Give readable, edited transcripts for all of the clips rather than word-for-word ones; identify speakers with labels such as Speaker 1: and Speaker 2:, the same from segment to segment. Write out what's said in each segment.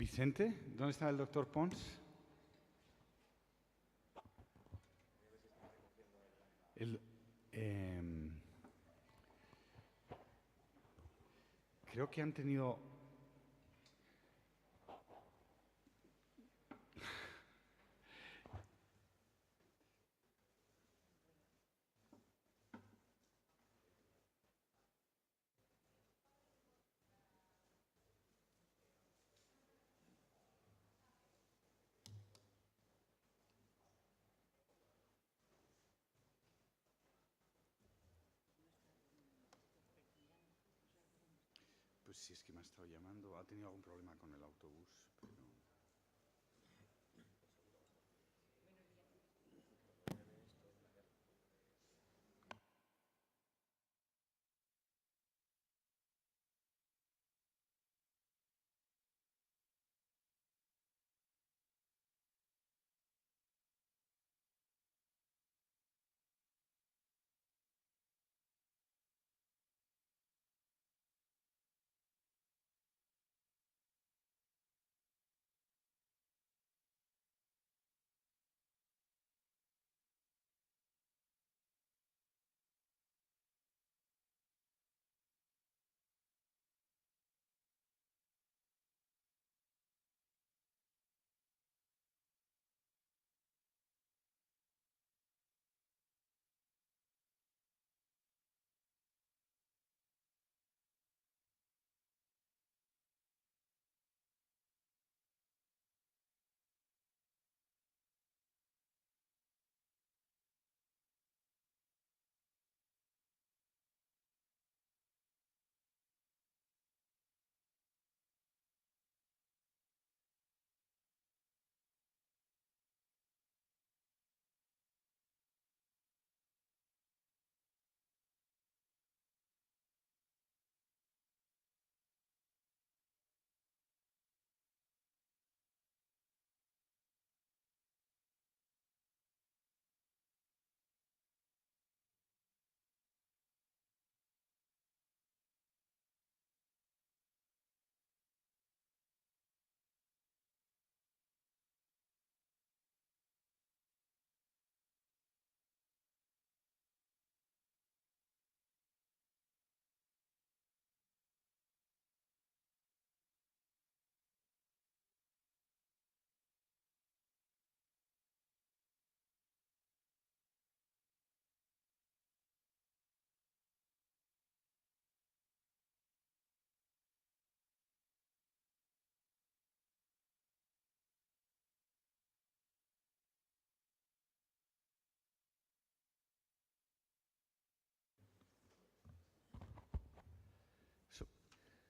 Speaker 1: Vicente, ¿dónde está el doctor Pons? Creo que han tenido... Pues si es que me ha estado llamando, ha tenido algún problema con el autobús, pero...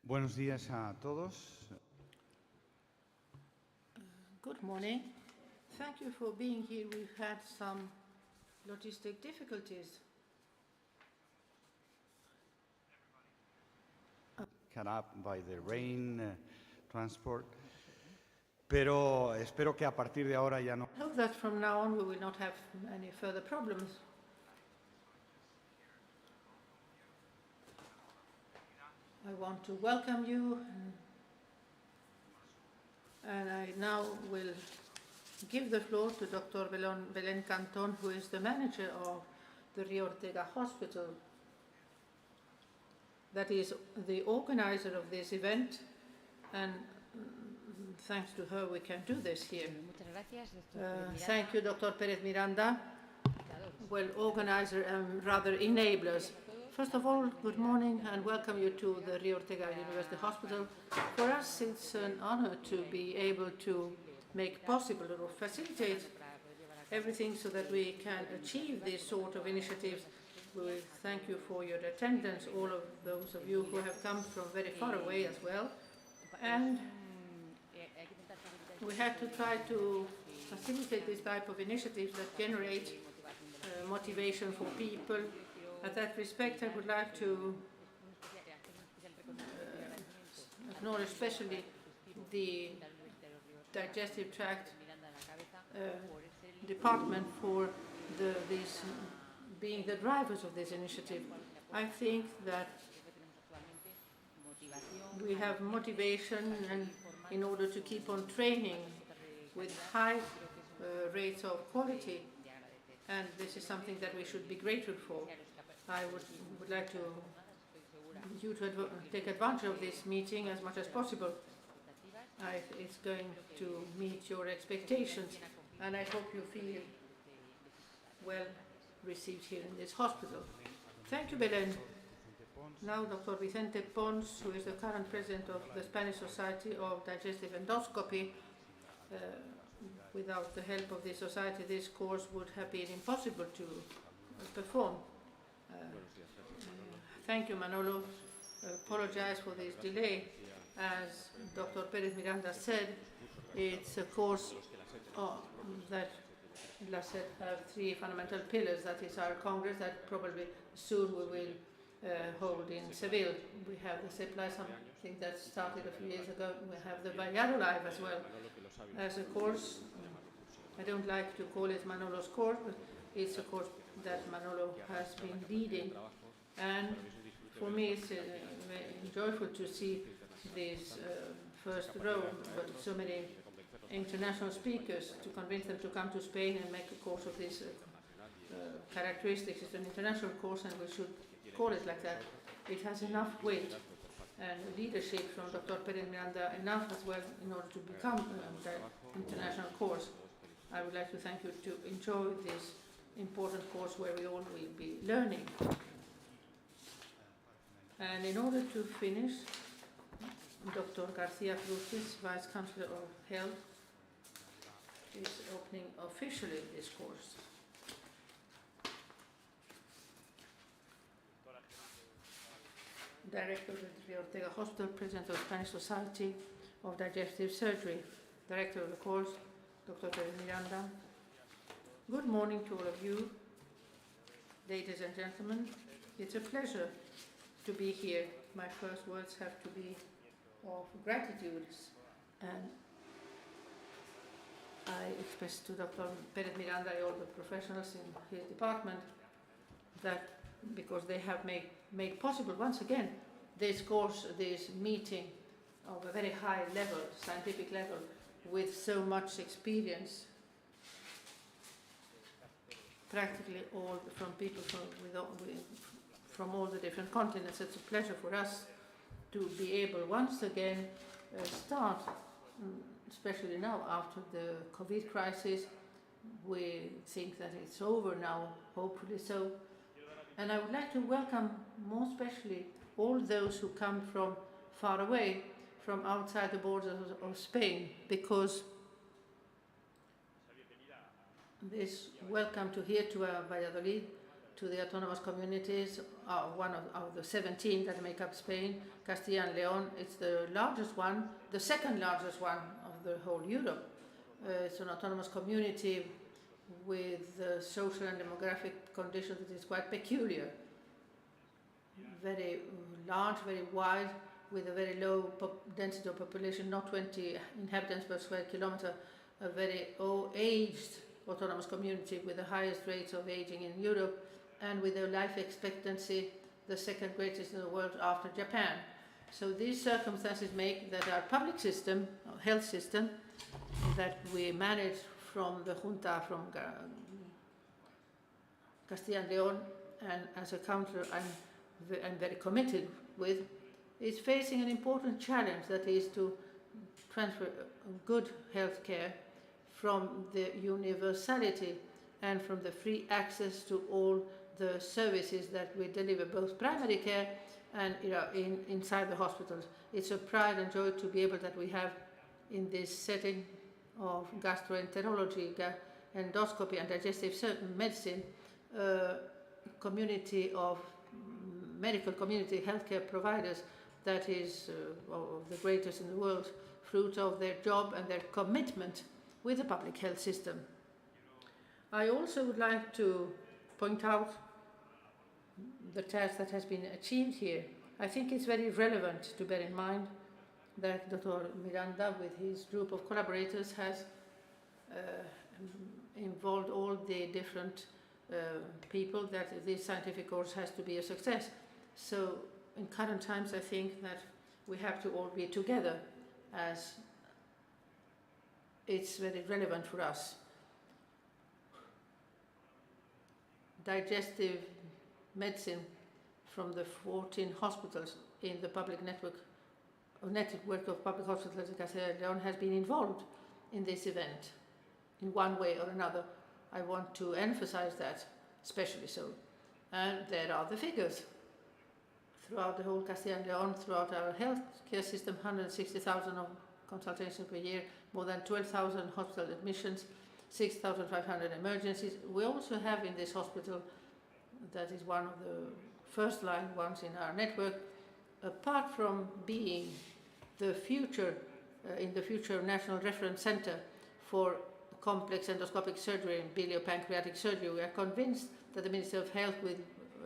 Speaker 1: Buenos días a todos.
Speaker 2: Good morning. Thank you for being here. We've had some logistic difficulties.
Speaker 1: Cut up by the rain, transport. Pero espero que a partir de ahora ya no...
Speaker 2: I hope that from now on we will not have any further problems. I want to welcome you, and I now will give the floor to Dr. Belén Cantón, who is the manager of the Rio Ortega Hospital. That is the organizer of this event, and thanks to her we can do this here. Thank you, Dr. Pérez Miranda. Well, organizer and rather enablers. First of all, good morning and welcome you to the Rio Ortega University Hospital. For us, it's an honor to be able to make possible or facilitate everything so that we can achieve these sort of initiatives. We thank you for your attendance, all of those of you who have come from very far away as well. And we had to try to facilitate this type of initiatives that generate motivation for people. At that respect, I would like to acknowledge especially the digestive tract department for being the drivers of this initiative. I think that we have motivation and in order to keep on training with high rates of quality, and this is something that we should be grateful for. I would like you to take advantage of this meeting as much as possible. It's going to meet your expectations, and I hope you feel well received here in this hospital. Thank you, Belén. Now, Dr. Vicente Pons, who is the current president of the Spanish Society of Digestive Endoscopy. Without the help of this society, this course would have been impossible to perform. Thank you, Manolo. Apologize for this delay. As Dr. Perez Miranda said, it's a course that LACET have three fundamental pillars. That is our Congress that probably soon we will hold in Seville. We have the CEPLA, something that started a few years ago. We have the Vallado Live as well as a course. I don't like to call it Manolo's course, but it's a course that Manolo has been leading. And for me, it's very joyful to see this first row, but so many international speakers, to convince them to come to Spain and make a course of this characteristics. It's an international course, and we should call it like that. It has enough weight and leadership from Dr. Perez Miranda, enough as well in order to become an international course. I would like to thank you to enjoy this important course where we all will be learning. And in order to finish, Dr. Garcia Cruces, Vice Chancellor of Health, is opening officially this course. Director of the Ortega Hospital, President of the Spanish Society of Digestive Surgery, Director of the course, Dr. Perez Miranda. Good morning to all of you, ladies and gentlemen. It's a pleasure to be here. My first words have to be of gratitude, and I express to Dr. Perez Miranda and all the professionals in his department that because they have made possible once again this course, this meeting of a very high level, scientific level, with so much experience, practically all from people from all the different continents. It's a pleasure for us to be able once again start, especially now after the COVID crisis. We think that it's over now, hopefully so. And I would like to welcome more especially all those who come from far away, from outside the borders of Spain, because this welcome to here to Valladolid, to the autonomous communities, one of the 17 that make up Spain, Castilla and Leon. It's the largest one, the second largest one of the whole Europe. It's an autonomous community with social and demographic conditions that is quite peculiar. Very large, very wide, with a very low density of population, not 20 inhabitants per square kilometer, a very aged autonomous community with the highest rates of aging in Europe, and with a life expectancy the second greatest in the world after Japan. So these circumstances make that our public system, our health system, that we manage from the junta, from Castilla and Leon, and as a councillor I'm very committed with, is facing an important challenge, that is to transfer good health care from the universality and from the free access to all the services that we deliver, both primary care and inside the hospitals. It's a pride and joy to be able that we have in this setting of gastroenterology, endoscopy and digestive medicine, community of medical community healthcare providers that is of the greatest in the world, fruit of their job and their commitment with the public health system. I also would like to point out the task that has been achieved here. I think it's very relevant to bear in mind that Dr. Miranda, with his group of collaborators, has involved all the different people that this scientific course has to be a success. So in current times, I think that we have to all be together as it's very relevant for us. Digestive medicine from the 14 hospitals in the public network of public hospitals in Castilla y León has been involved in this event in one way or another. I want to emphasize that, especially so. And there are the figures. Throughout the whole Castilla y León, throughout our healthcare system, 160,000 consultations per year, more than 12,000 hospital admissions, 6,500 emergencies. We also have in this hospital, that is one of the first line ones in our network, apart from being the future, in the future National Reference Center for complex endoscopic surgery and biliopancreatic surgery, we are convinced that the Ministry of Health will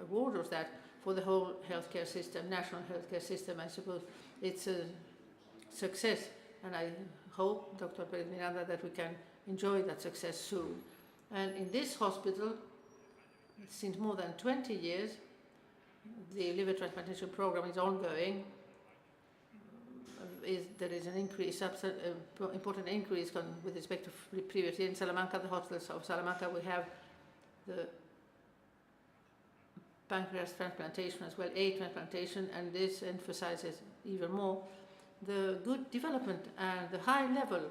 Speaker 2: award us that for the whole healthcare system, national healthcare system. I suppose it's a success, and I hope, Dr. Perez Miranda, that we can enjoy that success soon. And in this hospital, since more than 20 years, the liver transplantation program is ongoing. There is an increase, important increase with respect to previous year. In Salamanca, the hospitals of Salamanca, we have the pancreas transplantation as well, a transplantation, and this emphasizes even more the good development and the high level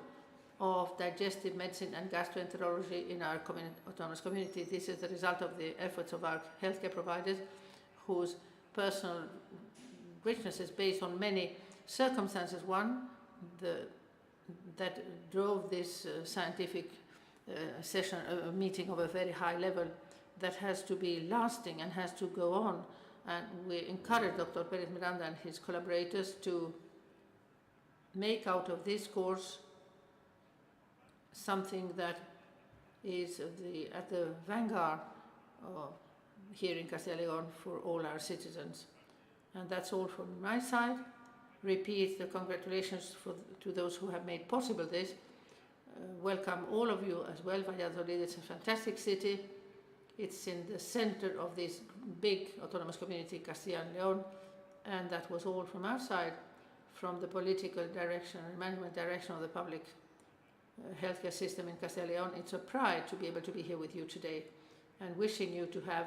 Speaker 2: of digestive medicine and gastroenterology in our autonomous community. This is the result of the efforts of our healthcare providers, whose personal richness is based on many circumstances. One, that drove this scientific session, a meeting of a very high level that has to be lasting and has to go on. And we encourage Dr. Perez Miranda and his collaborators to make out of this course something that is at the vanguard here in Castilla y León for all our citizens. And that's all from my side. Repeat the congratulations to those who have made possible this. Welcome all of you as well. Valladolid is a fantastic city. It's in the center of this big autonomous community, Castilla y León. And that was all from our side, from the political direction and management direction of the public healthcare system in Castilla y León. It's a pride to be able to be here with you today, and wishing you to have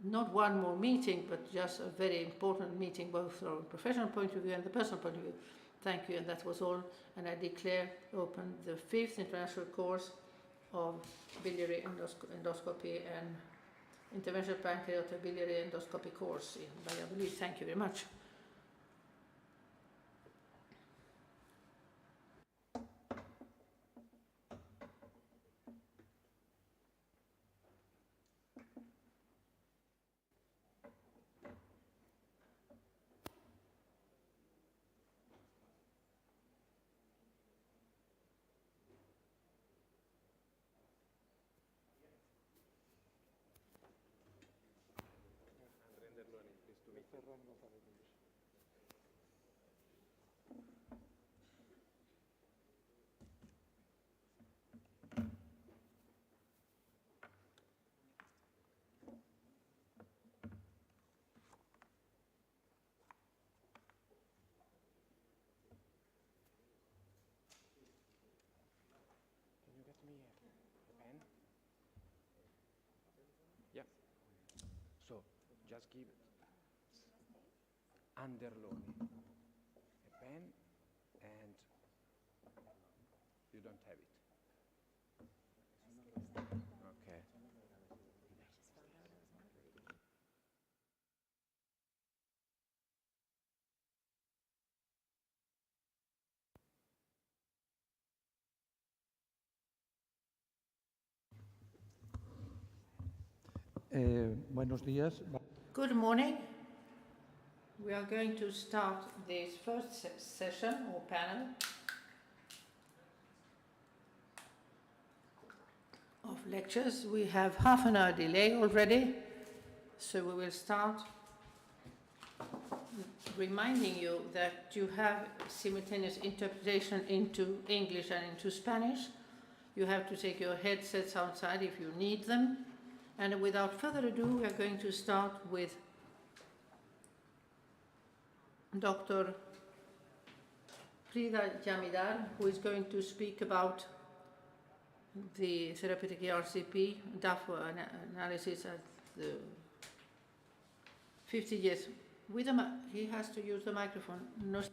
Speaker 2: not one more meeting, but just a very important meeting, both from a professional point of view and the personal point of view. Thank you, and that was all. And I declare open the 5th international course of biliary endoscopy and interventional pancreatic biliary endoscopy course in Valladolid. Thank you very much.
Speaker 3: So just give Anderloni a pen, and you don't have it. Okay.
Speaker 1: Buenos días.
Speaker 2: Good morning. We are going to start this first session or panel of lectures. We have half an hour delay already, so we will start reminding you that you have simultaneous interpretation into English and into Spanish. You have to take your headsets outside if you need them. And without further ado, we are going to start with Dr. Frida Jamidar, who is going to speak about the therapeutic ERCP DAFO analysis at the 50 years. With he has to use the microphone. No.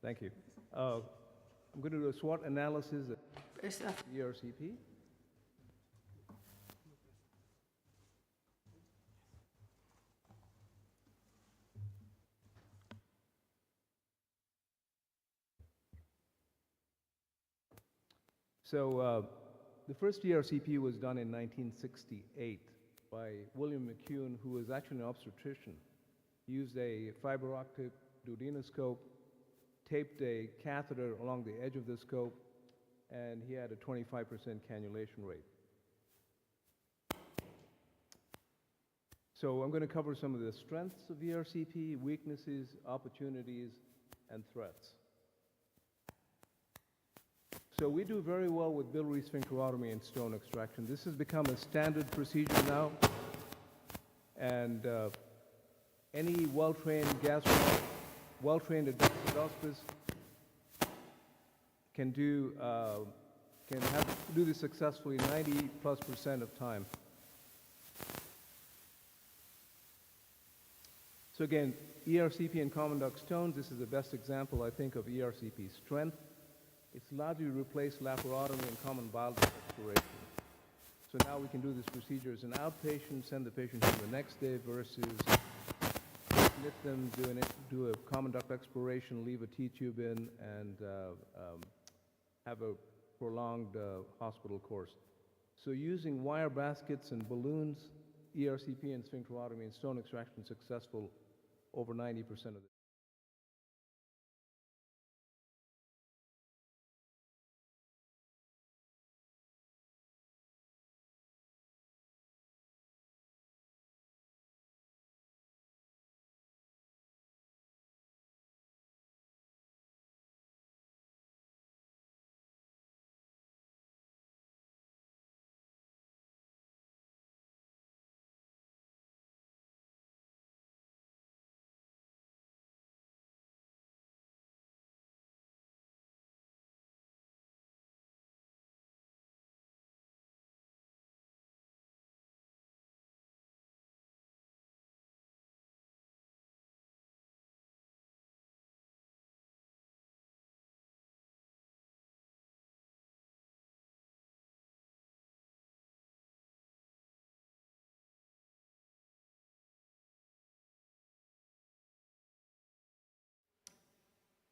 Speaker 4: Thank you. I'm going to do a SWOT analysis of ERCP. So the first ERCP was done in 1968 by William McCune, who was actually an obstetrician. He used a fiber optic duodenoscope, taped a catheter along the edge of the scope, and he had a 25% cannulation rate. So I'm going to cover some of the strengths of ERCP, weaknesses, opportunities, and threats. So we do very well with biliary sphincterotomy and stone extraction. This has become a standard procedure now, and any well-trained endoscopist can do this successfully 90+% of time. So again, ERCP and common duct stones, this is the best example, I think, of ERCP strength. It's largely replaced laparotomy and common bile duct exploration. So now we can do this procedure as an outpatient, send the patient home the next day versus admit them, do a common duct exploration, leave a T-tube in, and have a prolonged hospital course. So using wire baskets and balloons, ERCP and sphincterotomy and stone extraction successful over 90% of the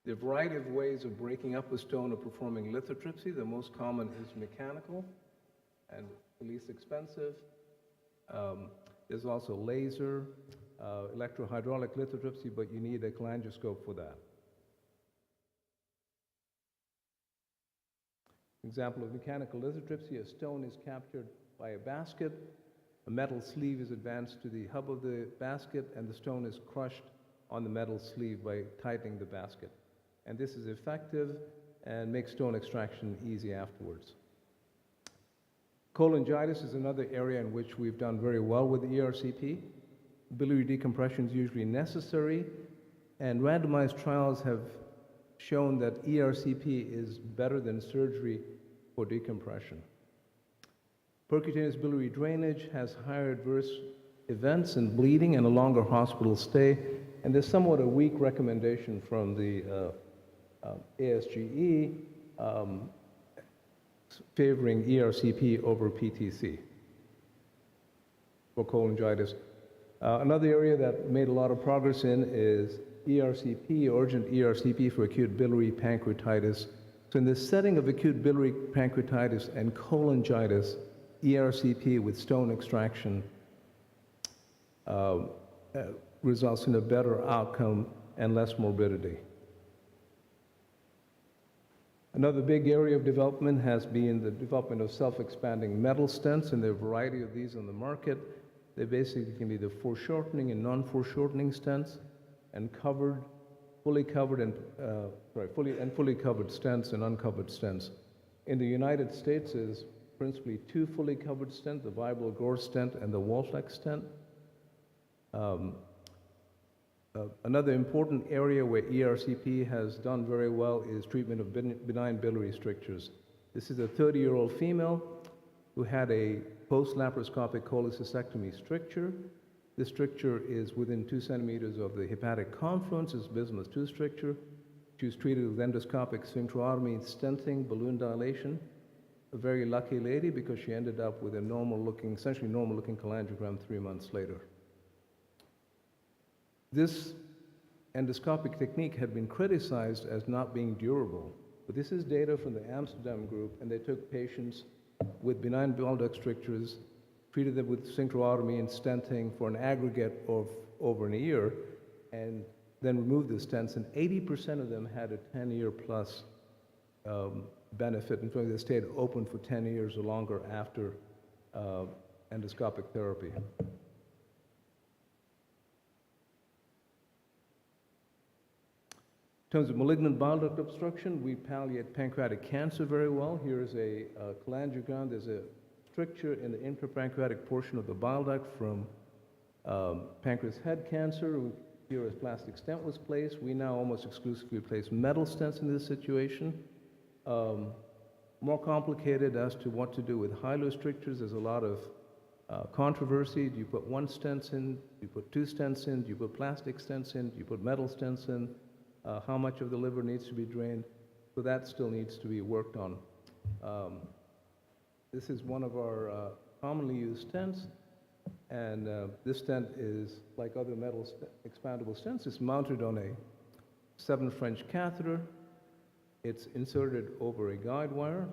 Speaker 4: There are a variety of ways of breaking up a stone or performing lithotripsy. The most common is mechanical and the least expensive. There's also laser, electrohydraulic lithotripsy, but you need a cholangioscope for that. Example of mechanical lithotripsy, a stone is captured by a basket, a metal sleeve is advanced to the hub of the basket, and the stone is crushed on the metal sleeve by tightening the basket. And this is effective and makes stone extraction easy afterwards. Cholangitis is another area in which we've done very well with the ERCP. Biliary decompression is usually necessary, and randomized trials have shown that ERCP is better than surgery for decompression. Percutaneous biliary drainage has higher adverse events and bleeding and a longer hospital stay, and there's somewhat a weak recommendation from the ASGE favoring ERCP over PTC for cholangitis. Another area that made a lot of progress in is ERCP, urgent ERCP for acute biliary pancreatitis. So in the setting of acute biliary pancreatitis and cholangitis, ERCP with stone extraction results in a better outcome and less morbidity. Another big area of development has been the development of self-expanding metal stents, and there are a variety of these on the market. They basically can be the foreshortening and non-foreshortening stents, and fully covered stents and uncovered stents. in the United States is principally two fully covered stents, the Vibro-Gore stent and the Wallflex stent. Another important area where ERCP has done very well is treatment of benign biliary strictures. This is a 30-year-old female who had a post-laparoscopic cholecystectomy stricture. This stricture is within 2 centimeters of the hepatic confluence. It's bismuth 2 stricture. She was treated with endoscopic sphincterotomy, stenting, balloon dilation. A very lucky lady because she ended up with a normal-looking, essentially normal-looking cholangiogram 3 months later. This endoscopic technique had been criticized as not being durable, but this is data from the Amsterdam group, and they took patients with benign bile duct strictures, treated them with sphincterotomy and stenting for an aggregate of over a year, and then removed the stents, and 80% of them had a 10-year plus benefit. In fact, they stayed open for 10 years or longer after endoscopic therapy. In terms of malignant bile duct obstruction, we palliate pancreatic cancer very well. Here is a cholangiogram. There's a stricture in the intrapancreatic portion of the bile duct from pancreas head cancer. Here a plastic stent was placed. We now almost exclusively place metal stents in this situation. More complicated as to what to do with high-low strictures. There's a lot of controversy. Do you put 1 stent in? Do you put 2 stents in? Do you put plastic stents in? Do you put metal stents in? How much of the liver needs to be drained? So that still needs to be worked on. This is one of our commonly used stents, and this stent is, like other metal expandable stents, it's mounted on a 7 French catheter. It's inserted over a guide wire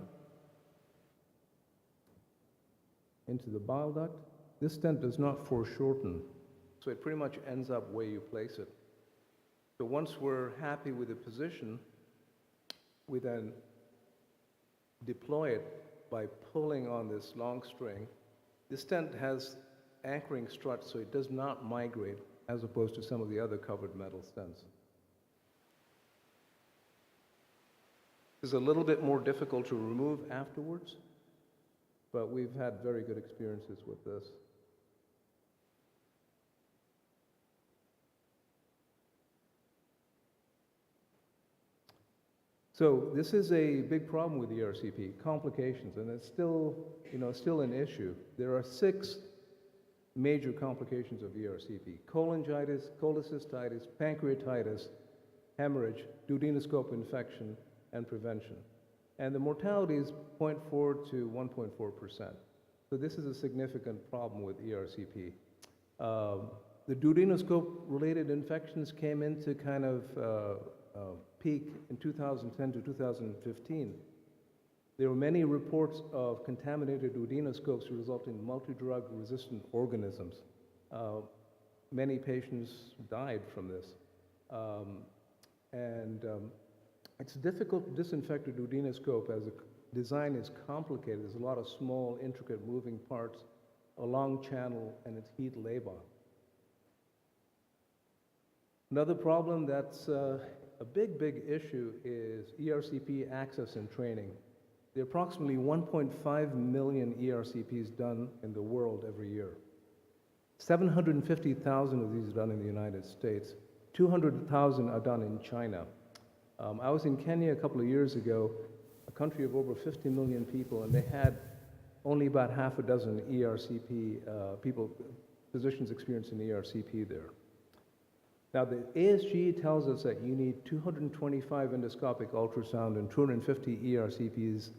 Speaker 4: into the bile duct. This stent does not foreshorten, so it pretty much ends up where you place it. So once we're happy with the position, we then deploy it by pulling on this long string. This stent has anchoring struts, so it does not migrate, as opposed to some of the other covered metal stents. It's a little bit more difficult to remove afterwards, but we've had very good experiences with this. So this is a big problem with ERCP, complications, and it's still, still an issue. There are 6 major complications of ERCP: cholangitis, cholecystitis, pancreatitis, hemorrhage, duodenoscope infection, and prevention. And the mortality is 0.4 to 1.4%. So this is a significant problem with ERCP. The duodenoscope-related infections came into kind of peak in 2010 to 2015. There were many reports of contaminated duodenoscopes resulting in multi-drug resistant organisms. Many patients died from this. It's difficult to disinfect a duodenoscope as the design is complicated. There's a lot of small, intricate moving parts, a long channel, and it's heat lay-by. Another problem that's a big issue is ERCP access and training. There are approximately 1.5 million ERCPs done in the world every year. 750,000 of these are done in the United States. 200,000 are done in China. I was in Kenya a couple of years ago, a country of over 50 million people, and they had only about half a dozen ERCP physicians experiencing ERCP there. Now, the ASG tells us that you need 225 endoscopic ultrasound and 250 ERCPs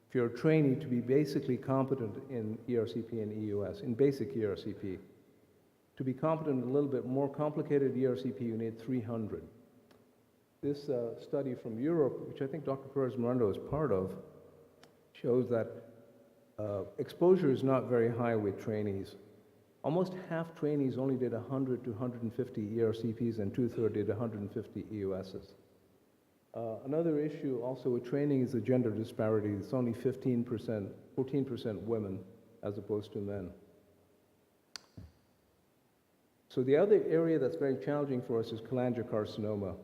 Speaker 4: if you're a trainee to be basically competent in ERCP and EUS, in basic ERCP. To be competent in a little bit more complicated ERCP, you need 300. This study from Europe, which I think Dr. Perez-Miranda was part of, shows that exposure is not very high with trainees. Almost half trainees only did 100 to 150 ERCPs, and 2/3 did 150 EUSs. Another issue also with training is the gender disparity. It's only 14% women as opposed to men. So the other area that's very challenging for us is cholangiocarcinoma.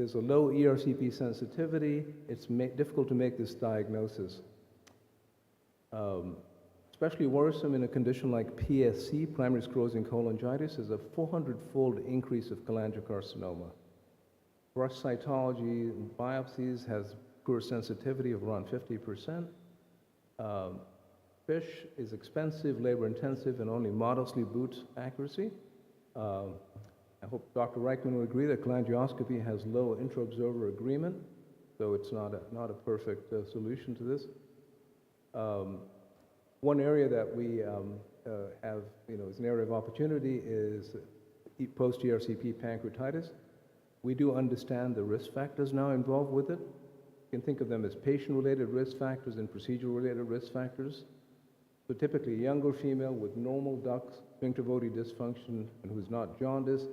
Speaker 4: There's a low ERCP sensitivity. It's difficult to make this diagnosis. Especially worrisome in a condition like PSC, primary sclerosing cholangitis, is a 400-fold increase of cholangiocarcinoma. Breast cytology and biopsies has poor sensitivity of around 50%. FISH is expensive, labor-intensive, and only modestly boosts accuracy. I hope Dr. Reichman will agree that cholangioscopy has low intra-observer agreement, so it's not a perfect solution to this. One area that we have, is an area of opportunity is post-ERCP pancreatitis. We do understand the risk factors now involved with it. You can think of them as patient-related risk factors and procedure-related risk factors. So typically, a younger female with normal ducts, sphincter voti dysfunction, and who's not jaundiced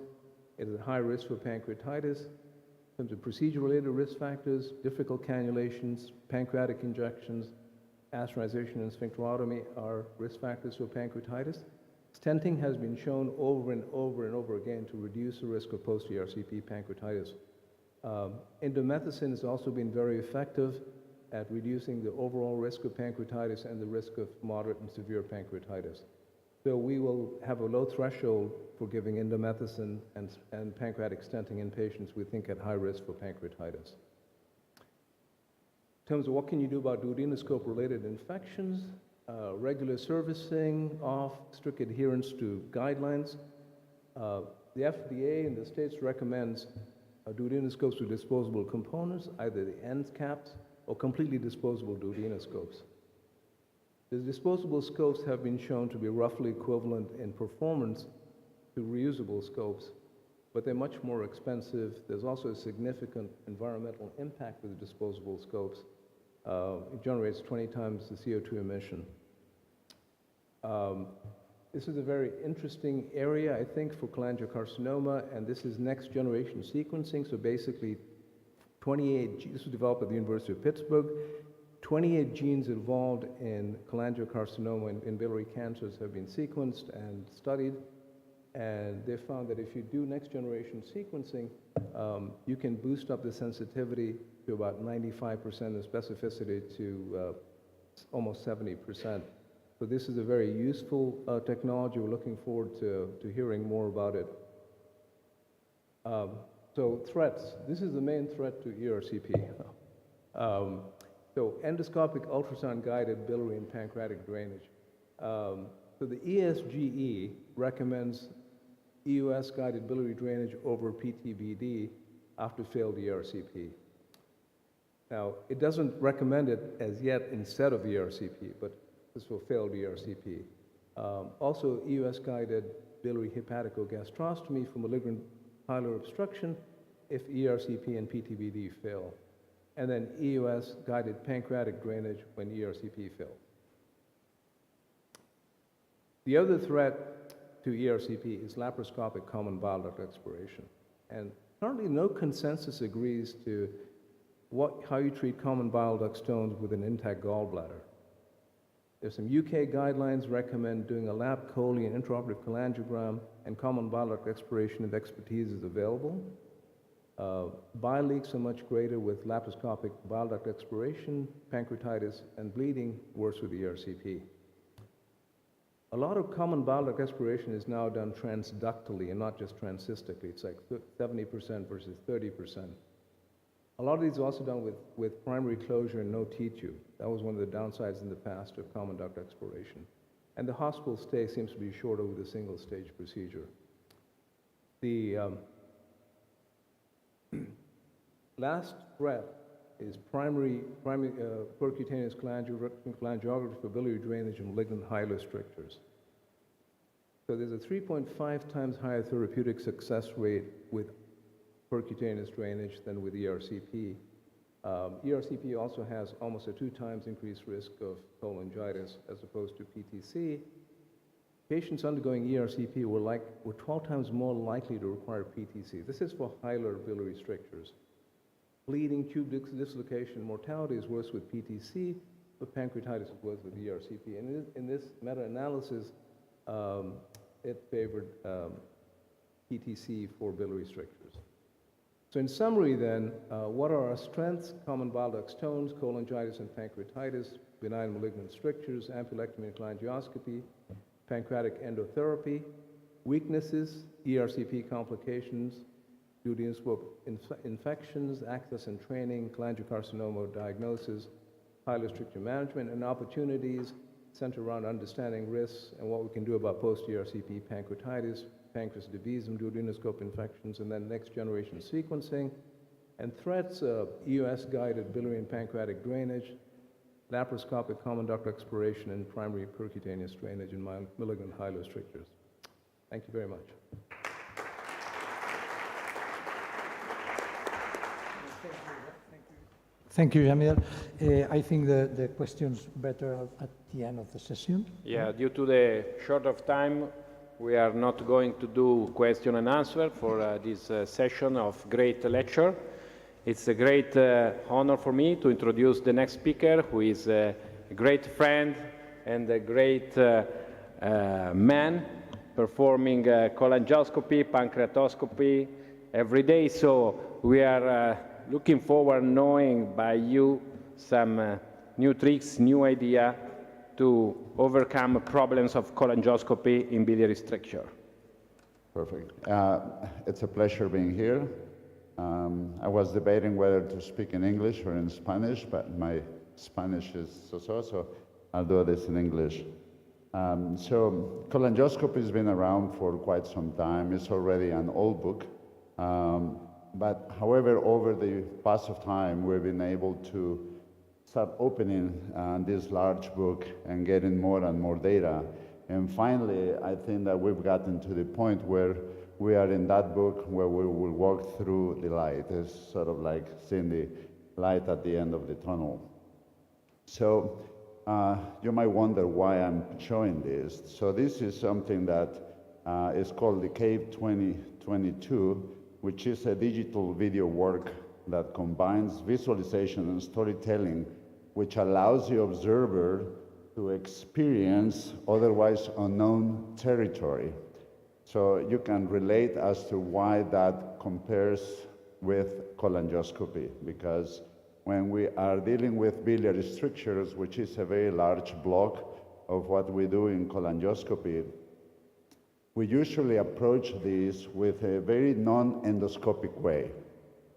Speaker 4: is at high risk for pancreatitis. In terms of procedure-related risk factors, difficult cannulations, pancreatic injections, aspiration and sphincterotomy are risk factors for pancreatitis. Stenting has been shown over and over and over again to reduce the risk of post-ERCP pancreatitis. Indomethacin has also been very effective at reducing the overall risk of pancreatitis and the risk of moderate and severe pancreatitis. So we will have a low threshold for giving indomethacin and pancreatic stenting in patients we think at high risk for pancreatitis. In terms of what can you do about duodenoscope-related infections, regular servicing of strict adherence to guidelines. The FDA in the States recommends duodenoscopes with disposable components, either the end caps or completely disposable duodenoscopes. The disposable scopes have been shown to be roughly equivalent in performance to reusable scopes, but they're much more expensive. There's also a significant environmental impact with the disposable scopes. It generates 20 times the CO2 emission. This is a very interesting area, I think, for cholangiocarcinoma, and this is next generation sequencing. So basically, this was developed at the University of Pittsburgh. 28 genes involved in cholangiocarcinoma and biliary cancers have been sequenced and studied, and they found that if you do next generation sequencing, you can boost up the sensitivity to about 95% and specificity to almost 70%. So this is a very useful technology. We're looking forward to hearing more about it. So threats. This is the main threat to ERCP. So endoscopic ultrasound-guided biliary and pancreatic drainage. So the ESGE recommends EUS-guided biliary drainage over PTBD after failed ERCP. Now, it doesn't recommend it as yet instead of ERCP, but this will failed ERCP. Also, EUS-guided biliary hepaticogastrostomy for malignant hilar obstruction if ERCP and PTBD fail. And then EUS-guided pancreatic drainage when ERCP fails. The other threat to ERCP is laparoscopic common bile duct exploration. And currently no consensus agrees to how you treat common bile duct stones with an intact gallbladder. There's some UK guidelines recommend doing a lap chole and intraoperative cholangiogram, and common bile duct exploration if expertise is available. Bile leaks are much greater with laparoscopic bile duct exploration, pancreatitis, and bleeding worse with ERCP. A lot of common bile duct exploration is now done transductally and not just transcystically. It's like 70% versus 30%. A lot of these are also done with primary closure and no T-tube. That was one of the downsides in the past of common duct exploration. And the hospital stay seems to be shorter with a single-stage procedure. The last threat is primary percutaneous cholangiography for biliary drainage and malignant hilar strictures. So there's a 3.5 times higher therapeutic success rate with percutaneous drainage than with ERCP. ERCP also has almost a 2 times increased risk of cholangitis as opposed to PTC. Patients undergoing ERCP were 12 times more likely to require PTC. This is for hilar biliary strictures. Bleeding, tube dislocation, mortality is worse with PTC, but pancreatitis is worse with ERCP. And in this meta-analysis, it favored PTC for biliary strictures. So in summary then, what are our strengths? Common bile duct stones, cholangitis and pancreatitis, benign malignant strictures, ampulectomy and cholangioscopy, pancreatic endotherapy. Weaknesses, ERCP complications, duodenoscope infections, access and training, cholangiocarcinoma diagnosis, highly stricture management, and opportunities center around understanding risks and what we can do about post-ERCP pancreatitis, pancreas divisum, duodenoscope infections, and then next generation sequencing, and threats of EUS-guided biliary and pancreatic drainage, laparoscopic common duct exploration, and primary percutaneous drainage in malignant hyalo strictures. Thank you very much.
Speaker 5: Thank you, Jamil. I think the questions better at the end of the session.
Speaker 3: Yeah, due to the short of time, we are not going to do question and answer for this session of great lecture. It's a great honor for me to introduce the next speaker, who is a great friend and a great man, performing cholangioscopy, pancreatoscopy every day. So we are looking forward knowing by you some new tricks, new idea to overcome problems of cholangioscopy in biliary stricture.
Speaker 6: Perfect. It's a pleasure being here. I was debating whether to speak in English or in Spanish, but my Spanish is so I'll do this in English. So cholangioscopy has been around for quite some time. It's already an old book. But however, over the pass of time, we've been able to start opening this large book and getting more and more data. And finally, I think that we've gotten to the point where we are in that book where we will walk through the light. It's sort of like seeing the light at the end of the tunnel. So you might wonder why I'm showing this. So this is something that is called the CAVE 2022, which is a digital video work that combines visualization and storytelling, which allows the observer to experience otherwise unknown territory. So you can relate as to why that compares with cholangioscopy, because when we are dealing with biliary strictures, which is a very large block of what we do in cholangioscopy, we usually approach these with a very non-endoscopic way.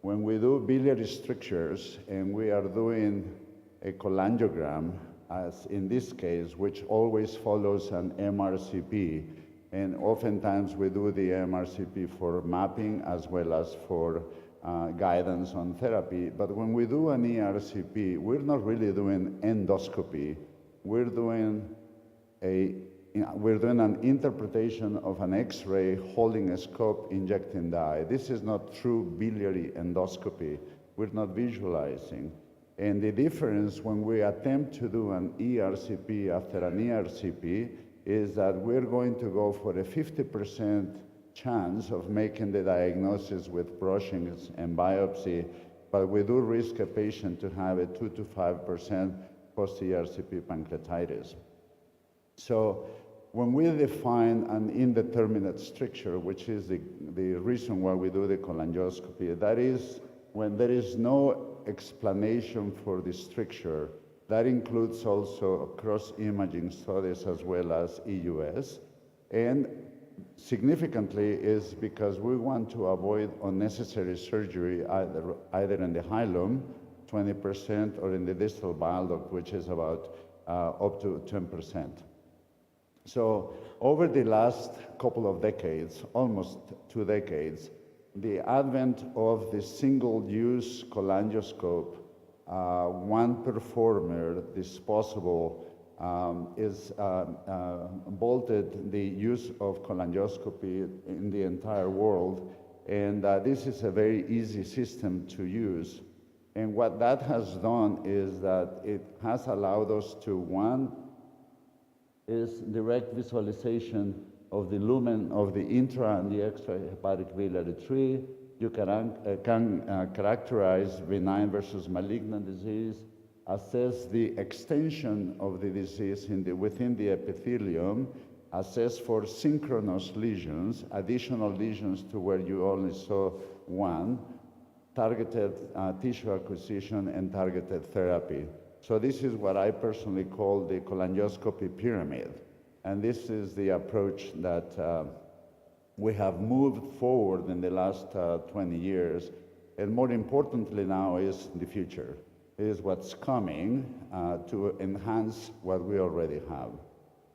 Speaker 6: When we do biliary strictures and we are doing a cholangiogram, as in this case, which always follows an MRCP, and oftentimes we do the MRCP for mapping as well as for guidance on therapy. But when we do an ERCP, we're not really doing endoscopy. We're doing an interpretation of an X-ray holding a scope, injecting dye. This is not true biliary endoscopy. We're not visualizing. And the difference when we attempt to do an ERCP after an ERCP is that we're going to go for a 50% chance of making the diagnosis with brushings and biopsy, but we do risk a patient to have a 2 to 5% post-ERCP pancreatitis. So when we define an indeterminate stricture, which is the reason why we do the cholangioscopy, that is when there is no explanation for the stricture. That includes also cross-imaging studies as well as EUS. And significantly is because we want to avoid unnecessary surgery either in the hilum, 20%, or in the distal bile duct, which is about up to 10%. So over the last couple of decades, almost 2 decades, the advent of the single-use cholangioscope, one performer, disposable, is bolted the use of cholangioscopy in the entire world. And this is a very easy system to use. And what that has done is that it has allowed us to, one, is direct visualization of the lumen of the intra and the extrahepatic biliary tree. You can characterize benign versus malignant disease, assess the extension of the disease within the epithelium, assess for synchronous lesions, additional lesions to where you only saw one, targeted tissue acquisition, and targeted therapy. So this is what I personally call the cholangioscopy pyramid. And this is the approach that we have moved forward in the last 20 years. And more importantly now is the future, is what's coming to enhance what we already have.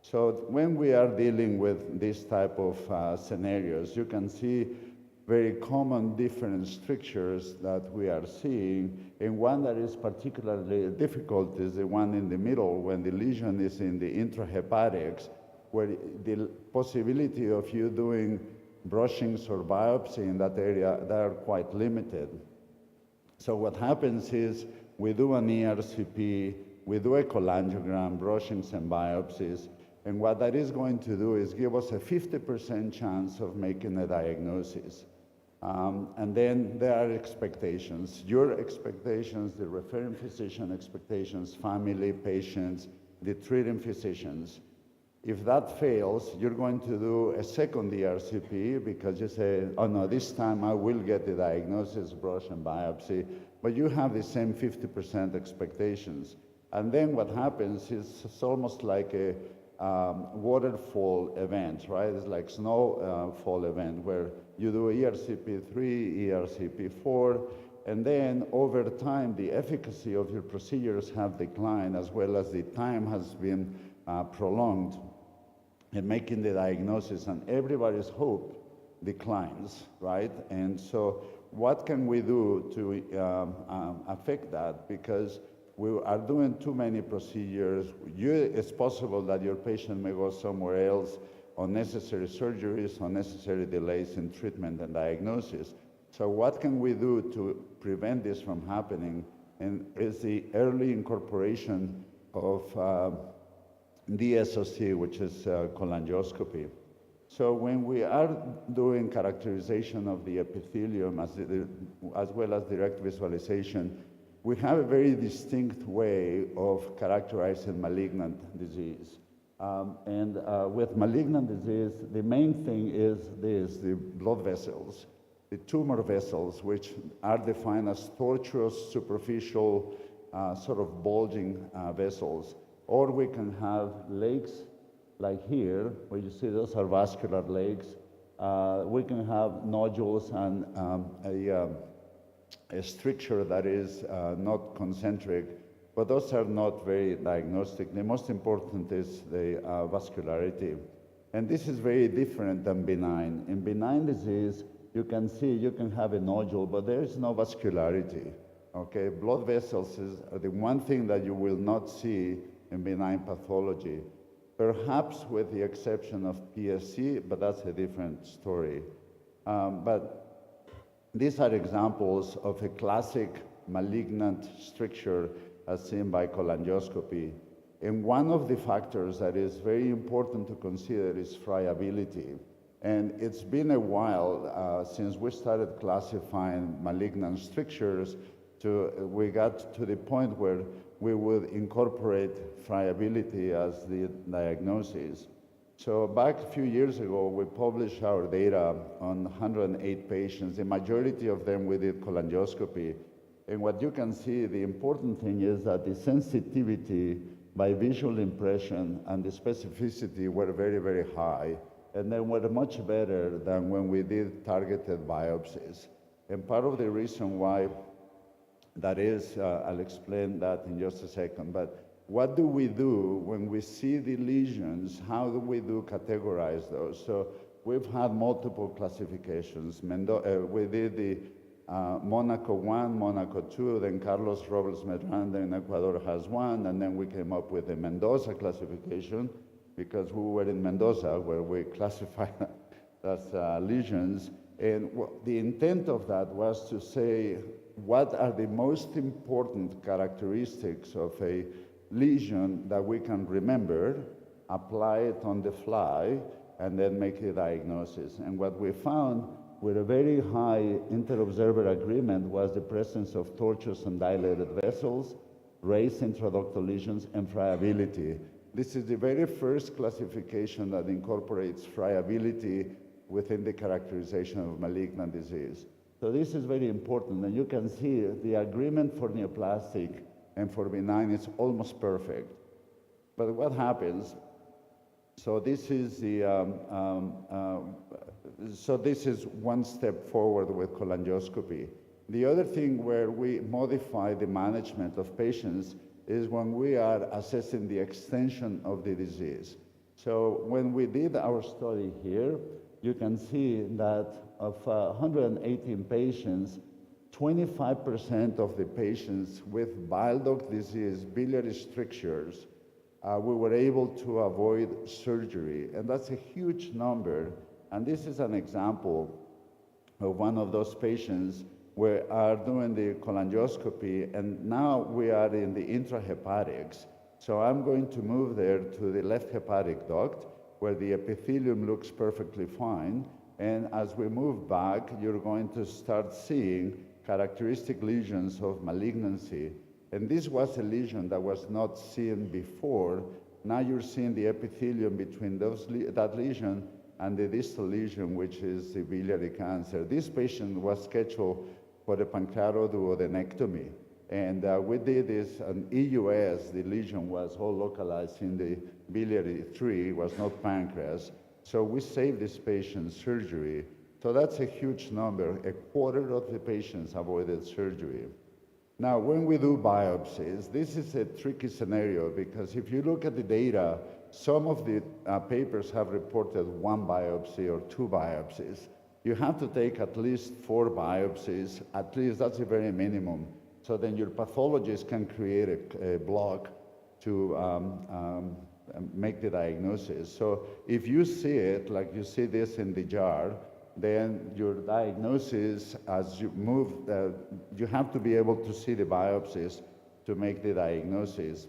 Speaker 6: So when we are dealing with this type of scenarios, you can see very common different strictures that we are seeing. And one that is particularly difficult is the one in the middle when the lesion is in the intrahepatics, where the possibility of you doing brushings or biopsy in that area, they are quite limited. So what happens is we do an ERCP, we do a cholangiogram, brushings and biopsies, and what that is going to do is give us a 50% chance of making a diagnosis. And then there are expectations, your expectations, the referring physician expectations, family, patients, the treating physicians. If that fails, you're going to do a second ERCP because you say, oh no, this time I will get the diagnosis, brush and biopsy, but you have the same 50% expectations. And then what happens is it's almost like a waterfall event, right? It's like snowfall event where you do ERCP 3, ERCP 4, and then over time the efficacy of your procedures have declined as well as the time has been prolonged in making the diagnosis, and everybody's hope declines, right? And so what can we do to affect that? Because we are doing too many procedures. It's possible that your patient may go somewhere else, unnecessary surgeries, unnecessary delays in treatment and diagnosis. So what can we do to prevent this from happening? And is the early incorporation of DSOC, which is cholangioscopy. So when we are doing characterization of the epithelium as well as direct visualization, we have a very distinct way of characterizing malignant disease. With malignant disease, the main thing is the blood vessels, the tumor vessels, which are defined as tortuous, superficial, sort of bulging vessels. Or we can have lakes like here, where you see those are vascular lakes. We can have nodules and a stricture that is not concentric, but those are not very diagnostic. The most important is the vascularity. And this is very different than benign. In benign disease, you can see, you can have a nodule, but there is no vascularity, okay? Blood vessels are the one thing that you will not see in benign pathology, perhaps with the exception of PSC, but that's a different story. But these are examples of a classic malignant stricture as seen by cholangioscopy. And one of the factors that is very important to consider is friability. And it's been a while since we started classifying malignant strictures. We got to the point where we would incorporate friability as the diagnosis. So back a few years ago, we published our data on 108 patients. The majority of them we did cholangioscopy. And what you can see, the important thing is that the sensitivity by visual impression and the specificity were very, very high. And they were much better than when we did targeted biopsies. And part of the reason why that is, I'll explain that in just a second, but what do we do when we see the lesions? How do we categorize those? So we've had multiple classifications. We did the Monaco 1, Monaco 2, then Carlos Robles Medranda in Ecuador has one, and then we came up with the Mendoza classification because we were in Mendoza where we classify as lesions. And the intent of that was to say, what are the most important characteristics of a lesion that we can remember, apply it on the fly, and then make a diagnosis? And what we found with a very high inter-observer agreement was the presence of tortuous and dilated vessels, raised intraductal lesions, and friability. This is the very first classification that incorporates friability within the characterization of malignant disease. So this is very important, and you can see the agreement for neoplastic and for benign is almost perfect. But what happens, so this is one step forward with cholangioscopy. The other thing where we modify the management of patients is when we are assessing the extension of the disease. So when we did our study here, you can see that of 118 patients, 25% of the patients with bile duct disease, biliary strictures, we were able to avoid surgery. And that's a huge number. And this is an example of one of those patients we are doing the cholangioscopy, and now we are in the intrahepatics. So I'm going to move there to the left hepatic duct, where the epithelium looks perfectly fine. And as we move back, you're going to start seeing characteristic lesions of malignancy. And this was a lesion that was not seen before. Now you're seeing the epithelium between that lesion and the distal lesion, which is the biliary cancer. This patient was scheduled for the pancreatoduodenectomy. And we did this an EUS, the lesion was all localized in the biliary tree, was not pancreas. So we saved this patient's surgery. So that's a huge number. A quarter of the patients avoided surgery. Now, when we do biopsies, this is a tricky scenario because if you look at the data, some of the papers have reported 1 biopsy or 2 biopsies. You have to take at least 4 biopsies, at least that's a very minimum. So then your pathologist can create a block to make the diagnosis. So if you see it, like you see this in the jar, then your diagnosis, as you move, you have to be able to see the biopsies to make the diagnosis.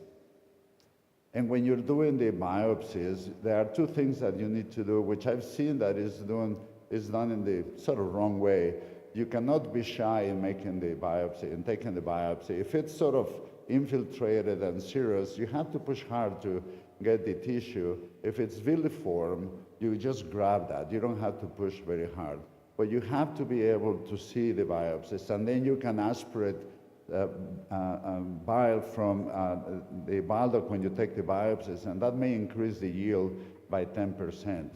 Speaker 6: And when you're doing the biopsies, there are 2 things that you need to do, which I've seen that is done in the sort of wrong way. You cannot be shy in making the biopsy and taking the biopsy. If it's sort of infiltrated and serous, you have to push hard to get the tissue. If it's villiform, you just grab that. You don't have to push very hard. But you have to be able to see the biopsies, and then you can aspirate bile from the bile duct when you take the biopsies, and that may increase the yield by 10%.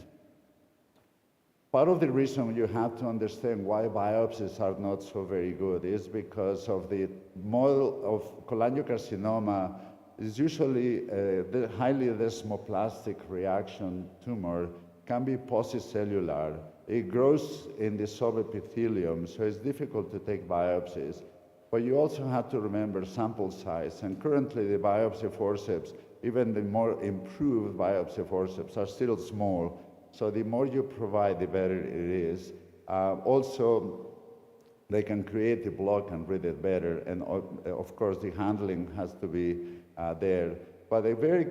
Speaker 6: Part of the reason you have to understand why biopsies are not so very good is because of the model of cholangiocarcinoma is usually the highly desmoplastic reaction tumor, can be paucicellular. It grows in the subepithelium, so it's difficult to take biopsies. But you also have to remember sample size, and currently the biopsy forceps, even the more improved biopsy forceps, are still small. So the more you provide, the better it is. Also, they can create a block and read it better. And of course, the handling has to be there. But a very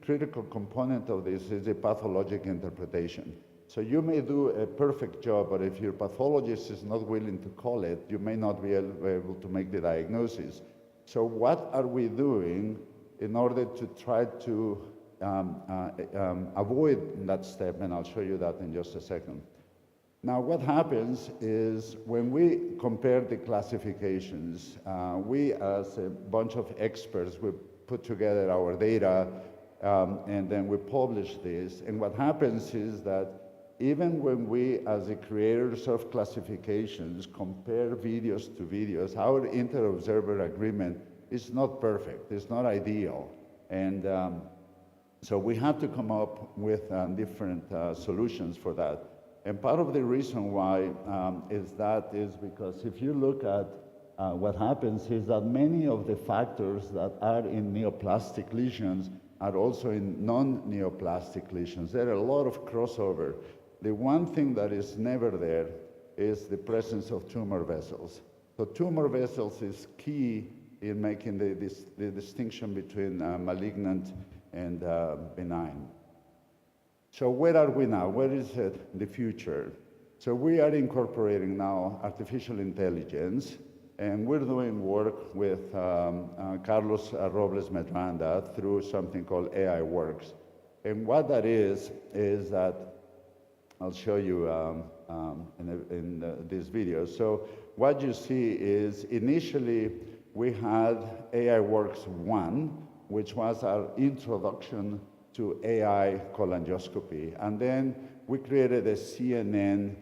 Speaker 6: critical component of this is the pathologic interpretation. So you may do a perfect job, but if your pathologist is not willing to call it, you may not be able to make the diagnosis. So what are we doing in order to try to avoid that step? And I'll show you that in just a second. Now, what happens is when we compare the classifications, we as a bunch of experts, we put together our data and then we publish this. And what happens is that even when we, as the creators of classifications, compare videos to videos, our inter-observer agreement is not perfect, it's not ideal. And so we have to come up with different solutions for that. And part of the reason why is because if you look at what happens is that many of the factors that are in neoplastic lesions are also in non-neoplastic lesions. There are a lot of crossover. The one thing that is never there is the presence of tumor vessels. So tumor vessels is key in making the distinction between malignant and benign. So where are we now? Where is the future? So we are incorporating now artificial intelligence, and we're doing work with Carlos Robles Medranda through something called AI Works. And what that is that I'll show you in this video. So what you see is initially we had AI Works 1, which was our introduction to AI cholangioscopy. And then we created a CNN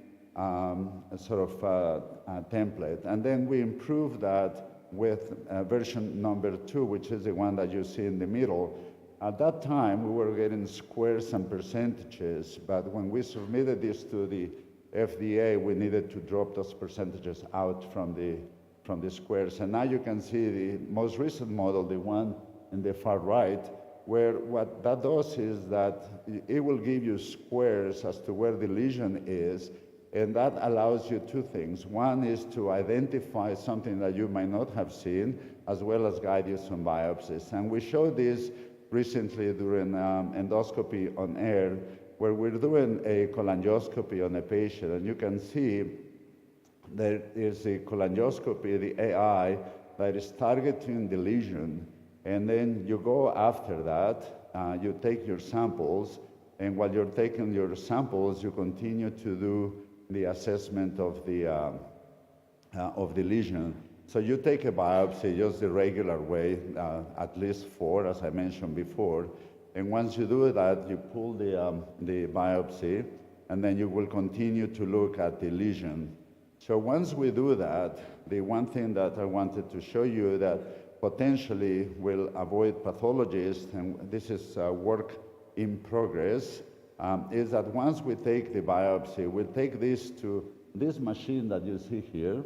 Speaker 6: template. And then we improved that with version number 2, which is the one that you see in the middle. At that time, we were getting squares and percentages, but when we submitted this to the FDA, we needed to drop those percentages out from the squares. And now you can see the most recent model, the one in the far right, where what that does is that it will give you squares as to where the lesion is, and that allows you two things. One is to identify something that you might not have seen, as well as guide you some biopsies. And we showed this recently during endoscopy on air, where we're doing a cholangioscopy on a patient, and you can see there is a cholangioscopy, the AI, that is targeting the lesion, and then you go after that, you take your samples, and while you're taking your samples, you continue to do the assessment of the lesion. So you take a biopsy just the regular way, at least 4, as I mentioned before, and once you do that, you pull the biopsy, and then you will continue to look at the lesion. So once we do that, the one thing that I wanted to show you that potentially will avoid pathologists, and this is work in progress, is that once we take the biopsy, we'll take this to this machine that you see here,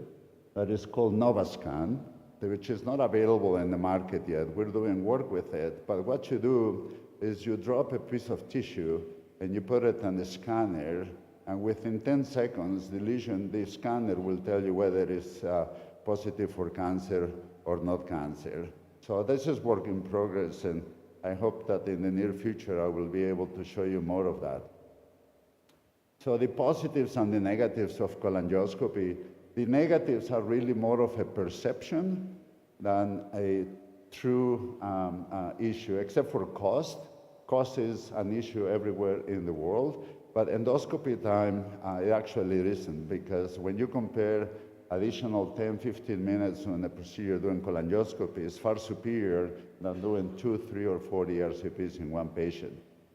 Speaker 6: that is called NovaScan, which is not available in the market yet. We're doing work with it, but what you do is you drop a piece of tissue and you put it on the scanner, and within 10 seconds, the scanner will tell you whether it's positive for cancer or not cancer. So this is work in progress, and I hope that in the near future I will be able to show you more of that. So the positives and the negatives of cholangioscopy. The negatives are really more of a perception than a true issue, except for cost. Cost is an issue everywhere in the world, but endoscopy time, it actually isn't, because when you compare additional 10, 15 minutes on a procedure doing cholangioscopy, is far superior than doing 2, 3, or 4 ERCPs in one patient.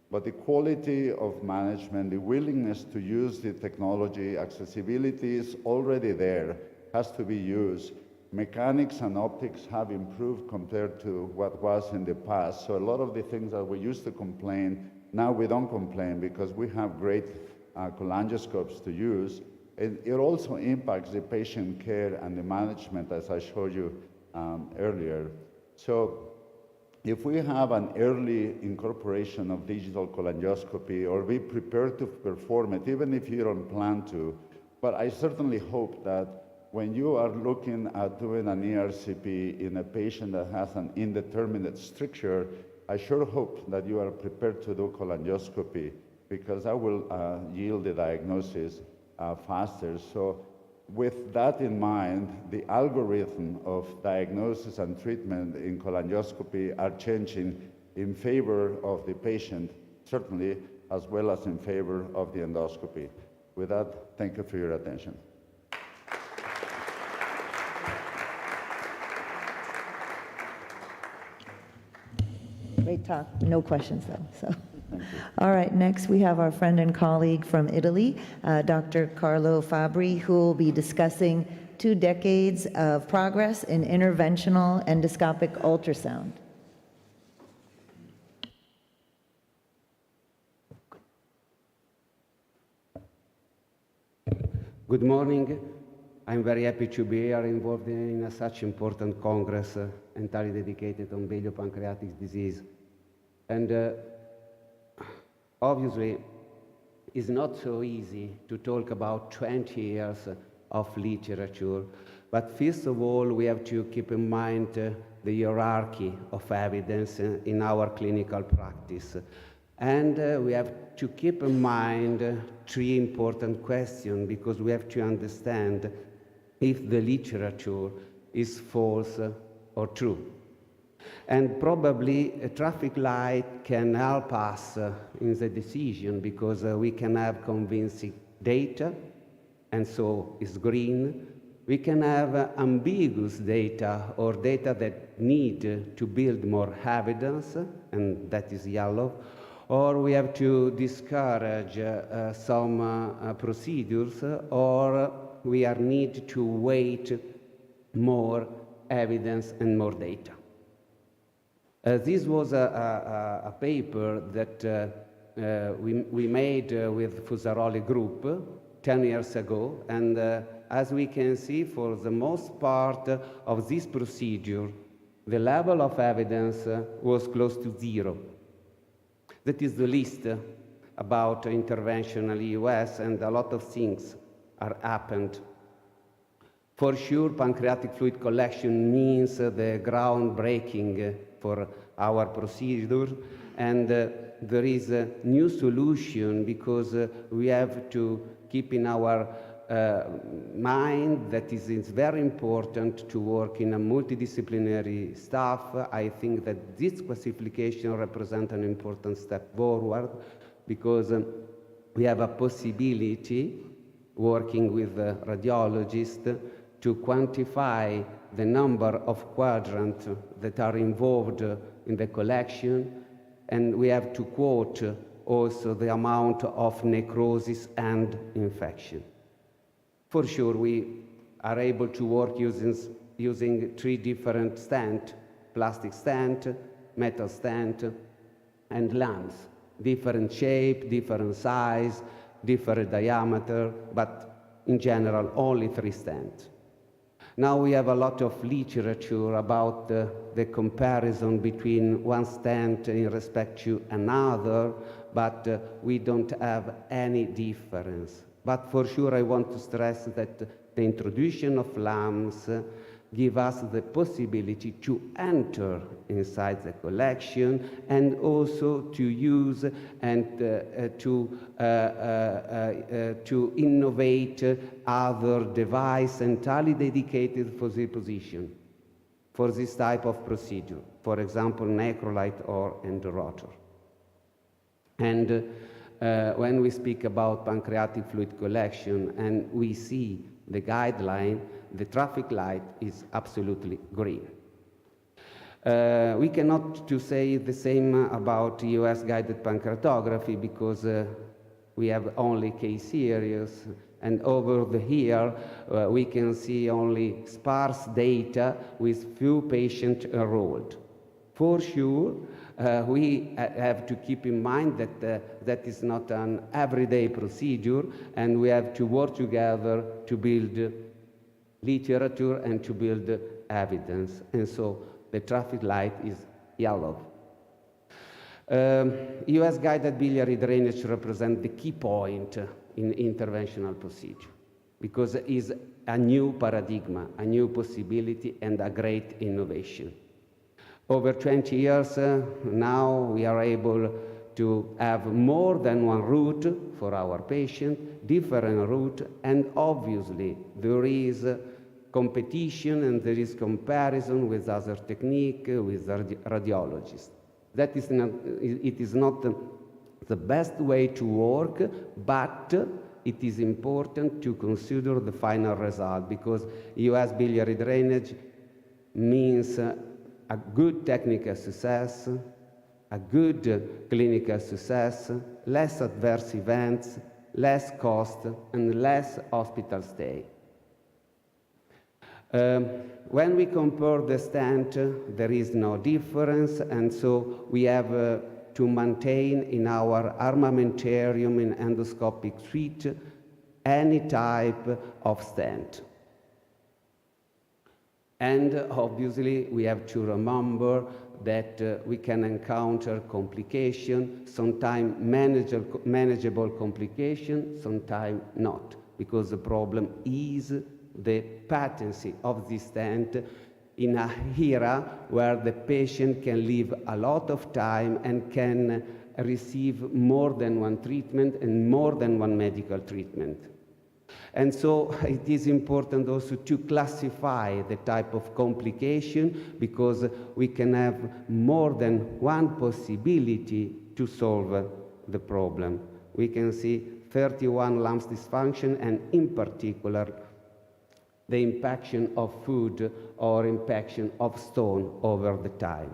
Speaker 6: But the quality of management, the willingness to use the technology, accessibility is already there, has to be used. Mechanics and optics have improved compared to what was in the past. So a lot of the things that we used to complain, now we don't complain because we have great cholangioscopes to use. And it also impacts the patient care and the management, as I showed you earlier. So if we have an early incorporation of digital cholangioscopy, or be prepared to perform it, even if you don't plan to, but I certainly hope that when you are looking at doing an ERCP in a patient that has an indeterminate stricture, I sure hope that you are prepared to do cholangioscopy, because that will yield the diagnosis faster. So with that in mind, the algorithm of diagnosis and treatment in cholangioscopy are changing in favor of the patient, certainly, as well as in favor of the endoscopy. With that, thank you for your attention.
Speaker 7: Great talk. No questions, though. So. All right, next we have our friend and colleague from Italy, Dr. Carlo Fabbri, who will be discussing 2 decades of progress in interventional endoscopic ultrasound.
Speaker 8: Good morning. I'm very happy to be here involved in such important congress entirely dedicated on biliopancreatic disease. And obviously, it's not so easy to talk about 20 years of literature, but first of all, we have to keep in mind the hierarchy of evidence in our clinical practice. And we have to keep in mind 3 important questions, because we have to understand if the literature is false or true. And probably a traffic light can help us in the decision, because we can have convincing data and so is green. We can have ambiguous data or data that need to build more evidence, and that is yellow. Or we have to discourage some procedures, or we are need to wait more evidence and more data. This was a paper that we made with Fusaroli Group 10 years ago, and as we can see, for the most part of this procedure, the level of evidence was close to 0. That is the list about interventional EUS, and a lot of things are happened. For sure, pancreatic fluid collection means the groundbreaking for our procedure, and there is a new solution because we have to keep in our mind that it is very important to work in a multidisciplinary staff. I think that this classification represents an important step forward because we have a possibility, working with radiologists, to quantify the number of quadrants that are involved in the collection, and we have to quote also the amount of necrosis and infection. For sure, we are able to work using 3 different stents: plastic stent, metal stent, and lamps. Different shape, different size, different diameter, but in general, only 3 stents. Now we have a lot of literature about the comparison between one stent in respect to another, but we don't have any difference. But for sure, I want to stress that the introduction of lamps give us the possibility to enter inside the collection and also to use and to innovate other devices entirely dedicated for the position, for this type of procedure, for example, Necrolite or Endorotor. And when we speak about pancreatic fluid collection and we see the guideline, the traffic light is absolutely green. We cannot to say the same about EUS guided pancreatography because we have only case series, and over here we can see only sparse data with few patients enrolled. For sure, we have to keep in mind that that is not an everyday procedure, and we have to work together to build literature and to build evidence. And so the traffic light is yellow. EUS guided biliary drainage represents the key point in interventional procedure because it is a new paradigm, a new possibility, and a great innovation. Over 20 years now, we are able to have more than one route for our patient, different route, and obviously there is competition and there is comparison with other technique, with radiologists. That is not, it is not the best way to work, but it is important to consider the final result because EUS biliary drainage means a good technical success, a good clinical success, less adverse events, less cost, and less hospital stay. When we compare the stent, there is no difference, and so we have to maintain in our armamentarium in endoscopic suite any type of stent. And obviously, we have to remember that we can encounter complications, sometimes manageable complications, sometimes not, because the problem is the patency of this stent in a era where the patient can live a lot of time and can receive more than one treatment and more than one medical treatment. And so it is important also to classify the type of complication because we can have more than one possibility to solve the problem. We can see 31 lumps dysfunction, and in particular, the impaction of food or impaction of stone over the time.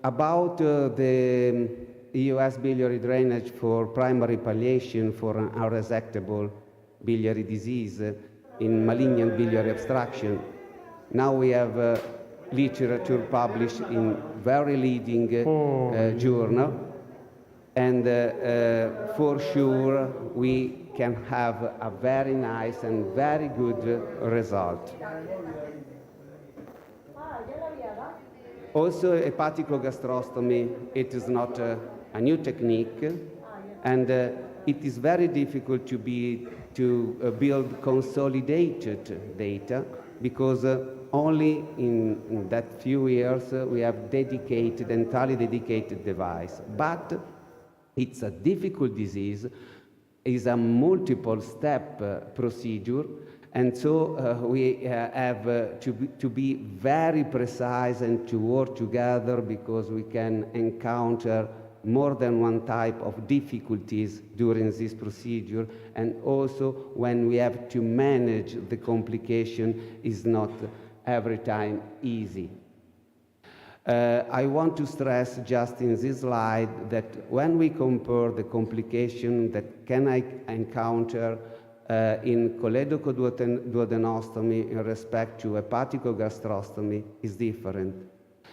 Speaker 8: About the EUS biliary drainage for primary palliation for an unresectable biliary disease in malignant biliary obstruction. Now we have literature published in very leading journal, and for sure we can have a very nice and very good result. Also, hepaticogastrostomy, it is not a new technique, and it is very difficult to build consolidated data, because only in that few years we have dedicated, entirely dedicated device. But it's a difficult disease, is a multiple step procedure, and so we have to be very precise and to work together, because we can encounter more than one type of difficulties during this procedure, and also when we have to manage the complication is not every time easy. I want to stress just in this slide that when we compare the complication that can I encounter in choledochoduodenostomy in respect to hepaticogastrostomy is different,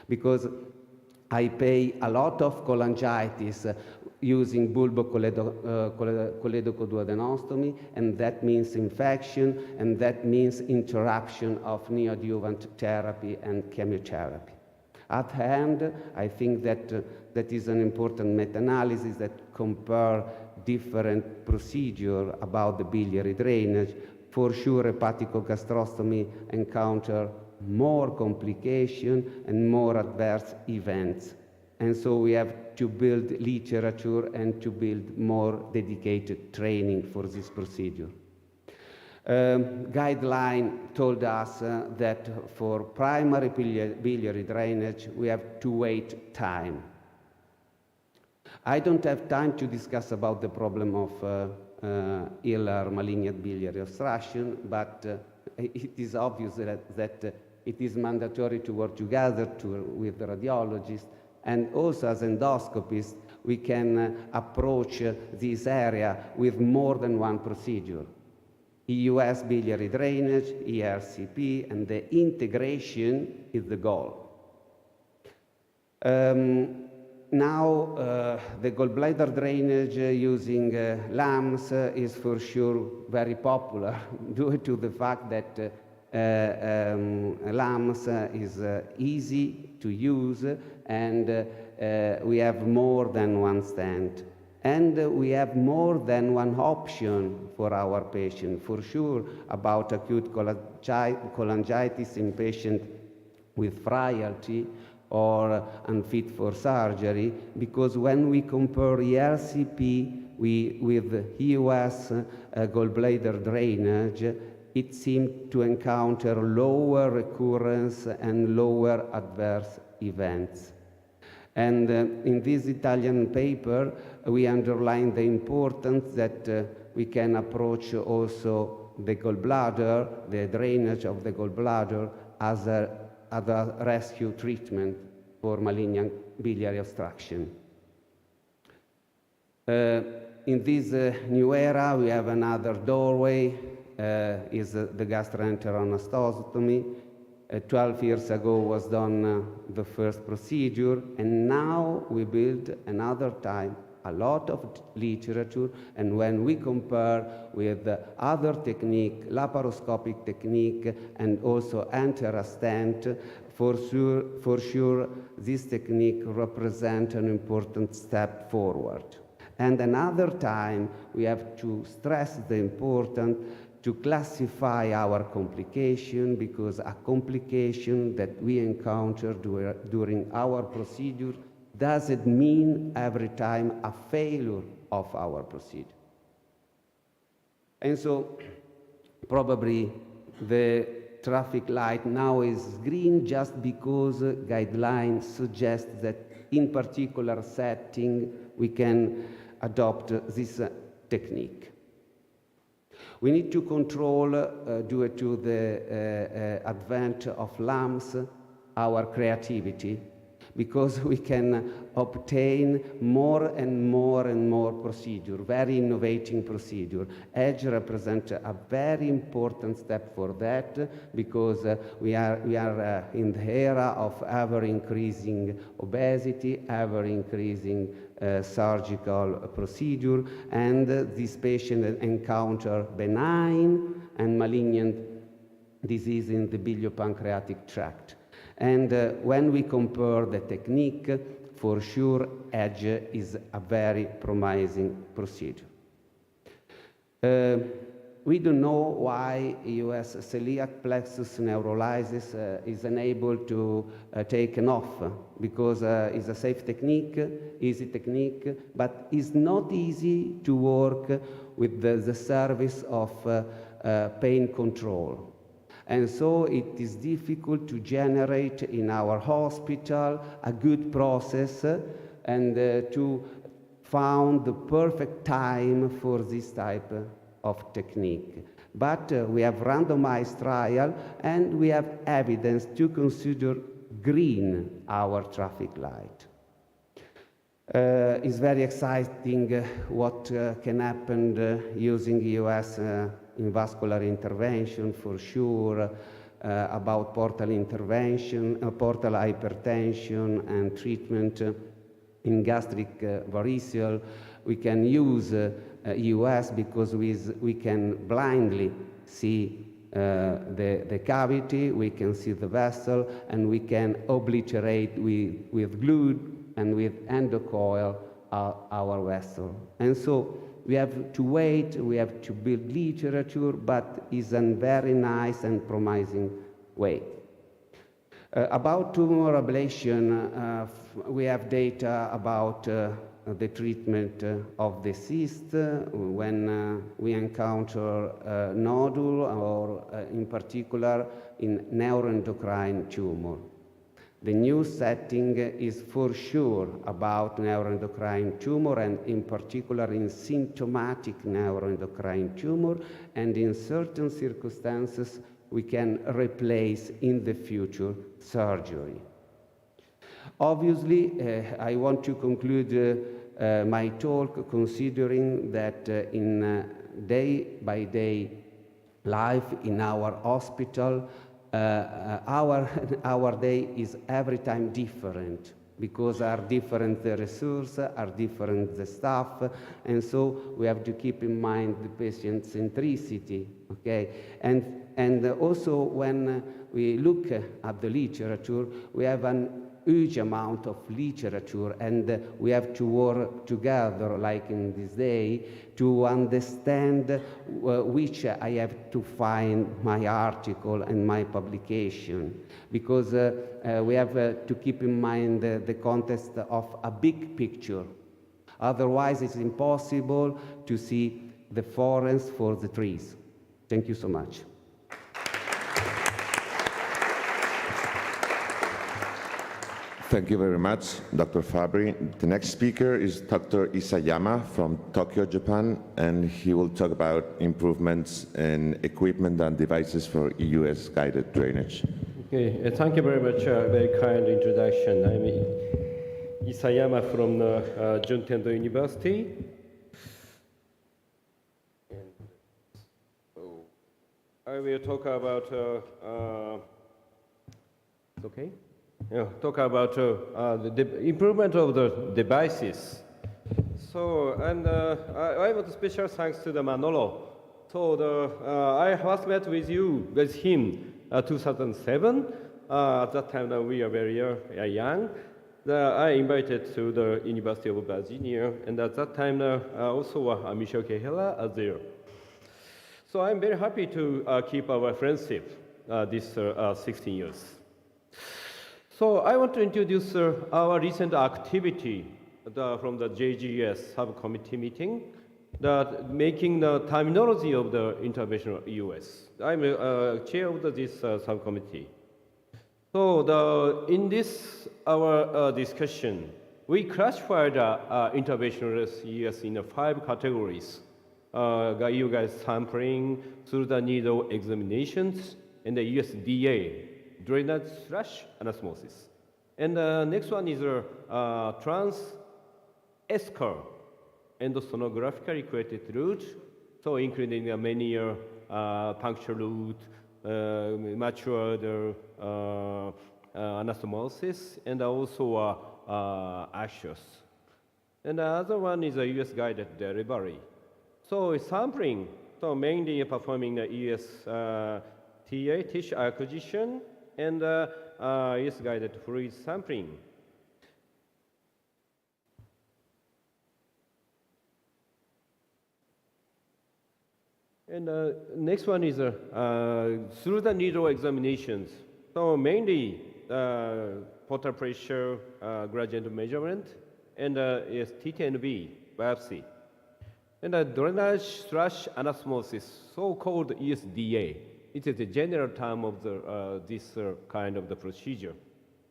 Speaker 8: because I pay a lot of cholangitis using bulbocholedochoduodenostomy, and that means infection, and that means interruption of neoadjuvant therapy and chemotherapy. At hand, I think that that is an important meta-analysis that compare different procedure about the biliary drainage. For sure, hepaticogastrostomy encounter more complication and more adverse events. And so we have to build literature and to build more dedicated training for this procedure. Guideline told us that for primary biliary drainage, we have to wait time. I don't have time to discuss about the problem of ill or malignant biliary obstruction, but it is obvious that it is mandatory to work together with the radiologists, and also as endoscopists, we can approach this area with more than one procedure. EUS biliary drainage, ERCP, and the integration is the goal. Now, the gallbladder drainage using LAMS is for sure very popular due to the fact that LAMS is easy to use, and we have more than one stent. And we have more than one option for our patient. For sure, about acute cholangitis in patients with frailty or unfit for surgery, because when we compare ERCP with EUS gallbladder drainage, it seemed to encounter lower recurrence and lower adverse events. And in this Italian paper, we underline the importance that we can approach also the gallbladder, the drainage of the gallbladder, as a rescue treatment for malignant biliary obstruction. In this new era, we have another doorway, is the gastroenteroanastomomy. 12 years ago was done the first procedure, and now we build another time a lot of literature, and when we compare with other technique, laparoscopic technique, and also enter a stent, for sure this technique represents an important step forward. And another time we have to stress the importance to classify our complication, because a complication that we encounter during our procedure doesn't mean every time a failure of our procedure. And so probably the traffic light now is green just because guidelines suggest that in particular setting we can adopt this technique. We need to control, due to the advent of LAMS, our creativity, because we can obtain more and more procedure, very innovating procedure. EDGE represents a very important step for that, because we are in the era of ever-increasing obesity, ever-increasing surgical procedure, and these patients encounter benign and malignant disease in the biliopancreatic tract. And when we compare the technique, for sure, EDGE is a very promising procedure. We don't know why US celiac plexus neurolysis is unable to take off, because it's a safe technique, easy technique, but it's not easy to work with the service of pain control. And so it is difficult to generate in our hospital a good process and to find the perfect time for this type of technique. But we have randomized trial and we have evidence to consider green our traffic light. It's very exciting what can happen using EOS in vascular intervention, for sure, about portal intervention, portal hypertension and treatment in gastric variceal. We can use EOS because we can blindly see the cavity, we can see the vessel, and we can obliterate with glue and with endocoil our vessel. And so we have to wait, we have to build literature, but it's a very nice and promising way. About tumor ablation, we have data about the treatment of the cyst when we encounter a nodule or in particular in neuroendocrine tumor. The new setting is for sure about neuroendocrine tumor and in particular in symptomatic neuroendocrine tumor, and in certain circumstances we can replace in the future surgery. Obviously, I want to conclude my talk considering that in day-by-day life in our hospital, our day is every time different, because are different the resources, are different the staff, and so we have to keep in mind the patient centricity, okay? And also when we look at the literature, we have an huge amount of literature, and we have to work together, like in this day, to understand which I have to find my article and my publication, because we have to keep in mind the context of a big picture. Otherwise, it's impossible to see the forest for the trees. Thank you so much.
Speaker 9: Thank you very much, Dr. Fabri. The next speaker is Dr. Isayama from Tokyo, Japan, and he will talk about improvements in equipment and devices for EUS guided drainage.
Speaker 3: Okay, thank you very much. Very kind introduction. I'm Isayama from Juntendo University. I will talk about okay. Yeah, talk about the improvement of the devices. So, and I want special thanks to the Manolo. So I first met with him 2007. At that time, we are very young. I invited to the University of Virginia, and at that time, also Michel Kehela are there. So I'm very happy to keep our friendship this 16 years. So I want to introduce our recent activity from the JGS subcommittee meeting, that making the terminology of the interventional EUS. I'm chair of this subcommittee. So in this our discussion, we classified interventional ES in 5 categories. You guys sampling through the needle examinations and the USDA, drainage / anastomosis. And the next one is trans-eschar endosonographically created route, so including many puncture route, mature anastomosis, and also ashes. And the other one is a US guided delivery. So sampling, so mainly performing the US TA, tissue acquisition, and US guided fluid sampling. And next one is through the needle examinations. So mainly portal pressure gradient measurement and is TTNB biopsy. And drainage / anastomosis, so-called ESDA. It is the general term of this kind of the procedure.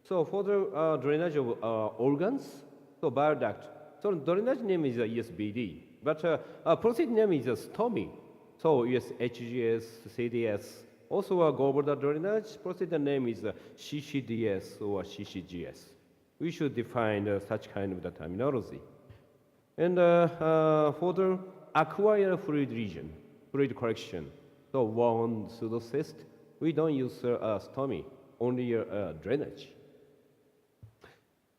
Speaker 3: So for the drainage of organs, so bile duct. So drainage name is ESBD, but procedure name is STOMI. So HGS, CDS. Also gallbladder drainage, procedure name is CCDS or CCGS. We should define such kind of the terminology. And for the acquired fluid region, fluid correction, so wound, pseudocyst, we don't use STOMI, only drainage.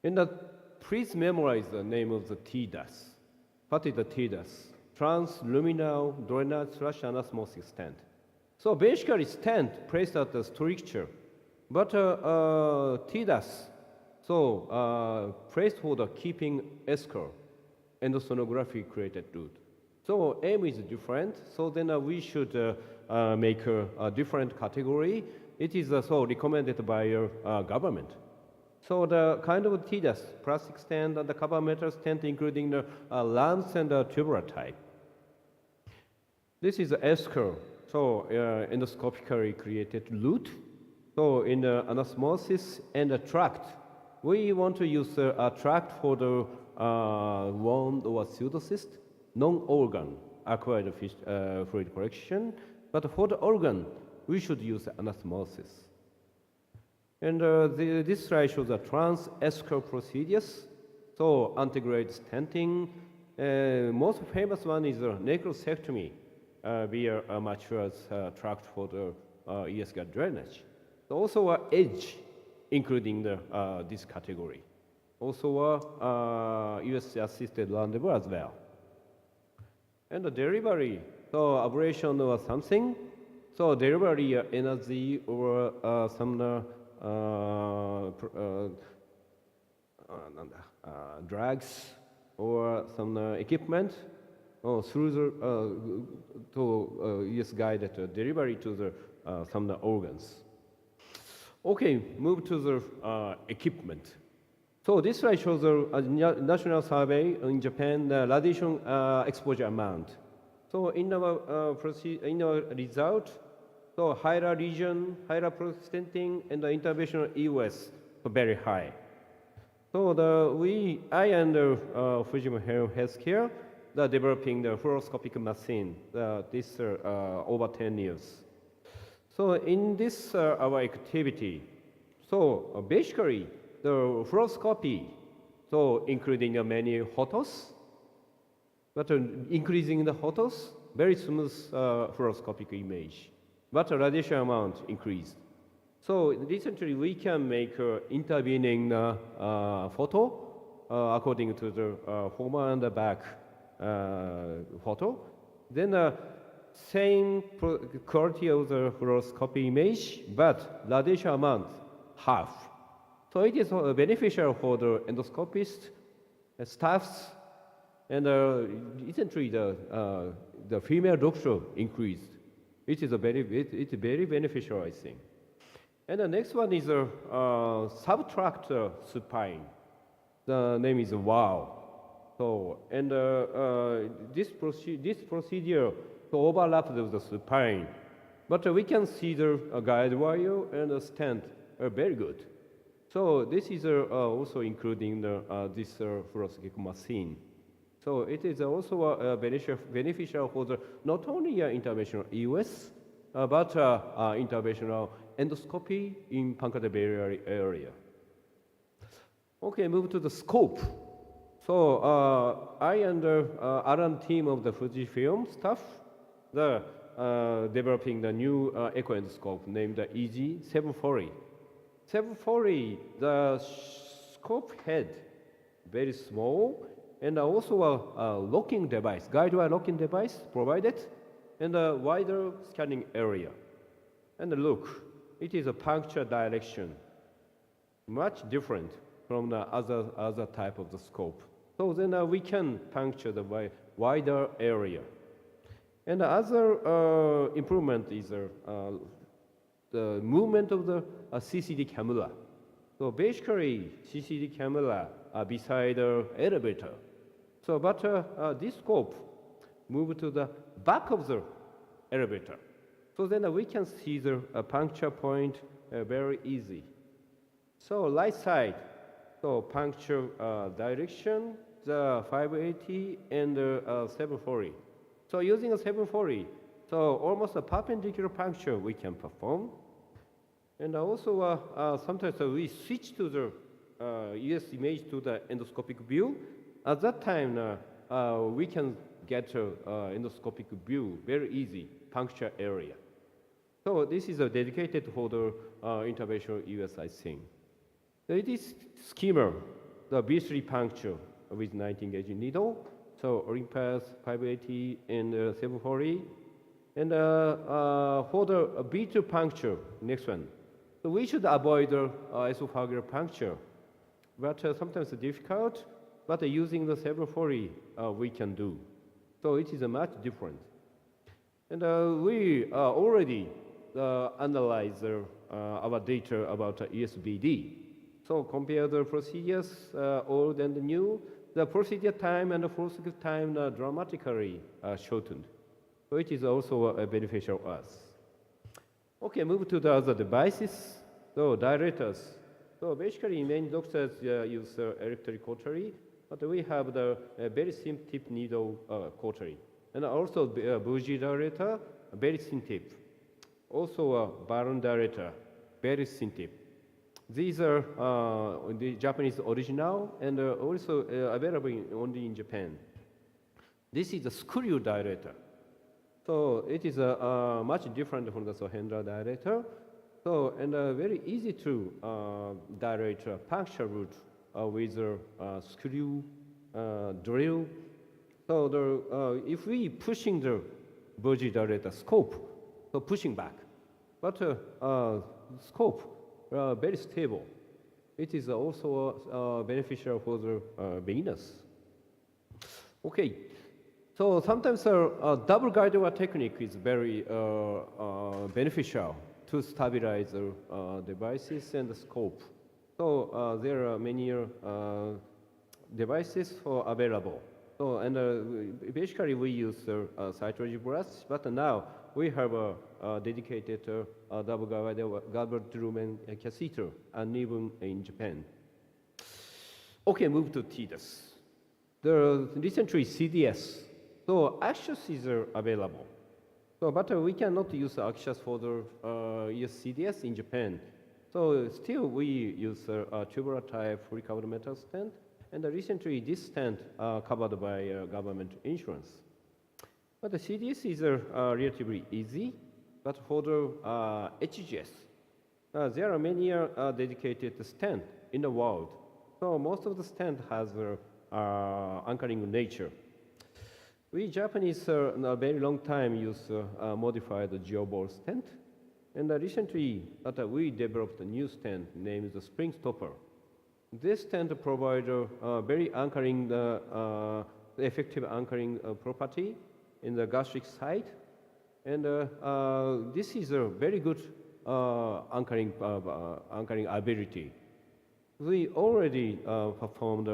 Speaker 3: And please memorize the name of the TDAS. What is the TDAS? Transluminal drainage / anastomosis stent. So basically stent placed at the stricture, but TDAS, so placed for the keeping eschar, endosonography created route. So aim is different, so then we should make a different category. It is so recommended by your government. So the kind of TDAS, plastic stent and the copper metal stent, including the lance and the tubular type. This is the eschar, so endoscopically created route. So in the anastomosis and the tract, we want to use a tract for the wound or pseudocyst, non-organ acquired fluid correction. But for the organ, we should use anastomosis. And this slide shows the trans-eschar procedures. So antegrade stenting. Most famous one is necrosectomy via a mature tract for the ESGAR drainage. So also edge, including this category. Also US-assisted rendezvous as well. And the delivery, so ablation or something. So delivery energy or some drugs or some equipment through the US guided delivery to the some organs. Okay, move to the equipment. So this slide shows the national survey in Japan, the radiation exposure amount. So in our result, so higher region, higher stenting, and the interventional EOS are very high. So I and Fujifilm Healthcare, developing the fluoroscopic machine. This over 10 years. So in this our activity, so basically the fluoroscopy, so including many photos, but increasing the photos, very smooth fluoroscopic image, but the radiation amount increased. So recently we can make intervening photo according to the former and the back photo. Then same quality of the fluoroscopy image, but radiation amount half. So it is beneficial for the endoscopist, staffs, and recently the female doctor increased. It is very beneficial, I think. And the next one is a subtractor supine. The name is WOW. So and this procedure to overlap the supine, but we can see the guide wire and the stent are very good. So this is also including this fluoroscopic machine. So it is also beneficial for the not only interventional EUS, but interventional endoscopy in pancreatic area. Okay, move to the scope. So I and the R&D team of the Fujifilm staff, developing the new echo endoscope named the EG740. 740, the scope head, very small, and also a locking device, guide wire locking device provided, and a wider scanning area. And look, it is a puncture direction, much different from the other type of the scope. So then we can puncture the wider area. And the other improvement is the movement of the CCD camera. So basically, CCD camera beside the elevator. So, but this scope move to the back of the elevator. So then we can see the puncture point very easy. So right side, so puncture direction, the 580 and 740. So using a 740, so almost a perpendicular puncture we can perform. And also sometimes we switch to the ES image to the endoscopic view. At that time, we can get endoscopic view very easy, puncture area. So this is dedicated for the interventional EUS, I think. So it is schema, the B3 puncture with 19-gauge needle. So Olympus 580 and 740. And for the B2 puncture, next one. So we should avoid the esophageal puncture. But sometimes it's difficult, but using the 740, we can do. So it is much different. And we already analyze our data about ESBD. So compare the procedures, old and new. The procedure time and the fluoroscopic time are dramatically shortened. So it is also beneficial to us. Okay, move to the other devices. So dilators. So basically, many doctors use electric cautery, but we have the very thin tip needle cautery. And also bougie dilator, very thin tip. Also a balloon dilator, very thin tip. These are the Japanese original and also available only in Japan. This is a screw dilator. So it is much different from the Sohendra dilator. So, and very easy to dilate a puncture route with a screw drill. So if we pushing the bougie dilator scope, so pushing back, but scope very stable. It is also beneficial for the beginners. Okay, so sometimes double guide wire technique is very beneficial to stabilize the devices and the scope. So there are many devices available. So and basically we use cytology brush, but now we have a dedicated double guide lumen catheter, and even in Japan. Okay, move to TDS. The recently CDS. So Axios is available. So, but we cannot use Axios for the CDS in Japan. So still we use tubular type fully covered metal stent, and recently this stent covered by government insurance. But the CDS is relatively easy, but for the HGS, there are many dedicated stents in the world. So most of the stent has anchoring nature. We Japanese in a very long time use modified geoball stent, and recently we developed a new stent named the spring stopper. This stent provides very anchoring, effective anchoring property in the gastric site, and this is a very good anchoring ability. We already performed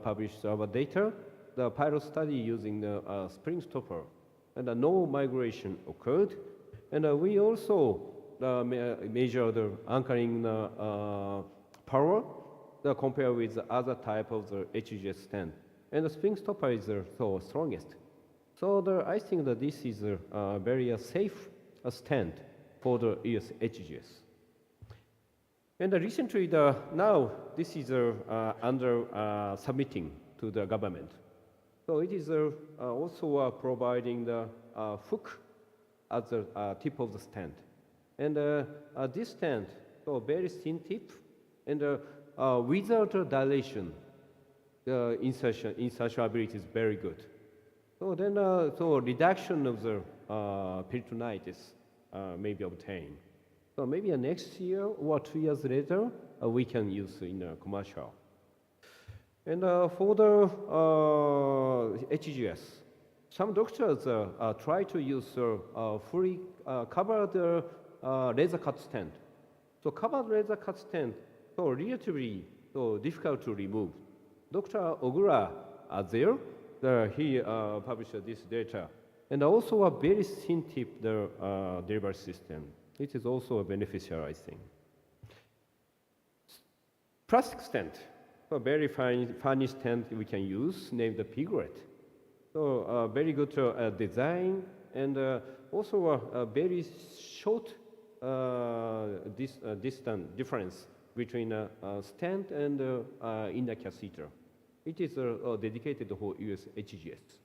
Speaker 3: published our data, the pilot study using the spring stopper, and no migration occurred, and we also measure the anchoring power compared with the other type of the HGS stent. And the spring stopper is so strongest. So I think that this is a very safe stent for the HGS. And recently, now this is under submitting to the government. So it is also providing the hook at the tip of the stent. And this stent, so very thin tip, and without dilation, the insertion ability is very good. So then, so reduction of the peritonitis may be obtained. So maybe next year or 2 years later, we can use in commercial. And for the HGS, some doctors try to use fully covered laser cut stent. So covered laser cut stent, so relatively difficult to remove. Dr. Ogura he published this data. And also a very thin tip delivery system. It is also a beneficial, I think. Plastic stent, a very fine stent we can use, named the Piglet. So very good design, and also a very short distance difference between a stent and inner catheter. It is dedicated for US HGS.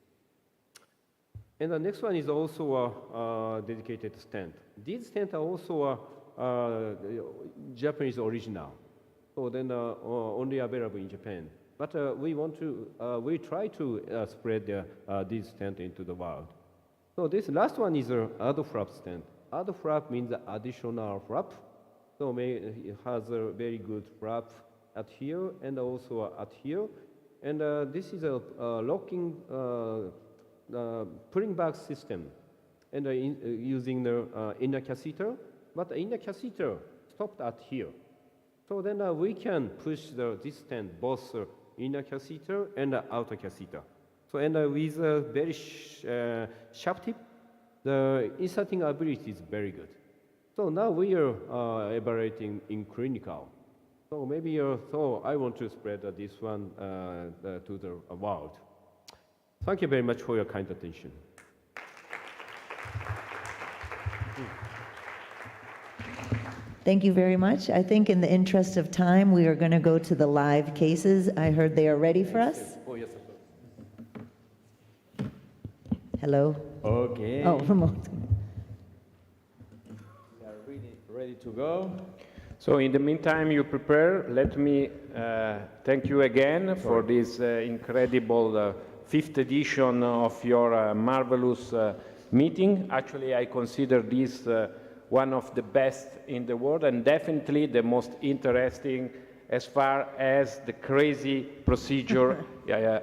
Speaker 3: And the next one is also a dedicated stent. These stents are also Japanese original, so then only available in Japan. But we try to spread these stents into the world. So this last one is an add flap stent. Add flap means additional flap. So it has a very good flap at here and also at here. And this is a locking pulling back system, and using the inner catheter, but the inner catheter stopped at here. So then we can push this stent, both inner catheter and outer catheter. So and with a very sharp tip, the inserting ability is very good. So now we are evaluating in clinical. So maybe so I want to spread this one to the world. Thank you very much for your kind attention.
Speaker 7: Thank you very much. I think in the interest of time, we are going to go to the live cases. I heard they are ready for us.
Speaker 3: Oh, yes,
Speaker 7: Hello.
Speaker 10: Okay.
Speaker 7: Oh, remote.
Speaker 10: We are ready to go.
Speaker 3: So in the meantime, you prepare. Let me thank you again for this incredible 5th edition of your marvelous meeting. Actually, I consider this one of the best in the world, and definitely the most interesting as far as the crazy procedure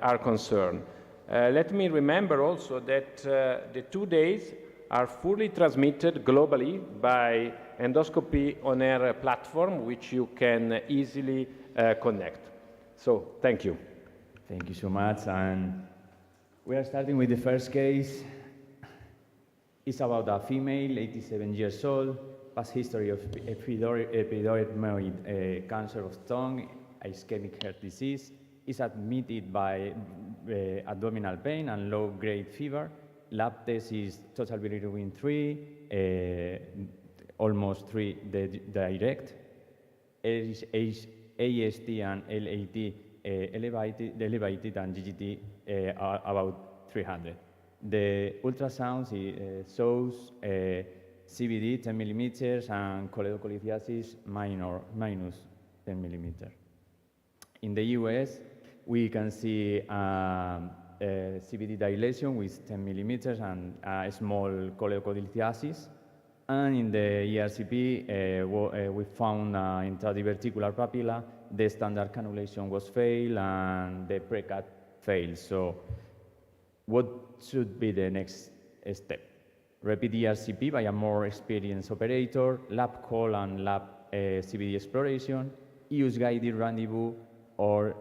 Speaker 3: are concerned. Let me remember also that the 2 days are fully transmitted globally by Endoscopy On Air platform, which you can easily connect. So, thank you.
Speaker 10: Thank you so much. And we are starting with the first case. It's about a female, 87 years old, past history of epidermoid cancer of tongue, ischemic heart disease. Is admitted by abdominal pain and low-grade fever. Lab test is total bilirubin 3, almost 3 direct. AST and LAT elevated and GGT are about 300. The ultrasound shows CVD 10 millimeters and choledocholithiasis minus 10 millimeters. In the US, we can see CVD dilation with 10 millimeters and a small choledocholithiasis. And in the ERCP, we found intradiverticular papilla. The standard cannulation was failed and the precut failed. So what should be the next step? Repeat ERCP by a more experienced operator, lab call and lab CVD exploration, use guided rendezvous or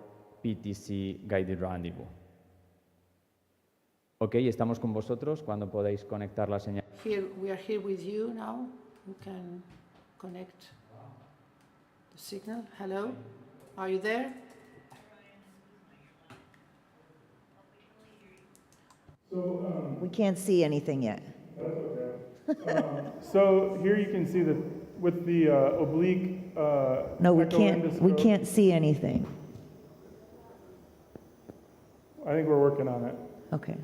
Speaker 10: PTC guided rendezvous. Ok, estamos con vosotros cuando podáis conectar la señal.
Speaker 2: We are here with you now. You can connect the signal. Hello. Are you there?
Speaker 7: We can't see anything yet.
Speaker 11: So here you can see that with the oblique
Speaker 7: No, we
Speaker 11: echoendoscope-
Speaker 7: can't see anything.
Speaker 11: I think we're working on it.
Speaker 7: Okay.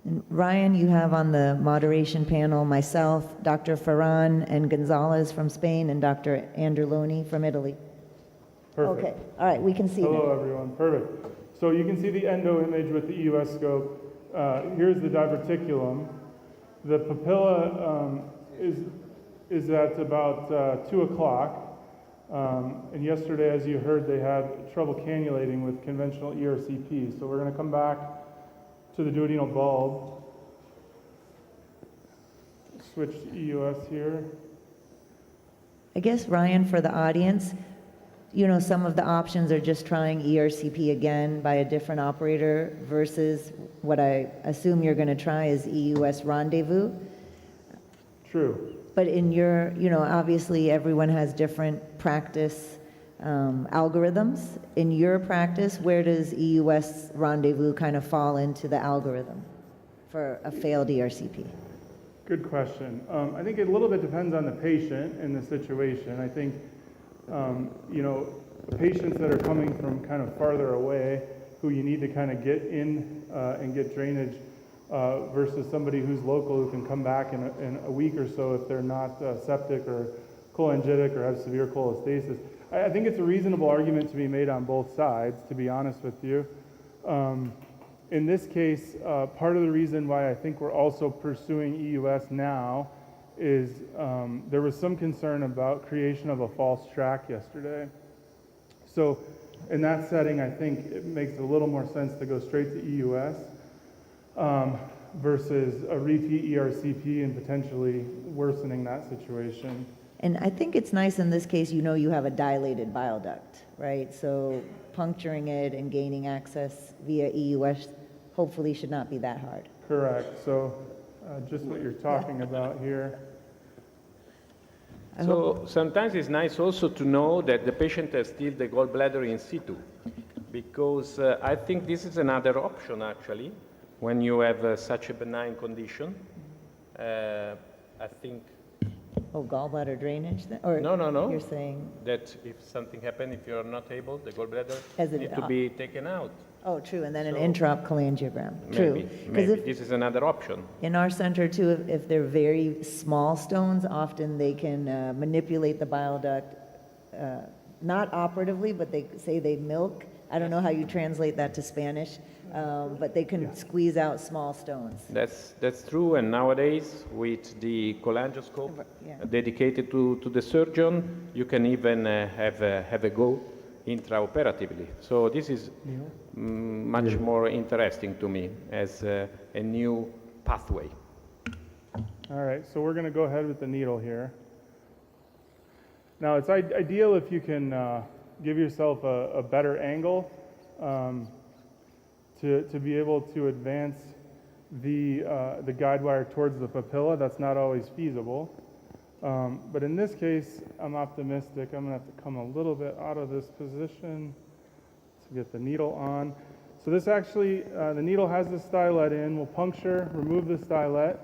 Speaker 7: And Ryan, you have on the moderation panel myself, Dr. Ferran and Gonzalez from Spain, and Dr. Anderloni from Italy.
Speaker 11: Perfect.
Speaker 7: Okay, all right, we can see
Speaker 11: Hello,
Speaker 7: now.
Speaker 11: everyone. Perfect. So you can see the endo image with the EUS scope. Here's the diverticulum. The papilla is at about 2 o'clock. And yesterday, as you heard, they had trouble cannulating with conventional ERCP. So we're going to come back to the duodenal bulb. Switch to EUS here.
Speaker 7: I guess, Ryan, for the audience, you know, some of the options are just trying ERCP again by a different operator versus what I assume you're going to try is EUS rendezvous.
Speaker 11: True.
Speaker 7: But in your, you know, obviously everyone has different practice algorithms. In your practice, where does EUS rendezvous kind of fall into the algorithm for a failed ERCP?
Speaker 11: Good question. I think it a little bit depends on the patient and the situation. I think, you know, patients that are coming from kind of farther away, who you need to kind of get in and get drainage, versus somebody who's local who can come back in a week or so if they're not septic or cholangitic or have severe cholestasis. I think it's a reasonable argument to be made on both sides, to be honest with you. In this case, part of the reason why I think we're also pursuing EUS now is there was some concern about creation of a false track yesterday. So in that setting, I think it makes a little more sense to go straight to EUS versus a repeat ERCP and potentially worsening that situation.
Speaker 7: And I think it's nice in this case, you know, you have a dilated bile duct, right? So puncturing it and gaining access via EUS hopefully should not be that hard.
Speaker 11: Correct. So just what you're talking about here.
Speaker 3: So sometimes it's nice also to know that the patient has still the gallbladder in situ, because I think this is another option actually when you have such a benign condition. I think.
Speaker 7: Oh, gallbladder drainage then? Or
Speaker 3: No.
Speaker 7: You're saying?
Speaker 3: That if something happens, if you're not able, the gallbladder
Speaker 7: As it-
Speaker 3: needs to be taken out.
Speaker 7: Oh, true, and then an
Speaker 3: So-
Speaker 7: intraop cholangiogram. True.
Speaker 3: Maybe,
Speaker 7: 'Cause
Speaker 3: maybe. This is another option.
Speaker 7: In our center too, if they're very small stones, often they can manipulate the bile duct, not operatively, but they say they milk. I don't know how you translate that to Spanish, but they can squeeze out small stones.
Speaker 3: That's true, and nowadays with the cholangioscope
Speaker 7: Yeah.
Speaker 3: dedicated to the surgeon, you can even have a go intraoperatively. So this is much more interesting to me as a new pathway.
Speaker 11: All right, so we're going to go ahead with the needle here. Now, it's ideal if you can give yourself a better angle to be able to advance the guide wire towards the papilla. That's not always feasible. But in this case, I'm optimistic. I'm going to have to come a little bit out of this position to get the needle on. So this actually, the needle has the stylet in. We'll puncture, remove the stylet,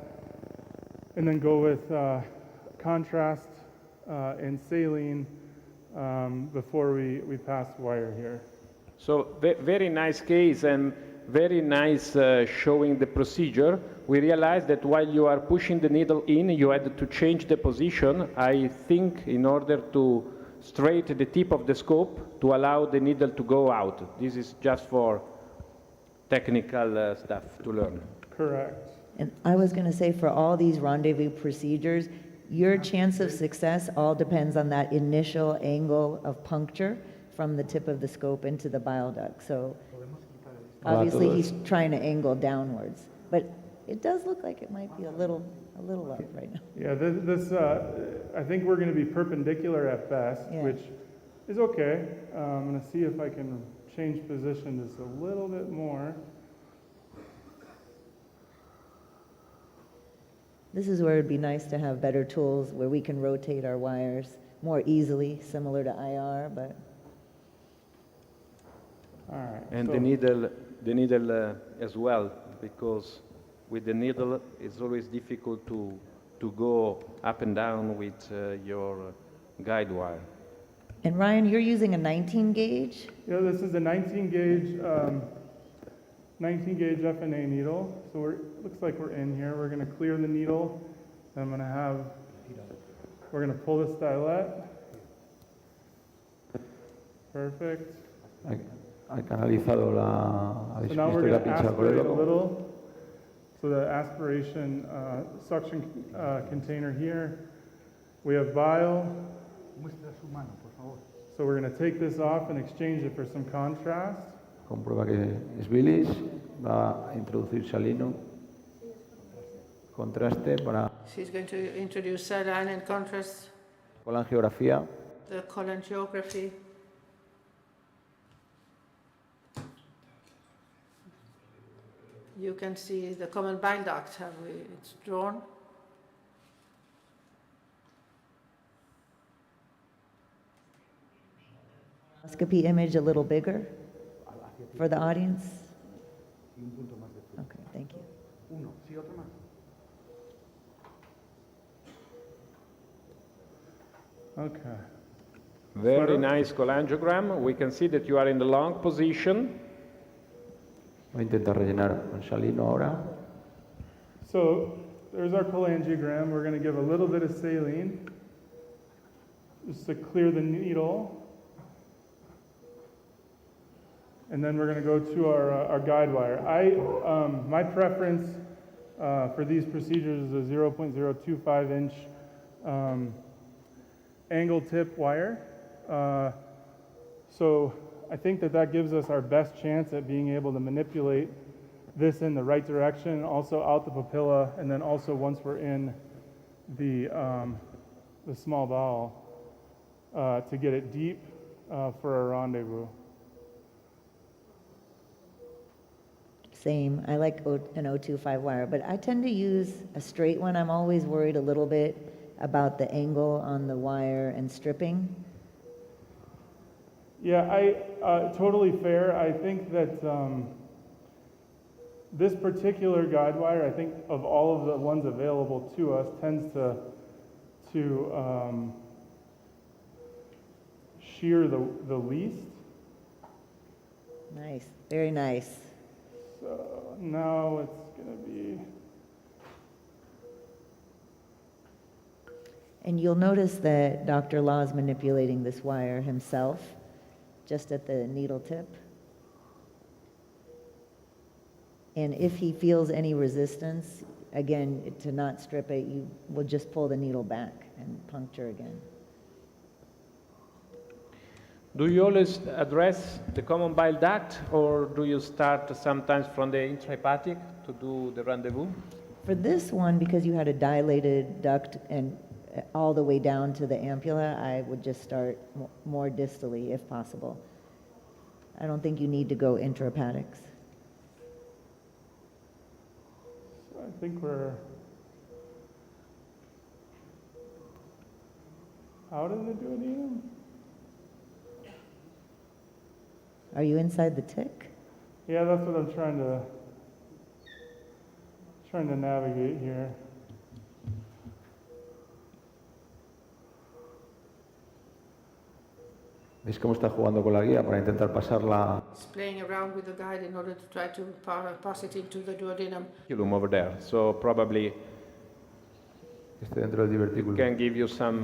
Speaker 11: and then go with contrast and saline before we pass wire here.
Speaker 3: So very nice case and very nice showing the procedure. We realized that while you are pushing the needle in, you had to change the position, I think, in order to straighten the tip of the scope to allow the needle to go out. This is just for technical stuff to learn.
Speaker 11: Correct.
Speaker 7: And I was going to say, for all these rendezvous procedures, your chance of success all depends on that initial angle of puncture from the tip of the scope into the bile duct. So obviously he's trying to angle downwards, but it does look like it might be a little up right now.
Speaker 11: Yeah, this I think we're going to be perpendicular at best,
Speaker 7: Yeah.
Speaker 11: which is okay. I'm going to see if I can change position just a little bit more.
Speaker 7: This is where it'd be nice to have better tools where we can rotate our wires more easily, similar to IR, but
Speaker 11: All right.
Speaker 3: And
Speaker 11: so-
Speaker 3: the needle as well, because with the needle, it's always difficult to go up and down with your guide wire.
Speaker 7: and Ryan, you're using a 19 gauge?
Speaker 11: Yeah, this is a 19 gauge FNA needle. So looks like we're in here. We're going to clear the needle. I'm going to we're going to pull the stylet. Perfect.
Speaker 12: Ha canalizado ha
Speaker 11: So now we're
Speaker 12: visto
Speaker 11: going
Speaker 12: la
Speaker 11: to
Speaker 12: pinza con el
Speaker 11: aspirate a
Speaker 12: ojo.
Speaker 11: little. So the aspiration suction container here. We have vial. So we're going to take this off and exchange it for some contrast.
Speaker 12: Comprueba que es bilis, va a introducir salino, contraste para
Speaker 2: She's going to introduce saline and contrast,
Speaker 12: colangiografía.
Speaker 2: the cholangiography. You can see the common bile duct, it's drawn.
Speaker 7: Endoscopy image a little bigger for the audience? Okay, thank you.
Speaker 11: Okay.
Speaker 3: Very nice cholangiogram. We can see that you are in the long position.
Speaker 12: Voy a intentar rellenar con salino ahora.
Speaker 11: So there's our cholangiogram. We're going to give a little bit of saline just to clear the needle. And then we're going to go to our guide wire. My preference for these procedures is a 0.025 inch angle tip wire. So I think that gives us our best chance at being able to manipulate this in the right direction, also out the papilla, and then also once we're in the small bowel to get it deep for a rendezvous.
Speaker 7: Same, I like an 025 wire, but I tend to use a straight one. I'm always worried a little bit about the angle on the wire and stripping.
Speaker 11: Yeah, totally fair. I think that this particular guide wire, I think of all of the ones available to us, tends to shear the least.
Speaker 7: Nice, very nice.
Speaker 11: So now it's going to be...
Speaker 7: And you'll notice that Dr. Law is manipulating this wire himself, just at the needle tip. And if he feels any resistance, again, to not strip it, you will just pull the needle back and puncture again.
Speaker 3: Do you always address the common bile duct, or do you start sometimes from the intrahepatic to do the rendezvous?
Speaker 7: For this one, because you had a dilated duct and all the way down to the ampulla, I would just start more distally if possible. I don't think you need to go intrahepatics.
Speaker 11: So I think we're out of the duodenum.
Speaker 7: Are you inside the tick?
Speaker 11: Yeah, that's what I'm trying to navigate here.
Speaker 12: ¿Veis cómo está jugando con la guía para intentar pasarla?
Speaker 2: It's playing around with the guide in order to try to pass it into the duodenum.
Speaker 3: Over there, so probably
Speaker 12: Esté dentro del divertículo.
Speaker 3: can give you some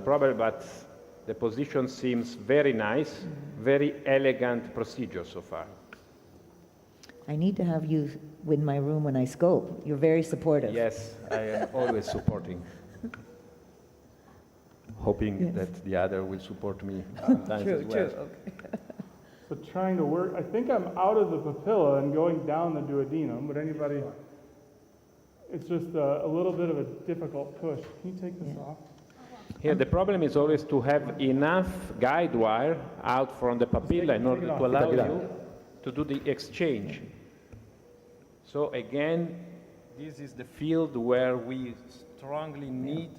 Speaker 3: problem, but the position seems very nice, very elegant procedure so far.
Speaker 7: I need to have you in my room when I scope. You're very supportive.
Speaker 3: Yes, I am always supporting. Hoping that the other will support me sometimes as well.
Speaker 7: Okay.
Speaker 11: So trying to work, I think I'm out of the papilla and going down the duodenum, but anybody, it's just a little bit of a difficult push. Can you take this off?
Speaker 3: Here, the problem is always to have enough guide wire out from the papilla in order to allow you to do the exchange. So again, This is the field where we strongly need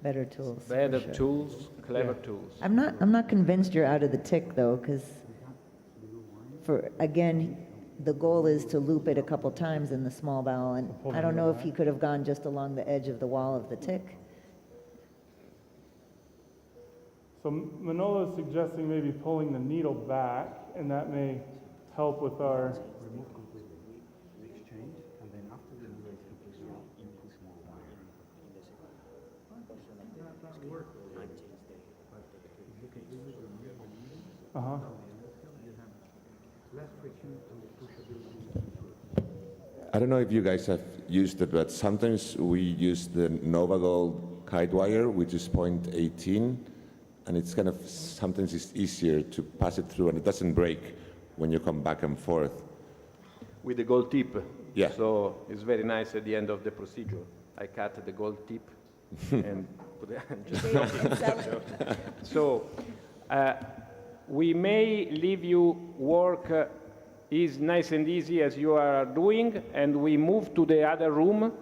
Speaker 7: Better tools. for
Speaker 3: better
Speaker 7: sure.
Speaker 3: tools, clever tools.
Speaker 7: I'm not convinced you're out of the tick, though, because again, the goal is to loop it a couple times in the small bowel, and I don't know if he could have gone just along the edge of the wall of the tick.
Speaker 11: So Manolo is suggesting maybe pulling the needle back, and that may help with our.
Speaker 9: I don't know if you guys have used it, but sometimes we use the NovaGold kite wire, which is 0.18, and it's kind of, sometimes it's easier to pass it through and it doesn't break when you come back and forth.
Speaker 3: With the gold tip.
Speaker 9: Yeah.
Speaker 3: So it's very nice at the end of the procedure. I cut the gold tip and put it and just So we may leave you work is nice and easy as you are doing, and we move to the other room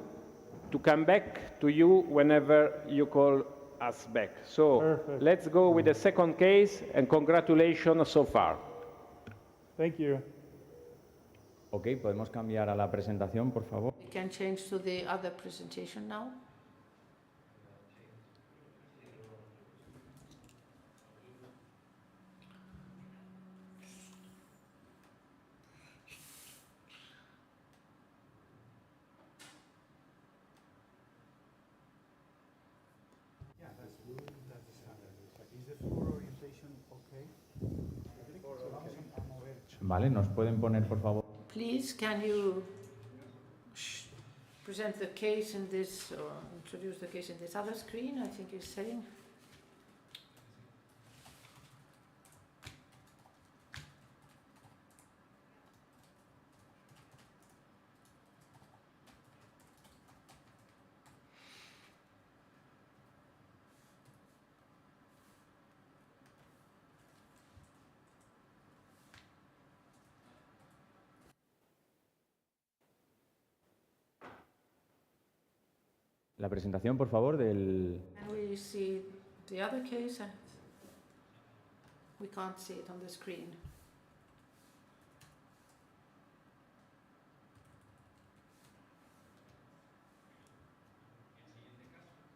Speaker 3: to come back to you whenever you call us back. So
Speaker 11: Perfect.
Speaker 3: let's go with the second case, and congratulations so far.
Speaker 11: Thank you.
Speaker 10: Ok, podemos cambiar a la presentación, por favor.
Speaker 2: We can change to the other presentation now.
Speaker 10: Vale, ¿nos pueden poner, por favor?
Speaker 2: Please, can you present the case in this, or introduce the case in this other screen, I think you're saying?
Speaker 10: La presentación, por favor, del...
Speaker 2: Can we see the other case? We can't see it on the screen.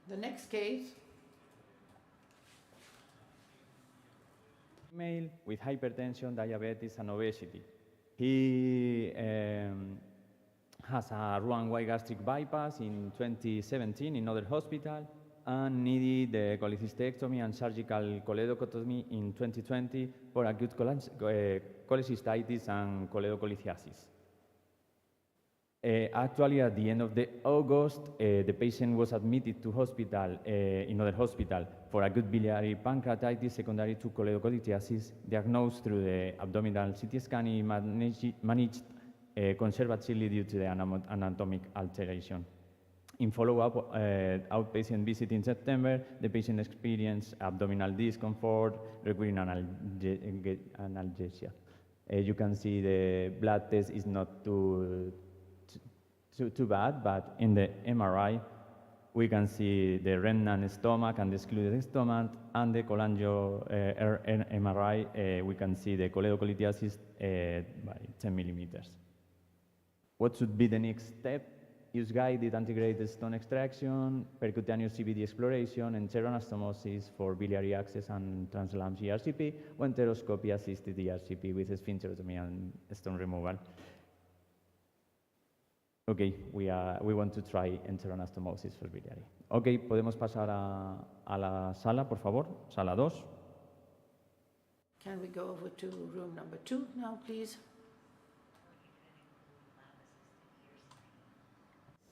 Speaker 2: The next case.
Speaker 10: Male with hypertension, diabetes, and obesity. He has a Roux-en-Y gastric bypass in 2017 in other hospital and needed the cholecystectomy and surgical choledochotomy in 2020 for acute cholecystitis and choledocholithiasis. Actually, at the end of August, the patient was admitted to hospital, in other hospital, for acute biliary pancreatitis secondary to choledocholithiasis, diagnosed through the abdominal CT scan, managed conservatively due to the anatomic alteration. In follow-up outpatient visit in September, the patient experienced abdominal discomfort, recurring analgesia. You can see the blood test is not too bad, but in the MRI, we can see the remnant stomach and the excluded stomach, and the cholangio MRI, we can see the choledocholithiasis by 10 millimeters. What should be the next step? Use guided antegrated stone extraction, percutaneous CVD exploration, enteroanastomosis for biliary access and translams ERCP, or enteroscopy-assisted ERCP with sphincterotomy and stone removal. Okay, we want to try enteroanastomosis for biliary. Okay, podemos pasar a la sala, por favor, sala 2.
Speaker 2: Can we go over to room number 2 now, please?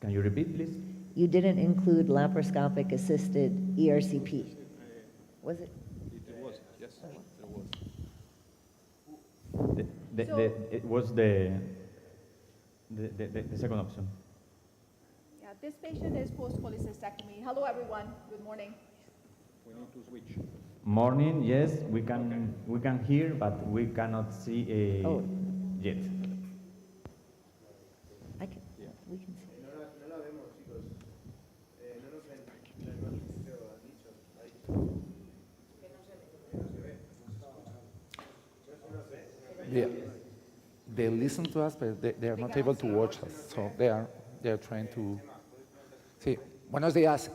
Speaker 10: Can you repeat, please?
Speaker 7: You didn't include laparoscopic assisted ERCP. Was it?
Speaker 3: It was, yes, it was.
Speaker 10: It was the second option.
Speaker 13: Yeah, this patient is post-cholecystectomy. Hello, everyone. Good morning.
Speaker 3: We need to switch.
Speaker 10: Morning, yes, we can hear, but we cannot see yet.
Speaker 7: We can see.
Speaker 14: they listen to us, but they are not able to watch us. So they are trying to. Sí. Buenos días.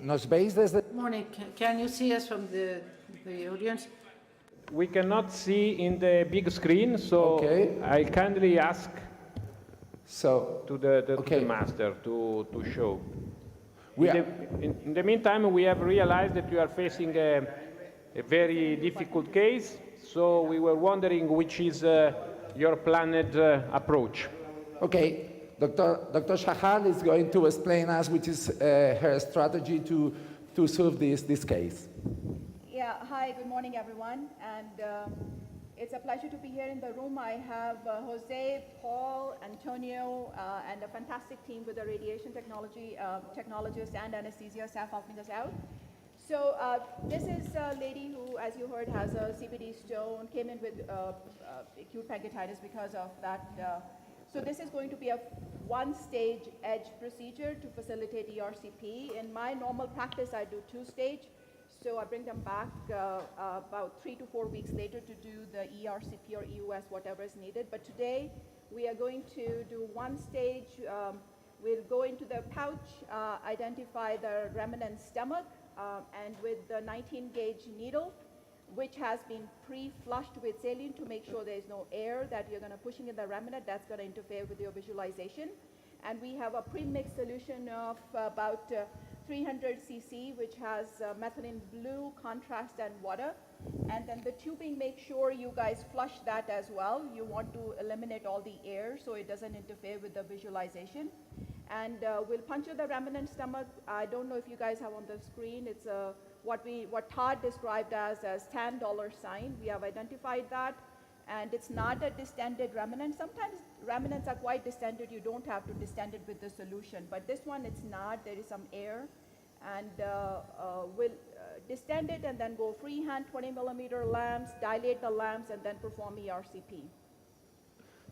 Speaker 14: ¿Nos veis desde?
Speaker 2: Morning. Can you see us from the audience?
Speaker 3: We cannot see in the big screen, so
Speaker 14: Okay.
Speaker 3: I kindly ask
Speaker 14: So
Speaker 3: to the
Speaker 14: okay.
Speaker 3: master to show.
Speaker 14: We
Speaker 3: In the meantime, we have realized that you are facing a very difficult case, so we were wondering which is your planned approach.
Speaker 14: Okay. Dr. Shahal is going to explain us which is her strategy to solve this case.
Speaker 13: Yeah, hi, good morning, everyone. And it's a pleasure to be here in the room. I have Jose, Paul, Antonio, and a fantastic team with the radiation technology technologists and anesthesia staff helping us out. So this is a lady who, as you heard, has a CBD stone, came in with acute pancreatitis because of that. So this is going to be a one-stage edge procedure to facilitate ERCP. In my normal practice, I do two-stage. So I bring them back about 3 to 4 weeks later to do the ERCP or EUS, whatever is needed. But today, we are going to do one stage. We'll go into the pouch, identify the remnant stomach, and with the 19-gauge needle, which has been pre-flushed with saline to make sure there's no air that you're going to pushing in the remnant that's going to interfere with your visualization. And we have a pre-mixed solution of about 300 cc, which has methylene blue, contrast, and water. And then the tubing, make sure you guys flush that as well. You want to eliminate all the air so it doesn't interfere with the visualization. And we'll puncture the remnant stomach. I don't know if you guys have on the screen. It's what Todd described as $10 sign. We have identified that. And it's not a distended remnant. Sometimes remnants are quite distended. You don't have to distend it with the solution. But this one, it's not. There is some air. And we'll distend it and then go freehand 20 millimeter lamps, dilate the lamps, and then perform ERCP.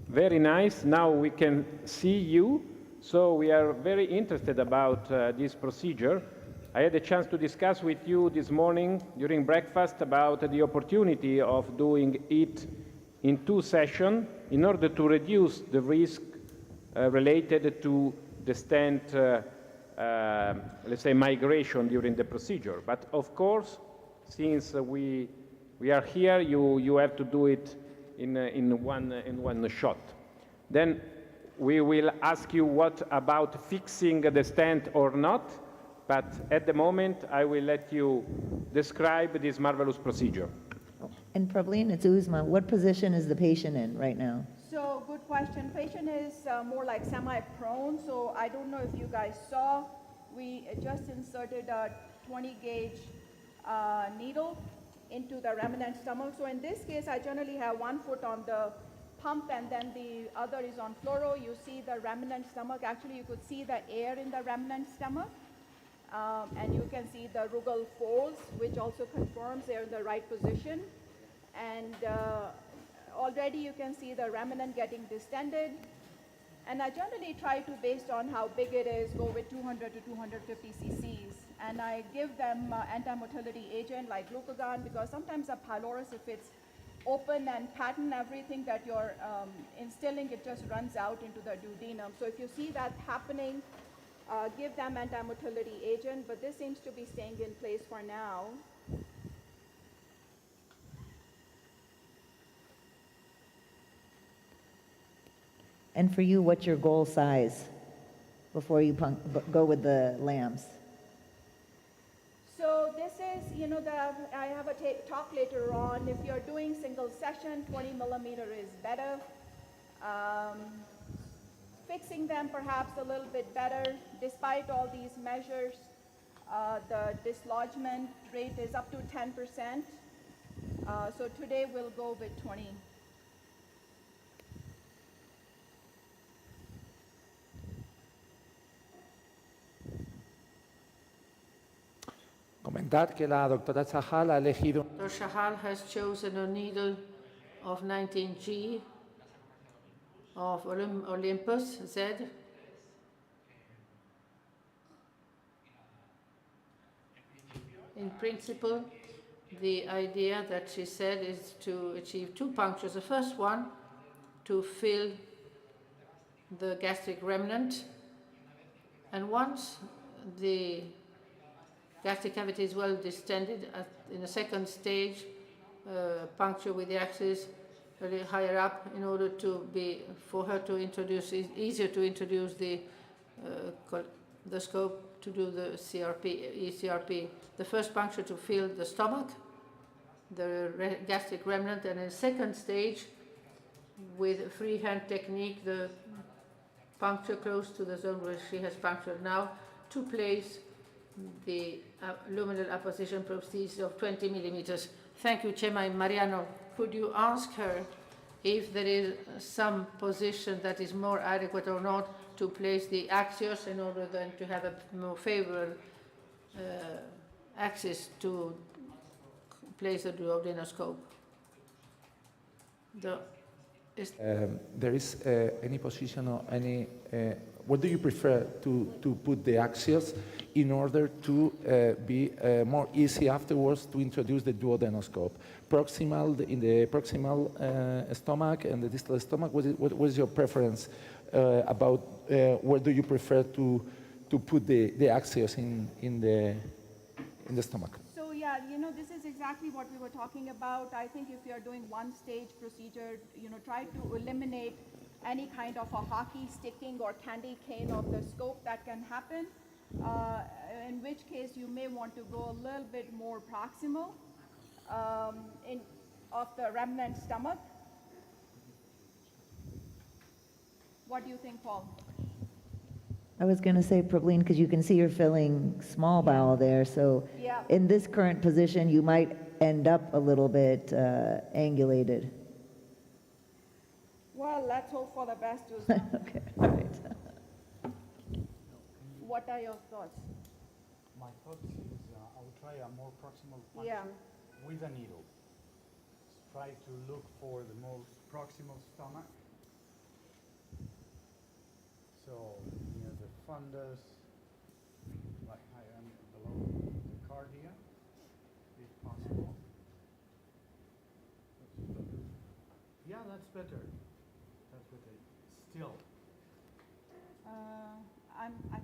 Speaker 3: Very nice. Now we can see you. So we are very interested about this procedure. I had a chance to discuss with you this morning during breakfast about the opportunity of doing it in 2 sessions in order to reduce the risk related to the stent, let's say, migration during the procedure. But of course, since we are here, you have to do it in one shot. Then we will ask you what about fixing the stent or not, but at the moment, I will let you describe this marvelous procedure.
Speaker 7: And Prableen, it's Uzma. What position is the patient in right now?
Speaker 13: So good question. Patient is more like semi-prone. So I don't know if you guys saw, we just inserted a 20-gauge needle into the remnant stomach. So in this case, I generally have 1 foot on the pump and then the other is on fluoro. You see the remnant stomach. Actually, you could see the air in the remnant stomach. And you can see the rugal folds, which also confirms they're in the right position. And already you can see the remnant getting distended. And I generally try to, based on how big it is, go with 200 to 250 cc's. And I give them anti-motility agent like glucagon, because sometimes a pylorus, if it's open and patent everything that you're instilling, it just runs out into the duodenum. So if you see that happening, give them anti-motility agent, but this seems to be staying in place for now.
Speaker 7: And for you, what's your goal size before you go with the lambs?
Speaker 13: So this is, I have a talk later on. If you're doing single session, 20 millimeter is better. Fixing them perhaps a little bit better. Despite all these measures, the dislodgement rate is up to 10%. So today we'll go with 20.
Speaker 14: Comentar que la doctora Shahal ha elegido.
Speaker 2: Dr. Shahal has chosen a needle of 19G of Olympus Z. In principle, The idea that she said is to achieve 2 punctures. The first one, to fill the gastric remnant, and once the gastric cavity is well distended, in the second stage, puncture with the axis a little higher up in order for her to introduce, easier to introduce the scope to do the ECRP. The first puncture to fill the stomach, the gastric remnant, and in the second stage, with a freehand technique, the puncture close to the zone where she has punctured now, to place the luminal apposition prosthesis of 20 millimeters. Thank you, Chema. Mariano, could you ask her if there is some position that is more adequate or not to place the axios in order then to have a more favorable axis to place the duodenoscope?
Speaker 14: There is any position or any, what do you prefer to put the axios in order to be more easy afterwards to introduce the duodenoscope? Proximal, in the proximal stomach and the distal stomach, what is your preference about where do you prefer to put the axios in the stomach?
Speaker 13: So yeah, you know, this is exactly what we were talking about. I think if you're doing one-stage procedure, you know, try to eliminate any kind of a hockey sticking or candy cane of the scope that can happen, in which case you may want to go a little bit more proximal of the remnant stomach. What do you think, Paul?
Speaker 7: I was going to say, Prableen, because you can see you're filling small bowel there, so
Speaker 13: Yeah.
Speaker 7: in this current position, you might end up a little bit angulated.
Speaker 13: Well, let's hope for the best.
Speaker 7: Okay, all right.
Speaker 13: What are your thoughts?
Speaker 1: My thoughts is I will try a more proximal puncture
Speaker 13: Yeah.
Speaker 1: with a needle. Try to look for the most proximal stomach. So near the fundus, like higher and below the cardia, if possible. Yeah, that's better. That's better. Still.
Speaker 13: I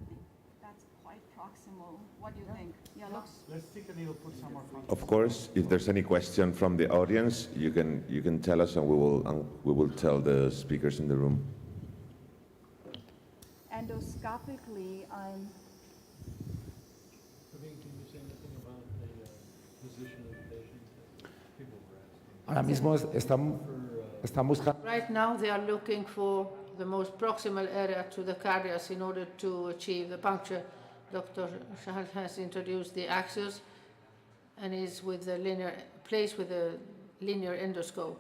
Speaker 13: think that's quite proximal. What do you think? Yeah, looks.
Speaker 1: Let's stick a needle, put some more function.
Speaker 9: Of course, if there's any question from the audience, you can tell us, and we will tell the speakers in the room.
Speaker 13: Endoscopically, I'm.
Speaker 5: Can you say anything about the position of the patient? People were asking.
Speaker 14: Ahora mismo están buscando.
Speaker 2: Right now, they are looking for the most proximal area to the cardiac in order to achieve the puncture. Dr. Shahal has introduced the axios and is with the placed with a linear endoscope.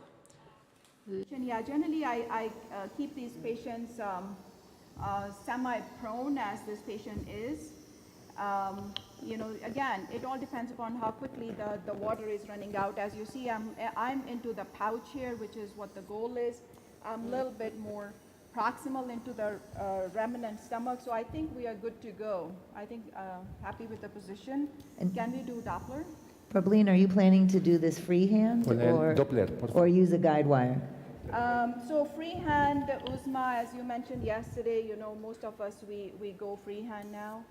Speaker 13: Yeah, generally I keep these patients semi-prone, as this patient is. You know, again, it all depends upon how quickly the water is running out. As you see, I'm into the pouch here, which is what the goal is. I'm a little bit more proximal into the remnant stomach, so I think we are good to go. I think happy with the position. Can we do Doppler?
Speaker 7: Prableen, are you planning to do this freehand
Speaker 14: Doppler,
Speaker 7: or use a guide wire?
Speaker 13: So freehand, Uzma, as you mentioned yesterday, you know, most of us, we go freehand now.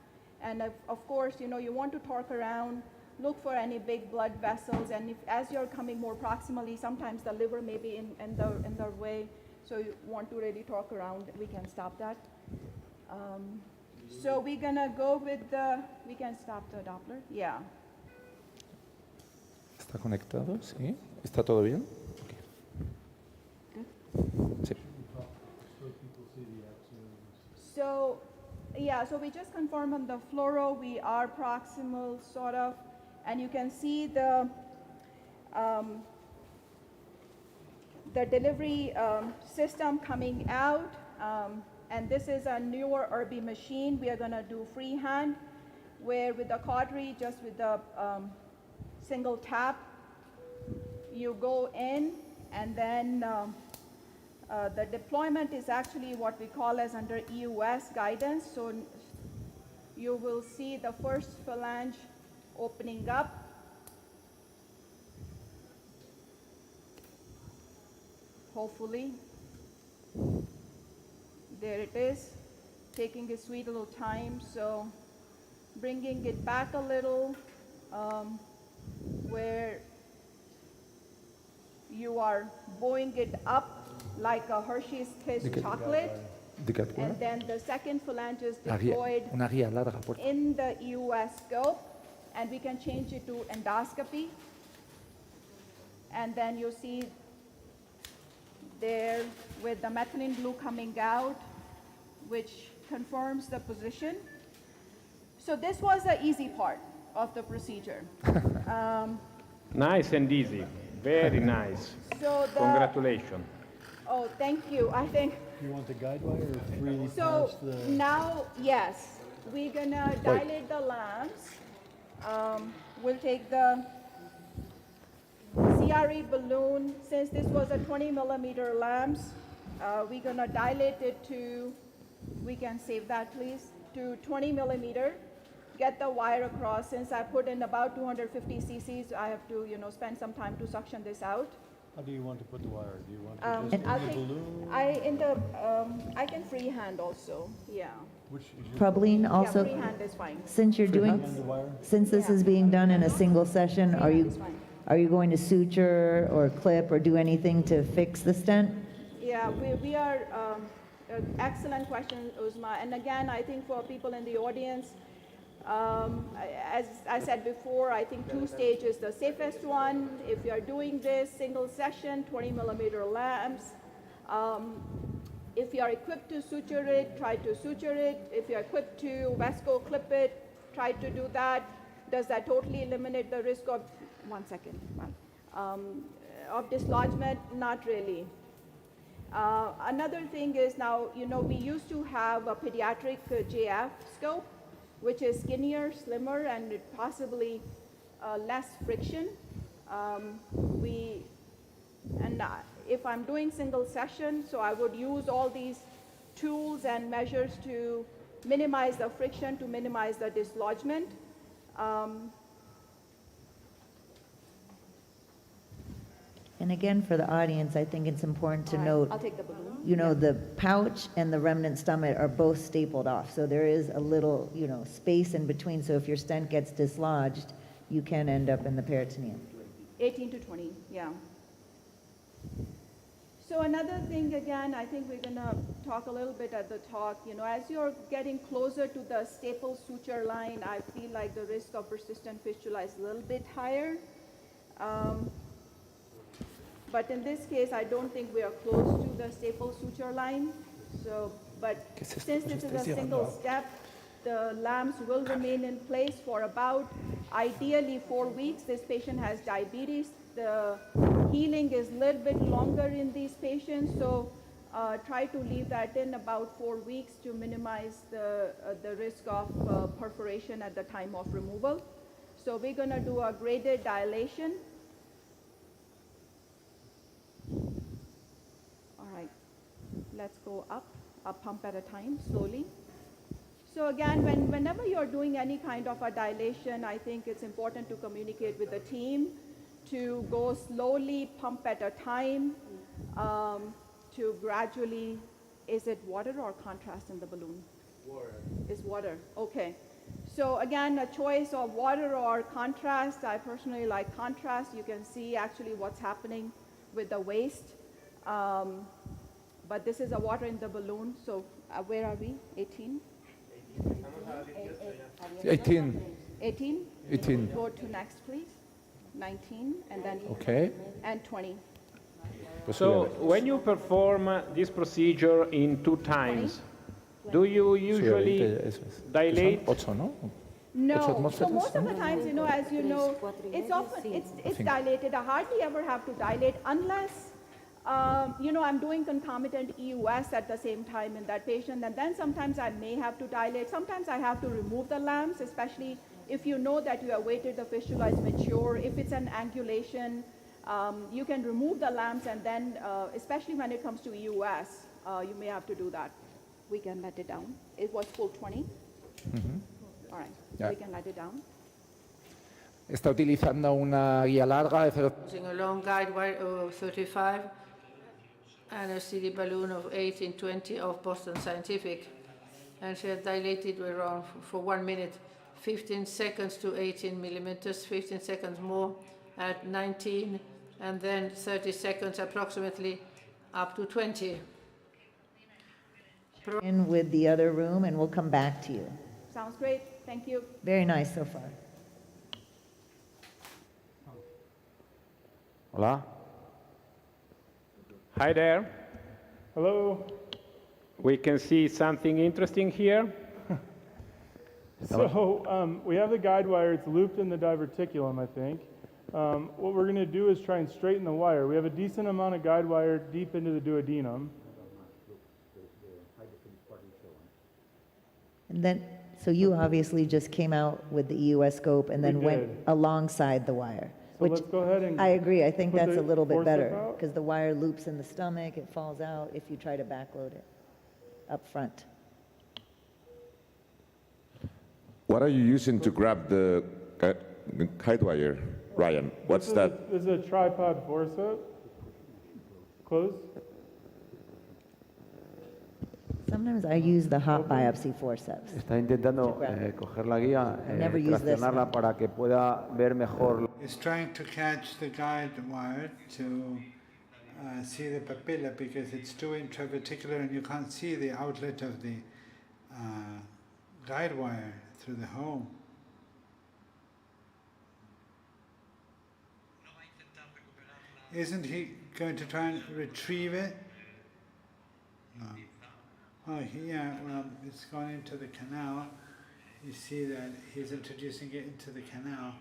Speaker 13: And of course, you know, you want to torque around, look for any big blood vessels, and if, as you're coming more proximally, sometimes the liver may be in the way, so you want to really torque around, we can stop that. So we're gonna go with we can stop the Doppler, yeah.
Speaker 14: ¿Está conectado? ¿Sí? ¿Está todo bien? Sí.
Speaker 13: So, yeah, so we just confirm on the fluoro, we are proximal, sort of, and you can see the delivery system coming out, and this is a newer Irby machine. We are gonna do freehand, where with the cautery, just with the single tap, you go in, and then the deployment is actually what we call as under EUS guidance. So you will see the first phalange opening up, hopefully. There it is, taking a sweet little time, so bringing it back a little, where you are bowing it up like a Hershey's Kiss chocolate, and then the second phalange is deployed
Speaker 14: Una guía larga, por
Speaker 13: in the EUS scope, and we can change it to endoscopy. And then you see there with the methylene blue coming out, which confirms the position. So this was the easy part of the procedure.
Speaker 3: Nice and easy. Very nice.
Speaker 13: So the,
Speaker 3: Congratulations.
Speaker 13: oh, thank you. I think,
Speaker 15: You want the guide wire or freely
Speaker 13: so
Speaker 15: pass the...
Speaker 13: now, yes, we're gonna dilate the lamps. We'll take the CRE balloon, since this was a 20 millimeter lamps, we're gonna dilate it to, we can save that please, to 20 millimeter. Get the wire across. Since I put in about 250 cc's, I have to, spend some time to suction this out.
Speaker 15: How do you want to put the wire? Do you want to just
Speaker 13: I'll
Speaker 15: in the
Speaker 13: take,
Speaker 15: balloon?
Speaker 13: I can freehand also, yeah.
Speaker 15: Which is your
Speaker 7: Prableen,
Speaker 13: Yeah,
Speaker 7: also,
Speaker 13: freehand is fine.
Speaker 7: since you're doing,
Speaker 15: hand the wire?
Speaker 7: since this is being done in a single session, are
Speaker 13: Freehand is fine.
Speaker 7: you going to suture or clip or do anything to fix the stent?
Speaker 13: Yeah, we are, excellent question, Uzma. And again, I think for people in the audience, as I said before, I think 2-stage is the safest one. If you are doing this single session, 20 millimeter lamps, if you are equipped to suture it, try to suture it. If you are equipped to Vesco clip it, try to do that. Does that totally eliminate the risk of, of dislodgement? Not really. Another thing is now, we used to have a pediatric JF scope, which is skinnier, slimmer, and possibly less friction. If I'm doing single session, so I would use all these tools and measures to minimize the friction, to minimize the dislodgement.
Speaker 7: And again, for the audience, I think it's important to note,
Speaker 13: I'll take the balloon.
Speaker 7: the pouch and the remnant stomach are both stapled off. So there is a little, space in between. So if your stent gets dislodged, you can end up in the peritoneum.
Speaker 13: 18 to 20, yeah. So another thing, again, I think we're gonna talk a little bit at the talk, as you're getting closer to the staple suture line, I feel like the risk of persistent fistula is a little bit higher. But in this case, I don't think we are close to the staple suture line. So, but since this is a single step, the lamps will remain in place for about, ideally, 4 weeks. This patient has diabetes. The healing is a little bit longer in these patients, so try to leave that in about 4 weeks to minimize the risk of perforation at the time of removal. So we're gonna do a graded dilation. All right, let's go up, a pump at a time, slowly. So again, whenever you're doing any kind of a dilation, I think it's important to communicate with the team to go slowly, pump at a time, to gradually, is it water or contrast in the balloon? Water. It's water, okay. So again, a choice of water or contrast. I personally like contrast. You can see actually what's happening with the waste. But this is a water in the balloon, so where are we? 18?
Speaker 14: 18.
Speaker 13: 18?
Speaker 14: 18.
Speaker 13: Go to next, please. 19, and then
Speaker 14: Okay.
Speaker 13: and 20.
Speaker 3: So when you perform this procedure in 2 times, do you usually dilate?
Speaker 14: 8, ¿no?
Speaker 13: No, so
Speaker 14: atmósferas,
Speaker 13: most of
Speaker 14: ¿no?
Speaker 13: the times, as you know, it's often, it's dilated. I hardly ever have to dilate unless, I'm doing concomitant EUS at the same time in that patient, and then sometimes I may have to dilate. Sometimes I have to remove the lamps, especially if you know that you have waited, the fistula is mature. If it's an angulation, you can remove the lamps, and then, especially when it comes to EUS, you may have to do that. We can let it down. It was full 20. All right,
Speaker 14: Yeah.
Speaker 13: we can let it down.
Speaker 14: Está utilizando una guía larga de
Speaker 2: Using a long guide wire 35. and a CD balloon of 1820 of Boston Scientific. And she had dilated around for 1 minute, 15 seconds to 18 millimeters, 15 seconds more at 19, and then 30 seconds approximately up to 20.
Speaker 7: In with the other room, and we'll come back to you.
Speaker 13: Sounds great. Thank you.
Speaker 7: Very nice so far.
Speaker 12: Hola.
Speaker 3: Hi there.
Speaker 11: Hello.
Speaker 3: We can see something interesting here.
Speaker 11: So we have the guide wire. It's looped in the diverticulum, I think. What we're going to do is try and straighten the wire. We have a decent amount of guide wire deep into the duodenum.
Speaker 7: And then, so you obviously just came out with the EUS scope and then went
Speaker 11: did.
Speaker 7: alongside the wire.
Speaker 11: So let's go ahead and
Speaker 7: I agree. I think
Speaker 11: put
Speaker 7: that's
Speaker 11: the
Speaker 7: a little bit
Speaker 11: forceps
Speaker 7: better
Speaker 11: out.
Speaker 7: because the wire loops in the stomach, it falls out if you try to backload it up front.
Speaker 9: What are you using to grab the kite wire, Ryan? What's that?
Speaker 11: This is a tripod forceps. Close.
Speaker 7: Sometimes I use the hot biopsy forceps.
Speaker 12: Está intentando coger la guía,
Speaker 7: never use this
Speaker 12: traccionarla
Speaker 7: one.
Speaker 12: para que pueda ver mejor.
Speaker 16: It's trying to catch the guide wire to see the papilla because it's too intravesicular and you can't see the outlet of the guide wire through the hole. Isn't he going to try and retrieve it? No. Oh, yeah, well, it's gone into the canal. You see that he's introducing it into the canal.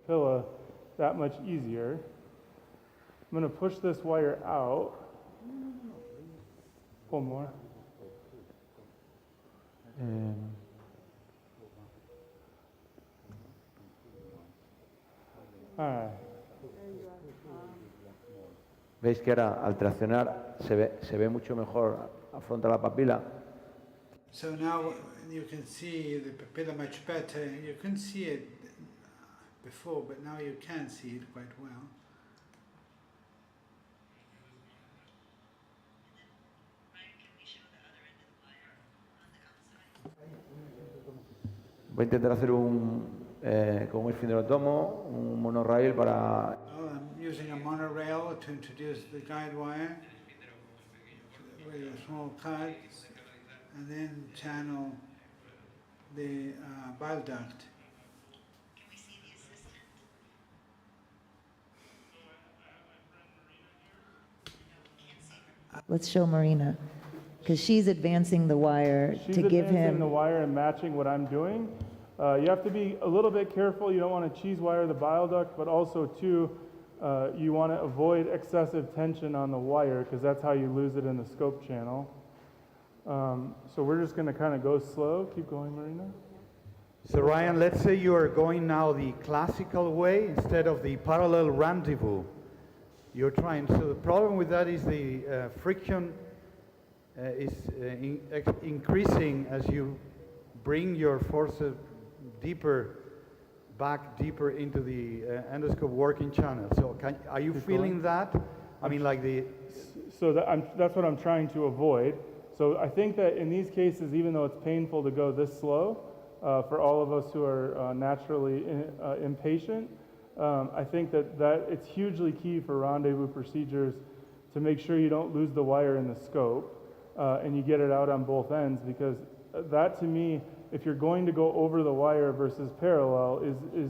Speaker 11: Papilla that much easier. I'm going to push this wire out. Pull more. All right.
Speaker 12: Veis que ahora al traccionar se ve mucho mejor, afronta la papila.
Speaker 16: So now you can see the papilla much better. You couldn't see it before, but now you can see it quite well.
Speaker 12: Voy a intentar hacer con un esfinderotomo, un monorail para...
Speaker 16: I'm using a monorail to introduce the guide wire with a small cut and then channel the bile duct.
Speaker 7: Let's show Marina, because she's advancing the wire
Speaker 11: She's
Speaker 7: to give
Speaker 11: advancing
Speaker 7: him.
Speaker 11: the wire and matching what I'm doing. You have to be a little bit careful. You don't want to cheese wire the bile duct, but also too, you want to avoid excessive tension on the wire because that's how you lose it in the scope channel. So we're just going to kind of go slow. Keep going, Marina.
Speaker 1: So Ryan, let's say you are going now the classical way instead of the parallel rendezvous. You're trying, so the problem with that is the friction is increasing as you bring your forces back deeper into the endoscope working channel. So are you feeling that? I mean, like the...
Speaker 11: So that's what I'm trying to avoid. So I think that in these cases, even though it's painful to go this slow, for all of us who are naturally impatient, I think that it's hugely key for rendezvous procedures to make sure you don't lose the wire in the scope and you get it out on both ends, because that to me, if you're going to go over the wire versus parallel, is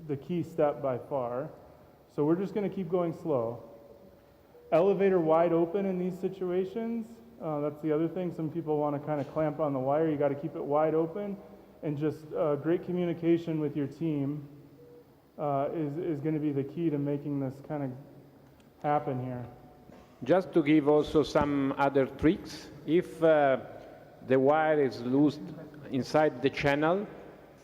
Speaker 11: the key step by far. So we're just going to keep going slow. Elevator wide open in these situations, that's the other thing. Some people want to kind of clamp on the wire. You got to keep it wide open, and just great communication with your team is going to be the key to making this kind of happen here.
Speaker 3: Just to give also some other tricks, if the wire is loose inside the channel,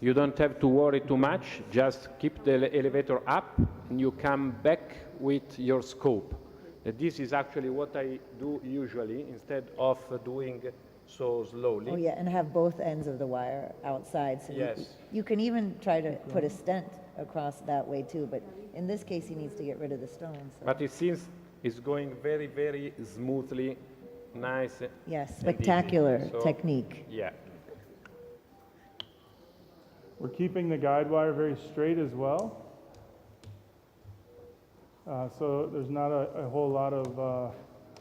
Speaker 3: you don't have to worry too much. Just keep the elevator up and you come back with your scope. This is actually what I do usually instead of doing so slowly.
Speaker 7: Oh, yeah, and have both ends of the wire outside. So
Speaker 3: Yes.
Speaker 7: you can even try to put a stent across that way too, but in this case, he needs to get rid of the stones. So.
Speaker 3: But it seems it's going very, very smoothly, nice.
Speaker 7: Yes,
Speaker 3: and
Speaker 7: spectacular
Speaker 3: easy. So,
Speaker 7: technique.
Speaker 3: Yeah.
Speaker 11: We're keeping the guide wire very straight as well. So there's not a whole lot of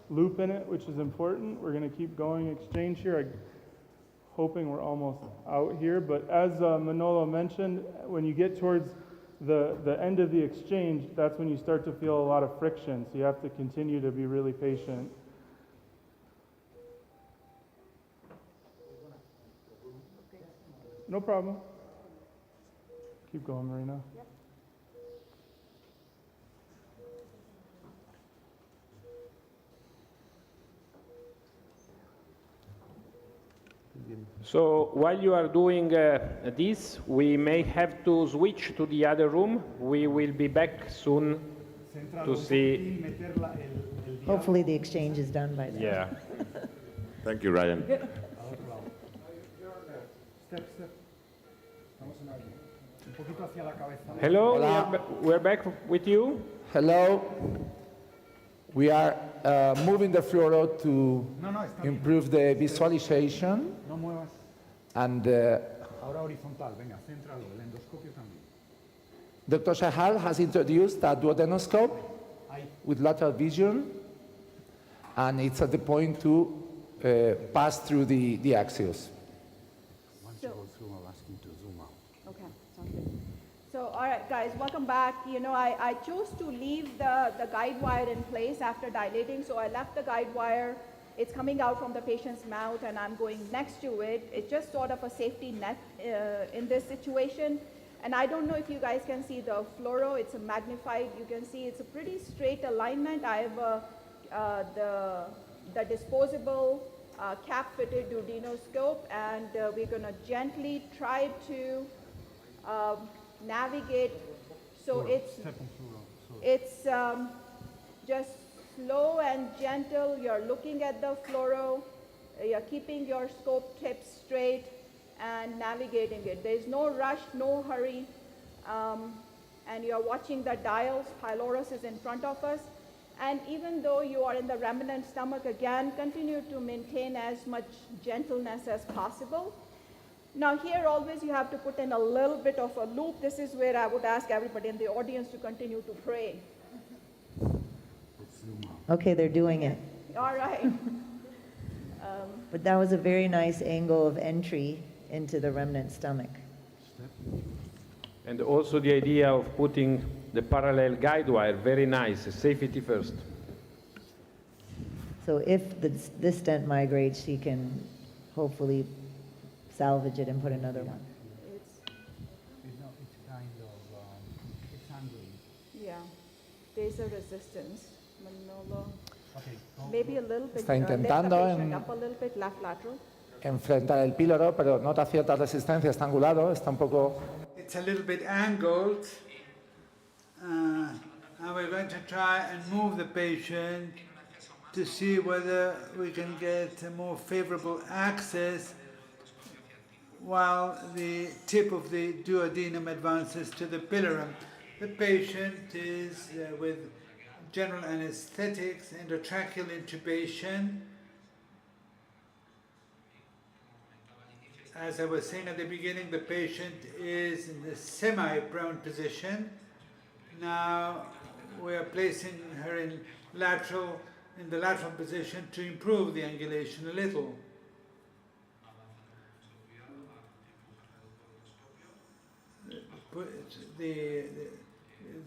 Speaker 11: loop in it, which is important. We're going to keep going exchange here. I'm hoping we're almost out here. But as Manolo mentioned, when you get towards the end of the exchange, that's when you start to feel a lot of friction. So you have to continue to be really patient. No problem. Keep going, Marina.
Speaker 3: So while you are doing this, we may have to switch to the other room. We will be back soon to see.
Speaker 7: Hopefully the exchange is done by then.
Speaker 3: Yeah.
Speaker 9: Thank you, Ryan.
Speaker 3: Hello,
Speaker 14: Hola.
Speaker 3: we're back with you.
Speaker 14: Hello. We are moving the fluoro to improve the visualization.
Speaker 1: No muevas.
Speaker 14: And
Speaker 1: Ahora horizontal, venga, céntralo, el endoscopio también.
Speaker 14: Dr. Shahal has introduced a duodenoscope with lateral vision, and it's at the point to pass through the axials.
Speaker 13: Once you go through, I'll ask him to zoom out. Okay, sounds good. So, all right, guys, welcome back. You know, I chose to leave the guide wire in place after dilating, so I left the guide wire. It's coming out from the patient's mouth, and I'm going next to it. It's just sort of a safety net in this situation. And I don't know if you guys can see the fluoro. It's a magnified. You can see it's a pretty straight alignment. I have the disposable cap-fitted duodenoscope, and we're going to gently try to navigate. So it's just slow and gentle. You're looking at the fluoro. You're keeping your scope tip straight and navigating it. There's no rush, no hurry. And you're watching the dials. Pylorus is in front of us. And even though you are in the remnant stomach, again, continue to maintain as much gentleness as possible. Now here always you have to put in a little bit of a loop. This is where I would ask everybody in the audience to continue to pray.
Speaker 7: Okay, they're doing it.
Speaker 13: All right.
Speaker 7: But that was a very nice angle of entry into the remnant stomach.
Speaker 3: And also the idea of putting the parallel guide wire, very nice, safety first.
Speaker 7: So if this stent migrates, she can hopefully salvage it and put another one.
Speaker 13: It's
Speaker 1: kind of, it's angry.
Speaker 13: yeah, there's a resistance. Manolo.
Speaker 1: Okay.
Speaker 13: Maybe a little bit.
Speaker 14: Está
Speaker 13: Lift the
Speaker 14: intentando
Speaker 13: patient up a little bit, left lateral.
Speaker 14: enfrentar el píloro, pero nota cierta resistencia, está angulado, está un poco...
Speaker 16: It's a little bit angled, and we're going to try and move the patient to see whether we can get a more favorable access while the tip of the duodenum advances to the pylorus. The patient is with general anesthetics, endotracheal intubation. As I was saying at the beginning, the patient is in the semi-prone position. Now we are placing her in the lateral position to improve the angulation a little.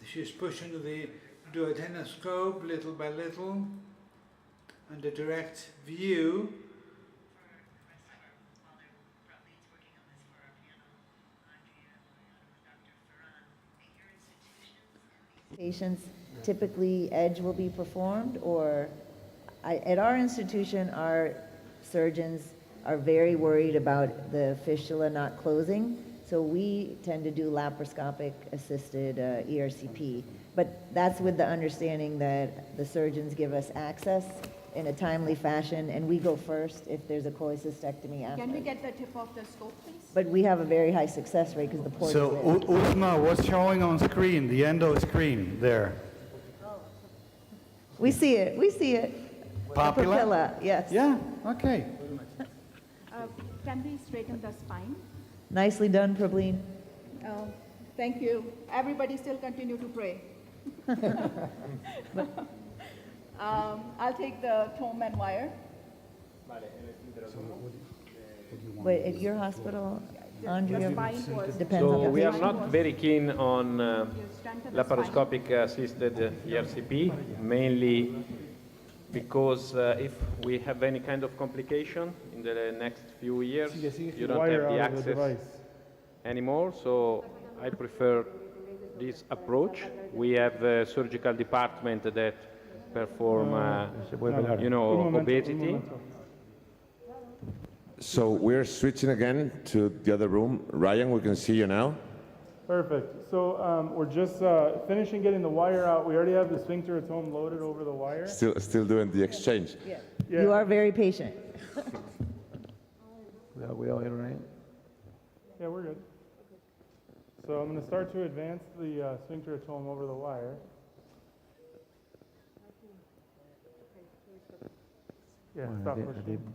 Speaker 16: She's pushing the duodenoscope little by little under direct view.
Speaker 7: Patients, typically edge will be performed, or at our institution, our surgeons are very worried about the fistula not closing, so we tend to do laparoscopic assisted ERCP. But that's with the understanding that the surgeons give us access in a timely fashion, and we go first if there's a cholecystectomy after.
Speaker 13: Can we get the tip of the scope, please?
Speaker 7: But we have a very high success rate because the port
Speaker 1: So,
Speaker 7: is there.
Speaker 1: Uzma, what's showing on screen, the endo screen there?
Speaker 7: We see it, we see it. The
Speaker 1: Papilla?
Speaker 7: papilla, yes.
Speaker 1: Yeah, okay.
Speaker 13: Can we straighten the spine?
Speaker 7: Nicely done, Prableen.
Speaker 13: Thank you. Everybody still continue to pray. I'll take the tome and wire.
Speaker 7: Wait, at your hospital, Andrea? Depends
Speaker 3: So
Speaker 7: on the
Speaker 3: we are
Speaker 7: patient.
Speaker 3: not very keen on laparoscopic assisted ERCP, mainly because if we have any kind of complication in the next few years, you don't
Speaker 11: Wire
Speaker 3: have the
Speaker 11: out of the
Speaker 3: access
Speaker 11: device.
Speaker 3: anymore. So I prefer this approach. We have a surgical department that perform, obesity.
Speaker 9: So we're switching again to the other room. Ryan, we can see you now.
Speaker 11: Perfect. So we're just finishing getting the wire out. We already have the sphincteratome loaded over the wire.
Speaker 9: Still doing the exchange.
Speaker 11: Yeah.
Speaker 7: You are very patient.
Speaker 12: Cuidado here, Ryan.
Speaker 11: Yeah, we're good. So I'm going to start to advance the sphincteratome over the wire. Yeah, stop pushing.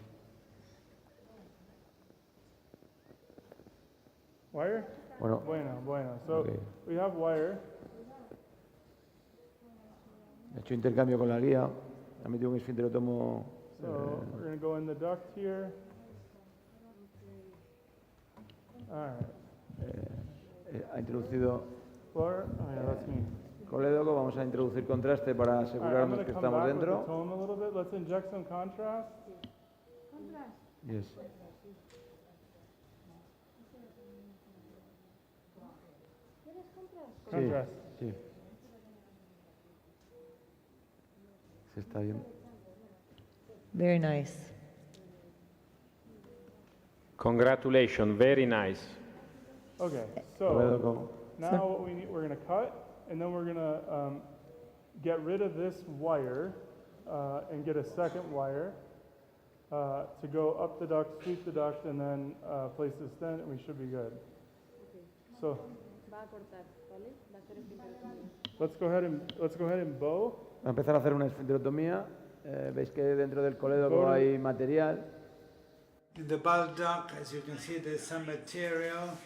Speaker 11: Wire?
Speaker 12: Bueno.
Speaker 11: Bueno. So
Speaker 12: Okay.
Speaker 11: we have wire.
Speaker 12: He hecho intercambio con la guía. Ha metido un esfinterotomo.
Speaker 11: So we're going to go in the duct here. All right.
Speaker 12: Ha introducido
Speaker 11: Flora? Oh, yeah, that's me.
Speaker 12: colédoco. Vamos a introducir contraste para
Speaker 11: All right, I'm
Speaker 12: asegurarnos
Speaker 11: going
Speaker 12: que
Speaker 11: to come
Speaker 12: estamos
Speaker 11: back with the
Speaker 12: dentro.
Speaker 11: tome a little bit. Let's inject some contrast.
Speaker 12: Yes.
Speaker 11: Contrast.
Speaker 12: Sí. Se está viendo.
Speaker 7: Very nice.
Speaker 3: Congratulations, very nice.
Speaker 11: Okay,
Speaker 12: Colédoco.
Speaker 11: so now what we need, we're going to cut, and then we're going to get rid of this wire and get a second wire to go up the duct, sweep the duct, and then place the stent, and we should be good. So let's go ahead and bow.
Speaker 12: Va a empezar a hacer una esfinterotomía. Veis que dentro del colédoco hay material.
Speaker 16: In the bowel duct, as you can see, there's some material.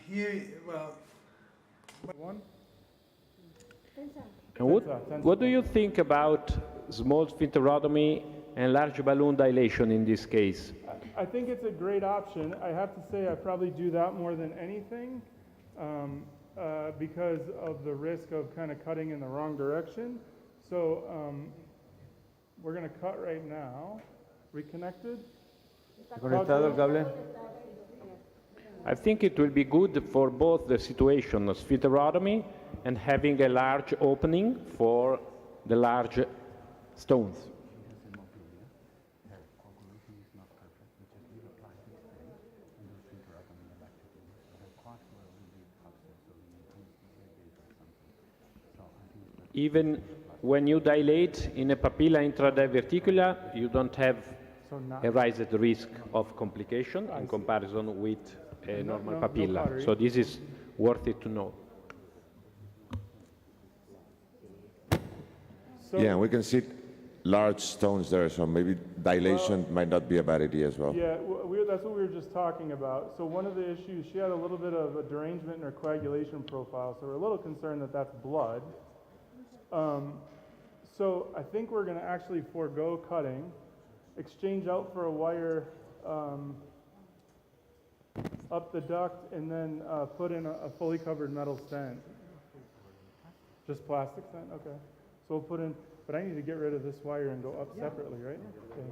Speaker 16: Here, well,
Speaker 11: one.
Speaker 3: And what do you think about small sphincterotomy and large balloon dilation in this case?
Speaker 11: I think it's a great option. I have to say I probably do that more than anything because of the risk of kind of cutting in the wrong direction. So we're going to cut right now. Reconnected?
Speaker 12: Conectado el cable.
Speaker 3: I think it will be good for both the situation of sphincterotomy and having a large opening for the large stones. Even when you dilate in a papilla intradiverticula, you don't have a raised risk of complication in comparison with a normal papilla. So this is worth it to know.
Speaker 9: Yeah, we can see large stones there, so maybe dilation might not be a bad idea as well.
Speaker 11: Yeah, that's what we were just talking about. So one of the issues, she had a little bit of a derangement in her coagulation profile, so we're a little concerned that that's blood. So I think we're going to actually forego cutting, exchange out for a wire up the duct, and then put in a fully covered metal stent. Just plastic stent? Okay. So we'll put in, but I need to get rid of this wire and go up separately, right? Okay.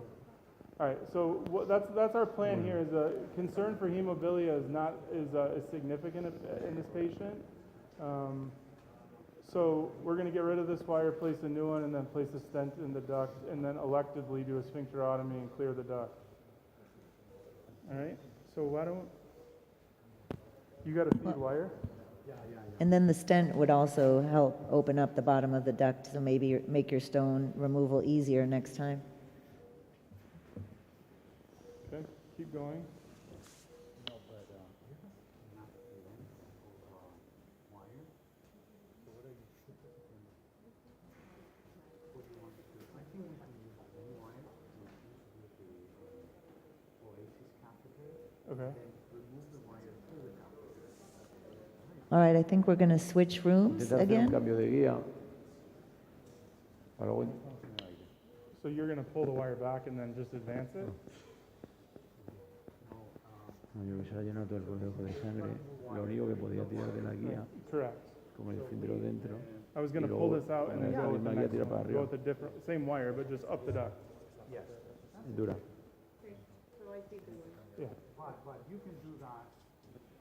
Speaker 11: All right, so that's our plan here. Is a concern for hemophilia is significant in this patient. So we're going to get rid of this wire, place a new one, and then place a stent in the duct, and then electively do a sphincterotomy and clear the duct. All right. So why don't You got a feed wire?
Speaker 7: And then the stent would also help open up the bottom of the duct, so maybe make your stone removal easier next time.
Speaker 11: Okay, keep going. Okay.
Speaker 7: All right, I think we're going to switch rooms
Speaker 12: Intenta hacer un
Speaker 7: again.
Speaker 12: cambio de guía. Para hoy.
Speaker 11: So you're going to pull the wire back and then just advance it?
Speaker 12: No, yo que se ha llenado todo el conejo de sangre. Lo único que podía tirar de la guía,
Speaker 11: Correct.
Speaker 12: como el filtro dentro.
Speaker 11: I was going
Speaker 12: y
Speaker 11: to
Speaker 12: luego
Speaker 11: pull this out and then
Speaker 12: con
Speaker 11: go
Speaker 12: la
Speaker 11: with the
Speaker 12: misma guía
Speaker 11: next
Speaker 12: tira
Speaker 11: one.
Speaker 12: para
Speaker 11: Go
Speaker 12: arriba.
Speaker 11: with a different, same wire, but just up the duct.
Speaker 1: Yes.
Speaker 12: Es dura.
Speaker 11: Yeah.
Speaker 1: But you can do that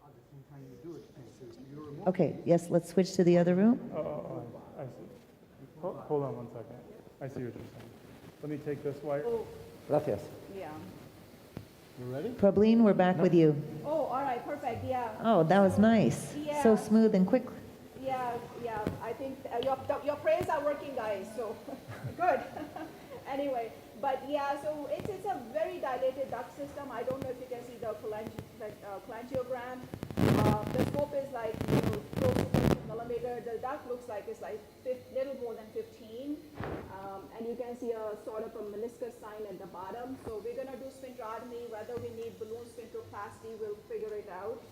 Speaker 1: at the same time you do it. So you remove
Speaker 7: Okay, yes, let's switch to the other room.
Speaker 11: Oh, I see. Hold on one second. I see what you're saying. Let me take this wire.
Speaker 12: Gracias.
Speaker 13: Yeah.
Speaker 1: You ready?
Speaker 7: Prableen, we're back with you.
Speaker 13: Oh, all right, perfect, yeah.
Speaker 7: Oh, that was nice.
Speaker 13: Yeah.
Speaker 7: So smooth and quick.
Speaker 13: Yeah, yeah, I think your prayers are working, guys, so good. Anyway, but yeah, so it's a very dilated duct system. I don't know if you can see the cholangiogram. The scope is like close to 20 millimeter. The duct looks like it's like little more than 15. And you can see a sort of a meniscus sign at the bottom. So we're gonna do sphincterotomy. Whether we need balloon sphincteroplasty, we'll figure it out.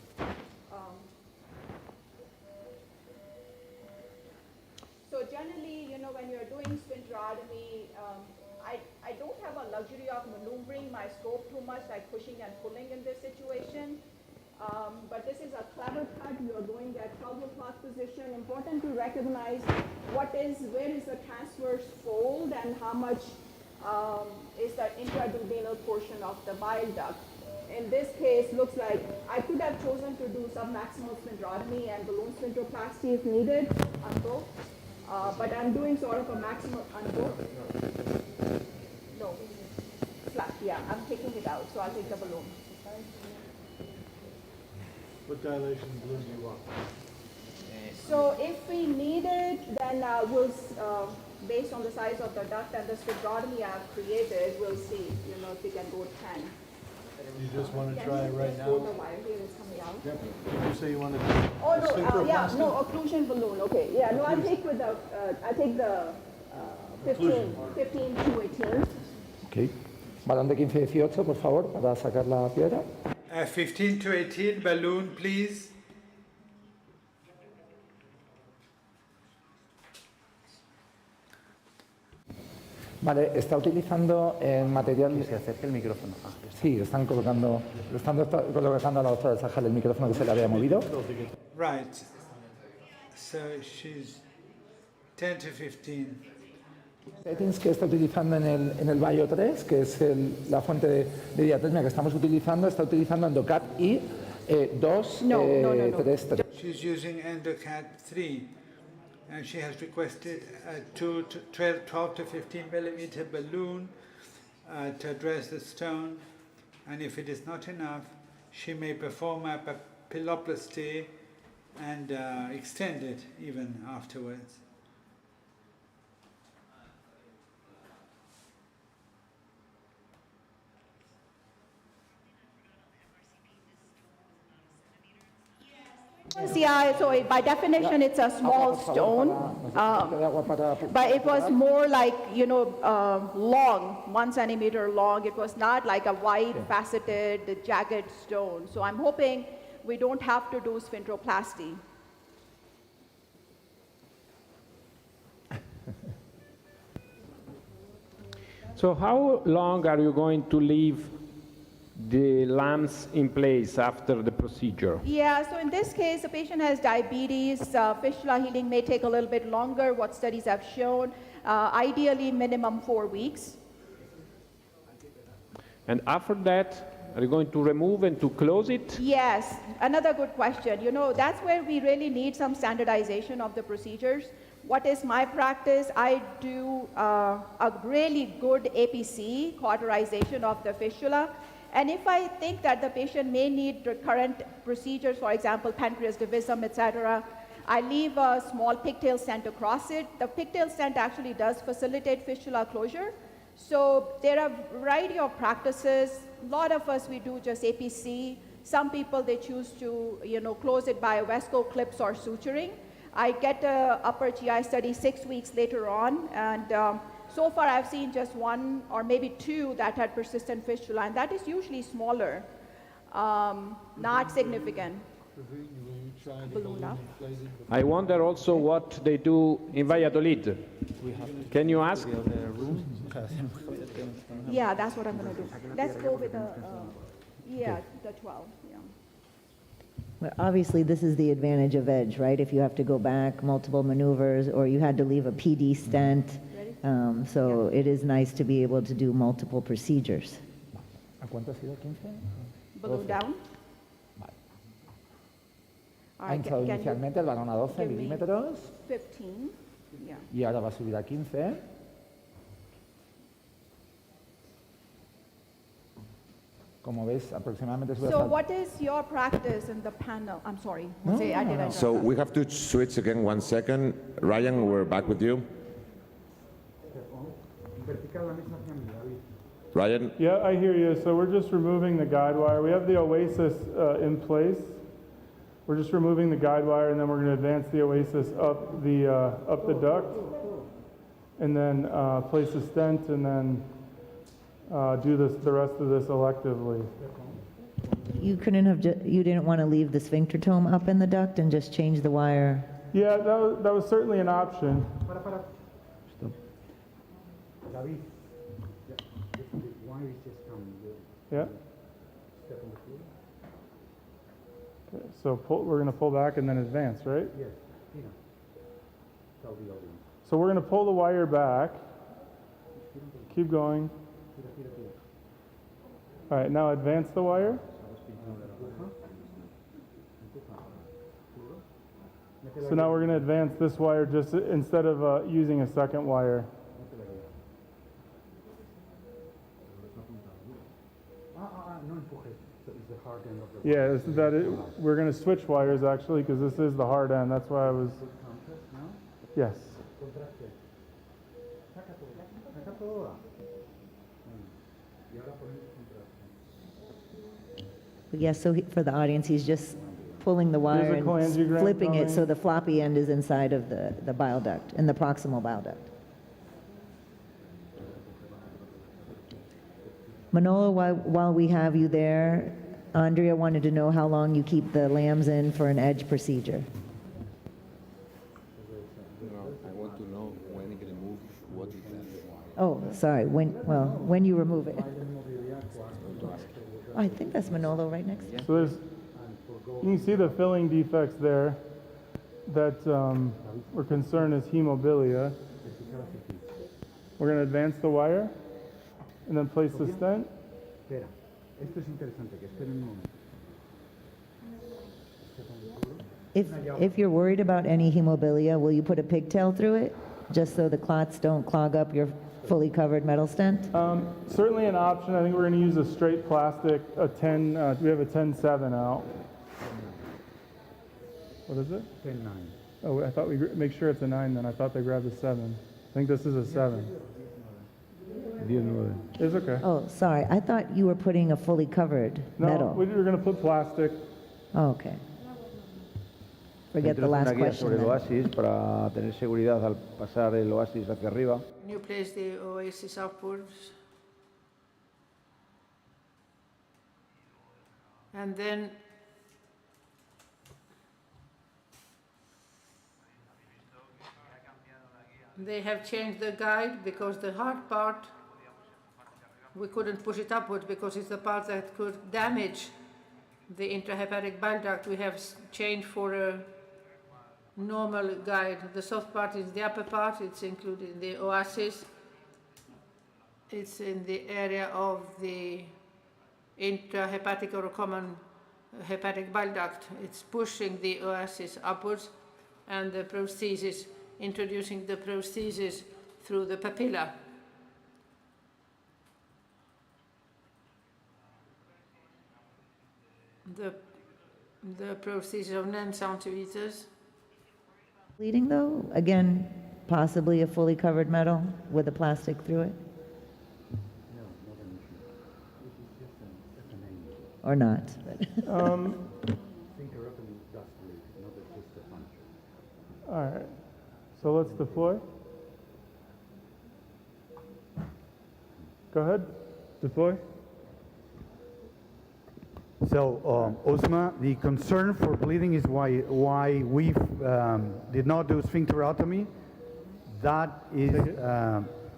Speaker 13: So generally, when you're doing sphincterotomy, I don't have a luxury of maneuvering my scope too much, like pushing and pulling in this situation. But this is a clever cut. You're going at 12 o'clock position. Important to recognize where is the transverse fold and how much is the intraduodenal portion of the bile duct. In this case, looks like I could have chosen to do submaximal sphincterotomy and balloon sphincteroplasty if needed on both. But I'm doing sort of a maximal on both. No, flat, yeah, I'm taking it out, so I'll take the balloon.
Speaker 15: What dilation balloon do you want?
Speaker 13: So if we need it, then we'll, based on the size of the duct and the sphincterotomy I've created, we'll see, if we can go 10.
Speaker 15: You just want to try it right now?
Speaker 13: Hold the wire here, it's coming out.
Speaker 15: Yep. Did you say you wanted to?
Speaker 13: Oh, no, yeah, no, occlusion balloon, okay. Yeah, no, I'll take the 15 to 18.
Speaker 14: Ok. Balón de 15-18, por favor, para sacar la piedra.
Speaker 16: 15 to 18 balloon, please.
Speaker 14: Vale, está utilizando material...
Speaker 12: Que se acerque el micrófono.
Speaker 14: Sí, lo están colocando a la doctora Sahal el micrófono que se le había movido.
Speaker 16: Right. So she's 10 to 15.
Speaker 14: Settings que está utilizando en el Bio 3, que es la fuente de diatesmia que estamos utilizando, está utilizando Endocat y 2-3-3.
Speaker 16: She's using Endocat 3, and she has requested a 12 to 15 millimeter balloon to address the stone, and if it is not enough, she may perform a papilloplasty and extend it even afterwards.
Speaker 13: Yeah, so by definition, it's a small stone, but it was more like, long, 1 centimeter long. It was not like a wide, faceted, jagged stone. So I'm hoping we don't have to do sphincteroplasty.
Speaker 3: So how long are you going to leave the lamps in place after the procedure?
Speaker 13: Yeah, so in this case, the patient has diabetes. Fistula healing may take a little bit longer, what studies have shown. Ideally, minimum 4 weeks.
Speaker 3: And after that, are you going to remove and to close it?
Speaker 13: Yes, another good question. That's where we really need some standardization of the procedures. What is my practice? I do a really good APC, cauterization of the fistula. And if I think that the patient may need recurrent procedures, for example, pancreas divisum, etc., I leave a small pigtail stent across it. The pigtail stent actually does facilitate fistula closure. So there are a variety of practices. A lot of us, we do just APC. Some people, they choose to, close it by Wesco clips or suturing. I get a upper GI study 6 weeks later on, and so far I've seen just one or maybe two that had persistent fistula, and that is usually smaller, not significant. Balloon up.
Speaker 3: I wonder also what they do in Valladolid. Can you ask?
Speaker 13: Yeah, that's what I'm going to do. Let's go with the 12. Yeah.
Speaker 7: Well, obviously, this is the advantage of EDGE, right? If you have to go back multiple maneuvers or you had to leave a PD stent. So it is nice to be able to do multiple procedures.
Speaker 13: Balloon down.
Speaker 14: Ha hinchado inicialmente el balón a 12 milímetros
Speaker 13: 15. Yeah.
Speaker 14: y ahora va a subir a 15. Como ves, aproximadamente sube
Speaker 13: So what is your practice in the panel? I'm sorry, Jose, I didn't.
Speaker 9: So we have to switch again 1 second. Ryan, we're back with you. Ryan?
Speaker 11: Yeah, I hear you. So we're just removing the guide wire. We have the Oasis in place. We're just removing the guide wire, and then we're going to advance the Oasis up the duct, and then place a stent, and then do the rest of this electively.
Speaker 7: You couldn't have, you didn't want to leave the sphincter tome up in the duct and just change the wire?
Speaker 11: Yeah, that was certainly an option. Yeah. Okay, so we're going to pull back and then advance, right? Yes. So we're going to pull the wire back. Keep going. All right, now advance the wire. So now we're going to advance this wire just instead of using a second wire. Yeah, we're going to switch wires actually because this is the hard end. That's why I was. Yes.
Speaker 7: Yes, so for the audience, he's just pulling the wire and flipping it so the floppy end is inside of the bile duct, in the proximal bile duct. Manolo, while we have you there, Andrea wanted to know how long you keep the lambs in for an EDGE procedure.
Speaker 17: I want to know when you remove what it is.
Speaker 7: Oh, sorry, when you remove it. I think that's Manolo right next to you.
Speaker 11: So you can see the filling defects there that we're concerned is hemophilia. We're going to advance the wire and then place the stent.
Speaker 7: If you're worried about any hemophilia, will you put a pigtail through it, just so the clots don't clog up your fully covered metal stent?
Speaker 11: Certainly an option. I think we're going to use a straight plastic, a 10, we have a 10-7 out. What is it?
Speaker 18: 10-9.
Speaker 11: Oh, I thought we make sure it's a 9 then. I thought they grabbed a 7. I think this is a 7. It's okay.
Speaker 7: Oh, sorry. I thought you were putting a fully covered metal.
Speaker 11: No, we were going to put plastic.
Speaker 7: Oh, okay. Forget the last question.
Speaker 12: Sobre el oasis para tener seguridad al pasar el oasis hacia arriba.
Speaker 2: You place the Oasis upwards. And then they have changed the guide because the hard part, we couldn't push it upwards because it's the part that could damage the intrahepatic bile duct. We have changed for a normal guide. The soft part is the upper part. It's included in the Oasis. It's in the area of the intrahepatic or common hepatic bile duct. It's pushing the Oasis upwards, and the prosthesis, introducing the prosthesis through the papilla. the prosthesis of 9 centimeters.
Speaker 7: Bleeding though? Again, possibly a fully covered metal with a plastic through it? Or not?
Speaker 11: All right, so let's deploy. Go ahead, deploy.
Speaker 1: So, Osma, the concern for bleeding is why we did not do sphincterotomy. That is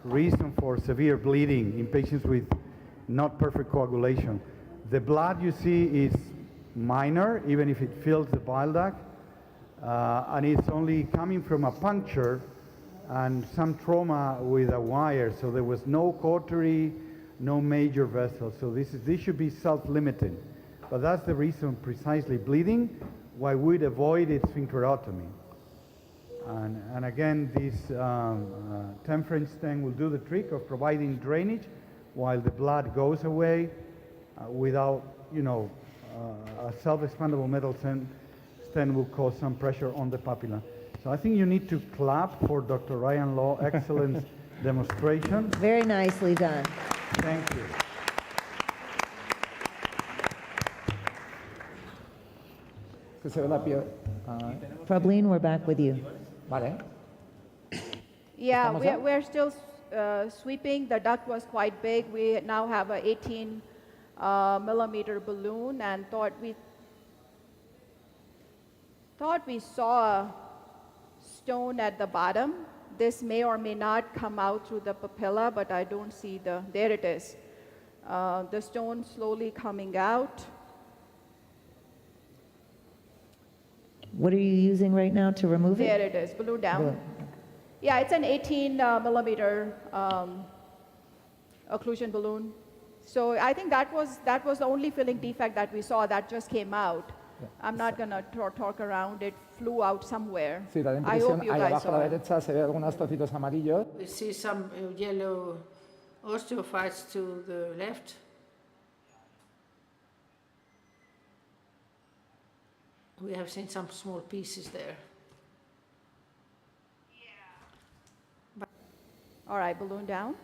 Speaker 1: reason for severe bleeding in patients with not perfect coagulation. The blood you see is minor, even if it fills the bile duct, and it's only coming from a puncture and some trauma with a wire. So there was no cautery, no major vessel. So this should be self-limiting. But that's the reason precisely bleeding, why we'd avoided sphincterotomy. And again, this 10 French stent will do the trick of providing drainage while the blood goes away without, a self-expandable metal stent will cause some pressure on the papilla. So I think you need to clap for Dr. Ryan Law, excellent demonstration.
Speaker 7: Very nicely done.
Speaker 1: Thank you.
Speaker 14: Que se ve la piel.
Speaker 7: Prableen, we're back with you.
Speaker 14: Vale.
Speaker 13: Yeah,
Speaker 14: ¿Estamos ya?
Speaker 13: we're still sweeping. The duct was quite big. We now have a 18 millimeter balloon, and thought we saw a stone at the bottom. This may or may not come out through the papilla, but I don't see there it is. The stone slowly coming out.
Speaker 7: What are you using right now to remove
Speaker 13: There
Speaker 7: it?
Speaker 13: it is, balloon down.
Speaker 7: Balloon.
Speaker 13: Yeah, it's an 18 millimeter occlusion balloon. So I think that was the only filling defect that we saw that just came out. I'm not going to talk around. It flew out somewhere.
Speaker 14: Sí, da la
Speaker 13: I hope
Speaker 14: impresión,
Speaker 13: you
Speaker 14: ahí
Speaker 13: guys
Speaker 14: abajo a
Speaker 13: saw
Speaker 14: la
Speaker 13: it.
Speaker 14: derecha se ve algunos trocitos amarillos.
Speaker 2: We see some yellow osteophytes to the left. We have seen some small pieces there.
Speaker 13: All right, balloon down.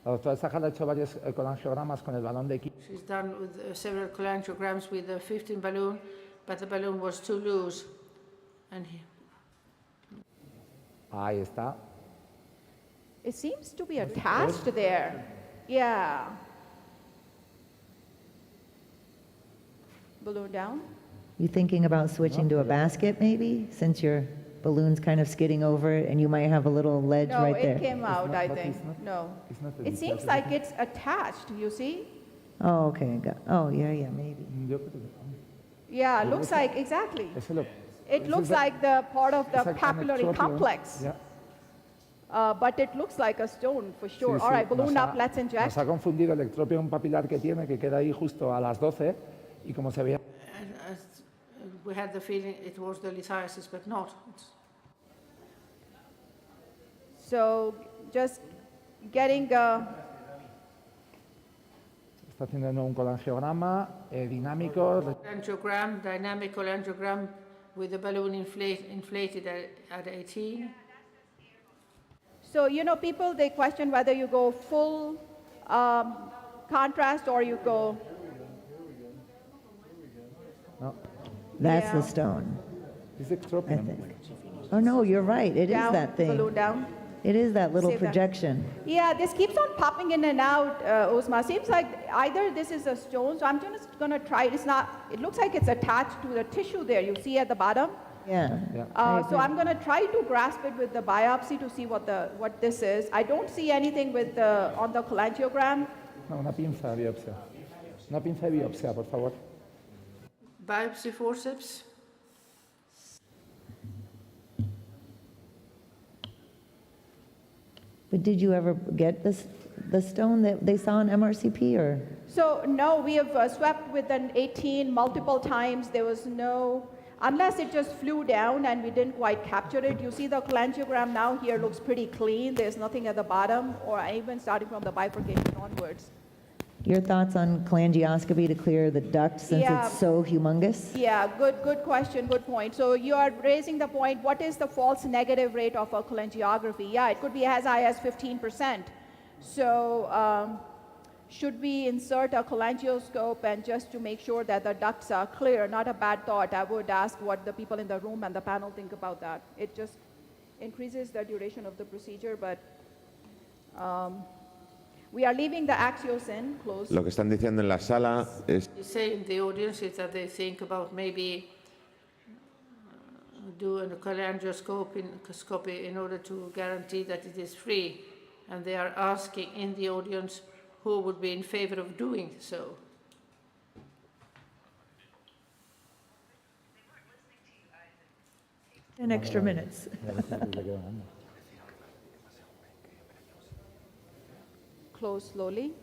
Speaker 14: La doctora Sajar ha hecho varios colangiogramas con el balón de equipo.
Speaker 2: She's done with several cholangiograms with the 15 balloon, but the balloon was too loose. And
Speaker 14: Ahí está.
Speaker 13: It seems to be attached there. Yeah. Balloon down.
Speaker 7: You thinking about switching to a basket maybe, since your balloon's kind of skidding over it and you might have a little ledge
Speaker 13: No,
Speaker 7: right there?
Speaker 13: it came out, I
Speaker 14: but
Speaker 13: think.
Speaker 14: it's not-
Speaker 13: No.
Speaker 14: it's not
Speaker 13: It seems
Speaker 14: attached.
Speaker 13: like it's attached, you see?
Speaker 7: Oh, okay. Oh, yeah, maybe.
Speaker 14: Yo creo que-
Speaker 13: Yeah, looks like, exactly.
Speaker 14: Eso lo-
Speaker 13: It
Speaker 14: this
Speaker 13: looks
Speaker 14: is a-
Speaker 13: like the part of the
Speaker 14: it's like an
Speaker 13: papillary
Speaker 14: ectropion.
Speaker 13: complex.
Speaker 14: Yeah.
Speaker 13: But it looks like a stone for sure.
Speaker 14: Sí,
Speaker 13: All
Speaker 14: sí,
Speaker 13: right, balloon
Speaker 14: nos
Speaker 13: up, let's inject.
Speaker 14: Nos ha confundido el ectropion papilar que tiene, que queda ahí justo a las 12, y como se veía,
Speaker 2: as we had the feeling it was the lithiasis, but not.
Speaker 13: So just getting
Speaker 14: está haciendo de nuevo un colangiograma dinámico.
Speaker 2: Angiogram, dynamic angiogram with the balloon inflated at 18.
Speaker 13: So, people, they question whether you go full contrast or you go,
Speaker 14: No,
Speaker 7: That's
Speaker 13: Yeah.
Speaker 7: the stone,
Speaker 14: es
Speaker 7: I
Speaker 14: ectropion.
Speaker 7: think. Oh, no, you're right. It is
Speaker 13: down,
Speaker 7: that thing.
Speaker 13: balloon down.
Speaker 7: It is that little
Speaker 13: Save that.
Speaker 7: projection.
Speaker 13: Yeah, this keeps on popping in and out, Osma. Seems like either this is a stone, so I'm just going to try it. It looks like it's attached to the tissue there, you see at the bottom.
Speaker 7: Yeah.
Speaker 14: Yeah.
Speaker 7: I
Speaker 13: So
Speaker 7: agree.
Speaker 13: I'm going to try to grasp it with the biopsy to see what this is. I don't see anything on the cholangiogram.
Speaker 14: No, una pinza de biopsia. Una pinza de biopsia, por favor.
Speaker 2: Biopsy forceps.
Speaker 7: But did you ever get the stone that they saw in MRCP, or?
Speaker 13: So no, we have swept with an 18 multiple times. There was no, unless it just flew down and we didn't quite capture it. You see the cholangiogram now here looks pretty clean. There's nothing at the bottom, or even starting from the bifurcation onwards.
Speaker 7: Your thoughts on cholangioscopy to clear the duct since
Speaker 13: Yeah.
Speaker 7: it's so humongous?
Speaker 13: Yeah, good question, good point. So you are raising the point, what is the false negative rate of a cholangiography? Yeah, it could be as high as 15%. So should we insert a cholangioscope and just to make sure that the ducts are clear? Not a bad thought. I would ask what the people in the room and the panel think about that. It just increases the duration of the procedure, but we are leaving the axios in closed.
Speaker 9: Lo que están diciendo en la sala es
Speaker 2: You say in the audience is that they think about maybe do a cholangioscopy in order to guarantee that it is free. And they are asking in the audience who would be in favor of doing so.
Speaker 7: 10 extra minutes.
Speaker 13: Close slowly.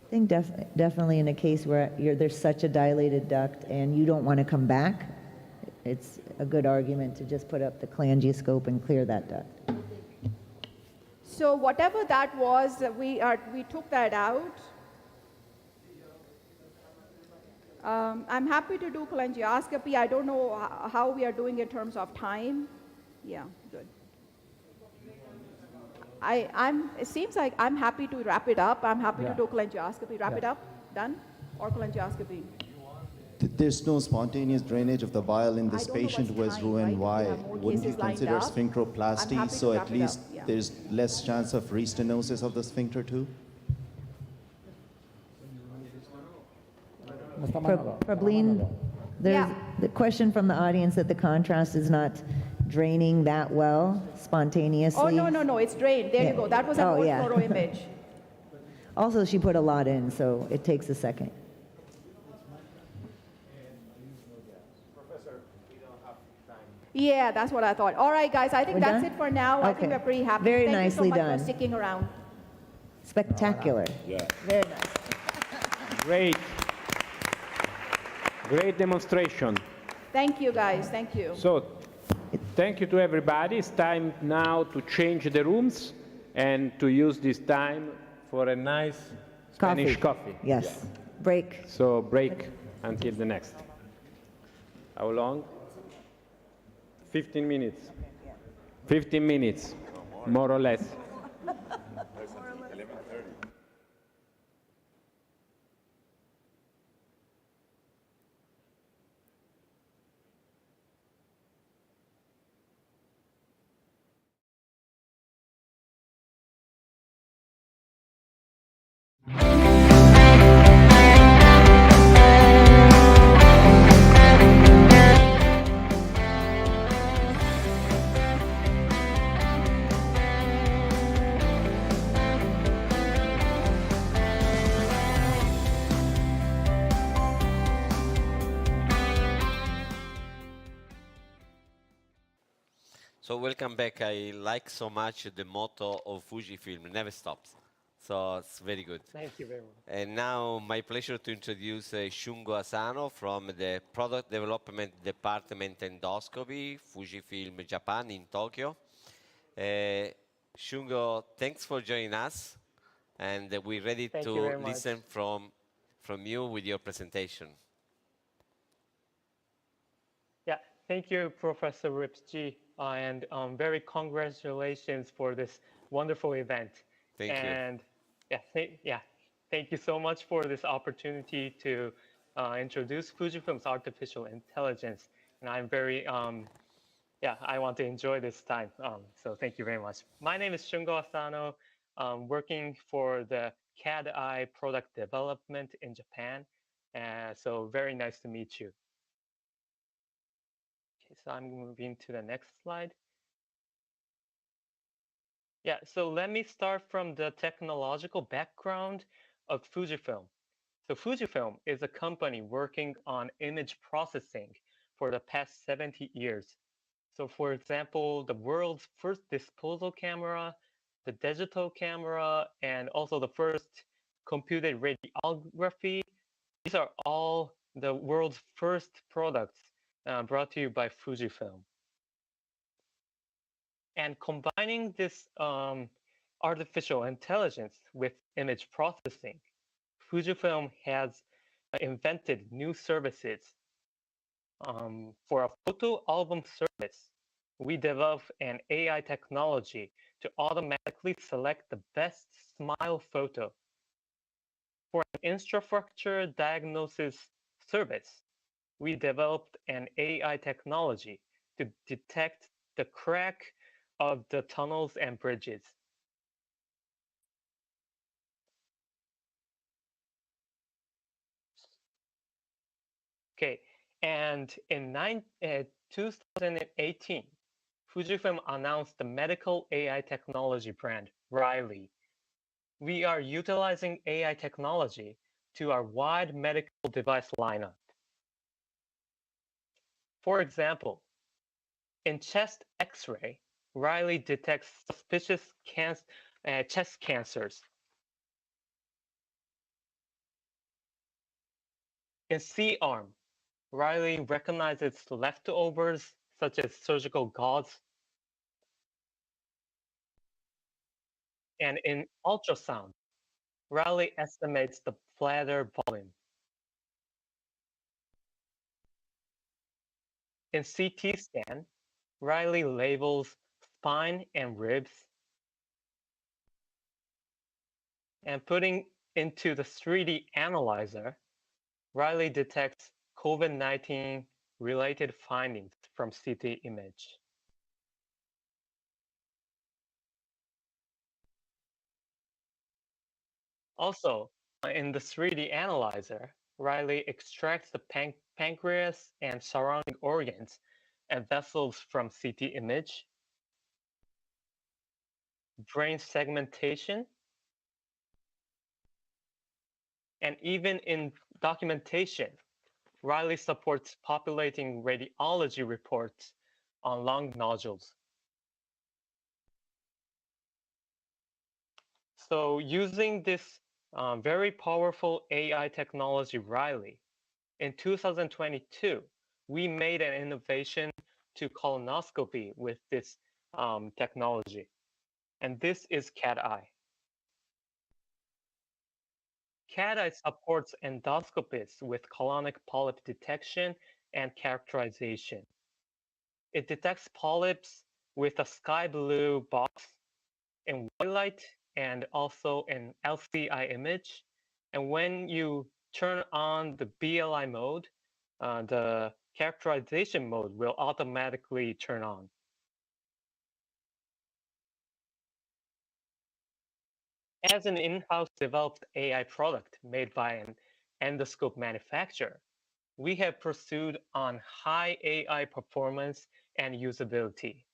Speaker 7: I think definitely in a case where there's such a dilated duct and you don't want to come back, it's a good argument to just put up the cholangioscope and clear that duct.
Speaker 13: So whatever that was, we took that out. I'm happy to do cholangioscopy. I don't know how we are doing in terms of time. Yeah, good. It seems like I'm happy to wrap it up. I'm happy to do cholangioscopy. Wrap it up? Done? Or cholangioscopy?
Speaker 18: There's no spontaneous drainage of the bile in this
Speaker 13: I don't know
Speaker 18: patient
Speaker 13: what's
Speaker 18: who has
Speaker 13: time,
Speaker 18: ruined.
Speaker 13: right?
Speaker 18: Why?
Speaker 13: We have more
Speaker 18: Wouldn't you
Speaker 13: cases lined
Speaker 18: consider
Speaker 13: up. I'm
Speaker 18: sphincteroplasty
Speaker 13: happy to
Speaker 18: so
Speaker 13: wrap
Speaker 18: at
Speaker 13: it
Speaker 18: least
Speaker 13: up, yeah.
Speaker 18: there's less chance of restenosis of the sphincter too?
Speaker 7: Prableen, there's the question from the audience that the contrast is not draining that well spontaneously.
Speaker 13: Oh, no, it's drained. There you go. That was a more thorough image.
Speaker 7: Also, she put a lot in, so it takes a second.
Speaker 13: Yeah, that's what I thought. All right, guys, I think
Speaker 7: We're
Speaker 13: that's
Speaker 7: done?
Speaker 13: it for now. I think
Speaker 7: Okay.
Speaker 13: we're pretty happy.
Speaker 7: Very
Speaker 13: Thank
Speaker 7: nicely
Speaker 13: you so much
Speaker 7: done.
Speaker 13: for sticking around.
Speaker 7: Spectacular.
Speaker 9: Yeah.
Speaker 7: Very nice.
Speaker 3: Great. Great demonstration.
Speaker 13: Thank you, guys. Thank you.
Speaker 3: So, thank you to everybody. It's time now to change the rooms and to use this time for a nice Spanish coffee.
Speaker 7: Yes. Break.
Speaker 3: So, break until the next. How long? 15 minutes. 15 minutes, more or less.
Speaker 19: So welcome back. I like so much the motto of Fujifilm, never stops. So it's very good.
Speaker 20: Thank you very much.
Speaker 19: And now my pleasure to introduce Shungo Asano from the Product Development Department Endoscopy, Fujifilm Japan in Tokyo. Shungo, thanks for joining us. And we're ready
Speaker 20: Thank you
Speaker 19: to
Speaker 20: very much.
Speaker 19: listen from you with your presentation.
Speaker 20: Yeah, thank you, Professor Ripsky, and very congratulations for this wonderful event.
Speaker 19: Thank you.
Speaker 20: And thank you so much for this opportunity to introduce Fujifilm's artificial intelligence. And I'm very, I want to enjoy this time. So thank you very much. My name is Shungo Asano, working for the CAD-EYE product development in Japan. So very nice to meet you. Okay, so I'm moving to the next slide. Yeah, so let me start from the technological background of Fujifilm. So Fujifilm is a company working on image processing for the past 70 years. So for example, the world's first disposal camera, the digital camera, and also the first computed radiography, these are all the world's first products brought to you by Fujifilm. And combining this artificial intelligence with image processing, Fujifilm has invented new services. For a photo album service, we developed an AI technology to automatically select the best smile photo. For an infrastructure diagnosis service, we developed an AI technology to detect the crack of the tunnels and bridges. Okay, and in 2018, Fujifilm announced the medical AI technology brand, Riley. We are utilizing AI technology to our wide medical device lineup. For example, in chest X-ray, Riley detects suspicious chest cancers. In C-arm, Riley recognizes leftovers such as surgical gauze. And in ultrasound, Riley estimates the bladder volume. In CT scan, Riley labels spine and ribs. And putting into the 3D analyzer, Riley detects COVID-19 related findings from CT image. Also, in the 3D analyzer, Riley extracts the pancreas and surrounding organs and vessels from CT image, brain segmentation, and even in documentation, Riley supports populating radiology reports on lung nodules. So using this very powerful AI technology, Riley, in 2022, we made an innovation to colonoscopy with this technology. And this is CAT-eye. CAT-eye supports endoscopists with colonic polyp detection and characterization. It detects polyps with a sky blue box in white light and also an LCI image. And when you turn on the BLI mode, the characterization mode will automatically turn on. As an in-house developed AI product made by an endoscope manufacturer, we have pursued on high AI performance and usability.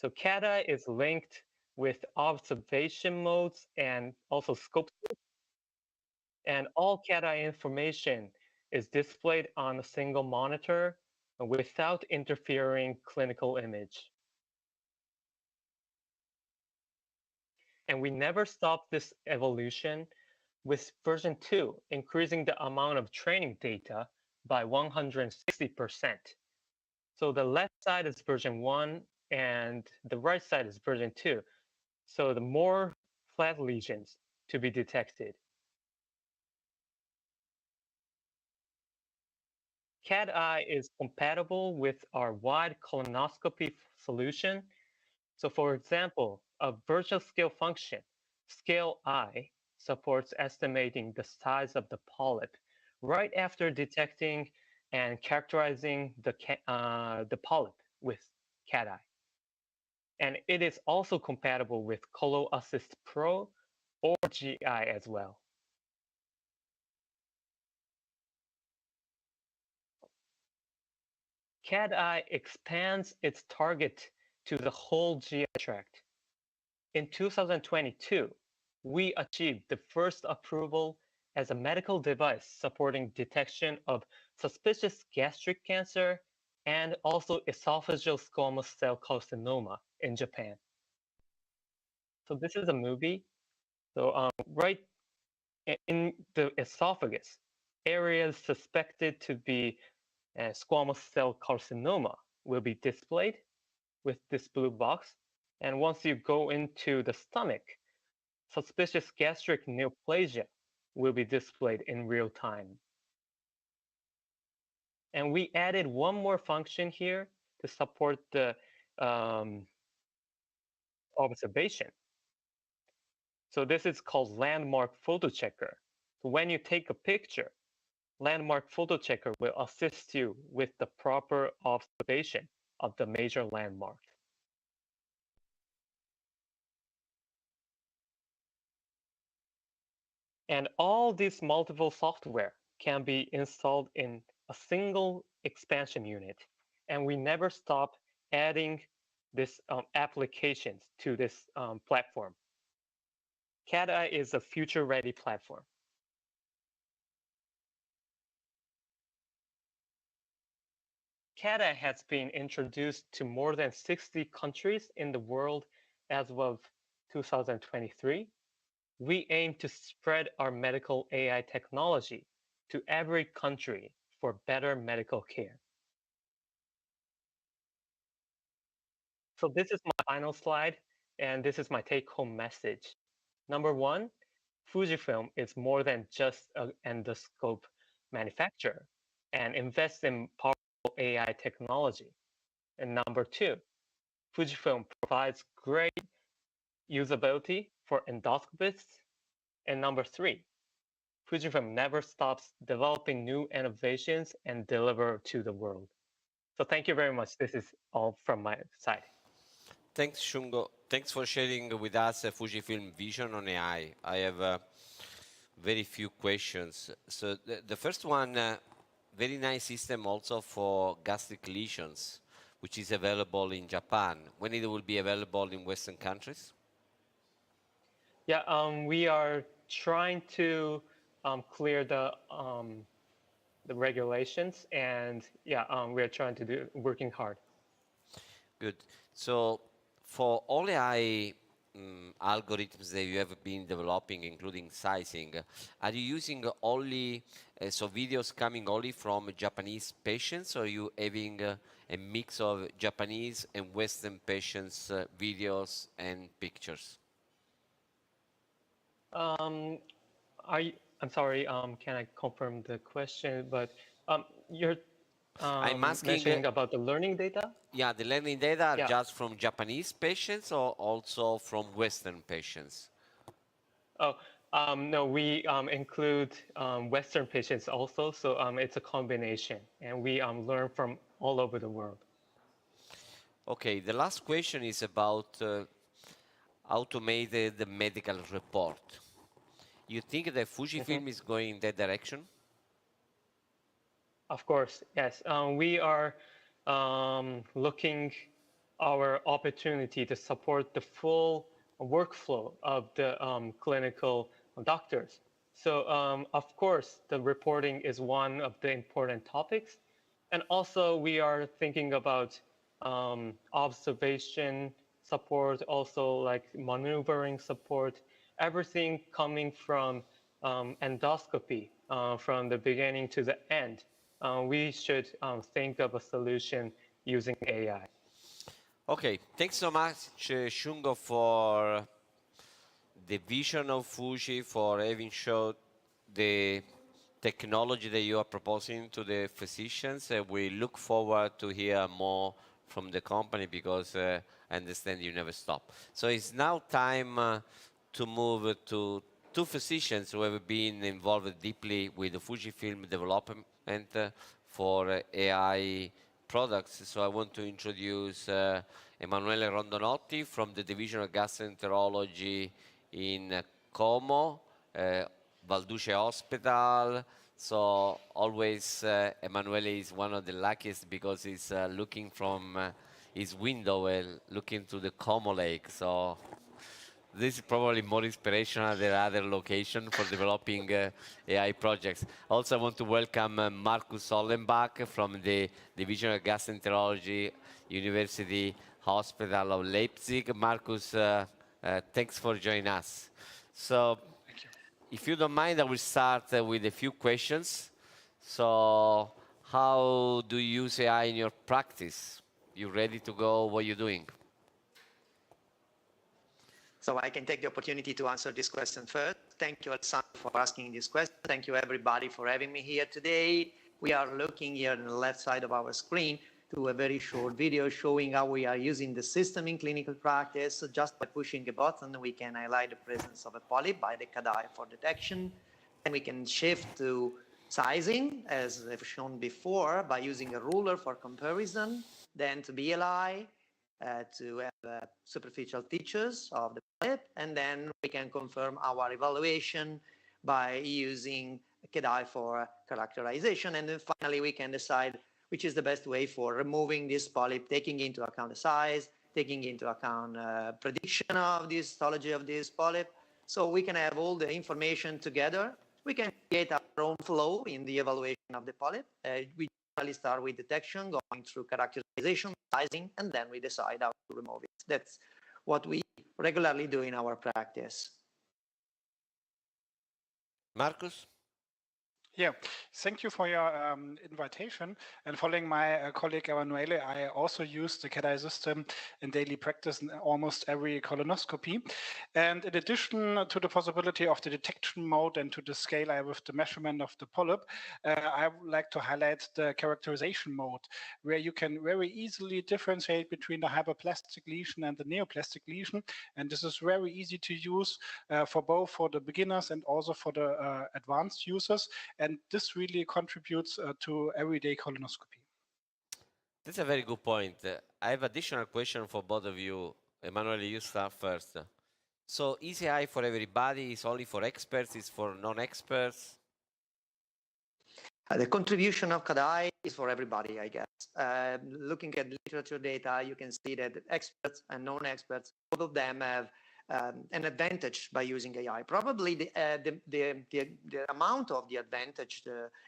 Speaker 20: So CAT-eye is linked with observation modes and also scope. And all CAT-eye information is displayed on a single monitor without interfering clinical image. And we never stopped this evolution, with version 2 increasing the amount of training data by 160%. So the left side is version 1 and the right side is version 2. So the more flat lesions to be detected. CAT-eye is compatible with our wide colonoscopy solution. So for example, a virtual scale function, Scale-eye, supports estimating the size of the polyp right after detecting and characterizing the polyp with CAT-eye. And it is also compatible with Colo Assist Pro or GI as well. CAT-eye expands its target to the whole GI tract. In 2022, we achieved the first approval as a medical device supporting detection of suspicious gastric cancer and also esophageal squamous cell carcinoma in Japan. So this is a movie. So right in the esophagus, areas suspected to be squamous cell carcinoma will be displayed with this blue box. And once you go into the stomach, suspicious gastric neoplasia will be displayed in real time. And we added one more function here to support the observation. So this is called landmark photo checker. So when you take a picture, landmark photo checker will assist you with the proper observation of the major landmark. And all these multiple software can be installed in a single expansion unit. And we never stop adding this applications to this platform. CAT-AI is a future-ready platform. CAT-AI has been introduced to more than 60 countries in the world as of 2023. We aim to spread our medical AI technology to every country for better medical care. So this is my final slide, and this is my take-home message. Number one, Fujifilm is more than just an endoscope manufacturer and invests in powerful AI technology. And number two, Fujifilm provides great usability for endoscopists. And number three, Fujifilm never stops developing new innovations and deliver to the world. So thank you very much. This is all from my side.
Speaker 19: Thanks, Shungo. Thanks for sharing with us Fujifilm vision on AI. I have very few questions. So the first one, very nice system also for gastric lesions, which is available in Japan. When it will be available in Western countries?
Speaker 20: Yeah, we are trying to clear the regulations, and yeah, we are trying to working hard.
Speaker 19: Good. So for all AI algorithms that you have been developing, including sizing, are you using only, so videos coming only from Japanese patients, or are you having a mix of Japanese and Western patients' videos and pictures?
Speaker 20: I'm sorry, can I confirm the question? But you're
Speaker 19: I'm asking
Speaker 20: mentioning about the learning data?
Speaker 19: Yeah, the learning data are just from Japanese patients or also from Western patients?
Speaker 20: Oh, no, we include Western patients also, so it's a combination, and we learn from all over the world.
Speaker 19: Okay, the last question is about automated medical report. You think that Fujifilm is going in that direction?
Speaker 20: Of course, yes. We are looking our opportunity to support the full workflow of the clinical doctors. So of course, the reporting is one of the important topics. And also we are thinking about observation support, also like maneuvering support, everything coming from endoscopy from the beginning to the end. We should think of a solution using AI.
Speaker 19: Okay, thanks so much, Shungo, for the vision of Fuji, for having showed the technology that you are proposing to the physicians. We look forward to hear more from the company because I understand you never stop. So it's now time to move to two physicians who have been involved deeply with the Fujifilm development for AI products. So I want to introduce Emanuele Rondonotti from the Division of Gastroenterology in Como, Valduce Hospital. So always Emanuele is one of the luckiest because he's looking from his window and looking to the Como Lake. So this is probably more inspirational than other location for developing AI projects. Also, I want to welcome Markus Hollenbach from the Division of Gastroenterology, University Hospital of Leipzig. Markus, thanks for joining us. So, if you don't mind, I will start with a few questions. So, how do you use AI in your practice? You ready to go? What are you doing?
Speaker 21: So I can take the opportunity to answer this question first. Thank you, Alessandro, for asking this question. Thank you, everybody, for having me here today. We are looking here on the left side of our screen to a very short video showing how we are using the system in clinical practice. So just by pushing a button, we can highlight the presence of a polyp by the CADAI for detection. And we can shift to sizing, as I've shown before, by using a ruler for comparison, then to BLI, to have superficial features of the polyp, and then we can confirm our evaluation by using CADAI for characterization. And then finally, we can decide which is the best way for removing this polyp, taking into account the size, taking into account prediction of the histology of this polyp. So we can have all the information together. We can create our own flow in the evaluation of the polyp. We generally start with detection, going through characterization, sizing, and then we decide how to remove it. That's what we regularly do in our practice.
Speaker 19: Marcus?
Speaker 22: Yeah, thank you for your invitation. And following my colleague Emanuele, I also use the CADAI system in daily practice in almost every colonoscopy. And in addition to the possibility of the detection mode and to the scale I with the measurement of the polyp, I would like to highlight the characterization mode, where you can very easily differentiate between the hyperplastic lesion and the neoplastic lesion. And this is very easy to use for both for the beginners and also for the advanced users. And this really contributes to everyday colonoscopy.
Speaker 19: That's a very good point. I have additional question for both of you. Emanuele, you start first. So ECI for everybody is only for experts, is for non-experts?
Speaker 21: The contribution of CADAI is for everybody, I guess. Looking at literature data, you can see that experts and non-experts, both of them have an advantage by using AI. Probably the amount of the advantage,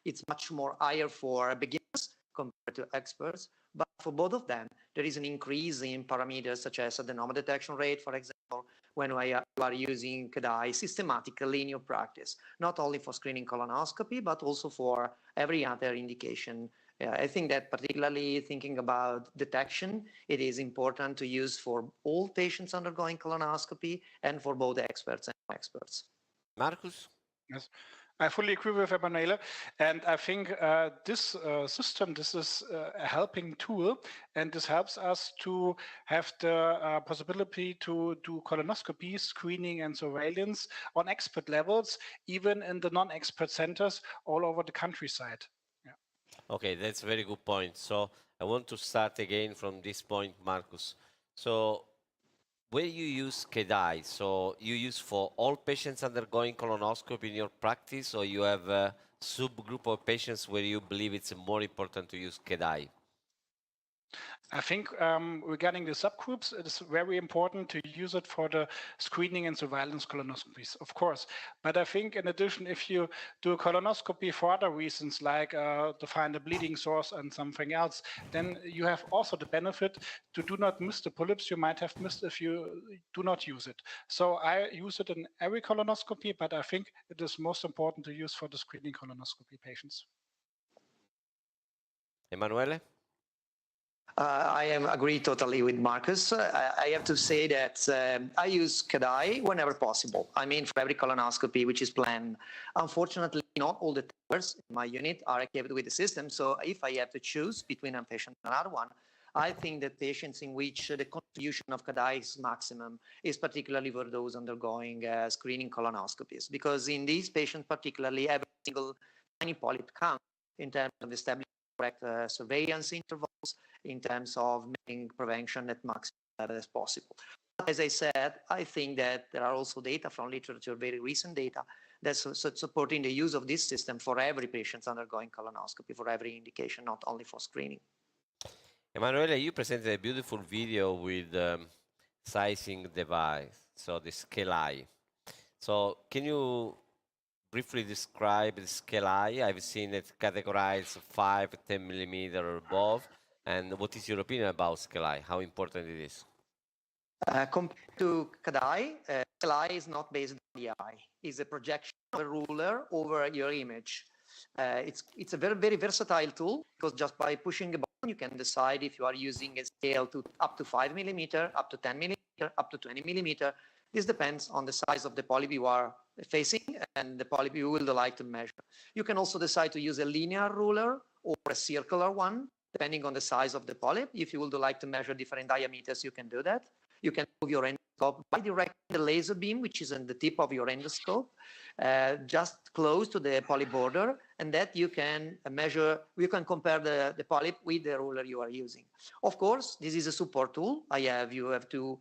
Speaker 21: it's much more higher for beginners compared to experts. But for both of them, there is an increase in parameters such as adenoma detection rate, for example, when you are using CADAI systematically in your practice, not only for screening colonoscopy, but also for every other indication. I think that particularly thinking about detection, it is important to use for all patients undergoing colonoscopy and for both experts and non-experts.
Speaker 19: Marcus?
Speaker 22: Yes, I fully agree with Emanuele. And I think this system, this is a helping tool, and this helps us to have the possibility to do colonoscopy, screening and surveillance on expert levels, even in the non-expert centers all over the countryside.
Speaker 19: Okay, that's a very good point. So I want to start again from this point, Marcus. So where you use CADAI, so you use for all patients undergoing colonoscopy in your practice, or you have a subgroup of patients where you believe it's more important to use CADAI?
Speaker 22: I think regarding the subgroups, it is very important to use it for the screening and surveillance colonoscopies, of course. But I think in addition, if you do a colonoscopy for other reasons, like to find a bleeding source and something else, then you have also the benefit to do not miss the polyps you might have missed if you do not use it. So I use it in every colonoscopy, but I think it is most important to use for the screening colonoscopy patients.
Speaker 19: Emanuele?
Speaker 21: I agree totally with Marcus. I have to say that I use CADAI whenever possible. I mean, for every colonoscopy which is planned. Unfortunately, not all the towers in my unit are equipped with the system. So if I have to choose between a patient and another one, I think that patients in which the contribution of CADAI is maximum is particularly for those undergoing screening colonoscopies. Because in these patients, particularly, every single tiny polyp counts in terms of establishing correct surveillance intervals, in terms of making prevention at maximum level as possible. But as I said, I think that there are also data from literature, very recent data, that's supporting the use of this system for every patient undergoing colonoscopy, for every indication, not only for screening.
Speaker 19: Emanuele, you presented a beautiful video with sizing device, so the SCALI. So can you briefly describe the SCALI? I've seen it categorized 5, 10 millimeter or above. And what is your opinion about SCALI? How important it is?
Speaker 21: Compared to CADAI, SCALI is not based on the eye. It's a projection of a ruler over your image. It's a very, very versatile tool because just by pushing a button, you can decide if you are using a scale to up to 5 millimeter, up to 10 millimeter, up to 20 millimeter. This depends on the size of the polyp you are facing and the polyp you would like to measure. You can also decide to use a linear ruler or a circular one, depending on the size of the polyp. If you would like to measure different diameters, you can do that. You can move your endoscope by directing the laser beam, which is on the tip of your endoscope, just close to the polyp border, and that you can measure, you can compare the polyp with the ruler you are using. Of course, this is a support tool. You have to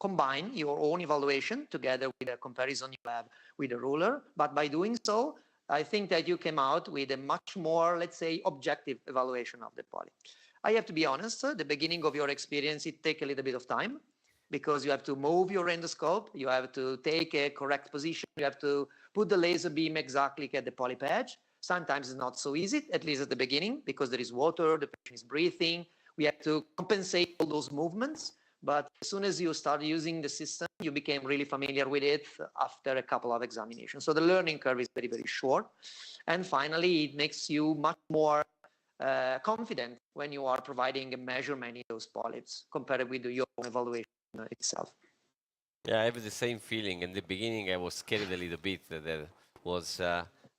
Speaker 21: combine your own evaluation together with a comparison you have with the ruler, but by doing so, I think that you came out with a much more, let's say, objective evaluation of the polyp. I have to be honest, the beginning of your experience, it takes a little bit of time because you have to move your endoscope, you have to take a correct position, you have to put the laser beam exactly at the polyp edge. Sometimes it's not so easy, at least at the beginning, because there is water, the patient is breathing. We have to compensate all those movements. But as soon as you start using the system, you became really familiar with it after a couple of examinations. So the learning curve is very, very short. And finally, it makes you much more confident when you are providing a measurement in those polyps compared with your own evaluation itself.
Speaker 19: Yeah, I have the same feeling. In the beginning, I was scared a little bit that was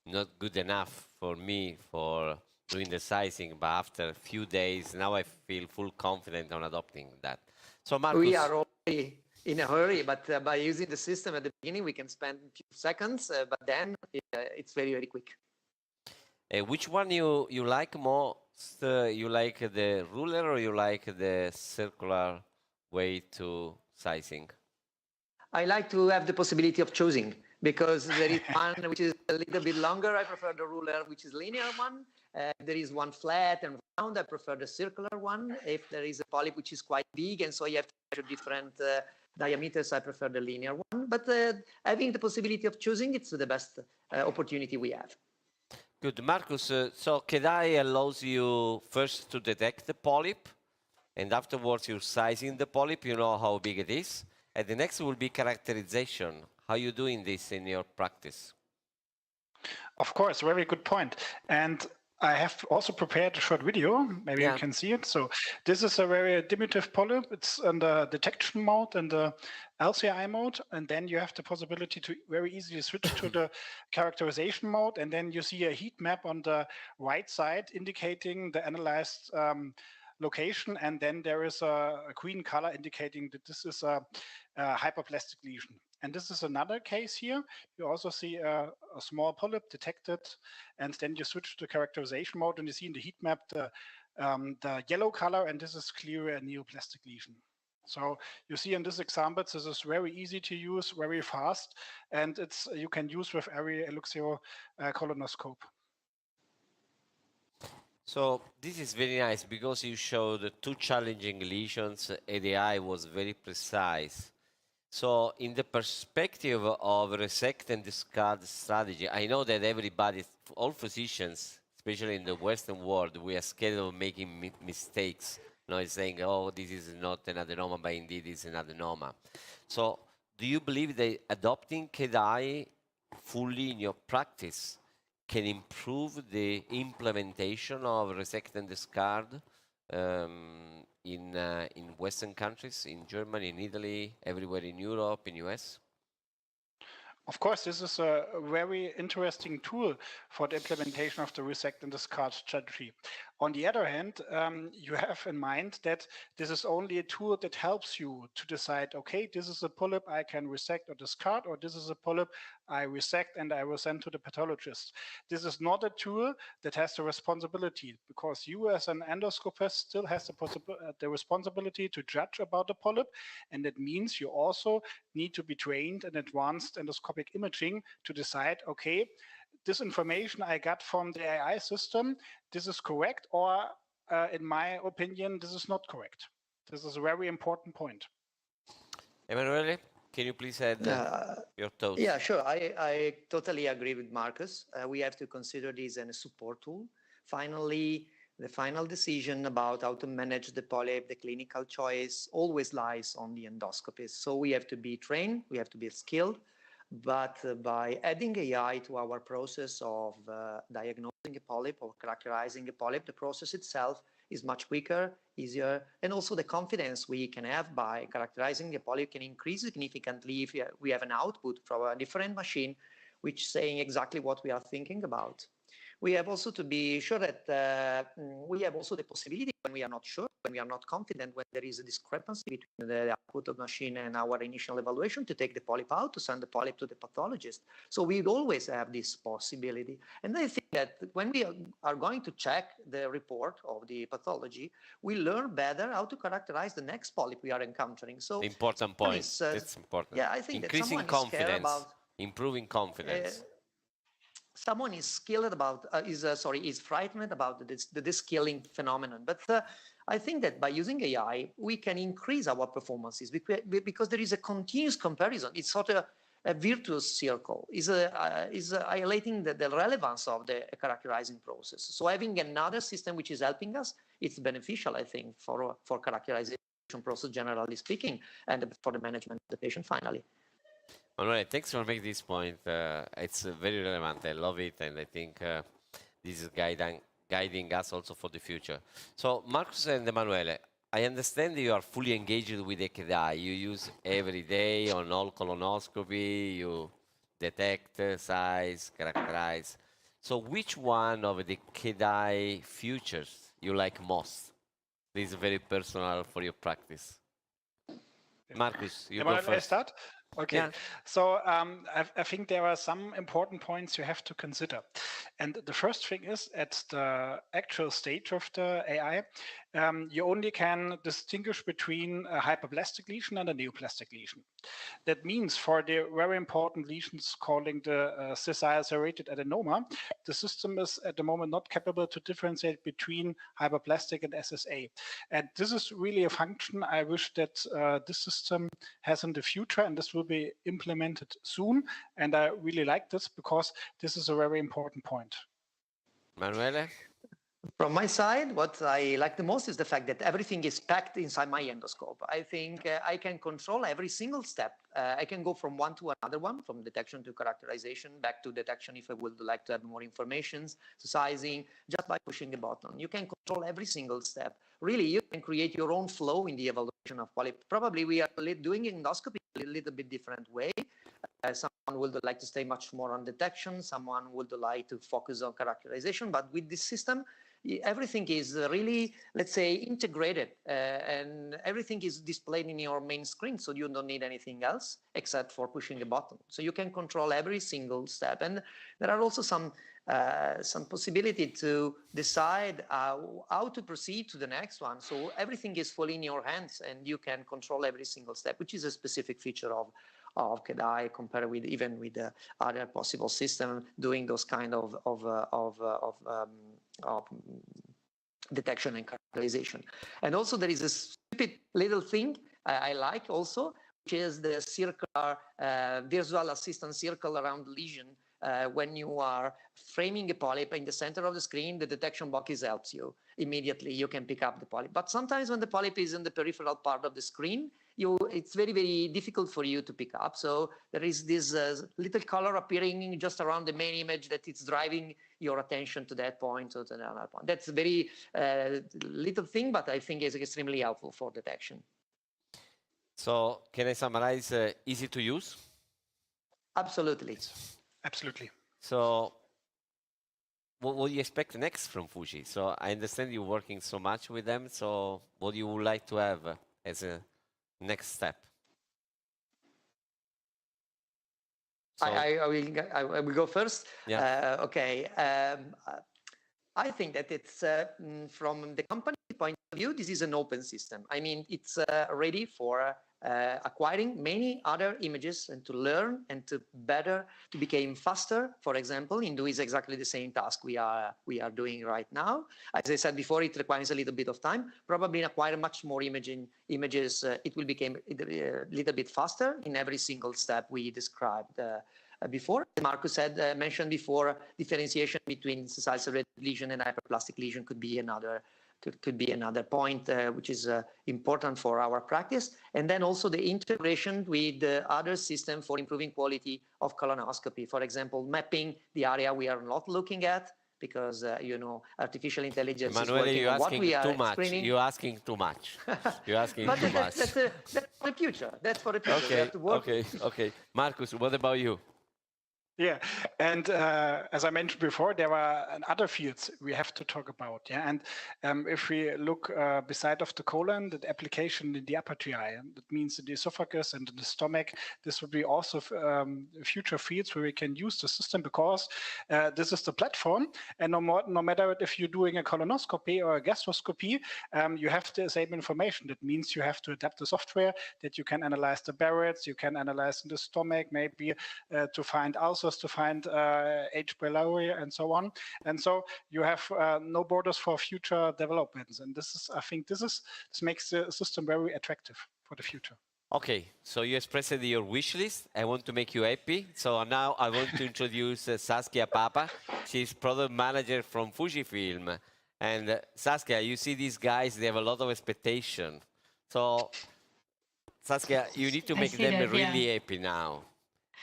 Speaker 19: not good enough for me for doing the sizing. But after a few days, now I feel full confident on adopting that. So Marcus,
Speaker 21: we are already in a hurry, but by using the system at the beginning, we can spend a few seconds, but then it's very, very quick.
Speaker 19: Which one you like most? You like the ruler or you like the circular way to sizing?
Speaker 21: I like to have the possibility of choosing because there is one which is a little bit longer. I prefer the ruler, which is linear one. There is one flat and round. I prefer the circular one. If there is a polyp which is quite big and so you have to measure different diameters, I prefer the linear one. But having the possibility of choosing, it's the best opportunity we have.
Speaker 19: Good. Marcus, so KEDAI allows you first to detect the polyp, and afterwards you're sizing the polyp, you know how big it is. And the next will be characterization. How are you doing this in your practice?
Speaker 22: Of course, very good point. And I have also prepared a short video. Maybe you can see it. So this is a very diminutive polyp. It's in the detection mode and the LCI mode. And then you have the possibility to very easily switch to the characterization mode. And then you see a heat map on the right side indicating the analyzed location. And then there is a green color indicating that this is a hyperplastic lesion. And this is another case here. You also see a small polyp detected, and then you switch to characterization mode, and you see in the heat map the yellow color, and this is clearly a neoplastic lesion. So you see in this example, this is very easy to use, very fast, and you can use with every Eluxeo colonoscope.
Speaker 19: So this is very nice because you showed two challenging lesions. ADI was very precise. So in the perspective of resect and discard strategy, I know that everybody, all physicians, especially in the Western world, we are scared of making mistakes. Saying, oh, this is not an adenoma, but indeed it's an adenoma. So do you believe that adopting KEDAI fully in your practice can improve the implementation of resect and discard in Western countries, in Germany, in Italy, everywhere in Europe, in US?
Speaker 22: Of course, this is a very interesting tool for the implementation of the resect and discard strategy. On the other hand, you have in mind that this is only a tool that helps you to decide, okay, this is a polyp I can resect or discard, or this is a polyp I resect and I will send to the pathologist. This is not a tool that has the responsibility, because you as an endoscopist still has the responsibility to judge about the polyp, and that means you also need to be trained in advanced endoscopic imaging to decide, okay, this information I got from the AI system, this is correct, or in my opinion, this is not correct. This is a very important point.
Speaker 19: Emanuele, can you please add your thoughts?
Speaker 21: Yeah, sure. I totally agree with Marcus. We have to consider this as a support tool. Finally, the final decision about how to manage the polyp, the clinical choice, always lies on the endoscopist. So we have to be trained, we have to be skilled. But by adding AI to our process of diagnosing a polyp or characterizing a polyp, the process itself is much quicker, easier, and also the confidence we can have by characterizing the polyp can increase significantly if we have an output from a different machine which is saying exactly what we are thinking about. We have also to be sure that we have also the possibility when we are not sure, when we are not confident, when there is a discrepancy between the output of machine and our initial evaluation, to take the polyp out, to send the polyp to the pathologist. So we always have this possibility. And I think that when we are going to check the report of the pathology, we learn better how to characterize the next polyp we are encountering. So
Speaker 19: important point. That's important.
Speaker 21: Yeah, I think
Speaker 19: increasing
Speaker 21: that someone
Speaker 19: confidence,
Speaker 21: is about
Speaker 19: improving confidence.
Speaker 21: Someone is skilled about is frightened about the skilling phenomenon, but I think that by using AI we can increase our performances because there is a continuous comparison. It's sort of a virtuous circle. Is highlighting the relevance of the characterizing process. So having another system which is helping us, it's beneficial, I think, for characterization process generally speaking, and for the management of the patient finally.
Speaker 19: Manuele, thanks for making this point. It's very relevant. I love it, and I think this is guiding us also for the future. So, Marcus and Emanuele, I understand you are fully engaged with the KDI. You use every day on all colonoscopy. You detect size, characterize. So, which one of the KDI features you like most? This is very personal for your practice. Marcus, you go first.
Speaker 22: I start? Okay,
Speaker 19: Yeah.
Speaker 22: so I think there are some important points you have to consider. And the first thing is, at the actual stage of the AI, you only can distinguish between a hyperplastic lesion and a neoplastic lesion. That means for the very important lesions calling the sessile serrated adenoma, the system is at the moment not capable to differentiate between hyperplastic and SSA. And this is really a function I wish that this system has in the future, and this will be implemented soon. And I really like this because this is a very important point.
Speaker 19: Manuele?
Speaker 21: From my side, what I like the most is the fact that everything is packed inside my endoscope. I think I can control every single step. I can go from one to another one, from detection to characterization, back to detection if I would like to have more information, to sizing, just by pushing a button. You can control every single step. Really, you can create your own flow in the evaluation of polyp. Probably we are doing endoscopy a little bit different way. Someone would like to stay much more on detection. Someone would like to focus on characterization. But with this system, everything is really, let's say, integrated, and everything is displayed in your main screen, so you don't need anything else except for pushing a button. So you can control every single step, and there are also some possibility to decide how to proceed to the next one. So everything is fully in your hands, and you can control every single step, which is a specific feature of KDI compared with even with the other possible system doing those kind of detection and characterization. And also there is a stupid little thing I like also, which is the circular visual assistance circle around the lesion. When you are framing a polyp in the center of the screen, the detection box helps you. Immediately you can pick up the polyp. But sometimes when the polyp is in the peripheral part of the screen, it's very, very difficult for you to pick up. So there is this little color appearing just around the main image that it's driving your attention to that point or to another point. That's a very little thing, but I think is extremely helpful for detection.
Speaker 19: So can I summarize? Easy to use?
Speaker 21: Absolutely.
Speaker 22: Absolutely.
Speaker 19: So what do you expect next from Fuji? So I understand you're working so much with them. So what do you would like to have as a next step? So,
Speaker 21: I will go first.
Speaker 19: Yeah.
Speaker 21: Okay. I think that it's from the company point of view, this is an open system. I mean, it's ready for acquiring many other images and to learn and to become faster, for example, in doing exactly the same task we are doing right now. As I said before, it requires a little bit of time. Probably acquire much more images. It will become a little bit faster in every single step we described before. Marcus had mentioned before, differentiation between sessile serrated lesion and hyperplastic lesion could be another point which is important for our practice. And then also the integration with the other systems for improving quality of colonoscopy. For example, mapping the area we are not looking at because you know, artificial intelligence is
Speaker 19: Emanuele,
Speaker 21: working
Speaker 19: you're
Speaker 21: on what
Speaker 19: asking
Speaker 21: we are
Speaker 19: too much.
Speaker 21: screening.
Speaker 19: You're asking too much. You're asking
Speaker 21: But
Speaker 19: too much.
Speaker 21: that's for the future. That's for the future. We
Speaker 19: Okay,
Speaker 21: have to work.
Speaker 19: okay. Marcus, what about you?
Speaker 22: Yeah, and as I mentioned before, there are other fields we have to talk about. Yeah, and if we look beside of the colon, the application in the upper GI, that means in the esophagus and in the stomach, this would be also future fields where we can use the system, because this is the platform. And no matter if you're doing a colonoscopy or a gastroscopy, you have the same information. That means you have to adapt the software that you can analyze the Barrett's, you can analyze in the stomach, maybe to find ulcers, to find H. pylori, and so on. And so you have no borders for future developments. And this is, I think, this makes the system very attractive for the future.
Speaker 19: Okay, so you expressed your wish list. I want to make you happy. So now I want to introduce Saskia Papa. She's product manager from Fujifilm. And Saskia, you see these guys, they have a lot of expectation. So Saskia, you need to make them really happy now.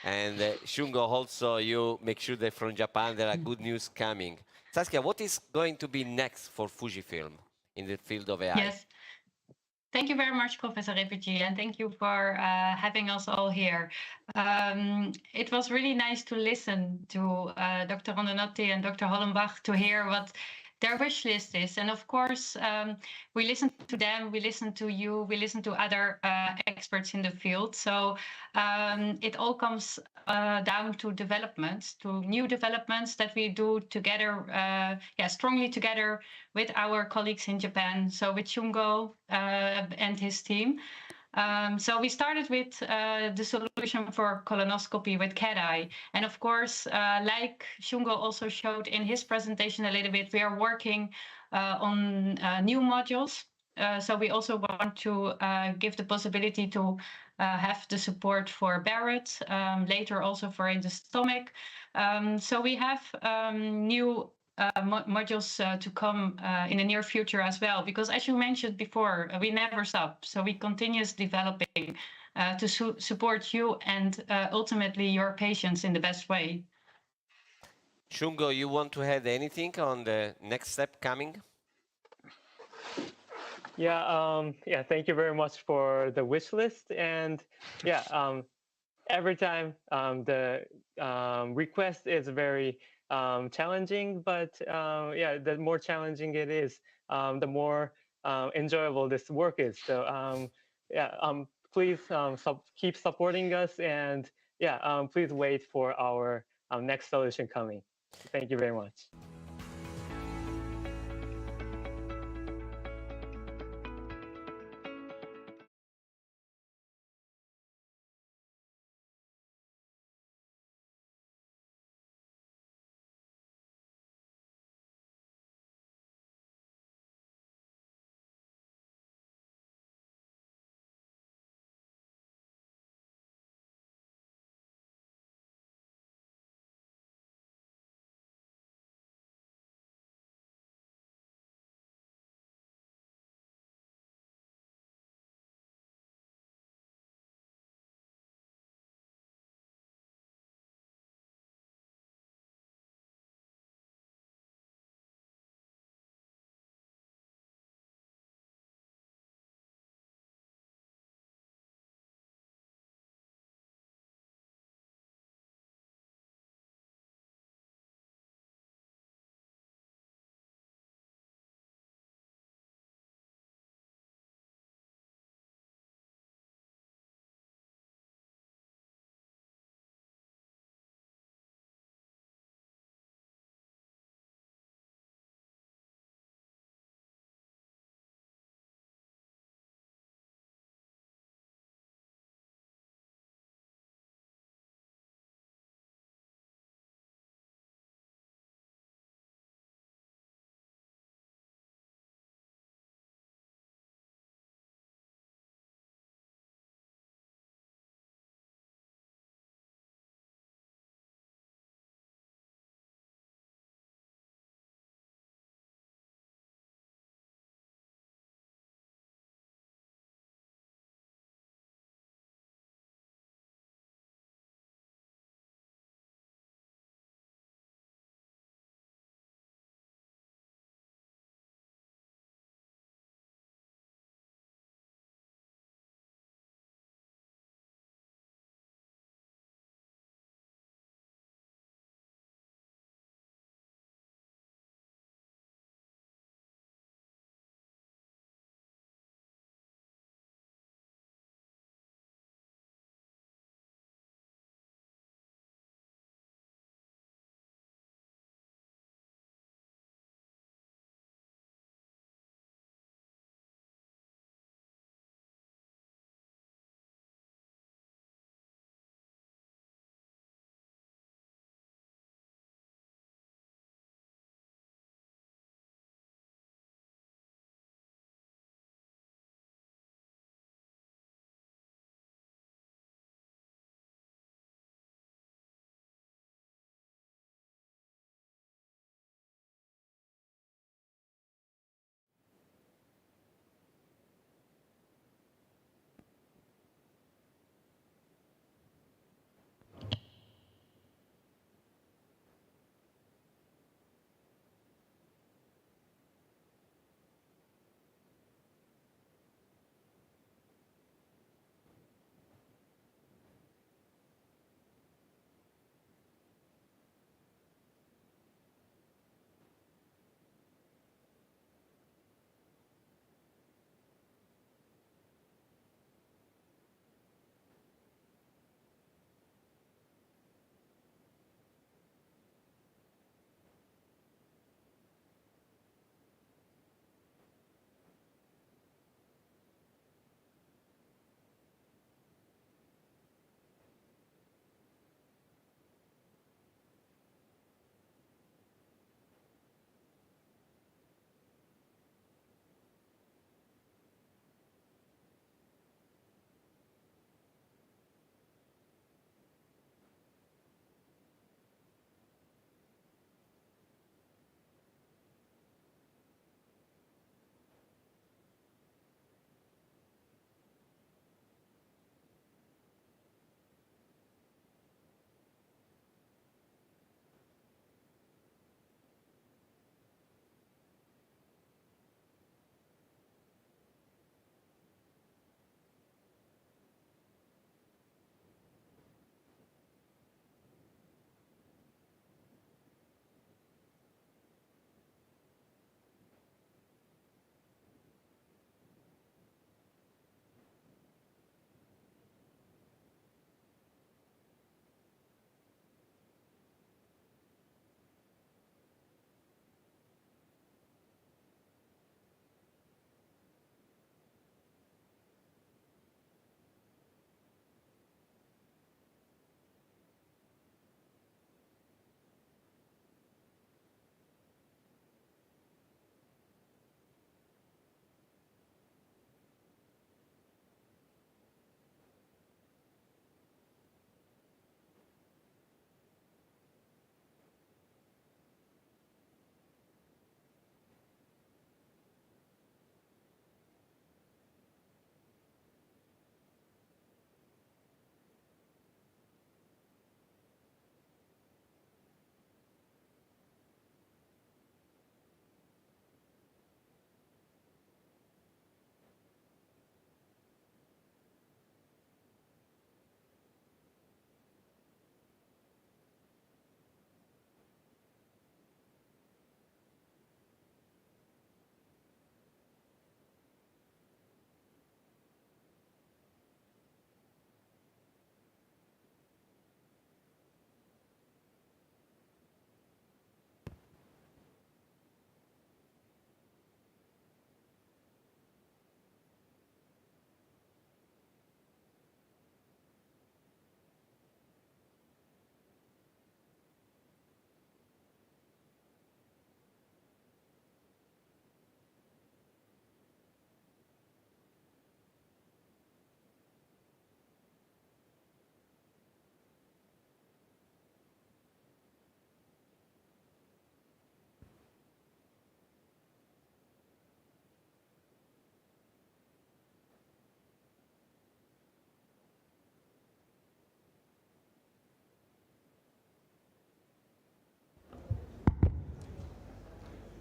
Speaker 19: And Shungo, also, you make sure that from Japan there are good news coming. Saskia, what is going to be next for Fujifilm in the field of AI?
Speaker 4: Yes. Thank you very much, Professor Refugi, and thank you for having us all here. It was really nice to listen to Dr. Rondonati and Dr. Hollenbach to hear what their wish list is. And of course, we listen to them, we listen to you, we listen to other experts in the field. So it all comes down to developments, to new developments that we do together, strongly together with our colleagues in Japan. So with Shungo and his team. So we started with the solution for colonoscopy with CAT-EYE. And of course, like Shungo also showed in his presentation a little bit, we are working on new modules. So we also want to give the possibility to have the support for Barrett, later also for in the stomach. So we have new modules to come in the near future as well, because as you mentioned before, we never stop. So we continue developing to support you and ultimately your patients in the best way.
Speaker 19: Shungo, you want to add anything on the next step coming?
Speaker 20: Yeah, thank you very much for the wish list. And every time the request is very challenging, but the more challenging it is, the more enjoyable this work is. So please keep supporting us, and please wait for our next solution coming. Thank you very much.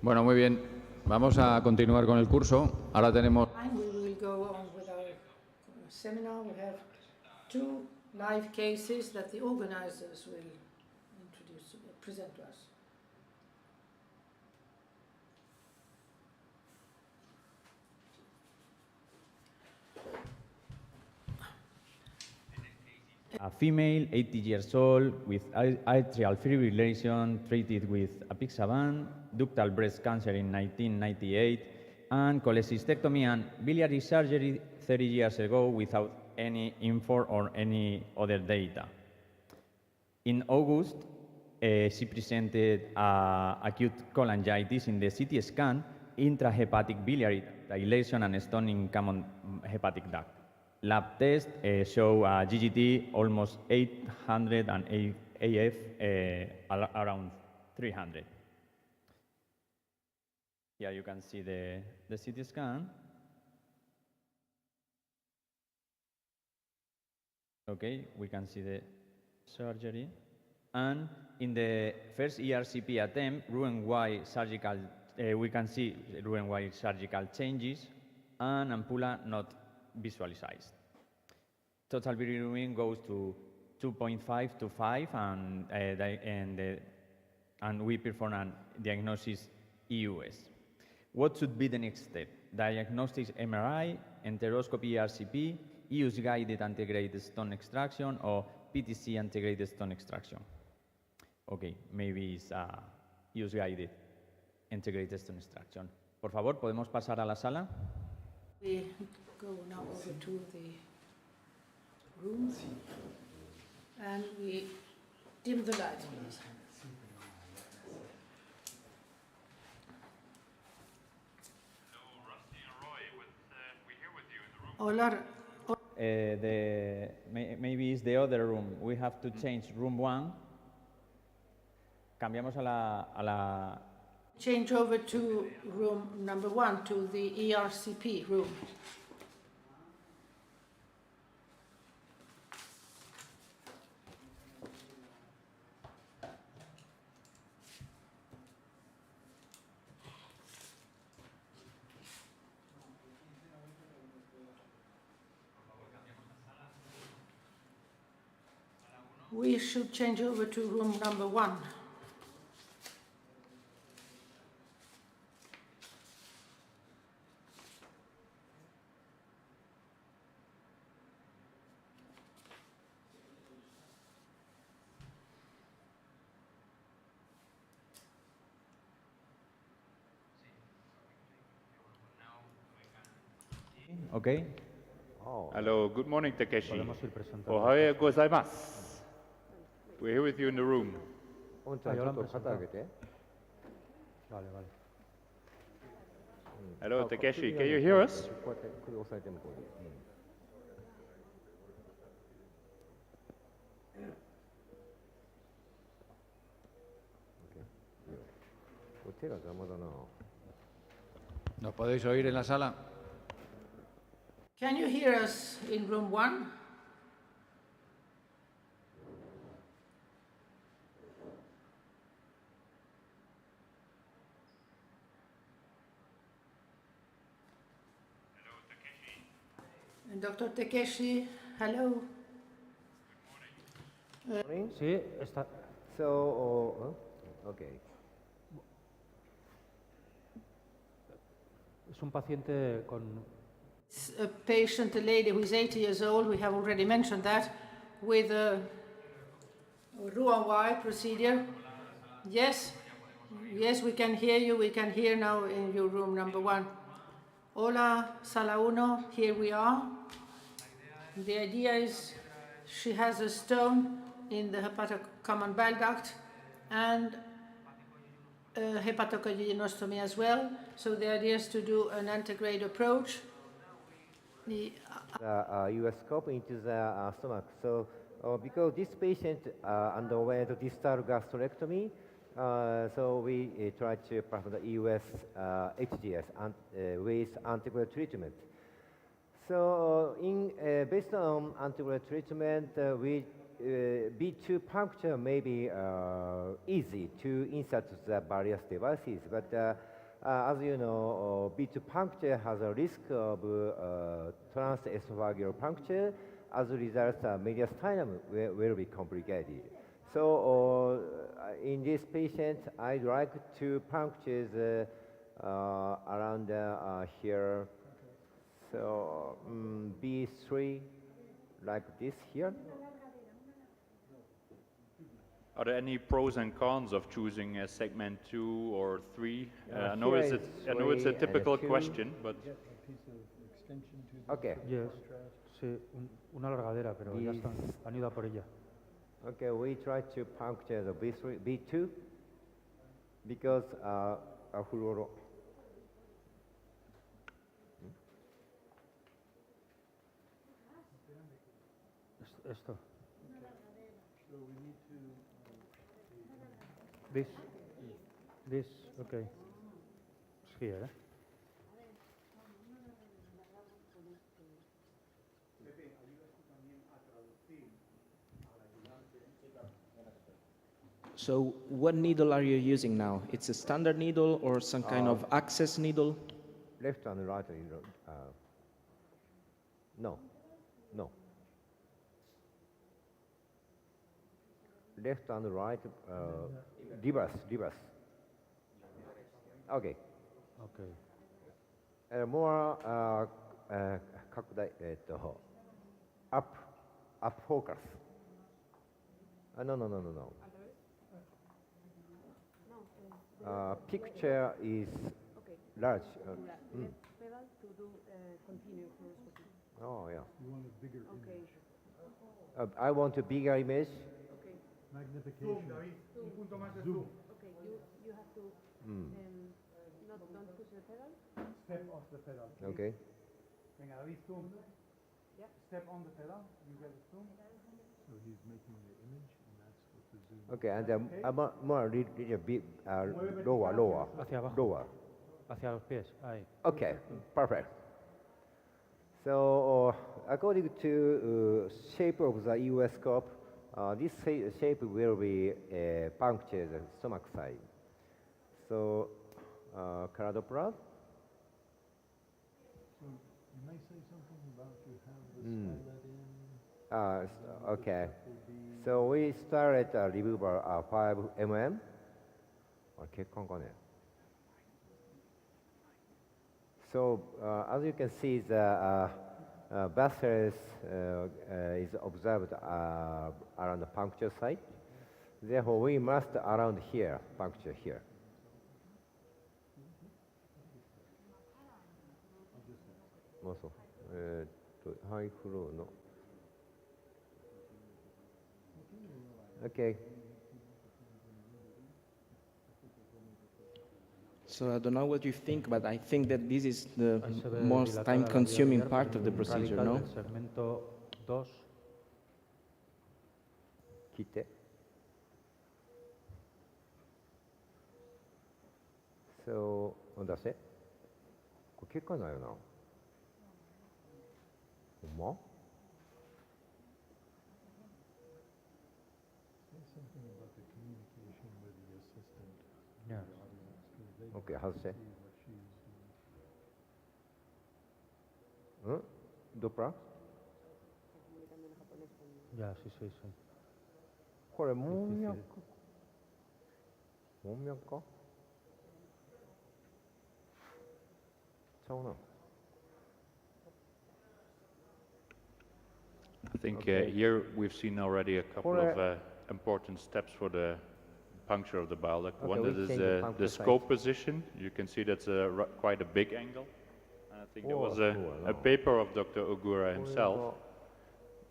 Speaker 6: Bueno, muy bien. Vamos a continuar con el curso. Ahora tenemos...
Speaker 2: We will go on with our seminar. We have 2 live cases that the organizers will present to us.
Speaker 10: A female, 80 years old, with atrial fibrillation, treated with apixaban, ductal breast cancer in 1998, and cholecystectomy and biliary surgery 30 years ago without any info or any other data. In August, she presented acute cholangitis in the CT scan, intrahepatic biliary dilation and stone in common hepatic duct. Lab test show GGT almost 800 and AF around 300. Here you can see the CT scan. Okay, we can see the surgery. And in the first ERCP attempt, Roux-en-Y surgical, we can see Roux-en-Y surgical changes and ampulla not visualized. Total bilirubin goes to 2.5 to 5, and we perform a diagnosis EUS. What should be the next step? Diagnostic MRI, enteroscopy ERCP, EUS-guided antegrated stone extraction, or PTC antegrated stone extraction? Okay, maybe it's EUS-guided integrated stone extraction. Por favor, ¿podemos pasar a la sala?
Speaker 2: We go now over to the room and we dim the lights, please. Hola.
Speaker 10: Maybe it's the other room. We have to change room 1. Cambiamos a la...
Speaker 2: Change over to room number 1, to the ERCP room. We should change over to room number 1.
Speaker 10: Okay.
Speaker 8: Hello, good morning, Takeshi. Ohayou gozaimasu. We're here with you in the room. Hello, Takeshi, can you hear us?
Speaker 6: ¿Nos podéis oír en la sala?
Speaker 2: Can you hear us in room 1? And Dr. Takeshi, hello.
Speaker 12: Sí, está. So, okay.
Speaker 5: Es un paciente con...
Speaker 2: A patient, a lady who is 80 years old, we have already mentioned that, with a Roux-en-Y procedure. Yes, yes, we can hear you. We can hear now in your room number 1. Hola, sala 1, here we are. The idea is she has a stone in the hepatocommon bile duct and hepatocoagulinostomy as well. So the idea is to do an antegrade approach.
Speaker 23: US scope into the stomach. So because this patient underwent distal gastrectomy, so we try to perform the US HGS with antiviral treatment. So based on antiviral treatment, we B2 puncture may be easy to insert the various devices, but as you know, B2 puncture has a risk of transesophageal puncture. As a result, mediastinum will be complicated. So in this patient, I'd like to puncture around here. So B3, like this here.
Speaker 8: Are there any pros and cons of choosing a segment 2 or 3? I know it's a typical question, but
Speaker 23: okay.
Speaker 15: Yes. Sí, una largadera, pero ya está. Han ido a por ella.
Speaker 23: Okay, we try to puncture the B3, B2 because fluoro.
Speaker 15: Esto. This, okay. It's here, eh?
Speaker 16: So what needle are you using now? It's a standard needle or some kind of access needle?
Speaker 23: Left and right needle. No. Left and right, reverse. Okay. More up focus. No. Picture is large.
Speaker 17: Pedal to do continuous fluoroscopy.
Speaker 23: Oh, yeah.
Speaker 17: You want a bigger image.
Speaker 23: I want a bigger image.
Speaker 17: Okay.
Speaker 1: Magnification. Zoom.
Speaker 17: Okay, you have to don't push the pedal.
Speaker 1: Step off the pedal.
Speaker 23: Okay.
Speaker 1: Venga, David, zoom.
Speaker 17: Yeah.
Speaker 1: Step on the pedal. You get the zoom.
Speaker 15: So he's making the image, and that's what the zoom.
Speaker 23: Okay, and more little bit lower.
Speaker 15: Hacia abajo.
Speaker 23: Lower.
Speaker 15: Hacia los pies. Ahí.
Speaker 23: Okay, perfect. So according to shape of the US scope, this shape will be puncture the stomach side. So, Caradoplast.
Speaker 5: So you may say something about you have the stylet in.
Speaker 23: Okay. So we started removal 5 mm. So as you can see, the bacillus is observed around the puncture site. Therefore, we must around here, puncture here. Also, high flow, no. Okay.
Speaker 16: So I don't know what you think, but I think that this is the most time-consuming part of the procedure, no?
Speaker 15: Segmento 2.
Speaker 23: Quite. So, that's it. これ結果ないよな。ほんま?
Speaker 5: Say something about the communication with the assistant.
Speaker 15: Yeah.
Speaker 23: Okay, how's it? Doppler?
Speaker 15: Ya, sí.
Speaker 23: これ門脈かちゃうな。
Speaker 8: I think here we've seen already a couple of important steps for the puncture of the bile duct.
Speaker 23: Okay,
Speaker 8: One that is the scope position. You can see that's quite a big angle. And I think there was a paper of Dr. Ogura himself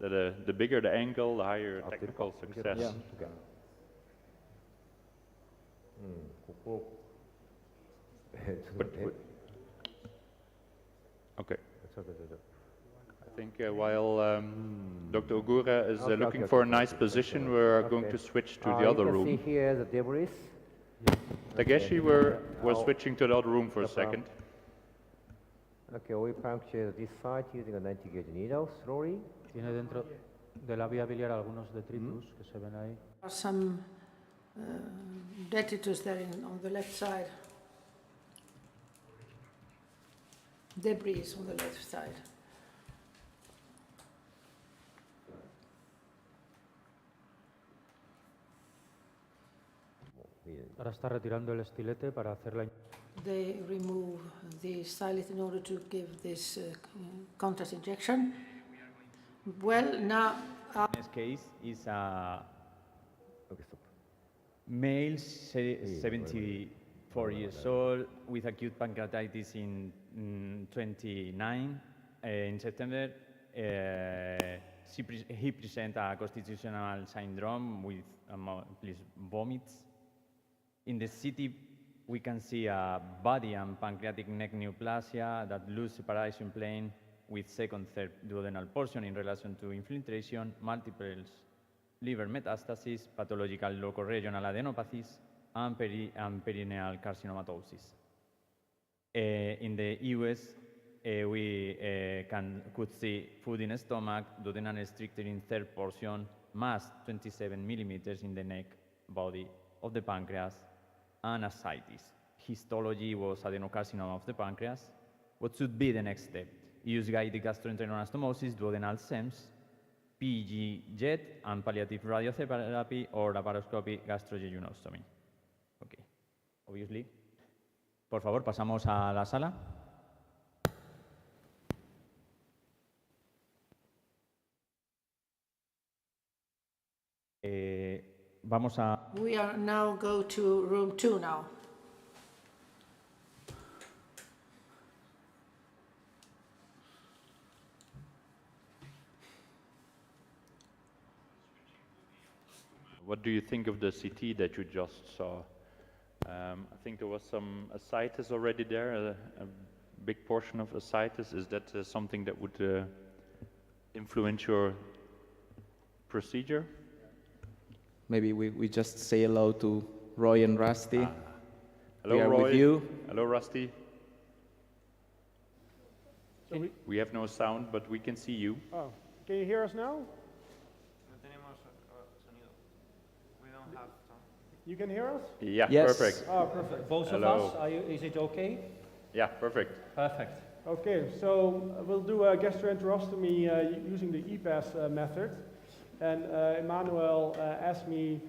Speaker 8: that the bigger the angle, the higher technical success.
Speaker 23: Yeah.
Speaker 8: Okay. I think while Dr. Ogura is looking for a nice position, we're going to switch to the other room.
Speaker 23: You can see here the debris.
Speaker 8: Takeshi, we're switching to the other room for a second.
Speaker 23: Okay, we puncture this site using a 90 gauge needle slowly.
Speaker 15: Tiene dentro de la vía biliar algunos detritus que se ven ahí.
Speaker 2: Some detritus there on the left side. Debris on the left side.
Speaker 15: Ahora está retirando el estilete para hacer la...
Speaker 2: They remove the stylet in order to give this contrast injection. Well, now...
Speaker 10: In this case, is a male, 74 years old, with acute pancreatitis in 29. In September, he presents a constitutional syndrome with vomits. In the CT, we can see a body and pancreatic neck neoplasia, that loose separation plane with second, third duodenal portion in relation to infiltration, multiple liver metastasis, pathological locoregional adenopathies, and perineal carcinomatosis. In the US, we could see food in stomach, duodenal stricture in third portion, mass 27 millimeters in the neck body of the pancreas, and ascites. Histology was adenocarcinoma of the pancreas. What should be the next step? Use guided gastrointestinal anastomosis, duodenal SEMS, PG jet, and palliative radiotherapy or laparoscopy gastrojejunostomy. Okay, obviously. Por favor, pasamos a la sala. Vamos a...
Speaker 2: We are now go to room 2 now.
Speaker 8: What do you think of the CT that you just saw? I think there was some ascites already there, a big portion of ascites. Is that something that would influence your procedure?
Speaker 16: Maybe we just say hello to Roy and Rusty.
Speaker 8: Hello,
Speaker 16: we are
Speaker 8: Roy.
Speaker 16: with you.
Speaker 8: Hello, Rusty. We have no sound, but we can see you.
Speaker 11: Oh, can you hear us now? You can hear us?
Speaker 8: Yeah,
Speaker 16: yes.
Speaker 8: Perfect.
Speaker 11: Oh, perfect.
Speaker 15: Both
Speaker 8: Hello.
Speaker 15: of us, is it okay?
Speaker 8: Yeah, perfect.
Speaker 15: Perfect.
Speaker 11: Okay, so we'll do a gastroenterostomy using the EPAS method. And Emmanuel asked me,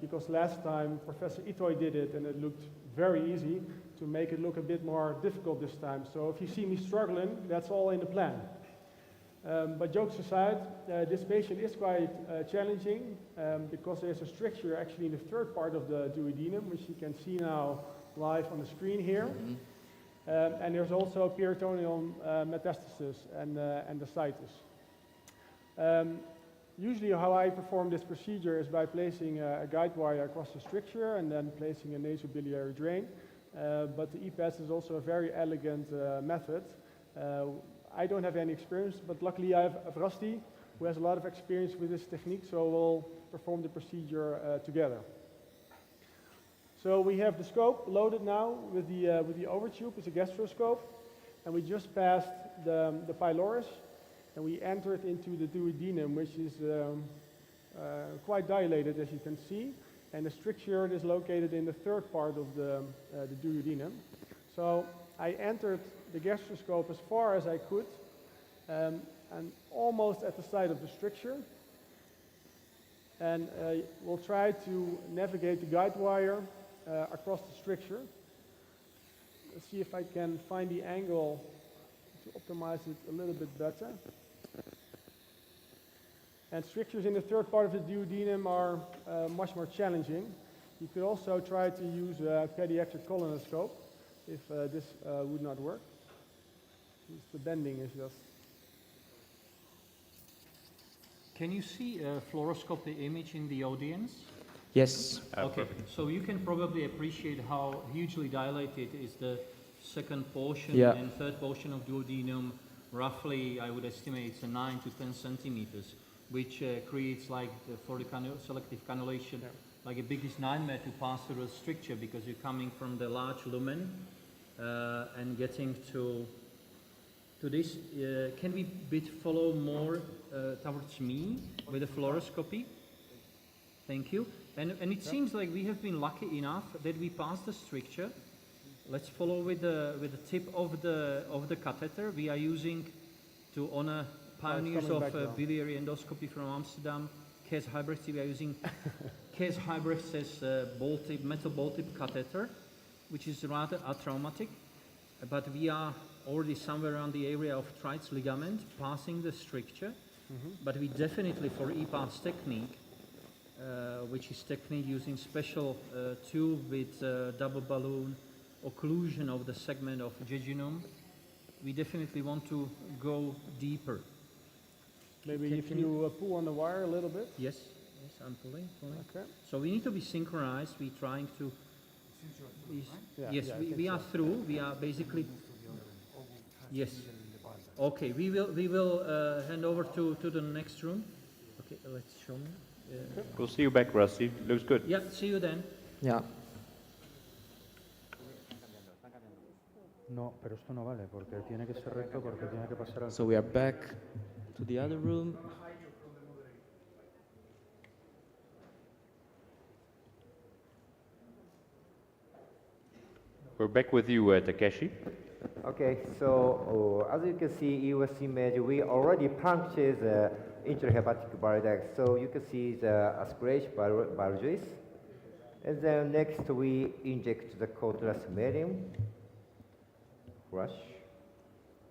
Speaker 11: because last time Professor Itoy did it and it looked very easy, to make it look a bit more difficult this time. So if you see me struggling, that's all in the plan. But jokes aside, this patient is quite challenging because there's a stricture actually in the third part of the duodenum, which you can see now live on the screen here. Mm-hmm. And there's also peritoneal metastasis and ascites. Usually how I perform this procedure is by placing a guide wire across the stricture and then placing a nasobiliary drain. But the EPAS is also a very elegant method. I don't have any experience, but luckily I have Rusty, who has a lot of experience with this technique, so we'll perform the procedure together. So we have the scope loaded now with the overtube. It's a gastroscope, and we just passed the pylorus, and we entered into the duodenum, which is quite dilated, as you can see, and the stricture is located in the third part of the duodenum. So I entered the gastroscope as far as I could, and almost at the side of the stricture. And we'll try to navigate the guide wire across the stricture. Let's see if I can find the angle to optimize it a little bit better. And strictures in the third part of the duodenum are much more challenging. You could also try to use a pediatric colonoscope if this would not work. The bending is just...
Speaker 15: Can you see a fluoroscopy image in the audience?
Speaker 16: Yes.
Speaker 15: Okay, so you can probably appreciate how hugely dilated is the second portion and third portion of duodenum. Roughly, I would estimate it's 9 to 10 centimeters, which creates, like for the selective cannulation, like a biggest nightmare to pass through a stricture, because you're coming from the large lumen and getting to to this. Can we follow more towards me with the fluoroscopy? Thank you. And it seems like we have been lucky enough that we passed the stricture. Let's follow with the tip of the catheter. We are using to honor pioneers of biliary endoscopy from Amsterdam, Kees Huybrechts. We are using Kees Huybrechts' metal ball tip catheter, which is rather atraumatic, but we are already somewhere around the area of Treitz ligament, passing the stricture. But we definitely, for EPAS technique, which is technique using special tube with double balloon occlusion of the segment of jejunum, we definitely want to go deeper.
Speaker 11: Maybe if you pull on the wire a little bit?
Speaker 15: Yes, I'm pulling.
Speaker 11: Okay.
Speaker 15: So we need to be synchronized. We're trying to... we are through. We are basically... Yes. Okay, we will hand over to the next room. Okay, let's show me.
Speaker 8: We'll see you back, Rusty. Looks good.
Speaker 15: Yeah, see you then.
Speaker 16: Yeah.
Speaker 9: No, pero esto no vale porque tiene que ser recto porque tiene que pasar al...
Speaker 16: So we are back to the other room.
Speaker 8: We're back with you, Takeshi.
Speaker 23: Okay, so as you can see, US image, we already punctured the intrahepatic bile duct. So you can see the aspiration bile juice. And then next we inject the contrast medium. Rush.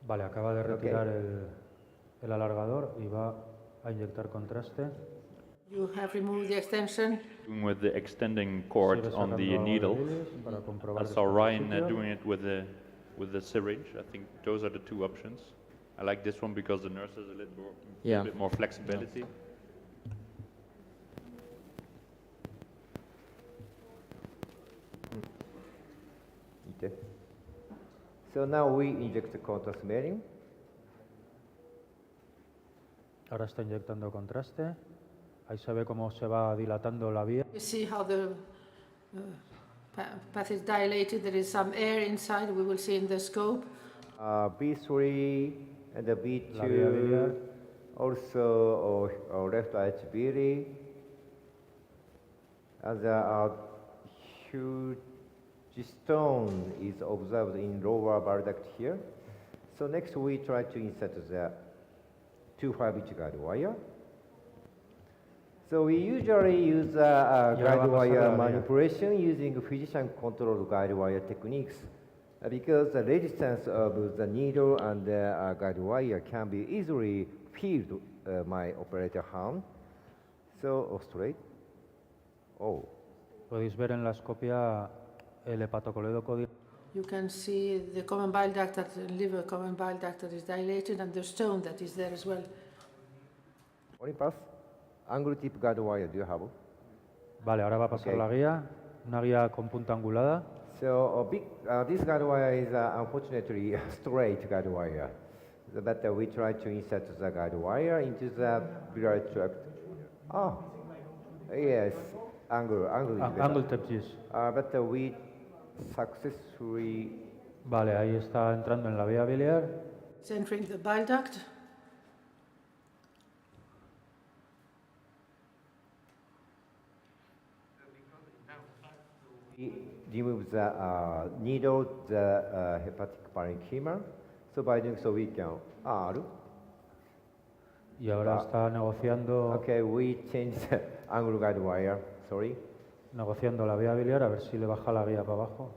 Speaker 9: Vale, acaba de retirar el alargador y va a inyectar contraste.
Speaker 2: You have removed the extension.
Speaker 8: With the extending cord on the needle. I saw Ryan doing it with the syringe. I think those are the two options. I like this one because the nurse has a little bit more flexibility.
Speaker 23: Okay. So now we inject the contrast medium.
Speaker 9: Ahora está inyectando contraste. Ahí se ve cómo se va dilatando la vía.
Speaker 2: You see how the path is dilated. There is some air inside. We will see in the scope.
Speaker 23: B3 and the B2, also left HBD. As a huge stone is observed in lower bile duct here. So next we try to insert the 2.5-inch guide wire. So we usually use guide wire manipulation using physician-controlled guide wire techniques because the resistance of the needle and the guide wire can be easily felt my operator hand. So straight. Oh.
Speaker 9: Podéis ver en la escopia el hepatocolédoco.
Speaker 2: You can see the common bile duct, that the liver common bile duct that is dilated, and the stone that is there as well.
Speaker 23: Olympus, angle tip guide wire, do you have?
Speaker 9: Vale, ahora va a pasar la guía, una guía con punta angulada.
Speaker 23: So this guide wire is unfortunately a straight guide wire. But we try to insert the guide wire into the biliary tract. Oh, yes, angle
Speaker 9: tip, yes.
Speaker 23: But we successfully...
Speaker 9: Vale, ahí está entrando en la vía biliar.
Speaker 2: It's entering the bile duct.
Speaker 23: We remove the needle, the hepatic parenchyma. So by doing so, we can R.
Speaker 9: Y ahora está negociando.
Speaker 23: Okay, we change the angle guide wire. Sorry.
Speaker 9: Negociando la vía biliar a ver si le baja la guía para abajo.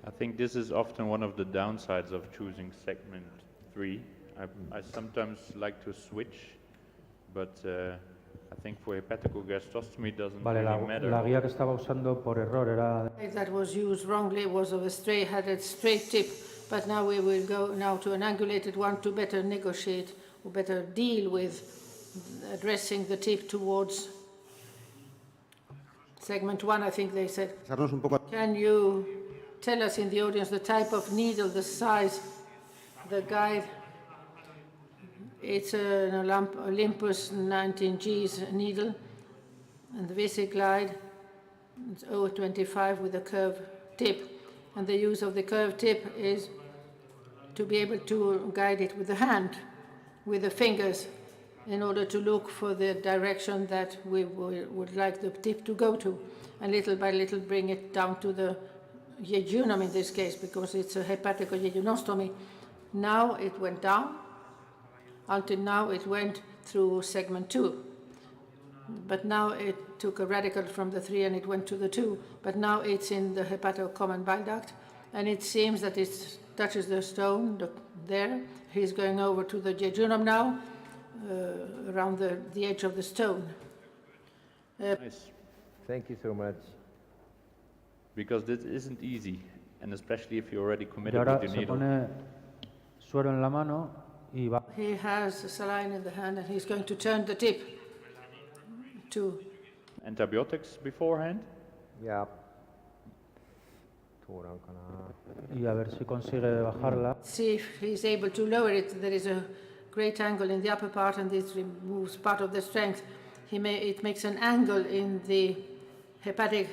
Speaker 8: I think this is often one of the downsides of choosing segment 3. I sometimes like to switch, but I think for hepatogastostomy it doesn't really matter.
Speaker 9: La guía que estaba usando por error era...
Speaker 2: That was used wrongly, was of a straight, had a straight tip, but now we will go now to an angulated one to better negotiate, or better deal with addressing the tip towards segment 1, I think they said. Can you tell us in the audience the type of needle, the size, the guide, It's an Olympus 19G's needle, and the VisiGlide, it's 0.25 with a curved tip. And the use of the curved tip is to be able to guide it with the hand, with the fingers, in order to look for the direction that we would like the tip to go to, and little by little bring it down to the jejunum in this case, because it's a hepaticojejunostomy. Now it went down. Until now it went through segment 2. But now it took a radical from the 3 and it went to the 2. But now it's in the hepatocommon bile duct, and it seems that it touches the stone there. He's going over to the jejunum now, around the edge of the stone.
Speaker 8: Nice.
Speaker 23: Thank you so much.
Speaker 8: Because this isn't easy, and especially if you're already
Speaker 9: Y
Speaker 8: committed
Speaker 9: ahora
Speaker 8: with your
Speaker 9: se
Speaker 8: needle.
Speaker 9: pone suero en la mano y va.
Speaker 2: He has a saline in the hand, and he's going to turn the tip to.
Speaker 8: Antibiotics beforehand?
Speaker 23: Yeah.
Speaker 9: Y a ver si consigue bajarla.
Speaker 2: See if he's able to lower it. There is a great angle in the upper part, and this removes part of the strength. It makes an angle in the hepatic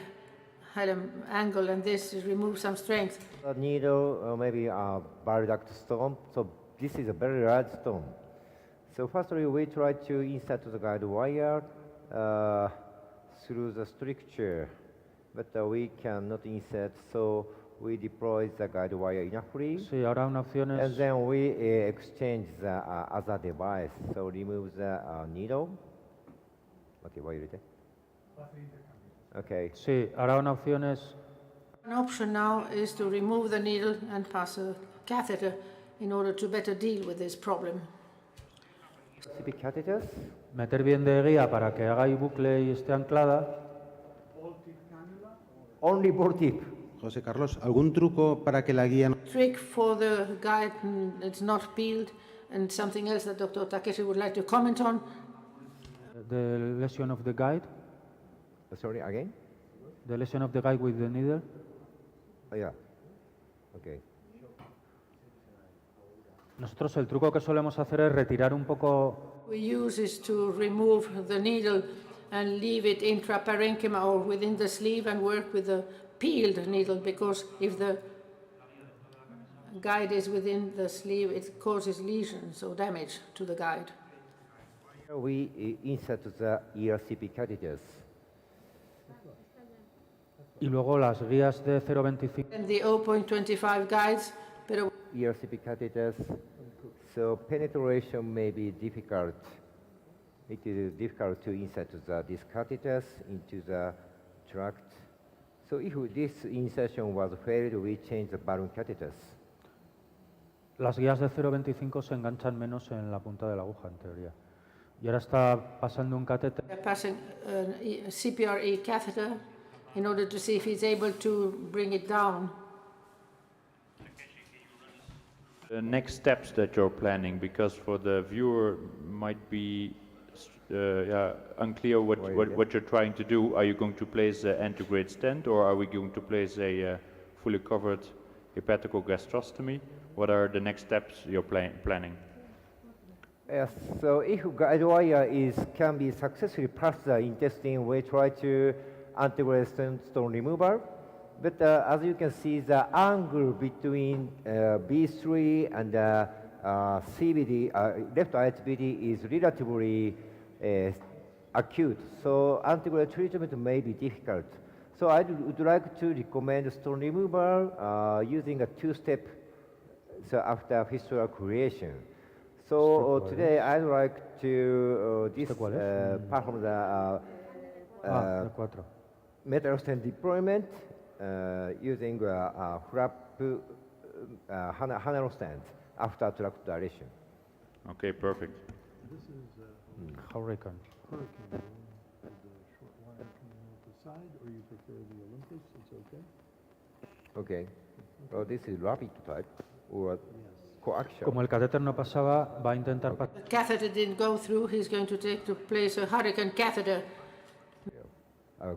Speaker 2: hilum angle, and this removes some strength.
Speaker 23: A needle, maybe a bile duct stone. So this is a very large stone. So firstly, we try to insert the guide wire through the stricture, but we cannot insert, so we deploy the guide wire enoughly.
Speaker 9: Sí, ahora una opción es.
Speaker 23: And then we exchange the other device, so remove the needle. Okay, what you did? Okay.
Speaker 9: Sí, ahora una opción es.
Speaker 2: An option now is to remove the needle and pass a catheter in order to better deal with this problem.
Speaker 23: CP catheters?
Speaker 9: Meter bien de guía para que haga y bucle y esté anclada.
Speaker 23: Only ball tip.
Speaker 13: José Carlos, ¿algún truco para que la guía no...
Speaker 2: Trick for the guide it's not peeled, and something else that Dr. Takeshi would like to comment on.
Speaker 9: The lesion of the guide.
Speaker 23: Sorry, again?
Speaker 9: The lesion of the guide with the needle.
Speaker 23: Oh, yeah. Okay.
Speaker 9: Nosotros el truco que solemos hacer es retirar un poco.
Speaker 2: We use is to remove the needle and leave it intraparenchyma or within the sleeve and work with the peeled needle, because if the guide is within the sleeve, it causes lesions or damage to the guide.
Speaker 23: We insert the ERCP catheters.
Speaker 9: Y luego las guías de 0.25.
Speaker 2: And the 0.25 guides, pero
Speaker 23: ERCP catheters, so penetration may be difficult. It is difficult to insert these catheters into the tract. So if this insertion was failed, we change the balloon catheters.
Speaker 9: Las guías de 0.25 se enganchan menos en la punta de la aguja, en teoría. Y ahora está pasando un catéter.
Speaker 2: passing a CPRE catheter in order to see if he's able to bring it down.
Speaker 8: The next steps that you're planning, because for the viewer might be unclear what you're trying to do. Are you going to place an antegrade stent, or are we going to place a fully covered hepatogastrostomy? What are the next steps you're planning?
Speaker 23: Yes, so if guide wire can be successfully passed the intestine, we try to antegrade stone removal. But as you can see, the angle between B3 and CVD, left IHBD, is relatively acute. So antegrade treatment may be difficult. So I would like to recommend stone removal using a two-step after fistula creation. So today I'd like to perform the metal stent deployment using flap Hanaro stent after tract dilation.
Speaker 8: Okay, perfect.
Speaker 23: This is
Speaker 9: Hurricane.
Speaker 23: Hurricane, the short wire coming out the side, or you prefer the Olympus? It's okay. Okay. Well, this is rapid type or coaxial.
Speaker 9: Como el catéter no pasaba, va a intentar pasar.
Speaker 2: The catheter didn't go through, he's going to take to place a hurricane catheter.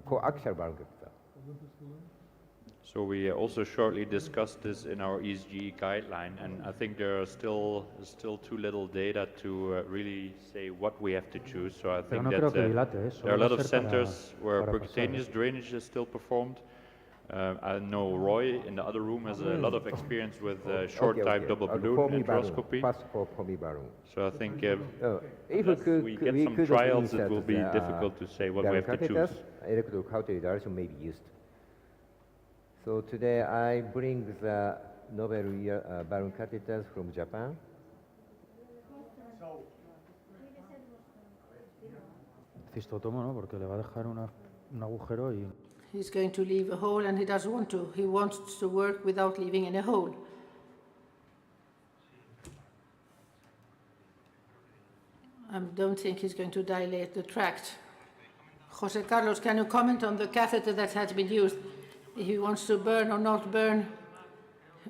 Speaker 23: Coaxial valve.
Speaker 8: So we also shortly discussed this in our ESG guideline, and I think there are still too little data to really say what we have to choose. So I think that there are a lot of centers where percutaneous drainage is still performed. I know Roy in the other room has a lot of experience with short-type double balloon enteroscopy. So I think if we get some trials, it will be difficult to say what we have to choose.
Speaker 23: Electrocautery direction may be used. So today I bring the novel balloon catheters from Japan.
Speaker 9: Cistotomo, ¿no? Porque le va a dejar un agujero y...
Speaker 2: He's going to leave a hole and he doesn't want to. He wants to work without leaving any hole. I don't think he's going to dilate the tract. Jose Carlos, can you comment on the catheter that has been used? If he wants to burn or not burn?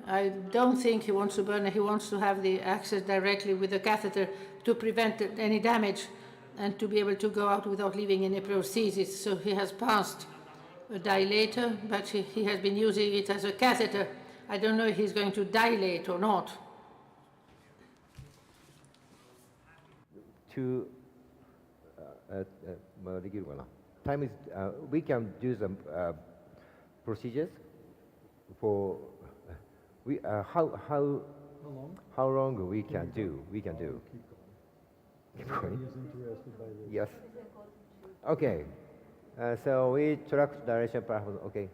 Speaker 2: I don't think he wants to burn. He wants to have the access directly with the catheter to prevent any damage and to be able to go out without leaving any prosthesis. So he has passed a dilator, but he has been using it as a catheter. I don't know if he's going to dilate or not.
Speaker 23: Time is, we can do some procedures for how long we can do. Keep going. Yes. Okay. So we track direction perhaps. Okay.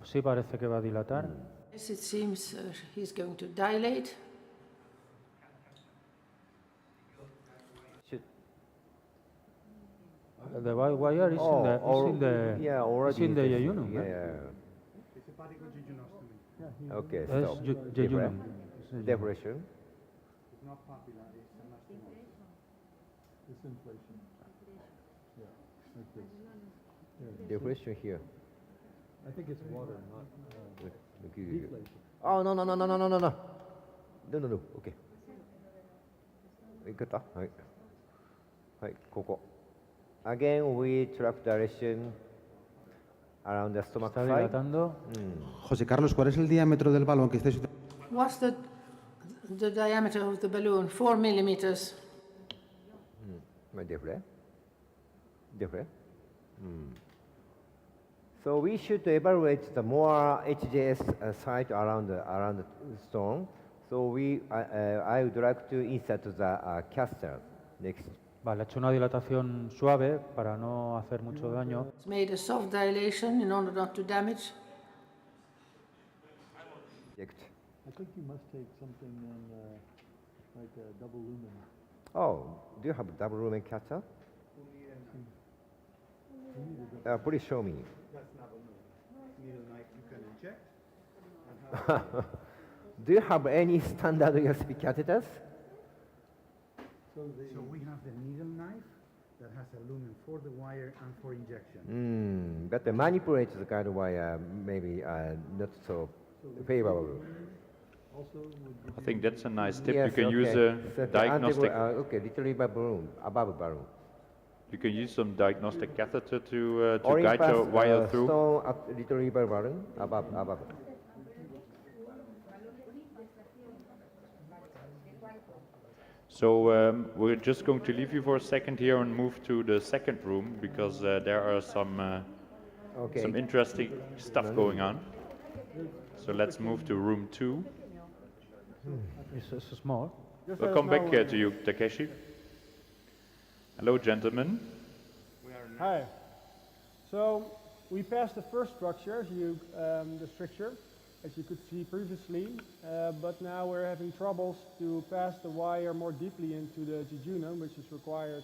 Speaker 9: Sí, parece que va a dilatar.
Speaker 2: Yes, it seems he's going to dilate.
Speaker 9: The white wire is in the jejunum.
Speaker 23: It's hepatical jejunostomy. Okay, so
Speaker 9: jejunum.
Speaker 23: Depression.
Speaker 1: It's not papilla, it's anastomosis.
Speaker 5: It's inflation. Yeah, like this.
Speaker 23: Depression here.
Speaker 5: I think it's water, not deflation.
Speaker 23: Oh, no. No. Okay. いけた？はい。はい、ここ。Again, we track direction around the stomach
Speaker 9: Está
Speaker 23: side.
Speaker 9: dilatando.
Speaker 13: José Carlos, ¿cuál es el diámetro del balón que estáis
Speaker 2: What's the diameter of the balloon? 4 millimeters.
Speaker 23: Different. So we should evaluate the more HJS site around the stone. So I would like to insert the caster next.
Speaker 9: Vale, ha hecho una dilatación suave para no hacer mucho daño.
Speaker 2: It's made a soft dilation in order not to damage.
Speaker 5: I think you must take something like a double lumen.
Speaker 23: Oh, do you have a double lumen caster? Please show me.
Speaker 1: That's not a needle knife you can inject.
Speaker 23: Do you have any standard USB catheters?
Speaker 1: So we have the needle knife that has a lumen for the wire and for injection.
Speaker 23: But the manipulate the guide wire maybe not so favorable.
Speaker 8: I think that's a nice tip.
Speaker 23: Yes,
Speaker 8: you can
Speaker 23: okay.
Speaker 8: use a diagnostic.
Speaker 23: Okay, literally by balloon, above balloon.
Speaker 8: You can use some diagnostic catheter to guide your wire through.
Speaker 23: Stone at literally by balloon, above.
Speaker 8: So we're just going to leave you for a second here and move to the second room because there are some interesting stuff going on. So let's move to room 2.
Speaker 9: It's small.
Speaker 8: We'll come back to you, Takeshi. Hello, gentlemen.
Speaker 11: Hi. So we passed the first structure, the stricture, as you could see previously, but now we're having troubles to pass the wire more deeply into the jejunum, which is required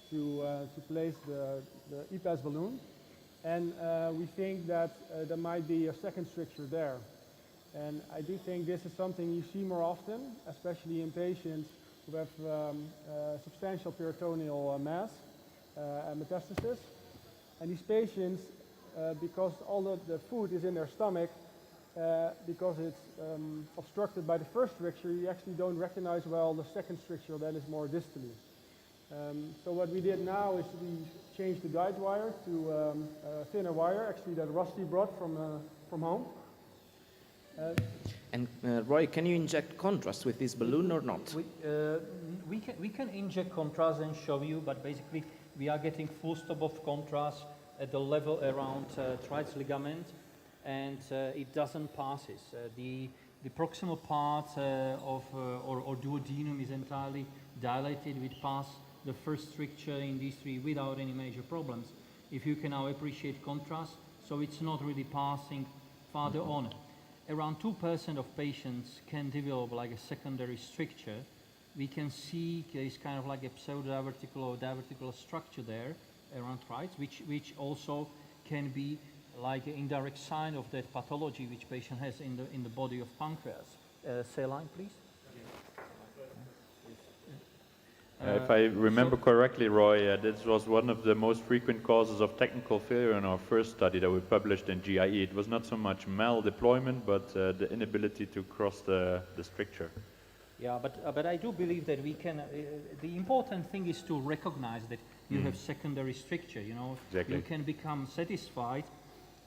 Speaker 11: to place the EPAS balloon. And we think that there might be a second stricture there. And I do think this is something you see more often, especially in patients who have substantial peritoneal mass and metastasis. And these patients, because all the food is in their stomach, because it's obstructed by the first stricture, you actually don't recognize well the second stricture that is more distally. So what we did now is we changed the guide wire to a thinner wire, actually that Rusty brought from home.
Speaker 16: And Roy, can you inject contrast with this balloon or not?
Speaker 15: We can inject contrast and show you, but basically we are getting full stop of contrast at the level around trites ligament, and it doesn't pass it. The proximal part or duodenum is entirely dilated. We pass the first stricture in these three without any major problems. If you can now appreciate contrast, so it's not really passing farther on. Around 2% of patients can develop like a secondary stricture. We can see there's kind of like a pseudo-divertical or divertical structure there around trites, which also can be like an indirect sign of that pathology which patient has in the body of pancreas. Cell line, please.
Speaker 8: If I remember correctly, Roy, this was one of the most frequent causes of technical failure in our first study that we published in GIE. It was not so much mal-deployment, but the inability to cross the stricture.
Speaker 15: Yeah, but I do believe that we can, the important thing is to recognize that you have secondary stricture, you know.
Speaker 8: Exactly.
Speaker 15: You can become satisfied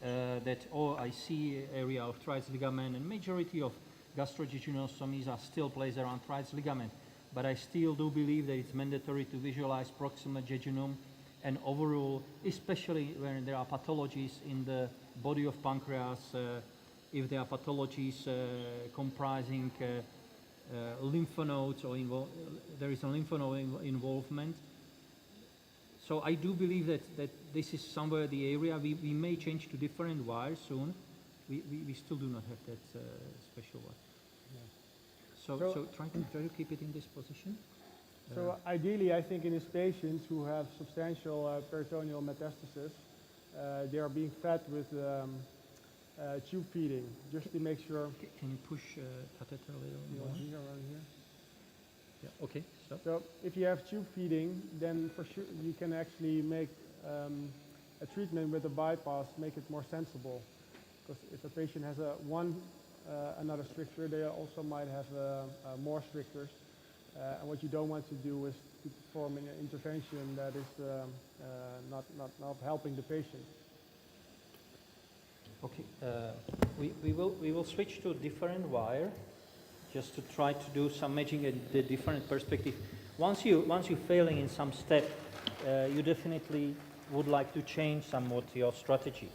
Speaker 15: that, oh, I see area of trites ligament, and majority of gastrojejunal are still placed around trites ligament. But I still do believe that it's mandatory to visualize proximal jejunum and overall, especially when there are pathologies in the body of pancreas, if there are pathologies comprising lymph nodes or there is a lymph node involvement. So I do believe that this is somewhere the area. We may change to different wires soon. We still do not have that special wire. So try to keep it in this position.
Speaker 11: So ideally, I think in these patients who have substantial peritoneal metastasis, they are being fed with tube feeding, just to make sure.
Speaker 15: Can you push catheter a little more?
Speaker 11: Around here.
Speaker 15: Yeah. Okay.
Speaker 11: So if you have tube feeding, then for sure you can actually make a treatment with a bypass, make it more sensible. Because if a patient has another stricture, they also might have more strictures. And what you don't want to do is to perform an intervention that is not helping the patient.
Speaker 15: Okay, we will switch to a different wire, just to try to do some matching at the different perspective. Once you're failing in some step, you definitely would like to change somewhat your strategy.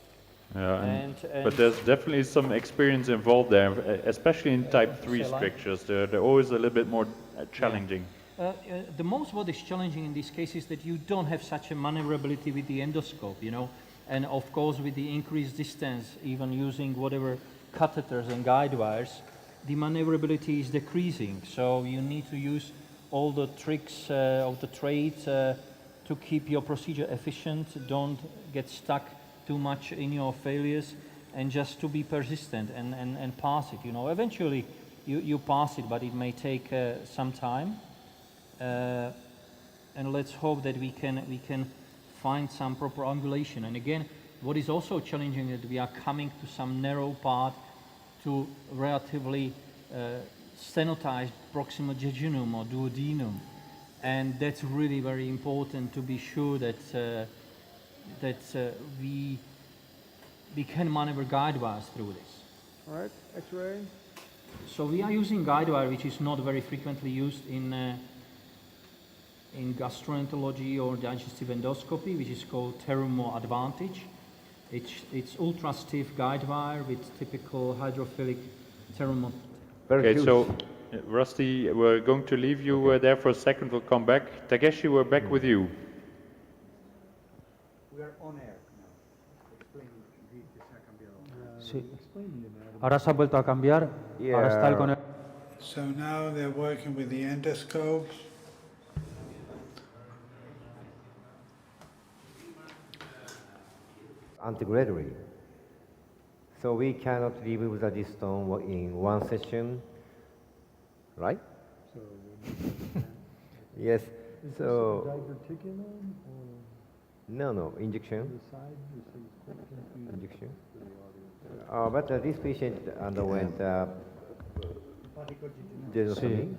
Speaker 8: And but there's definitely some experience involved there, especially in type 3 strictures. They're always a little bit more challenging.
Speaker 15: The most what is challenging in this case is that you don't have such a maneuverability with the endoscope, you know, and of course with the increased distance, even using whatever catheters and guide wires, the maneuverability is decreasing. So you need to use all the tricks of the trade to keep your procedure efficient. Don't get stuck too much in your failures, and just to be persistent and pass it. You know, eventually you pass it, but it may take some time. And let's hope that we can find some proper angulation. And again, what is also challenging is that we are coming to some narrow path to relatively stenotized proximal jejunum or duodenum, and that's really very important to be sure that we can maneuver guide wires through this.
Speaker 11: All right, X-ray.
Speaker 15: So we are using guide wire, which is not very frequently used in gastroenterology or digestive endoscopy, which is called Terumo Advantage. It's ultra stiff guide wire with typical hydrophilic Terumo.
Speaker 8: Okay, so Rusty, we're going to leave you there for a second. We'll come back. Takeshi, we're back with you.
Speaker 1: We are on air now. Explain que se ha cambiado.
Speaker 9: Sí. Ahora se ha vuelto a cambiar. Ahora está el con.
Speaker 7: So now they're working with the endoscope.
Speaker 23: Antigradary. So we cannot remove the stone in one session, right? Yes. So
Speaker 5: diverticulum or
Speaker 23: no, injection. Injection. But this patient underwent genotomy.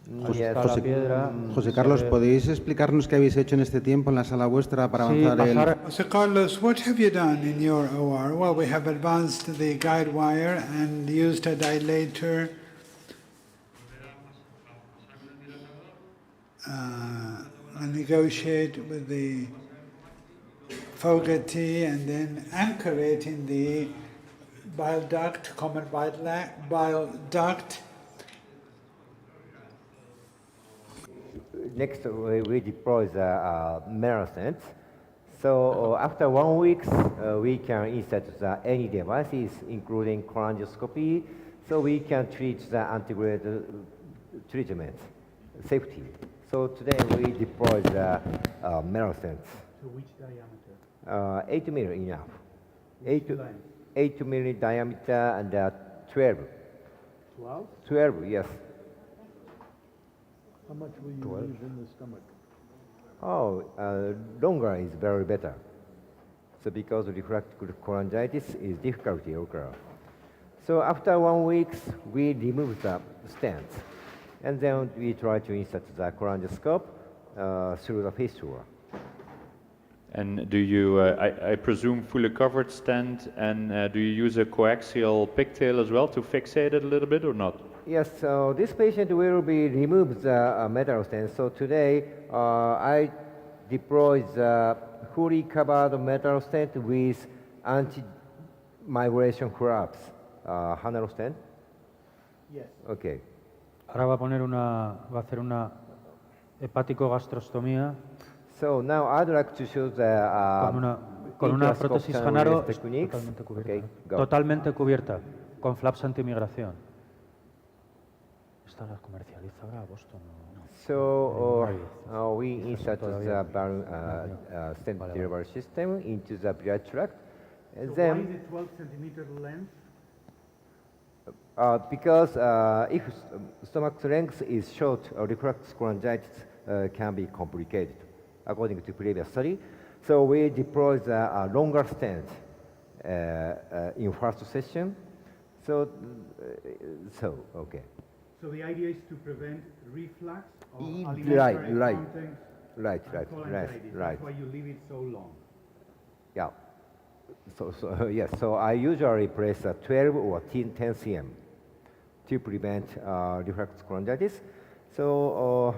Speaker 5: Está la piedra.
Speaker 13: José Carlos, ¿podéis explicarnos qué habéis hecho en este tiempo en la sala vuestra para
Speaker 5: Sí,
Speaker 13: avanzar el...
Speaker 5: bajar.
Speaker 7: Jose Carlos, what have you done in your OR? Well, we have advanced the guide wire and used a dilator and negotiate with the Fogarty and then anchor it in the bile duct, common bile duct.
Speaker 23: Next, we deploy the Merosent. So after 1 week, we can insert any devices, including cholangioscopy, so we can treat the antegrader treatment safety. So today we deploy the Merosent.
Speaker 5: So which diameter?
Speaker 23: 8 mm enough.
Speaker 5: Which line?
Speaker 23: 8 mm diameter and 12.
Speaker 5: 12?
Speaker 23: 12, yes.
Speaker 5: How much will you
Speaker 23: 12.
Speaker 5: use in the stomach?
Speaker 23: Oh, longer is very better. So because refractive cholangitis is difficulty occur. So after 1 week, we remove the stent, and then we try to insert the cholangioscope through the fistula.
Speaker 8: And do you, I presume, fully covered stent, and do you use a coaxial pigtail as well to fixate it a little bit or not?
Speaker 23: Yes, so this patient will be removed the metal stent. So today I deploy the fully covered metal stent with anti-migration flaps. Hanaro stent?
Speaker 5: Yes.
Speaker 23: Okay.
Speaker 9: Ahora va a hacer una hepático-gastrostomía.
Speaker 23: So now I'd like to show the
Speaker 9: con una
Speaker 23: intrascope
Speaker 9: prótesis
Speaker 23: channel
Speaker 9: Hanaro
Speaker 23: release techniques.
Speaker 9: totalmente cubierta.
Speaker 23: Okay, go.
Speaker 9: Totalmente cubierta, con flaps antimigración. Esta la comercializa ahora Boston.
Speaker 23: So we insert the stent delivery system into the blood tract, and
Speaker 1: So
Speaker 23: then
Speaker 1: why is it 12 centimeter length?
Speaker 23: because if stomach length is short, refractive cholangitis can be complicated, according to previous study. So we deploy the longer stent in first session. So, okay.
Speaker 1: So the idea is to prevent reflux or
Speaker 23: Right.
Speaker 1: alimentary content
Speaker 23: Right.
Speaker 1: and cholangitis. That's why you leave it so long.
Speaker 23: Yeah. So yes. So I usually place 12 or 10 cm to prevent refractive cholangitis. So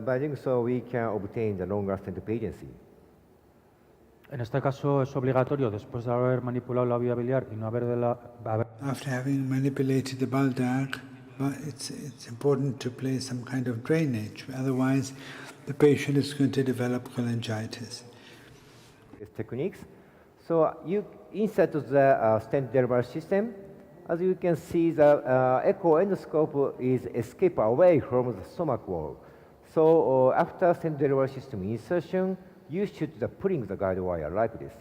Speaker 23: by doing so, we can obtain the longer stent patency.
Speaker 9: En este caso es obligatorio, después de haber manipulado la vía biliar y no haber
Speaker 7: After having manipulated the bile duct, but it's important to place some kind of drainage. Otherwise, the patient is going to develop cholangitis.
Speaker 23: Techniques. So you insert the stent delivery system. As you can see, the echo endoscope is escape away from the stomach wall. So after stent delivery system insertion, you should pulling the guide wire like this.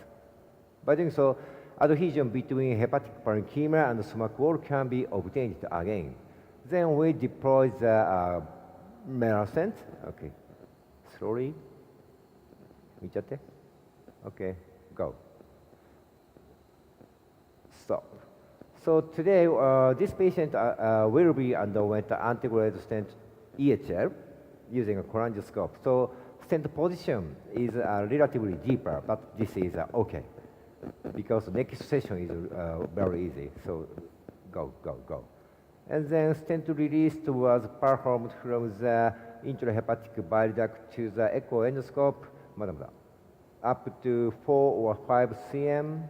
Speaker 23: By doing so, adhesion between hepatic parenchyma and the stomach wall can be obtained again. Then we deploy the metal stent. Okay, slowly. Okay, go. Stop. So today, this patient will be underwent antegrade stent EHL using a cholangioscope. So stent position is relatively deeper, but this is okay because the next session is very easy. So go. And then stent release was performed from the intrahepatic bile duct to the echo endoscope, up to 4 or 5 cm.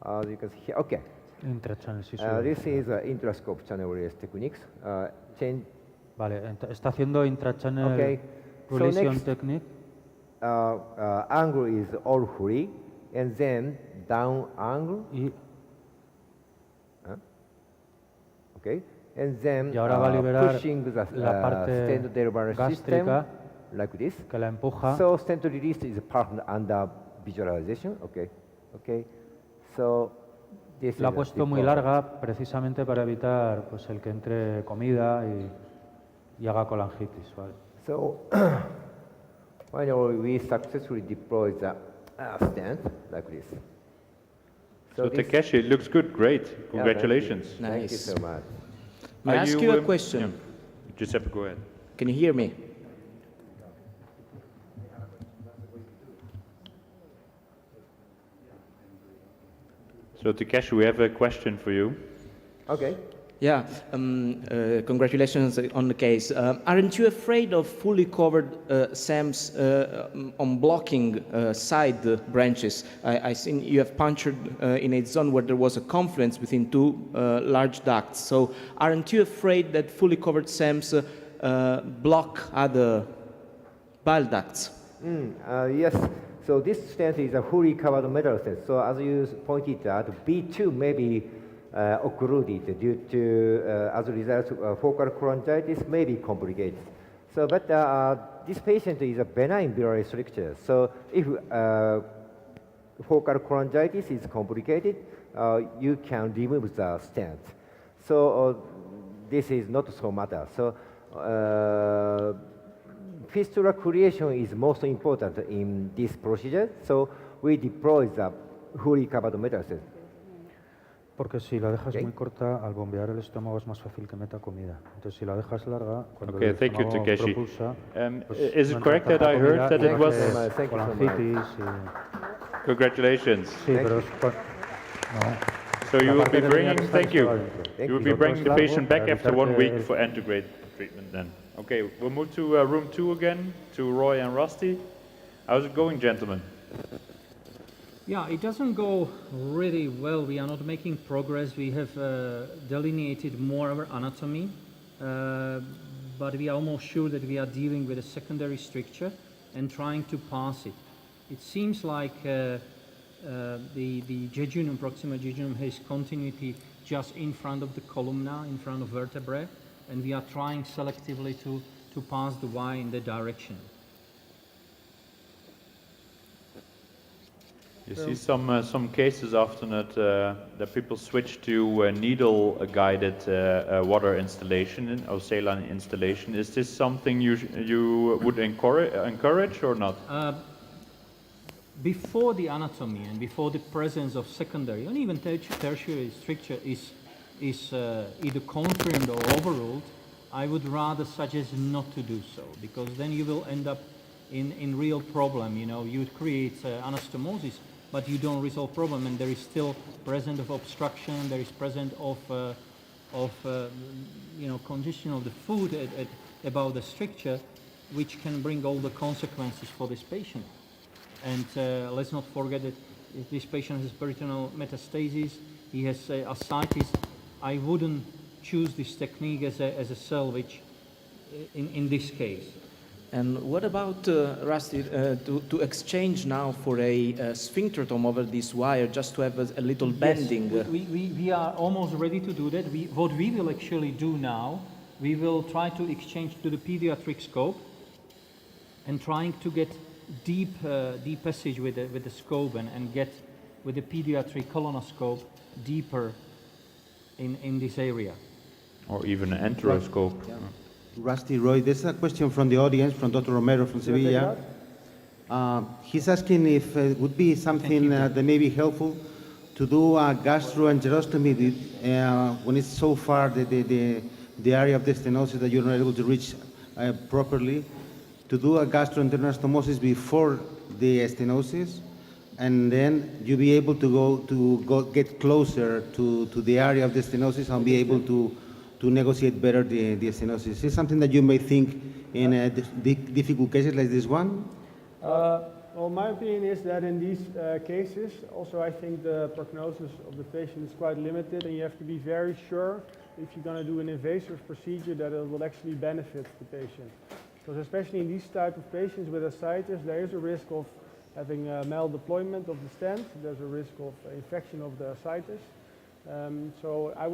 Speaker 23: As you can see here, okay.
Speaker 9: Intrachannel, sí,
Speaker 23: This is intrascope channel release techniques. Change.
Speaker 9: Vale, está haciendo intrachannel
Speaker 23: Okay.
Speaker 9: release
Speaker 23: So next,
Speaker 9: technique.
Speaker 23: angle is all free, and then down angle. Okay. And then
Speaker 9: Y ahora va a liberar
Speaker 23: pushing the
Speaker 9: la parte
Speaker 23: stent delivery system
Speaker 9: gástrica
Speaker 23: like this.
Speaker 9: que la empuja.
Speaker 23: So stent release is performed under visualization. Okay. So this
Speaker 9: La ha
Speaker 23: is
Speaker 9: puesto muy larga precisamente para evitar pues, el que entre comida y haga colangitis. ¿Vale?
Speaker 23: So finally, we successfully deployed the stent like this.
Speaker 8: So
Speaker 23: this-
Speaker 8: Takeshi, it looks good, great.
Speaker 23: Yeah,
Speaker 8: Congratulations.
Speaker 23: Thank you so much.
Speaker 16: May I
Speaker 8: Are
Speaker 16: ask you a
Speaker 8: yeah,
Speaker 16: question?
Speaker 8: Giuseppe, go ahead.
Speaker 16: Can you hear me?
Speaker 8: So Takeshi, we have a question for you.
Speaker 16: Okay. Yeah, congratulations on the case. Aren't you afraid of fully covered SAMs on blocking side branches? I think you have punctured in a zone where there was a confluence between two large ducts. So aren't you afraid that fully covered SAMs block other bile ducts?
Speaker 23: Yes. So this stent is a fully covered metal stent. So as you pointed out, B2 may be occluded due to, as a result, focal cholangitis may be complicated. So, but this patient is a benign biliary stricture. So if focal cholangitis is complicated, you can remove the stent. So this is not so matter. So fistula creation is most important in this procedure. So we deploy the fully covered metal stent.
Speaker 9: Porque si la dejas muy corta, al bombear el estómago es más fácil que meta comida. Entonces, si la dejas larga, cuando el
Speaker 8: Thank you,
Speaker 9: estómago
Speaker 8: Takeshi.
Speaker 9: propulsa,
Speaker 8: Is it correct that I heard that it was
Speaker 9: colangitis y...
Speaker 8: Congratulations.
Speaker 9: Sí, pero es... No.
Speaker 8: So you will be bringing,
Speaker 9: Thank
Speaker 8: thank you. You will be bringing the patient back after 1 week for antegrade treatment then. Okay, we'll move to room 2 again, to Roy and Rusty. How's it going, gentlemen?
Speaker 15: Yeah, it doesn't go really well. We are not making progress. We have delineated more of our anatomy, but we are almost sure that we are dealing with a secondary stricture and trying to pass it. It seems like the jejunum, proximal jejunum, has continuity just in front of the columna, in front of vertebrae, and we are trying selectively to pass the Y in that direction.
Speaker 8: You see some cases often that people switch to needle-guided water installation or saline installation. Is this something you would encourage or not?
Speaker 15: Before the anatomy and before the presence of secondary and even tertiary stricture is either confirmed or overruled, I would rather suggest not to do so, because then you will end up in real problem. You know, you would create anastomosis, but you don't resolve problem, and there is still present of obstruction, there is present of congestion of the food about the stricture, which can bring all the consequences for this patient. And let's not forget that if this patient has peritoneal metastasis, he has ascites, I wouldn't choose this technique as a salvage in this case.
Speaker 16: And what about, Rusty, to exchange now for a sphincterotome over this wire, just to have a little bending?
Speaker 15: Yes, we are almost ready to do that. What we will actually do now, we will try to exchange to the pediatric scope and trying to get deep passage with the scope and get with the pediatric colonoscope deeper in this area.
Speaker 8: Or even an enteroscope.
Speaker 13: Yeah. Rusty, Roy, there's a question from the audience, from Dr. Romero from Sevilla. He's asking if it would be something that may be helpful to do a gastroenterostomy when it's so far the area of the stenosis that you're not able to reach properly, to do a gastroenterostomosis before the stenosis, and then you'll be able to get closer to the area of the stenosis and be able to negotiate better the stenosis. Is this something that you may think in difficult cases like this one?
Speaker 11: Well, my opinion is that in these cases, also I think the prognosis of the patient is quite limited, and you have to be very sure if you're going to do an invasive procedure that it will actually benefit the patient. Because especially in these type of patients with ascites, there is a risk of having mal-deployment of the stent. There's a risk of infection of the ascites. So I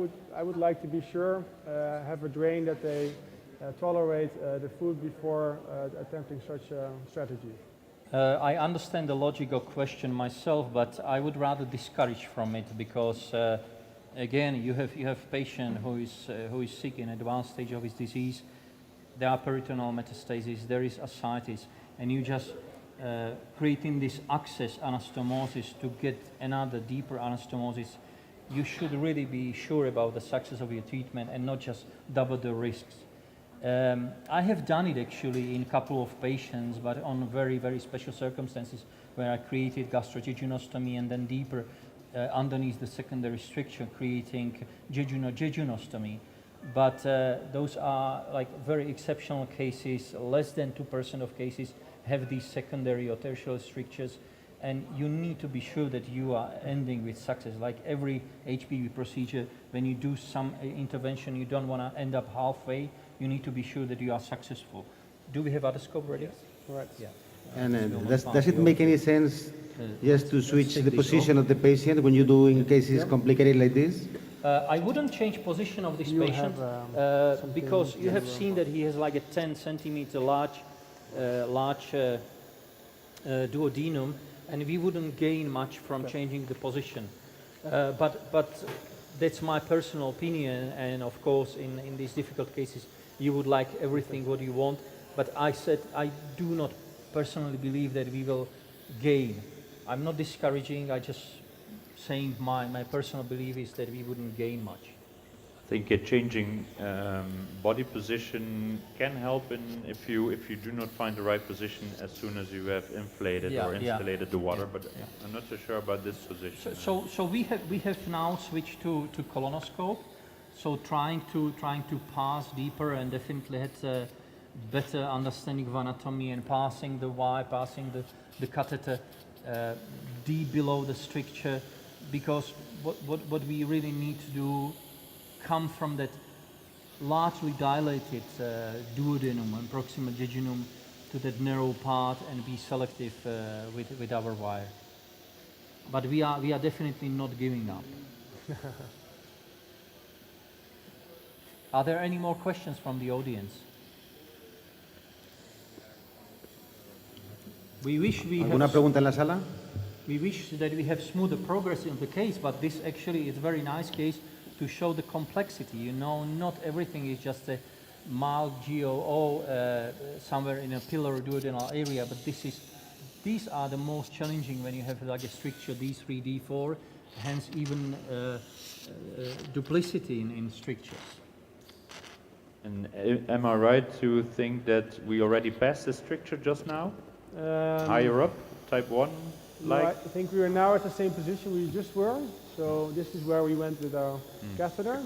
Speaker 11: would like to be sure, have a drain that they tolerate the food before attempting such a strategy.
Speaker 15: I understand the logical question myself, but I would rather discourage from it because, again, you have patient who is sick in advanced stage of his disease. There are peritoneal metastases, there is ascites, and you just creating this access anastomosis to get another deeper anastomosis. You should really be sure about the success of your treatment and not just double the risks. I have done it actually in a couple of patients, but on very, very special circumstances where I created gastrojejunostomy and then deeper underneath the secondary stricture creating jejunostomy. But those are like very exceptional cases. Less than 2% of cases have these secondary or tertiary strictures, and you need to be sure that you are ending with success. Like every HPV procedure, when you do some intervention, you don't want to end up halfway. You need to be sure that you are successful. Do we have other scope ready?
Speaker 11: Yes. Right.
Speaker 15: Yeah.
Speaker 13: And does it make any sense just to switch the position of the patient when you do in cases complicated like this?
Speaker 15: I wouldn't change position of this patient because you have seen that he has like a 10 centimeter large duodenum, and we wouldn't gain much from changing the position. But that's my personal opinion, and of course in these difficult cases you would like everything what you want, but I said I do not personally believe that we will gain. I'm not discouraging, I just saying my personal belief is that we wouldn't gain much.
Speaker 8: I think changing body position can help if you do not find the right position as soon as you have inflated or installated the water, but I'm not so sure about this position.
Speaker 15: So we have now switched to colonoscope, so trying to pass deeper and definitely had a better understanding of anatomy and passing the wire, passing the catheter deep below the stricture, because what we really need to do come from that largely dilated duodenum and proximal jejunum to that narrow part and be selective with our wire. But we are definitely not giving up. Are there any more questions from the audience? We wish we
Speaker 13: ¿Alguna pregunta en la sala?
Speaker 15: We wish that we have smoother progress in the case, but this actually is a very nice case to show the complexity. You know, not everything is just a mild GOO somewhere in a pillar duodenal area, but these are the most challenging when you have like a stricture D3, D4, hence even duplicity in strictures.
Speaker 8: And am I right to think that we already passed the stricture just now? Higher up, type 1?
Speaker 11: No, I think we are now at the same position we just were. So this is where we went with our catheter.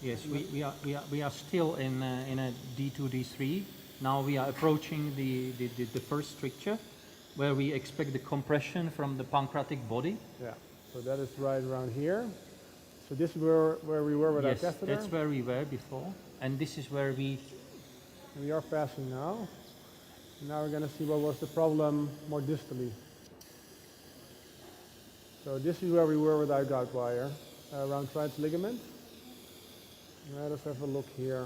Speaker 15: Yes, we are still in a D2, D3. Now we are approaching the first stricture, where we expect the compression from the pancreatic body.
Speaker 11: Yeah. So that is right around here. So this is where we were with our catheter.
Speaker 15: Yes, that's where we were before, and this is where we
Speaker 11: are passing now. And now we're going to see what was the problem more distally. So this is where we were with our guide wire, around Treitz ligament. Let us have a look here.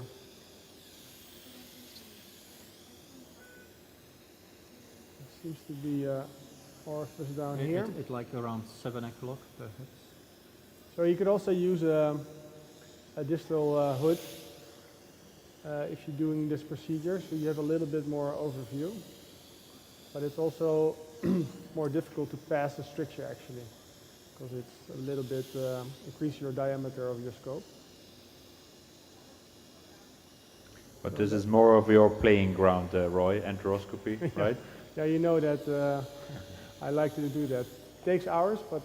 Speaker 11: It seems to be orifice down here.
Speaker 15: It's like around 7 o'clock, perhaps.
Speaker 11: So you could also use a distal hood if you're doing this procedure, so you have a little bit more overview. But it's also more difficult to pass the stricture actually, because it's a little bit increase your diameter of your scope.
Speaker 8: But this is more of your playing ground, Roy, enteroscopy, right?
Speaker 11: Yeah, you know that I like to do that. It takes hours, but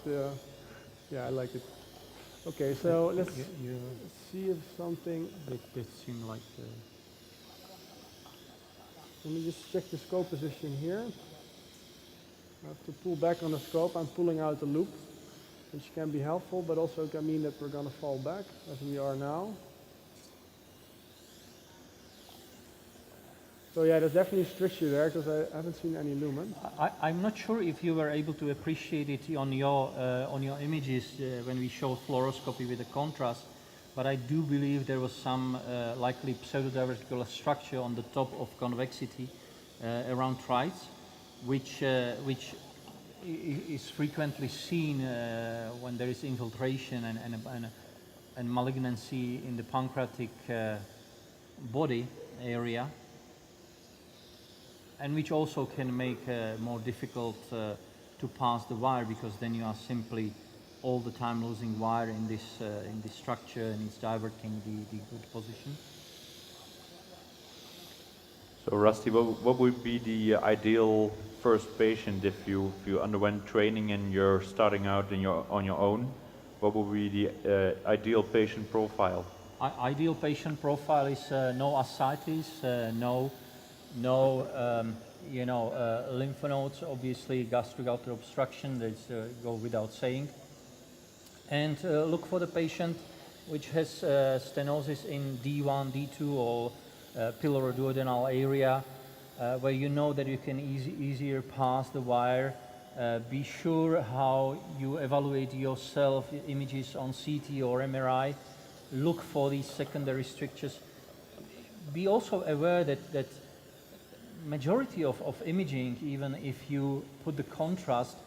Speaker 11: yeah, I like it. Okay, so let's see if something...
Speaker 15: That seemed like...
Speaker 11: Let me just check the scope position here. I have to pull back on the scope. I'm pulling out the loop, which can be helpful, but also can mean that we're going to fall back, as we are now. So yeah, there's definitely a stricture there, because I haven't seen any lumen.
Speaker 15: I'm not sure if you were able to appreciate it on your images when we showed fluoroscopy with the contrast, but I do believe there was some likely pseudodiverticular structure on the top of convexity around Treitz, which is frequently seen when there is infiltration and malignancy in the pancreatic body area, and which also can make more difficult to pass the wire, because then you are simply all the time losing wire in this structure, and it's diverting the good position.
Speaker 8: So Rusty, what would be the ideal first patient if you underwent training and you're starting out on your own? What would be the ideal patient profile?
Speaker 15: Ideal patient profile is no ascites, no lymph nodes, obviously gastric ulcer obstruction, that's go without saying. And look for the patient which has stenosis in D1, D2 or piloroduodenal area, where you know that you can easier pass the wire. Be sure how you evaluate yourself, images on CT or MRI. Look for these secondary strictures. Be also aware that majority of imaging, even if you put the contrast,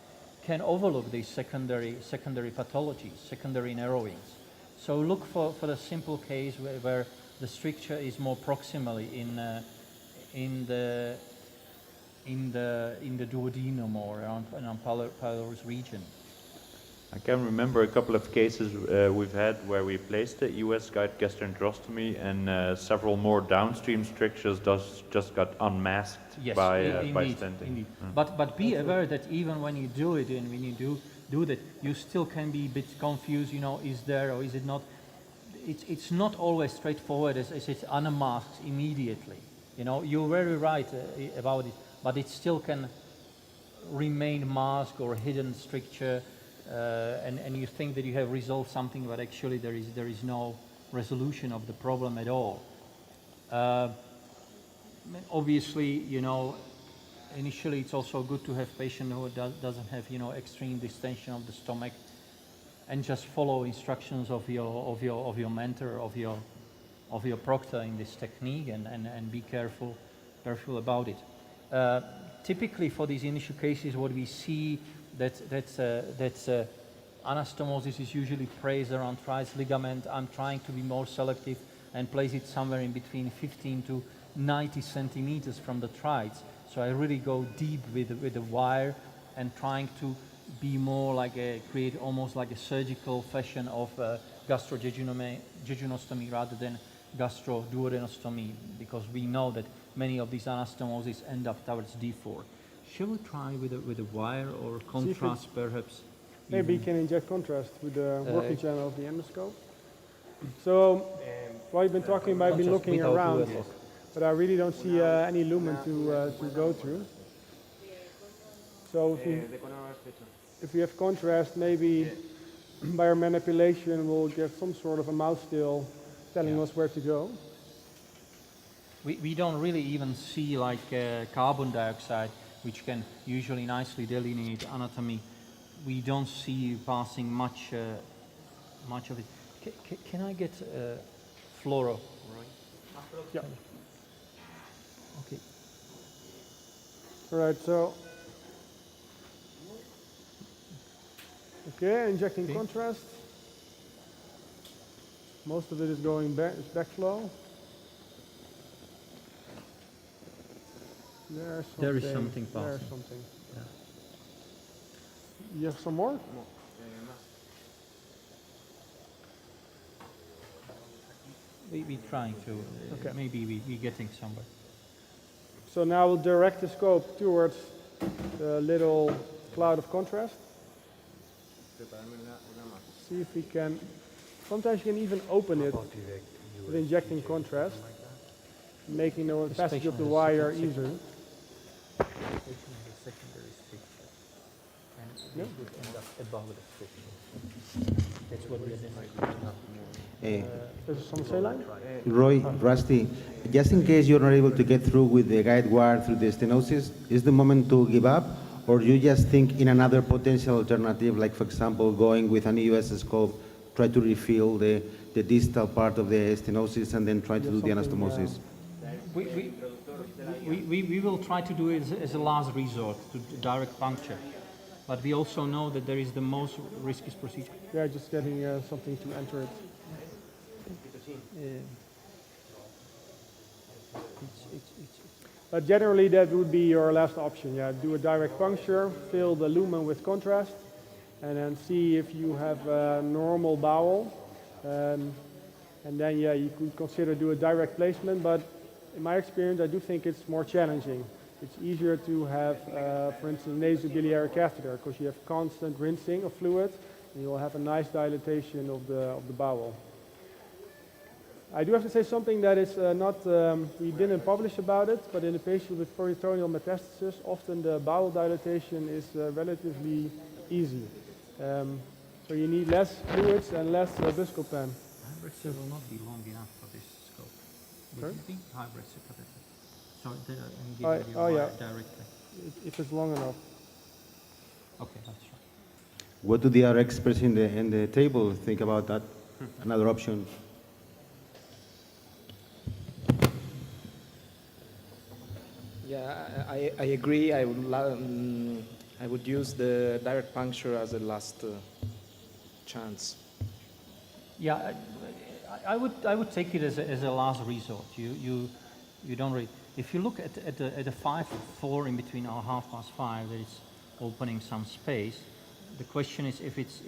Speaker 15: can overlook these secondary pathologies, secondary narrowings. So look for the simple case where the stricture is more proximally in the duodenum or around pylorus region.
Speaker 8: I can remember a couple of cases we've had where we placed the EOS guide gastroenterostomy and several more downstream strictures just got unmasked by stenting.
Speaker 15: Indeed. But be aware that even when you do it and when you do that, you still can be a bit confused, you know, is there or is it not? It's not always straightforward as it's unmasked immediately. You know, you're very right about it, but it still can remain masked or hidden stricture. And you think that you have resolved something, but actually there is no resolution of the problem at all. Obviously, you know, initially it's also good to have patient who doesn't have, you know, extreme distension of the stomach, and just follow instructions of your mentor, of your proctor in this technique, and be careful about it. Typically for these initial cases, what we see that's anastomosis is usually placed around trice ligament. I'm trying to be more selective and place it somewhere in between 15 to 90 centimeters from the trice. So I really go deep with the wire and trying to be more like create almost like a surgical fashion of gastrojejunostomy rather than gastroduodenostomy, because we know that many of these anastomoses end up towards D4. Shall we try with a wire or contrast perhaps?
Speaker 11: Maybe you can inject contrast with the working channel of the endoscope. So while you've been talking about, I've been looking around, but I really don't see any lumen to go through. So if you have contrast, maybe by our manipulation we'll get some sort of a mouth still telling us where to go.
Speaker 15: We don't really even see like carbon dioxide, which can usually nicely delineate anatomy. We don't see passing much of it. Can I get fluoro?
Speaker 11: Yeah.
Speaker 15: Okay.
Speaker 11: All right, so injecting contrast. Most of it is going backflow.
Speaker 15: There is something passing.
Speaker 11: There's something. Yeah. You have some more?
Speaker 15: We're trying to. Maybe we're getting somewhere.
Speaker 11: So now we'll direct the scope towards the little cloud of contrast. See if we can. Sometimes you can even open it with injecting contrast, making the passage of the wire easier.
Speaker 15: That's what we are doing.
Speaker 13: Roy, Rusty, just in case you're not able to get through with the guide wire through the stenosis, is the moment to give up? Or you just think in another potential alternative, like for example, going with an EOS scope, try to refill the distal part of the stenosis and then try to do the anastomosis?
Speaker 15: We will try to do it as a last resort, to direct puncture. But we also know that there is the most risky procedure.
Speaker 11: Yeah, just getting something to enter it. But generally that would be your last option. Yeah, do a direct puncture, fill the lumen with contrast, and then see if you have a normal bowel. And then you could consider do a direct placement, but in my experience, I do think it's more challenging. It's easier to have, for instance, nasobiliary catheter, because you have constant rinsing of fluid, and you'll have a nice dilatation of the bowel. I do have to say something that is we didn't publish about it, but in a patient with peritoneal metastasis, often the bowel dilatation is relatively easy. So you need less fluids and less Buscopan.
Speaker 15: Hybrid will not be long enough for this scope. Would you think hybrid catheter? So I'm giving you directly.
Speaker 11: If it's long enough.
Speaker 15: Okay, that's right.
Speaker 13: What do the other experts in the table think about that? Another option.
Speaker 16: Yeah, I agree. I would use the direct puncture as a last chance.
Speaker 15: Yeah, I would take it as a last resort. You don't really. If you look at the 5-4 in between our 5:30, there is opening some space. The question is if it's.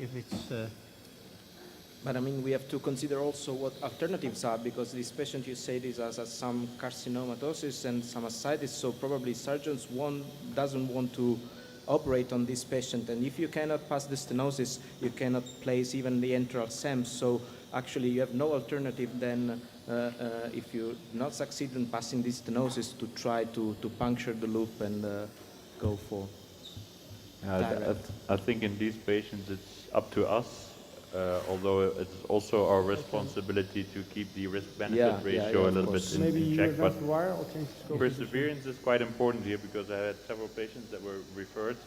Speaker 16: But I mean, we have to consider also what alternatives are, because this patient, you say, this has some carcinomatosis and some ascites, so probably surgeons doesn't want to operate on this patient, and if you cannot pass the stenosis, you cannot place even the enteral SEMS, so actually you have no alternative then, if you not succeed in passing this stenosis, to try to puncture the loop and go for direct.
Speaker 8: I think in these patients it's up to us. Although it's also our responsibility to keep the risk-benefit ratio a little bit in check. But perseverance is quite important here, because I had several patients that were referred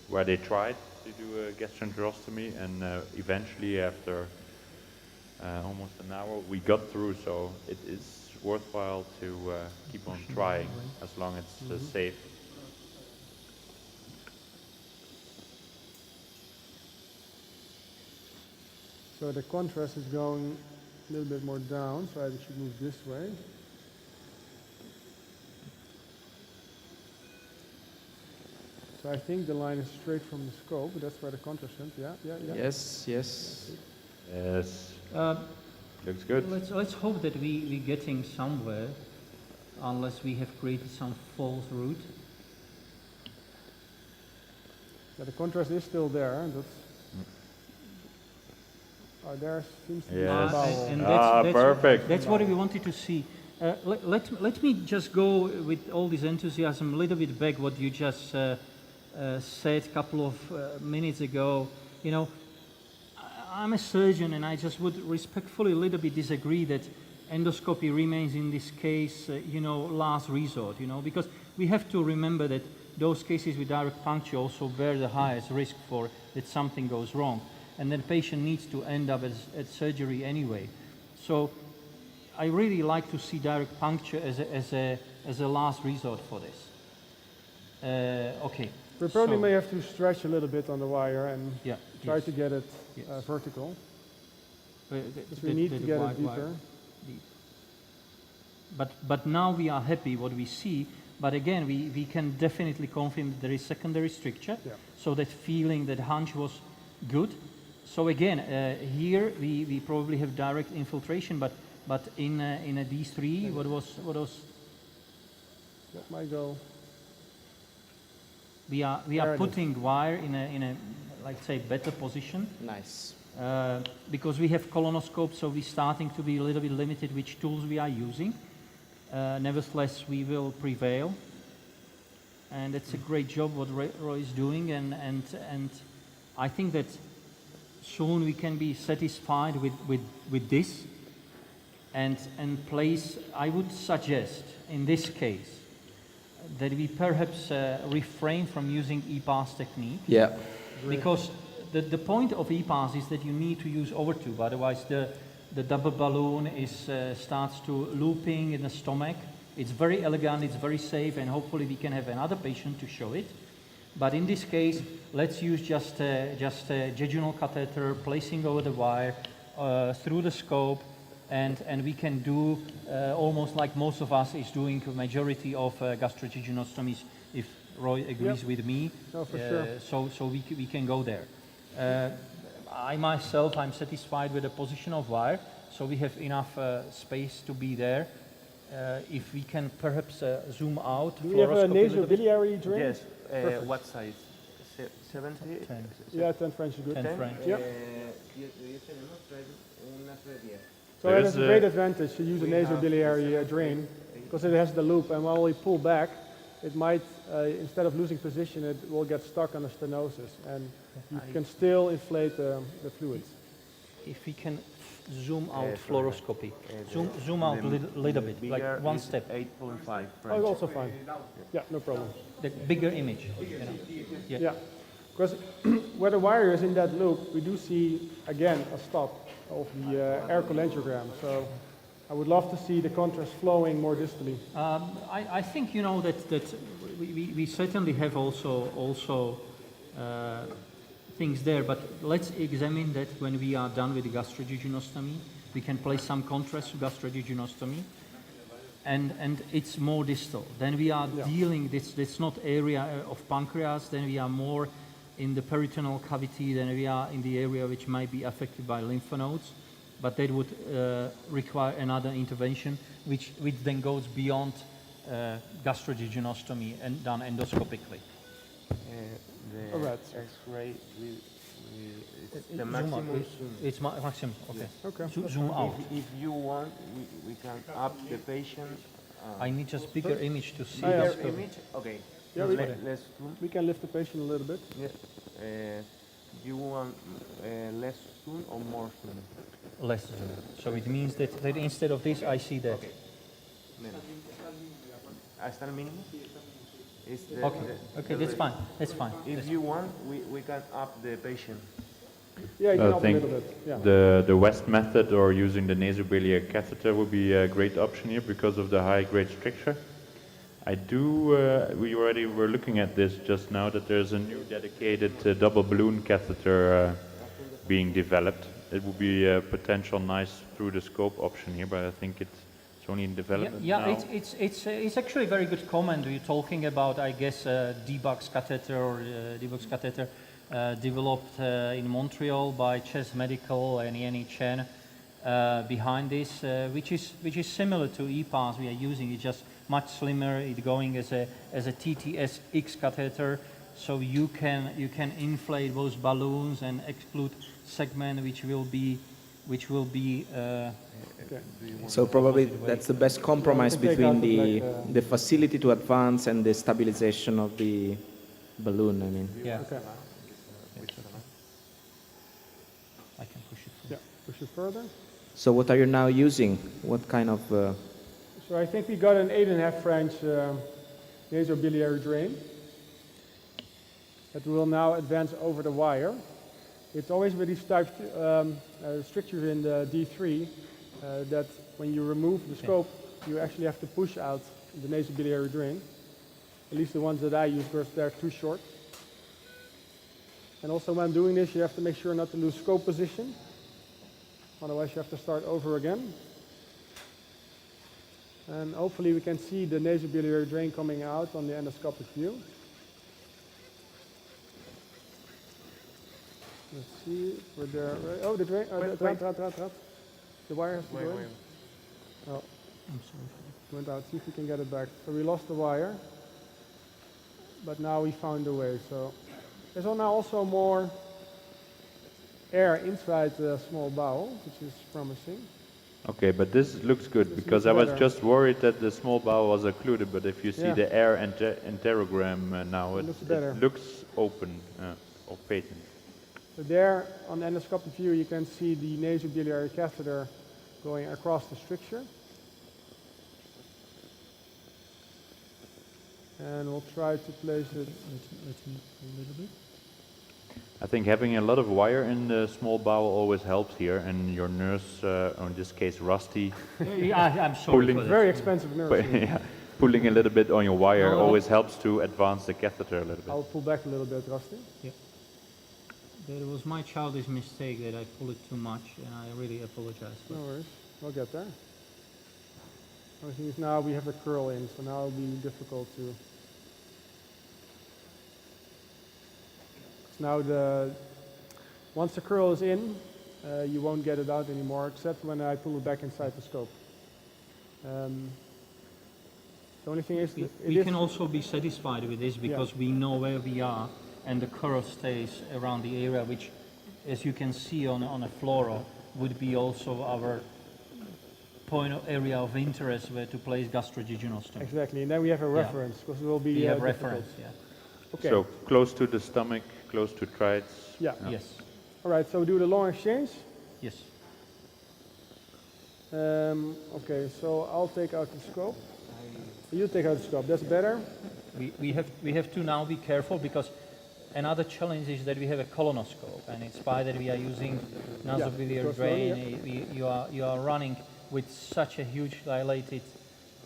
Speaker 8: where they tried to do a gastroenterostomy, and eventually after almost an hour we got through, so it is worthwhile to keep on trying as long as it's safe.
Speaker 11: So the contrast is going a little bit more down, so I should move this way. So I think the line is straight from the scope, but that's where the contrast is. Yeah.
Speaker 16: Yes.
Speaker 8: Yes. Looks good.
Speaker 15: Let's hope that we're getting somewhere, unless we have created some false route.
Speaker 11: Yeah, the contrast is still there. And that's there seems to be a bowel.
Speaker 15: And
Speaker 8: perfect.
Speaker 15: That's what we wanted to see. Let me just go with all this enthusiasm a little bit back what you just said a couple of minutes ago. You know, I'm a surgeon, and I just would respectfully a little bit disagree that endoscopy remains in this case, last resort. Because we have to remember that those cases with direct puncture also bear the highest risk for that something goes wrong. And then the patient needs to end up at surgery anyway. So I really like to see direct puncture as a last resort for this. Okay.
Speaker 11: We probably may have to stretch a little bit on the wire and try to get it vertical. Because we need to get it deeper.
Speaker 15: But now we are happy what we see. But again, we can definitely confirm that there is secondary stricture.
Speaker 11: Yeah.
Speaker 15: So that feeling, that hunch was good. So again, here we probably have direct infiltration, but in a D3, what was?
Speaker 11: That might go.
Speaker 15: We are putting wire in a like say better position.
Speaker 16: Nice.
Speaker 15: Because we have colonoscope, so we're starting to be a little bit limited which tools we are using. Nevertheless, we will prevail, and it's a great job what Roy is doing, and I think that soon we can be satisfied with this, and place. I would suggest in this case that we perhaps refrain from using EPAS technique.
Speaker 16: Yeah.
Speaker 15: Because the point of EPAS is that you need to use overtube, otherwise the double balloon starts to looping in the stomach. It's very elegant, it's very safe, and hopefully we can have another patient to show it. But in this case, let's use just a jejunal catheter, placing over the wire through the scope, and we can do almost like most of us is doing a majority of gastrojejunostomies, if Roy agrees with me.
Speaker 11: No, for sure.
Speaker 15: So we can go there. I myself, I'm satisfied with the position of wire, so we have enough space to be there. if we can perhaps zoom out.
Speaker 11: Do we have a nasobiliary drain?
Speaker 12: Yes.
Speaker 11: Perfect.
Speaker 12: What size? 70?
Speaker 11: 10. Yeah, 10 French is good.
Speaker 15: 10 French.
Speaker 11: Yep. So
Speaker 8: There
Speaker 11: it
Speaker 8: is
Speaker 11: has a great advantage to use a nasobiliary drain because it has the loop, and while we pull back, it might, instead of losing position, it will get stuck on the stenosis, and you can still inflate the fluids.
Speaker 15: If we can zoom out fluoroscopy, zoom out a little bit, like one step.
Speaker 12: 8.5.
Speaker 11: Oh, it's also fine. Yeah, no problem.
Speaker 15: The bigger image. You know.
Speaker 11: Yeah, because where the wire is in that loop, we do see again a stop of the air cholangiogram. So I would love to see the contrast flowing more distally.
Speaker 15: I think that we certainly have also things there, but let's examine that when we are done with the gastrojejunostomy. We can place some contrast to gastrojejunostomy, and it's more distal. Then we are dealing, that's not area of pancreas, then we are more in the peritoneal cavity, then we are in the area which might be affected by lymph nodes, but that would require another intervention, which then goes beyond gastrojejunostomy and done endoscopically.
Speaker 12: The X-ray, the maximum.
Speaker 15: It's maximum. Okay.
Speaker 12: Yes.
Speaker 11: Okay.
Speaker 15: Zoom out.
Speaker 12: If you want, we can up the patient.
Speaker 15: I need just bigger image to see.
Speaker 12: Bigger image. Okay.
Speaker 11: Yeah,
Speaker 12: Let's zoom.
Speaker 11: We can lift the patient a little bit.
Speaker 12: Yeah. You want less zoom or more zoom?
Speaker 15: Less zoom. So it means that instead of this, I see that.
Speaker 12: Okay. Hasta el mínimo.
Speaker 15: Okay, that's fine. That's fine.
Speaker 12: If you want, we can up the patient.
Speaker 11: Yeah, you can
Speaker 8: I
Speaker 11: up a
Speaker 8: think
Speaker 11: little bit. Yeah.
Speaker 8: the West method or using the nasobiliary catheter would be a great option here because of the high grade stricture. I do, we already were looking at this just now, that there's a new dedicated double balloon catheter being developed. It would be a potential nice through the scope option here, but I think it's only in development now.
Speaker 15: It's actually a very good comment. You're talking about, I guess, D-Box catheter or D-Box catheter developed in Montreal by Chess Medical and Yanni Chen behind this, which is similar to EPAS we are using. It's just much slimmer. It's going as a TTS-X catheter, so you can inflate those balloons and exclude segment which will be.
Speaker 16: So probably that's the best compromise between the facility to advance and the stabilization of the balloon. I mean.
Speaker 15: Yeah.
Speaker 11: Okay.
Speaker 15: I can push it.
Speaker 11: Yeah, push it further.
Speaker 16: So what are you now using? What kind of?
Speaker 11: So I think we got an 8.5 French nasobiliary drain that will now advance over the wire. It's always with these types strictures in the D3 that when you remove the scope, you actually have to push out the nasobiliary drain. At least the ones that I use, because they're too short. And also when doing this, you have to make sure not to lose scope position. Otherwise, you have to start over again. And hopefully we can see the nasobiliary drain coming out on the endoscopic view. Let's see, we're there. Oh, the drain, the wire has to go in. Oh,
Speaker 15: I'm sorry.
Speaker 11: It went out. See if we can get it back. So we lost the wire, but now we found a way. So there's now also more air inside the small bowel, which is promising.
Speaker 8: Okay, but this looks good because I was just worried that the small bowel was occluded, but if you see the air enterogram now, it looks open or patent.
Speaker 11: So there, on the endoscopic view, you can see the nasobiliary catheter going across the stricture. And we'll try to place it a little bit.
Speaker 8: I think having a lot of wire in the small bowel always helps here, and your nurse, or in this case Rusty,
Speaker 15: I'm sorry for that.
Speaker 11: Very expensive nurse.
Speaker 8: Yeah, pulling a little bit on your wire always helps to advance the catheter a little bit.
Speaker 11: I'll pull back a little bit, Rusty.
Speaker 15: Yeah. That was my childish mistake that I pulled it too much, and I really apologize.
Speaker 11: No worries, we'll get there. The thing is now we have a curl in, so now it'll be difficult to. Now once the curl is in, you won't get it out anymore, except when I pull it back inside the scope. The only thing is,
Speaker 15: we can also be satisfied with this because we know where we are, and the curve stays around the area, which, as you can see on a fluoro, would be also our area of interest where to place gastrojejunostomy.
Speaker 11: Exactly, and then we have a reference because it will be.
Speaker 15: We have
Speaker 11: difficult.
Speaker 15: reference, yeah.
Speaker 11: Okay.
Speaker 8: So close to the stomach, close to trites.
Speaker 11: Yeah.
Speaker 15: Yes.
Speaker 11: All right. So we do the long exchange.
Speaker 15: Yes.
Speaker 11: Okay. So I'll take out the scope. You take out the scope. That's better.
Speaker 15: We have to now be careful because another challenge is that we have a colonoscope, and it's by that we are using nasobiliary drain. You are running with such a huge dilated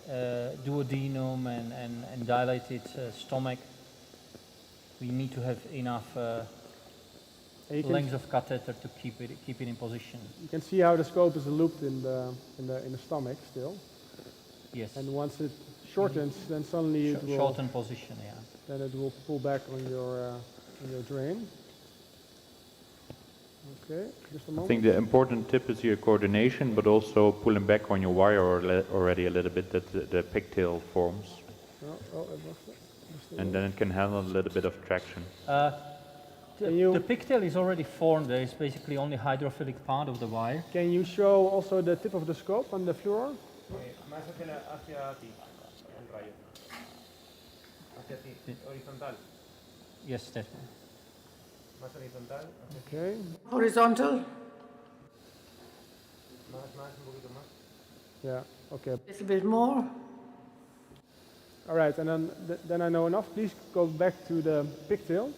Speaker 15: duodenum and dilated stomach. We need to have enough length of catheter to keep it in position.
Speaker 11: You can see how the scope is looped in the stomach still.
Speaker 15: Yes.
Speaker 11: And once it shortens, then suddenly it will
Speaker 15: shorten position. Yeah.
Speaker 11: Then it will pull back on your drain. Okay, just a moment.
Speaker 8: I think the important tip is here coordination, but also pulling back on your wire already a little bit that the pigtail forms. And then it can handle a little bit of traction.
Speaker 15: The pigtail is already formed. There is basically only hydrophilic part of the wire.
Speaker 11: Can you show also the tip of the scope on the fluoro?
Speaker 15: Yes, that one.
Speaker 11: Okay.
Speaker 2: Horizontal.
Speaker 11: Yeah. Okay.
Speaker 2: A little bit more.
Speaker 11: All right, and then I know enough. Please go back to the pigtail.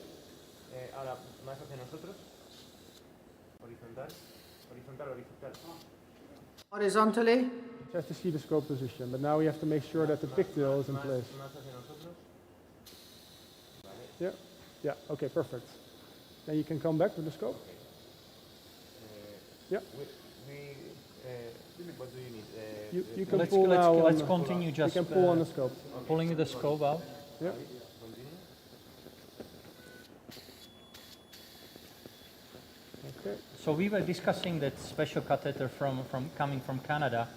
Speaker 2: Horizontally.
Speaker 11: Just to see the scope position, but now we have to make sure that the pigtail is in place. Yeah. Yeah. Okay. Perfect. Then you can come back with the scope. Yeah.
Speaker 12: What do you need?
Speaker 11: You can pull now.
Speaker 15: Let's continue just.
Speaker 11: You can pull on the scope.
Speaker 15: Pulling the scope out.
Speaker 11: Yeah. Okay.
Speaker 15: So we were discussing that special catheter coming from Canada,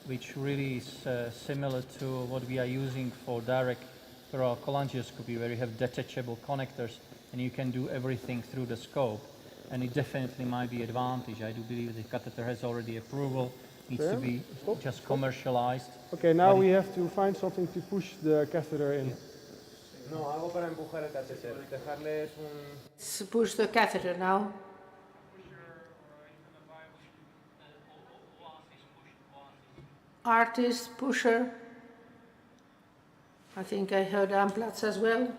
Speaker 15: which really is similar to what we are using for direct thoracocholangioscopy, where you have detachable connectors and you can do everything through the scope. And it definitely might be advantage. I do believe the catheter has already approval, needs to be just commercialized.
Speaker 11: Okay, now we have to find something to push the catheter in.
Speaker 12: No, algo para empujar el catéter. Dejarles un...
Speaker 2: Let's push the catheter now. Artist, pusher. I think I heard Amplatz as well.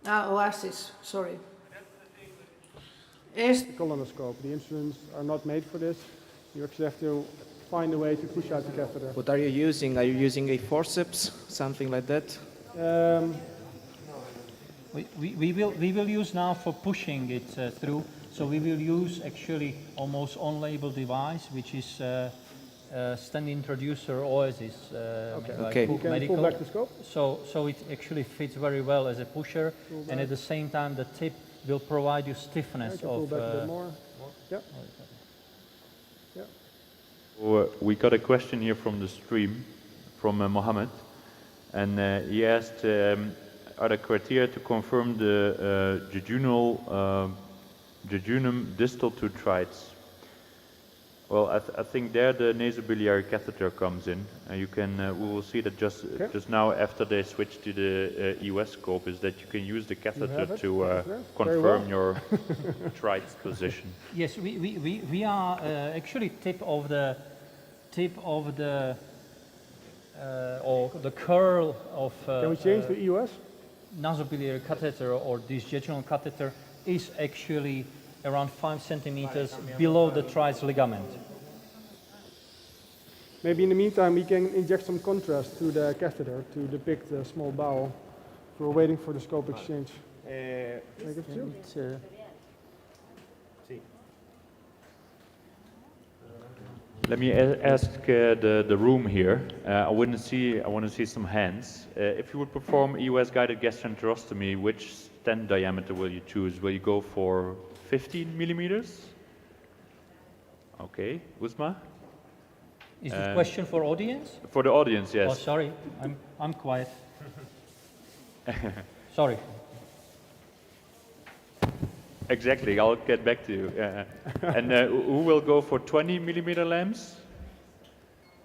Speaker 2: Oasis, sorry.
Speaker 11: The colonoscope. The instruments are not made for this. You actually have to find a way to push out the catheter.
Speaker 16: What are you using? Are you using a forceps, something like that?
Speaker 15: We will use now for pushing it through. So we will use actually almost on-label device, which is stent introducer Oasis.
Speaker 11: Okay. You can pull back the scope.
Speaker 15: So it actually fits very well as a pusher, and at the same time the tip will provide you stiffness
Speaker 11: pull back a bit more. Yeah. Yeah.
Speaker 8: So, we got a question here from the stream, from Mohammed, and he asked, are there criteria to confirm the jejunum distal to trites? Well, I think there the nasobiliary catheter comes in. You can, we will see that just now after they switch to the EOS scope, is that you can use the catheter to confirm your trites position.
Speaker 15: Yes, we are actually tip of the or the curl of.
Speaker 11: Can we change the EOS?
Speaker 15: Nasobiliary catheter or this jejunal catheter is actually around 5 centimeters below the trites ligament.
Speaker 11: Maybe in the meantime we can inject some contrast to the catheter to depict the small bowel. We're waiting for the scope exchange.
Speaker 8: Let me ask the room here. I want to see some hands. If you would perform EOS guided gastroenterostomy, which stent diameter will you choose? Will you go for 15 millimeters? Okay, Uzma?
Speaker 15: Is this question for audience?
Speaker 8: For the audience, yes.
Speaker 15: Oh, sorry, I'm quiet. Sorry.
Speaker 8: Exactly, I'll get back to you. And who will go for 20 millimeter lamps?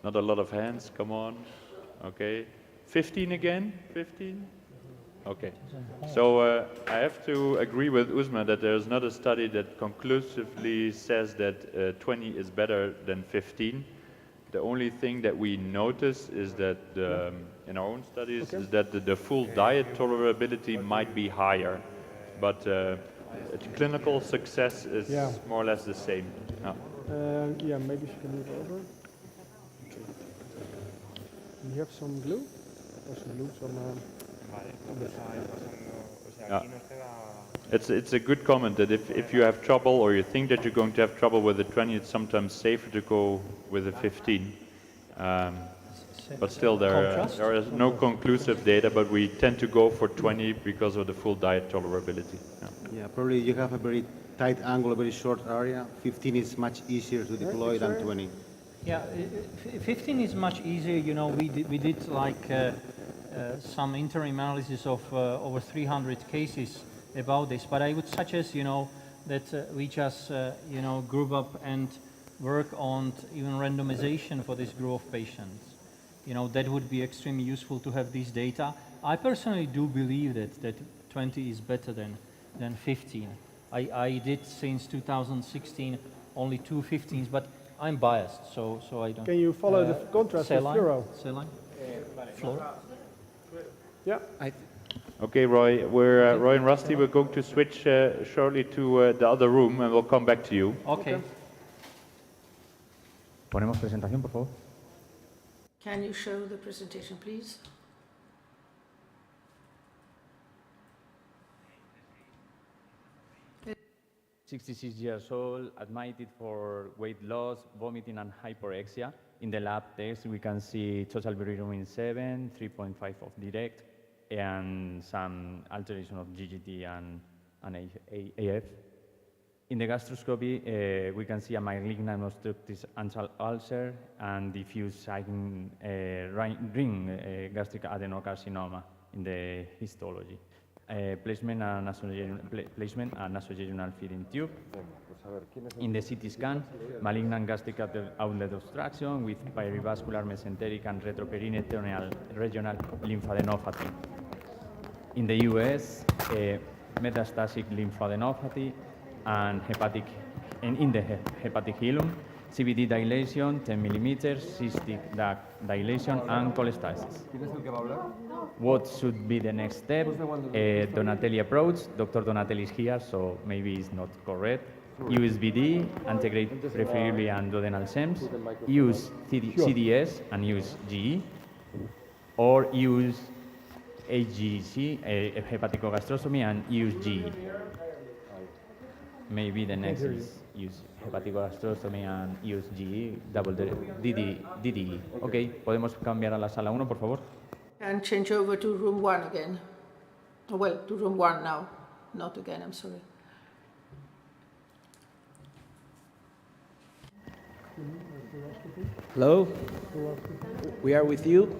Speaker 8: Not a lot of hands, come on. Okay. 15 again? 15? Okay. So I have to agree with Uzma that there's not a study that conclusively says that 20 is better than 15. The only thing that we notice is that in our own studies is that the full diet tolerability might be higher, but clinical success is more or less the same.
Speaker 11: Yeah, maybe she can move over. You have some glue? Or some glue, some on the side.
Speaker 8: It's a good comment that if you have trouble or you think that you're going to have trouble with the 20, it's sometimes safer to go with a 15. But still, there is no conclusive data, but we tend to go for 20 because of the full diet tolerability.
Speaker 13: Yeah, probably you have a very tight angle, a very short area. 15 is much easier to deploy than 20.
Speaker 15: Yeah, 15 is much easier. You know, we did like some interim analysis of over 300 cases about this, but I would suggest, you know, that we just, you know, group up and work on even randomization for this group of patients. You know, that would be extremely useful to have this data. I personally do believe that 20 is better than 15. I did since 2016 only 2 15s, but I'm biased, so I don't.
Speaker 11: Can you follow the contrast with fluoro?
Speaker 15: Saline? Fluoro?
Speaker 11: Yeah.
Speaker 8: Okay, Roy. Roy and Rusty, we're going to switch shortly to the other room, and we'll come back to you.
Speaker 15: Okay.
Speaker 9: Ponemos presentación, por favor.
Speaker 2: Can you show the presentation, please?
Speaker 10: 66 years old, admitted for weight loss, vomiting, and hyporexia. In the lab test, we can see total bilirubin 7, 3.5 of direct, and some alteration of GGT and AF. In the gastroscopy, we can see a malignant obstructive anal ulcer and diffuse ring gastric adenocarcinoma in the histology. Placement and nasovaginal feeding tube. In the CT scan, malignant gastric outlet obstruction with perivascular, mesenteric, and retroperitoneal regional lymphadenopathy. In the US, metastatic lymphadenopathy and in the hepatic hilum, CVD dilation, 10 millimeters, cystic dilation, and cholestasis. What should be the next step? Donatelli approach. Dr. Donatelli is here, so maybe it's not correct. Use BD, integrate preferably and duodenal SEMS. Use CDS and use GE. Or use HGC, hepaticogastrostomy, and use GE. Maybe the next is use hepaticogastrostomy and use GE, double DDE. Okay, podemos cambiar a la sala 1, por favor.
Speaker 2: And change over to room 1 again. Well, to room 1 now, not again, I'm sorry.
Speaker 16: Hello, we are with you.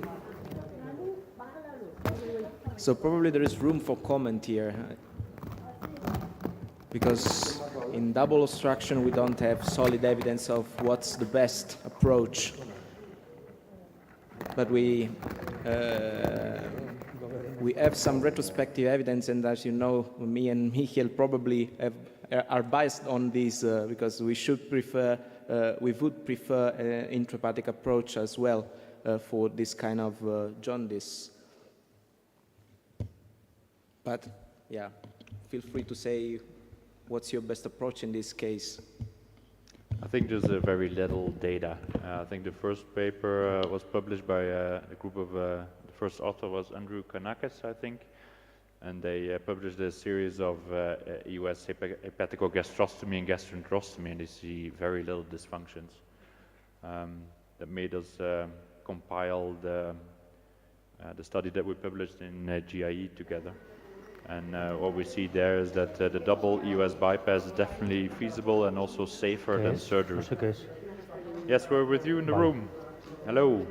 Speaker 16: So probably there is room for comment here, because in double obstruction we don't have solid evidence of what's the best approach. But we have some retrospective evidence, and as you know, me and Michiel probably are biased on this because we would prefer an intrahepatic approach as well for this kind of jaundice. But yeah, feel free to say what's your best approach in this case.
Speaker 8: I think there's very little data. I think the first paper was published by a group of, the first author was Andrew Kanakis, I think, and they published a series of US hepaticogastrostomy and gastroenterostomy, and they see very little dysfunctions. That made us compile the study that we published in GIE together. And what we see there is that the double EOS bypass is definitely feasible and also safer than surgery. Yes, we're with you in the room. Hello.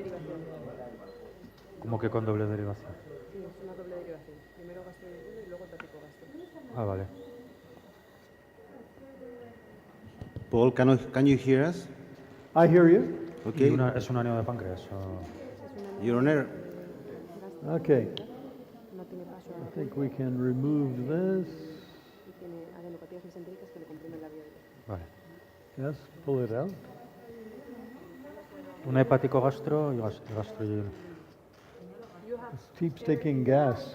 Speaker 9: ¿Cómo que con doble derivación?
Speaker 17: Sí, es una doble derivación. Primero gastroduodeno y luego hepático gastro.
Speaker 9: Ah, vale.
Speaker 13: Paul, can you hear us?
Speaker 5: I hear you.
Speaker 13: Okay.
Speaker 9: Es un aneo de páncreas.
Speaker 13: Your Honor.
Speaker 5: Okay.
Speaker 17: No tiene paso
Speaker 5: I think we can remove this.
Speaker 17: y tiene adenopatías mesentéricas que le comprimen la vía biliar.
Speaker 9: Vale.
Speaker 5: Yes, pull it out.
Speaker 9: Un hepático gastro y gastroyeno.
Speaker 5: It keeps taking gas.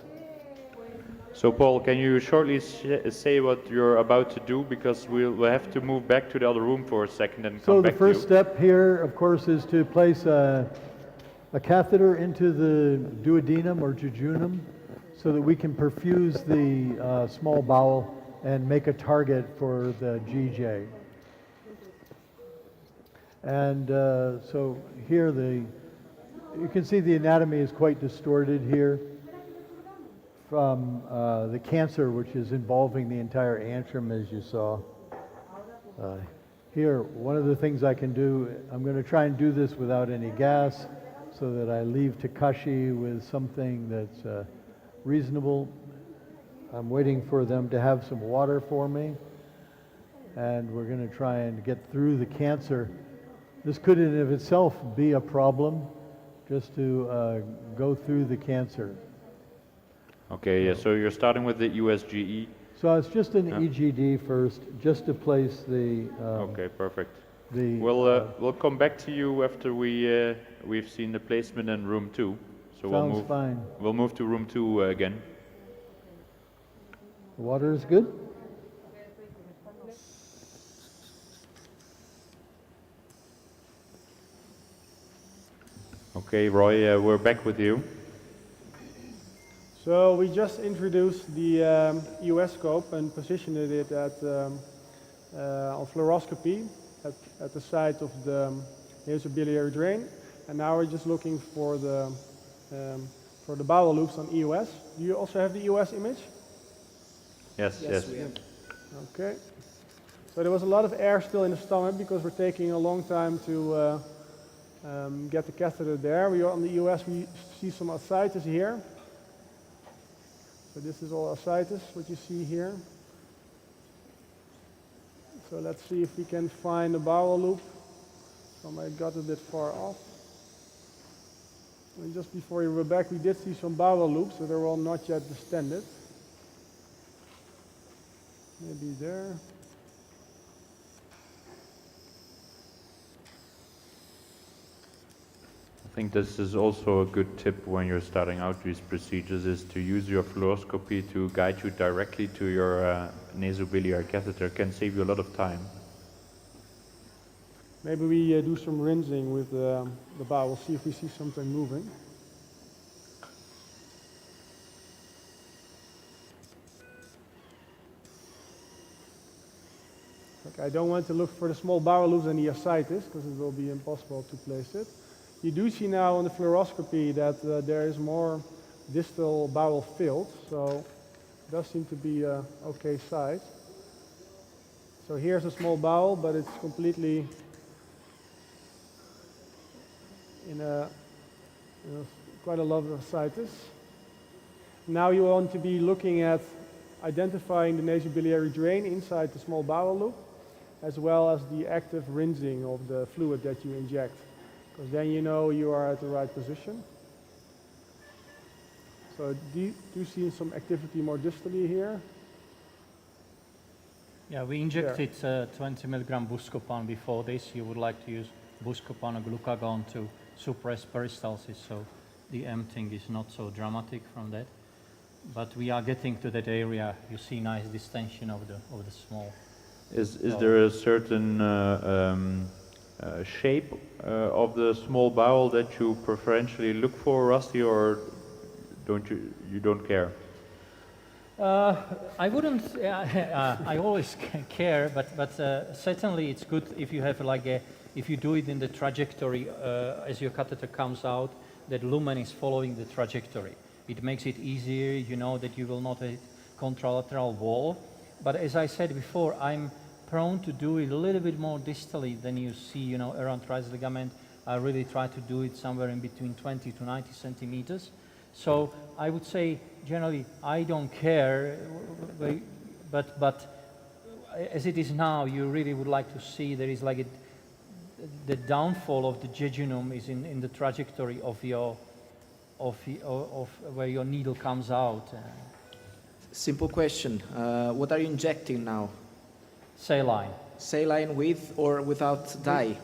Speaker 8: So Paul, can you shortly say what you're about to do, because we'll have to move back to the other room for a second and
Speaker 5: So
Speaker 8: come
Speaker 5: the
Speaker 8: back
Speaker 5: first
Speaker 8: to you.
Speaker 5: step here, of course, is to place a catheter into the duodenum or jejunum so that we can perfuse the small bowel and make a target for the GJ. And so here you can see the anatomy is quite distorted here from the cancer, which is involving the entire antrum, as you saw. Here, one of the things I can do, I'm going to try and do this without any gas so that I leave Takashi with something that's reasonable. I'm waiting for them to have some water for me, and we're going to try and get through the cancer. This could in of itself be a problem, just to go through the cancer.
Speaker 8: Okay, yeah, so you're starting with the USGE.
Speaker 5: So it's just an EGD first, just to place the...
Speaker 8: okay, perfect.
Speaker 5: The,
Speaker 8: we'll come back to you after we've seen the placement in room 2. So
Speaker 5: Sounds fine.
Speaker 8: We'll move to room 2 again.
Speaker 5: The water is good?
Speaker 8: Okay, Roy, we're back with you.
Speaker 11: So we just introduced the US scope and positioned it on fluoroscopy at the site of the nasobiliary drain, and now we're just looking for the bowel loops on EOS. Do you also have the EOS image?
Speaker 8: Yes, yes.
Speaker 11: We have. Okay. So there was a lot of air still in the stomach because we're taking a long time to get the catheter there. We are on the EOS. We see some ascites here. So this is all ascites, what you see here. So let's see if we can find a bowel loop. I got a bit far off. And just before you were back, we did see some bowel loops, so they're all not yet distended. Maybe there.
Speaker 8: I think this is also a good tip when you're starting out these procedures, is to use your fluoroscopy to guide you directly to your nasobiliary catheter. It can save you a lot of time.
Speaker 11: Maybe we do some rinsing with the bowel, see if we see something moving. Okay, I don't want to look for the small bowel loops and the ascites because it will be impossible to place it. You do see now on the fluoroscopy that there is more distal bowel filled, so it does seem to be an okay size. So here's a small bowel, but it's completely in quite a lot of ascites. Now you want to be looking at identifying the nasobiliary drain inside the small bowel loop, as well as the active rinsing of the fluid that you inject, because then you know you are at the right position. So do you see some activity more distally here?
Speaker 15: Yeah, we injected 20 milligram Buscopan before this. You would like to use Buscopan or glucagon to suppress peristalsis, so the emptying is not so dramatic from that. But we are getting to that area. You see nice distension of the small.
Speaker 8: Is there a certain shape of the small bowel that you preferentially look for, Rusty, or you don't care?
Speaker 15: I wouldn't. I always care, but certainly it's good if you have if you do it in the trajectory as your catheter comes out, that lumen is following the trajectory. It makes it easier. You know that you will not hit contralateral wall. But as I said before, I'm prone to do it a little bit more distally than you see, around triceps ligament, I really try to do it somewhere in between 20 to 90 centimeters. So I would say generally I don't care, but as it is now, you really would like to see there is like the downfall of the jejunum is in the trajectory of where your needle comes out.
Speaker 16: Simple question. What are you injecting now?
Speaker 15: Saline.
Speaker 16: Saline with or without dye?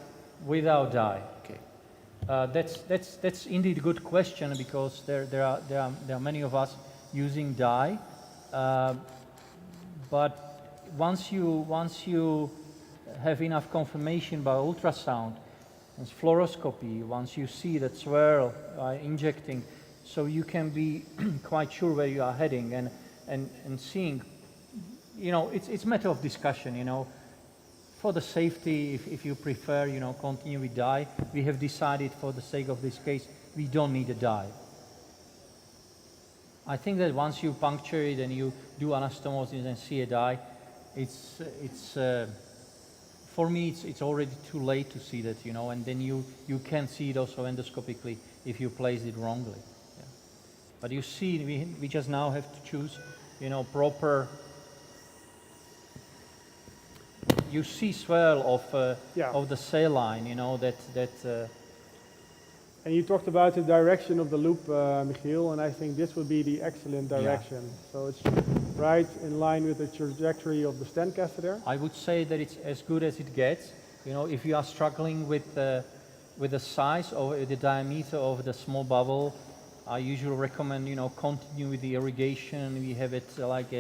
Speaker 15: Without dye.
Speaker 16: Okay.
Speaker 15: That's indeed a good question, because there are many of us using dye, but once you have enough confirmation by ultrasound and fluoroscopy, once you see that swirl injecting, so you can be quite sure where you are heading and seeing, you know, it's a matter of discussion, you know. For the safety, if you prefer, you know, continue with dye, we have decided for the sake of this case, we don't need a dye. I think that once you puncture it and you do anastomosis and see a dye, for me, it's already too late to see that, you know, and then you can see it also endoscopically if you place it wrongly. Yeah. But you see, we just now have to choose, you know, proper. You see swirl of the saline, you know,
Speaker 11: and you talked about the direction of the loop, Michiel, and I think this would be the excellent direction. Yeah. So it's right in line with the trajectory of the stent catheter.
Speaker 15: I would say that it's as good as it gets. You know, if you are struggling with the size or the diameter of the small bubble, I usually recommend, you know, continue with the irrigation. We have it like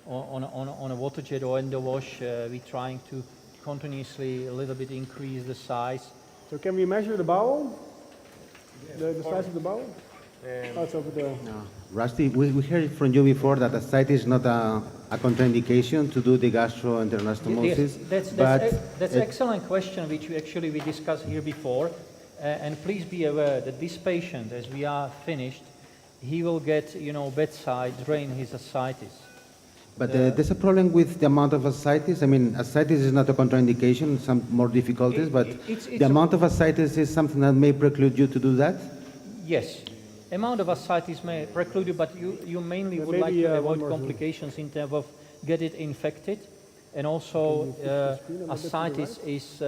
Speaker 15: on a water jet or endo wash. We're trying to continuously a little bit increase the size.
Speaker 11: So can we measure the bowel? The size of the bowel? It's over there.
Speaker 13: No. Rusty, we heard from you before that ascites is not a contraindication to do the gastroenterostomosis.
Speaker 15: Yes, that's an excellent question, which we discussed here before. And please be aware that this patient, as we are finished, he will get, you know, bedside drain his ascites.
Speaker 13: But there's a problem with the amount of ascites. I mean, ascites is not a contraindication, some more difficulties, but the amount of ascites is something that may preclude you to do that?
Speaker 15: Yes. Amount of ascites may preclude you, but you mainly would like to avoid complications in terms of get it infected. And also, ascites is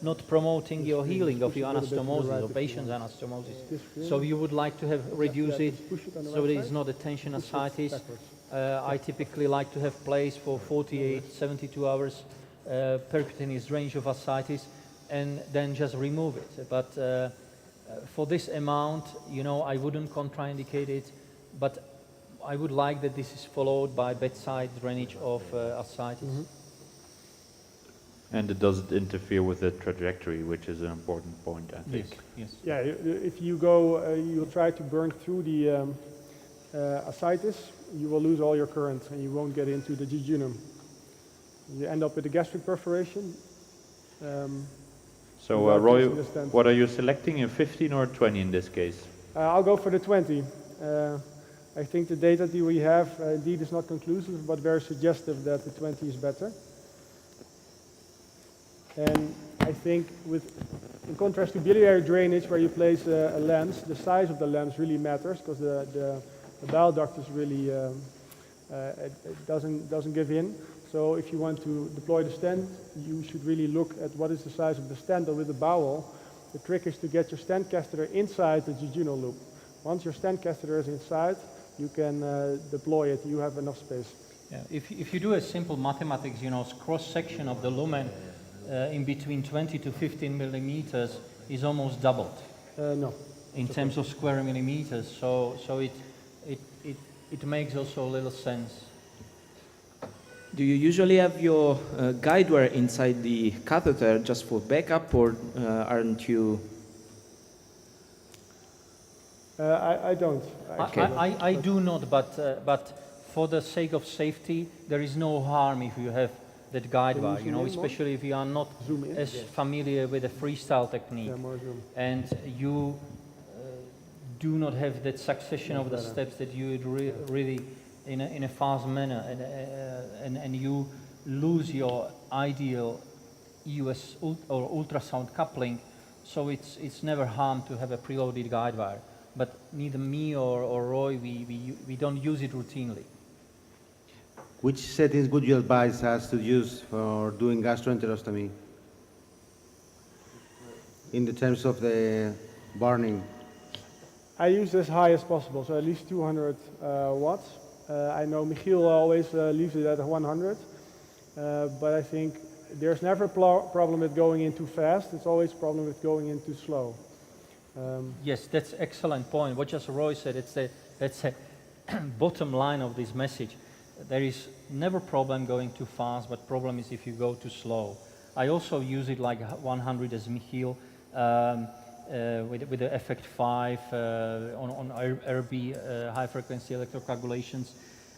Speaker 15: not promoting your healing of your anastomosis or patient's anastomosis. So you would like to have reduced it so there is not a tension ascites. I typically like to have placed for 48, 72 hours percutaneous range of ascites and then just remove it. But for this amount, you know, I wouldn't contraindicate it, but I would like that this is followed by bedside drainage of ascites.
Speaker 11: Mm-hmm.
Speaker 8: And it doesn't interfere with the trajectory, which is an important point, I think.
Speaker 11: Yes. Yeah, if you go, you'll try to burn through the ascites, you will lose all your current and you won't get into the jejunum. You end up with a gastric perforation.
Speaker 8: So Roy, what are you selecting, a 15 or a 20 in this case?
Speaker 11: I'll go for the 20. I think the data that we have indeed is not conclusive, but very suggestive that the 20 is better. And I think in contrast to biliary drainage, where you place a lens, the size of the lens really matters, because the bile duct is really, it doesn't give in. So if you want to deploy the stent, you should really look at what is the size of the stent or with the bowel. The trick is to get your stent catheter inside the jejunal loop. Once your stent catheter is inside, you can deploy it. You have enough space.
Speaker 15: Yeah. If you do a simple mathematics, you know, cross-section of the lumen in between 20 to 15 millimeters is almost doubled.
Speaker 11: No.
Speaker 15: In terms of square millimeters, so it makes also a little sense.
Speaker 16: Do you usually have your guide wire inside the catheter just for backup, or aren't you?
Speaker 11: I don't.
Speaker 15: I do not, but for the sake of safety, there is no harm if you have that guide wire, you know, especially if you are not as familiar with the freestyle technique, and you do not have that succession of the steps that you would really in a fast manner, and you lose your ideal EUS or ultrasound coupling. So it's never harm to have a preloaded guide wire. But neither me or Roy, we don't use it routinely.
Speaker 13: Which settings would you advise us to use for doing gastroenterostomy in the terms of the burning?
Speaker 11: I use as high as possible, so at least 200 watts. I know Michiel always leaves it at 100, but I think there's never a problem with going in too fast. It's always a problem with going in too slow.
Speaker 15: Yes, that's an excellent point. What just Roy said, that's a bottom line of this message. There is never problem going too fast, but problem is if you go too slow. I also use it like 100 as Michiel, with the effect 5 on RB, high frequency electrocoagulations.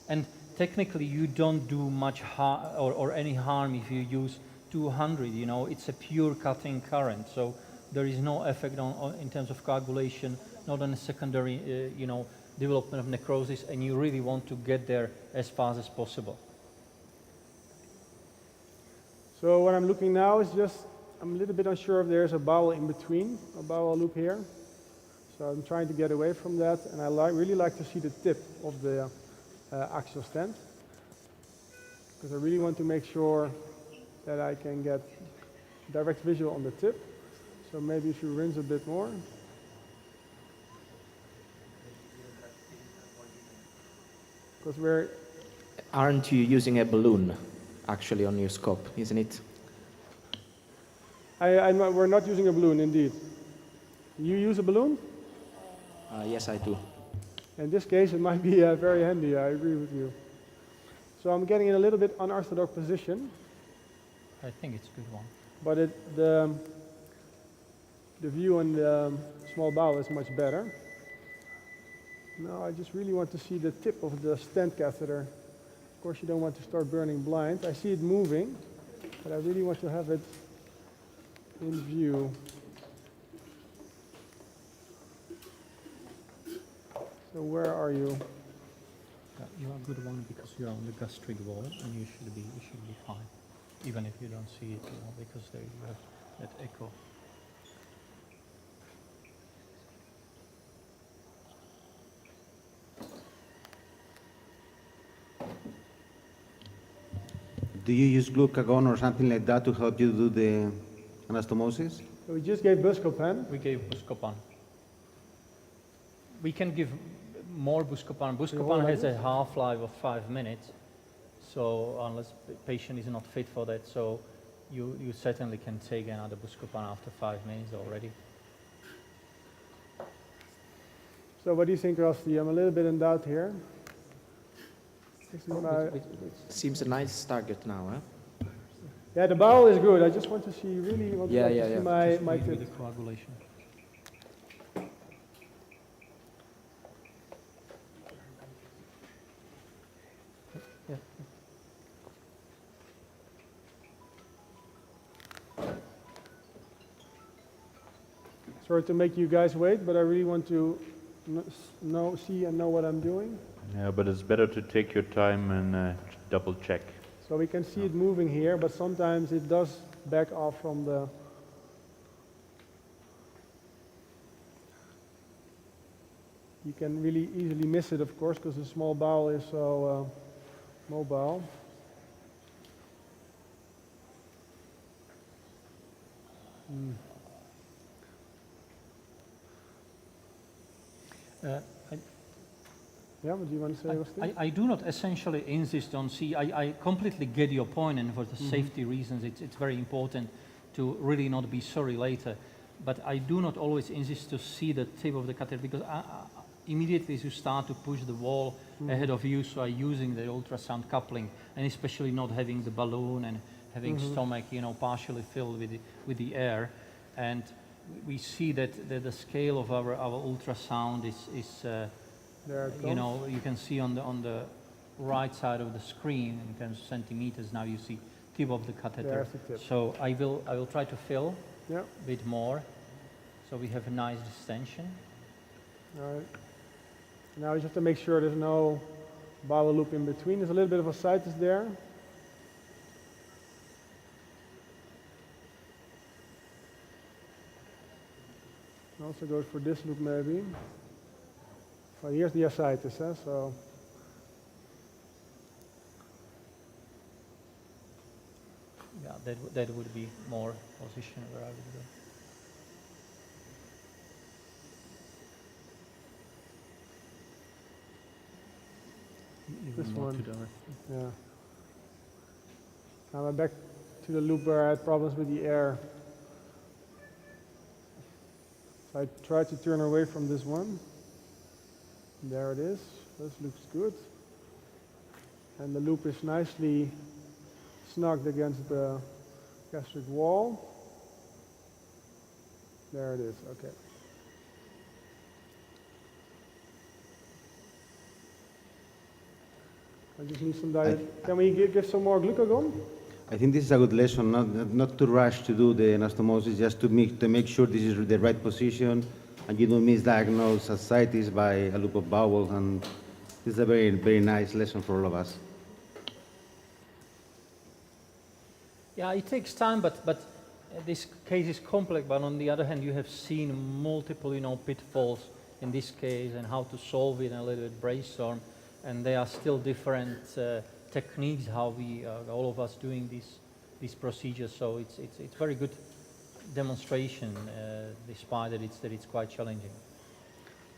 Speaker 15: And technically you don't do much harm or any harm if you use 200, you know, it's a pure cutting current. So there is no effect in terms of coagulation, not on a secondary, you know, development of necrosis, and you really want to get there as fast as possible.
Speaker 11: So what I'm looking now is just, I'm a little bit unsure if there's a bowel in between, a bowel loop here. So I'm trying to get away from that, and I really like to see the tip of the axial stent, because I really want to make sure that I can get direct visual on the tip. So maybe if you rinse a bit more. Because
Speaker 16: Aren't you using a balloon actually on your scope, isn't it?
Speaker 11: We're not using a balloon, indeed. You use a balloon?
Speaker 16: Yes, I do.
Speaker 11: In this case, it might be very handy, I agree with you. So I'm getting in a little bit unorthodox position.
Speaker 15: I think it's a good one.
Speaker 11: But the view on the small bowel is much better. Now I just really want to see the tip of the stent catheter. Of course, you don't want to start burning blind. I see it moving, but I really want to have it in view. So where are you?
Speaker 15: You are a good one because you're on the gastric wall, and you should be fine, even if you don't see it, you know, because there you have that echo.
Speaker 13: Do you use glucagon or something like that to help you do the anastomosis?
Speaker 11: So we just gave Buscopan.
Speaker 15: We gave Buscopan. We can give more Buscopan. Buscopan has a half-life of 5 minutes, so unless the patient is not fit for that, so you certainly can take another Buscopan after 5 minutes already.
Speaker 11: So what do you think, Rusty? I'm a little bit in doubt here.
Speaker 16: Seems a nice target now, huh?
Speaker 11: Yeah, the bowel is good. I just want to see, really want to see my tip.
Speaker 15: The coagulation.
Speaker 11: Yeah. Sorry to make you guys wait, but I really want to see and know what I'm doing.
Speaker 8: Yeah, but it's better to take your time and double check.
Speaker 11: So we can see it moving here, but sometimes it does back off from the... You can really easily miss it, of course, because the small bowel is so mobile. Yeah, what do you want to say, Rusty?
Speaker 15: I do not essentially insist on see. I completely get your point, and for the safety reasons, it's very important to really not be sorry later. But I do not always insist to see the tip of the catheter, because immediately as you start to push the wall ahead of you, so using the ultrasound coupling, and especially not having the balloon and having stomach, you know, partially filled with the air, and we see that the scale of our ultrasound is you know, you can see on the right side of the screen in terms of centimeters. Now you see tip of the catheter. So I will try to fill a bit more, so we have a nice distension.
Speaker 11: All right. Now you just have to make sure there's no bowel loop in between. There's a little bit of ascites there. Also goes for this loop maybe. Well, here's the ascites, so.
Speaker 15: Yeah, that would be more position where I would go.
Speaker 11: This one. Yeah. Now I'm back to the loop where I had problems with the air. So I tried to turn away from this one. There it is. This looks good. And the loop is nicely snugged against the gastric wall. There it is, okay. I just need some diet. Can we give some more glucagon?
Speaker 13: I think this is a good lesson, not to rush to do the anastomosis, just to make sure this is the right position and you don't misdiagnose ascites by a loop of bowel. And this is a very, very nice lesson for all of us.
Speaker 15: Yeah, it takes time, but this case is complex. But on the other hand, you have seen multiple, pitfalls in this case and how to solve it and a little bit brainstorm. And there are still different techniques how we all of us doing these procedures. So it's very good demonstration, despite that it's quite challenging.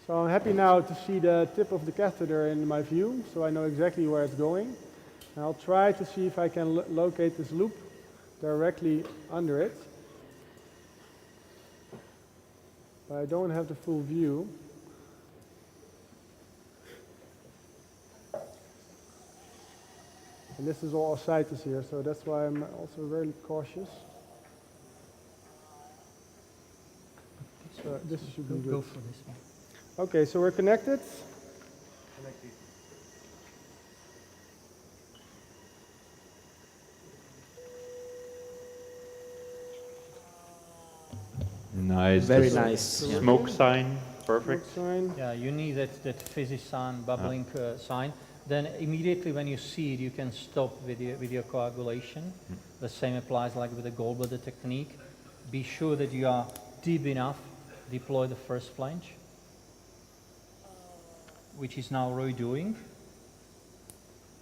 Speaker 11: So I'm happy now to see the tip of the catheter in my view, so I know exactly where it's going. And I'll try to see if I can locate this loop directly under it. But I don't have the full view. And this is all ascites here, so that's why I'm also very cautious. So this should be good.
Speaker 15: Go for this one.
Speaker 11: Okay, so we're connected.
Speaker 8: Nice.
Speaker 16: Very
Speaker 8: The
Speaker 16: nice.
Speaker 8: Smoke sign, perfect.
Speaker 11: Smoke sign.
Speaker 15: Yeah, you need that fizzy sign, bubbling sign. Then immediately when you see it, you can stop with your coagulation. The same applies like with the gallbladder technique. Be sure that you are deep enough. Deploy the first flange, which is now Roy doing.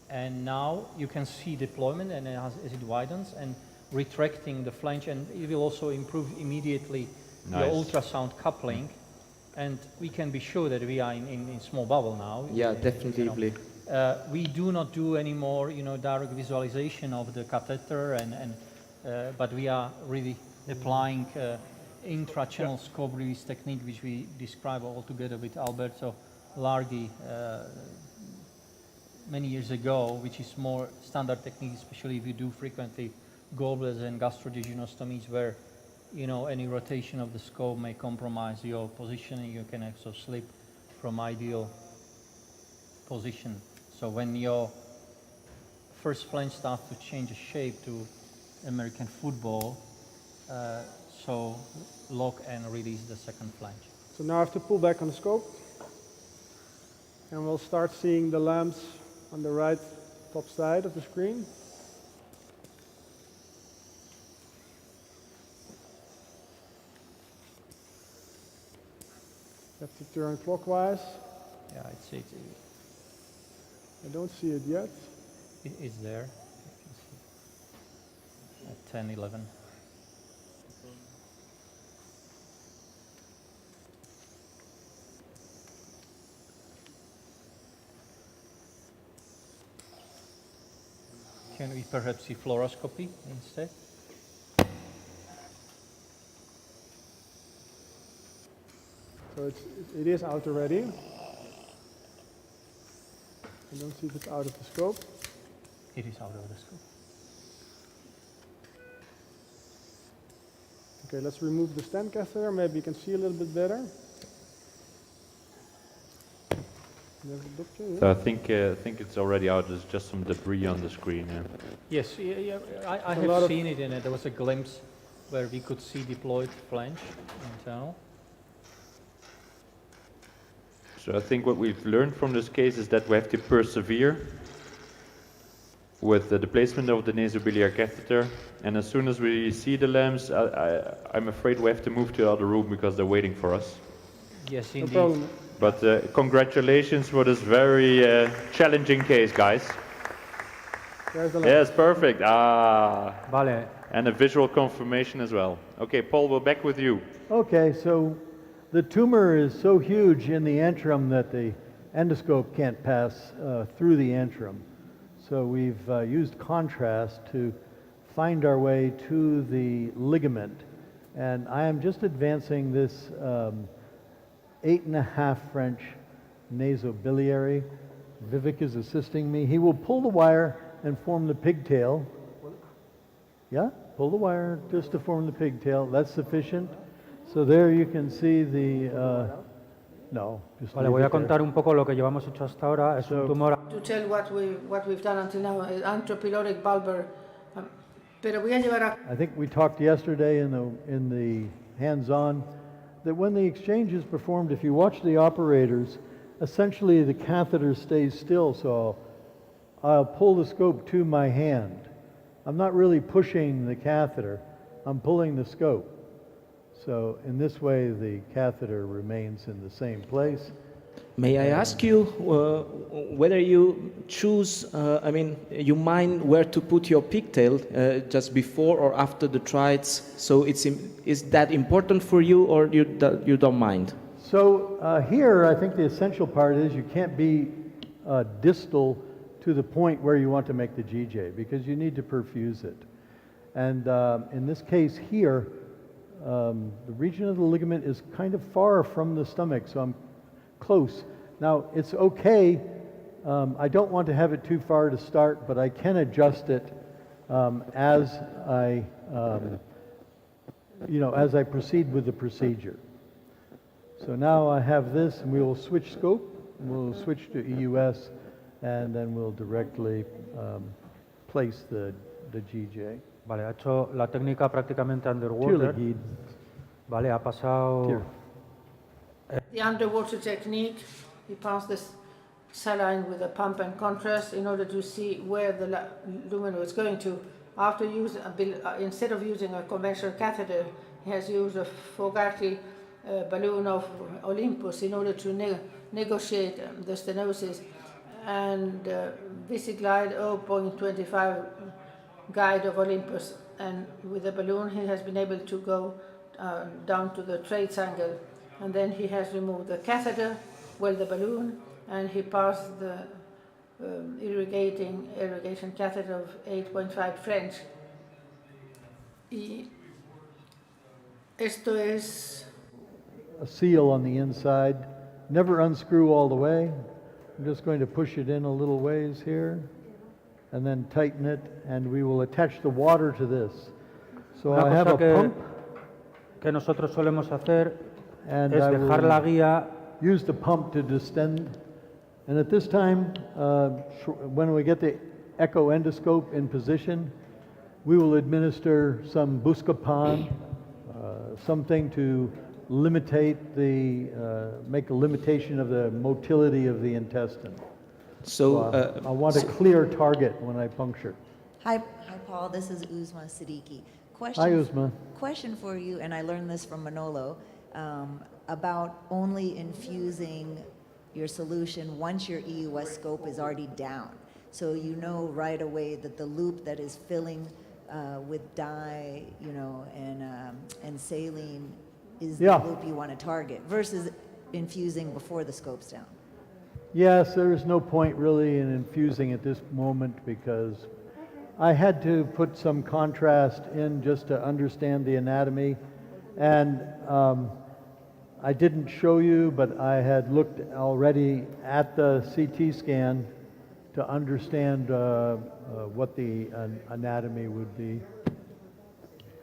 Speaker 15: And now you can see deployment and as it widens and retracting the flange, and it will also improve immediately your ultrasound coupling. And we can be sure that we are in small bubble now.
Speaker 16: Yeah, definitely.
Speaker 15: We do not do any more, direct visualization of the catheter, but we are really applying intra-channel scope release technique, which we describe all together with Alberto Larghi many years ago, which is more standard technique, especially if you do frequently gallbladders and gastrojejunostomies, where any rotation of the scope may compromise your positioning. You can also slip from ideal position. So when your first flange starts to change the shape to American football, so lock and release the second flange.
Speaker 11: So now I have to pull back on the scope, and we'll start seeing the lamps on the right top side of the screen. Have to turn clockwise.
Speaker 15: Yeah, it's
Speaker 11: I don't see it yet.
Speaker 15: It is there. At 10, 11. Can we perhaps see fluoroscopy instead?
Speaker 11: So it is out already. I don't see if it's out of the scope.
Speaker 15: It is out of the scope.
Speaker 11: Okay, let's remove the stent catheter. Maybe you can see a little bit better.
Speaker 8: So I think it's already out. There's just some debris on the screen.
Speaker 15: Yes, I have seen it in it. There was a glimpse where we could see deployed flange internal.
Speaker 8: So I think what we've learned from this case is that we have to persevere. with the placement of the nasobiliary catheter. And as soon as we see the lamps, I'm afraid we have to move to the other room because they're waiting for us.
Speaker 9: Yes,
Speaker 11: No
Speaker 9: indeed.
Speaker 11: problem.
Speaker 8: But congratulations for this very challenging case, guys.
Speaker 11: There's the lamp.
Speaker 8: Yes, perfect. Ah.
Speaker 9: Vale.
Speaker 8: And a visual confirmation as well. Okay, Paul, we're back with you.
Speaker 5: Okay, so the tumor is so huge in the antrum that the endoscope can't pass through the antrum. So we've used contrast to find our way to the ligament. And I am just advancing this 8.5 French nasobiliary. Vivek is assisting me. He will pull the wire and form the pigtail. Yeah, pull the wire just to form the pigtail. That's sufficient. So there you can see the, no, just
Speaker 9: Vale,
Speaker 5: leave
Speaker 9: voy a
Speaker 5: it there.
Speaker 9: contar un poco lo que llevamos hecho hasta ahora. Es un tumor.
Speaker 2: To tell what we've done until now, antropyloric bulbar. Pero voy a llevar a
Speaker 5: I think we talked yesterday in the hands-on that when the exchange is performed, if you watch the operators, essentially the catheter stays still, so I'll pull the scope to my hand. I'm not really pushing the catheter, I'm pulling the scope. So in this way, the catheter remains in the same place.
Speaker 16: May I ask you whether you choose, you mind where to put your pigtail just before or after the trites? So is that important for you, or you don't mind?
Speaker 5: So here, I think the essential part is you can't be distal to the point where you want to make the GJ, because you need to perfuse it. And in this case here, the region of the ligament is kind of far from the stomach, so I'm close. Now, it's okay. I don't want to have it too far to start, but I can adjust it as I proceed with the procedure. So now I have this, and we will switch scope. We'll switch to EUS, and then we'll directly place the GJ.
Speaker 9: Vale, ha hecho la técnica prácticamente underwater. Vale, ha pasado.
Speaker 2: the underwater technique. He passed this saline with a pump and contrast in order to see where the lumen was going to. After instead of using a conventional catheter, he has used a Fogarty balloon of Olympus in order to negotiate the stenosis, and VisiGlide 0.25 guide of Olympus, and with the balloon he has been able to go down to the trace angle, and then he has removed the catheter, the balloon, and he passed the irrigation catheter of 8.5 French. Y esto es
Speaker 5: a seal on the inside. Never unscrew all the way. I'm just going to push it in a little ways here and then tighten it, and we will attach the water to this. So I have a pump.
Speaker 9: Que nosotros solemos hacer
Speaker 5: and
Speaker 9: es
Speaker 5: I
Speaker 9: dejar la guía.
Speaker 5: Use the pump to distend. And at this time, when we get the echo endoscope in position, we will administer some Buscopan, something to make a limitation of the motility of the intestine.
Speaker 16: So
Speaker 5: I want a clear target when I puncture.
Speaker 3: Hi, Paul. This is Uzma Siddiqui.
Speaker 5: Hi, Uzma.
Speaker 3: Question for you, and I learned this from Manolo, about only infusing your solution once your EUS scope is already down. So you know right away that the loop that is filling with dye, and saline is the loop you want to target, versus infusing before the scope's down.
Speaker 5: Yes, there is no point really in infusing at this moment, because I had to put some contrast in just to understand the anatomy, and I didn't show you, but I had looked already at the CT scan to understand what the anatomy would be.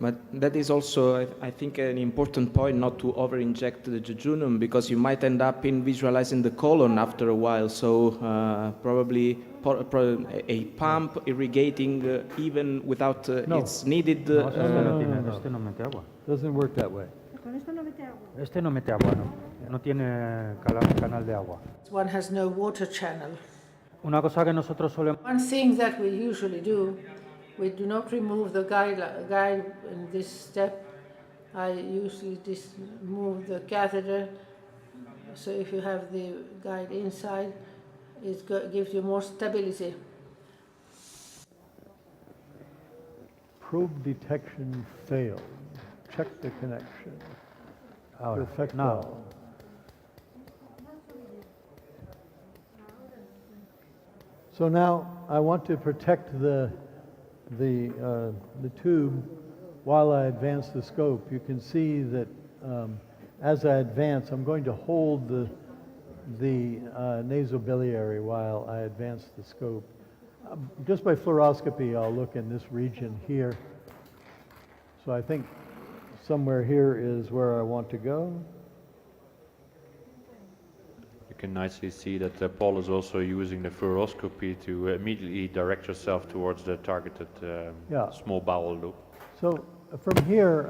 Speaker 16: But that is also, I think, an important point, not to over-inject the jejunum, because you might end up in visualizing the colon after a while. So probably a pump irrigating even without it's needed.
Speaker 5: Doesn't work that way.
Speaker 9: Este no mete agua, no tiene canal de agua.
Speaker 2: one has no water channel.
Speaker 9: Una cosa que nosotros solemos...
Speaker 2: One thing that we usually do, we do not remove the guide in this step. I usually just move the catheter, so if you have the guide inside, it gives you more stability.
Speaker 5: Probe detection failed. Check the connection.
Speaker 9: Ahora,
Speaker 5: Perfecto.
Speaker 9: now.
Speaker 5: So now I want to protect the tube while I advance the scope. You can see that as I advance, I'm going to hold the nasobiliary while I advance the scope. Just by fluoroscopy, I'll look in this region here. So I think somewhere here is where I want to go.
Speaker 8: You can nicely see that Paul is also using the fluoroscopy to immediately direct yourself towards the targeted small bowel loop.
Speaker 5: So from here,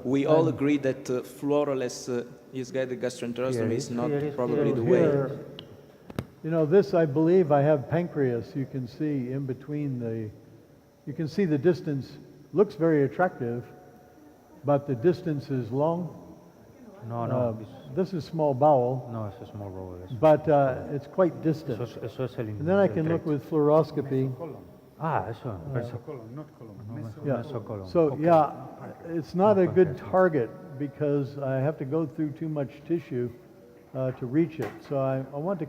Speaker 16: we all agree that fluoroless use-guided gastroenterostomy is not probably the
Speaker 5: here,
Speaker 16: way.
Speaker 5: You know, this, I believe, I have pancreas. You can see in between you can see the distance looks very attractive, but the distance is long.
Speaker 9: No.
Speaker 5: This is small bowel.
Speaker 9: No, it's a small bowel.
Speaker 5: But it's quite distant.
Speaker 9: Eso es el
Speaker 5: And then I can look with fluoroscopy.
Speaker 9: Eso.
Speaker 5: Yeah. So yeah, it's not a good target because I have to go through too much tissue to reach it. So I want to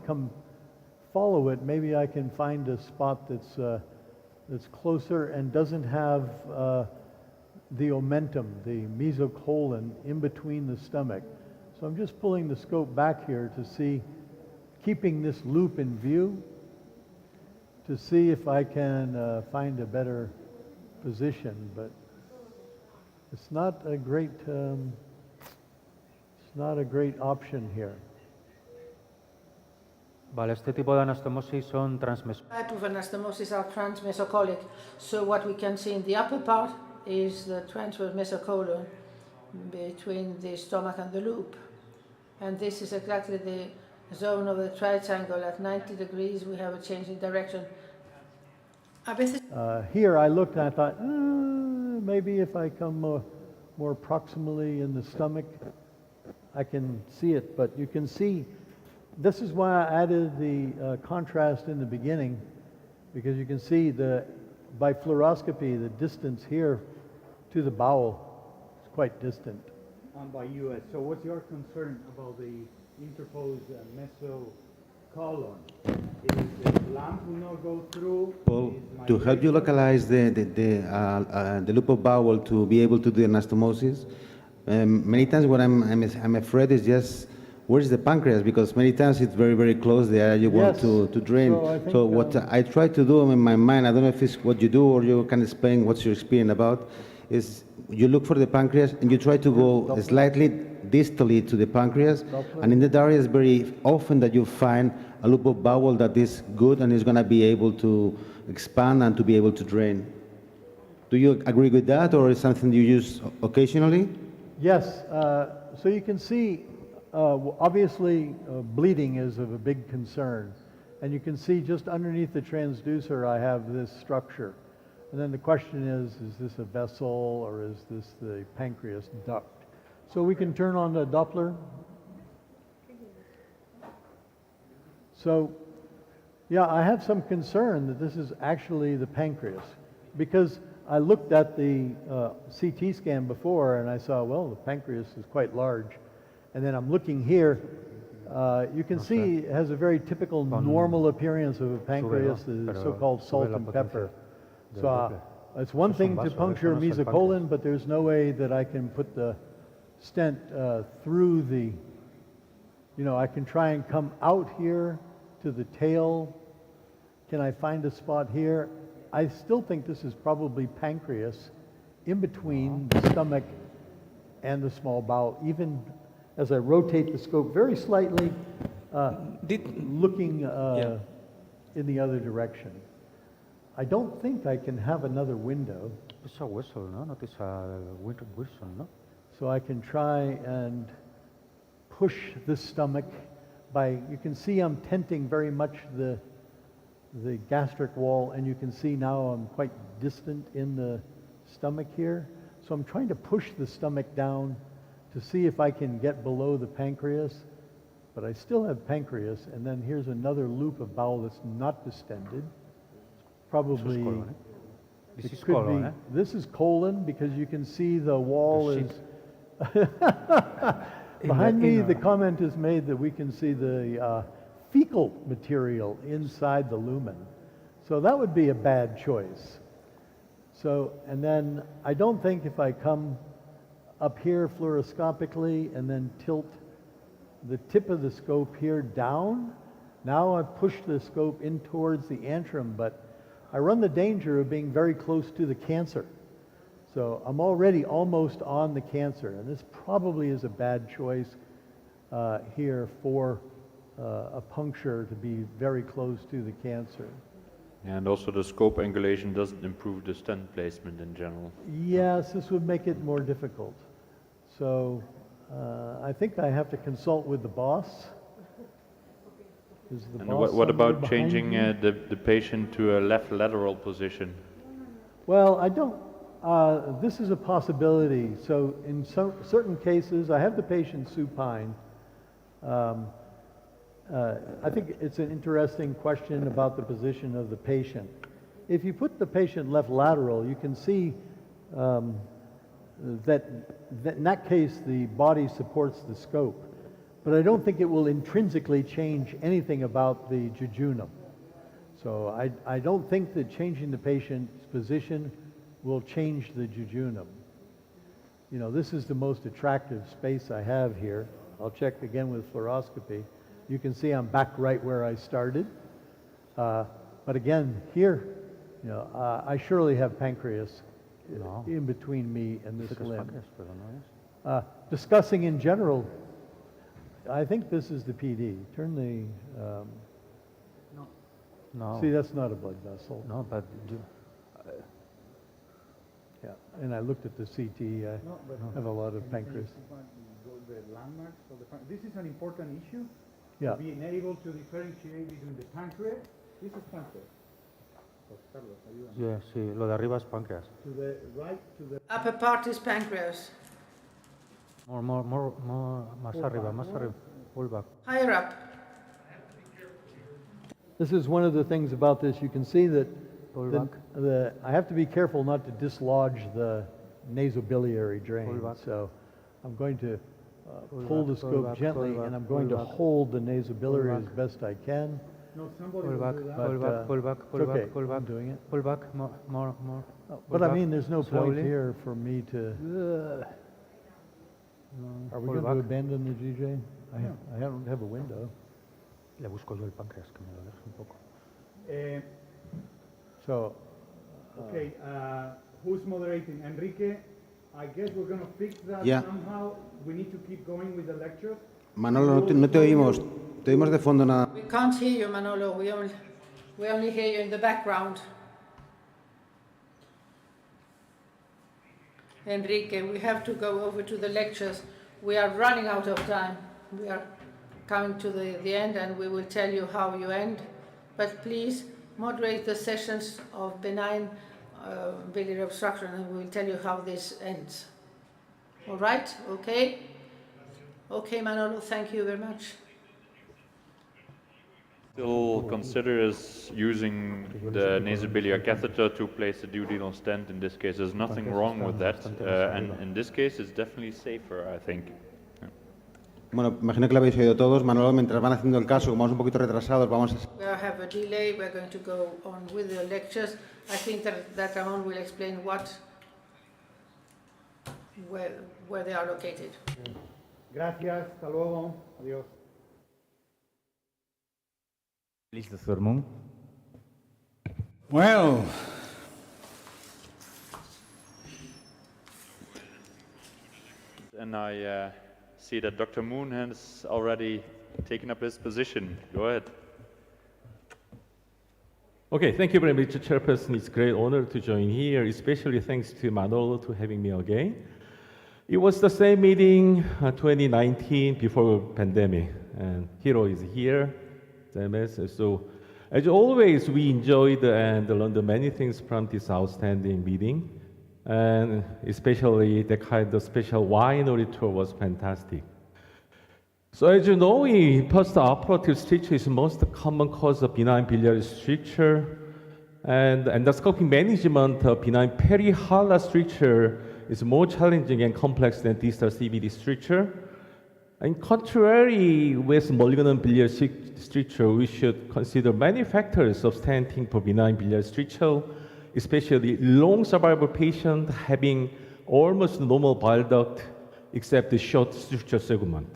Speaker 5: follow it. Maybe I can find a spot that's closer and doesn't have the omentum, the mesocolon, in between the stomach. So I'm just pulling the scope back here to see, keeping this loop in view, to see if I can find a better position. But it's not a great option here.
Speaker 9: Vale, este tipo de anastomosis son transmesocólicas.
Speaker 2: Type of anastomosis are transmesocolic. So what we can see in the upper part is the transverse mesocolon between the stomach and the loop. And this is exactly the zone of the triangle. At 90 degrees, we have a change in direction.
Speaker 5: Here I looked and I thought, maybe if I come more proximally in the stomach, I can see it. But you can see, this is why I added the contrast in the beginning, because you can see by fluoroscopy, the distance here to the bowel is quite distant.
Speaker 1: And by US, so what's your concern about the interposed mesocolon? Is the lamp will not go through?
Speaker 13: Well, to help you localize the loop of bowel to be able to do anastomosis, many times what I'm afraid is just where's the pancreas, because many times it's very, very close the area you want to drain. So what I try to do in my mind, I don't know if it's what you do or you can explain what's your experience about, is you look for the pancreas and you try to go slightly distally to the pancreas, and in that area is very often that you find a loop of bowel that is good and is going to be able to expand and to be able to drain. Do you agree with that, or is something you use occasionally?
Speaker 5: Yes. So you can see, obviously, bleeding is of a big concern. And you can see just underneath the transducer, I have this structure. And then the question is this a vessel or is this the pancreas duct? So we can turn on the Doppler. So, yeah, I have some concern that this is actually the pancreas, because I looked at the CT scan before and I saw, well, the pancreas is quite large. And then I'm looking here, you can see it has a very typical normal appearance of a pancreas, the so-called salt and pepper. So it's one thing to puncture mesocolon, but there's no way that I can put the stent through the, I can try and come out here to the tail. Can I find a spot here? I still think this is probably pancreas in between the stomach and the small bowel, even as I rotate the scope very slightly, looking in the other direction. I don't think I can have another window.
Speaker 9: It's a whistle, no? Not a whistle, no?
Speaker 5: So I can try and push the stomach by, you can see I'm tenting very much the the gastric wall, and you can see now I'm quite distant in the stomach here. So I'm trying to push the stomach down to see if I can get below the pancreas, but I still have pancreas, and then here's another loop of bowel that's not distended. Probably,
Speaker 9: This is
Speaker 5: could
Speaker 9: colon,
Speaker 5: be,
Speaker 9: eh?
Speaker 5: this is colon, because you can see the wall
Speaker 9: The
Speaker 5: is, behind me,
Speaker 9: in
Speaker 5: the comment is made that we can see the fecal material inside the lumen. So that would be a bad choice. So, and then I don't think if I come up here fluoroscopically and then tilt the tip of the scope here down, now I've pushed the scope in towards the antrum, but I run the danger of being very close to the cancer. So I'm already almost on the cancer, and this probably is a bad choice here for a puncture to be very close to the cancer.
Speaker 8: And also the scope angulation doesn't improve the stent placement in general.
Speaker 5: Yes, this would make it more difficult. So I think I have to consult with the boss. Is the
Speaker 8: And
Speaker 5: boss
Speaker 8: what
Speaker 5: somewhere
Speaker 8: about
Speaker 5: behind
Speaker 8: changing
Speaker 5: me?
Speaker 8: the patient to a left lateral position?
Speaker 5: Well, I don't. This is a possibility. So in certain cases, I have the patient supine. I think it's an interesting question about the position of the patient. If you put the patient left lateral, you can see that in that case the body supports the scope. But I don't think it will intrinsically change anything about the jejunum. So I don't think that changing the patient's position will change the jejunum. You know, this is the most attractive space I have here. I'll check again with fluoroscopy. You can see I'm back right where I started. But again, here, you know, I surely have pancreas in between me and this limb. Discussing in general, I think this is the PD. Turn the...
Speaker 9: No.
Speaker 5: See, that's not a blood vessel.
Speaker 9: No, but you,
Speaker 5: yeah, and I looked at the CT. I have a lot of pancreas.
Speaker 1: The landmarks of the this is an important issue.
Speaker 5: Yeah.
Speaker 1: Being able to differentiate between the pancreas. This is pancreas. Carlos, ayúdame.
Speaker 9: yeah, sí, lo de arriba es páncreas.
Speaker 1: To the right, to the
Speaker 2: Upper part is pancreas.
Speaker 9: More, más arriba, más arriba. Pull back.
Speaker 2: Higher up.
Speaker 5: This is one of the things about this. You can see that I have to be careful not to dislodge the nasobiliary drain. So I'm going to pull the scope gently, and I'm going to hold the nasobiliary as best I can.
Speaker 1: No, somebody
Speaker 9: Pull
Speaker 1: will
Speaker 9: back,
Speaker 1: do that.
Speaker 9: pull back, pull back, pull
Speaker 5: it's okay.
Speaker 9: back, pull back.
Speaker 5: I'm doing it.
Speaker 9: Pull back, more.
Speaker 5: But I mean, there's no
Speaker 9: Slowly.
Speaker 5: point here for me to... Are we
Speaker 9: pull
Speaker 5: going
Speaker 9: back.
Speaker 5: to abandon the GJ? I don't have a window.
Speaker 9: Le busco yo el páncreas, que me lo deje un poco.
Speaker 5: So,
Speaker 1: Okay, who's moderating? Enrique, I guess we're going to fix that
Speaker 13: Yeah.
Speaker 1: somehow. We need to keep going with the lecture.
Speaker 13: Manolo, no te oímos. Te oímos de fondo nada.
Speaker 2: We can't hear you, Manolo. We only hear you in the background. Enrique, we have to go over to the lectures. We are running out of time. We are coming to the end, and we will tell you how you end. But please moderate the sessions of benign biliary obstruction, and we will tell you how this ends. All right? Okay? Okay, Manolo, thank you very much.
Speaker 8: Still considers using the nasobiliary catheter to place a duodenal stent. In this case, there's nothing wrong with that, and in this case, it's definitely safer, I think.
Speaker 13: Bueno, imagino que lo habéis oído todos. Manolo, mientras van haciendo el caso, como vamos un poquito retrasados, vamos a...
Speaker 2: We have a delay. We're going to go on with the lectures. I think that Ramon will explain where they are located.
Speaker 1: Gracias, hasta luego, adiós.
Speaker 10: Please, Dr. Moon.
Speaker 7: Well,
Speaker 8: And I see that Dr. Moon has already taken up his position. Go ahead.
Speaker 14: Okay, thank you very much, Chairperson. It's a great honor to join here, especially thanks to Manolo to having me again. It was the same meeting 2019 before pandemic, and Hiro is here, MS. So As always, we enjoyed and learned many things from this outstanding meeting, and especially the kind of special winery tour was fantastic. So as you know, post-operative stricture is the most common cause of benign biliary stricture, and endoscopic management of benign perihilar stricture is more challenging and complex than distal CVD stricture. And contrary with malignant biliary stricture, we should consider many factors of stenting for benign biliary stricture, especially long survival patient having almost normal bile duct except the short stricture segment.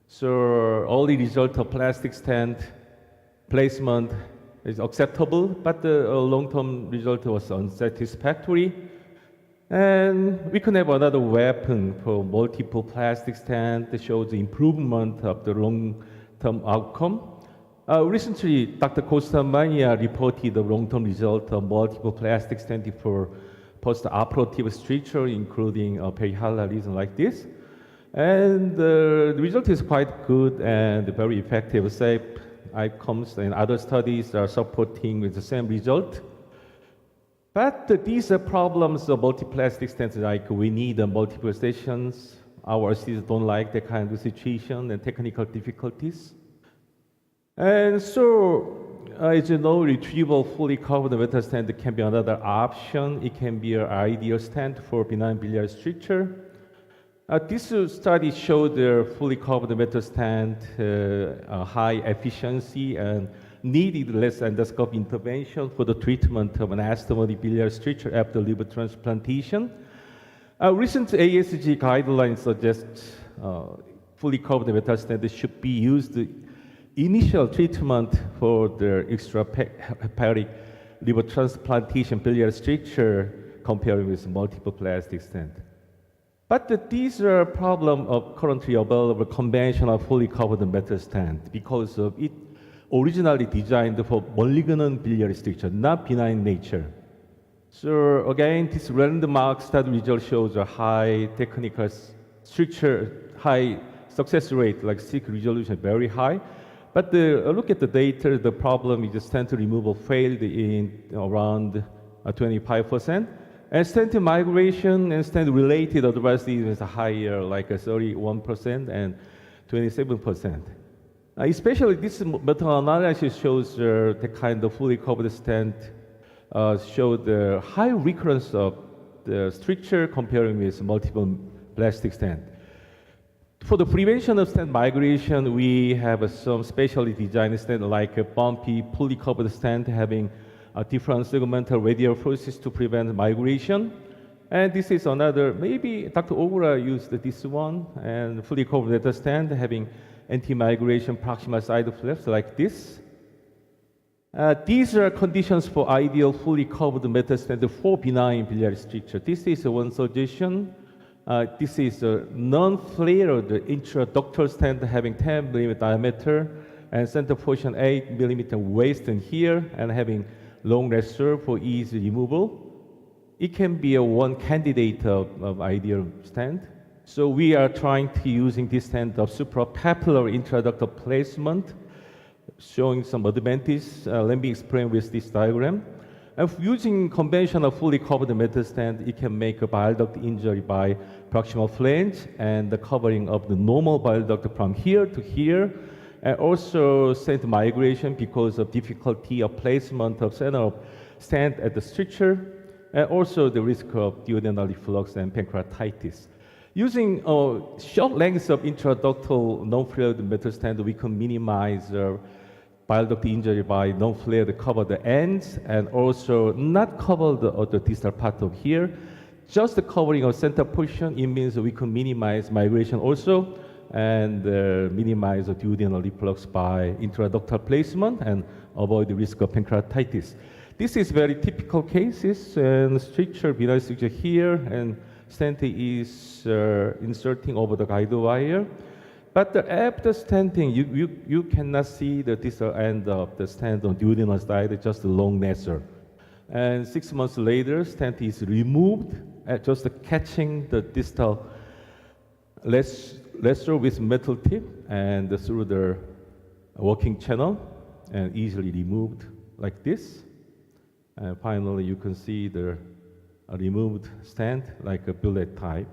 Speaker 14: So early result of plastic stent placement is acceptable, but the long-term result was unsatisfactory. And we can have another weapon for multiple plastic stent that shows the improvement of the long-term outcome. Recently, Dr. Costamagna reported the long-term result of multiple plastic stenting for post-operative stricture, including perihilar lesion like this. And the result is quite good and very effective. Safe outcomes and other studies are supporting with the same result. But these are problems of multiplastic stents, like we need multiple stations. Our assistants don't like that kind of situation and technical difficulties. And so, as you know, retrieval fully covered metal stent can be another option. It can be an ideal stent for benign biliary stricture. This study showed the fully covered metal stent high efficiency and needed less endoscopic intervention for the treatment of anastomotic biliary stricture after liver transplantation. Recent ASG guidelines suggest fully covered metal stent should be used initial treatment for the extrahepatic liver transplantation biliary stricture compared with multiple plastic stent. But these are a problem of currently available conventional fully covered metal stent because of it originally designed for malignant biliary stricture, not benign nature. So again, this landmark study result shows a high technical stricture, high success rate, like stick resolution, very high. But look at the data, the problem is the stent removal failed in around 25%. And stent migration and stent related adverse events are higher, like 31% and 27%. Especially this meta-analysis shows the kind of fully covered stent showed the high recurrence of the stricture comparing with multiple plastic stent. For the prevention of stent migration, we have some specially designed stent like a bumpy, fully covered stent having a different segmental radial forces to prevent migration. And this is another, maybe Dr. Ogura used this one, and fully covered stent having anti-migration proximal side flaps like this. These are conditions for ideal fully covered metal stent for benign biliary stricture. This is one suggestion. This is a non-flared intraductal stent having 10 mm diameter and center portion 8 mm waist in here and having long reservoir for easy removal. It can be a one candidate of ideal stent. So we are trying to using this stent of suprapapillary intraductal placement, showing some advantage. Let me explain with this diagram. If using conventional fully covered metal stent, it can make a bile duct injury by proximal flange and the covering of the normal bile duct from here to here, and also stent migration because of difficulty of placement of center of stent at the stricture, and also the risk of duodenal reflux and pancreatitis. Using short lengths of intraductal non-flared metal stent, we can minimize bile duct injury by non-flared cover the ends and also not cover the distal part of here. Just the covering of center portion, it means we can minimize migration also and minimize the duodenal reflux by intraductal placement and avoid the risk of pancreatitis. This is very typical cases, and stricture, benign stricture here, and stent is inserting over the guide wire. But after stenting, you cannot see the distal end of the stent on duodenal side, just a long nasal. And 6 months later, stent is removed, just catching the distal lesser with metal tip and through the working channel. and easily removed like this. And finally, you can see the removed stent like a bullet type.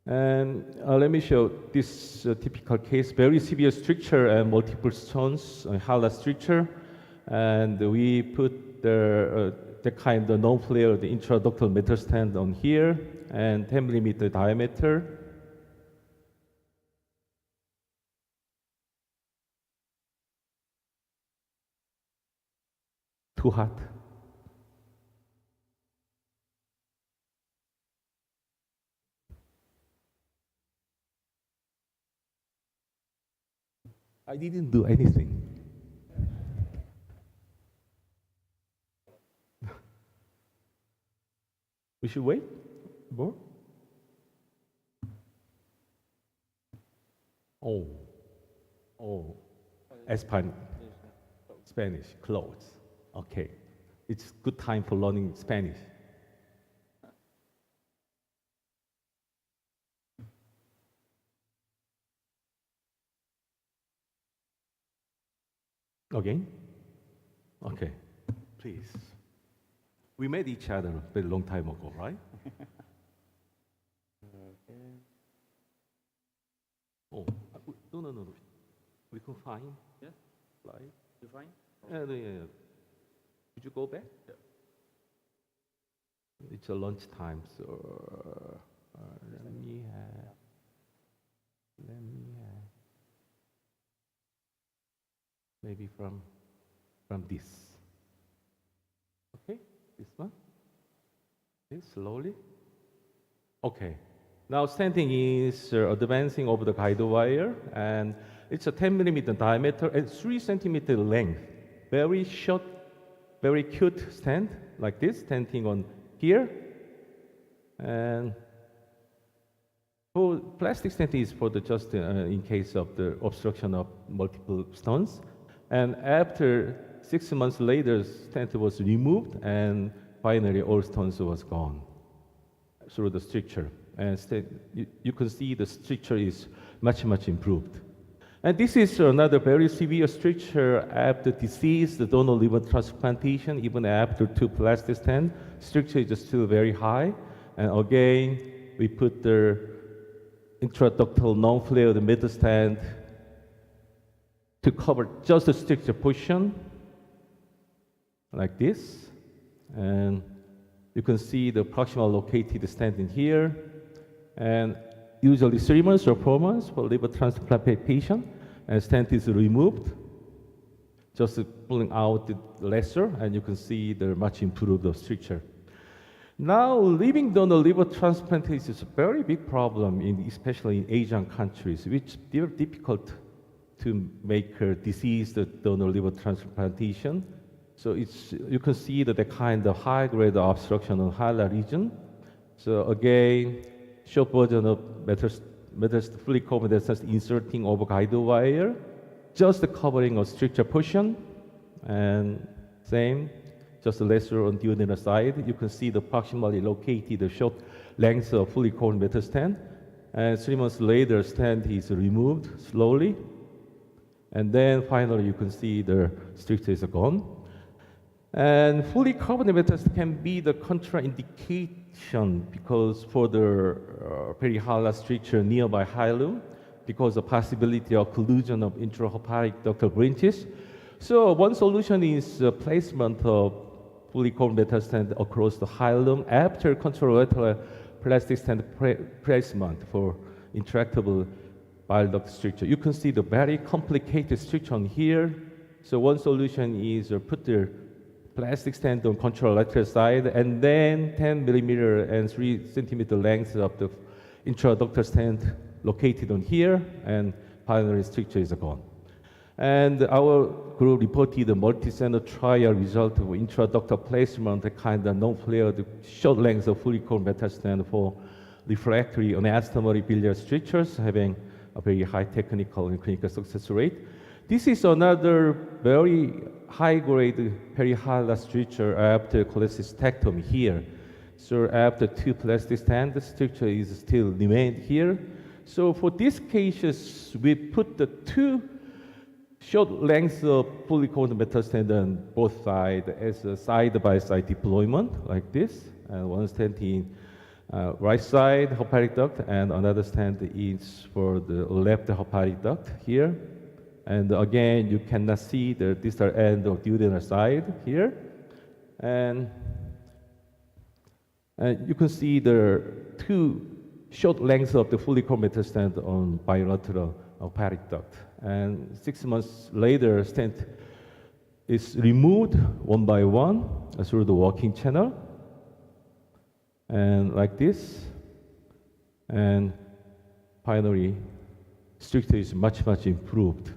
Speaker 14: And let me show this typical case, very severe stricture and multiple stones, HALA stricture. And we put the kind of non-flared intraductal metal stent on here and 10 millimeter diameter. Too hot. I didn't do anything. We should wait more? Spanish, clothes. Okay. It's good time for learning Spanish. Okay? Okay. Please. We met each other a very long time ago, right? Oh, no. We can find. Yeah? Slide.
Speaker 15: You fine?
Speaker 14: Yeah. Could you go back? Yeah. It's a lunchtime, so let me maybe from this. Okay, this one. Okay, slowly. Okay. Now stenting is advancing over the guide wire, and it's a 10 millimeter diameter and 3 centimeter length. Very short, very cute stent like this, stenting on here. And for plastic stenting is for the just in case of the obstruction of multiple stones. And after 6 months later, stent was removed, and finally all stones was gone through the stricture. And you can see the stricture is much improved. And this is another very severe stricture after disease, the donor liver transplantation, even after 2 plastic stents. Stricture is still very high. And again, we put the intraductal non-flared metal stent to cover just the stricture portion, like this. And you can see the proximal located stent in here. And usually 3 months or 4 months for liver transplant patient, and stent is removed, just pulling out the lesser, and you can see the much improved stricture. Now, living donor liver transplantation is a very big problem, especially in Asian countries, which is very difficult to make a diseased donor liver transplantation. So you can see that the kind of high-grade obstruction on HALA region. So again, short version of fully covered metal inserting over guide wire, just the covering of stricture portion, and same, just a lesser on duodenal side. You can see the proximally located short length of fully covered metal stent. And 3 months later, stent is removed slowly. And then finally, you can see the stricture is gone. And fully covered metal can be the contraindication because for the periHALA stricture nearby hilum, because of possibility of collusion of intrahepatic ductal branches. So one solution is placement of fully covered metal stent across the hilum after contralateral plastic stent placement for intractable bile duct stricture. You can see the very complicated stricture on here. So one solution is put the plastic stent on contralateral side, and then 10 millimeter and 3 centimeter length of the intraductal stent located on here, and finally stricture is gone. And our group reported a multi-center trial result of intraductal placement, a kind of non-flared short length of fully covered metal stent for refractory anastomosing biliary strictures, having a very high technical and clinical success rate. This is another very high-grade periHALA stricture after cholecystectomy here. So after 2 plastic stents, the stricture is still remained here. So for these cases, we put the 2 short length of fully covered metal stent on both sides as a side-by-side deployment like this, and one stent in right side hepatic duct and another stent is for the left hepatic duct here. And again, you cannot see the distal end of duodenal side here. And you can see the two short lengths of the fully covered metal stent on bilateral hepatic duct. And 6 months later, stent is removed one by one through the walking channel. And like this. And finally, stricture is much, much improved.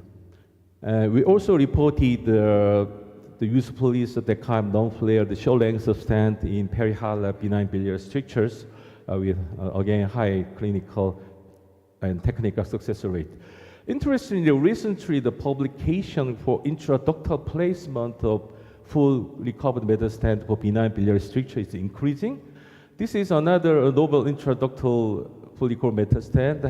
Speaker 14: We also reported the usefulness of the kind non-flare, the short length of stent in perihilar benign biliary strictures with, again, high clinical and technical success rate. Interestingly, recently, the publication for intraductal placement of full recovered metal stent for benign biliary stricture is increasing. This is another novel intraductal fully covered metal stent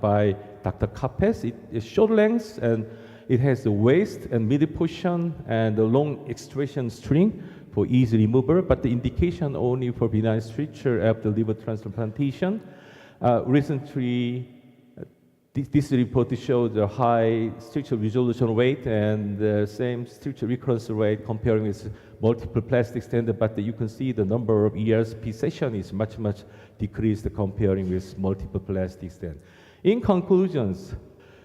Speaker 14: by Dr. Capes. It is short length and it has the waist and middle portion and the long extraction string for easy removal, but the indication only for benign stricture after liver transplantation. Recently, this report showed the high stricture resolution rate and the same stricture recurrence rate comparing with multiple plastic stent, but you can see the number of years per session is much, much decreased comparing with multiple plastic stent. In conclusions,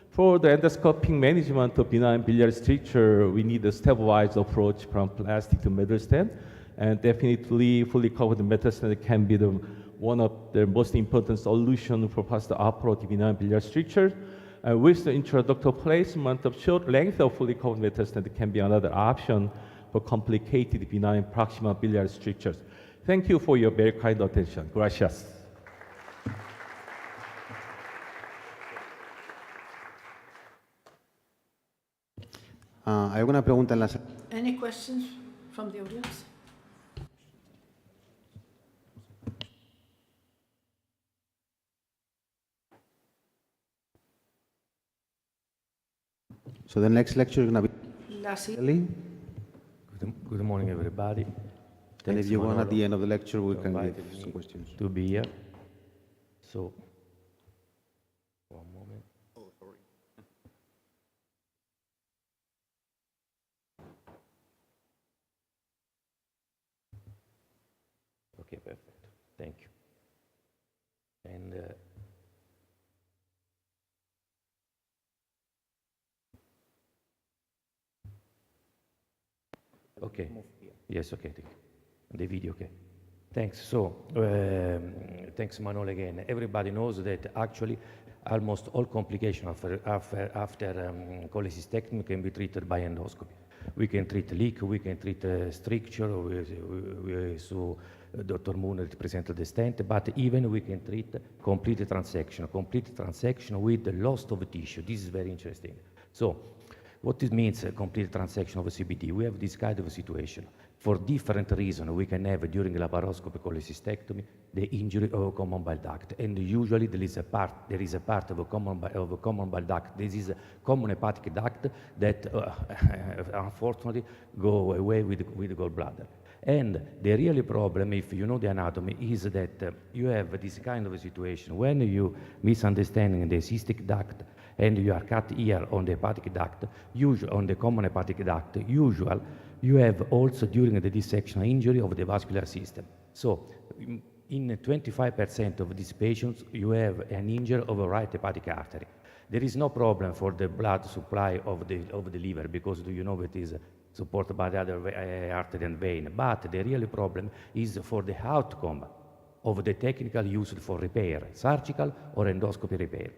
Speaker 14: for the endoscopic management of benign biliary stricture, we need a stepwise approach from plastic to metal stent, and definitely fully covered metal stent can be one of the most important solutions for post-operative benign biliary stricture. With the intraductal placement of short length of fully covered metal stent can be another option for complicated benign proximal biliary strictures. Thank you for your very kind attention. Gracias.
Speaker 13: Hay alguna pregunta en la sala.
Speaker 2: Any questions from the audience?
Speaker 13: So the next lecture is going to be
Speaker 18: Good morning, everybody.
Speaker 13: And
Speaker 18: Thanks,
Speaker 13: if you want
Speaker 18: Manolo,
Speaker 13: at the end of the lecture, we
Speaker 18: for
Speaker 13: can give
Speaker 18: inviting
Speaker 13: some
Speaker 18: me
Speaker 13: questions.
Speaker 18: to be here. So, one moment. Okay, perfect. Thank you. And okay. Yes, okay. Thank you. The video, okay. Thanks. So, thanks, Manolo, again. Everybody knows that actually almost all complications after cholecystectomy can be treated by endoscopy. We can treat leak, we can treat stricture, so Dr. Moon presented the stent, but even we can treat complete transection with the loss of tissue. This is very interesting. So, what it means, complete transection of a CBD? We have this kind of a situation. For different reasons, we can have during laparoscopy cholecystectomy the injury of a common bile duct, and usually there is a part of a common bile duct. This is a common hepatic duct that unfortunately go away with the gallbladder. And the real problem, if you know the anatomy, is that you have this kind of a situation when you misunderstanding the cystic duct and you are cut here on the hepatic duct, on the common hepatic duct, you have also during the dissection injury of the vascular system. So in 25% of these patients, you have an injury of a right hepatic artery. There is no problem for the blood supply of the liver because you know it is supported by the other artery and vein. But the real problem is for the outcome of the technical used for repair, surgical or endoscopy repair.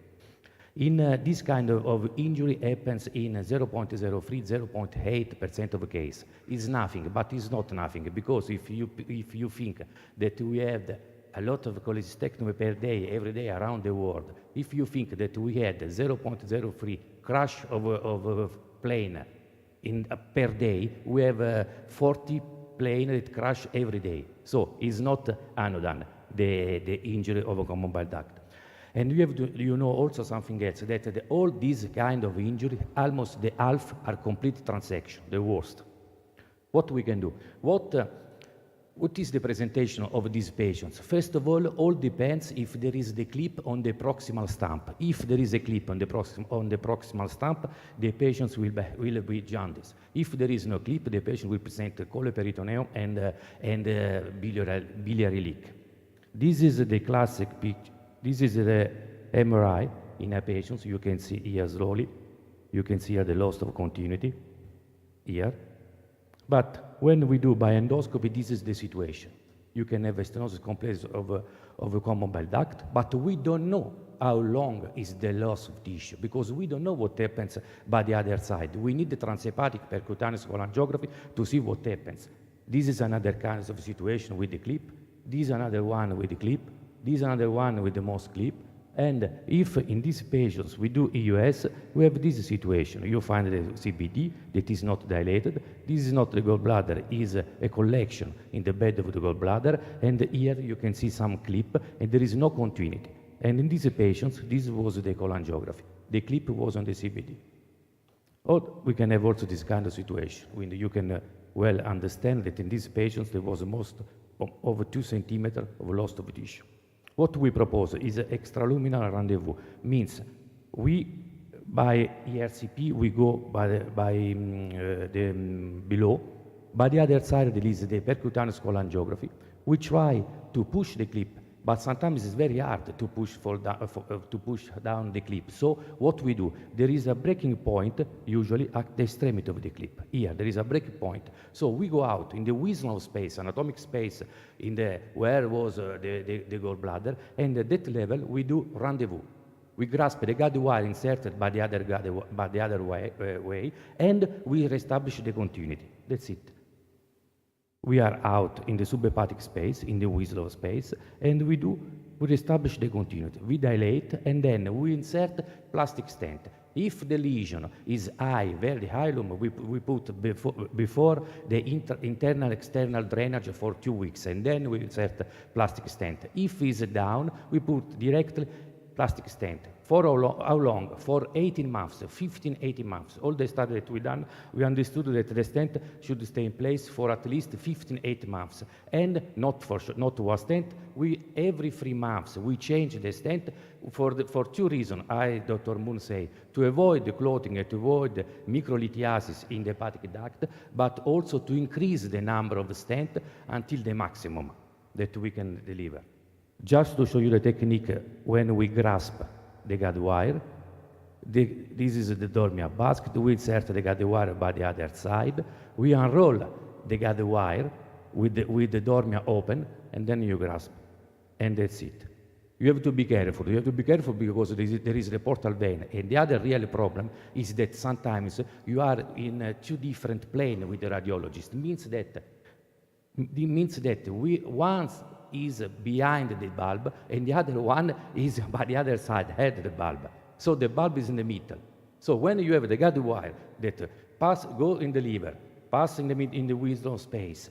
Speaker 18: In this kind of injury happens in 0.03, 0.8% of the case. It's nothing, but it's not nothing, because if you think that we had a lot of cholecystectomy per day, every day around the world, if you think that we had 0.03 crash of a plane per day, we have 40 planes that crash every day. So it's not anodyne, the injury of a common bile duct. And you have to, you know also something else, that all these kind of injury, almost the half are complete transection, the worst. What we can do? What is the presentation of these patients? First of all depends if there is the clip on the proximal stump. If there is a clip on the proximal stump, the patients will be jaundice. If there is no clip, the patient will present coloperitoneum and biliary leak. This is the classic picture. This is the MRI in a patient. You can see here slowly. You can see here the loss of continuity here. But when we do by endoscopy, this is the situation. You can have a stenosis complex of a common bile duct, but we don't know how long is the loss of tissue because we don't know what happens by the other side. We need the transhepatic percutaneous cholangiography to see what happens. This is another kind of situation with the clip. This is another one with the clip. This is another one with the most clip. And if in these patients we do EUS, we have this situation. You find the CBD that is not dilated. This is not the gallbladder, is a collection in the bed of the gallbladder. And here you can see some clip, and there is no continuity. And in these patients, this was the cholangiography. The clip was on the CBD. Or we can have also this kind of situation when you can well understand that in these patients there was most over 2 centimeters of loss of tissue. What we propose is an extraluminal rendezvous. Means we, by ERCP, we go by the below. By the other side, there is the percutaneous cholangiography. We try to push the clip, but sometimes it's very hard to push down the clip. So what we do, there is a breaking point, usually at the extremity of the clip. Here, there is a breaking point. So we go out in the Wislow space, anatomic space, in the where was the gallbladder, and at that level we do rendezvous. We grasp the guide wire inserted by the other way, and we reestablish the continuity. That's it. We are out in the subhepatic space, in the Wislow space, and we establish the continuity. We dilate, and then we insert plastic stent. If the lesion is high, very high lumen, we put before the internal external drainage for 2 weeks, and then we insert plastic stent. If it's down, we put directly plastic stent. For how long? For 18 months, 15, 18 months. All the study that we done, we understood that the stent should stay in place for at least 15, 18 months. And not one stent, every 3 months, we change the stent for 2 reasons. Dr. Moon say, to avoid the clotting and to avoid microlithiasis in the hepatic duct, but also to increase the number of stents until the maximum that we can deliver. Just to show you the technique when we grasp the guide wire, this is the Dormia basket. We insert the guide wire by the other side. We unroll the guide wire with the Dormia open, and then you grasp, and that's it. You have to be careful. You have to be careful because there is the portal vein. And the other real problem is that sometimes you are in 2 different planes with the radiologist. It means that one is behind the bulb and the other one is by the other side, at the bulb. So the bulb is in the middle. So when you have the guide wire that go in the liver, pass in the Wislow space,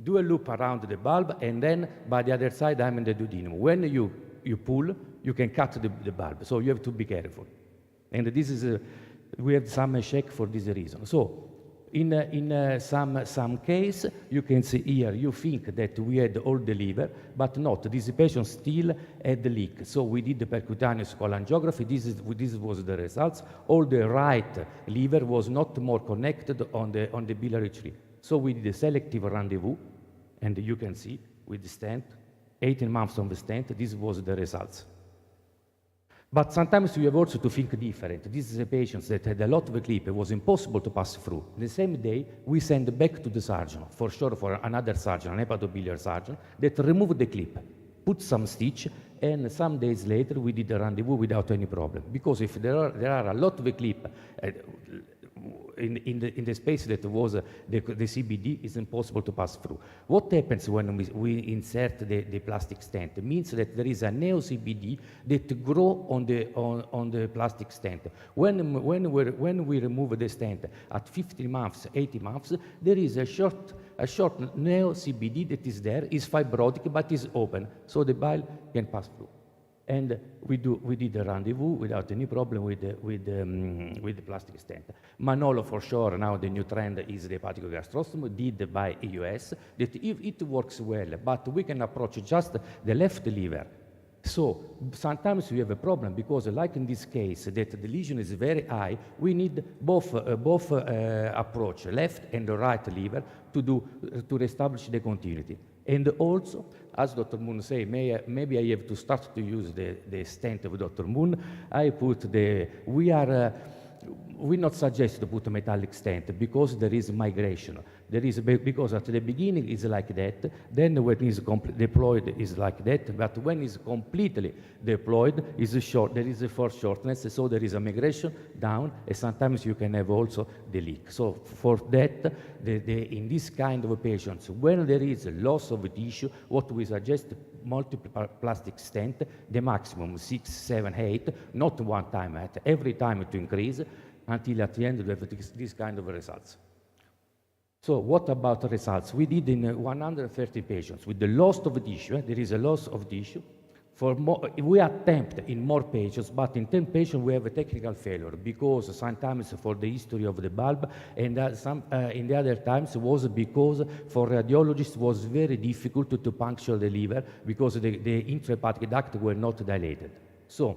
Speaker 18: do a loop around the bulb, and then by the other side I'm in the duodenum. When you pull, you can cut the bulb. So you have to be careful. And this is we have some check for this reason. So in some case, you can see here, you think that we had all the liver, but not. This patient still had the leak. So we did the percutaneous cholangiography. This was the results. All the right liver was not more connected on the biliary tree. So we did a selective rendezvous, and you can see with the stent, 18 months on the stent, this was the results. But sometimes you have also to think different. This is a patient that had a lot of clip. It was impossible to pass through. The same day, we send back to the surgeon, for sure for another surgeon, an hepatobiliary surgeon, that removed the clip, put some stitch, and some days later we did a rendezvous without any problem. Because if there are a lot of clip in the space that was the CBD, it's impossible to pass through. What happens when we insert the plastic stent? It means that there is a neo-CBD that grow on the plastic stent. When we remove the stent at 15 months, 80 months, there is a short neo-CBD that is there, is fibrotic, but is open, so the bile can pass through. And we did a rendezvous without any problem with the plastic stent. Manolo, for sure, now the new trend is the hepatic gastrostomy, did by EUS, that if it works well, but we can approach just the left liver. So sometimes we have a problem because, like in this case, that the lesion is very high, we need both approach, left and the right liver, to reestablish the continuity. And also, as Dr. Moon say, maybe I have to start to use the stent of Dr. Moon. I put we not suggest to put a metallic stent because there is migration. Because at the beginning it's like that, then when it's deployed is like that, but when it's completely deployed, there is a force shortness, so there is a migration down, and sometimes you can have also the leak. So for that, in this kind of patients, when there is a loss of tissue, what we suggest, multiple plastic stent, the maximum 6, 7, 8, not one time, every time to increase, until at the end we have this kind of results. So what about results? We did in 130 patients with the loss of tissue. There is a loss of tissue. We attempt in more patients, but in 10 patients we have a technical failure because sometimes for the history of the bulb, and in the other times was because for radiologists was very difficult to puncture the liver because the intrahepatic duct were not dilated. So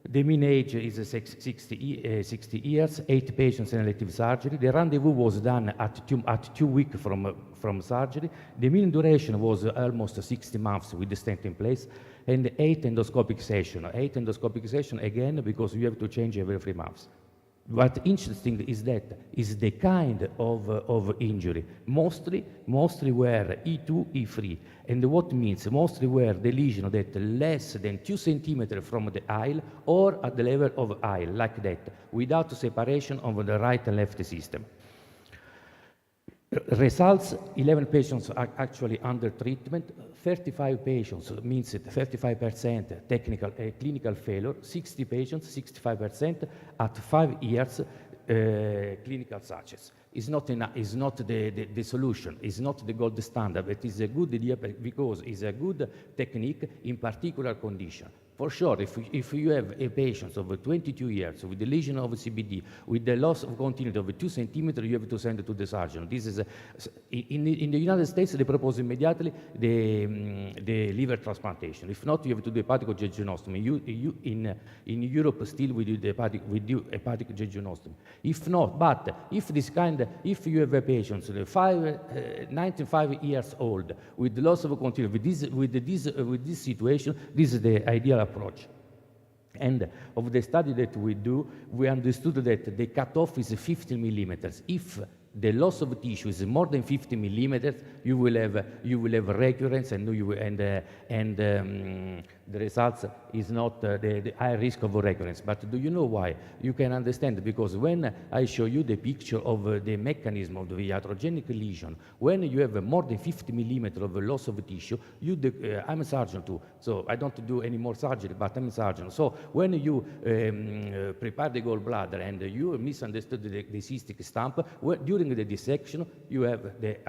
Speaker 18: the mean age is 60 years, 8 patients in elective surgery. The rendezvous was done at 2 weeks from surgery. The mean duration was almost 60 months with the stent in place, and 8 endoscopic sessions. 8 endoscopic sessions, again, because you have to change every 3 months. What interesting is the kind of injury. Mostly were E2, E3. And what means? Mostly were the lesion that less than 2 centimeters from the aisle or at the level of aisle, like that, without separation of the right and left system. Results, 11 patients are actually under treatment, 35 patients means 35% technical clinical failure, 60 patients, 65% at 5 years clinical success. It's not the solution, it's not the gold standard, but it's a good idea because it's a good technique in particular condition. For sure, if you have a patient of 22 years with the lesion of CBD, with the loss of continuity of 2 centimeters, you have to send it to the surgeon. This is in the United States, they propose immediately the liver transplantation. If not, you have to do hepatic jejunostomy. In Europe, still we do hepatic jejunostomy. If not, but if you have a patient 95 years old with loss of continuity, with this situation, this is the ideal approach. And of the study that we do, we understood that the cutoff is 50 millimeters. If the loss of tissue is more than 50 millimeters, you will have recurrence, and the results is not the high risk of recurrence. But do you know why? You can understand, because when I show you the picture of the mechanism of the iatrogenic lesion, when you have more than 50 millimeters of loss of tissue, I'm a surgeon too, so I don't do any more surgery, but I'm a surgeon. So when you prepare the gallbladder and you misunderstood the cystic stump, during the dissection, you have the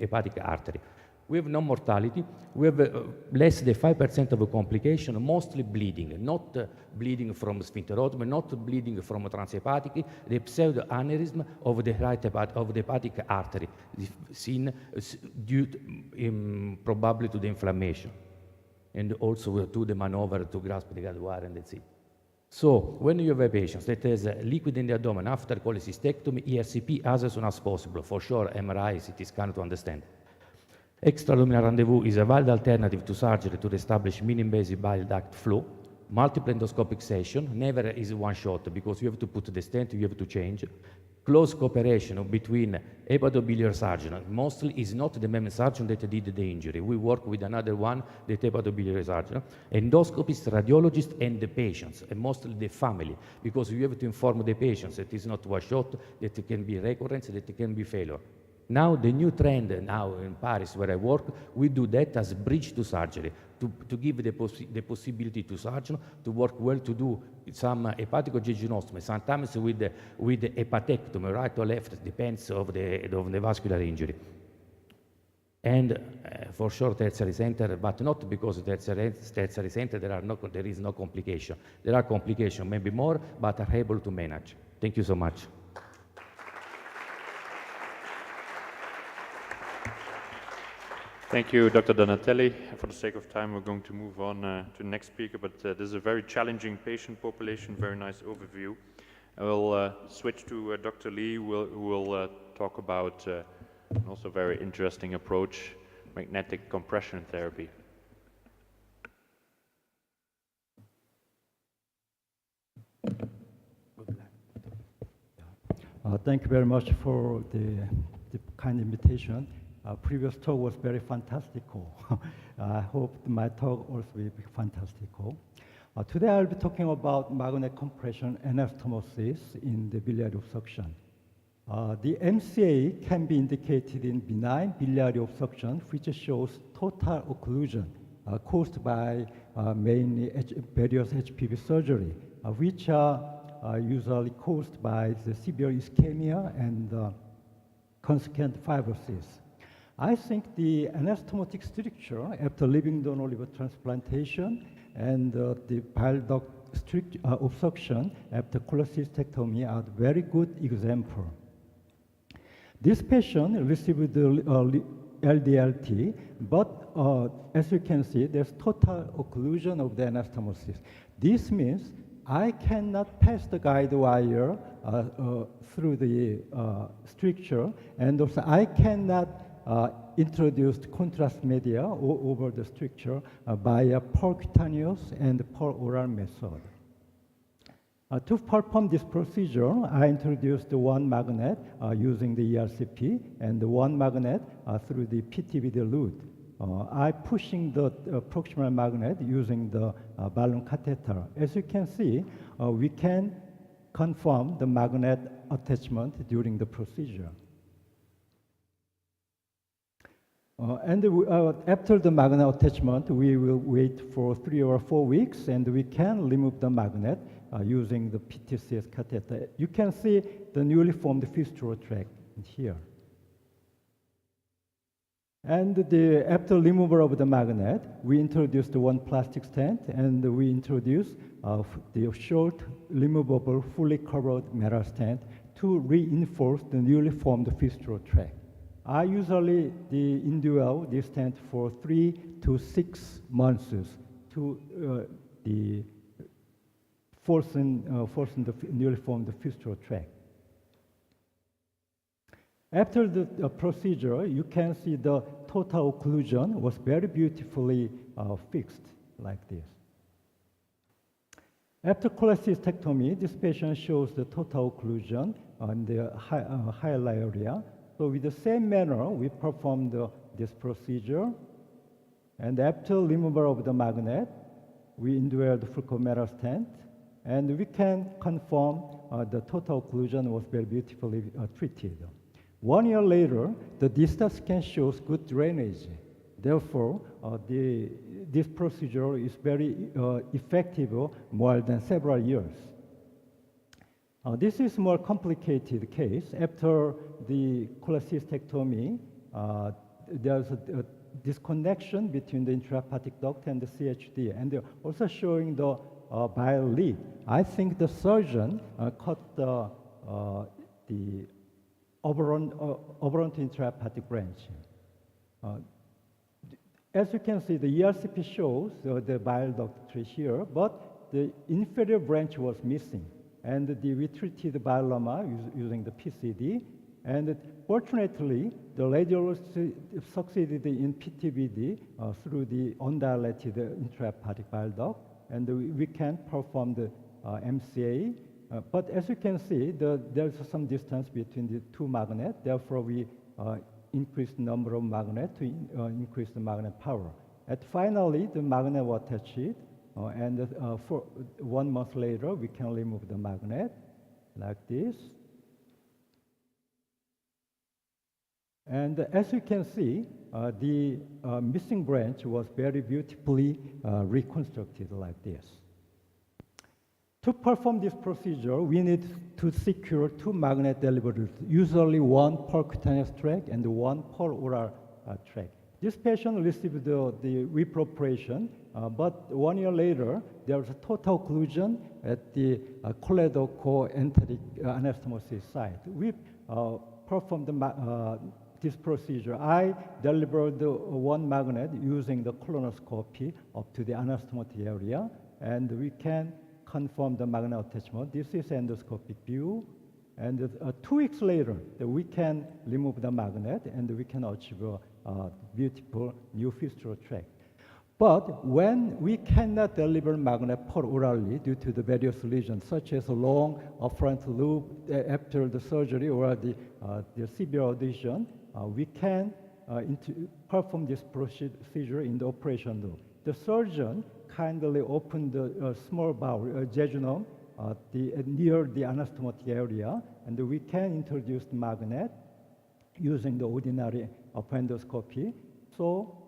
Speaker 18: hepatic artery. We have no mortality. We have less than 5% of a complication, mostly bleeding, not bleeding from sphincterotomy, not bleeding from transhepatic, the pseudoaneurysm of the hepatic artery, seen due probably to the inflammation, and also to the maneuver to grasp the guide wire, and that's it. So when you have a patient that has liquid in the abdomen after cholecystectomy, ERCP as soon as possible, for sure MRI, CT scan to understand. Extra-luminal rendezvous is a valid alternative to surgery to establish min-invasive bile duct flow. Multiple endoscopic session, never is one shot because you have to put the stent, you have to change. Close cooperation between hepatobiliary surgeon. Mostly is not the main surgeon that did the injury. We work with another one, the hepatobiliary surgeon. Endoscopist, radiologist, and the patients, and mostly the family, because you have to inform the patients that it's not one shot, that it can be recurrence, that it can be failure. Now the new trend now in Paris where I work, we do that as bridge to surgery, to give the possibility to surgeon to work well, to do some hepatic jejunostomy, sometimes with the hepatectomy, right or left, depends of the vascular injury. And for sure tertiary center, but not because tertiary center there is no complication. There are complications, maybe more, but are able to manage. Thank you so much.
Speaker 8: Thank you, Dr. Donatelli. For the sake of time, we're going to move on to the next speaker, but this is a very challenging patient population, very nice overview. I will switch to Dr. Lee, who will talk about an also very interesting approach, magnetic compression therapy.
Speaker 4: Thank you very much for the kind invitation. Previous talk was very fantastical. I hope my talk also will be fantastical. Today I'll be talking about magnetic compression anastomosis in the biliary obstruction. The MCA can be indicated in benign biliary obstruction, which shows total occlusion caused by mainly various HPV surgery, which are usually caused by the severe ischemia and consequent fibrosis. I think the anastomotic structure after living donor liver transplantation and the bile duct obstruction after cholecystectomy are very good example. This patient received the LDLT, but as you can see, there's total occlusion of the anastomosis. This means I cannot pass the guide wire through the stricture, and also I cannot introduce contrast media over the stricture by a percutaneous and per-oral method. To perform this procedure, I introduced one magnet using the ERCP and one magnet through the PTVD route. I pushing the proximal magnet using the balloon catheter. As you can see, we can confirm the magnet attachment during the procedure. After the magnet attachment, we will wait for 3 or 4 weeks, and we can remove the magnet using the PTCS catheter. You can see the newly formed fistula tract here. And after removal of the magnet, we introduced one plastic stent, and we introduced the short, removable, fully covered metal stent to reinforce the newly formed fistula tract. I usually indwell this stent for 3 to 6 months to forcing the newly formed fistula tract. After the procedure, you can see the total occlusion was very beautifully fixed like this. After cholecystectomy, this patient shows the total occlusion on the highlight area. So with the same manner, we performed this procedure. And after removal of the magnet, we indwell the Foucault metal stent, and we can confirm the total occlusion was very beautifully treated. 1 year later, the distal scan shows good drainage. Therefore, this procedure is very effective more than several years. This is a more complicated case. After the cholecystectomy, there's a disconnection between the intrahepatic duct and the CHD, and they're also showing the bile lead. I think the surgeon cut the aberrant intrahepatic branch. As you can see, the ERCP shows the bile duct tree here, but the inferior branch was missing. And we treated biloma using the PCD. And fortunately, the radiologist succeeded in PTVD through the undilated intrahepatic bile duct. And we can perform the MCA. But as you can see, there's some distance between the two magnets. Therefore, we increase the number of magnets to increase the magnet power. And finally, the magnet was attached. And for 1 month later, we can remove the magnet like this. And as you can see, the missing branch was very beautifully reconstructed like this. To perform this procedure, we need to secure 2 magnet deliveries, usually one percutaneous tract and one per-oral track. This patient received the whip operation, but 1 year later, there was a total occlusion at the choledochoenteric anastomosis site. We performed this procedure. I delivered one magnet using the colonoscopy up to the anastomotic area, and we can confirm the magnet attachment. This is endoscopic view. And 2 weeks later, we can remove the magnet and we can achieve a beautiful new fistula tract. But when we cannot deliver magnet orally due to the various lesions, such as a long afferent loop after the surgery or the severe adhesion, we can perform this procedure in the operation room. The surgeon kindly opened the small bowel, jejunum, near the anastomotic area, and we can introduce the magnet using the ordinary endoscopy. So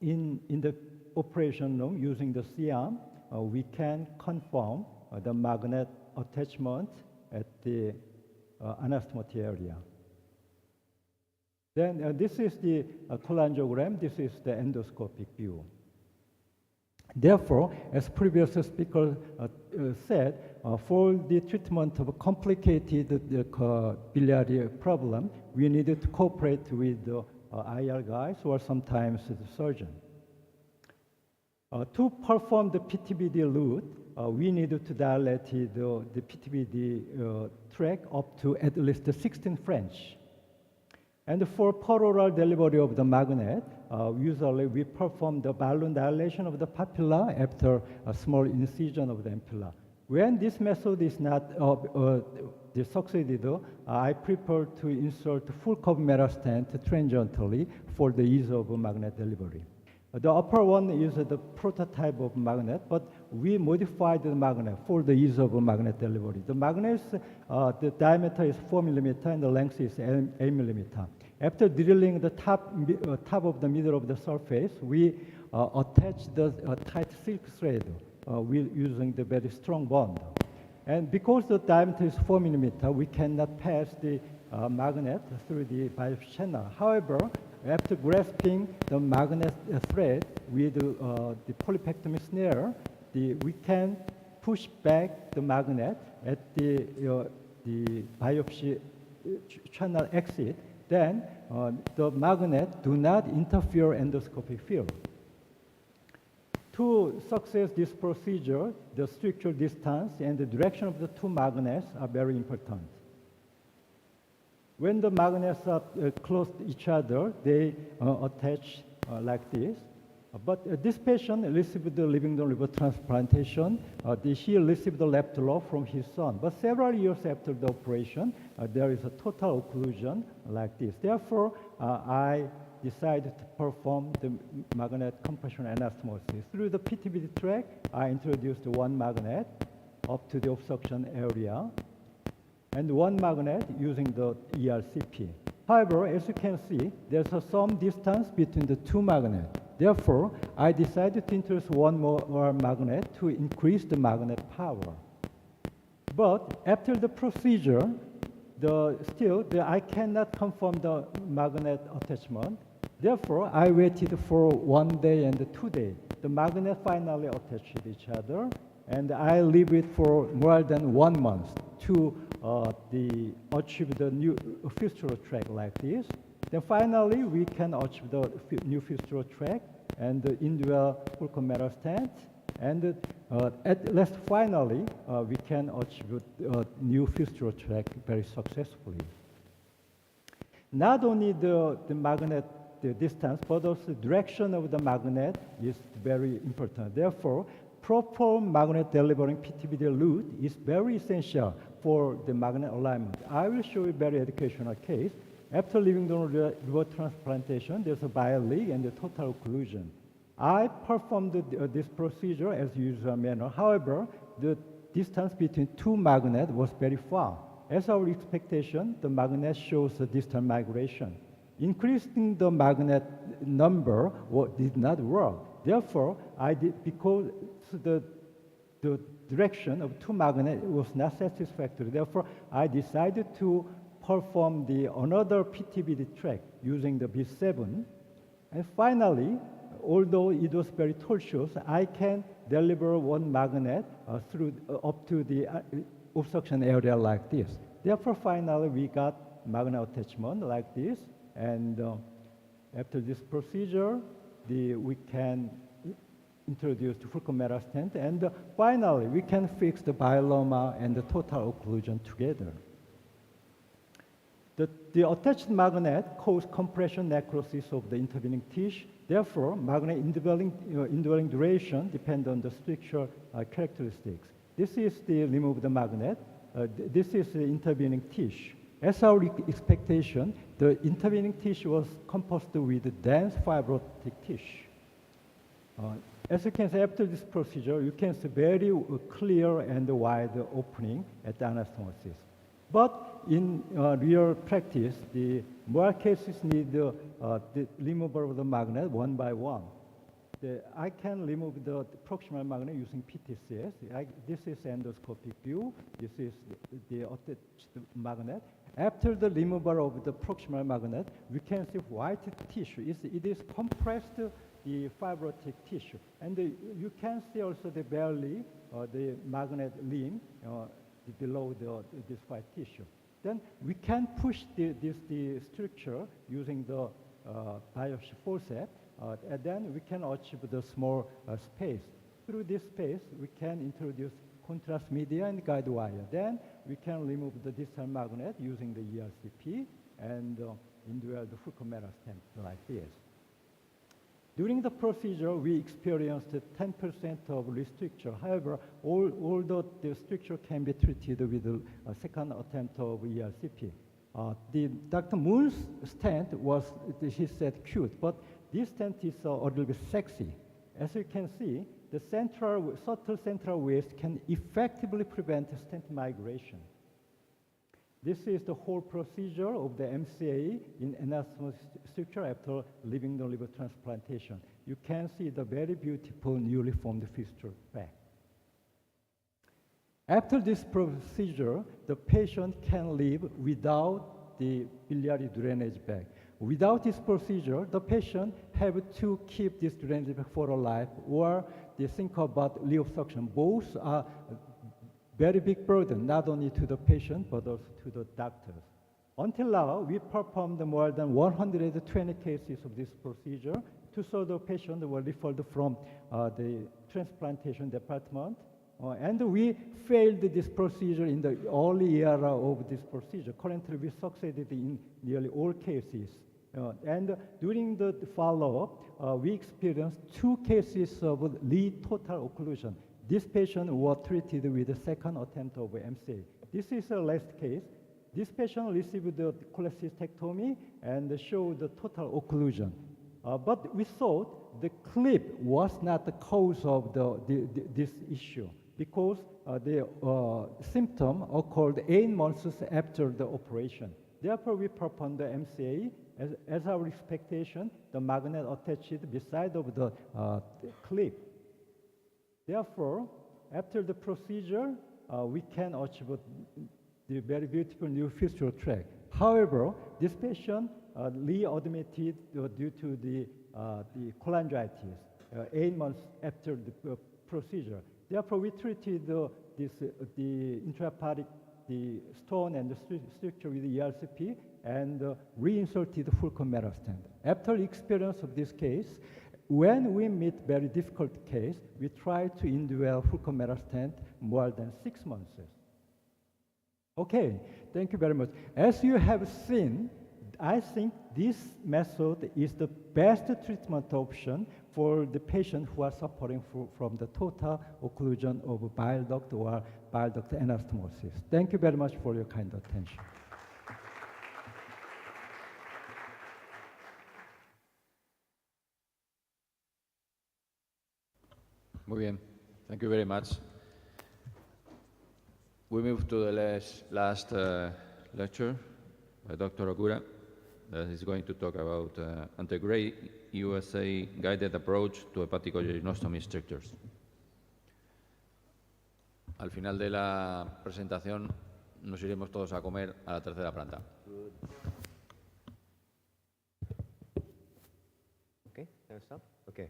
Speaker 4: in the operation room, using the C-arm, we can confirm the magnet attachment at the anastomotic area. Then this is the cholangiogram. This is the endoscopic view. Therefore, as previous speaker said, for the treatment of a complicated biliary problem, we needed to cooperate with the IR guys or sometimes the surgeon. To perform the PTBD route, we needed to dilate the PTBD track up to at least 16 French. And for peroral delivery of the magnet, usually we perform the balloon dilation of the papilla after a small incision of the ampulla. When this method is not succeeded, I prefer to insert full curve metal stent transientally for the ease of magnet delivery. The upper one is the prototype of magnet, but we modified the magnet for the ease of magnet delivery. The magnet, the diameter is 4 millimeter and the length is 8 millimeter. After drilling the top of the middle of the surface, we attach the tight silk thread using the very strong bond. And because the diameter is 4 millimeter, we cannot pass the magnet through the biopsy channel. However, after grasping the magnet thread with the polypectomy snare, we can push back the magnet at the biopsy channel exit. Then the magnet do not interfere endoscopic field. To success this procedure, the structural distance and the direction of the two magnets are very important. When the magnets are close to each other, they attach like this. But this patient received the Livingstone liver transplantation. He received the left lobe from his son. But several years after the operation, there is a total occlusion like this. Therefore, I decided to perform the magnet compression anastomosis. Through the PTBD track, I introduced one magnet up to the obstruction area and one magnet using the ERCP. However, as you can see, there's some distance between the two magnets. Therefore, I decided to introduce one more magnet to increase the magnet power. But after the procedure, I cannot confirm the magnet attachment. Therefore, I waited for 1 day and 2 days. The magnet finally attached to each other, and I leave it for more than 1 month to achieve the new fistula track like this. Then finally, we can achieve the new fistula track and the indual full curve metal stent. And at last, finally, we can achieve a new fistula track very successfully. Not only the magnet distance, but also the direction of the magnet is very important. Therefore, proper magnet delivering PTBD route is very essential for the magnet alignment. I will show you a very educational case. After Livingstone liver transplantation, there's a bile-leak and a total occlusion. I performed this procedure as usual manner. However, the distance between two magnets was very far. As our expectation, the magnet shows a distal migration. Increasing the magnet number did not work. Therefore, because the direction of two magnets was not satisfactory. Therefore, I decided to perform another PTBD track using the B7. And finally, although it was very tortuous, I can deliver one magnet through up to the obstruction area like this. Therefore, finally, we got magnet attachment like this. And after this procedure, we can introduce the Fulcrum-Mehra stent. And finally, we can fix the biloma and the total occlusion together. The attached magnet causes compression necrosis of the intervening tissue. Therefore, magnet indwelling duration depends on the structural characteristics. This is the removed magnet. This is the intervening tissue. As our expectation, the intervening tissue was composed with dense fibrotic tissue. As you can see, after this procedure, you can see very clear and wide opening at the anastomosis. But in real practice, more cases need the removal of the magnet one by one. I can remove the proximal magnet using PTCS. This is endoscopic view. This is the attached magnet. After the removal of the proximal magnet, we can see white tissue. It is compressed the fibrotic tissue. And you can see also the belly, the magnet limb below this white tissue. Then we can push the structure using the biopsy forceps, and then we can achieve the small space. Through this space, we can introduce contrast media and guide wire. Then we can remove the distal magnet using the ERCP and indwell the Fulcrum-Mehra stent like this. During the procedure, we experienced 10% of restricture. However, although the structure can be treated with a second attempt of ERCP. Dr. Moon's stent was, he said, cute, but this stent is a little bit sexy. As you can see, the subtle central waist can effectively prevent stent migration. This is the whole procedure of the MCA in anastomosis structure after leaving the liver transplantation. You can see the very beautiful newly formed fistula back. After this procedure, the patient can live without the biliary drainage bag. Without this procedure, the patient have to keep this drainage bag for a life, or they think about reobstruction. Both are very big burden, not only to the patient, but also to the doctors. Until now, we performed more than 120 cases of this procedure. Two-thirds of the patients were referred from the transplantation department. And we failed this procedure in the early era of this procedure. Currently, we succeeded in nearly all cases. And during the follow-up, we experienced 2 cases of lead total occlusion. This patient was treated with the second attempt of MCA. This is the last case. This patient received the cholecystectomy and showed the total occlusion. But we thought the clip was not the cause of this issue, because the symptom occurred 8 months after the operation. Therefore, we performed the MCA. As our expectation, the magnet attached beside of the clip. Therefore, after the procedure, we can achieve the very beautiful new fistula track. However, this patient readmitted due to the cholangitis 8 months after the procedure. Therefore, we treated the intrahepatic stone and the structure with the ERCP and reinserted the Fulcrum-Mehra stent. After experience of this case, when we meet very difficult case, we try to indwell Fulcrum-Mehra stent more than 6 months. Okay, thank you very much. As you have seen, I think this method is the best treatment option for the patient who are suffering from the total occlusion of bile duct or bile duct anastomosis. Thank you very much for your kind attention.
Speaker 6: Muy bien. Thank you very much. We move to the last lecture by Dr. Ogura, that is going to talk about Antegray USA guided approach to hepaticoaginostomy structures. Al final de la presentación nos iremos todos a comer a la tercera planta.
Speaker 23: Okay, can I stop? Okay.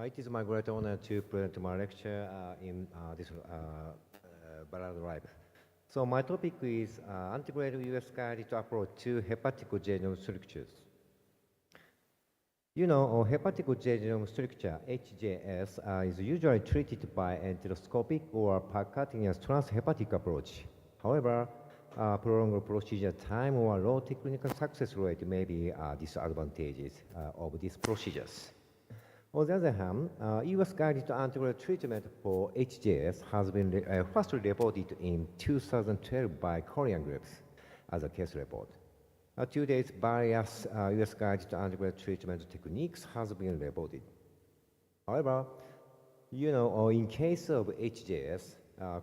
Speaker 23: It is my great honor to present my lecture in this Ballard Live. So my topic is integrated US guided approach to hepatic genome structures. You know, hepatic genome structure, HGS, is usually treated by endoscopic or percutaneous transhepatic approach. However, prolonged procedure time or low technical success rate may be disadvantages of these procedures. On the other hand, US-guided antibiotic treatment for HGS has been first reported in 2012 by Korean groups as a case report. To date, various US-guided antibiotic treatment techniques has been reported. However, you know, in case of HGS,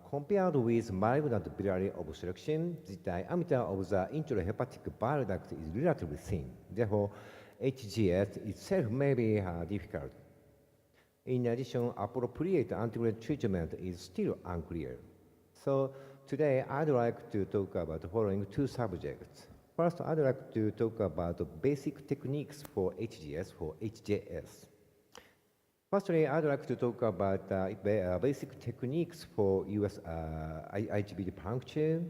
Speaker 23: compared with malignant biliary obstruction, the diameter of the intrahepatic bile duct is relatively thin. Therefore, HGS itself may be difficult. In addition, appropriate antibiotic treatment is still unclear. So today, I'd like to talk about the following two subjects. First, I'd like to talk about the basic techniques for HGS, for HJS. Firstly, I'd like to talk about basic techniques for US IGBD puncture.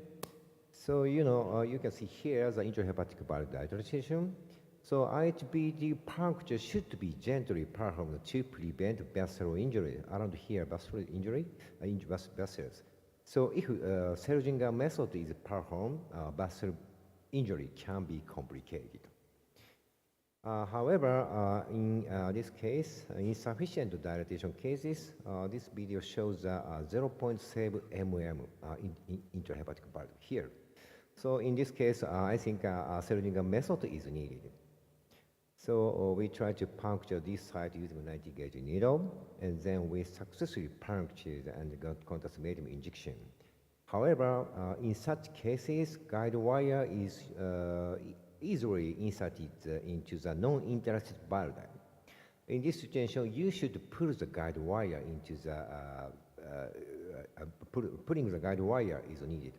Speaker 23: So, you know, you can see here the intrahepatic bile dilatation. So IHBD puncture should be gently performed to prevent vessel injury, around here vessel injury, vessels. So if Selzinger method is performed, vessel injury can be complicated. However, in this case, insufficient dilatation cases, this video shows 0.7 mm in intrahepatic bile here. So in this case, I think Selzinger method is needed. So we try to puncture this site using a 90 gauge needle, and then we successfully punctured and got contrast medium injection. However, in such cases, guide wire is easily inserted into the non-interested bile duct. In this situation, you should pull the guide wire into the pulling the guide wire is needed.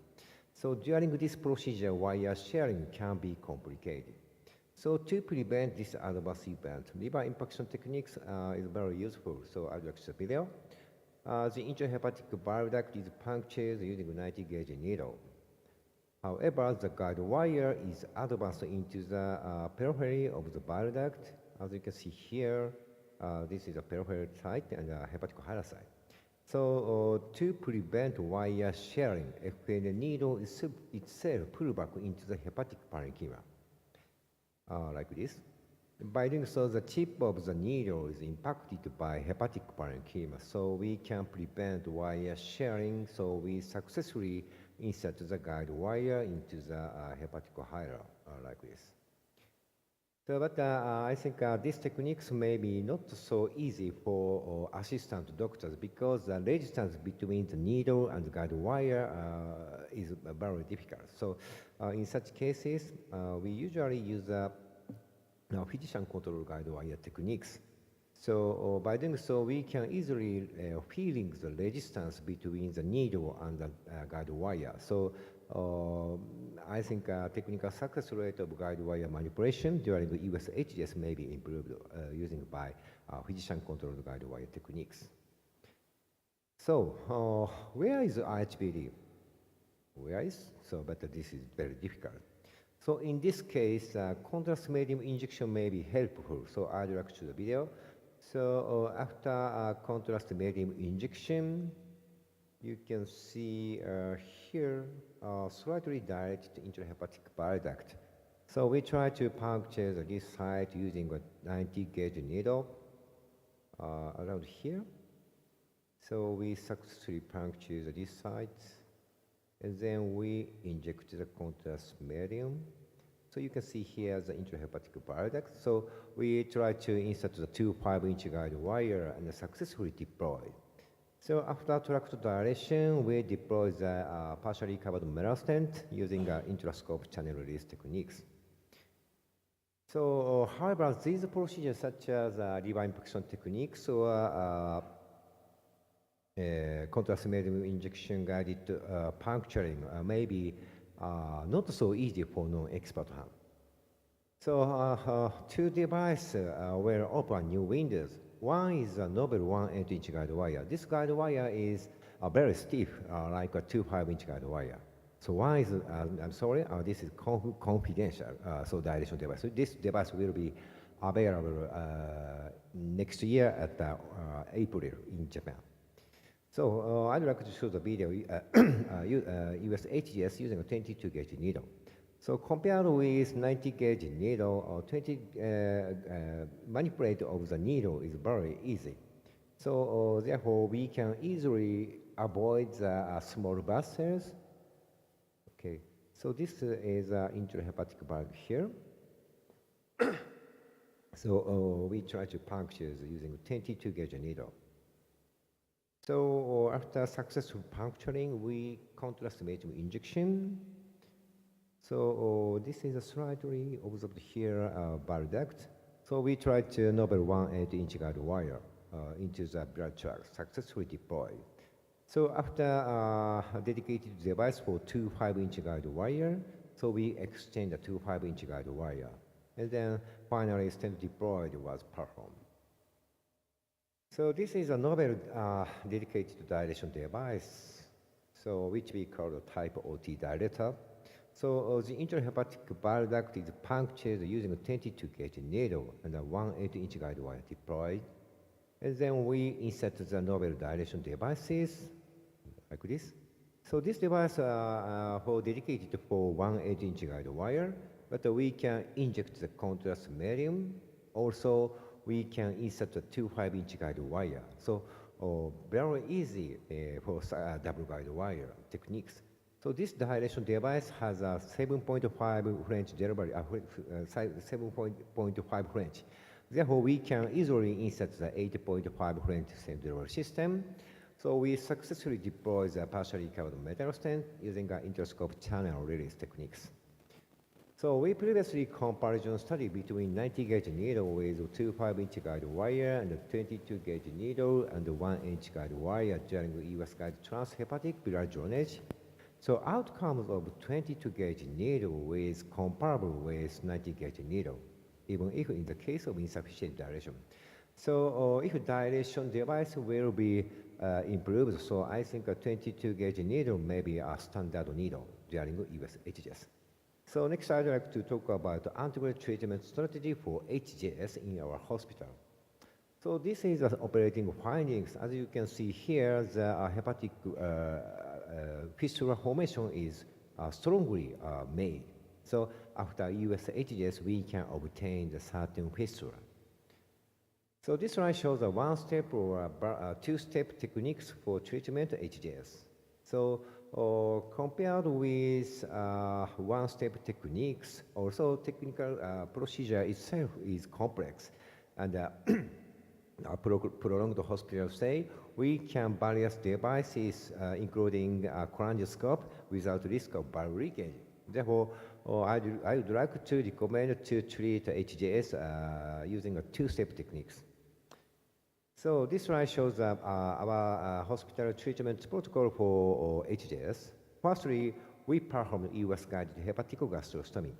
Speaker 23: So during this procedure, wire sharing can be complicated. So to prevent this adverse event, liver impaction techniques is very useful. So I'll watch the video. The intrahepatic bile duct is punctured using a 90 gauge needle. However, the guide wire is advanced into the periphery of the bile duct. As you can see here, this is a peripheral site and a hepaticohyla site. So to prevent wire sharing, if the needle itself pull back into the hepatic parenchyma, like this. By doing so, the tip of the needle is impacted by hepatic parenchyma, so we can prevent wire sharing, so we successfully insert the guide wire into the hepaticohyla, like this. So, but I think these techniques may be not so easy for assistant doctors because the resistance between the needle and the guide wire is very difficult. So, in such cases, we usually use physician-controlled guide wire techniques. So, by doing so, we can easily feeling the resistance between the needle and the guide wire. So, I think technical success rate of guide wire manipulation during the US HGS may be improved using by physician-controlled guide wire techniques. So, where is IHBD? Where is? So, but this is very difficult. So, in this case, contrast medium injection may be helpful. So, I'll direct to the video. So, after contrast medium injection, you can see here slightly dilated intrahepatic bile duct. So we try to puncture this site using a 90 gauge needle around here. So we successfully puncture this site, and then we inject the contrast medium. So you can see here the intrahepatic bile duct. So we try to insert the 2 5-inch guide wire and successfully deploy. So after tract dilation, we deploy the partially covered metal stent using intrascope channel release techniques. So, however, these procedures such as liver impaction techniques or contrast medium injection guided puncturing may be not so easy for non-expert hand. So two devices will open new windows. One is a novel 1/8-inch guide wire. This guide wire is very stiff, like a 2 5-inch guide wire. So one is, I'm sorry, this is confidential, so dilation device. So this device will be available next year at April in Japan. So I'd like to show the video US HGS using a 22 gauge needle. So compared with 90 gauge needle, 20 manipulate of the needle is very easy. So therefore we can easily avoid the small vessels. Okay, so this is intrahepatic valve here. So we try to puncture using 22 gauge needle. So after successful puncturing, we contrast medium injection. So this is a slightly observed here bile duct. So we tried to novel 1/8-inch guide wire into the blood tract, successfully deployed. So after a dedicated device for 2 5-inch guide wire, so we extend the 2 5-inch guide wire. And then finally stent deployed was performed. So this is a novel dedicated dilation device, so which we call a type OT dilator. So the intrahepatic bile duct is punctured using a 22 gauge needle and a 1/8-inch guide wire deployed. And then we insert the novel dilation devices like this. So this device for dedicated for 1/8-inch guide wire, but we can inject the contrast medium. Also, we can insert a 2 5-inch guide wire. So very easy for double guide wire techniques. So this dilation device has a 7.5 French delivery, 7.5 French. Therefore, we can easily insert the 8.5 French delivery system. So we successfully deploy the partially covered metal stent using an interscope channel release techniques. So we previously comparison study between 90 gauge needle with 2 5-inch guide wire and a 22 gauge needle and 1-inch guide wire during the US guide transhepatic biliary drainage. So outcomes of 22 gauge needle is comparable with 90 gauge needle, even if in the case of insufficient dilation. So if dilation device will be improved, so I think a 22 gauge needle may be a standard needle during US HGS. So next I'd like to talk about the antiviral treatment strategy for HGS in our hospital. So this is the operating findings. As you can see here, the hepatic fistula formation is strongly made. So after US HGS, we can obtain the certain fistula. So this slide shows a one-step or two-step techniques for treatment HGS. So compared with one-step techniques, also technical procedure itself is complex. And prolonged hospital stay, we can various devices, including a cholangioscope, without risk of bile leakage. Therefore, I would like to recommend to treat HGS using a two-step techniques. So this slide shows our hospital treatment protocol for HGS. Firstly, we perform US guided hepaticogastrostomy.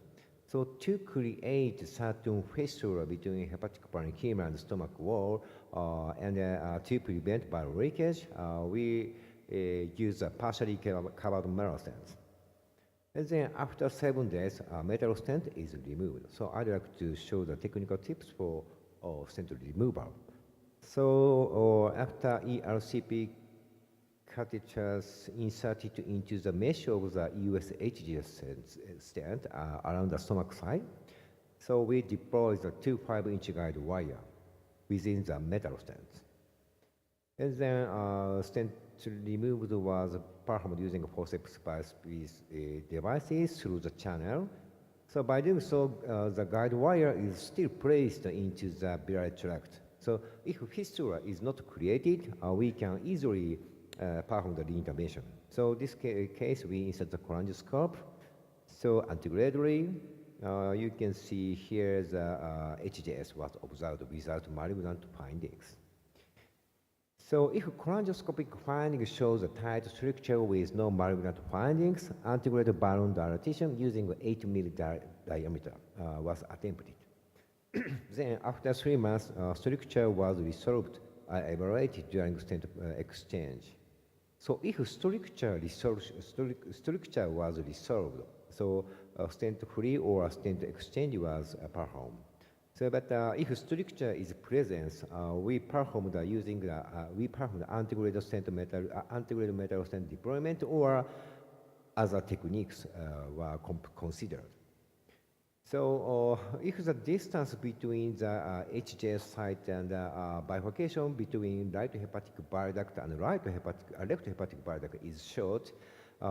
Speaker 23: So to create certain fistula between hepatic parenchyma and stomach wall, and to prevent bile leakage, we use a partially covered metal stent. And then after 7 days, metal stent is removed. So I'd like to show the technical tips for stent removal. So after ERCP catheters inserted into the mesh of the US HGS stent around the stomach side, so we deploy the 2 5-inch guide wire within the metal stent. And then stent removed was performed using forceps with devices through the channel. So by doing so, the guide wire is still placed into the biliary tract. So if fistula is not created, we can easily perform the reintervention. So this case, we insert the cholangioscope. So antegrade, you can see here the HGS was observed without malignant findings. So if cholangioscopic finding shows a tight structure with no malignant findings, antegrade balloon dilatation using 8 mm diameter was attempted. Then after 3 months, structure was resolved, evaluated during stent exchange. So if structure was resolved, so stent-free or stent exchange was performed. So, but if structure is present, we performed using antegrade metal stent deployment or other techniques were considered. So, if the distance between the HJS site and bifurcation between right hepatic bile duct and left hepatic bile duct is short,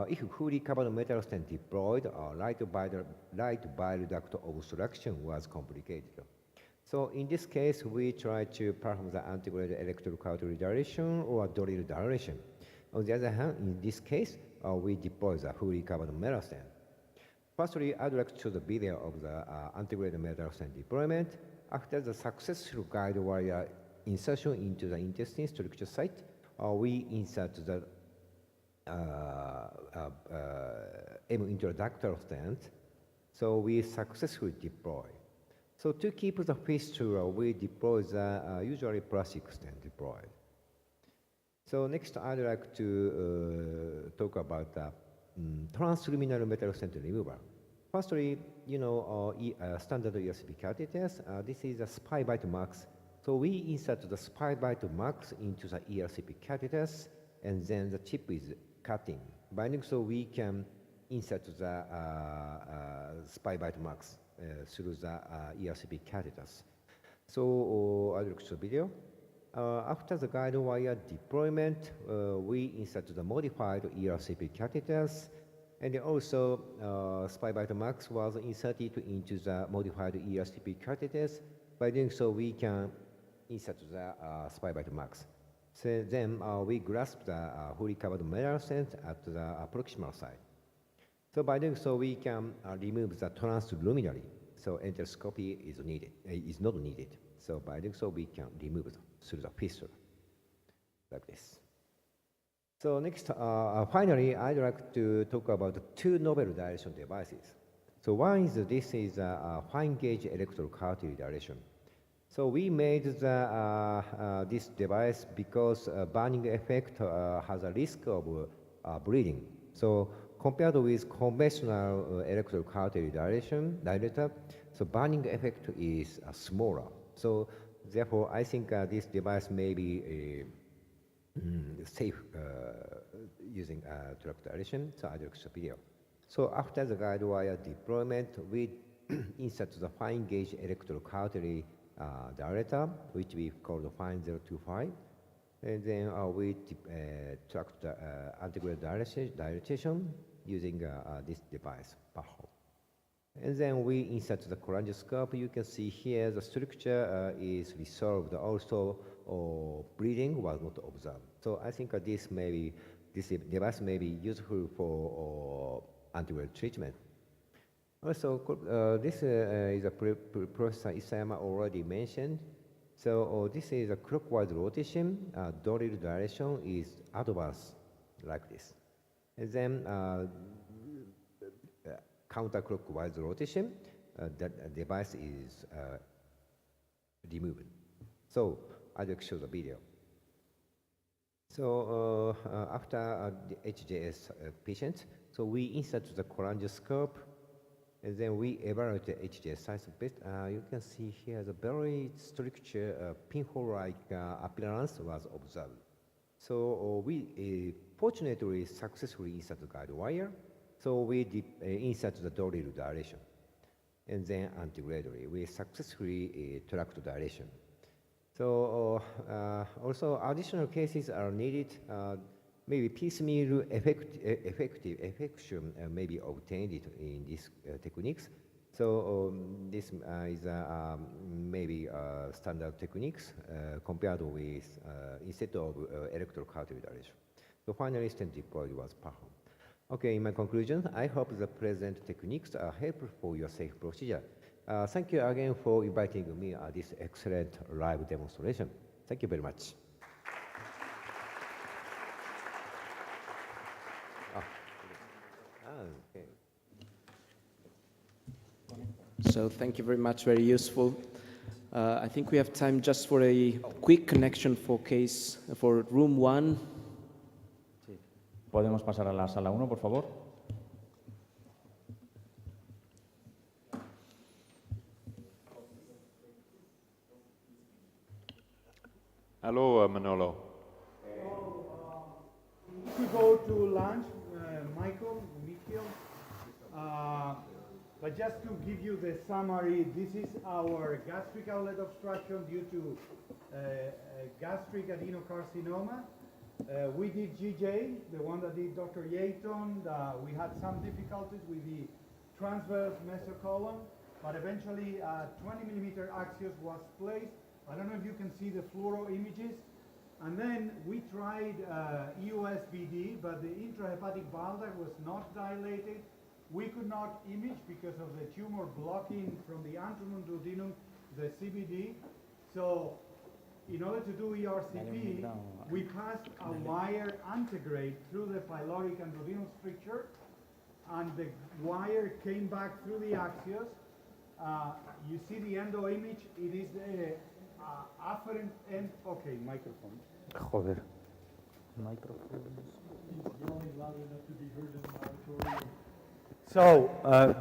Speaker 23: if fully covered metal stent deployed, right bile duct obstruction was complicated. So in this case, we try to perform the antegrade electrocautery dilation or Dollard dilation. On the other hand, in this case, we deploy the fully covered metal stent. Firstly, I'd like to show the video of the antegrade metal stent deployment. After the successful guide wire insertion into the intestine structure site, we insert the introductor stent. So we successfully deploy. So to keep the fistula, we deploy the usually plastic stent deployed. So next, I'd like to talk about the transluminal metal stent removal. Firstly, standard ERCP catheters. This is a SpyBite Max. So we insert the SpyBite Max into the ERCP catheters, and then the tip is cutting. Binding, so we can insert the SpyBite Max through the ERCP catheters. So I'll look to the video. After the guide wire deployment, we insert the modified ERCP catheters, and also SpyBite Max was inserted into the modified ERCP catheters. By doing so, we can insert the SpyBite Max. So then we grasp the fully covered metal stent at the proximal side. So by doing so, we can remove the transluminary. So endoscopy is not needed. So by doing so, we can remove it through the fistula, like this. So next, finally, I'd like to talk about two novel dilation devices. So one is this is a fine gauge electrocautery dilation. So we made this device because burning effect has a risk of bleeding. So compared with conventional electrocautery dilator, so burning effect is smaller. So therefore, I think this device may be safe using drug dilation. So I'll look at the video. So after the guide wire deployment, we insert the fine gauge electrocautery dilator, which we call the Fine 025. And then we track the antegrade dilatation using this device, PAHO. And then we insert the cholangioscope. You can see here the structure is resolved. Also, bleeding was not observed. So I think this device may be useful for antegrade treatment. Also, this is a Professor Isayama already mentioned. So this is a clockwise rotation. Dollard dilation is advanced like this. And then counterclockwise rotation, that device is removed. So I'll show the video. So after the HJS patient, so we insert the cholangioscope, and then we evaluate the HJS size of it. You can see here the very structure, pinhole-like appearance was observed. So we fortunately successfully insert the guide wire. So we insert the Dollard dilation. And then antegrade, we successfully track the dilation. So also additional cases are needed. Maybe piecemeal effective affection may be obtained in these techniques. So this is maybe standard techniques compared with instead of electrocautery dilation. So finally, stent deployed was performed. Okay, in my conclusion, I hope the present techniques are helpful for your safe procedure. Thank you again for inviting me this excellent live demonstration. Thank you very much.
Speaker 16: So thank you very much, very useful. I think we have time just for a quick connection for room 1.
Speaker 10: Sí. ¿Podemos pasar a la sala 1, por favor?
Speaker 8: Hello, Manolo.
Speaker 1: If we go to lunch, Michael, but just to give you the summary, this is our gastric outlet obstruction due to gastric adenocarcinoma. We did GJ, the one that did Dr. Yaton. We had some difficulties with the transverse mesocolon, but eventually a 20 millimeter axios was placed. I don't know if you can see the fluoro images. And then we tried EUSBD, but the intrahepatic bile duct was not dilated. We could not image because of the tumor blocking from the antrum duodenum, the CBD. So in order to do ERCP, we passed a wire antegrade through the pyloric and duodenal stricture, and the wire came back through the axios. You see the endo image, it is the afferent end. Okay, microphone.
Speaker 9: Joder. Microphone.
Speaker 1: So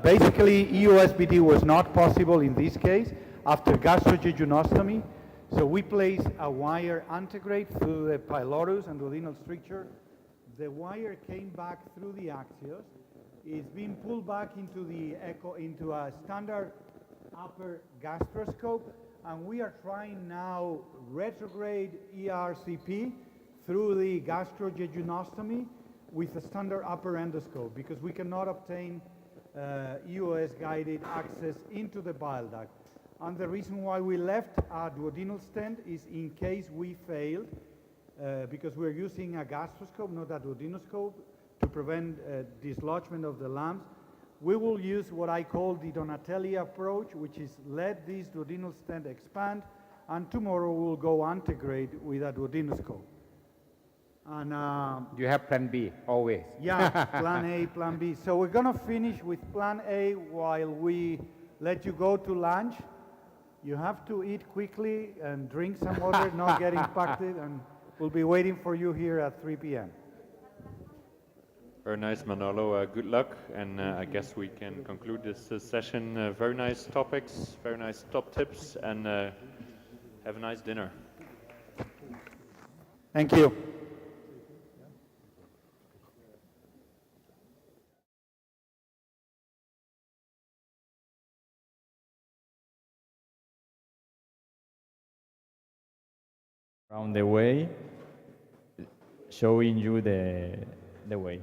Speaker 1: basically, EUSBD was not possible in this case after gastrojejunostomy. So we placed a wire antegrade through the pylorus and duodenal stricture. The wire came back through the axios. It's been pulled back into the into a standard upper gastroscope, and we are trying now retrograde ERCP through the gastrojejunostomy with a standard upper endoscope, because we cannot obtain EOS-guided access into the bile duct. And the reason why we left our duodenal stent is in case we failed, because we're using a gastroscope, not a duodenoscope, to prevent dislodgement of the lumps. We will use what I call the Donatelli approach, which is let this duodenal stent expand, and tomorrow we'll go antegrade with a duodenoscope. And
Speaker 19: you have plan B always.
Speaker 1: Yeah, plan A, plan B. So we're going to finish with plan A while we let you go to lunch. You have to eat quickly and drink some water, not get impacted, and we'll be waiting for you here at 3 p.m.
Speaker 8: Very nice, Manolo. Good luck, and I guess we can conclude this session. Very nice topics, very nice top tips, and have a nice dinner.
Speaker 1: Thank you.
Speaker 10: Around the way, showing you the way.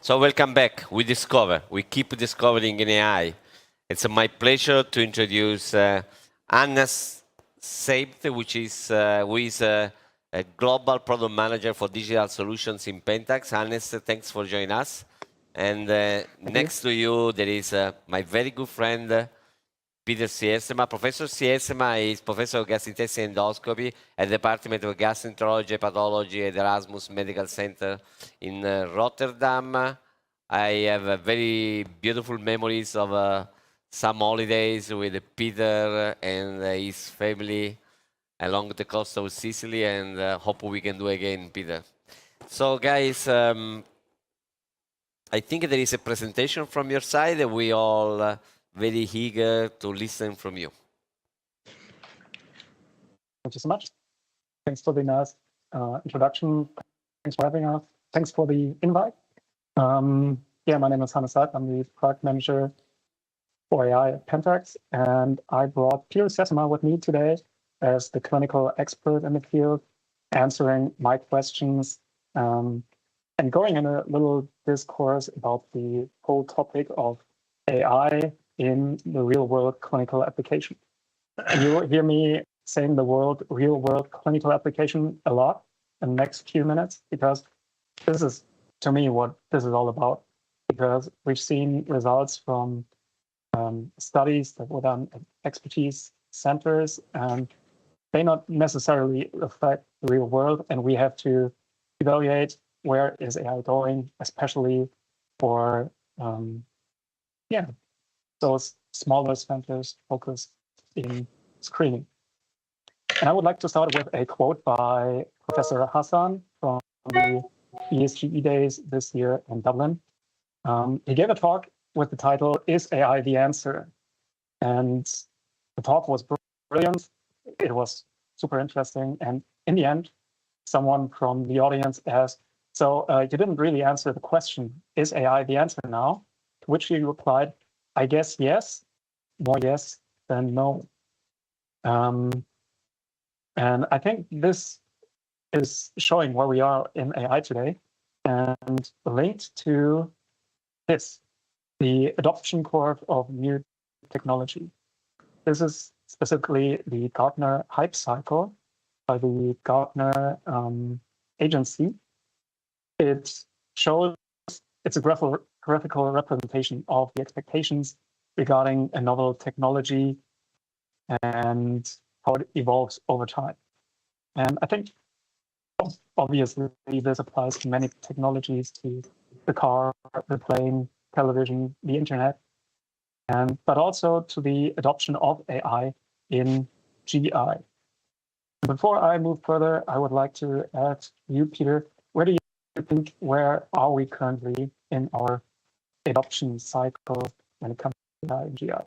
Speaker 21: So welcome back. We keep discovering in AI. It's my pleasure to introduce Hannes Seibt, who is a global product manager for digital solutions in Pentax. Hannes, thanks for joining us. And next to you, there is my very good friend, Peter Siersema. Professor Siersema is Professor of Gastrointestinal Endoscopy at the Department of Gastroenterology and Pathology at Erasmus Medical Center in Rotterdam. I have very beautiful memories of some holidays with Peter and his family along the coast of Sicily, and hope we can do again, Peter. So guys, I think there is a presentation from your side. We all very eager to listen from you.
Speaker 22: Thank you so much. Thanks for the nice introduction. Thanks for having us. Thanks for the invite. My name is Hannes Seibt. I'm the product manager for AI at Pentax, and I brought Peter Siersema with me today as the clinical expert in the field, answering my questions and going in a little discourse about the whole topic of AI in the real-world clinical application. And you will hear me saying the word real-world clinical application a lot in the next few minutes, because this is, to me, what this is all about. Because we've seen results from studies that were done at expertise centers, and they not necessarily reflect the real world, and we have to evaluate where is AI going, especially for those smaller centers focused in screening. And I would like to start with a quote by Professor Hassan from the ESGE days this year in Dublin. He gave a talk with the title, "Is AI the Answer?" And the talk was brilliant. It was super interesting. And in the end, someone from the audience asked, so you didn't really answer the question, is AI the answer now? To which he replied, I guess yes, more yes than no. And I think this is showing where we are in AI today, and linked to this, the adoption curve of new technology. This is specifically the Gartner Hype Cycle by the Gartner agency. It shows, it's a graphical representation of the expectations regarding a novel technology and how it evolves over time. And I think obviously this applies to many technologies, to the car, the plane, television, the internet, but also to the adoption of AI in GI. Before I move further, I would like to ask you, Peter, where do you think, where are we currently in our adoption cycle when it comes to AI in GI?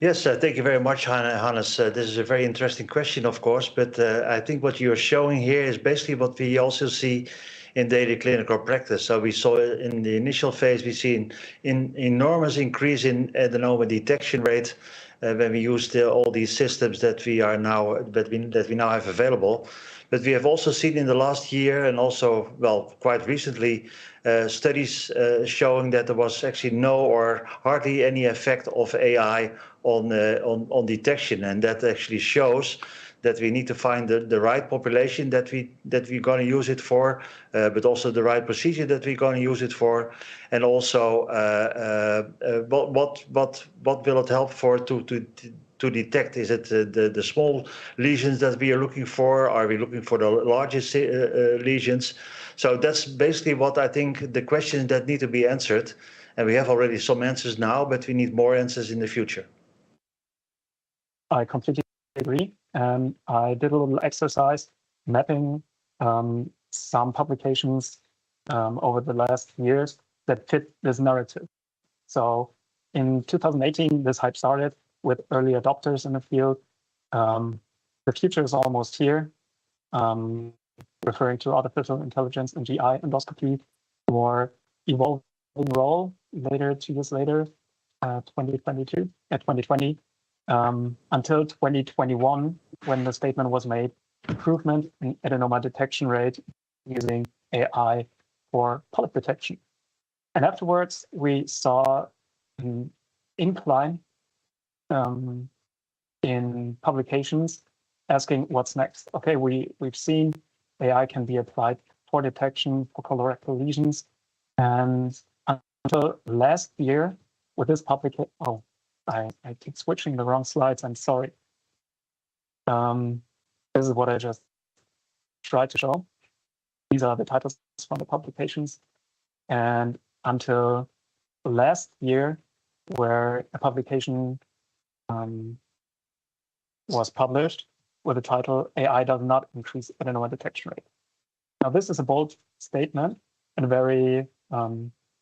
Speaker 12: Yes, thank you very much, Hannes. This is a very interesting question, of course, but I think what you're showing here is basically what we also see in daily clinical practice. So we saw in the initial phase, we see an enormous increase in adenoma detection rate when we used all these systems that we now have available. But we have also seen in the last year, and also, well, quite recently, studies showing that there was actually no or hardly any effect of AI on detection, and that actually shows that we need to find the right population that we're going to use it for, but also the right procedure that we're going to use it for, and also what will it help for to detect? Is it the small lesions that we are looking for? Are we looking for the largest lesions? So that's basically what I think the questions that need to be answered, and we have already some answers now, but we need more answers in the future.
Speaker 22: I completely agree. And I did a little exercise mapping some publications over the last years that fit this narrative. So in 2018, this hype started with early adopters in the field. The future is almost here, referring to artificial intelligence and GI endoscopy, more evolving role later, 2 years later, 2020, until 2021, when the statement was made, improvement in adenoma detection rate using AI for polyp detection. And afterwards, we saw an incline in publications asking what's next. Okay, we've seen AI can be applied for detection for colorectal lesions. And until last year, with this publication, I keep switching the wrong slides, I'm sorry. This is what I just tried to show. These are the titles from the publications. And until last year, where a publication was published with the title, AI does not increase adenoma detection rate. Now, this is a bold statement and a very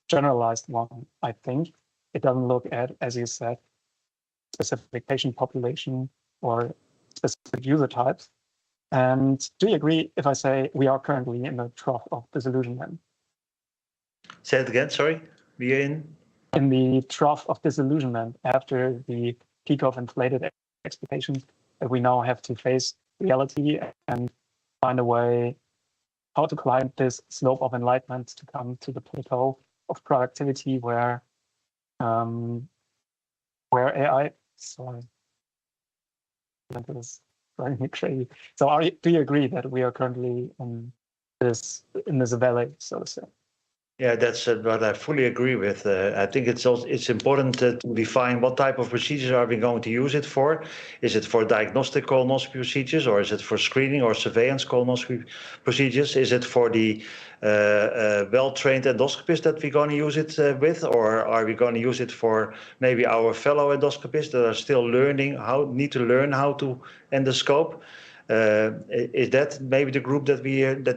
Speaker 22: generalized one, I think. It doesn't look at, as you said, specific patient population or specific user types. And do you agree if I say we are currently in the trough of disillusionment?
Speaker 12: Say it again, sorry. We are in
Speaker 22: the trough of disillusionment after the peak of inflated expectations, that we now have to face reality and find a way how to climb this slope of enlightenment to come to the plateau of productivity where AI, sorry, that is driving me crazy. So do you agree that we are currently in this valley, so to say?
Speaker 12: Yeah, that's what I fully agree with. I think it's important to define what type of procedures are we going to use it for. Is it for diagnostic colonoscopy procedures, or is it for screening or surveillance colonoscopy procedures? Is it for the well-trained endoscopists that we're going to use it with, or are we going to use it for maybe our fellow endoscopists that are still need to learn how to endoscope? Is that maybe the group that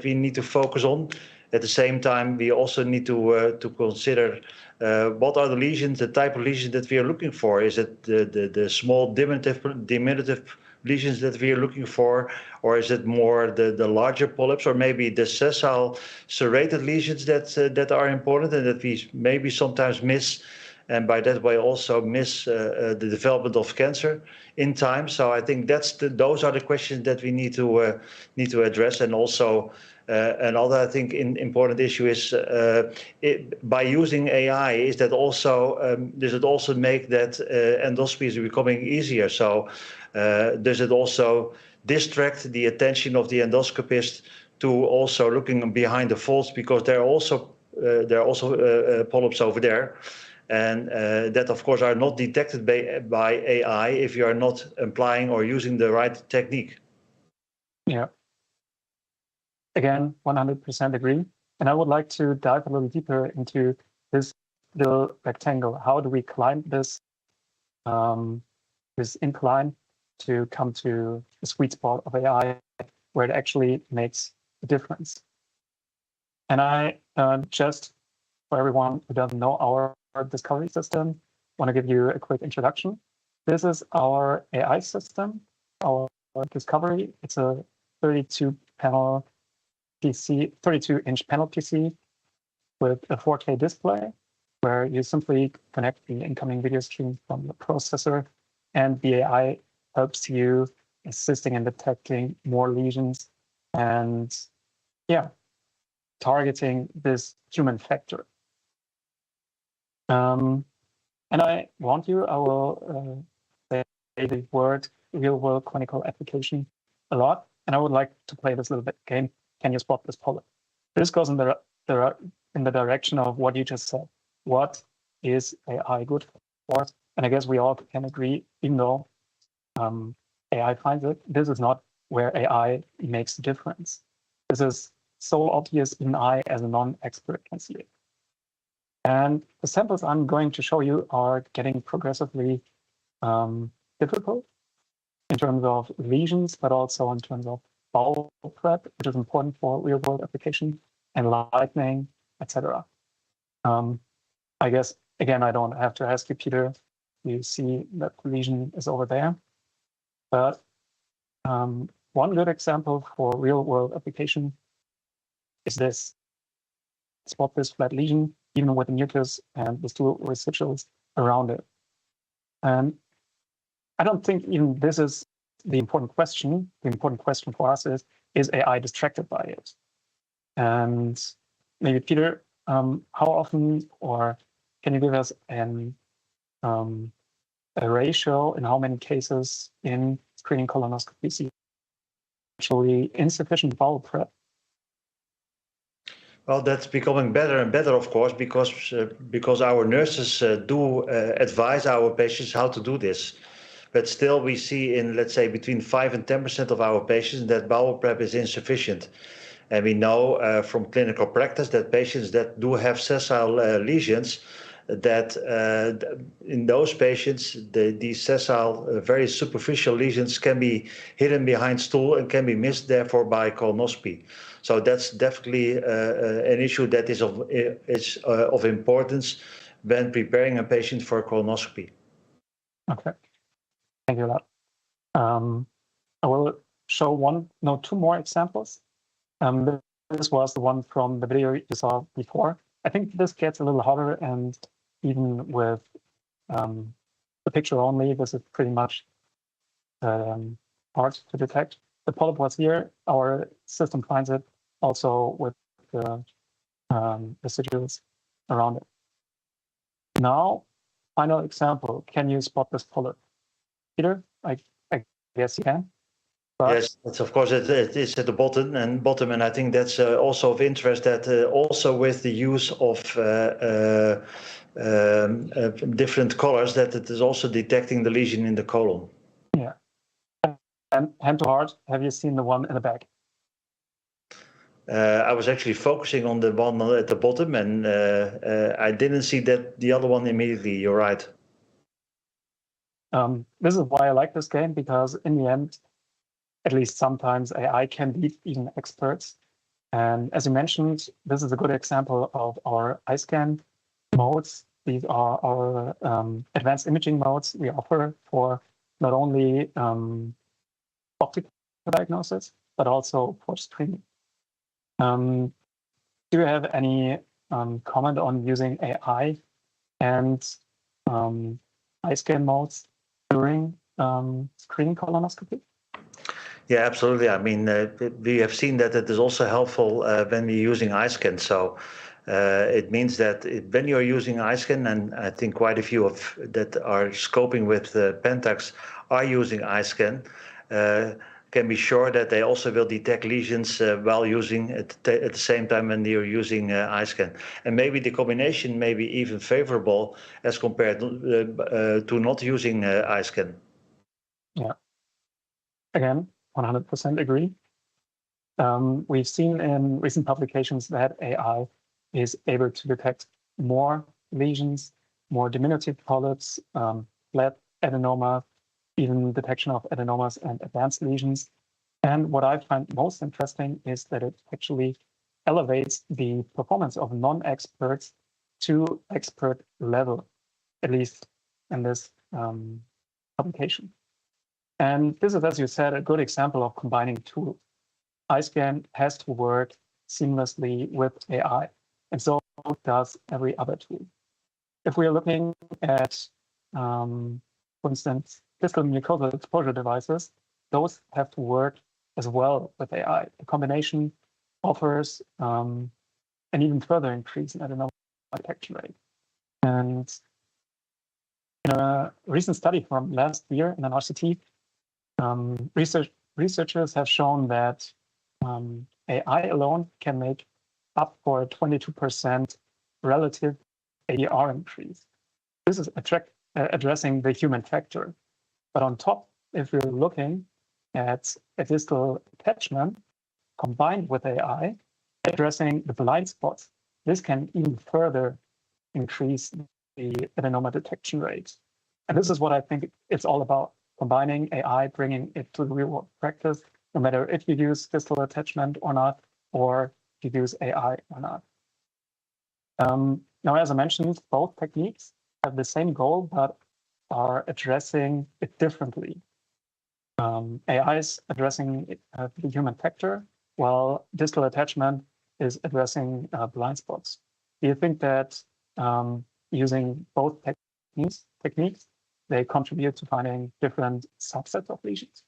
Speaker 12: we need to focus on? At the same time, we also need to consider what are the lesions, the type of lesions that we are looking for. Is it the small diminutive lesions that we are looking for, or is it more the larger polyps, or maybe the sessile serrated lesions that are important and that we maybe sometimes miss, and by that way also miss the development of cancer in time. So I think those are the questions that we need to address. And also another, I think, important issue is by using AI, does it also make that endoscopies are becoming easier? So does it also distract the attention of the endoscopist to also looking behind the folds, because there are also polyps over there, and that of course are not detected by AI if you are not applying or using the right technique.
Speaker 22: Yeah. Again, 100% agree. And I would like to dive a little deeper into this little rectangle. How do we climb this incline to come to the sweet spot of AI where it actually makes a difference? And I just, for everyone who doesn't know our discovery system, want to give you a quick introduction. This is our AI system, our discovery. It's a 32-panel PC, 32-inch panel PC with a 4K display, where you simply connect the incoming video stream from the processor, and the AI helps you assisting in detecting more lesions and, yeah, targeting this human factor. And I warned you, I will say the word real-world clinical application a lot, and I would like to play this little bit game. Can you spot this polyp? This goes in the direction of what you just said. What is AI good for? And I guess we all can agree, even though AI finds it, this is not where AI makes a difference. This is so obvious even I, as a non-expert, can see it. And the samples I'm going to show you are getting progressively difficult in terms of lesions, but also in terms of bowel prep, which is important for real-world application, and lightning, etc. I guess, again, I don't have to ask you, Peter. You see that the lesion is over there. But one good example for real-world application is this. Spot this flat lesion, even with the nucleus and the stool residuals around it. And I don't think even this is the important question. The important question for us is AI distracted by it? And maybe, Peter, how often, or can you give us a ratio in how many cases in screening colonoscopy see actually insufficient bowel prep?
Speaker 12: Well, that's becoming better and better, of course, because our nurses do advise our patients how to do this. But still, we see in, let's say, between 5 and 10% of our patients that bowel prep is insufficient. And we know from clinical practice that patients that do have sessile lesions, that in those patients, these sessile, very superficial lesions can be hidden behind stool and can be missed, therefore, by colonoscopy. So that's definitely an issue that is of importance when preparing a patient for a colonoscopy.
Speaker 22: Okay, thank you a lot. I will show two more examples. This was the one from the video you saw before. I think this gets a little hotter, and even with the picture only, this is pretty much hard to detect. The polyp was here. Our system finds it also with the residuals around it. Now, final example, can you spot this polyp? Peter, I guess you can. But
Speaker 12: yes, it's of course it is at the bottom, and I think that's also of interest that also with the use of different colors, that it is also detecting the lesion in the colon.
Speaker 22: Yeah. And hand to heart, have you seen the one in the back?
Speaker 12: I was actually focusing on the one at the bottom, and I didn't see that the other one immediately. You're right.
Speaker 22: This is why I like this game, because in the end, at least sometimes AI can beat even experts. And as you mentioned, this is a good example of our iScan modes. These are our advanced imaging modes we offer for not only optical diagnosis, but also for screening. Do you have any comment on using AI and iScan modes during screening colonoscopy?
Speaker 12: Yeah, absolutely. I mean, we have seen that it is also helpful when we're using iScan. So it means that when you're using iScan, and I think quite a few of that are scoping with Pentax are using iScan, can be sure that they also will detect lesions while using it at the same time when you're using iScan. And maybe the combination may be even favorable as compared to not using iScan.
Speaker 22: Yeah. Again, 100% agree. We've seen in recent publications that AI is able to detect more lesions, more diminutive polyps, flat adenoma, even detection of adenomas and advanced lesions. And what I find most interesting is that it actually elevates the performance of non-experts to expert level, at least in this publication. And this is, as you said, a good example of combining tools. iScan has to work seamlessly with AI, and so does every other tool. If we are looking at, for instance, distal mucosal exposure devices, those have to work as well with AI. The combination offers an even further increase in adenoma detection rate. And in a recent study from last year in an RCT, researchers have shown that AI alone can make up for a 22% relative ADR increase. This is addressing the human factor. But on top, if we're looking at a distal attachment combined with AI, addressing the blind spots, this can even further increase the adenoma detection rate. And this is what I think it's all about. Combining AI, bringing it to the real world practice, no matter if you use distal attachment or not, or if you use AI or not. Now, as I mentioned, both techniques have the same goal, but are addressing it differently. AI is addressing the human factor, while distal attachment is addressing blind spots. Do you think that using both techniques, they contribute to finding different subsets of lesions?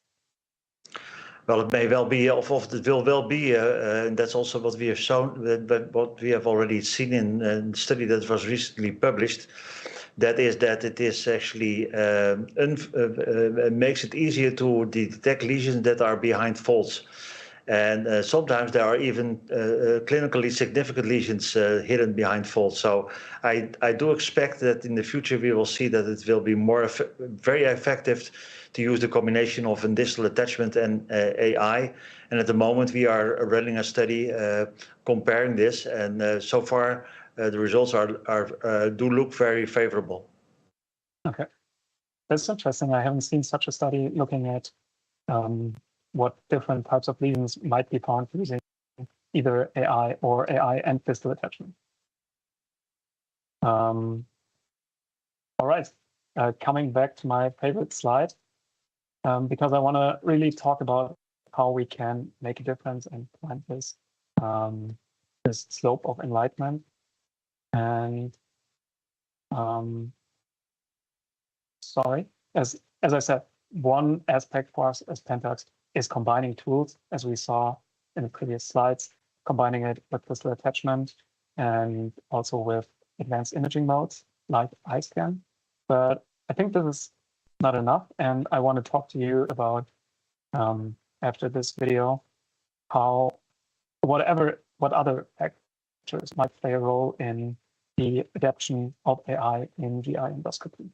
Speaker 12: Well, it may well be, or it will well be, and that's also what we have shown, what we have already seen in a study that was recently published. That is that it is actually makes it easier to detect lesions that are behind folds. And sometimes there are even clinically significant lesions hidden behind folds. So I do expect that in the future we will see that it will be more very effective to use the combination of a distal attachment and AI. And at the moment we are running a study comparing this, and so far the results do look very favorable.
Speaker 22: Okay, that's interesting. I haven't seen such a study looking at what different types of lesions might be found using either AI or AI and distal attachment. All right, coming back to my favorite slide, because I want to really talk about how we can make a difference and find this slope of enlightenment. And sorry, as I said, one aspect for us as Pentax is combining tools, as we saw in the previous slides. combining it with crystal attachment and also with advanced imaging modes like iScan. But I think this is not enough, and I want to talk to you about after this video what other factors might play a role in the adoption of AI in GI endoscopy.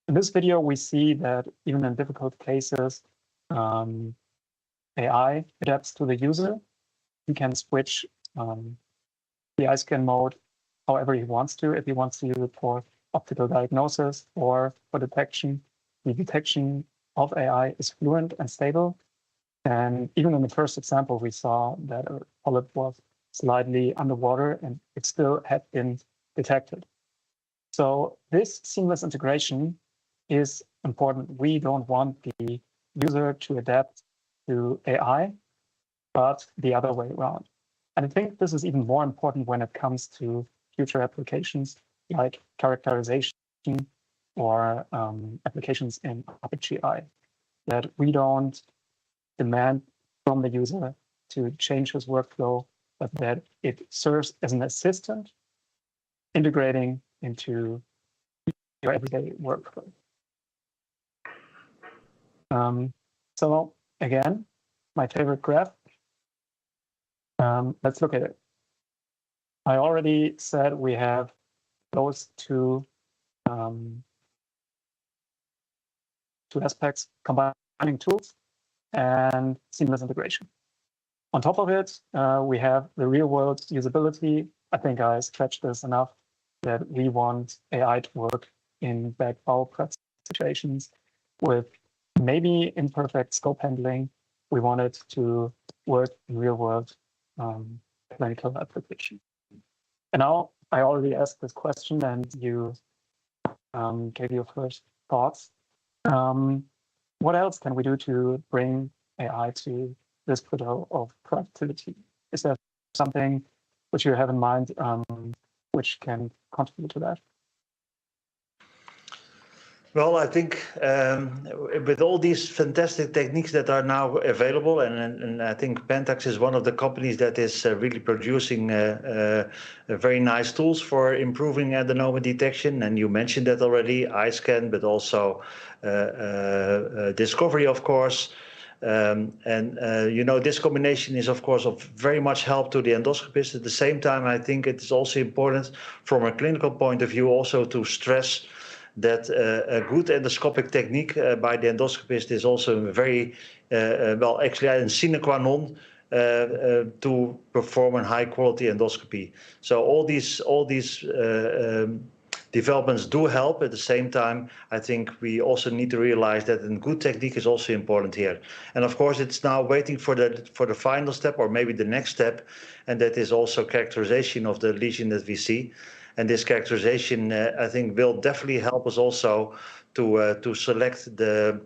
Speaker 22: In this video, we see that even in difficult cases, AI adapts to the user. He can switch the iScan mode however he wants to. If he wants to use it for optical diagnosis or for detection, the detection of AI is fluent and stable. And even in the first example, we saw that a polyp was slightly underwater and it still had been detected. So this seamless integration is important. We don't want the user to adapt to AI, but the other way around. And I think this is even more important when it comes to future applications like characterization or applications in GI, that we don't demand from the user to change his workflow, but that it serves as an assistant integrating into your everyday workflow. So again, my favorite graph. Let's look at it. I already said we have those two aspects, combining tools and seamless integration. On top of it, we have the real-world usability. I think I stretched this enough that we want AI to work in back bowel prep situations with maybe imperfect scope handling. We want it to work in real-world clinical application. And now I already asked this question, and you gave your first thoughts. What else can we do to bring AI to this plateau of productivity? Is there something which you have in mind which can contribute to that?
Speaker 12: Well, I think with all these fantastic techniques that are now available, and I think Pentax is one of the companies that is really producing very nice tools for improving adenoma detection. And you mentioned that already, iScan, but also Discovery, of course. This combination is, of course, of very much help to the endoscopist. At the same time, I think it is also important from a clinical point of view also to stress that a good endoscopic technique by the endoscopist is also very, actually a sine qua non to perform a high quality endoscopy. So all these developments do help. At the same time, I think we also need to realize that a good technique is also important here. And of course, it's now waiting for the final step, or maybe the next step, and that is also characterization of the lesion that we see. And this characterization, I think, will definitely help us also to select the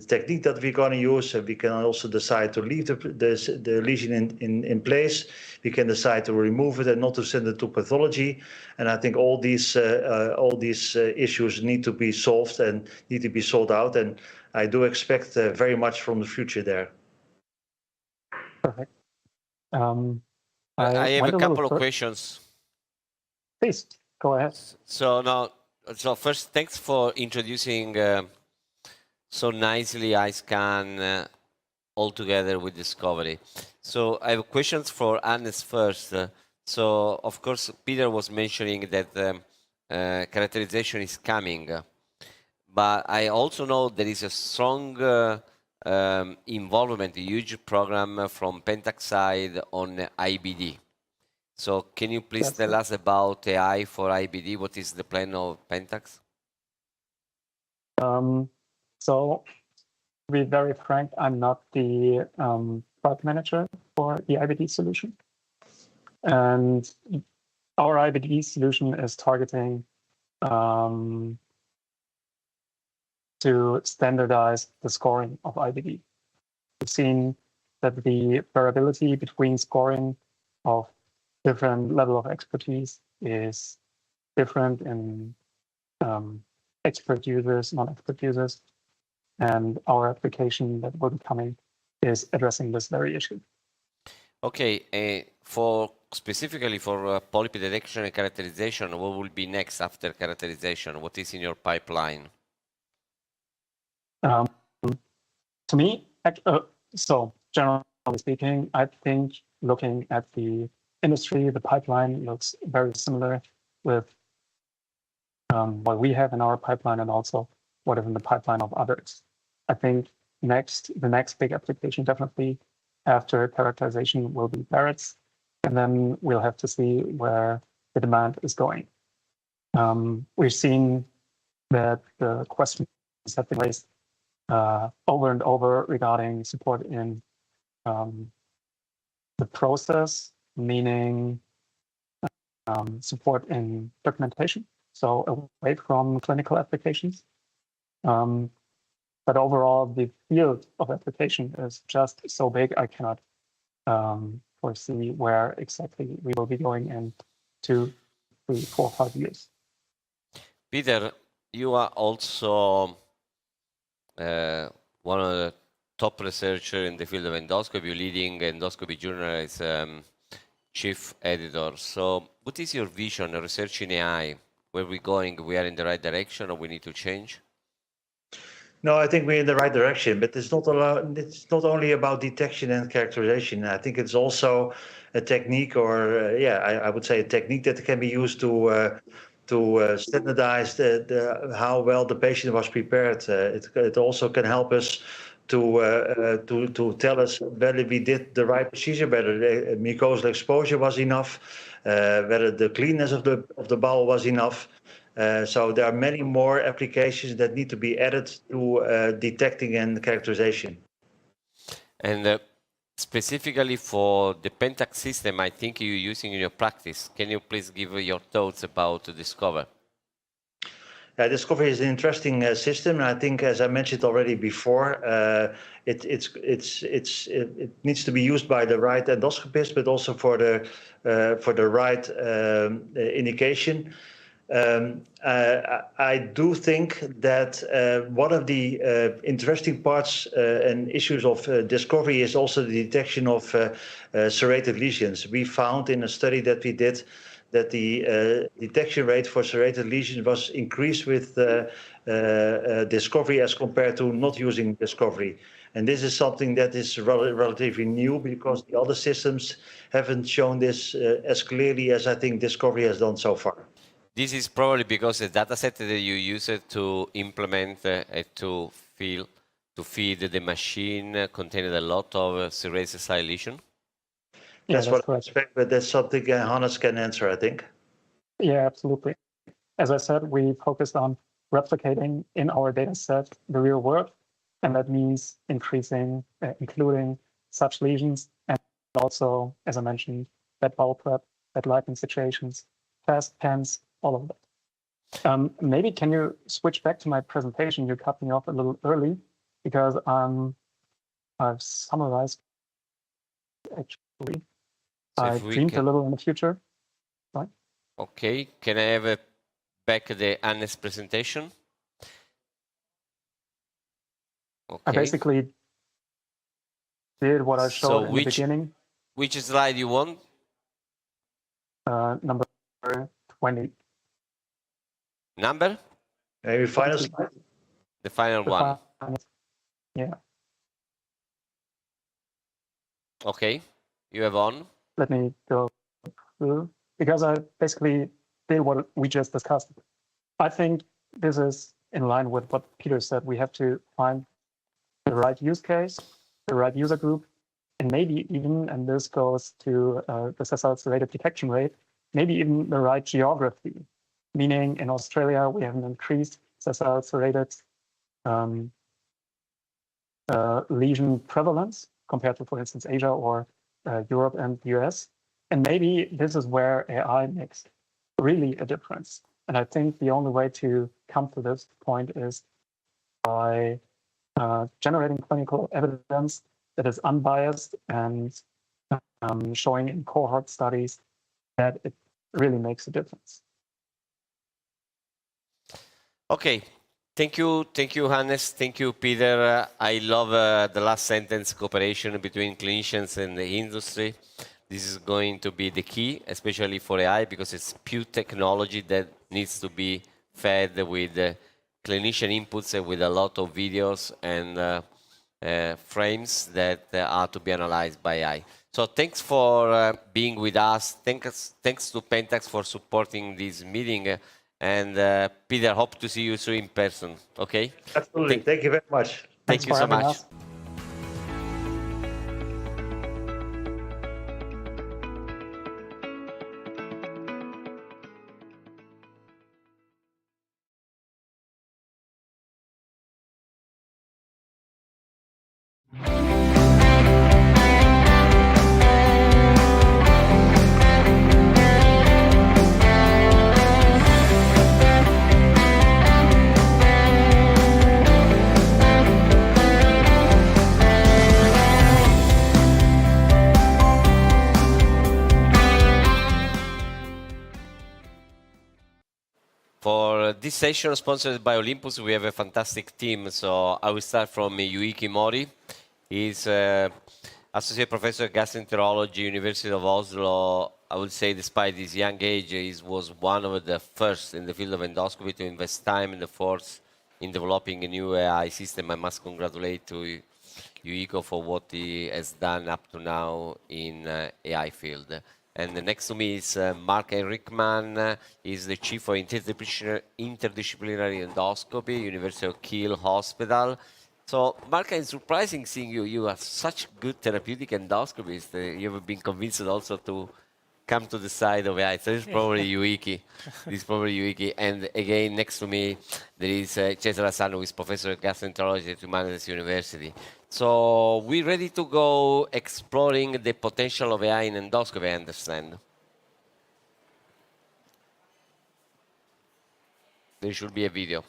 Speaker 12: technique that we're going to use. We can also decide to leave the lesion in place. We can decide to remove it and not to send it to pathology. And I think all these issues need to be solved and need to be sorted out. And I do expect very much from the future there.
Speaker 22: Perfect.
Speaker 21: I have a couple of questions.
Speaker 22: Please, go ahead.
Speaker 21: So first, thanks for introducing so nicely iScan all together with Discovery. So I have questions for Hannes first. So of course, Peter was mentioning that characterization is coming, but I also know there is a strong involvement, a huge program from Pentax side on IBD. So can you please tell us about AI for IBD? What is the plan of Pentax?
Speaker 22: So to be very frank, I'm not the product manager for the IBD solution. And our IBD solution is targeting to standardize the scoring of IBD. We've seen that the variability between scoring of different level of expertise is different in expert users, non-expert users, and our application that will be coming is addressing this very issue.
Speaker 21: Okay, for specifically for polyp detection and characterization, what will be next after characterization? What is in your pipeline?
Speaker 22: To me, so generally speaking, I think looking at the industry, the pipeline looks very similar with what we have in our pipeline and also what is in the pipeline of others. I think the next big application definitely after characterization will be Barrett's, and then we'll have to see where the demand is going. We've seen that the questions have been raised over and over regarding support in the process, meaning support in documentation, so away from clinical applications. But overall, the field of application is just so big, I cannot foresee where exactly we will be going in 2, 3, 4, 5 years.
Speaker 21: Peter, you are also one of the top researchers in the field of endoscopy, leading Endoscopy Journal as chief editor. So what is your vision, research in AI? Where are we going? We are in the right direction or we need to change?
Speaker 12: No, I think we're in the right direction, but it's not only about detection and characterization. I think it's also a technique, or I would say a technique that can be used to standardize how well the patient was prepared. It also can help us to tell us whether we did the right procedure, whether the mucosal exposure was enough, whether the cleanness of the bowel was enough. So there are many more applications that need to be added to detecting and characterization.
Speaker 21: And specifically for the Pentax system, I think you're using in your practice. Can you please give your thoughts about Discover?
Speaker 12: Discover is an interesting system, and I think, as I mentioned already before, it needs to be used by the right endoscopist, but also for the right indication. I do think that one of the interesting parts and issues of discovery is also the detection of serrated lesions. We found in a study that we did that the detection rate for serrated lesions was increased with discovery as compared to not using discovery. And this is something that is relatively new because the other systems haven't shown this as clearly as I think discovery has done so far.
Speaker 21: This is probably because the dataset that you use to implement to feed the machine contained a lot of serrated side lesion.
Speaker 12: That's what I expect, but that's something Hannes can answer, I think.
Speaker 22: Yeah, absolutely. As I said, we focused on replicating in our data set the real world, and that means including such lesions, and also, as I mentioned, bad bowel prep, bad lighting situations, fast pens, all of that. Maybe can you switch back to my presentation? You cut me off a little early because I've summarized actually. So I dreamed a little in the future. Right?
Speaker 21: Okay, can I have back the Anne's presentation? Okay.
Speaker 22: I basically did what I showed in the beginning.
Speaker 21: Which slide you want?
Speaker 22: Number 20.
Speaker 21: Number?
Speaker 12: Maybe final slide.
Speaker 21: The final one.
Speaker 22: Yeah.
Speaker 21: Okay, you have on.
Speaker 22: Let me go through, because I basically did what we just discussed. I think this is in line with what Peter said. We have to find the right use case, the right user group, and maybe even, and this goes to the sessile serrated detection rate, maybe even the right geography. Meaning in Australia, we have an increased sessile serrated lesion prevalence compared to, for instance, Asia or Europe and the US. And maybe this is where AI makes really a difference. And I think the only way to come to this point is by generating clinical evidence that is unbiased and showing in cohort studies that it really makes a difference.
Speaker 21: Okay, Thank you, Hannes. Thank you, Peter. I love the last sentence, cooperation between clinicians and the industry. This is going to be the key, especially for AI, because it's pure technology that needs to be fed with clinician inputs and with a lot of videos and frames that are to be analyzed by AI. So thanks for being with us. Thanks to Pentax for supporting this meeting. And Peter, hope to see you soon in person. Okay?
Speaker 12: Absolutely. Thank you very much.
Speaker 21: Thank you so much. For this session sponsored by Olympus, we have a fantastic team. So I will start from Yuiki Mori. He's Associate Professor of Gastroenterology, University of Oslo. I would say despite his young age, he was one of the first in the field of endoscopy to invest time and efforts in developing a new AI system. I must congratulate to Yuiko for what he has done up to now in AI field. And next to me is Mark Henrikman. He's the Chief of Interdisciplinary Endoscopy, University of Kiel Hospital. So, Mark, it's surprising seeing you. You are such good therapeutic endoscopist. You have been convinced also to come to the side of AI. So this is probably Yuiki. This is probably Yuiki. And again, next to me, there is Cesare Asano, who is Professor of Gastroenterology at Humanities University. So we're ready to go exploring the potential of AI in endoscopy, I understand. There should be a video.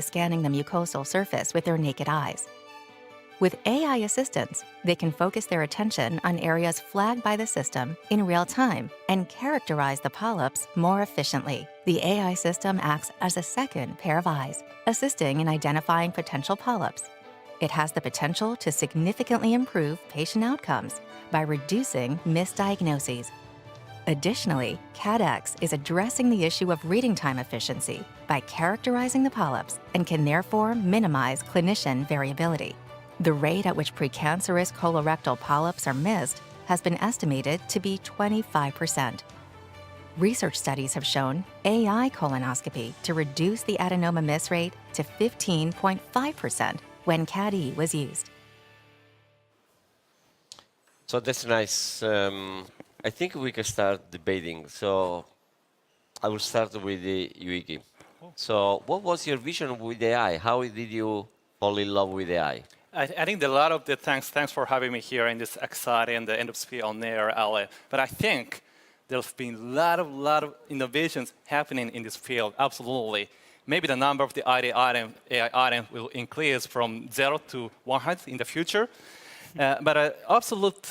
Speaker 11: Scanning the mucosal surface with their naked eyes. With AI assistance, they can focus their attention on areas flagged by the system in real time and characterize the polyps more efficiently. The AI system acts as a second pair of eyes, assisting in identifying potential polyps. It has the potential to significantly improve patient outcomes by reducing misdiagnoses. Additionally, CADX is addressing the issue of reading time efficiency by characterizing the polyps and can therefore minimize clinician variability. The rate at which precancerous colorectal polyps are missed has been estimated to be 25%. Research studies have shown AI colonoscopy to reduce the adenoma miss rate to 15.5% when CAD-E was used.
Speaker 21: So that's nice. I think we can start debating. So I will start with Yuiki. So what was your vision with AI? How did you fall in love with AI?
Speaker 17: I think a lot of the thanks for having me here in this exciting the endoscopy on air, Ale. But I think there's been a lot of innovations happening in this field. Absolutely. Maybe the number of the AI items will increase from 0 to 100 in the future. But an absolute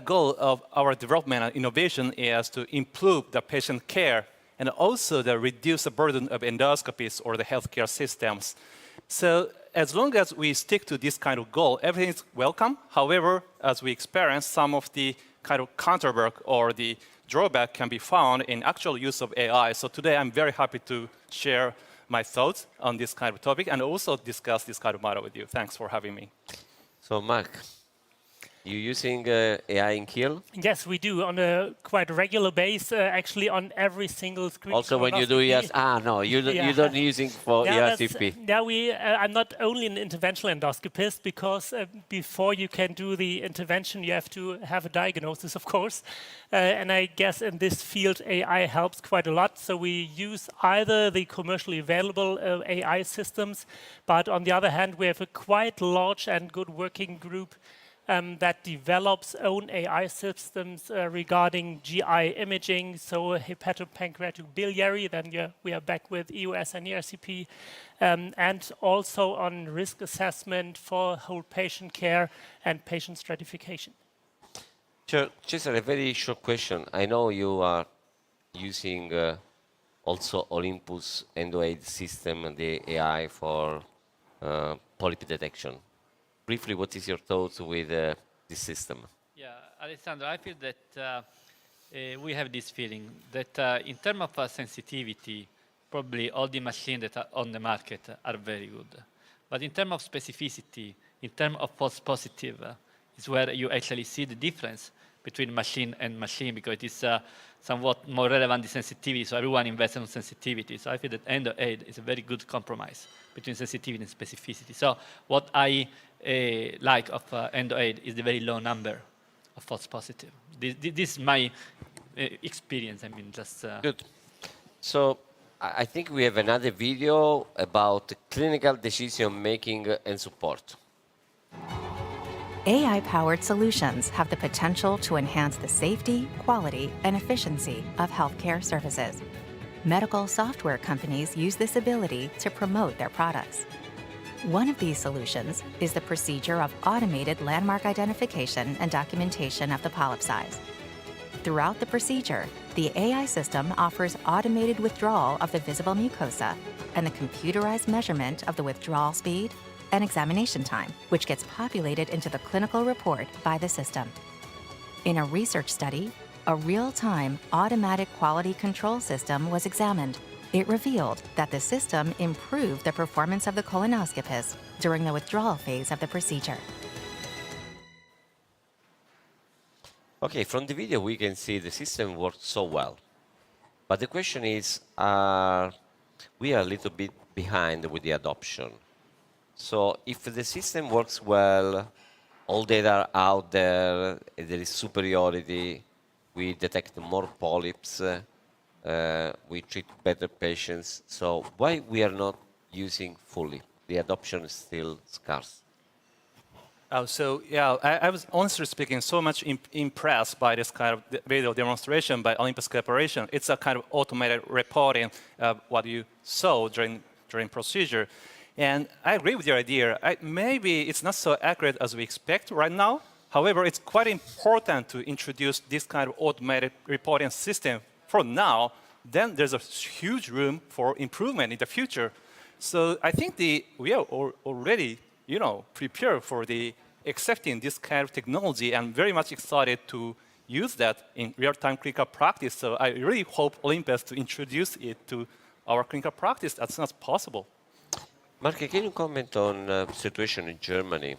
Speaker 17: goal of our development and innovation is to improve the patient care and also to reduce the burden of endoscopies or the healthcare systems. So as long as we stick to this kind of goal, everything is welcome. However, as we experience, some of the kind of counterwork or the drawback can be found in actual use of AI. So today I'm very happy to share my thoughts on this kind of topic and also discuss this kind of matter with you. Thanks for having me.
Speaker 21: So Mark, you using AI in Kiel?
Speaker 20: Yes, we do on a quite regular basis, actually on every single screen.
Speaker 21: Also when you do ERCP? You don't using for ERCP.
Speaker 20: I'm not only an interventional endoscopist because before you can do the intervention, you have to have a diagnosis, of course. And I guess in this field, AI helps quite a lot. So we use either the commercially available AI systems, but on the other hand, we have a quite large and good working group that develops own AI systems regarding GI imaging, so hepatopancreatic biliary, then we are back with EOS and ERCP, and also on risk assessment for whole patient care and patient stratification.
Speaker 21: Cesare, a very short question. I know you are using also Olympus EndoAid system and the AI for polyp detection. Briefly, what is your thoughts with this system?
Speaker 3: Yeah, Alessandro, I feel that we have this feeling that in terms of sensitivity, probably all the machines that are on the market are very good. But in terms of specificity, in terms of false positive, is where you actually see the difference between machine and machine, because it is somewhat more relevant the sensitivity, so everyone invests in sensitivity. So I feel that EndoAid is a very good compromise between sensitivity and specificity. So what I like of EndoAid is the very low number of false positive. This is my experience. I mean, just
Speaker 21: good. So I think we have another video about clinical decision making and support.
Speaker 11: AI-powered solutions have the potential to enhance the safety, quality, and efficiency of healthcare services. Medical software companies use this ability to promote their products. One of these solutions is the procedure of automated landmark identification and documentation of the polyp size. Throughout the procedure, the AI system offers automated withdrawal of the visible mucosa and the computerized measurement of the withdrawal speed and examination time, which gets populated into the clinical report by the system. In a research study, a real-time automatic quality control system was examined. It revealed that the system improved the performance of the colonoscopist during the withdrawal phase of the procedure.
Speaker 21: Okay, from the video we can see the system works so well. But the question is, we are a little bit behind with the adoption. So if the system works well, all data are out there, there is superiority, we detect more polyps, we treat better patients. So why we are not using fully? The adoption is still scarce.
Speaker 17: So yeah, I was honestly speaking so much impressed by this kind of video demonstration by Olympus Corporation. It's a kind of automated reporting of what you saw during procedure. And I agree with your idea. Maybe it's not so accurate as we expect right now. However, it's quite important to introduce this kind of automated reporting system for now. Then there's a huge room for improvement in the future. So I think we are already, prepared for accepting this kind of technology, and very much excited to use that in real-time clinical practice. So I really hope Olympus to introduce it to our clinical practice as soon as possible.
Speaker 21: Mark, can you comment on the situation in Germany?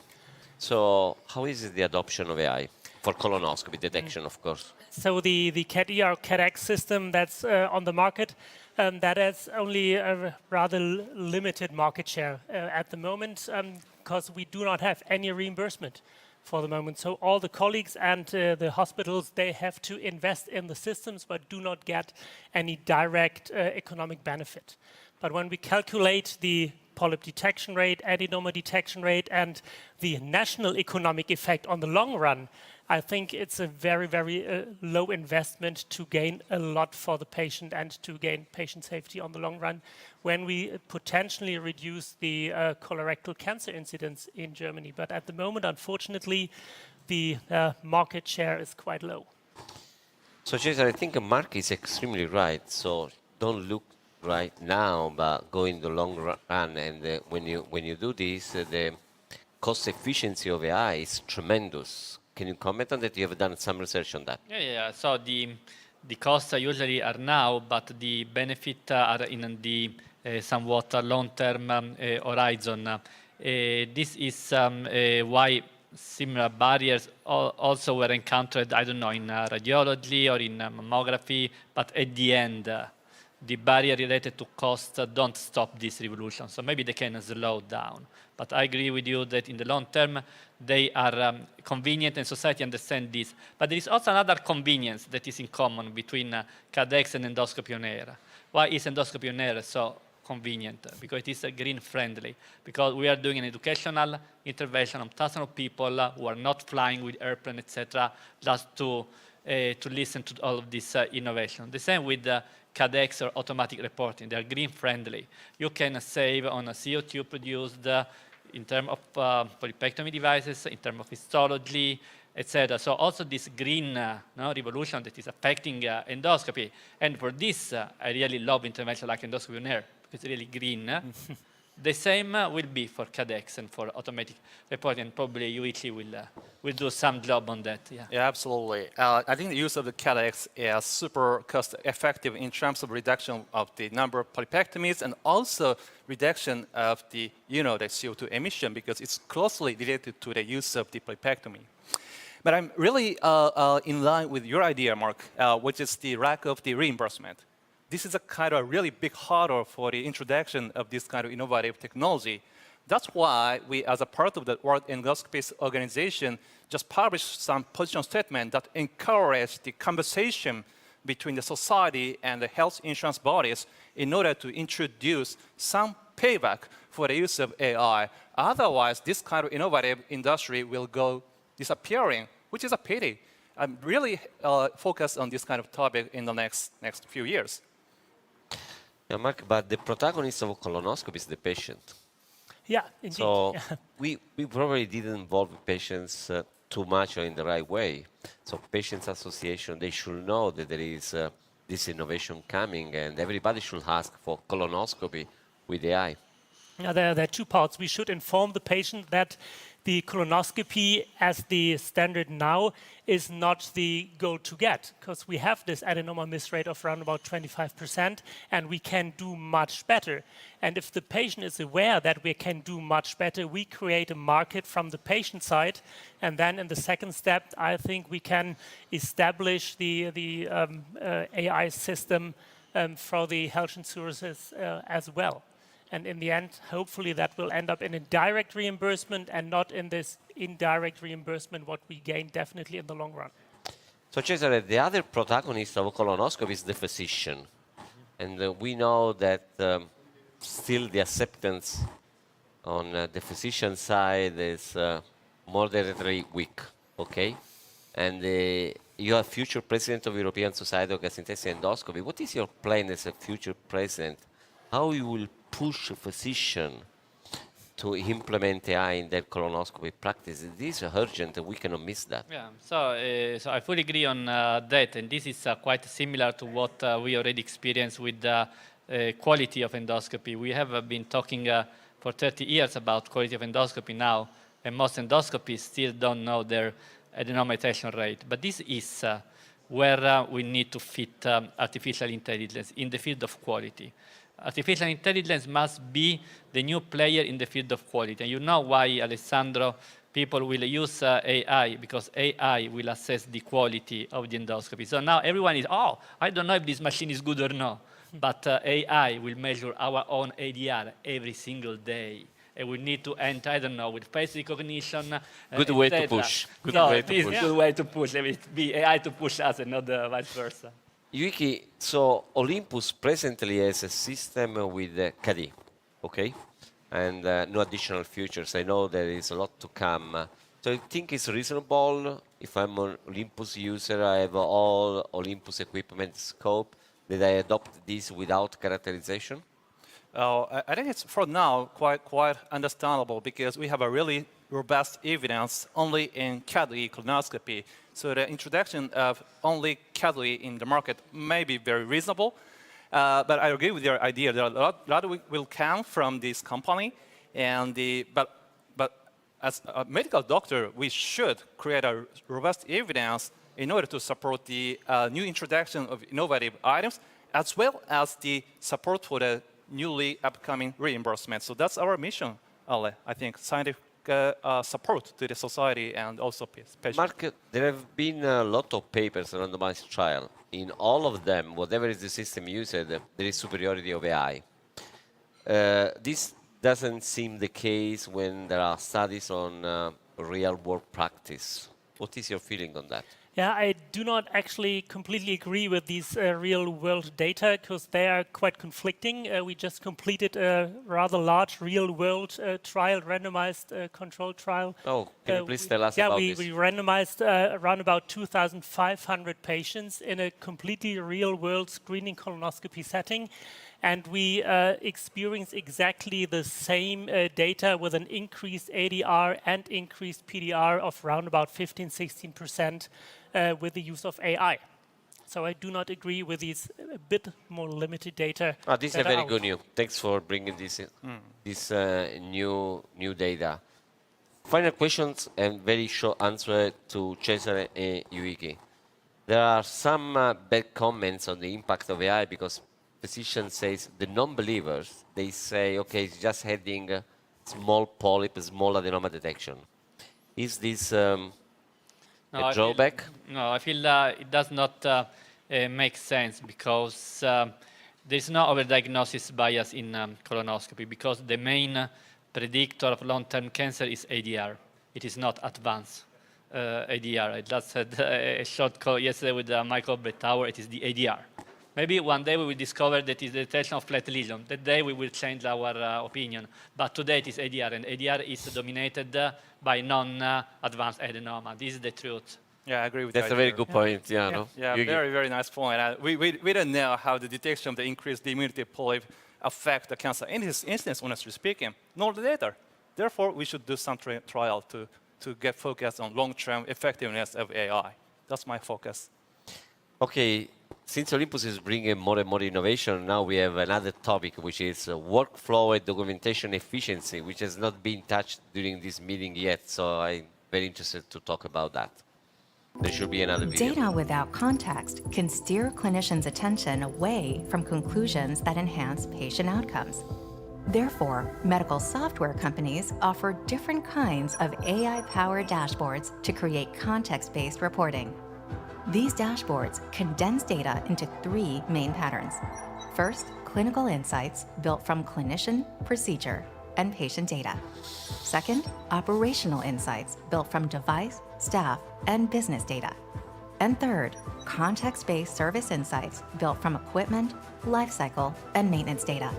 Speaker 21: So how is the adoption of AI for colonoscopy detection, of course?
Speaker 20: So the CAT-ER, CAT-X system that's on the market, that has only a rather limited market share at the moment, because we do not have any reimbursement for the moment. So all the colleagues and the hospitals, they have to invest in the systems but do not get any direct economic benefit. But when we calculate the polyp detection rate, adenoma detection rate, and the national economic effect on the long run, I think it's a very, very low investment to gain a lot for the patient and to gain patient safety on the long run when we potentially reduce the colorectal cancer incidence in Germany. But at the moment, unfortunately, the market share is quite low.
Speaker 21: So, Cesar, I think Mark is extremely right. So don't look right now, but go in the long run. And when you do this, the cost efficiency of AI is tremendous. Can you comment on that? You have done some research on that.
Speaker 3: Yeah. So the costs usually are now, but the benefit are in the somewhat long-term horizon. This is why similar barriers also were encountered, I don't know, in radiology or in mammography, but at the end, the barrier related to cost don't stop this revolution. So maybe they can slow down. But I agree with you that in the long term, they are convenient and society understands this. But there is also another convenience that is in common between CADX and Endoscopy on Air. Why is Endoscopy on Air so convenient? Because it is green friendly. Because we are doing an educational intervention on thousands of people who are not flying with airplane, etc., just to listen to all of this innovation. The same with CADX or automatic reporting. They are green friendly. You can save on a CO2 produced in terms of polypectomy devices, in terms of histology, etc. So also this green revolution that is affecting endoscopy. And for this, I really love intervention like endoscopy on air, because it's really green. The same will be for CADX and for automatic reporting, and probably Yuichi will do some job on that.
Speaker 17: Yeah, absolutely. I think the use of the CADX is super cost effective in terms of reduction of the number of polypectomies and also reduction of the, the CO2 emission, because it's closely related to the use of the polypectomy. But I'm really in line with your idea, Mark, which is the lack of the reimbursement. This is a kind of really big hurdle for the introduction of this kind of innovative technology. That's why we, as a part of the World Endoscopy Organization, just published some position statement that encourage the conversation between the society and the health insurance bodies in order to introduce some payback for the use of AI. Otherwise, this kind of innovative industry will go disappearing, which is a pity. I'm really focused on this kind of topic in the next few years.
Speaker 21: Yeah, Mark, but the protagonist of colonoscopy is the patient.
Speaker 20: Yeah, indeed.
Speaker 21: So we probably didn't involve patients too much or in the right way. So patients association, they should know that there is this innovation coming, and everybody should ask for colonoscopy with AI.
Speaker 20: Now, there are two parts. We should inform the patient that the colonoscopy as the standard now is not the goal to get, because we have this adenoma miss rate of around about 25%, and we can do much better. And if the patient is aware that we can do much better, we create a market from the patient side. And then in the second step, I think we can establish the AI system for the health insurances as well. And in the end, hopefully that will end up in a direct reimbursement and not in this indirect reimbursement, what we gain definitely in the long run.
Speaker 21: So Cesare, the other protagonist of colonoscopy is the physician. And we know that still the acceptance on the physician side is moderately weak, okay? And you are future president of European Society of Gastrointestinal Endoscopy. What is your plan as a future president? How you will push a physician to implement AI in their colonoscopy practice? This is urgent, and we cannot miss that.
Speaker 3: Yeah, so I fully agree on that, and this is quite similar to what we already experienced with the quality of endoscopy. We have been talking for 30 years about quality of endoscopy now, and most endoscopies still don't know their adenoma detection rate. But this is where we need to fit artificial intelligence in the field of quality. Artificial intelligence must be the new player in the field of quality. And you know why, Alessandro, people will use AI, because AI will assess the quality of the endoscopy. So now everyone is, I don't know if this machine is good or not, but AI will measure our own ADR every single day. And we need to enter, I don't know, with face recognition.
Speaker 21: Good way to push.
Speaker 3: Good way to push. It will be AI to push us and not vice versa.
Speaker 21: Yuki, so Olympus presently has a system with CAD, okay? And no additional features. I know there is a lot to come. So I think it's reasonable if I'm an Olympus user, I have all Olympus equipment scope, that I adopt this without characterization?
Speaker 17: I think it's, for now, quite understandable, because we have a really robust evidence only in CAD-E colonoscopy. So the introduction of only CAD-E in the market may be very reasonable. But I agree with your idea that a lot will come from this company. But as a medical doctor, we should create a robust evidence in order to support the new introduction of innovative items, as well as the support for the newly upcoming reimbursement. So that's our mission, Ale, I think, scientific support to the society and also patients.
Speaker 21: Mark, there have been a lot of papers on randomized trial. In all of them, whatever is the system used, there is superiority of AI. This doesn't seem the case when there are studies on real-world practice. What is your feeling on that?
Speaker 20: Yeah, I do not actually completely agree with these real-world data, because they are quite conflicting. We just completed a rather large real-world trial, randomized control trial.
Speaker 21: Oh, can you please tell us about this?
Speaker 20: Yeah, we randomized around about 2,500 patients in a completely real-world screening colonoscopy setting. And we experience exactly the same data with an increased ADR and increased PDR of around about 15–16% with the use of AI. So I do not agree with these a bit more limited data.
Speaker 21: This is very good news. Thanks for bringing this new data. Final questions and very short answer to Cesare and Yuiki. There are some bad comments on the impact of AI because physicians say, the non-believers, they say, okay, it's just adding a small polyp, a small adenoma detection. Is this a drawback?
Speaker 3: I feel it does not make sense because there's no overdiagnosis bias in colonoscopy because the main predictor of long-term cancer is ADR. It is not advanced ADR. I just had a short call yesterday with Michael Brettauer. It is the ADR. Maybe one day we will discover that it is the detection of flat lesion. That day we will change our opinion. But today it is ADR, and ADR is dominated by non-advanced adenoma. This is the truth.
Speaker 17: Yeah, I agree with
Speaker 21: that. That's a very good point. Yeah, no?
Speaker 17: Yeah, very, very nice point. We don't know how the detection of the increased diminutive polyp affect the cancer incidence, honestly speaking, nor the data. Therefore, we should do some trial to get focused on long-term effectiveness of AI. That's my focus.
Speaker 21: Okay, since Olympus is bringing more and more innovation, now we have another topic, which is workflow and documentation efficiency, which has not been touched during this meeting yet. So I'm very interested to talk about that. There should be another video.
Speaker 11: Data without context can steer clinicians' attention away from conclusions that enhance patient outcomes. Therefore, medical software companies offer different kinds of AI-powered dashboards to create context-based reporting. These dashboards condense data into 3 main patterns. First, clinical insights built from clinician, procedure, and patient data. Second, operational insights built from device, staff, and business data. And third, context-based service insights built from equipment, lifecycle, and maintenance data.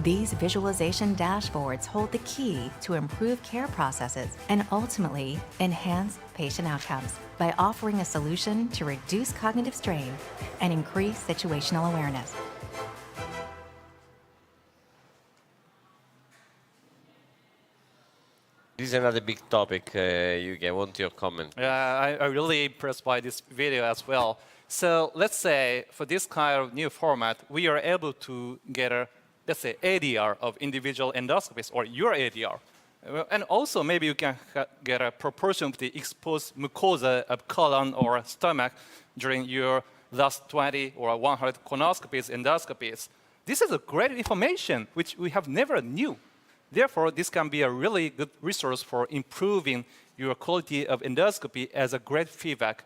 Speaker 11: These visualization dashboards hold the key to improve care processes and ultimately enhance patient outcomes by offering a solution to reduce cognitive strain and increase situational awareness.
Speaker 21: This is another big topic. Yuki, I want your comment.
Speaker 17: Yeah, I'm really impressed by this video as well. So let's say for this kind of new format, we are able to get a, let's say, ADR of individual endoscopies or your ADR. And also maybe you can get a proportion of the exposed mucosa of colon or stomach during your last 20 or 100 colonoscopies, endoscopies. This is a great information which we have never knew. Therefore, this can be a really good resource for improving your quality of endoscopy as a great feedback.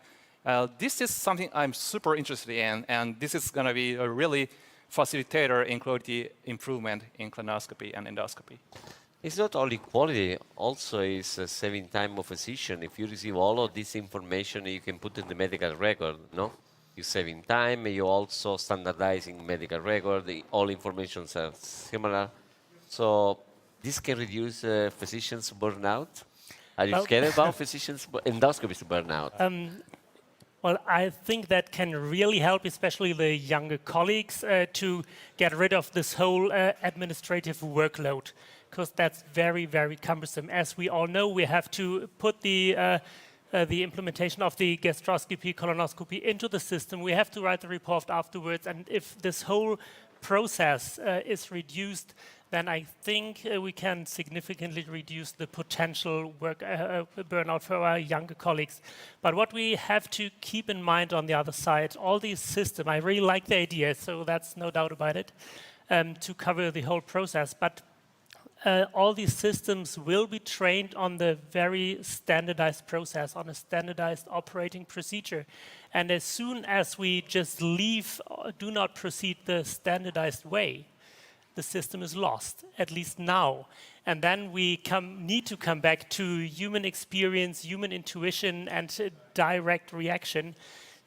Speaker 17: This is something I'm super interested in, and this is going to be a really facilitator in quality improvement in colonoscopy and endoscopy.
Speaker 21: It's not only quality, also is saving time of physician. If you receive all of this information, you can put in the medical record, no? You're saving time, you're also standardizing medical record, all information are similar. So this can reduce physicians' burnout. Are you scared about physicians' endoscopists burnout?
Speaker 20: Well, I think that can really help, especially the younger colleagues, to get rid of this whole administrative workload, because that's very, very cumbersome. As we all know, we have to put the implementation of the gastroscopy, colonoscopy into the system. We have to write the report afterwards, and if this whole process is reduced, then I think we can significantly reduce the potential work burnout for our younger colleagues. But what we have to keep in mind on the other side, all these systems, I really like the idea, so that's no doubt about it, to cover the whole process. But all these systems will be trained on the very standardized process, on a standardized operating procedure. And as soon as we just leave, do not proceed the standardized way, the system is lost, at least now. And then we need to come back to human experience, human intuition, and direct reaction.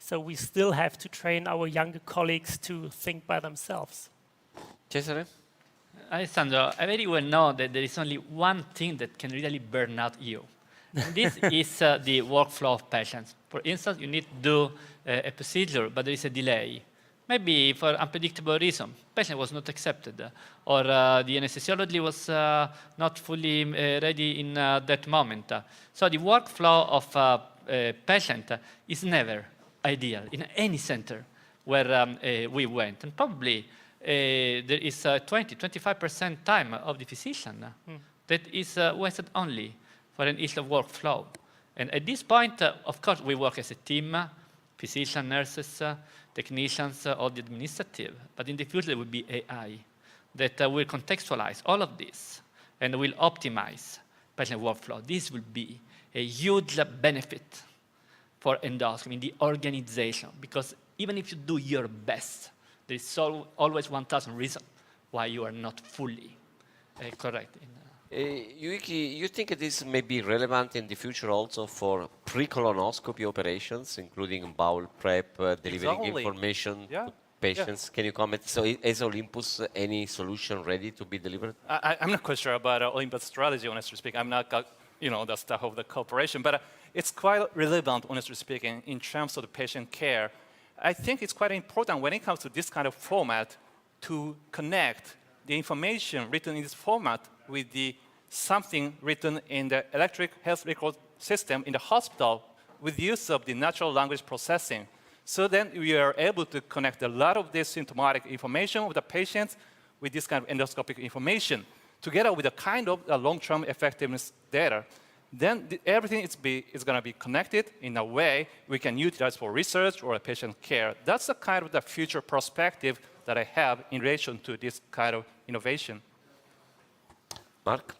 Speaker 20: So we still have to train our younger colleagues to think by themselves.
Speaker 21: Cesare?
Speaker 3: Alessandro, I very well know that there is only one thing that can really burn out you. And this is the workflow of patients. For instance, you need to do a procedure, but there is a delay. maybe for unpredictable reason, patient was not accepted, or the anesthesiology was not fully ready in that moment. So the workflow of a patient is never ideal in any center where we went. And probably there is 20-25% time of the physician that is wasted only for an issue of workflow. And at this point, of course, we work as a team, physicians, nurses, technicians, all the administrative. But in the future, there will be AI that will contextualize all of this and will optimize patient workflow. This will be a huge benefit for endoscopy in the organization, because even if you do your best, there is always 1,000 reasons why you are not fully correct.
Speaker 21: Yuki, you think this may be relevant in the future also for pre-colonoscopy operations, including bowel prep, delivering information to patients? Can you comment? So is Olympus any solution ready to be delivered?
Speaker 17: I'm not quite sure about Olympus strategy, honestly speaking. I'm not the staff of the corporation, but it's quite relevant, honestly speaking, in terms of the patient care. I think it's quite important when it comes to this kind of format to connect the information written in this format with something written in the electronic health record system in the hospital with the use of the natural language processing. So then we are able to connect a lot of this symptomatic information of the patients with this kind of endoscopic information, together with a kind of long-term effectiveness data. Then everything is going to be connected in a way we can utilize for research or patient care. That's the kind of the future perspective that I have in relation to this kind of innovation.
Speaker 21: Mark?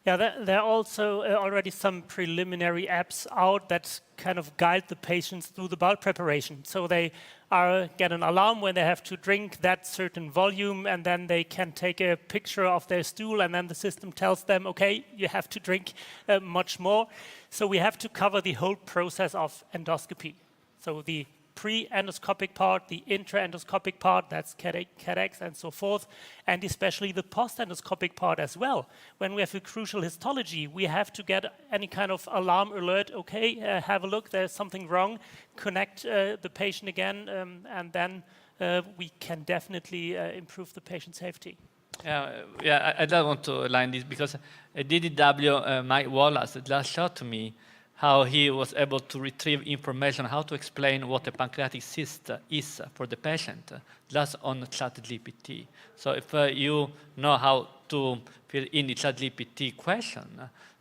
Speaker 20: Yeah, there are also already some preliminary apps out that kind of guide the patients through the bowel preparation. So they get an alarm when they have to drink that certain volume, and then they can take a picture of their stool, and then the system tells them, okay, you have to drink much more. So we have to cover the whole process of endoscopy. So the pre-endoscopic part, the intra-endoscopic part, that's CADX and so forth, and especially the post-endoscopic part as well. When we have a crucial histology, we have to get any kind of alarm alert, okay, have a look, there's something wrong, connect the patient again, and then we can definitely improve the patient safety.
Speaker 3: I don't want to align this because DDW, Mike Wallace, just showed to me how he was able to retrieve information, how to explain what a pancreatic cyst is for the patient, just on ChatGPT. So if you know how to fill in the ChatGPT question,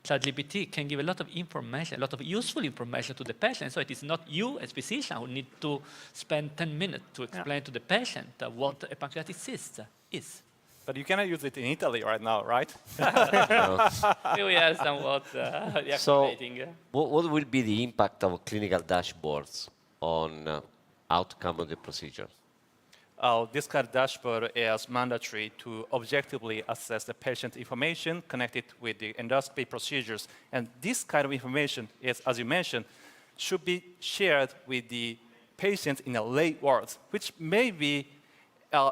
Speaker 3: ChatGPT can give a lot of information, a lot of useful information to the patient. So it is not you as physician who need to spend 10 minutes to explain to the patient what a pancreatic cyst is.
Speaker 17: But you cannot use it in Italy right now, right?
Speaker 3: We are somewhat deactivating.
Speaker 21: What will be the impact of clinical dashboards on outcome of the procedure?
Speaker 17: This kind of dashboard is mandatory to objectively assess the patient information connected with the endoscopy procedures. And this kind of information is, as you mentioned, should be shared with the patients in a lay words, which may be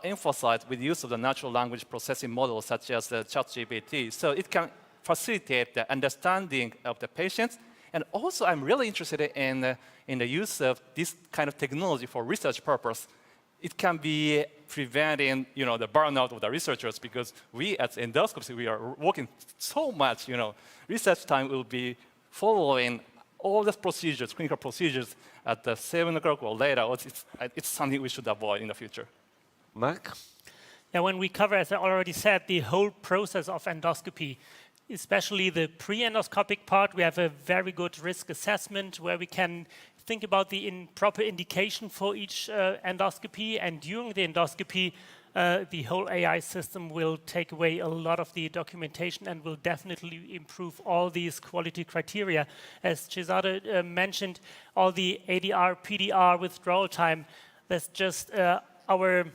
Speaker 17: emphasized with the use of the natural language processing models such as the ChatGPT. So it can facilitate the understanding of the patients. And also, I'm really interested in the use of this kind of technology for research purpose. It can be preventing, the burnout of the researchers, because we as endoscopists, we are working so much, Research time will be following all the procedures, clinical procedures at 7 o'clock or later. It's something we should avoid in the future.
Speaker 21: Mark?
Speaker 20: Yeah, when we cover, as I already said, the whole process of endoscopy, especially the pre-endoscopic part, we have a very good risk assessment where we can think about the proper indication for each endoscopy, and during the endoscopy, the whole AI system will take away a lot of the documentation and will definitely improve all these quality criteria. As Cesare mentioned, all the ADR, PDR, withdrawal time, that's just our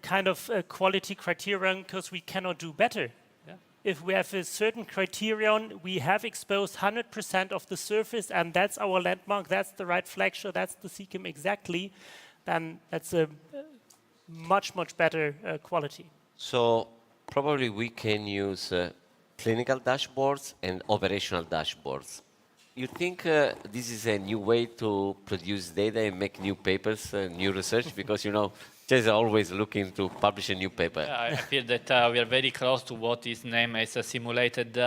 Speaker 20: kind of quality criterion, because we cannot do better. Yeah. If we have a certain criterion, we have exposed 100% of the surface, and that's our landmark, that's the right flexure, that's the cecum exactly, then that's a much, much better quality.
Speaker 21: So probably we can use clinical dashboards and operational dashboards. you think this is a new way to produce data and make new papers, new research? Because, you know, Cesar is always looking to publish a new paper.
Speaker 3: I feel that we are very close to what is named as a simulated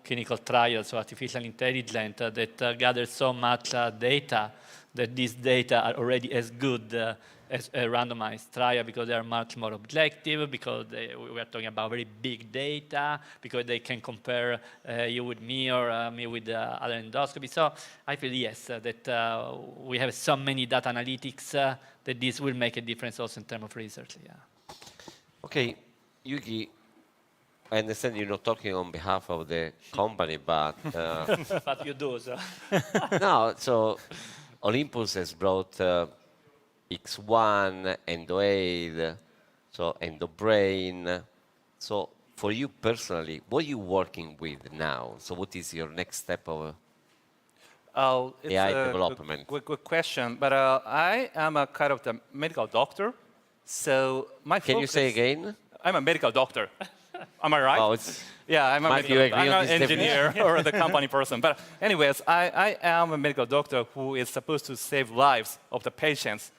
Speaker 3: clinical trial, so artificial intelligence that gathers so much data that these data are already as good as a randomized trial because they are much more objective, because we are talking about very big data, because they can compare you with me or me with other endoscopies. So I feel, yes, that we have so many data analytics that this will make a difference also in terms of research. Yeah.
Speaker 21: Okay, Yuki, I understand you're not talking on behalf of the company, but...
Speaker 3: but you do, so...
Speaker 21: No, so Olympus has brought X1, EndoAid, so EndoBrain. So for you personally, what are you working with now? So what is your next step of AI development?
Speaker 17: Good question, but I am a kind of the medical doctor, so my
Speaker 21: Can you say again?
Speaker 17: I'm a medical doctor. Am I right?
Speaker 21: Oh,
Speaker 17: yeah, I'm a medical doctor. I'm not an engineer
Speaker 21: definition?
Speaker 17: or the company person. But anyways, I am a medical doctor who is supposed to save lives of the patients.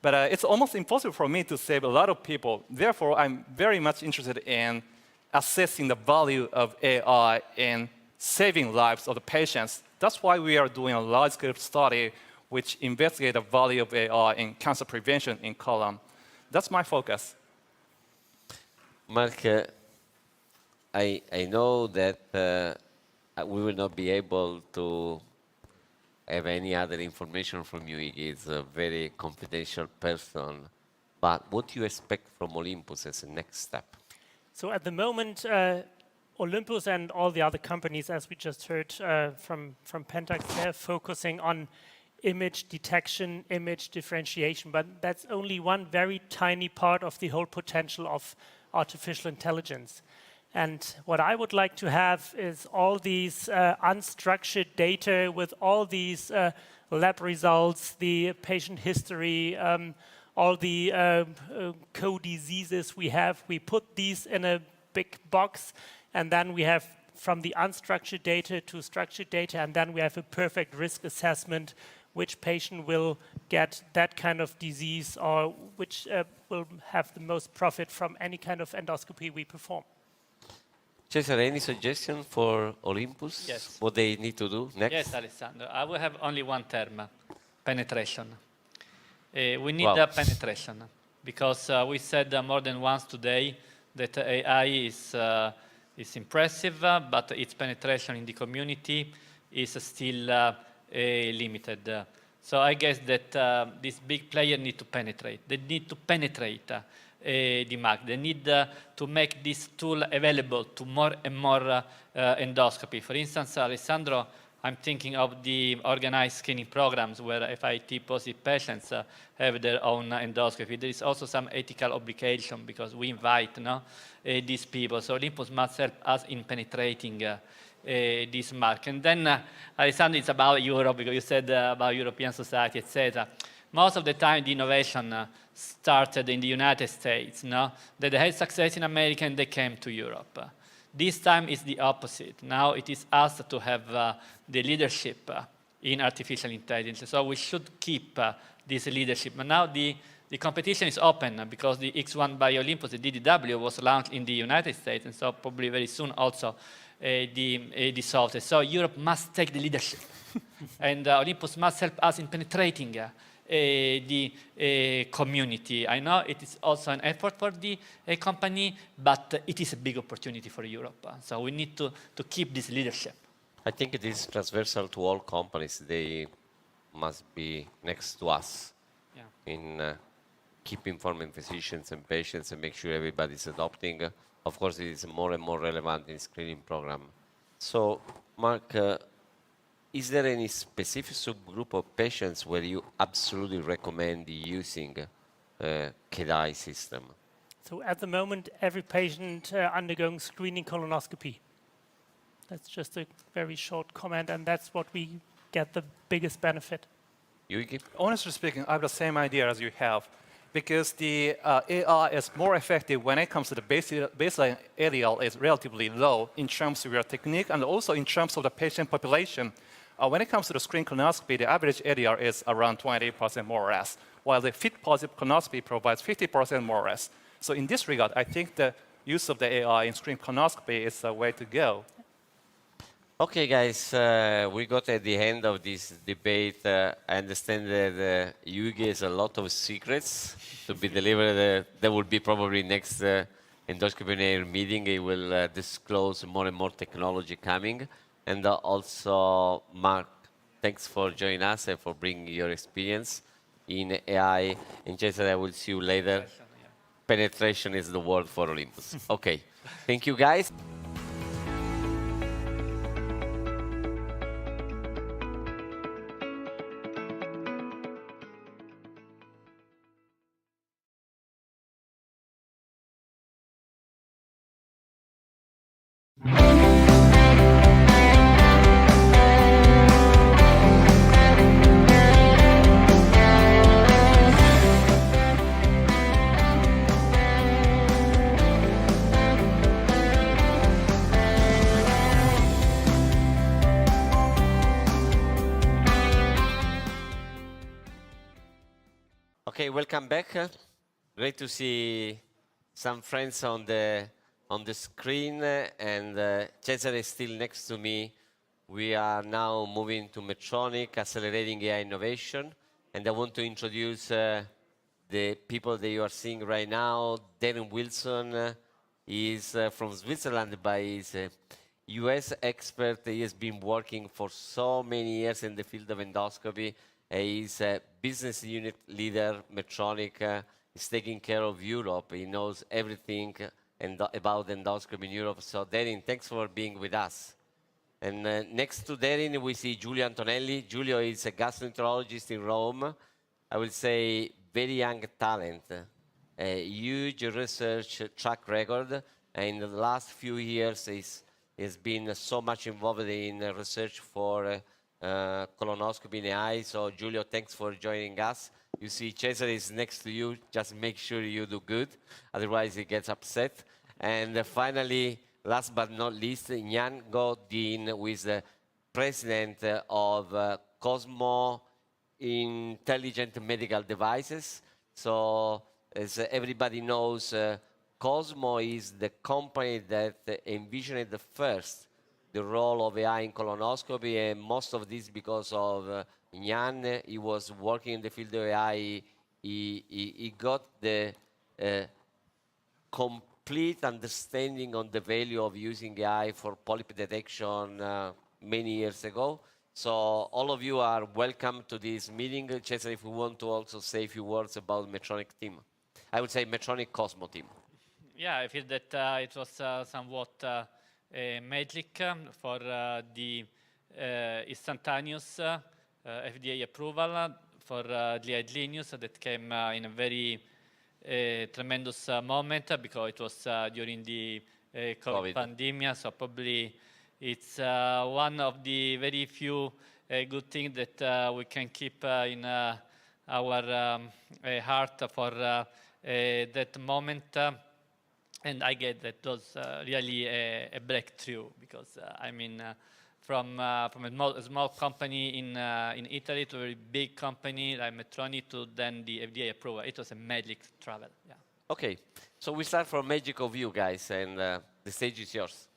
Speaker 17: But it's almost impossible for me to save a lot of people. Therefore, I'm very much interested in assessing the value of AI in saving lives of the patients. That's why we are doing a large-scale study which investigates the value of AI in cancer prevention in colon. That's my focus.
Speaker 21: Mark, I know that we will not be able to have any other information from you. He is a very confidential person. But what do you expect from Olympus as a next step?
Speaker 20: So at the moment, Olympus and all the other companies, as we just heard from Pentax, they're focusing on image detection, image differentiation, but that's only one very tiny part of the whole potential of artificial intelligence. And what I would like to have is all these unstructured data with all these lab results, the patient history, all the co-diseases we have. We put these in a big box, and then we have from the unstructured data to structured data, and then we have a perfect risk assessment which patient will get that kind of disease or which will have the most profit from any kind of endoscopy we perform.
Speaker 21: Cesar, any suggestion for Olympus?
Speaker 3: Yes.
Speaker 21: What they need to do next?
Speaker 3: Yes, Alessandro. I will have only one term, penetration. We need penetration because we said more than once today that AI is impressive, but its penetration in the community is still limited. So I guess that these big players need to penetrate. They need to penetrate the market. They need to make this tool available to more and more endoscopy. For instance, Alessandro, I'm thinking of the organized screening programs where FIT positive patients have their own endoscopy. There is also some ethical obligation because we invite these people. So Olympus must help us in penetrating this market. And then, Alessandro, it's about Europe, because you said about European society, etc. Most of the time, the innovation started in the United States, that they had success in America and they came to Europe. This time is the opposite. Now it is us to have the leadership in artificial intelligence. So we should keep this leadership. But now the competition is open because the X1 by Olympus, the DDW, was launched in the United States, and so probably very soon also the software. So Europe must take the leadership, and Olympus must help us in penetrating the community. I know it is also an effort for the company, but it is a big opportunity for Europe. So we need to keep this leadership.
Speaker 21: I think it is transversal to all companies. They must be next to us in keep informing physicians and patients and make sure everybody's adopting. Of course, it is more and more relevant in screening program. So, Mark, is there any specific subgroup of patients where you absolutely recommend using KEDAI system?
Speaker 20: So at the moment, every patient undergoing screening colonoscopy. That's just a very short comment, and that's what we get the biggest benefit.
Speaker 17: Honestly speaking, I have the same idea as you have, because the AI is more effective when it comes to the baseline LDL is relatively low in terms of your technique and also in terms of the patient population. When it comes to the screen colonoscopy, the average ADR is around 20% more or less, while the FIT positive colonoscopy provides 50% more or less. So in this regard, I think the use of the AI in screen colonoscopy is the way to go.
Speaker 21: Okay, guys, we got at the end of this debate. I understand that you gave a lot of secrets to be delivered. There will be probably next Endoscopy on Air meeting. It will disclose more and more technology coming. And also, Mark, thanks for joining us and for bringing your experience in AI. And Cesare, I will see you later. Penetration is the word for Olympus. Okay, thank you, guys. Okay, welcome back. Great to see some friends on the screen, and Cesare is still next to me. We are now moving to Medtronic, accelerating AI innovation, and I want to introduce the people that you are seeing right now. Darren Wilson is from Switzerland, but he's a US expert. He has been working for so many years in the field of endoscopy. He's a business unit leader, Medtronic. He's taking care of Europe. He knows everything about endoscopy in Europe. So, Darren, thanks for being with us. And next to Darren, we see Giulio Antonelli. Giulio is a gastroenterologist in Rome. I will say very young talent, a huge research track record. And in the last few years, he's been so much involved in research for colonoscopy in AI. So, Giulio, thanks for joining us. You see, Cesare is next to you. Just make sure you do good. Otherwise, he gets upset. And finally, last but not least, Nyan Go Dean, who is the president of Cosmo Intelligent Medical Devices. So, as everybody knows, Cosmo is the company that envisioned the role of AI in colonoscopy, and most of this because of Nyan. He was working in the field of AI. He got the complete understanding on the value of using AI for polyp detection many years ago. So all of you are welcome to this meeting. Cesare, if you want to also say a few words about Medtronic team. I would say Medtronic Cosmo team.
Speaker 3: Yeah, I feel that it was somewhat magic for the instantaneous FDA approval for the Lidenius that came in a very tremendous moment because it was during the COVID pandemic. So probably it's one of the very few good things that we can keep in our heart for that moment. And I get that was really a breakthrough because I mean, from a small company in Italy to a very big company like Medtronic to then the FDA approval. It was a magic travel. Yeah.
Speaker 21: Okay, so we start from magic of you guys, and the stage is yours.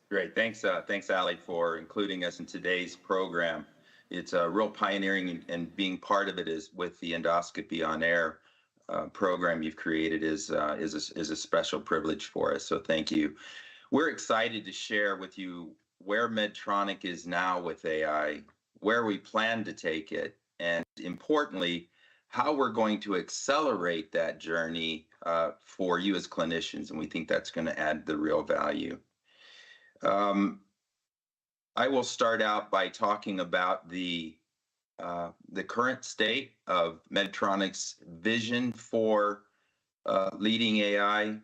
Speaker 5: Great, thanks Ali, for including us in today's program. It's a real pioneering, and being part of it is with the Endoscopy on Air program you've created is a special privilege for us. So thank you. We're excited to share with you where Medtronic is now with AI, where we plan to take it, and importantly, how we're going to accelerate that journey for you as clinicians. And we think that's going to add the real value. I will start out by talking about the current state of Medtronic's vision for leading AI.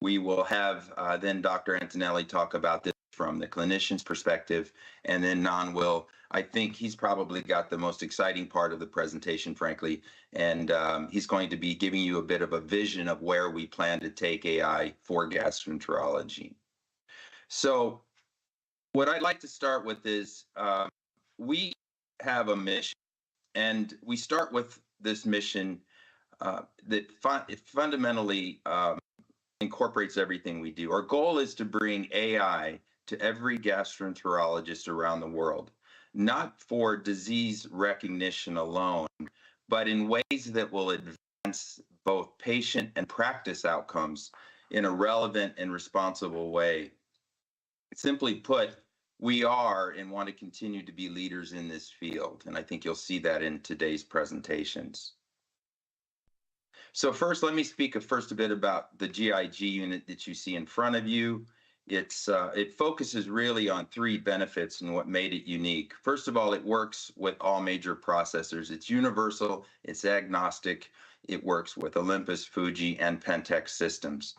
Speaker 5: We will have then Dr. Antonelli talk about this from the clinician's perspective, and then Nan will, I think he's probably got the most exciting part of the presentation, frankly, and he's going to be giving you a bit of a vision of where we plan to take AI for gastroenterology. So What I'd like to start with is we have a mission, and we start with this mission that it fundamentally incorporates everything we do. Our goal is to bring AI to every gastroenterologist around the world, not for disease recognition alone, but in ways that will advance both patient and practice outcomes in a relevant and responsible way. Simply put, we are and want to continue to be leaders in this field, and I think you'll see that in today's presentations. So first, let me speak first a bit about the GIG unit that you see in front of you. It focuses really on three benefits and what made it unique. First of all, it works with all major processors. It's universal, it's agnostic, it works with Olympus, Fuji, and Pentax systems.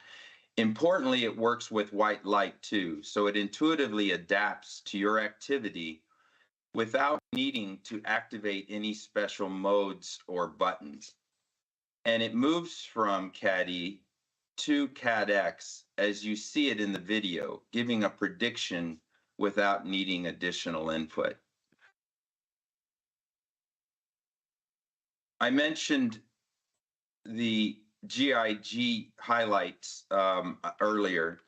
Speaker 5: Importantly, it works with white light too, so it intuitively adapts to your activity without needing to activate any special modes or buttons. And it moves from CAD-E to CAD-X as you see it in the video, giving a prediction without needing additional input. I mentioned the GIG highlights earlier.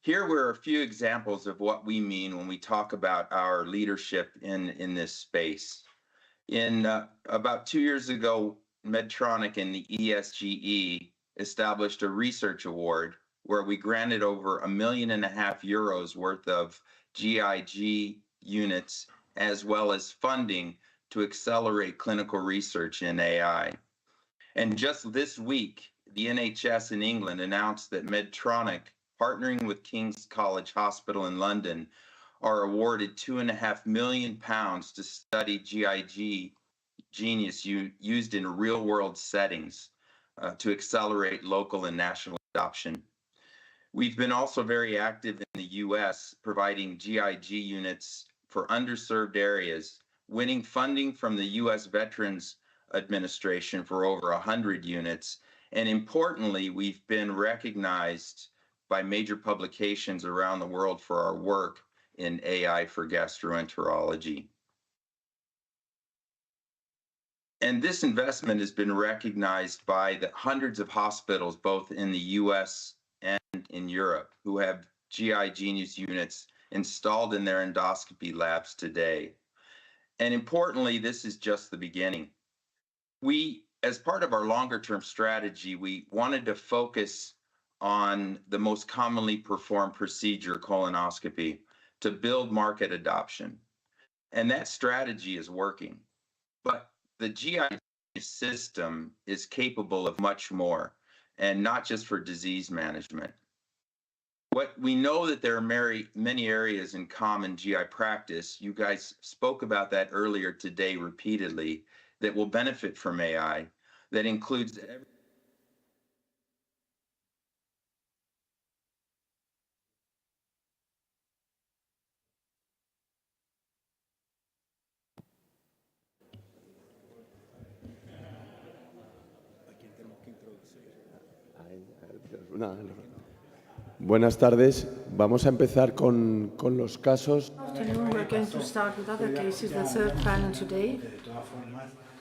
Speaker 5: Here were a few examples of what we mean when we talk about our leadership in this space. About 2 years ago, Medtronic and the ESGE established a research award where we granted over €1.5 million worth of GIG units, as well as funding to accelerate clinical research in AI. And just this week, the NHS in England announced that Medtronic, partnering with King's College Hospital in London, are awarded £2.5 million to study GIG Genius used in real-world settings to accelerate local and national adoption. We've been also very active in the US, providing GIG units for underserved areas, winning funding from the US Veterans Administration for over 100 units. And importantly, we've been recognized by major publications around the world for our work in AI for gastroenterology. And this investment has been recognized by the hundreds of hospitals, both in the US and in Europe, who have GI Genius units installed in their endoscopy labs today. And importantly, this is just the beginning. As part of our longer-term strategy, we wanted to focus on the most commonly performed procedure, colonoscopy, to build market adoption. And that strategy is working. But the GI system is capable of much more, and not just for disease management. We know that there are many areas in common GI practice. You guys spoke about that earlier today repeatedly, that will benefit from AI, that includes
Speaker 7: Buenas tardes. Vamos a empezar con los casos.
Speaker 2: Afternoon, we're going to start with other cases, the third panel today.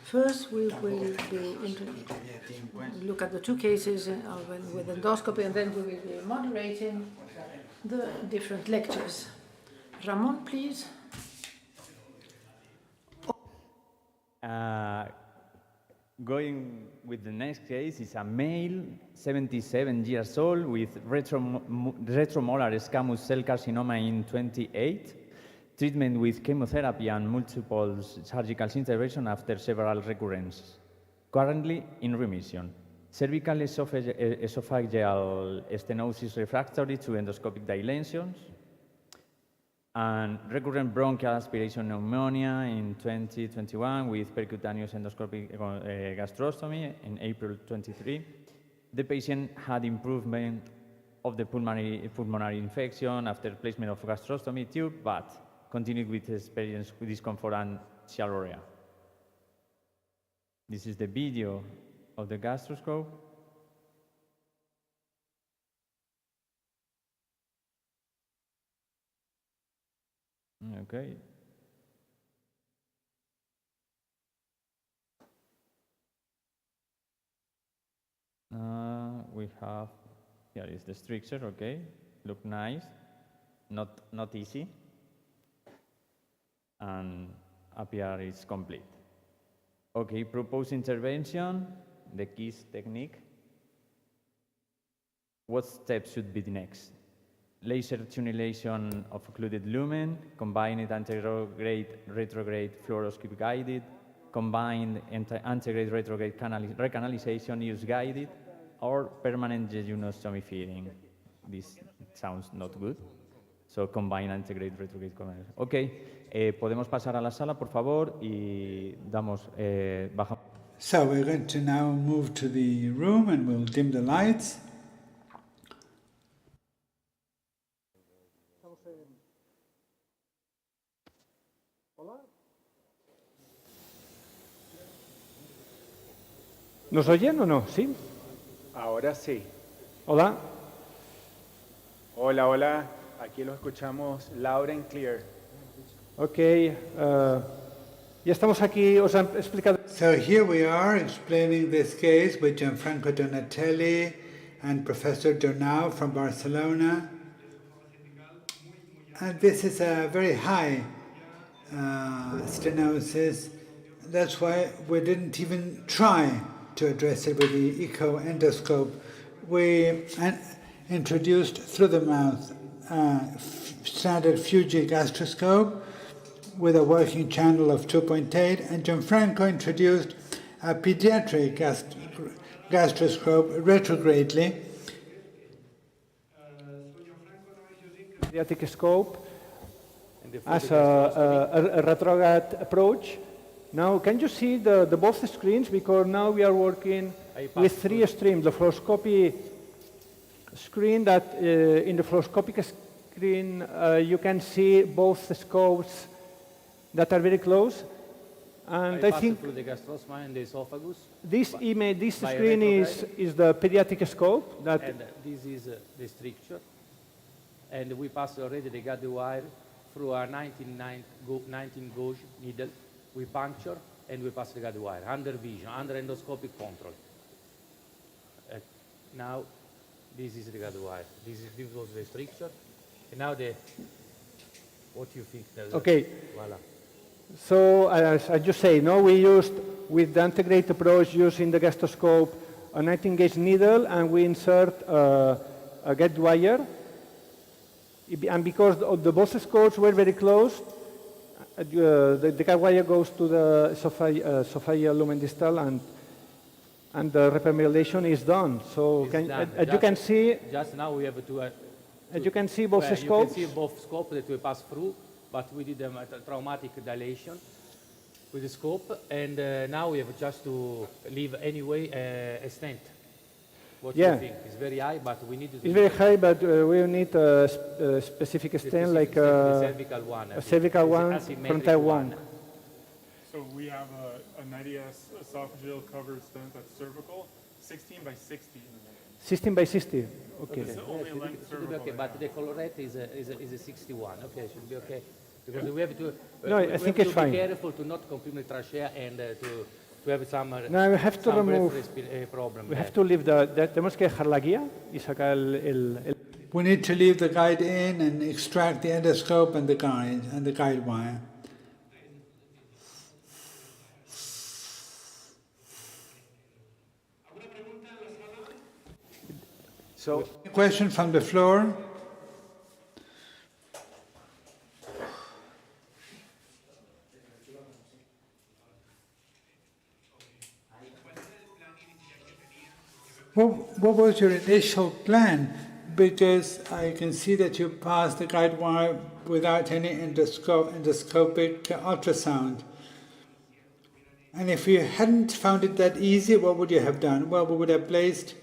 Speaker 2: First, we will look at the two cases with endoscopy, and then we will be moderating the different lectures. Ramon, please.
Speaker 10: Going with the next case is a male, 77 years old, with retromolar squamous cell carcinoma in 28, treatment with chemotherapy and multiple surgical intervention after several recurrences. Currently in remission. Cervical esophageal stenosis refractory to endoscopic dilations, and recurrent bronchial aspiration pneumonia in 2021 with percutaneous endoscopic gastrostomy in April 23. The patient had improvement of the pulmonary infection after placement of gastrostomy tube, but continued with experience with discomfort and cyalorrhea. This is the video of the gastroscope. Okay. We have, here is the structure, okay. Look nice, not easy. And up here is complete. Okay, proposed intervention, the KISS technique. What steps should be the next? Laser tunelation of occluded lumen, combined anterograde fluoroscope guided, combined antegrade retrograde recanalization use guided, or permanent jejunostomy feeding. This sounds not good. So combined antegrade retrograde canalization. Ok, podemos pasar a la sala, por favor, y damos, bajamos.
Speaker 13: So we're going to now move to the room and we'll dim the lights.
Speaker 14: ¿Nos oyen o no? ¿Sí?
Speaker 15: Ahora sí.
Speaker 14: Hola.
Speaker 15: Hola, hola. Aquí lo escuchamos loud and clear.
Speaker 14: Ok. Ya estamos aquí, os han explicado.
Speaker 13: So here we are explaining this case with Gianfranco Donatelli and Professor Dornau from Barcelona. And this is a very high stenosis. That's why we didn't even try to address it with the echo endoscope. We introduced through the mouth standard Fuji gastroscope with a working channel of 2.8, and Gianfranco introduced a pediatric gastroscope retrogradely.
Speaker 14: Pediatric scope as a retrograde approach. Now, can you see the both screens? Because now we are working with three streams. The fluoroscopy screen that in the fluoroscopic screen you can see both the scopes that are very close. And I think
Speaker 24: through the gastrosma and the esophagus.
Speaker 14: This image, this screen is the pediatric scope. That
Speaker 24: and this is the stricture. And we passed already the guide wire through our 19 gauge needle. We puncture and we pass the guide wire under vision, under endoscopic control. Now, this is the guide wire. This was the stricture. And now what do you think?
Speaker 14: Okay.
Speaker 24: Voila.
Speaker 14: So, as I just say, no, we used, with the integrated approach, using the gastroscope, a 19 gauge needle, and we insert a guide wire. And because the both scopes were very close, the guide wire goes to the esophageal lumen distal, and the repermeabilization is done. So, as you can see,
Speaker 24: just now we have to.
Speaker 14: As you can see, both scopes.
Speaker 24: You can see both scopes that we pass through, but we did a traumatic dilation with the scope, and now we have just to leave anyway a stent. What do you think? It's very high, but we need to.
Speaker 14: It's very high, but we need a specific stent, like a cervical one, frontal one.
Speaker 25: So we have an IDS esophageal covered stent that's cervical, 16 by 60.
Speaker 14: 16 by 60. Okay.
Speaker 25: It's the only length cervical.
Speaker 24: Okay, but the colorette is a 61. Okay, it should be okay. Because we have to.
Speaker 14: No, I think it's fine.
Speaker 24: Be careful to not completely trachea and to have some.
Speaker 14: No, we have to remove.
Speaker 24: Problem.
Speaker 14: We have to leave tenemos que dejar la guía y sacar el.
Speaker 13: We need to leave the guide in and extract the endoscope and the guide wire.
Speaker 15: So,
Speaker 13: a question from the floor? What was your initial plan? Because I can see that you passed the guide wire without any endoscopic ultrasound. And if you hadn't found it that easy, what would you have done? Well, we would have placed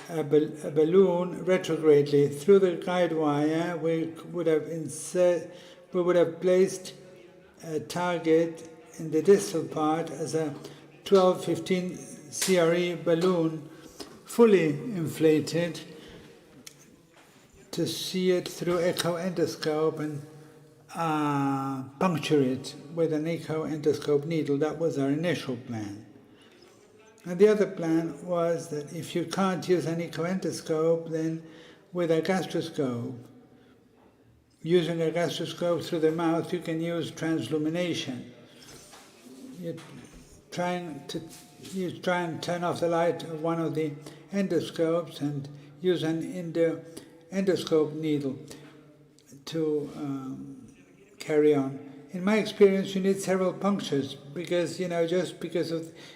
Speaker 13: a balloon retrogradely through the guide wire. We would have placed a target in the distal part as a 12-15 CRE balloon, fully inflated, to see it through echo endoscope puncture it with an echo-endoscope needle. That was our initial plan. And the other plan was that if you can't use an echo-endoscope, then with a gastroscope, using a gastroscope through the mouth, you can use translumination. You try and turn off the light of one of the endoscopes and use an endoscope needle to carry on. In my experience, you need several punctures because, just because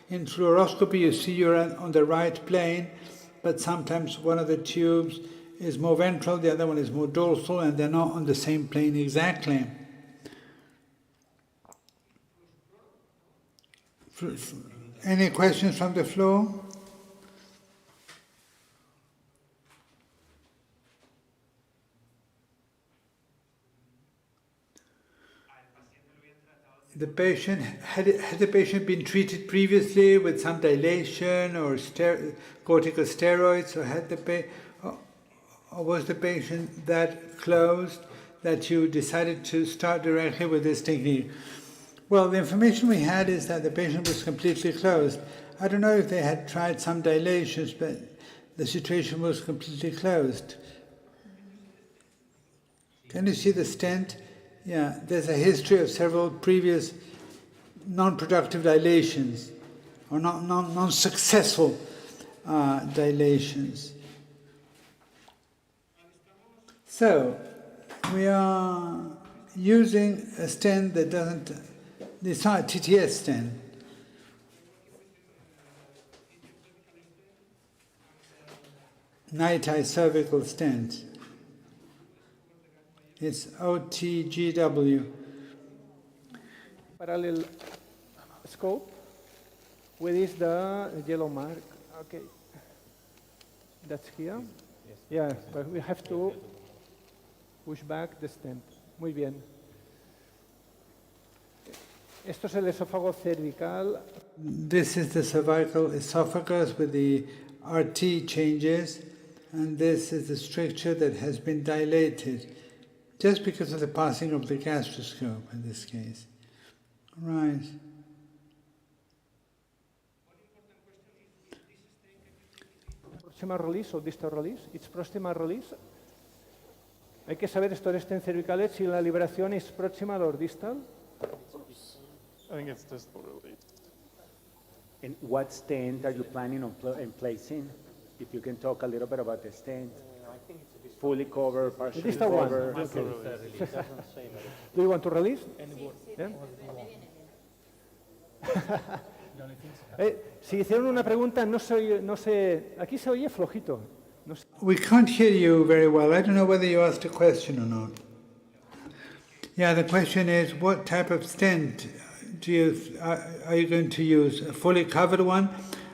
Speaker 13: in fluoroscopy you see you're on the right plane, but sometimes one of the tubes is more ventral, the other one is more dorsal, and they're not on the same plane exactly. Any questions from the floor? The patient, had the patient been treated previously with some dilation or corticosteroids, or was the patient that closed that you decided to start directly with this technique? Well, the information we had is that the patient was completely closed. I don't know if they had tried some dilations, but the situation was completely closed. Can you see the stent? Yeah, there's a history of several previous non-productive dilations or non-successful dilations. So, we are using a stent that doesn't, it's not a TTS stent. Night-eye cervical stent. It's OTGW.
Speaker 14: Parallel scope. Where is the yellow mark? Okay. That's here? Yes. Yeah, but we have to push back the stent. Muy bien. Esto es el esófago cervical.
Speaker 13: This is the cervical esophagus with the RT changes, and this is the structure that has been dilated just because of the passing of the gastroscope in this case. Right.
Speaker 14: Proximal release o distal release. It's proximal release. Hay que saber estos stents cervicales si la liberación es proximal o distal.
Speaker 25: I think it's distal release.
Speaker 15: And what stent are you planning on placing? If you can talk a little bit about the stent. Fully covered, partially covered.
Speaker 14: Okay. Do you want to release? Yeah? Si hicieron una pregunta, no sé, aquí se oye flojito. No sé.
Speaker 13: We can't hear you very well. I don't know whether you asked a question or not. Yeah, the question is, what type of stent are you going to use? A fully covered one?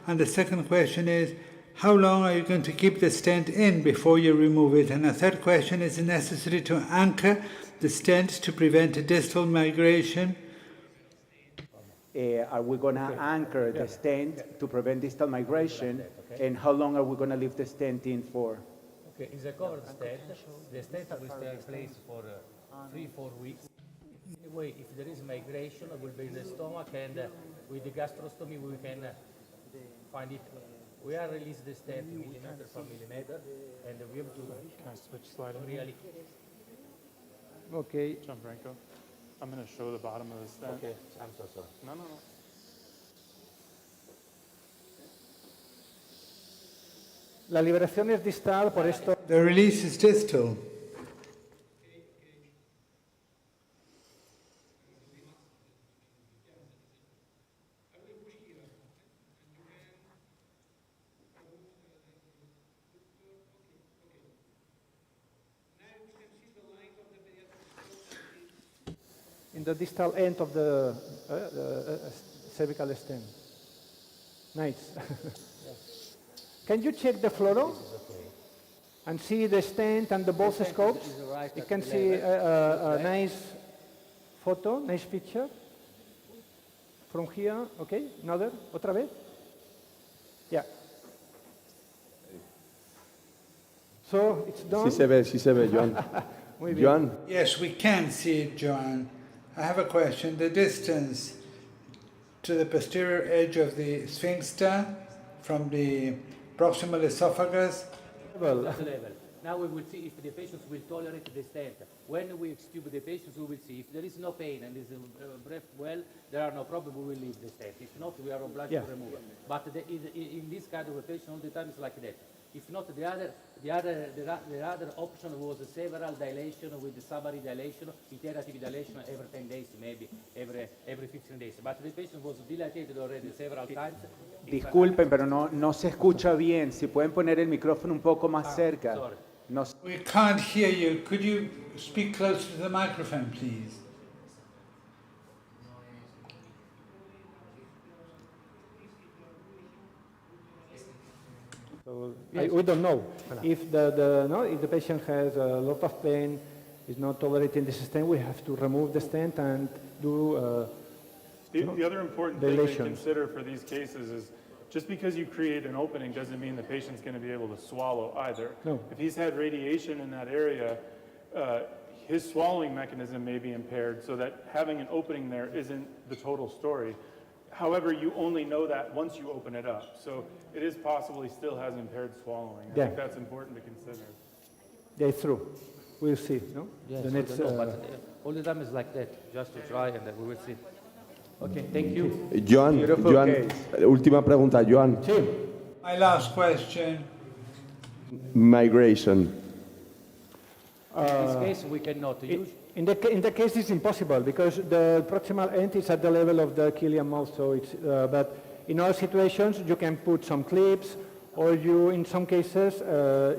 Speaker 13: And the second question is, how long are you going to keep the stent in before you remove it? And the third question, is it necessary to anchor the stent to prevent a distal migration?
Speaker 15: Are we going to anchor the stent to prevent distal migration? And how long are we going to leave the stent in for?
Speaker 24: Okay, it's a covered stent. The stent will stay in place for 3-4 weeks. Anyway, if there is migration, it will be in the stomach, and with the gastrostomy, we can find it. We are released the stent millimeter per millimeter, and we have to.
Speaker 25: Can I switch slide?
Speaker 24: Really.
Speaker 14: Okay.
Speaker 25: Gianfranco, I'm going to show the bottom of the stent.
Speaker 24: Okay, I'm so sorry.
Speaker 25: No.
Speaker 14: La liberación es distal, por esto.
Speaker 13: The release is distal.
Speaker 14: In the distal end of the cervical stent. Nice. Can you check the fluoro and see the stent and the both scopes? You can see a nice photo, nice picture from here. Okay, another, otra vez. Yeah. So it's done.
Speaker 7: Sí se ve, Joan. Joan.
Speaker 13: Yes, we can see it, Joan. I have a question. The distance to the posterior edge of the sphincter from the proximal esophagus.
Speaker 24: That's the level. Now we will see if the patients will tolerate the stent. When we extube the patients, we will see. If there is no pain and is breath well, there are no problem, we will leave the stent. If not, we are obliged to remove it. But in this kind of a patient, all the time it's like that. If not, the other option was several dilation with the summary dilation, iterative dilation every 10 days, maybe every 15 days. But the patient was dilated already several times.
Speaker 15: Disculpen, pero no se escucha bien. Si pueden poner el micrófono un poco más cerca.
Speaker 24: Sorry.
Speaker 15: No.
Speaker 13: We can't hear you. Could you speak closer to the microphone, please?
Speaker 14: So we don't know. If if the patient has a lot of pain, is not tolerating the stent, we have to remove the stent and do
Speaker 25: The other important thing to consider for these cases is just because you create an opening doesn't mean the patient's going to be able to swallow either.
Speaker 14: No.
Speaker 25: If he's had radiation in that area, his swallowing mechanism may be impaired, so that having an opening there isn't the total story. However, you only know that once you open it up. So it is possible he still has impaired swallowing. I think that's important to consider.
Speaker 14: Yeah, it's true. We'll see. No?
Speaker 24: Yes,
Speaker 14: The next,
Speaker 24: but all the time is like that, just to try and then we will see. Okay, thank you.
Speaker 7: Joan, última pregunta, Joan.
Speaker 14: Sí.
Speaker 13: My last question.
Speaker 7: Migration.
Speaker 24: In this case, we cannot use.
Speaker 14: In the case, it's impossible because the proximal end is at the level of the Killian mouth. So it's, but in other situations, you can put some clips, or you, in some cases,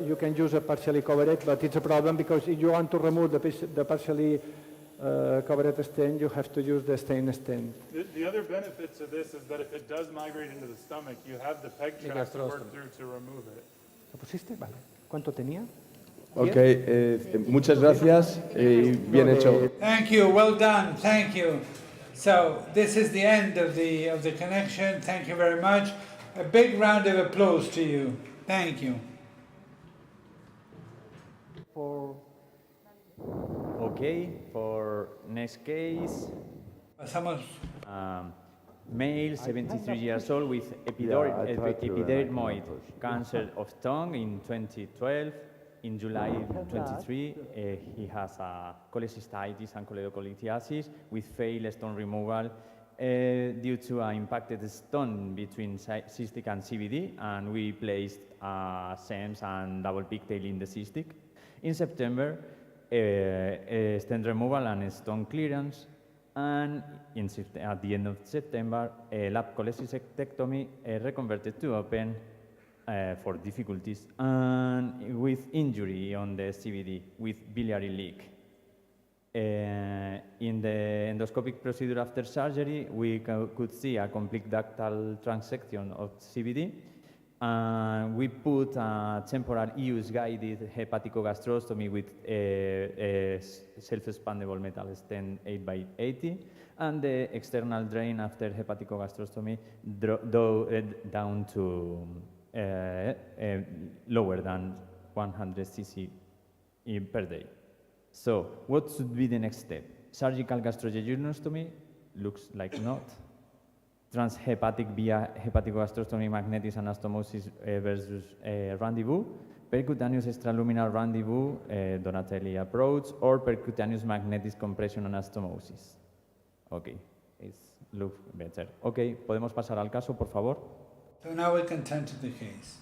Speaker 14: you can use a partially covered. But it's a problem because if you want to remove the partially covered stent, you have to use the stent.
Speaker 25: The other benefit to this is that if it does migrate into the stomach, you have the peg track to work through to remove it.
Speaker 14: ¿Lo pusiste? Vale. ¿Cuánto tenía?
Speaker 7: Ok, muchas gracias y bien hecho.
Speaker 13: Thank you. Well done. Thank you. So this is the end of the connection. Thank you very much. A big round of applause to you. Thank you.
Speaker 10: Okay, for next case.
Speaker 13: Pasamos.
Speaker 10: Male, 73 years old with epidermoid cancer of tongue in 2012. In July 23, he has cholecystitis and choledocholithiasis with failed stone removal due to an impacted stone between cystic and CVD, and we placed SEMS and double pigtail in the cystic. In September, stent removal and stone clearance, and at the end of September, lap cholecystectomy reconverted to open for difficulties and with injury on the CVD with biliary leak. In the endoscopic procedure after surgery, we could see a complete ductal transection of CVD. We put a temporal use-guided hepaticogastrostomy with self-expandable metal stent 8x80, and the external drain after hepaticogastrostomy down to lower than 100 cc per day. So what should be the next step? Surgical gastrojejunostomy looks like not. Transhepatic via hepaticogastrostomy, magnetic anastomosis versus rendezvous. Percutaneous extraluminal rendezvous, Donatelli approach, or percutaneous magnetic compression anastomosis. Okay, it looks better. Okay, podemos pasar al caso, por favor.
Speaker 13: So now we can turn to the case.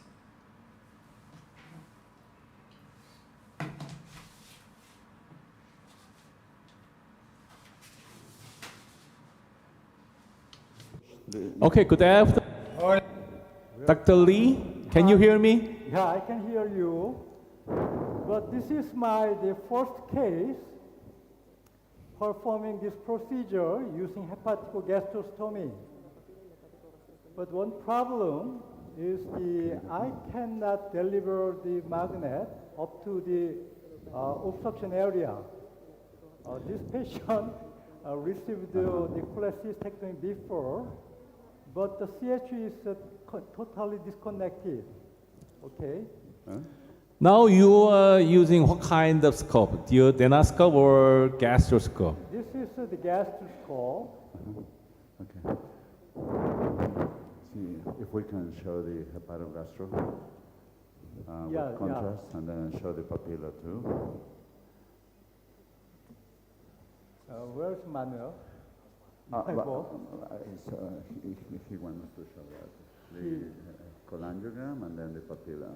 Speaker 4: Okay, good afternoon. Dr. Lee, can you hear me?
Speaker 6: Yeah, I can hear you. But this is the first case performing this procedure using hepaticogastrostomy. But one problem is I cannot deliver the magnet up to the obstruction area. This patient received the cholecystectomy before, but the CHU is totally disconnected. Okay.
Speaker 4: Now you are using what kind of scope? Do you duodenoscope or gastroscope?
Speaker 6: This is the gastroscope.
Speaker 9: Okay. See if we can show the hepatogastro with contrast, and then show the papilla too.
Speaker 6: Where's Manuel?
Speaker 9: He wants to show that. The cholangiogram and then the papilla.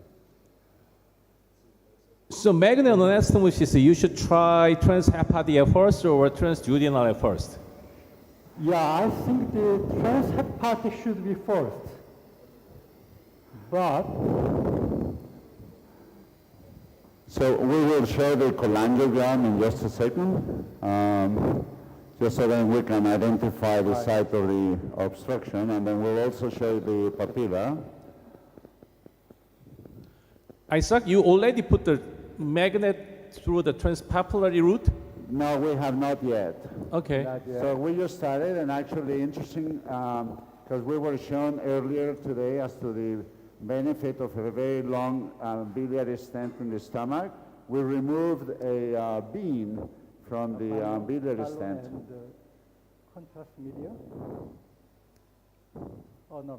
Speaker 4: So magnet anastomosis, you should try transhepatic at first or transduodenal at first?
Speaker 6: Yeah, I think the transhepatic should be first. But
Speaker 9: So we will show the cholangiogram in just a second, just so then we can identify the site of the obstruction, and then we'll also show the papilla.
Speaker 4: Isaac, you already put the magnet through the transpapillary route?
Speaker 9: No, we have not yet.
Speaker 4: Okay.
Speaker 9: So we just started, and actually interesting, because we were shown earlier today as to the benefit of a very long biliary stent in the stomach. We removed a beam from the biliary stent.
Speaker 6: And contrast media. Oh, no.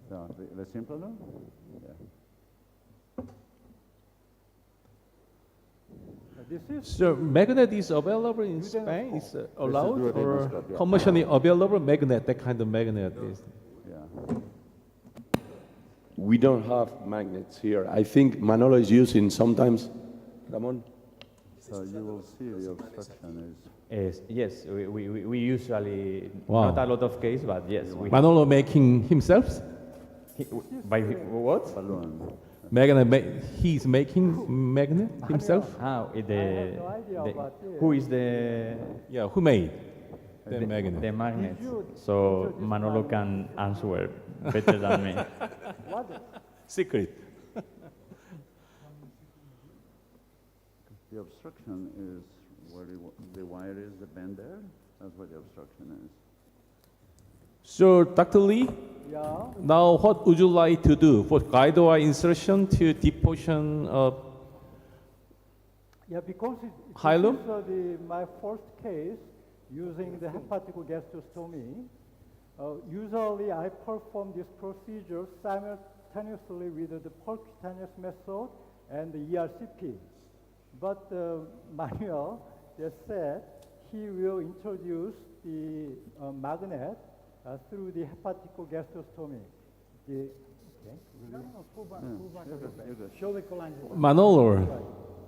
Speaker 9: So the simple one? Yeah.
Speaker 4: So magnet is available in Spain? Is allowed
Speaker 9: This is
Speaker 4: or
Speaker 9: duodenoscope, yeah.
Speaker 4: commercially available magnet? That kind of magnet is.
Speaker 9: Yeah.
Speaker 7: We don't have magnets here. I think Manolo is using sometimes. Ramon?
Speaker 9: So you will see the obstruction is...
Speaker 10: Yes, we usually,
Speaker 4: Wow.
Speaker 10: not a lot of case, but yes. We
Speaker 4: Manolo making himself?
Speaker 10: by what?
Speaker 9: Balloon.
Speaker 4: Magnet, he's making magnet himself?
Speaker 10: Who is the...
Speaker 4: Yeah, who made the magnet?
Speaker 10: The magnet. So Manolo can answer better than me.
Speaker 4: Secret.
Speaker 9: The obstruction is where the wire is, the bend there. That's what the obstruction is.
Speaker 4: So, Dr. Lee,
Speaker 6: Yeah.
Speaker 4: now what would you like to do for guide wire insertion to deep portion of
Speaker 6: Yeah, because
Speaker 4: Hilum?
Speaker 6: this is my first case using the hepatic gastrostomy. Usually I perform this procedure simultaneously with the percutaneous method and the ERCP. But Manuel just said he will introduce the magnet through the hepaticogastrostomy.
Speaker 1: Show the cholangiogram.
Speaker 4: Manolo?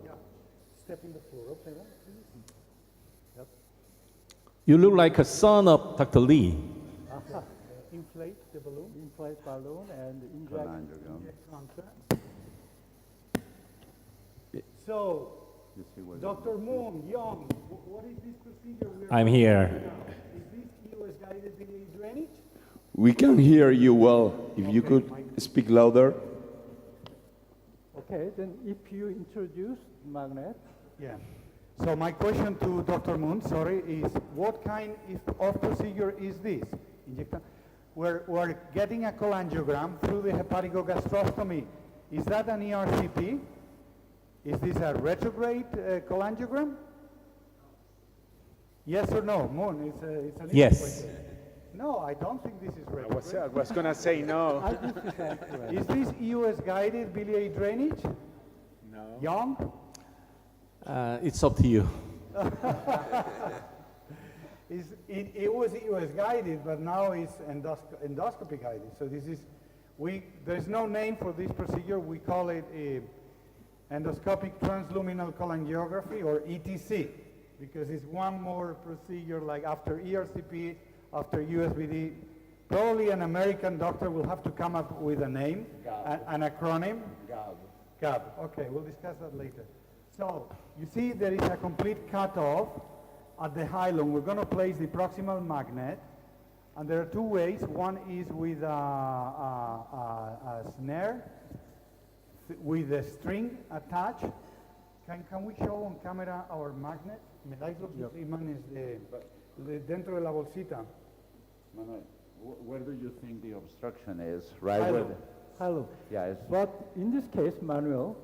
Speaker 1: Yeah. Step in the floor. Okay.
Speaker 6: Yep.
Speaker 4: You look like a son of Dr. Lee.
Speaker 1: Inflate the balloon.
Speaker 6: Inflate balloon and inject contrast. So, Dr. Moon, Young, what is this procedure we're
Speaker 4: I'm
Speaker 6: doing
Speaker 4: here.
Speaker 6: right now? Is this EOS guided biliary drainage?
Speaker 7: We can hear you well. If you could speak louder.
Speaker 6: Okay, then if you introduce magnet.
Speaker 1: Yeah. So my question to Dr. Moon, sorry, is what kind of procedure is this? We're getting a cholangiogram through the hepaticogastrostomy. Is that an ERCP? Is this a retrograde cholangiogram? Yes or no? Moon, it's an easy
Speaker 4: Yes.
Speaker 1: question. No, I don't think this is retrograde.
Speaker 15: I was going to say no.
Speaker 1: Is this EOS guided biliary drainage?
Speaker 15: No.
Speaker 1: Young?
Speaker 4: It's up to you.
Speaker 1: It was EOS guided, but now it's endoscopy guided. So this is, there's no name for this procedure. We call it endoscopic transluminal cholangiography, or ETC, because it's one more procedure like after ERCP, after USBD. Probably an American doctor will have to come up with a name, an acronym. GAB. Okay, we'll discuss that later. So you see there is a complete cutoff at the hilum. We're going to place the proximal magnet, and there are two ways. One is with a snare with a string attached. Can we show on camera our magnet? ¿Me dais los imanes dentro de la bolsita?
Speaker 9: Manuel, where do you think the obstruction is? Right
Speaker 6: Hilum.
Speaker 9: where
Speaker 6: Hilum.
Speaker 9: Yeah, it's
Speaker 6: But in this case, Manuel,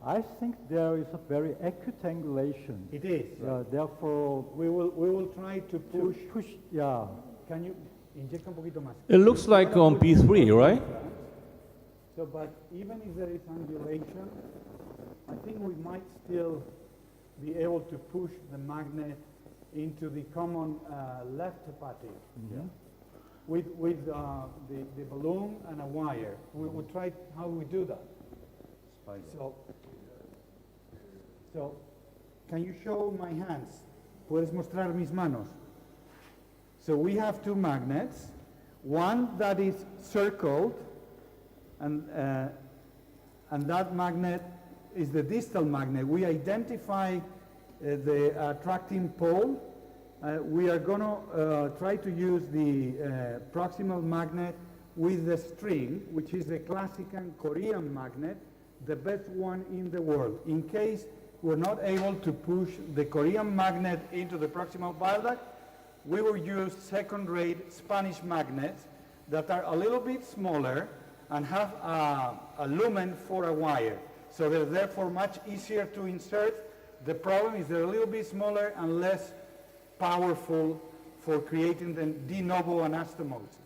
Speaker 6: I think there is a very acute angulation.
Speaker 1: It is.
Speaker 6: Therefore,
Speaker 1: we will try to push.
Speaker 6: Yeah.
Speaker 1: Can you inyecta un poquito más?
Speaker 4: It looks like on P3, right?
Speaker 1: So, but even if there is angulation, I think we might still be able to push the magnet into the common left hepatic.
Speaker 6: Mhm.
Speaker 1: With the balloon and a wire. We'll try how we do that. So, can you show my hands? ¿Puedes mostrar mis manos? So we have two magnets, one that is circled, and that magnet is the distal magnet. We identify the attracting pole. We are going to try to use the proximal magnet with the string, which is the classic and Korean magnet, the best one in the world. In case we're not able to push the Korean magnet into the proximal bile duct, we will use second-rate Spanish magnets that are a little bit smaller and have a lumen for a wire. So they're therefore much easier to insert. The problem is they're a little bit smaller and less powerful for creating the de novo anastomosis.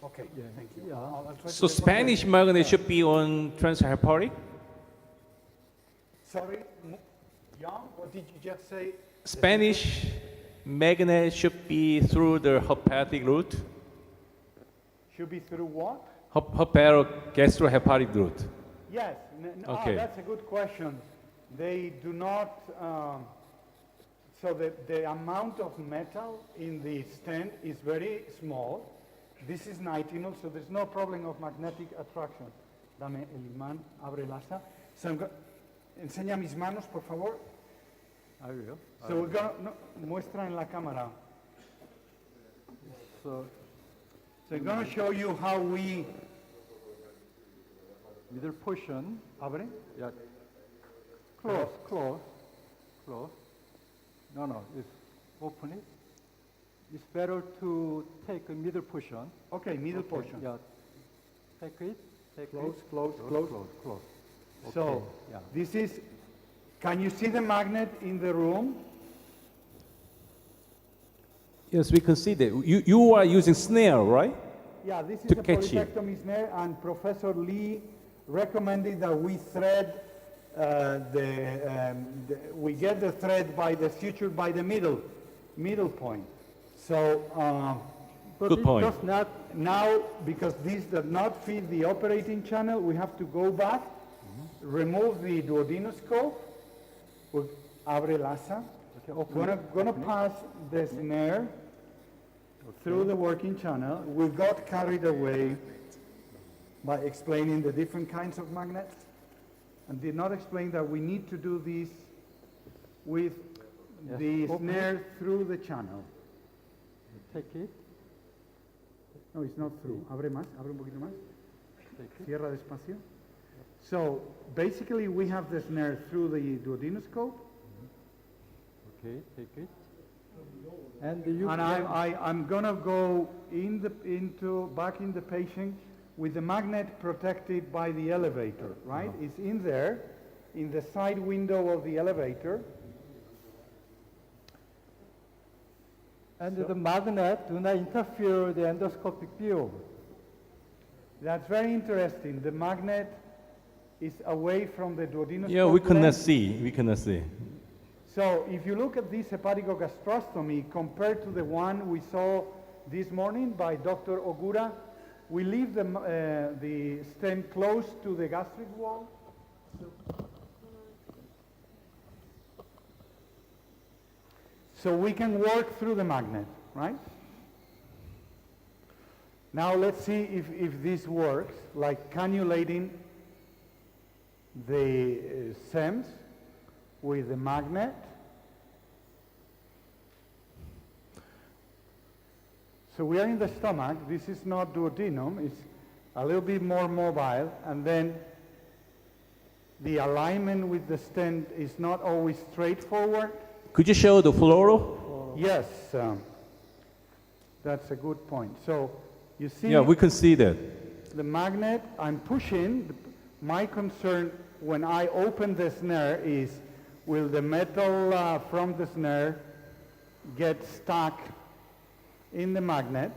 Speaker 1: Okay, thank you.
Speaker 6: Yeah.
Speaker 1: I'll try
Speaker 4: So
Speaker 1: to
Speaker 4: Spanish magnet should be on transhepatic?
Speaker 1: Sorry, Jan, what did you just say?
Speaker 4: Spanish magnet should be through the hepatic route?
Speaker 1: Should be through what?
Speaker 4: Gastrohepatic route.
Speaker 1: Yes.
Speaker 4: Okay.
Speaker 1: That's a good question. They do not. So the amount of metal in the stent is very small. This is nitinol, so there's no problem of magnetic attraction. Dame el imán, abre el asa. So enseña mis manos, por favor.
Speaker 6: I will.
Speaker 1: So we're gonna, no, muestra en la cámara.
Speaker 6: So
Speaker 1: I'm going to show you how we...
Speaker 6: Middle portion.
Speaker 1: Abre?
Speaker 6: Yeah. Close, close, close. No, it's open it. It's better to take a middle portion.
Speaker 1: Okay, middle portion.
Speaker 6: Yeah. Take it. Take
Speaker 1: Close,
Speaker 6: it.
Speaker 1: close.
Speaker 6: Close.
Speaker 1: So
Speaker 6: Okay, yeah.
Speaker 1: this is... Can you see the magnet in the room?
Speaker 4: Yes, we can see that. You are using snare, right?
Speaker 1: Yeah, this is
Speaker 4: To
Speaker 1: a
Speaker 4: catch it.
Speaker 1: polypectomy snare, and Professor Lee recommended that we thread we get the thread by the suture by the middle point. So
Speaker 4: Good
Speaker 1: it
Speaker 4: point.
Speaker 1: does not now, because this does not fit the operating channel, we have to go back, remove the duodenoscope, abre el asa. Gonna pass the snare through the working channel. We got carried away by explaining the different kinds of magnets and did not explain that we need to do this with the snare through the channel.
Speaker 6: Take it.
Speaker 1: No, it's not through. Abre más, abre un poquito más. Cierra despacio. So basically we have the snare through the duodenoscope.
Speaker 6: Okay, take it. And you
Speaker 1: And I'm gonna go back in the patient with the magnet protected by the elevator, right? It's in there, in the side window of the elevator.
Speaker 6: And the magnet do not interfere with the endoscopic view.
Speaker 1: That's very interesting. The magnet is away from the duodenoscope.
Speaker 4: Yeah, we cannot
Speaker 1: lens.
Speaker 4: see. We cannot see.
Speaker 1: So if you look at this hepaticogastrostomy compared to the one we saw this morning by Dr. Ogura, we leave the stent close to the gastric wall. So we can work through the magnet, right? Now let's see if this works, like cannulating the SEMS with the magnet. So we are in the stomach. This is not duodenum. It's a little bit more mobile. And then the alignment with the stent is not always straightforward.
Speaker 4: Could you show the fluoro?
Speaker 1: Yes, that's a good point. So you see...
Speaker 4: Yeah, we can see that.
Speaker 1: The magnet, I'm pushing, my concern when I open the snare is, will the metal from the snare get stuck in the magnet?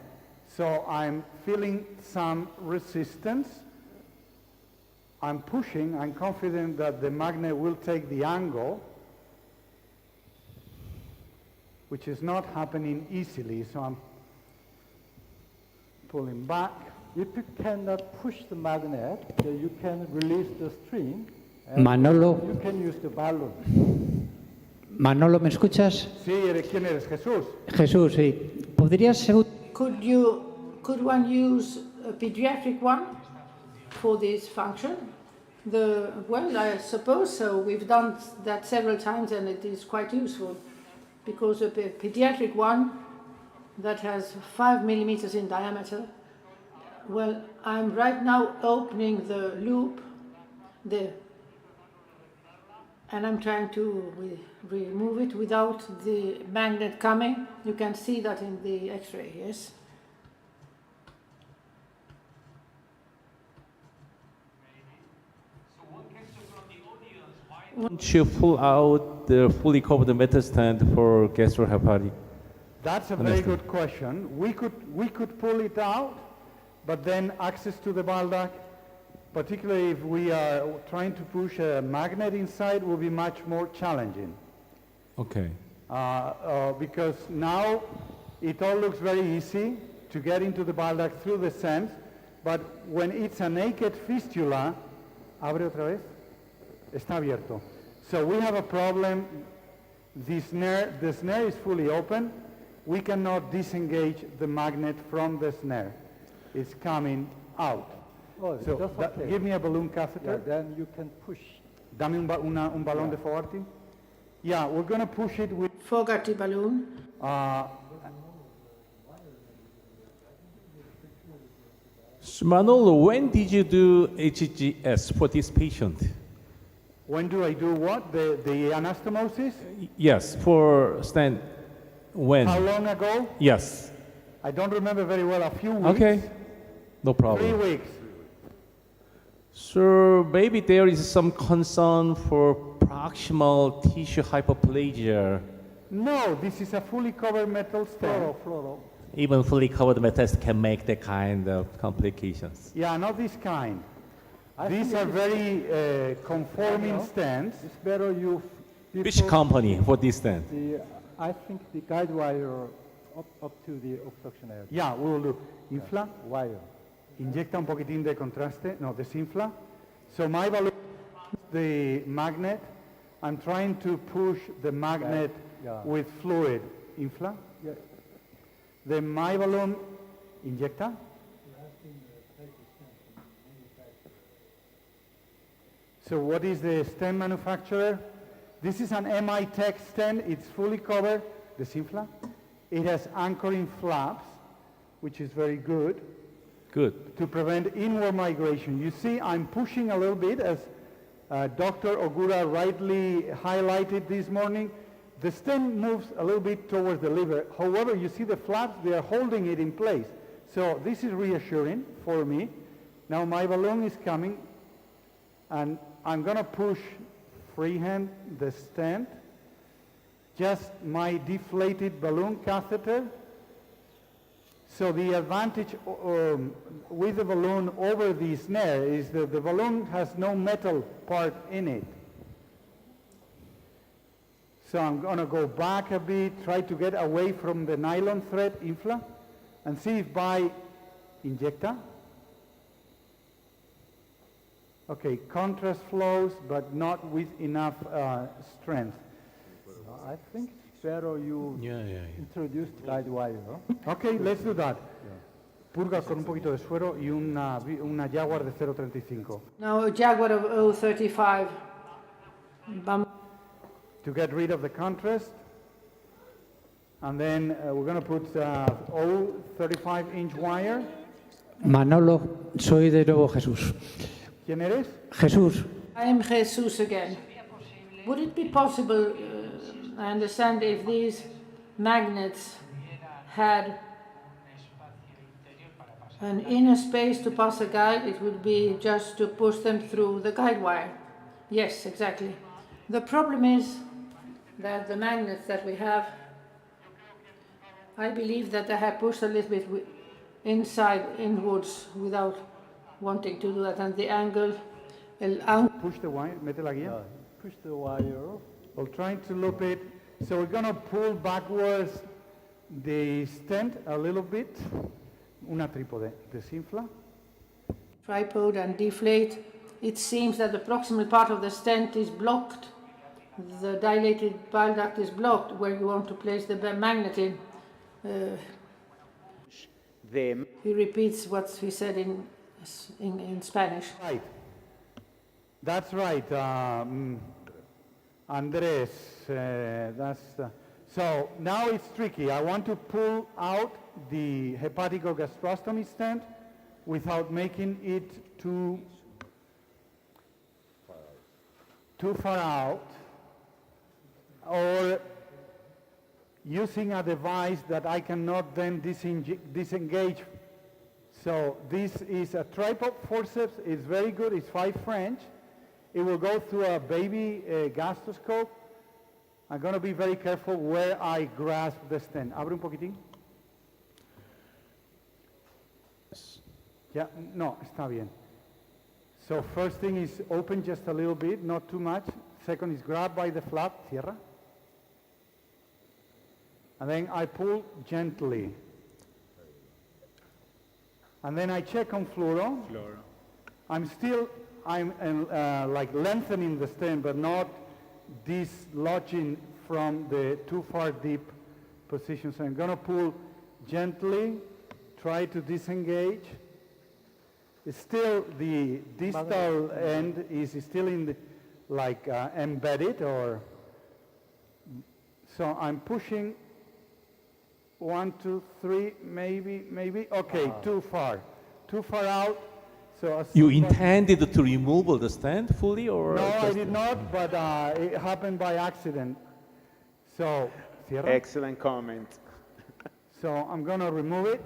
Speaker 1: So I'm feeling some resistance. I'm pushing, I'm confident that the magnet will take the angle, which is not happening easily, so I'm pulling back.
Speaker 6: If you cannot push the magnet, then you can release the string. And
Speaker 8: Manolo.
Speaker 6: You can use the balloon.
Speaker 8: Manolo, ¿me escuchas?
Speaker 1: Sí, ¿quién eres? Jesús.
Speaker 8: Jesús, sí. ¿Podrías...
Speaker 2: Could one use a pediatric one for this function? Well, I suppose so. We've done that several times and it is quite useful, because a pediatric one that has 5 millimeters in diameter, well, I'm right now opening the loop there, and I'm trying to remove it without the magnet coming. You can see that in the X-ray, yes?
Speaker 4: Won't you pull out the fully covered metal stand for gastrohepatic?
Speaker 1: That's a very good question. We could pull it out, but then access to the bile duct, particularly if we are trying to push a magnet inside, will be much more challenging.
Speaker 4: Okay.
Speaker 1: Because now it all looks very easy to get into the bile duct through the sense, but when it's a naked fistula, abre otra vez, está abierto. So we have a problem. The snare is fully open. We cannot disengage the magnet from the snare. It's coming out.
Speaker 6: Oh,
Speaker 1: So
Speaker 6: that's okay.
Speaker 1: give me a balloon catheter.
Speaker 6: Yeah, then you can push.
Speaker 1: Dame un balón de Fogarty. Yeah, we're going to push it with
Speaker 2: Fogarty balloon.
Speaker 4: Manolo, when did you do HGS for this patient?
Speaker 1: When do I do what? The anastomosis?
Speaker 4: Yes, for stand. When?
Speaker 1: How long ago?
Speaker 4: Yes.
Speaker 1: I don't remember very well. A few weeks.
Speaker 4: Okay. No problem.
Speaker 1: 3 weeks.
Speaker 4: So maybe there is some concern for proximal tissue hyperplasia.
Speaker 1: No, this is a fully covered metal stem.
Speaker 6: Fluoro.
Speaker 4: Even fully covered metals can make that kind of complications.
Speaker 1: Yeah, not this kind.
Speaker 6: I
Speaker 1: These
Speaker 6: think
Speaker 1: are very conforming stents.
Speaker 6: It's better you...
Speaker 4: Which company for this stand?
Speaker 6: I think the guide wire up to the obstruction area.
Speaker 1: Yeah, we will look. Infla.
Speaker 6: Wire.
Speaker 1: Inyecta un poquitín de contraste. No, desinfla. So my balloon, the magnet. I'm trying to push the magnet with fluid. Infla.
Speaker 6: Yeah.
Speaker 1: Then my balloon, inyecta. So what is the stent manufacturer? This is an MI Tech stent. It's fully covered, desinfla. It has anchoring flaps, which is very good.
Speaker 4: Good.
Speaker 1: To prevent inward migration. You see, I'm pushing a little bit, as Dr. Ogura rightly highlighted this morning. The stent moves a little bit towards the liver. However, you see the flaps, they are holding it in place. So this is reassuring for me. Now my balloon is coming, and I'm going to push freehand the stent, just my deflated balloon catheter. So the advantage with the balloon over the snare is that the balloon has no metal part in it. So I'm going to go back a bit, try to get away from the nylon thread, infla, and see if by inyecta. Okay, contrast flows, but not with enough strength.
Speaker 6: I think it's better you introduce guide wire. No?
Speaker 1: Okay, let's do that. Purga con un poquito de suero y una Jaguar de 0.35.
Speaker 2: Now a Jaguar of 0.35.
Speaker 1: To get rid of the contrast. And then we're going to put 0.35-inch wire.
Speaker 8: Manolo, soy de nuevo Jesús.
Speaker 1: ¿Quién eres?
Speaker 8: Jesús.
Speaker 2: I am Jesus again. Would it be possible, I understand, if these magnets had an inner space to pass a guide. It would be just to push them through the guide wire. Yes, exactly. The problem is that the magnets that we have, I believe that I have pushed a little bit inwards without wanting to do that, and the angle,
Speaker 1: Push the wire, mete la guía.
Speaker 6: Push the wire.
Speaker 1: We're trying to loop it. So we're going to pull backwards the stent a little bit. Una trípode. Desinfla.
Speaker 2: tripod and deflate. It seems that the proximal part of the stent is blocked. The dilated bile duct is blocked where you want to place the magnet in. He repeats what he said in Spanish.
Speaker 1: Right. That's right, Andres. So now it's tricky. I want to pull out the hepaticogastrostomy stent without making it too far out, or using a device that I cannot then disengage. So this is a tripod forceps. It's very good. It's 5 French. It will go through a baby gastroscope. I'm going to be very careful where I grasp the stent. Abre un poquitín. Yeah, no, está bien. So first thing is open just a little bit, not too much. Second is grab by the flap, cierra. And then I pull gently. And then I check on fluoro. I'm like lengthening the stent, but not dislodging from the too far deep position. So I'm going to pull gently, try to disengage. It's still the distal end is still in the, like embedded, or so I'm pushing 1, 2, 3, maybe. Okay, too far out. So
Speaker 4: you intended to remove the stent fully, or?
Speaker 1: No, I did not, but it happened by accident. So, cierra.
Speaker 15: Excellent comment.
Speaker 1: So I'm going to remove it,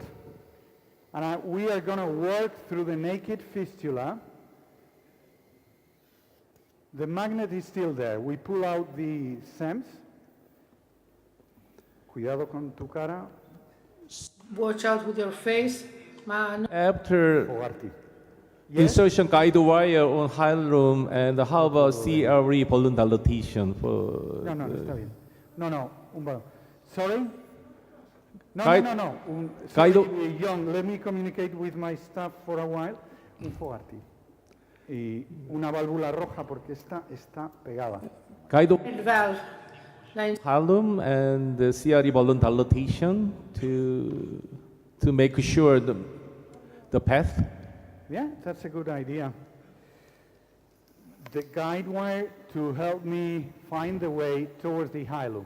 Speaker 1: and we are going to work through the naked fistula. The magnet is still there. We pull out the SEMS. Cuidado con tu cara.
Speaker 2: Watch out with your face, man.
Speaker 4: After insertion guide wire on hilum, and how about CRE balloon dilatation for?
Speaker 1: No, está bien. No, sorry? No. Sorry, John, let me communicate with my staff for a while. Un Fogarty. Y una válvula roja porque esta está pegada.
Speaker 4: Guide
Speaker 2: valve.
Speaker 4: hilum and the CRE balloon dilatation to make sure the path.
Speaker 1: Yeah, that's a good idea. The guide wire to help me find the way towards the hilum.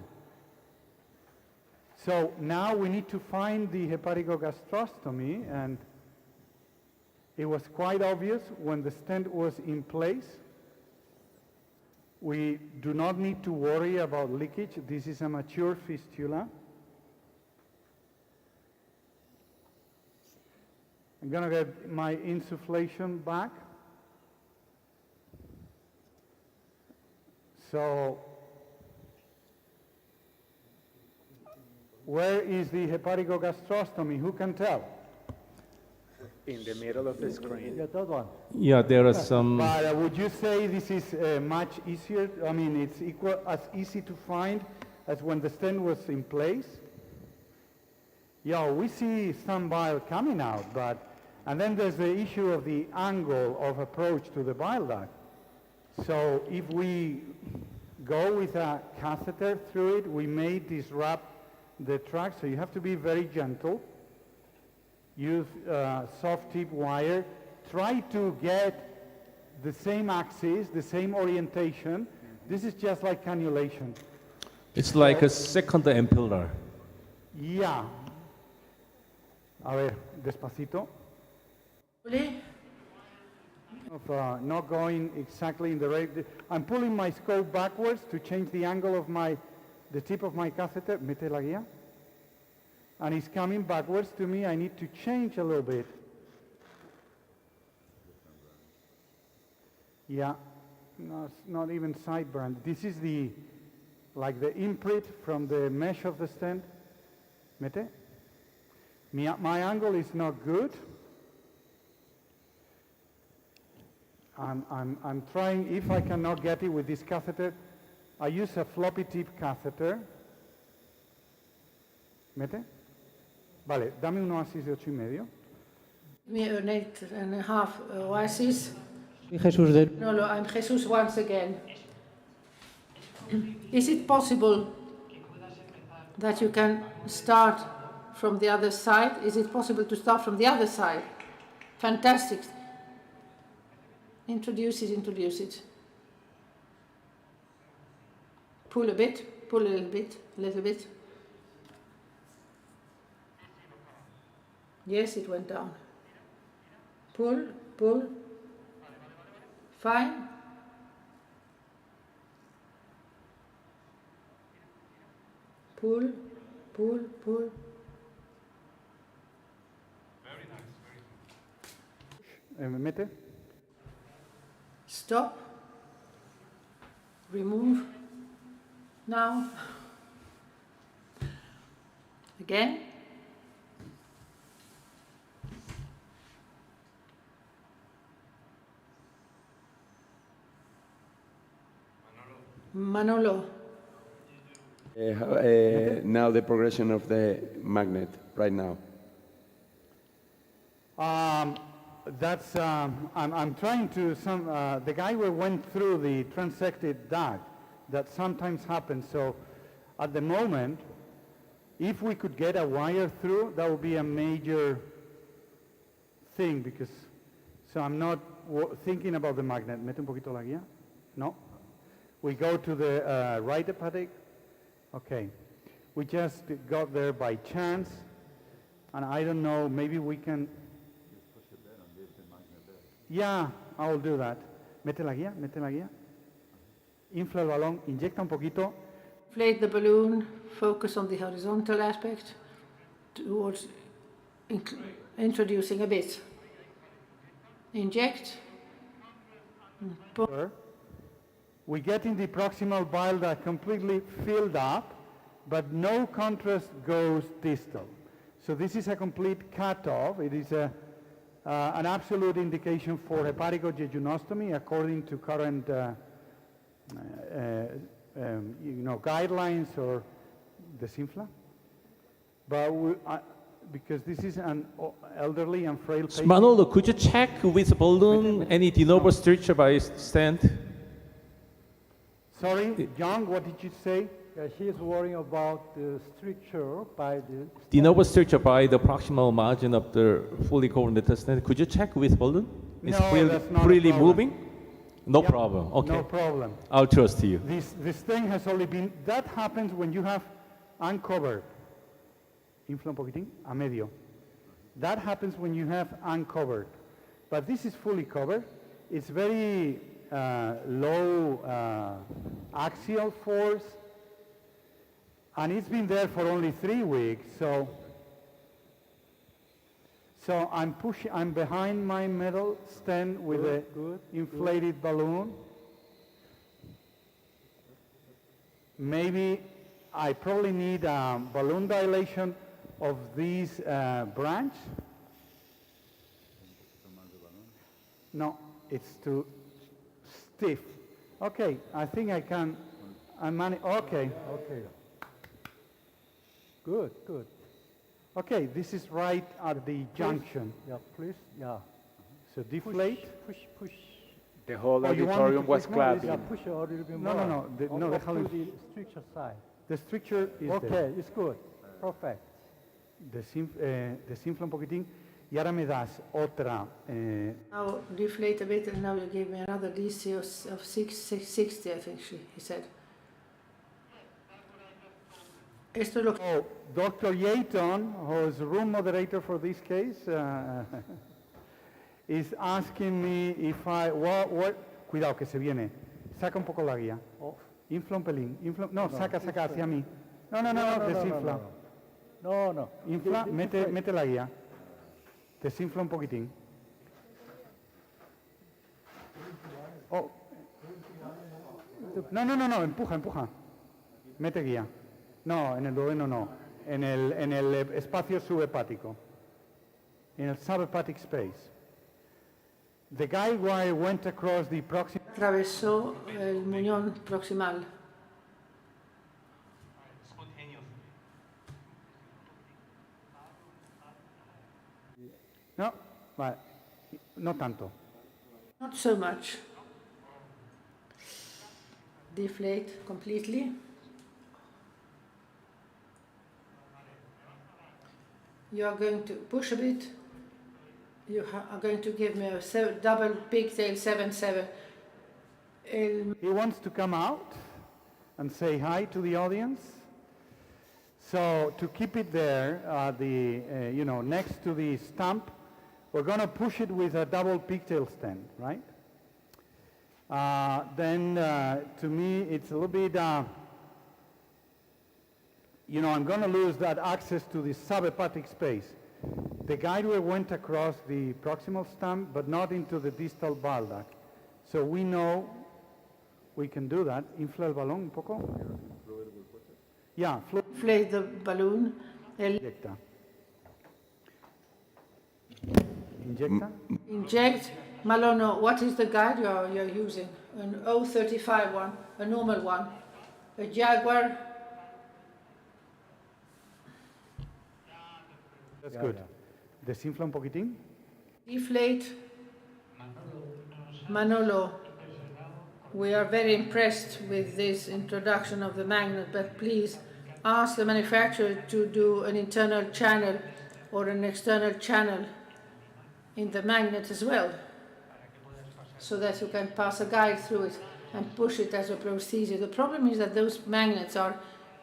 Speaker 1: So now we need to find the hepaticogastrostomy, and it was quite obvious when the stent was in place. We do not need to worry about leakage. This is a mature fistula. I'm going to get my insufflation back. So, where is the hepaticogastrostomy? Who can tell?
Speaker 15: In the middle of the screen.
Speaker 6: Yeah, that one.
Speaker 4: Yeah, there are some.
Speaker 1: But would you say this is much easier? I mean, it's as easy to find as when the stent was in place? Yeah, we see some bile coming out, and then there's the issue of the angle of approach to the bile duct. So if we go with a catheter through it, we may disrupt the tract, so you have to be very gentle. Use soft tip wire. Try to get the same axis, the same orientation. This is just like cannulation.
Speaker 4: It's like a second ampulla.
Speaker 1: Yeah. A ver, despacito. Of not going exactly in the right. I'm pulling my scope backwards to change the angle of the tip of my catheter. Mete la guía. And it's coming backwards to me. I need to change a little bit. Yeah, no, it's not even sideburn. This is the, like the imprint from the mesh of the stent. Mete. My angle is not good. I'm trying, if I cannot get it with this catheter, I use a floppy tip catheter. Mete. Vale, dame un oasis de 8,5.
Speaker 2: Me an 8.5 oasis.
Speaker 8: Jesús de...
Speaker 2: No, I'm Jesus once again. Is it possible that you can start from the other side? Is it possible to start from the other side? Fantastic. Introduce it. Pull a bit, pull a little bit. Yes, it went down. Pull. Fine. Pull.
Speaker 1: Mete.
Speaker 2: Stop. Remove. Now. Again. Manolo.
Speaker 7: Now the progression of the magnet right now.
Speaker 1: That's, I'm trying to, the guy who went through the transected duct, that sometimes happens. So at the moment, if we could get a wire through, that would be a major thing because, so I'm not thinking about the magnet. Mete un poquito la guía. No. We go to the right hepatic. Okay. We just got there by chance. And I don't know, maybe we can... Yeah, I will do that. Mete la guía. Infla el balón, inyecta un poquito.
Speaker 2: Inflate the balloon, focus on the horizontal aspect towards introducing a bit. Inject.
Speaker 1: We get in the proximal bile duct completely filled up, but no contrast goes distal. So this is a complete cutoff. It is an absolute indication for hepaticojejunostomy according to current guidelines or desinfla. But because this is an elderly and frail patient.
Speaker 4: Manolo, could you check with the balloon any de novo structure by stent?
Speaker 1: Sorry, John, what did you say?
Speaker 6: Yeah, he's worrying about the stricture by the...
Speaker 4: De novo structure by the proximal margin of the fully covered stent. Could you check with balloon? It's freely moving? No problem. Okay.
Speaker 1: No problem.
Speaker 4: I'll trust you.
Speaker 1: This thing has only been... That happens when you have uncovered. Infla un poquitín, a medio. That happens when you have uncovered. But this is fully covered. It's very low axial force. And it's been there for only 3 weeks, so I'm behind my metal stent with a inflated balloon. Maybe I probably need balloon dilation of this branch. No, it's too stiff. Okay, I think I can. Okay.
Speaker 6: Good.
Speaker 1: Okay, this is right at the junction.
Speaker 6: Yeah, please. Yeah.
Speaker 1: So deflate.
Speaker 6: Push.
Speaker 15: The whole auditorium was clapping.
Speaker 6: Yeah, push a little bit more.
Speaker 1: No.
Speaker 6: To the stricture side.
Speaker 1: The stricture is
Speaker 6: okay,
Speaker 1: there.
Speaker 6: It's good. Perfect.
Speaker 1: Desinfla un poquitín. Y ahora me das otra.
Speaker 2: Now deflate a bit, and now you gave me another DC of 660, I think he said. Esto es lo que...
Speaker 1: Oh, Dr. Yaton, who is room moderator for this case, is asking me if cuidado que se viene. Saca un poco la guía. Infla un pelín. No, saca hacia mí. No, desinfla.
Speaker 6: No.
Speaker 1: Infla, mete la guía. Desinfla un poquitín. Oh. No, empuja. Mete guía. No, en el duodeno no. En el espacio subhepático. In a subhepatic space. The guide wire went across the proximal.
Speaker 2: Atravesó el muñón proximal.
Speaker 1: No, vale. No tanto.
Speaker 2: Not so much. Deflate completely. You are going to push a bit. You are going to give me a double pigtail 7-7.
Speaker 1: He wants to come out and say hi to the audience. So to keep it there, next to the stump, we're going to push it with a double pigtail stem, right? Then to me, it's a little bit, I'm going to lose that access to the subhepatic space. The guideway went across the proximal stump, but not into the distal bile duct. So we know we can do that. Infla el balón un poco. Yeah,
Speaker 2: inflate the balloon.
Speaker 1: Inyecta. Injecta?
Speaker 2: Inject. Malono, what is the guide you're using? An 035 one, a normal one, a Jaguar.
Speaker 1: That's good. Desinfla un poquitín.
Speaker 2: Deflate. Manolo, we are very impressed with this introduction of the magnet, but please ask the manufacturer to do an internal channel or an external channel in the magnet as well, so that you can pass a guide through it and push it as a prosthesis. The problem is that those magnets are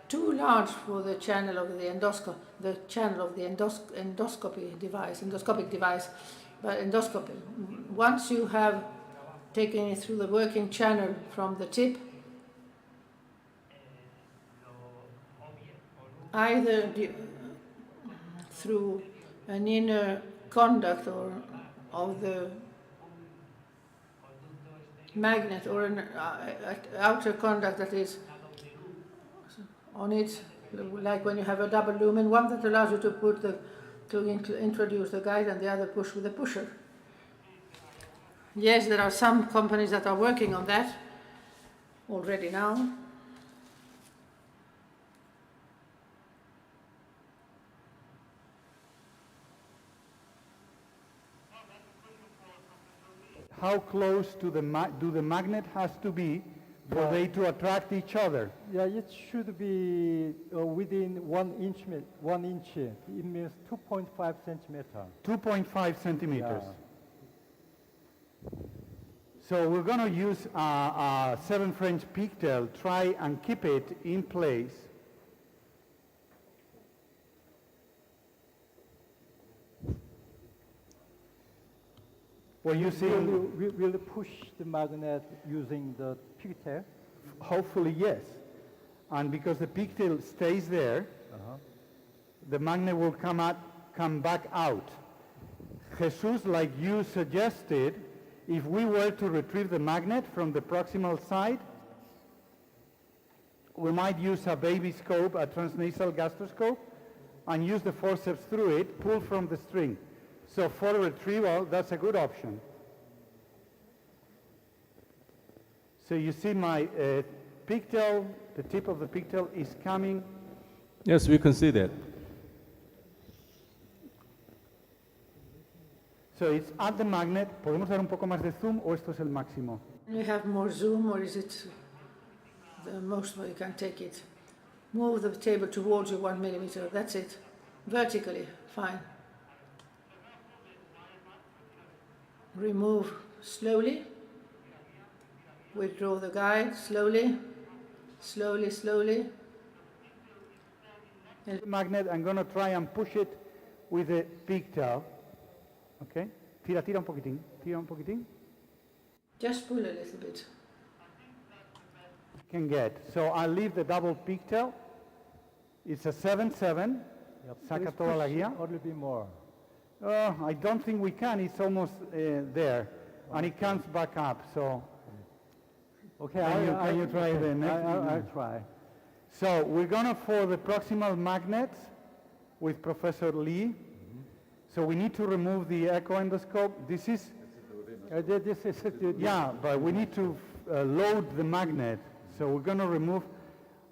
Speaker 2: too large for the channel of the endoscopic device. But endoscopy, once you have taken it through the working channel from the tip, either through an inner conduct or of the magnet or an outer conduct that is on it, like when you have a double lumen, one that allows you to introduce the guide and the other push with the pusher. Yes, there are some companies that are working on that already now.
Speaker 1: How close to the magnet has to be for they to attract each other?
Speaker 6: Yeah, it should be within 1 inch. It means 2.5 centimeters.
Speaker 1: 2.5 centimeters. Yeah. So we're going to use a 7 French pigtail. Try and keep it in place. Well, you see,
Speaker 6: will push the magnet using the pigtail?
Speaker 1: Hopefully, yes. And because the pigtail stays there, the magnet will come back out. Jesus, like you suggested, if we were to retrieve the magnet from the proximal side, we might use a baby scope, a transnasal gastroscope, and use the forceps through it, pull from the string. So for retrieval, that's a good option. So you see my pigtail, the tip of the pigtail is coming.
Speaker 4: Yes, we can see that.
Speaker 1: So it's at the magnet. ¿Podemos dar un poco más de zoom o esto es el máximo?
Speaker 2: You have more zoom, or is it the most way you can take it? Move the table towards you 1 millimeter, that's it. Vertically, fine. Remove slowly. Withdraw the guide slowly, slowly.
Speaker 1: The magnet, I'm going to try and push it with the pigtail. Okay? Tira un poquitín.
Speaker 2: Just pull a little bit.
Speaker 1: Can get. So I'll leave the double pigtail. It's a 7-7. Saca toda la guía.
Speaker 6: A little bit more.
Speaker 1: I don't think we can. It's almost there. And it comes back up. So
Speaker 6: Okay,
Speaker 1: Can you try the next?
Speaker 6: I'll try.
Speaker 1: So we're gonna for the proximal magnets with Professor Lee. So we need to remove the echo endoscope. This is yeah, but we need to load the magnet. So we're gonna remove,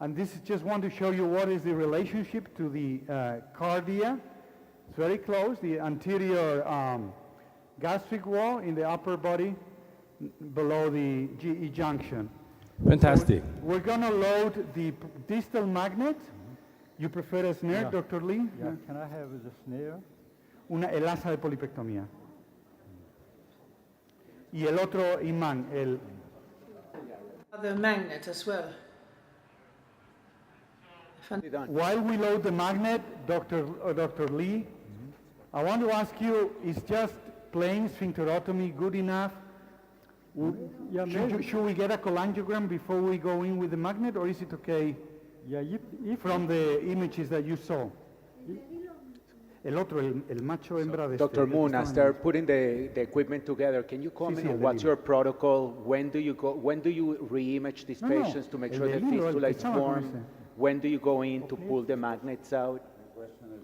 Speaker 1: and this is just want to show you what is the relationship to the cardia. It's very close, the anterior gastric wall in the upper body below the GE junction.
Speaker 4: Fantastic.
Speaker 1: So we're gonna load the distal magnet. You prefer a snare,
Speaker 6: Yeah.
Speaker 1: Dr. Lee?
Speaker 6: Yeah, can I have the snare?
Speaker 1: El asa de polipectomía. Y el otro imán, el...
Speaker 2: The magnet as well.
Speaker 1: While we load the magnet, Dr. Lee, I want to ask you, is just plain sphincterotomy good enough? Should we get a cholangiogram before we go in with the magnet, or is it okay from the images that you saw? El otro, el macho hembra de
Speaker 15: Dr. Moon, as they're putting the equipment together, can you comment on what's your protocol? When do you re-image these patients to make sure the fistula is formed? When do you go in to pull the magnets out?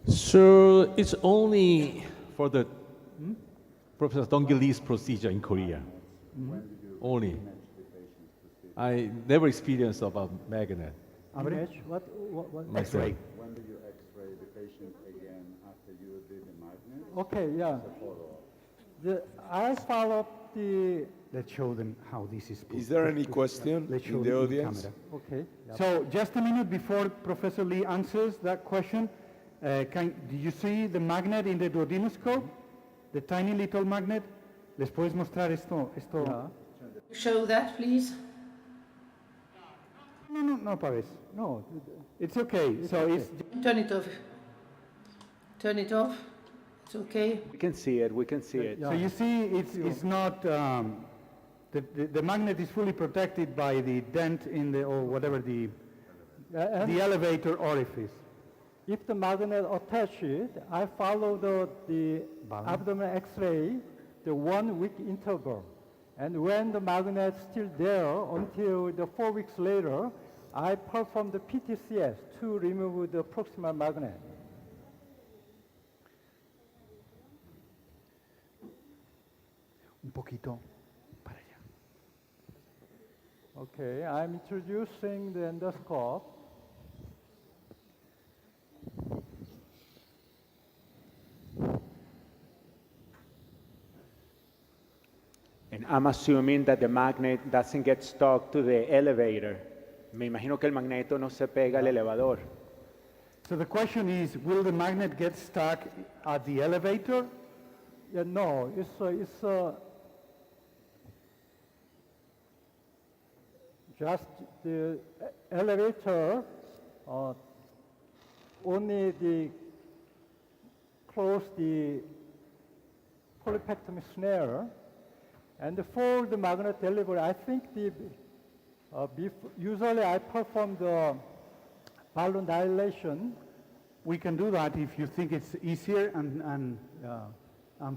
Speaker 4: So it's only for the Professor Dong-Lee's procedure in Korea. Only. I never experienced about magnet.
Speaker 6: Image? What?
Speaker 4: Myself.
Speaker 9: When do you X-ray the patient again after you did the magnet?
Speaker 6: Okay, yeah. I followed the...
Speaker 1: Let's show them how this is put.
Speaker 7: Is there any question in the audience?
Speaker 6: Okay.
Speaker 1: So just a minute before Professor Lee answers that question, do you see the magnet in the duodenoscope? The tiny little magnet? ¿Les puedes mostrar esto?
Speaker 2: Show that, please.
Speaker 1: No pares.
Speaker 6: No.
Speaker 1: It's okay. So it's...
Speaker 2: Turn it off. Turn it off. It's okay.
Speaker 15: We can see it. We can see it.
Speaker 1: So you see, it's not... the magnet is fully protected by the dent in the, or whatever, the elevator orifice.
Speaker 6: If the magnet attaches, I follow the abdomen X-ray, the 1 week interval. And when the magnet is still there until the 4 weeks later, I perform the PTCS to remove the proximal magnet.
Speaker 1: Un poquito para allá.
Speaker 6: Okay, I'm introducing the endoscope.
Speaker 15: And I'm assuming that the magnet doesn't get stuck to the elevator. Me imagino que el magneto no se pega al elevador.
Speaker 1: So the question is, will the magnet get stuck at the elevator?
Speaker 6: Yeah, no, it's just the elevator, only close the polypectomy snare. And for the magnet delivery, I think usually I perform the balloon dilation.
Speaker 1: We can do that if you think it's easier and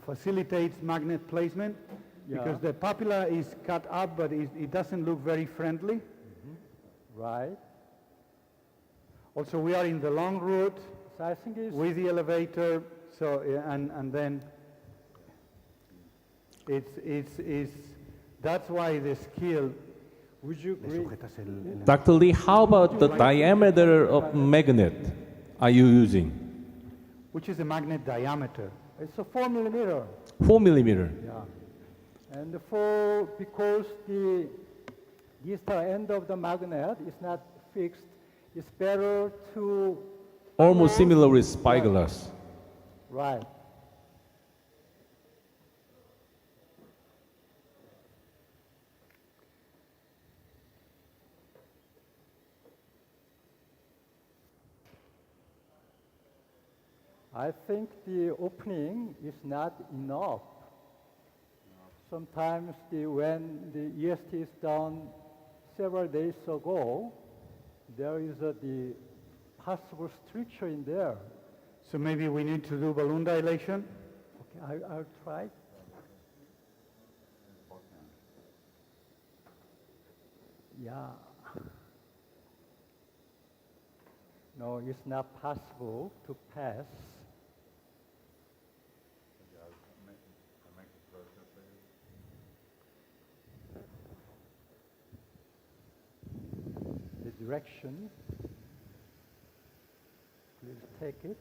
Speaker 1: facilitates magnet placement, because the papilla is cut up, but it doesn't look very friendly.
Speaker 6: Right.
Speaker 1: Also, we are in the long route
Speaker 6: so I think
Speaker 1: with the elevator, so and then it's that's why the skill.
Speaker 6: Would you agree?
Speaker 4: Dr. Lee, how about the diameter of magnet are you using?
Speaker 1: Which is the magnet diameter?
Speaker 6: It's a 4 millimeter.
Speaker 4: 4 millimeter.
Speaker 6: Yeah. And because the distal end of the magnet is not fixed, it's better to...
Speaker 4: Almost similar with spyglass.
Speaker 6: Right. I think the opening is not enough. Sometimes when the EST is done several days ago, there is the possible stricture in there.
Speaker 1: So maybe we need to do balloon dilation?
Speaker 6: Okay, I'll try. Yeah. No, it's not possible to pass. The direction. Please take it.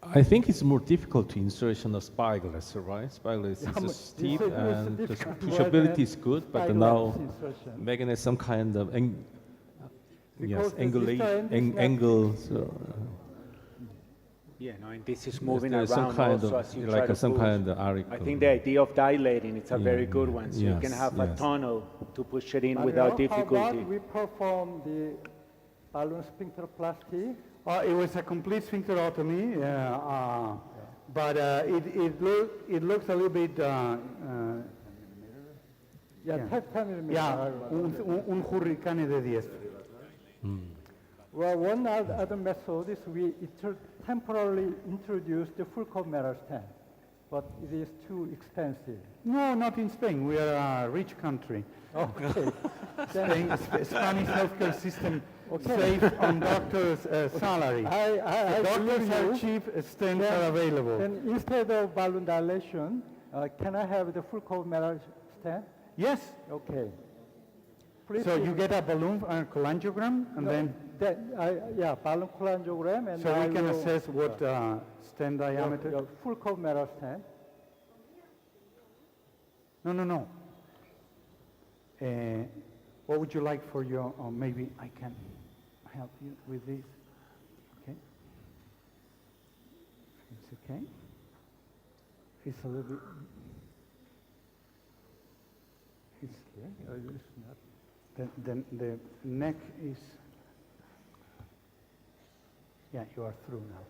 Speaker 4: I think it's more difficult to insertion of spyglass, right? Spyglass is steep and the pushability is good, but now magnet some kind of angle.
Speaker 15: Yeah, no, and this is moving
Speaker 4: there's
Speaker 15: around
Speaker 4: some kind
Speaker 15: also
Speaker 4: of,
Speaker 15: as you
Speaker 4: like
Speaker 15: try to
Speaker 4: some
Speaker 15: push.
Speaker 4: kind of article.
Speaker 15: I think the idea of dilating, it's a very good one. So you can have a tunnel to push it in without difficulty.
Speaker 6: How about we perform the balloon sphincteroplasty?
Speaker 1: It was a complete sphincterotomy, but it looks a little bit.
Speaker 6: 10 millimeters.
Speaker 1: Yeah, un hurricane de 10.
Speaker 6: Well, one other method is we temporarily introduce the full coat metal stent, but it is too expensive.
Speaker 1: No, not in Spain. We are a rich country.
Speaker 6: Okay.
Speaker 1: Spanish healthcare system saves on doctors' salary.
Speaker 6: I
Speaker 1: Doctors are cheap, stents are available.
Speaker 6: Then instead of balloon dilation, can I have the full coat metal stent?
Speaker 1: Yes.
Speaker 6: Okay.
Speaker 1: So you get a balloon cholangiogram, and then
Speaker 6: balloon cholangiogram, and
Speaker 1: so we can assess what stent diameter.
Speaker 6: Full coat metal stent.
Speaker 1: No. What would you like for your? Maybe I can help you with this. Okay. It's okay. It's a little bit. It's not. Then the neck is. Yeah, you are through now.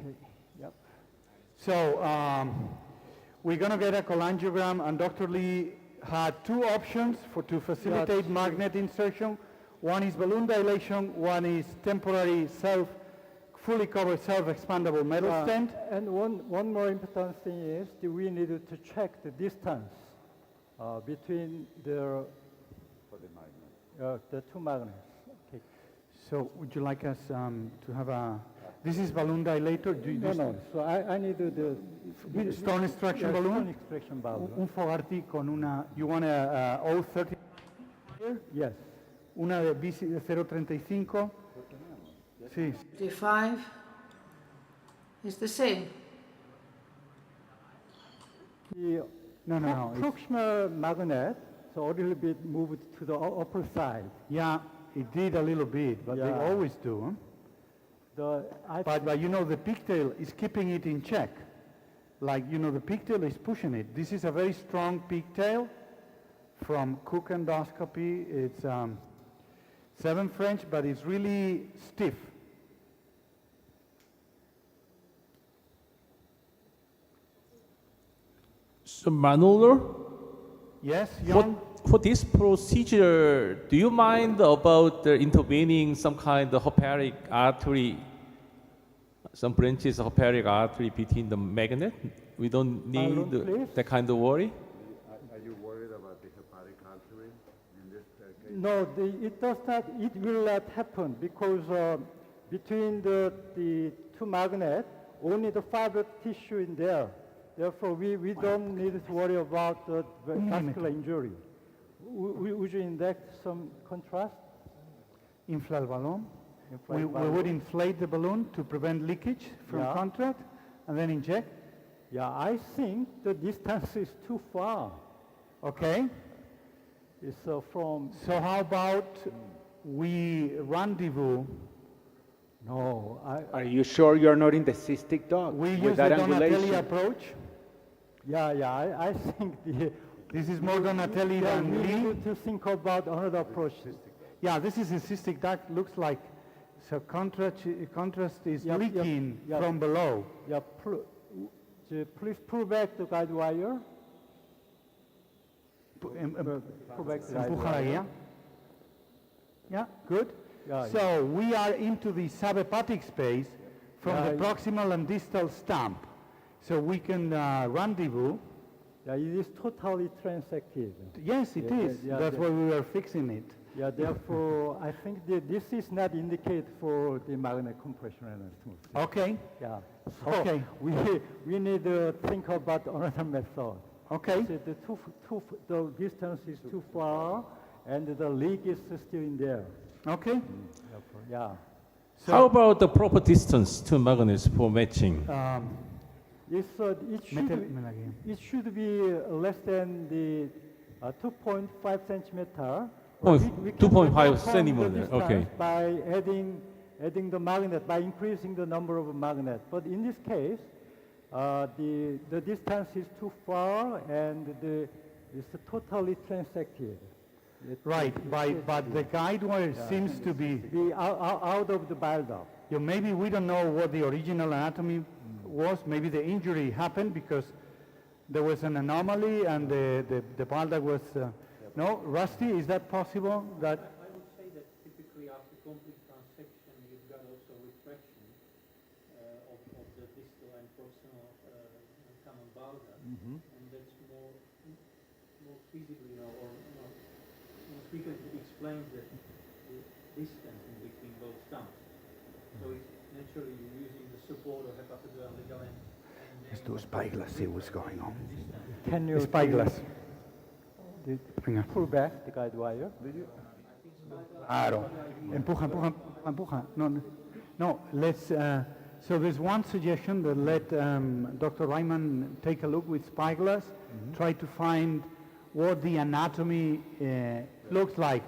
Speaker 6: Okay. Yep.
Speaker 1: So we're going to get a cholangiogram, and Dr. Lee had two options to facilitate magnet insertion. One is balloon dilation, one is temporary fully covered self-expandable metal stent.
Speaker 6: And one more important thing is that we needed to check the distance between the two magnets. Okay.
Speaker 1: So would you like us to have a... This is balloon dilator.
Speaker 6: No. So I need the
Speaker 1: stone extraction balloon.
Speaker 6: Stone extraction balloon.
Speaker 1: Un Fogarty con una. You want a O30 here?
Speaker 6: Yes.
Speaker 1: Una de BC de 0.35. Sí.
Speaker 2: 55 is the same.
Speaker 1: No.
Speaker 6: Proximal magnet, so a little bit moved to the upper side.
Speaker 1: Yeah, it did a little bit, but they always do. Huh? But you know, the pigtail is keeping it in check. Like, you know, the pigtail is pushing it. This is a very strong pigtail from Cook Endoscopy. It's 7 French, but it's really stiff.
Speaker 4: So Manolo?
Speaker 1: Yes, Jan?
Speaker 4: For this procedure, do you mind about intervening some kind of hepatic artery, some branches of hepatic artery between the magnet? We don't need that kind of worry?
Speaker 9: Are you worried about the hepatic artery in this case?
Speaker 6: No, it does not. It will not happen because between the two magnets, only the fiber tissue in there. Therefore, we don't need to worry about the vascular injury. Would you inject some contrast?
Speaker 1: Infla el balón. We would inflate the balloon to prevent leakage from contrast, and then inject.
Speaker 6: Yeah, I think the distance is too far.
Speaker 1: Okay.
Speaker 6: It's from.
Speaker 1: So how about we rendezvous?
Speaker 6: No.
Speaker 15: Are you sure you're not in the cystic dog?
Speaker 1: We use the Donatelli approach.
Speaker 6: Yeah, I think
Speaker 1: this is more Donatelli than Lee.
Speaker 6: We need to think about another approach.
Speaker 1: Yeah, this is a cystic duct. Looks like so contrast is leaking from below.
Speaker 6: Yeah, please pull back the guide wire. Pull back the guide wire.
Speaker 1: Yeah, good. So we are into the subhepatic space from the proximal and distal stump. So we can rendezvous
Speaker 6: Yeah, it is totally transected.
Speaker 1: Yes, it is. That's why we are fixing it.
Speaker 6: Yeah, therefore, I think that this is not indicated for the magnet compression anatomy.
Speaker 1: Okay.
Speaker 6: Yeah. So
Speaker 1: Okay.
Speaker 6: we need to think about another method.
Speaker 1: Okay.
Speaker 6: So the distance is too far, and the leak is still in there.
Speaker 1: Okay.
Speaker 6: Therefore, yeah.
Speaker 4: How about the proper distance to magnets for matching?
Speaker 6: It should be less than the 2.5 centimeter.
Speaker 4: Oh,
Speaker 6: We can
Speaker 4: 2.5
Speaker 6: overcome the
Speaker 4: centimeter,
Speaker 6: distance
Speaker 4: okay.
Speaker 6: by adding the magnet, by increasing the number of magnets. But in this case, the distance is too far, and it's totally transected.
Speaker 1: Right, but the guide wire seems to be
Speaker 6: out of the build-up.
Speaker 1: Yeah, maybe we don't know what the original anatomy was. Maybe the injury happened because there was an anomaly and the build-up was no, Rusty. Is that possible? That
Speaker 24: I would say that typically after complete transection, you've got also retraction of the distal and proximal common bulbar, and that's more feasible, or more frequently explains the distance in between both stumps. So it's naturally you're using the support of hepatodural ligament.
Speaker 1: let's do a spyglass. See what's going on.
Speaker 6: Can you
Speaker 1: Spyglass.
Speaker 6: pull back the guide wire?
Speaker 1: Claro. Empuja. No, let's, so there's one suggestion that let Dr. Reimann take a look with spyglass, try to find what the anatomy looks like.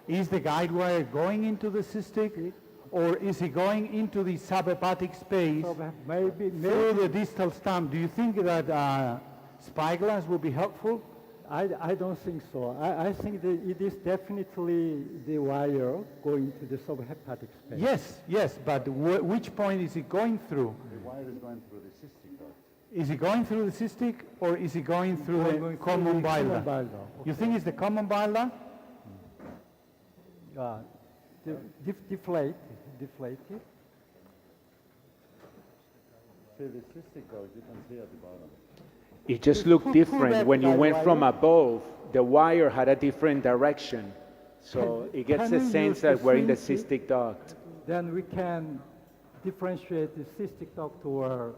Speaker 1: Is the guide wire going into the cystic, or is it going into the subhepatic space
Speaker 6: Maybe
Speaker 1: through the distal stump? Do you think that spyglass would be helpful?
Speaker 6: I don't think so. I think that it is definitely the wire going to the subhepatic space.
Speaker 1: Yes, but which point is it going through?
Speaker 9: The wire is going through the cystic duct.
Speaker 1: Is it going through the cystic, or is it going through the common bile? You think it's the common bile?
Speaker 6: Deflate it.
Speaker 9: See the cystic duct, you can see at the bottom.
Speaker 15: It just looked different. When you went from above, the wire had a different direction. So it gets the sense that we're in the cystic duct.
Speaker 6: Then we can differentiate the cystic duct or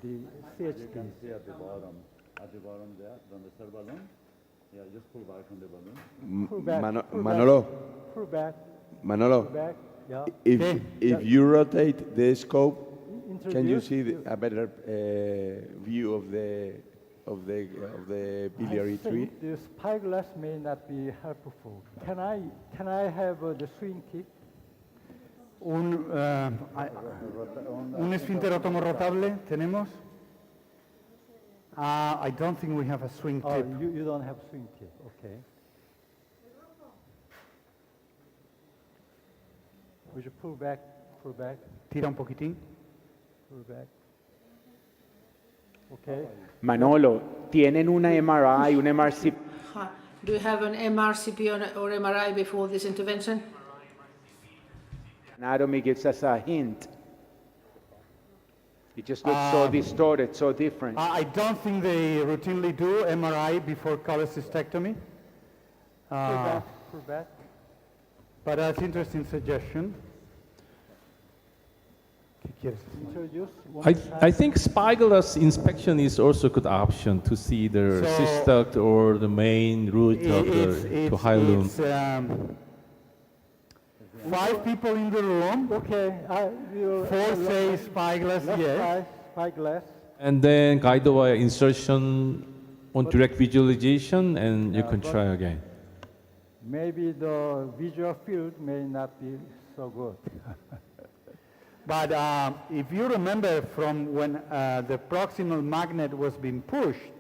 Speaker 6: the CHT.
Speaker 9: You can see at the bottom there, on the cell balloon. Yeah, just pull back on the balloon.
Speaker 6: Pull back,
Speaker 7: Manolo.
Speaker 6: Pull back.
Speaker 7: Manolo.
Speaker 6: Pull back. Yeah.
Speaker 7: If you rotate the scope, can you
Speaker 6: Introduce
Speaker 7: see a better view of the biliary
Speaker 6: I
Speaker 7: tree?
Speaker 6: think the spyglass may not be helpful. Can I have the swing tip?
Speaker 1: Un esfínter automorrotable tenemos? I don't think we have a swing tip.
Speaker 6: You don't have swing tip. Okay. Would you pull back?
Speaker 1: Tira un poquitín.
Speaker 6: Pull back. Okay.
Speaker 15: Manolo, ¿tienen una MRI, un MRCP?
Speaker 2: Do you have an MRCP or MRI before this intervention?
Speaker 15: Anatomy gives us a hint. It just looks so distorted, so different.
Speaker 1: I don't think they routinely do MRI before cholecystectomy.
Speaker 6: Pull back.
Speaker 1: But that's an interesting suggestion.
Speaker 6: Introduce
Speaker 4: I think spyglass inspection is also a good option to see the cyst duct or the main root of the hilum.
Speaker 1: It's 5 people in the room.
Speaker 6: Okay.
Speaker 1: 4 say spyglass, yes.
Speaker 6: Spyglass.
Speaker 4: And then guide wire insertion on direct visualization, and you can try again.
Speaker 6: Maybe the visual field may not be so good.
Speaker 1: But if you remember from when the proximal magnet was being pushed,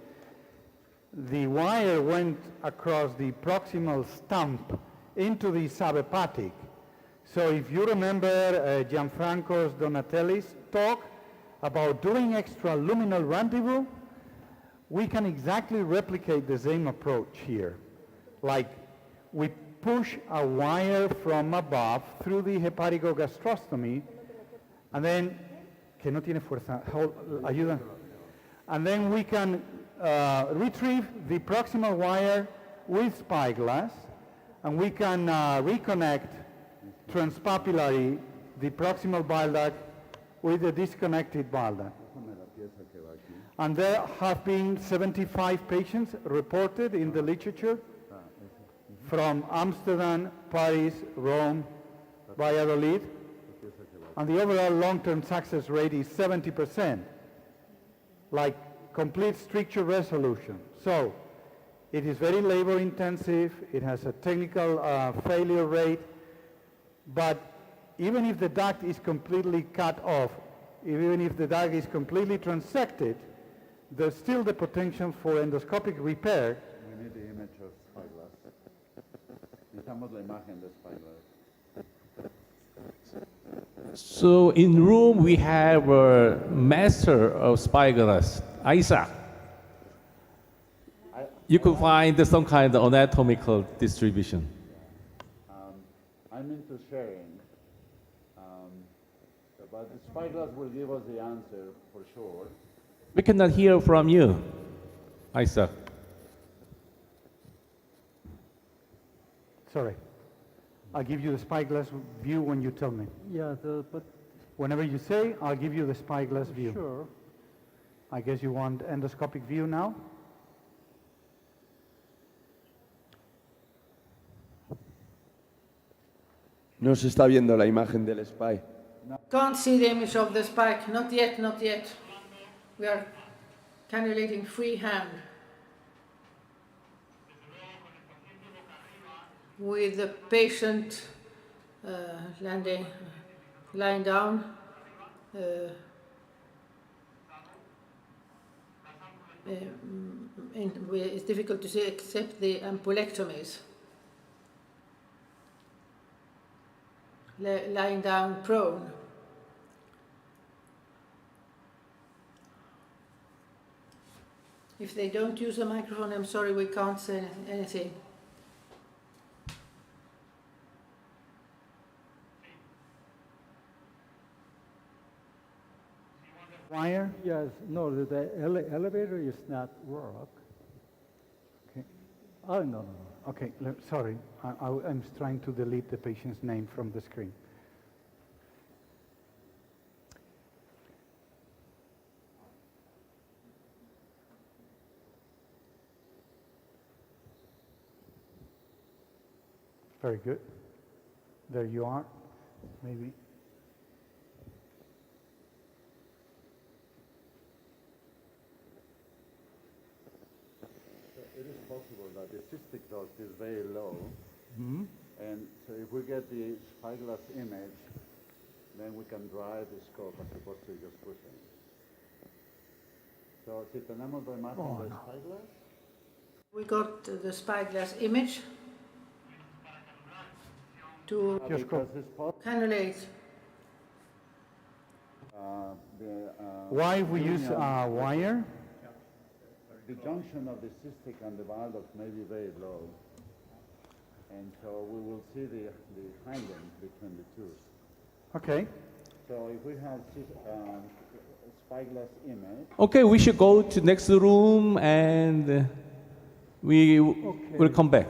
Speaker 1: the wire went across the proximal stump into the subhepatic. So if you remember Gianfranco's Donatelli's talk about doing extraluminal rendezvous, we can exactly replicate the same approach here. Like we push a wire from above through the hepaticogastrostomy, and then, que no tiene fuerza, ayuda. And then we can retrieve the proximal wire with spyglass, and we can reconnect transpapillary the proximal bile duct with the disconnected bile duct. And there have been 75 patients reported in the literature from Amsterdam, Paris, Rome, Valladolid, and the overall long-term success rate is 70%, like complete stricture resolution. So it is very labor intensive, it has a technical failure rate, but even if the duct is completely cut off, even if the duct is completely transected, there's still the potential for endoscopic repair.
Speaker 9: We need the image of spyglass. Necesitamos la imagen de spyglass.
Speaker 4: So in room we have a master of spyglass, Isaac. You could find some kind of anatomical distribution.
Speaker 9: I'm into sharing, but the spyglass will give us the answer for sure.
Speaker 4: We cannot hear from you, Isaac.
Speaker 1: Sorry. I'll give you the spyglass view when you tell me.
Speaker 6: Yeah, but
Speaker 1: Whenever you say, I'll give you the spyglass view.
Speaker 6: sure.
Speaker 1: I guess you want endoscopic view now?
Speaker 7: No se está viendo la imagen del spy.
Speaker 2: Can't see the image of the spike. Not yet, not yet. We are cannulating freehand with the patient lying down. It's difficult to see except the ampulectomies. Lying down prone. If they don't use a microphone, I'm sorry, we can't say anything.
Speaker 1: Wire?
Speaker 6: Yes, no, the elevator is not work.
Speaker 1: Okay.
Speaker 6: Oh, no.
Speaker 1: Okay, sorry. I'm trying to delete the patient's name from the screen. Very good. There you are. Maybe.
Speaker 9: It is possible that the cystic duct is very low,
Speaker 1: Mhm.
Speaker 9: and so if we get the spyglass image, then we can drive the scope as opposed to just pushing. So, si tenemos la imagen del spyglass,
Speaker 2: We got the spyglass image to
Speaker 9: because it's
Speaker 2: cannulate.
Speaker 1: Why we use wire?
Speaker 9: The junction of the cystic and the bile duct may be very low, and so we will see the hanging between the two.
Speaker 1: Okay.
Speaker 9: So if we have spyglass image,
Speaker 4: Okay, we should go to next room and we will come back.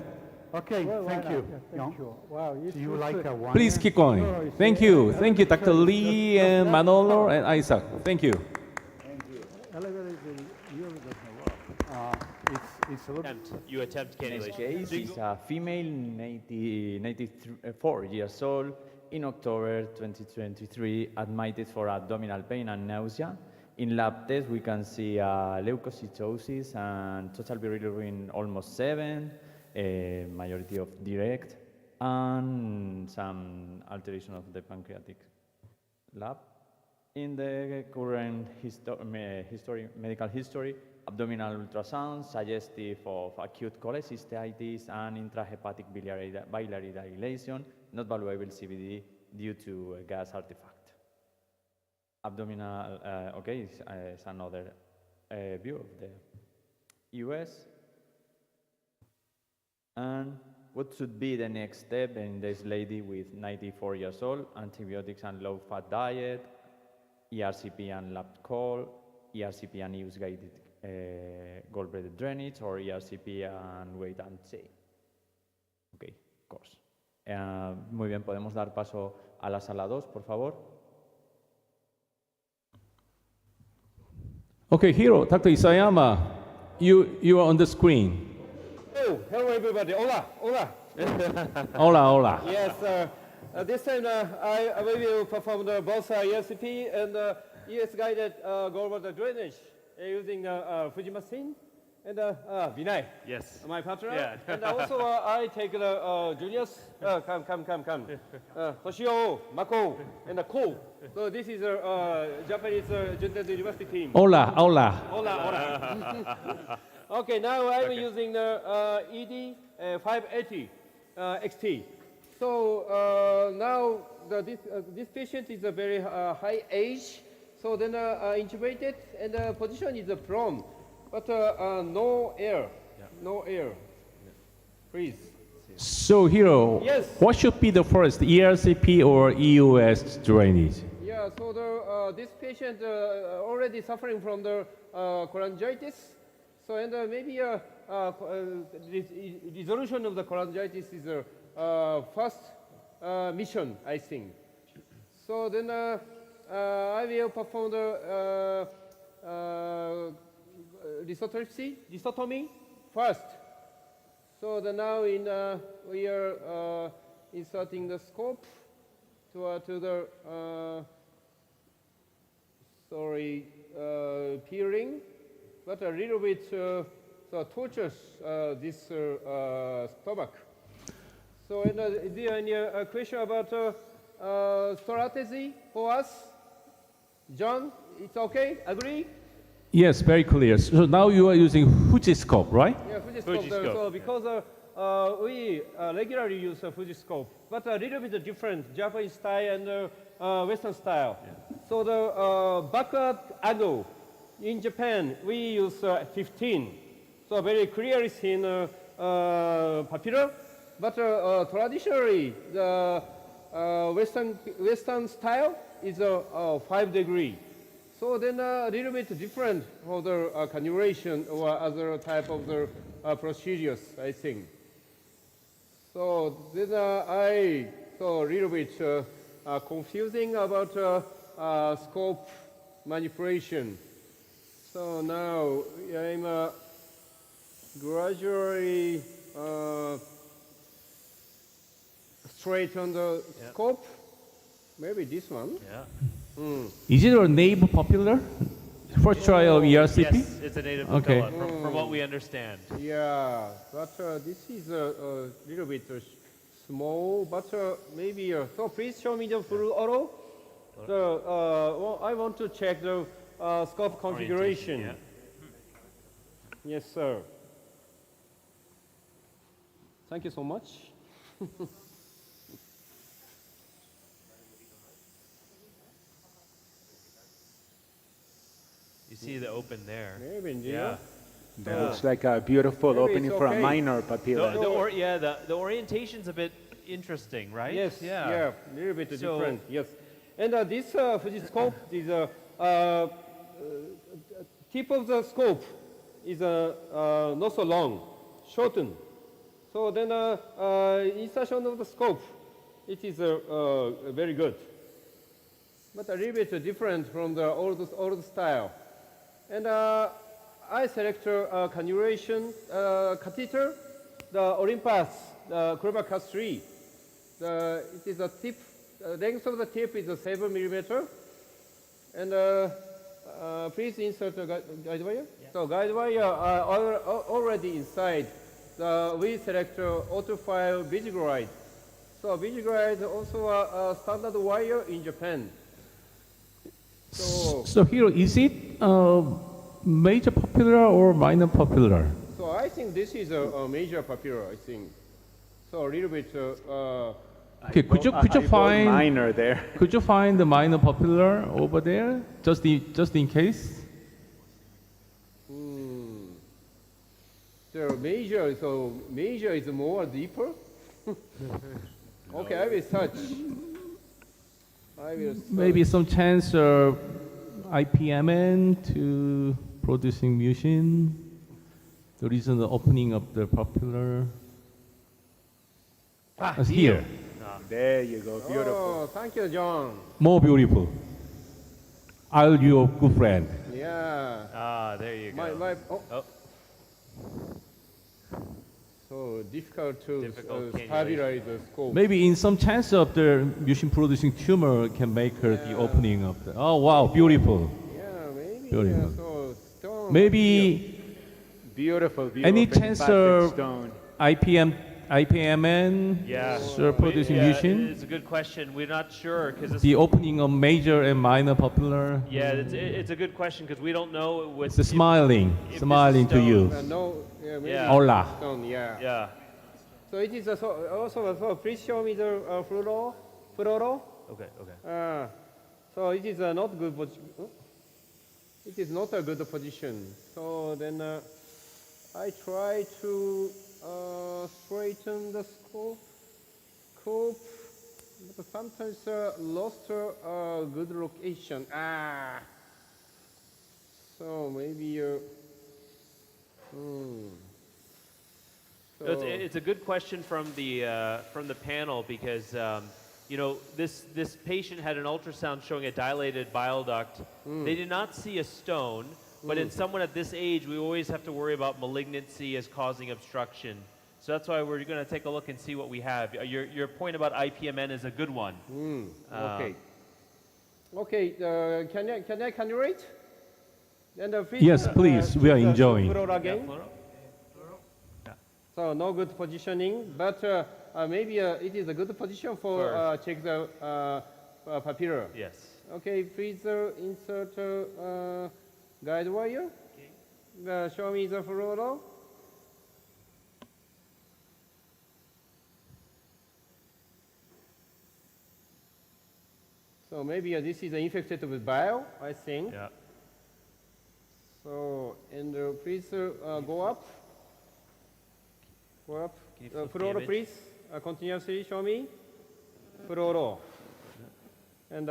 Speaker 1: Okay, thank you.
Speaker 6: Thank you. Wow,
Speaker 1: Do you like a wire?
Speaker 4: Please keep going. Thank you. Thank you, Dr. Lee and Manolo and Isaac. Thank you.
Speaker 6: Elevator usually doesn't work.
Speaker 1: It's a little
Speaker 10: You attempt cannulation. In this case, is a female 94 years old in October 2023, admitted for abdominal pain and nausea. In lab test, we can see leukocytosis and total bilirubin almost 7, a majority of direct, and some alteration of the pancreatic lab. In the current medical history, abdominal ultrasound suggestive of acute cholecystitis and intrahepatic biliary dilation, not valuable CVD due to a gas artifact. Abdominal, okay, is another view of the US. And what should be the next step in this lady with 94 years old, antibiotics and low-fat diet, ERCP and lab call, ERCP and use-guided gallbladder drainage or ERCP and wait and see. Okay, of course. Muy bien, podemos dar paso a la sala 2, por favor.
Speaker 4: Okay, Hiro, Dr. Isayama, you are on the screen.
Speaker 16: Oh, hello everybody. Hola, hola.
Speaker 4: Hola, hola.
Speaker 16: Yes, this time I will perform both ERCP and ES-guided gallbladder drainage using Fuji machine and Vinay.
Speaker 18: Yes.
Speaker 16: My partner.
Speaker 18: Yeah.
Speaker 16: And also I take the juniors. Come. Toshio, Mako, and Ko. So this is Japanese Juntei University team.
Speaker 4: Hola, hola.
Speaker 16: Hola. Okay, now I'm using the ED 580 XT. So now this patient is a very high age. So then intubated and the position is prone, but no air, no air. Please.
Speaker 4: So, Hiro,
Speaker 16: Yes.
Speaker 4: what should be the first, ERCP or EUS drainage?
Speaker 16: Yeah, so this patient already suffering from the cholangitis. So and maybe resolution of the cholangitis is the first mission, I think. So then I will perform the lithotripsy first. So now we are inserting the scope to the peeling, but a little bit so tortures this stomach. So is there any question about strategy for us? John, it's okay? Agree?
Speaker 4: Yes, very clear. So now you are using Fujiscope, right?
Speaker 16: Yeah, Fujiscope. So because we regularly use Fujiscope, but a little bit different, Japanese style and Western style. Yeah. So the backward angle in Japan, we use 15. So very clearly seen papilla, but traditionally the Western style is 5 degree. So then a little bit different for the cannulation or other type of the procedures, I think. So then I saw a little bit confusing about scope manipulation. So now I'm gradually straight on the scope. Maybe this one.
Speaker 18: Yeah.
Speaker 4: Is it a native popular? First trial of ERCP?
Speaker 18: Yes, it's a native
Speaker 4: okay.
Speaker 18: papilla, from what we understand.
Speaker 16: Yeah, but this is a little bit small, but maybe. So please show me the full auto. So well, I want to check the scope configuration.
Speaker 18: Yeah.
Speaker 16: Yes, sir. Thank you so much.
Speaker 18: You see the open there.
Speaker 16: Maybe,
Speaker 18: yeah.
Speaker 15: That looks like a beautiful
Speaker 16: Maybe
Speaker 15: opening
Speaker 16: it's
Speaker 15: for a
Speaker 16: okay.
Speaker 15: minor papilla.
Speaker 18: The orientation's a bit interesting, right?
Speaker 16: Yes, yeah, a little bit
Speaker 18: So-
Speaker 16: different, yes. And this Fujiscope is tip of the scope is not so long, shortened. So then insertion of the scope, it is very good. But a little bit different from the old style. And I select cannulation catheter, the Olympus, the Clever 3. It is a tip, length of the tip is 7 millimeter. And please insert the guide wire. Yeah. So guide wire are already inside. We select Autofile Vigiglide. So Vigiglide also a standard wire in Japan.
Speaker 4: So here, is it major popular or minor popular?
Speaker 16: So I think this is a major popular, I think. So a little bit.
Speaker 4: Okay, could you find
Speaker 15: minor there?
Speaker 4: Could you find the minor popular over there, just in case?
Speaker 16: So major is more deeper. Okay, I will search.
Speaker 4: Maybe some chance IPMN to producing machine. The reason the opening of the popular is here.
Speaker 15: There you go, beautiful.
Speaker 16: Oh, thank you, John.
Speaker 4: More beautiful. I'll your good friend.
Speaker 16: Yeah.
Speaker 18: Ah, there you go.
Speaker 16: Oh. So difficult to
Speaker 18: Difficult, can you
Speaker 16: stabilize the scope.
Speaker 4: Maybe in some chance of the machine producing tumor can make her the opening of the. Oh wow, beautiful.
Speaker 16: Yeah, maybe.
Speaker 4: Beautiful.
Speaker 16: So stone.
Speaker 4: Maybe
Speaker 15: Beautiful,
Speaker 4: any
Speaker 15: beautiful
Speaker 4: chance
Speaker 15: impacted
Speaker 4: of
Speaker 15: stone.
Speaker 4: IPMN
Speaker 18: Yeah.
Speaker 4: producing
Speaker 18: Yeah,
Speaker 4: machine?
Speaker 18: it's a good question. We're not sure because
Speaker 4: The opening of major and minor popular.
Speaker 18: yeah, it's a good question because we don't know with
Speaker 4: It's smiling,
Speaker 18: if
Speaker 4: smiling to you.
Speaker 16: No, yeah, maybe
Speaker 18: Yeah.
Speaker 4: Hola.
Speaker 16: stone, yeah.
Speaker 18: Yeah.
Speaker 16: So it is also, please show me the fluoro.
Speaker 18: Okay. Okay.
Speaker 16: So it is not good position. It is not a good position. So then I try to straighten the scope, but sometimes lost a good location. So maybe.
Speaker 18: No, it's a good question from the panel because you know this patient had an ultrasound showing a dilated bile duct. They did not see a stone, but in someone at this age, we always have to worry about malignancy as causing obstruction. So that's why we're going to take a look and see what we have. Your point about IPMN is a good one.
Speaker 16: Okay. Okay. Can you rate? And please,
Speaker 4: Yes, please. We are
Speaker 16: choose the
Speaker 4: enjoying.
Speaker 16: fluoro again.
Speaker 18: Yeah.
Speaker 16: So no good positioning, but maybe it is a good position for check the papilla.
Speaker 18: Yes.
Speaker 16: Okay, please insert guide wire. Show me the fluoro. So maybe this is infected with bile, I think.
Speaker 18: Yeah.
Speaker 16: So, and please go up. Go up.
Speaker 18: Can you flip the
Speaker 16: Fluoro,
Speaker 18: image?
Speaker 16: please. Continuously show me. Fluoro. And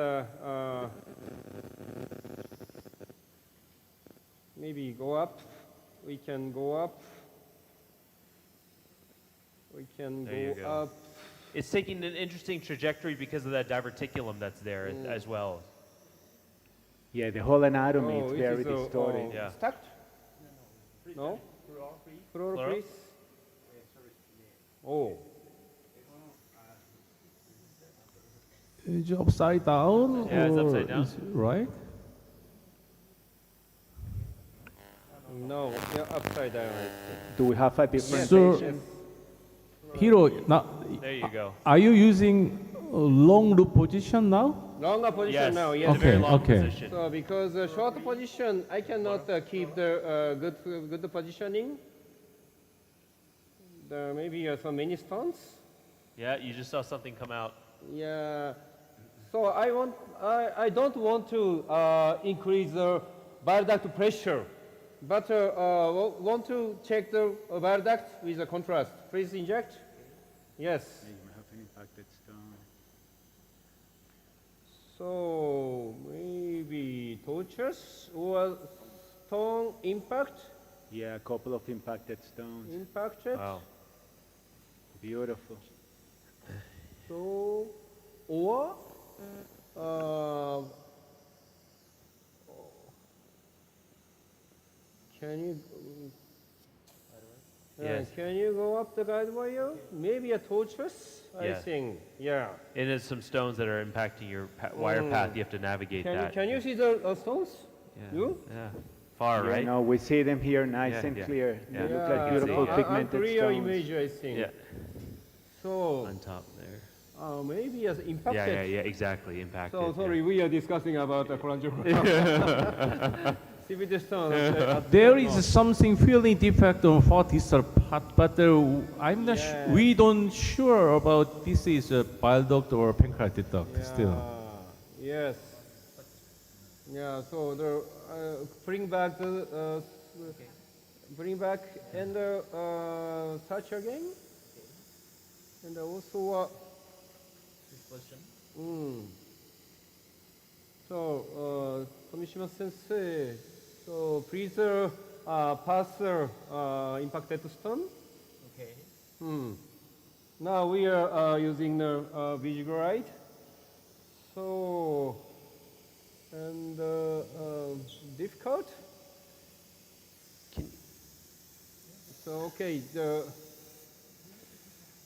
Speaker 16: maybe go up. We can go up. We can
Speaker 18: There you
Speaker 16: go
Speaker 18: go.
Speaker 16: up.
Speaker 18: It's taking an interesting trajectory because of that diverticulum that's there as well.
Speaker 15: Yeah, the whole anatomy
Speaker 16: Oh,
Speaker 15: is
Speaker 16: it
Speaker 15: very
Speaker 16: is,
Speaker 15: distorted.
Speaker 18: Yeah.
Speaker 16: Stacked? No? Fluoro,
Speaker 18: Fluoro?
Speaker 16: please. Oh.
Speaker 4: Is it upside down?
Speaker 18: Yeah, it's
Speaker 4: or
Speaker 18: upside down.
Speaker 4: is it right?
Speaker 16: No, yeah, upside down.
Speaker 15: Do we have a different
Speaker 4: So,
Speaker 15: patient?
Speaker 4: Hiro, now,
Speaker 18: There you go.
Speaker 4: are you using a long loop position now?
Speaker 16: Longer position
Speaker 18: Yes.
Speaker 16: now,
Speaker 18: It's
Speaker 16: yes.
Speaker 18: a very
Speaker 4: Okay,
Speaker 18: long
Speaker 4: okay.
Speaker 18: position.
Speaker 16: So because short position, I cannot keep the good positioning. There may be some many stones.
Speaker 18: Yeah, you just saw something come out.
Speaker 16: Yeah. So I don't want to increase the bile duct pressure, but want to check the bile duct with a contrast. Please inject. Yes. So maybe torches or stone impact.
Speaker 15: Yeah, a couple of impacted stones.
Speaker 16: Impacted.
Speaker 18: Wow.
Speaker 15: Beautiful.
Speaker 16: So, or can you?
Speaker 18: Yes.
Speaker 16: Can you go up the guide wire? Maybe a torches. I
Speaker 18: Yeah.
Speaker 16: think. Yeah.
Speaker 18: And there's some stones that are impacting your wire path. You have to navigate that.
Speaker 16: Can you see the stones?
Speaker 18: Yeah.
Speaker 16: You?
Speaker 18: Yeah. Far,
Speaker 15: Yeah,
Speaker 18: right?
Speaker 15: no, we see them here nice
Speaker 18: Yeah,
Speaker 15: and
Speaker 18: yeah.
Speaker 15: clear.
Speaker 18: Yeah.
Speaker 15: They look
Speaker 18: Yeah,
Speaker 15: like beautiful
Speaker 18: yeah.
Speaker 15: pigmented
Speaker 16: Clear
Speaker 15: stones.
Speaker 16: image, I think.
Speaker 18: Yeah.
Speaker 16: So
Speaker 18: On top there.
Speaker 16: maybe as impacted.
Speaker 18: Yeah, exactly. Impacted.
Speaker 16: So sorry, we are discussing about the cholangiocarcinoma. CVD stone.
Speaker 4: There is something feeling defect on for distal part, but I'm not. We don't sure about this is a bile duct or pancreatic duct still.
Speaker 16: Yes. Yeah. So the bring back the bring back and touch again, and also. So Tomishima Sensei. So So please pass impacted stone.
Speaker 18: Okay.
Speaker 16: Now we are using the Vigoride. So, and difficult. So okay,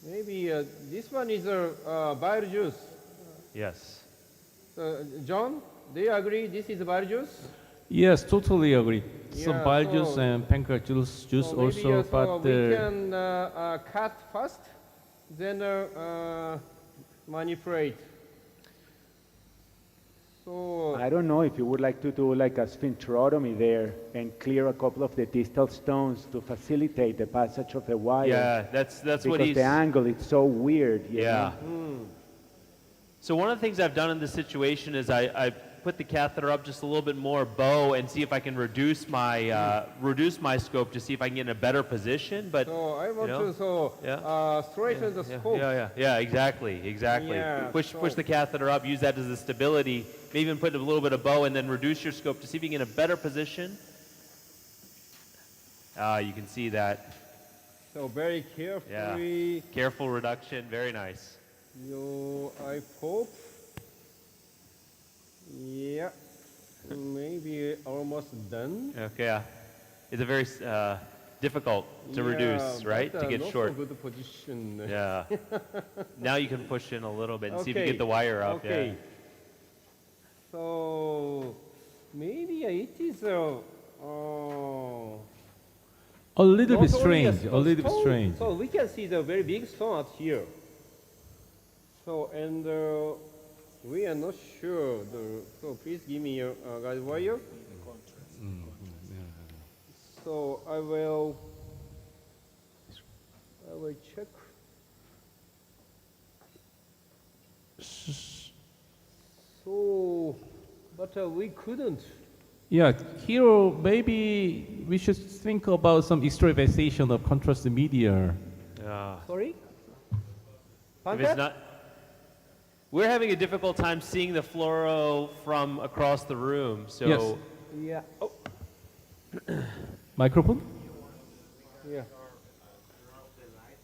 Speaker 16: maybe this one is bile juice.
Speaker 18: Yes.
Speaker 16: John, do you agree this is bile juice?
Speaker 4: Yes, totally agree. Some
Speaker 16: Yeah,
Speaker 4: bile
Speaker 16: so-
Speaker 4: juice and pancreas juice
Speaker 16: So maybe,
Speaker 4: also,
Speaker 16: so
Speaker 4: but
Speaker 16: we can cut first, then manipulate. So
Speaker 15: I don't know if you would like to do like a sphincterotomy there and clear a couple of the distal stones to facilitate the passage of the wire.
Speaker 18: Yeah, that's what
Speaker 15: because
Speaker 18: he's.
Speaker 15: the angle is so weird. you
Speaker 18: Yeah.
Speaker 15: know?
Speaker 18: So one of the things I've done in this situation is I put the catheter up just a little bit more bow and see if I can reduce my scope to see if I can get in a better position. But
Speaker 16: So I want
Speaker 18: know?
Speaker 16: to straighten the scope.
Speaker 18: yeah, exactly.
Speaker 16: Yeah,
Speaker 18: Push
Speaker 16: so-
Speaker 18: the catheter up, use that as a stability, maybe even put a little bit of bow and then reduce your scope to see if you can get in a better position. You can see that.
Speaker 16: So very carefully.
Speaker 18: Careful reduction, very nice.
Speaker 16: I hope. Yeah, maybe almost done.
Speaker 18: Okay, yeah. It's a very difficult to reduce, right?
Speaker 16: But,
Speaker 18: To get
Speaker 16: not
Speaker 18: short.
Speaker 16: So good position.
Speaker 18: Yeah. Now you can push in a little bit and see if you
Speaker 16: Okay,
Speaker 18: get the wire up.
Speaker 16: Okay.
Speaker 18: Yeah.
Speaker 16: So maybe it is
Speaker 4: a little bit
Speaker 16: not only
Speaker 4: strange. A little bit
Speaker 16: stone.
Speaker 4: strange.
Speaker 16: So we can see the very big stone out here. So and we are not sure. So please give me your guide wire. So I will check. So, but we couldn't.
Speaker 4: Yeah, here maybe we should think about some extravasation of contrast media.
Speaker 18: Yeah.
Speaker 16: Sorry?
Speaker 18: If it's not, we're having a difficult time seeing the fluoro from across the room. So
Speaker 4: Yes.
Speaker 16: Yeah. Oh.
Speaker 4: Microphone?
Speaker 16: Yeah.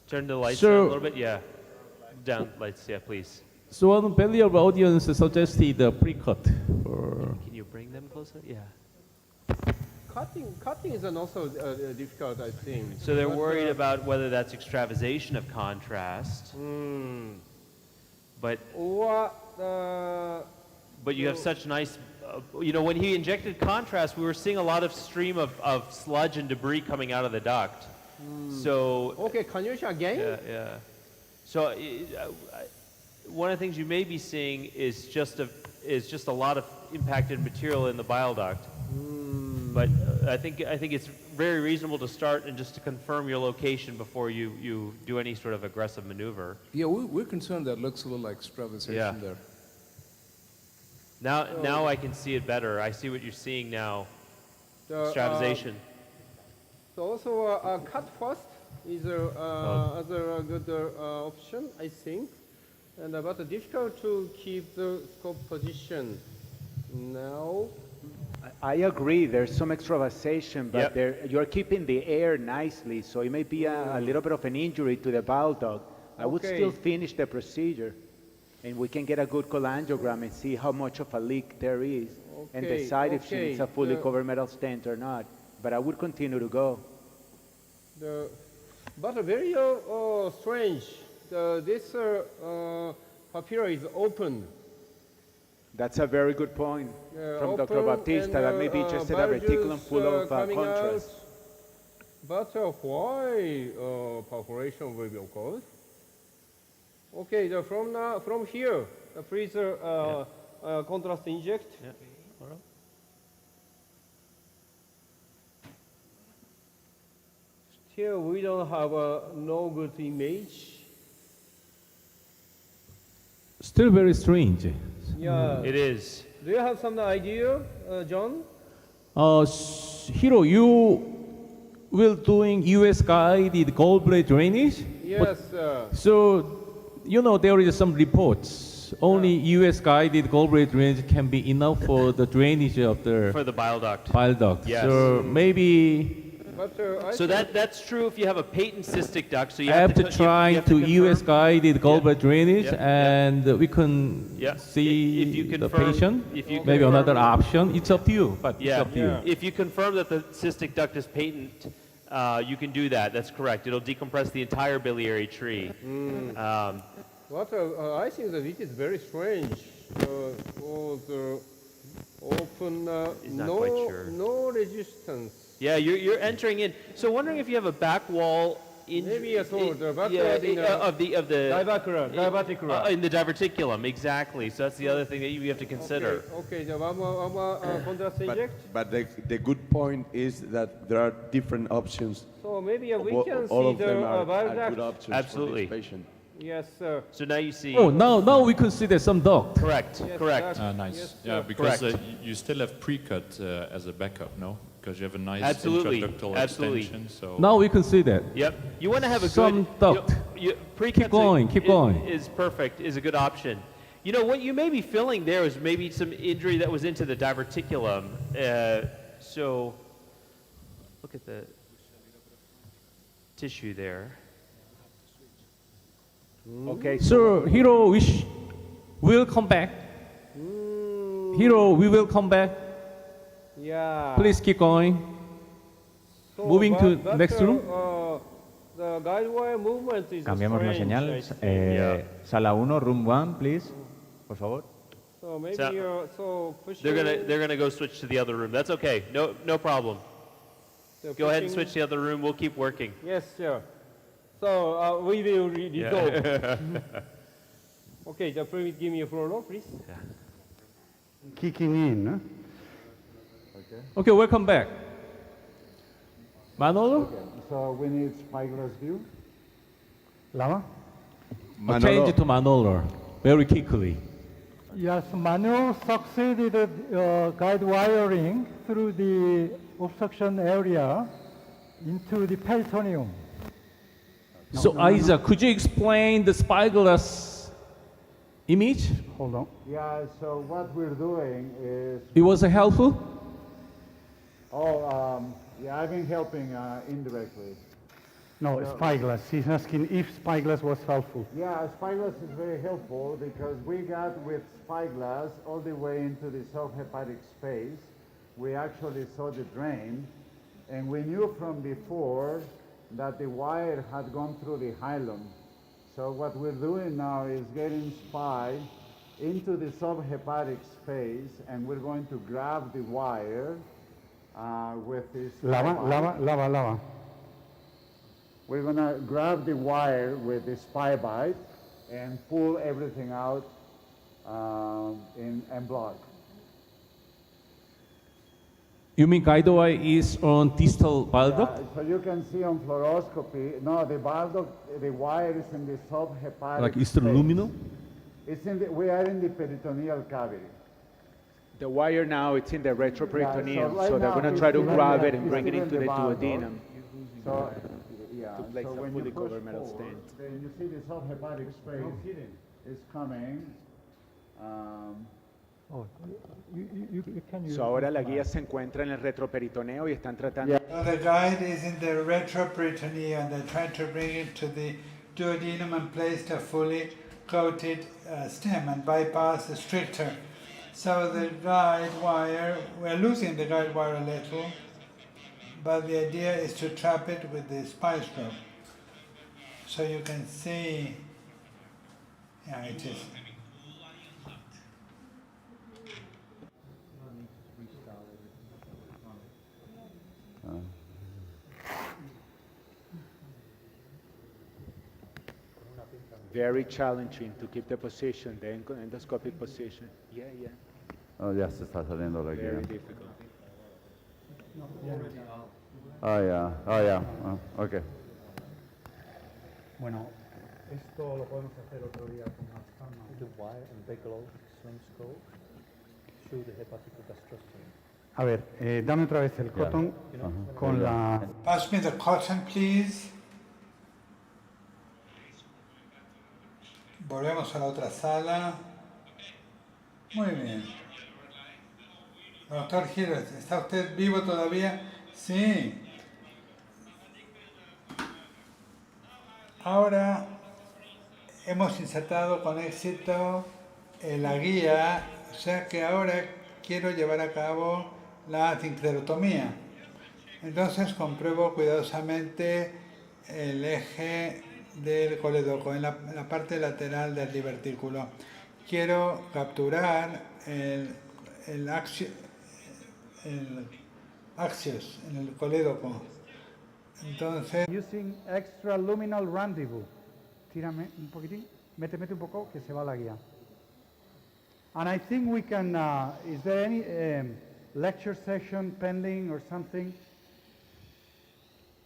Speaker 18: turn the lights
Speaker 4: So-
Speaker 18: down a little bit. Yeah. Down lights. Yeah, please.
Speaker 4: So one value of audience suggested a pre-cut for.
Speaker 18: Can you bring them closer? Yeah.
Speaker 16: Cutting is also difficult, I think.
Speaker 18: So they're
Speaker 16: But,
Speaker 18: worried about whether that's extravasation of contrast. But
Speaker 16: Or
Speaker 18: but you have such nice, when he injected contrast, we were seeing a lot of stream of sludge and debris coming out of the duct. So
Speaker 16: okay, can you show again?
Speaker 18: yeah. So one of the things you may be seeing is just a lot of impacted material in the bile duct. But I think it's very reasonable to start and just to confirm your location before you do any sort of aggressive maneuver.
Speaker 11: Yeah, we're concerned that looks a little like extravasation
Speaker 18: Yeah.
Speaker 11: there.
Speaker 18: Now I can see it better. I see what you're seeing now. Extravasation.
Speaker 16: So also cut first is other good option, I think. And but difficult to keep the scope position. Now.
Speaker 15: I agree. There's some extravasation, but you're keeping the air nicely, so it may be a little bit of an injury to the bile duct. I would
Speaker 16: Okay.
Speaker 15: still finish the procedure, and we can get a good cholangiogram and see how much of a leak there is, and
Speaker 16: Okay,
Speaker 15: decide if she
Speaker 16: okay,
Speaker 15: needs a fully
Speaker 16: the-
Speaker 15: covered metal stent or not. But I would continue to go.
Speaker 16: But very strange. This papilla is open.
Speaker 15: That's a very good point from Dr.
Speaker 16: Open
Speaker 15: Baptista.
Speaker 16: and,
Speaker 15: That may be just a reticulum
Speaker 16: juice,
Speaker 15: full of
Speaker 16: coming
Speaker 15: contrast.
Speaker 16: out. But why perforation will be occurred? Okay, from here, please contrast inject.
Speaker 18: Yeah.
Speaker 16: Still, we don't have no good image.
Speaker 4: Still very strange.
Speaker 16: Yeah.
Speaker 18: It is.
Speaker 16: Do you have some idea, John?
Speaker 4: Hiro, you will doing US guided gallbladder drainage?
Speaker 16: Yes.
Speaker 4: So, there is some reports Yes, only US guided gallbladder drainage can be enough for the drainage of the
Speaker 18: For the bile duct.
Speaker 4: bile duct.
Speaker 18: Yes.
Speaker 4: So maybe
Speaker 16: But
Speaker 18: So that's true if you have a patent cystic duct. So you
Speaker 4: after
Speaker 18: have to
Speaker 4: trying
Speaker 18: you have
Speaker 4: to
Speaker 18: confirm-
Speaker 4: US guided gallbladder drainage,
Speaker 18: Yeah, yeah.
Speaker 4: and we can
Speaker 18: Yeah.
Speaker 4: see
Speaker 18: If you
Speaker 4: the
Speaker 18: confirm-
Speaker 4: patient.
Speaker 18: if you
Speaker 4: Maybe
Speaker 18: confirm-
Speaker 4: another option. It's up to you, but it's
Speaker 18: Yeah.
Speaker 4: up to you.
Speaker 18: If you confirm that the cystic duct is patent, you can do that. That's correct. It'll decompress the entire biliary tree.
Speaker 16: what I think that it is very strange. For the open,
Speaker 18: He's not quite sure.
Speaker 16: no resistance.
Speaker 18: Yeah, you're entering in. So wondering if you have a back wall injury.
Speaker 16: Maybe at all, the back
Speaker 18: yeah,
Speaker 16: wall in the
Speaker 18: of the
Speaker 16: diverticulum.
Speaker 18: in the diverticulum, exactly. So that's the other thing that you have to consider.
Speaker 16: Okay, so vamos a contrast inject.
Speaker 7: But the good point is that there are different options.
Speaker 16: So maybe we
Speaker 7: All-
Speaker 16: can
Speaker 7: all
Speaker 16: see
Speaker 7: of them
Speaker 16: the
Speaker 7: are
Speaker 16: bile
Speaker 7: good
Speaker 16: duct.
Speaker 7: options
Speaker 18: Absolutely.
Speaker 7: for this patient.
Speaker 16: Yes, sir.
Speaker 18: So now you see.
Speaker 4: Oh, now we consider some duct.
Speaker 18: Correct.
Speaker 16: Yes,
Speaker 18: Correct.
Speaker 16: sir.
Speaker 12: Nice.
Speaker 16: Yes,
Speaker 12: Yeah,
Speaker 16: sir.
Speaker 12: because
Speaker 18: Correct.
Speaker 12: you still have pre-cut as a backup, no? Because you have a nice
Speaker 18: Absolutely.
Speaker 12: intraductal
Speaker 18: Absolutely.
Speaker 12: extension. So
Speaker 4: Now we can see that.
Speaker 18: Yep. You want to have a
Speaker 4: Some
Speaker 18: good
Speaker 4: duct.
Speaker 18: pre-cuts
Speaker 4: Keep going.
Speaker 18: Is perfect. Is a good option. You know what you may be feeling there is maybe some injury that was into the diverticulum. So look at the tissue there.
Speaker 15: Okay,
Speaker 4: So Hiro, will come back. Hiro, we will come back.
Speaker 16: Yeah.
Speaker 4: Please keep going.
Speaker 16: So,
Speaker 4: Moving to
Speaker 16: but,
Speaker 4: next room.
Speaker 16: The guide wire movement is
Speaker 10: Cambiamos la
Speaker 16: strange,
Speaker 10: señal.
Speaker 16: I think.
Speaker 10: Sala 1, room 1, please. Por favor.
Speaker 16: So maybe
Speaker 18: So-
Speaker 16: pushing.
Speaker 18: They're gonna go switch to the other room. That's okay. No problem.
Speaker 16: so
Speaker 18: Go ahead and
Speaker 16: pushing-
Speaker 18: switch to the other room. We'll keep working.
Speaker 16: Yes, sir. So we will resolve. Okay, just please give me a floor, please.
Speaker 1: Kicking in. Huh?
Speaker 4: Okay, welcome back. Manolo?
Speaker 9: So we need spyglass view.
Speaker 1: Lama?
Speaker 4: Change to Manolo very quickly.
Speaker 6: Yes, Manolo succeeded guide wiring through the obstruction area into the peritoneum.
Speaker 4: So Isaac, could you explain the spyglass image?
Speaker 1: Hold on.
Speaker 9: Yeah, so what we're doing is,
Speaker 4: It was helpful?
Speaker 9: yeah, I've been helping indirectly.
Speaker 1: No, spyglass. He's asking if spyglass was helpful.
Speaker 9: Yeah, spyglass is very helpful because we got with spyglass all the way into the subhepatic space. We actually saw the drain, and we knew from before that the wire had gone through the hilum. So what we're doing now is getting SPY into the subhepatic space, and we're going to grab the wire with this.
Speaker 1: Lava.
Speaker 9: We're going to grab the wire with the spy bite and pull everything out and block.
Speaker 4: You mean guide wire is on distal bile duct?
Speaker 9: So you can see on fluoroscopy, no, the bile duct, the wire is in the subhepatic
Speaker 4: Like
Speaker 9: space.
Speaker 4: extraluminal?
Speaker 9: It's in the, we are in the peritoneal cavity.
Speaker 15: The wire now, it's in the retroperitoneum,
Speaker 9: right
Speaker 15: so they're
Speaker 9: now
Speaker 15: going to
Speaker 9: it's
Speaker 15: try to
Speaker 9: still in
Speaker 15: grab
Speaker 9: the-
Speaker 15: it and
Speaker 9: it's
Speaker 15: bring it
Speaker 9: still in
Speaker 15: into
Speaker 9: the
Speaker 15: the
Speaker 9: bile duct.
Speaker 15: duodenum.
Speaker 9: So, yeah,
Speaker 15: To place
Speaker 9: so
Speaker 15: a
Speaker 9: when
Speaker 15: fully
Speaker 9: you push
Speaker 15: covered metal
Speaker 9: forward,
Speaker 15: stent.
Speaker 9: then you see the subhepatic space is coming.
Speaker 6: You can use
Speaker 15: So ahora la
Speaker 6: this
Speaker 15: guía se encuentra en el retroperitoneo y están tratando.
Speaker 13: So the guide is in the retroperitoneum and they're trying to bring it to the duodenum and place the fully coated stem and bypass the stricture. So the guide wire, we're losing the guide wire a little, but the idea is to trap it with the spice rope. So you can see, yeah, it is.
Speaker 15: Very challenging to keep the position, the endoscopic position. Yeah.
Speaker 9: Oh, ya se está saliendo la
Speaker 15: Very
Speaker 9: guía.
Speaker 15: difficult.
Speaker 9: Oh, yeah. Okay.
Speaker 1: Bueno, esto lo podemos hacer otro día con más calma.
Speaker 8: The wire and bigelow swim scope through the hepatic gastroscopy.
Speaker 1: A ver, dame otra vez el cotton con la...
Speaker 13: Pass me the cotton, please. Volvemos a la otra sala. Muy bien. Doctor Giros, ¿está usted vivo todavía? Sí. Ahora hemos insertado con éxito la guía, o sea que ahora quiero llevar a cabo la sinclerotomía. Entonces compruebo cuidadosamente el eje del colédoco en la parte lateral del divertículo. Quiero capturar el axios en el colédoco. Entonces,
Speaker 1: Using extra luminal rendezvous. Tírame un poquitín, mete un poco que se va la guía. And I think we can, is there any lecture session pending or something?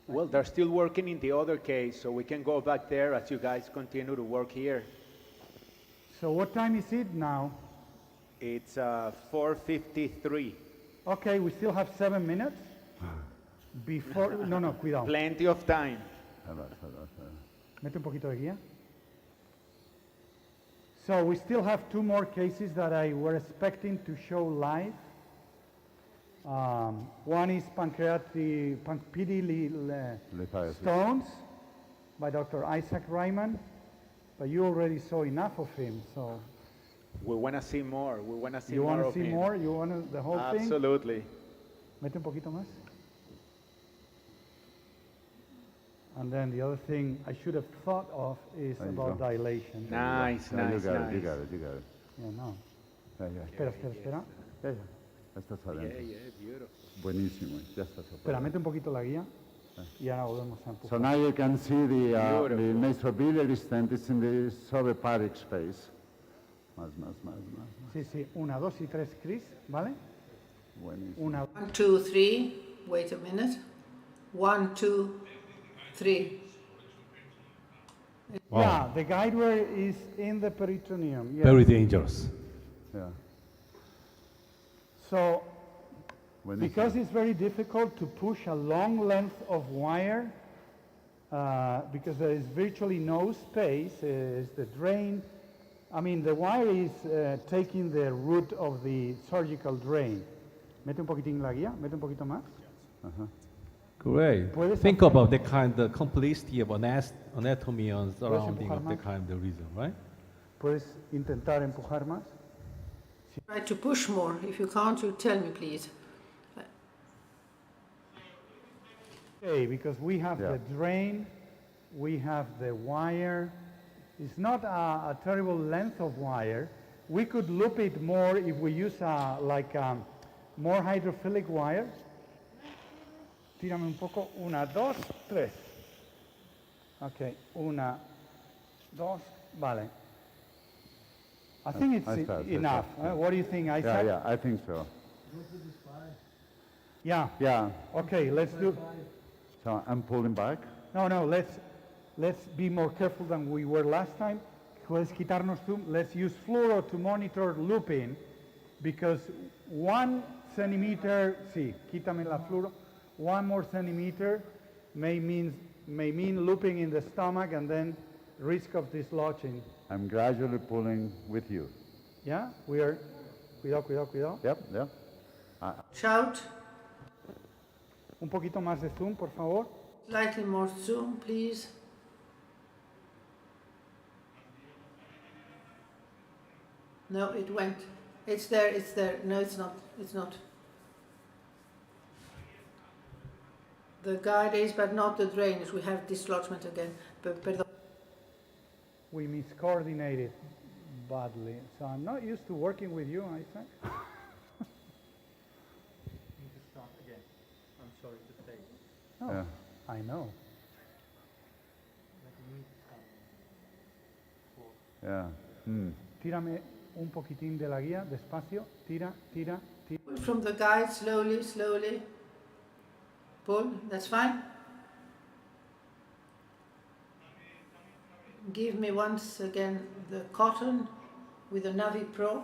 Speaker 15: Well, they're still working in the other case, so we can go back there as you guys continue to work here.
Speaker 1: So what time is it now?
Speaker 15: It's 4:53.
Speaker 1: Okay, we still have 7 minutes before, no, cuidado.
Speaker 15: Plenty of time.
Speaker 1: Mete un poquito de guía. So we still have 2 more cases that I were expecting to show live. One is pancreatic stones by Dr. Isaac Ryman, but you already saw enough of him, so.
Speaker 15: We want to see more. We want to see
Speaker 1: You
Speaker 15: more
Speaker 1: want to
Speaker 15: of
Speaker 1: see
Speaker 15: him.
Speaker 1: more? You want the whole thing?
Speaker 15: Absolutely.
Speaker 1: Mete un poquito más. And then the other thing I should have thought of is about dilation.
Speaker 15: Nice, nice,
Speaker 9: You got
Speaker 15: nice.
Speaker 9: it.
Speaker 1: Yeah, no.
Speaker 9: Yeah.
Speaker 1: Espera.
Speaker 9: Ya estás adentro.
Speaker 15: Beautiful.
Speaker 9: Buenísimo, ya estás
Speaker 1: Espera, mete un poquito la guía y ahora volvemos a empujar.
Speaker 9: So now you can see the nasopiliary stent is in the subhepatic space. Más.
Speaker 1: Sí, 1, 2 y 3, Chris, ¿vale?
Speaker 9: Buenísimo.
Speaker 1: 1,
Speaker 2: 1, 2, 3. Wait a minute. 1, 2, 3.
Speaker 1: Yeah, the guide wire is in the peritoneum. Yes.
Speaker 4: Very dangerous.
Speaker 9: Yeah.
Speaker 1: So,
Speaker 9: Buenísimo.
Speaker 1: because it's very difficult to push a long length of wire, because there is virtually no space, is the drain. I mean, the wire is taking the route of the surgical drain. Mete un poquitín la guía, mete un poquito más.
Speaker 4: Great.
Speaker 1: Puedes
Speaker 4: Think
Speaker 1: hacer-
Speaker 4: about the kind of complexity of anatomy and surrounding
Speaker 1: empujar
Speaker 4: of the
Speaker 1: más?
Speaker 4: kind of reason, right?
Speaker 1: Puedes intentar empujar más.
Speaker 2: Try to push more. If you can't, you tell me, please.
Speaker 1: Okay, because we have
Speaker 9: Yeah.
Speaker 1: the drain, we have the wire. It's not a terrible length of wire. We could loop it more if we use more hydrophilic wire. Tírame un poco. 1, 2, 3. Okay, 1, 2, vale. I think it's
Speaker 9: I start,
Speaker 1: enough. What do you think, Isaac?
Speaker 9: Yeah, I think so.
Speaker 1: Yeah.
Speaker 9: Yeah.
Speaker 1: Okay, let's do.
Speaker 9: So I'm pulling back.
Speaker 1: No, let's be more careful than we were last time. Puedes quitarnos zoom. Let's use fluoro to monitor looping, because 1 centimeter, sí, quítame la fluoro. 1 more centimeter may mean looping in the stomach and then risk of dislodging.
Speaker 9: I'm gradually pulling with you.
Speaker 1: Yeah, we are. Cuidado.
Speaker 9: Yep.
Speaker 2: Shout.
Speaker 1: Un poquito más de zoom, por favor.
Speaker 2: Slightly more zoom, please. No, it went. It's there. No, it's not. The guide is, but not the drainage. We have dislodgement again. Perdón.
Speaker 1: We miscoordinated badly, so I'm not used to working with you, Isaac.
Speaker 8: I'm sorry to say.
Speaker 1: Oh,
Speaker 9: Yeah.
Speaker 1: I know.
Speaker 9: Yeah.
Speaker 1: Tírame un poquitín de la guía, despacio. Tira.
Speaker 2: Pull from the guide slowly. Pull. That's fine. Give me once again the cotton with the Navi Pro.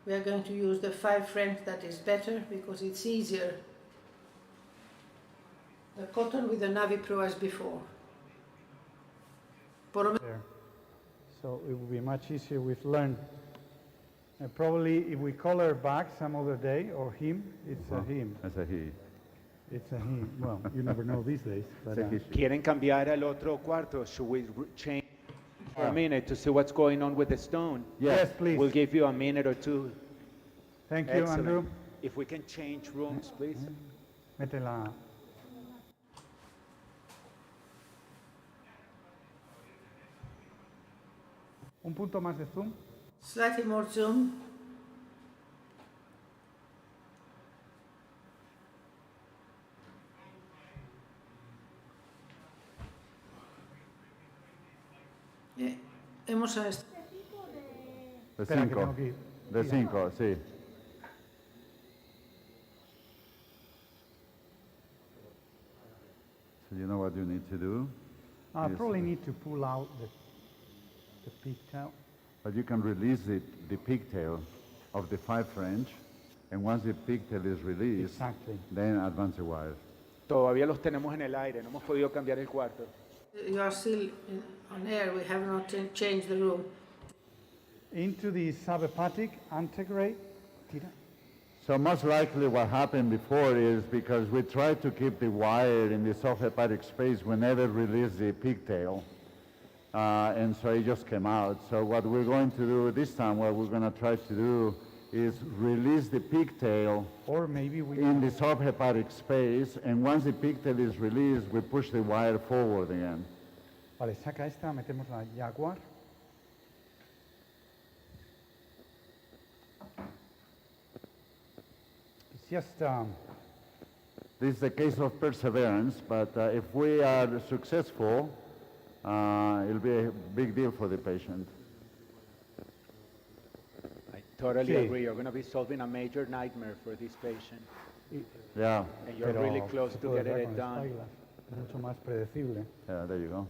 Speaker 2: We are going to use the 5 French, that is better because it's easier. The cotton with the Navi Pro as before.
Speaker 1: There. So it will be much easier. We've learned And probably if we call her back some other day, or him, it's a him.
Speaker 9: It's a he.
Speaker 1: It's a him. Well, you never know these days. But,
Speaker 15: ¿Quieren cambiar al otro cuarto? Should we change for a minute to see what's going on with the stone?
Speaker 1: Yes, please.
Speaker 15: We'll give you a minute or two.
Speaker 1: Thank you,
Speaker 15: Excellent.
Speaker 1: Andrew.
Speaker 15: If we can change rooms, please.
Speaker 1: Métela. Un punto más de zoom.
Speaker 2: Slightly more zoom. Hemos a esto.
Speaker 9: De
Speaker 1: Espera, que
Speaker 9: 5.
Speaker 1: tengo que ir.
Speaker 9: De
Speaker 1: Sí.
Speaker 9: 5, sí. So you know what you need to do?
Speaker 1: I
Speaker 9: Yes.
Speaker 1: probably need to pull out the pigtail.
Speaker 9: But you can release the pigtail of the 5 French, and once the pigtail is released,
Speaker 1: Exactly.
Speaker 9: then advance the wire.
Speaker 15: Todavía los tenemos en el aire, no hemos podido cambiar el cuarto.
Speaker 2: You are still on air. We have not changed the room.
Speaker 1: Into the subhepatic antegrade. Tira.
Speaker 9: So most likely what happened before is because we tried to keep the wire in the subhepatic space, we never released the pigtail. And so it just came out. So what we're going to do this time, what we're going to try to do is release the pigtail
Speaker 1: Or maybe we
Speaker 9: in the subhepatic space, and once the pigtail is released, we push the wire forward again.
Speaker 1: Vale, saca esta, metemos la Jaguar. It's just
Speaker 9: This is a case of perseverance, but if we are successful, it'll be a big deal for the patient.
Speaker 15: I totally
Speaker 9: Sí.
Speaker 15: agree. You're going to be solving a major nightmare for this patient.
Speaker 9: Yeah.
Speaker 15: And you're
Speaker 1: pero
Speaker 15: really close
Speaker 1: se
Speaker 15: to
Speaker 1: puede
Speaker 15: getting
Speaker 1: ver
Speaker 15: it
Speaker 1: con
Speaker 15: done.
Speaker 1: espátula. Es mucho más predecible.
Speaker 9: Yeah, there you go.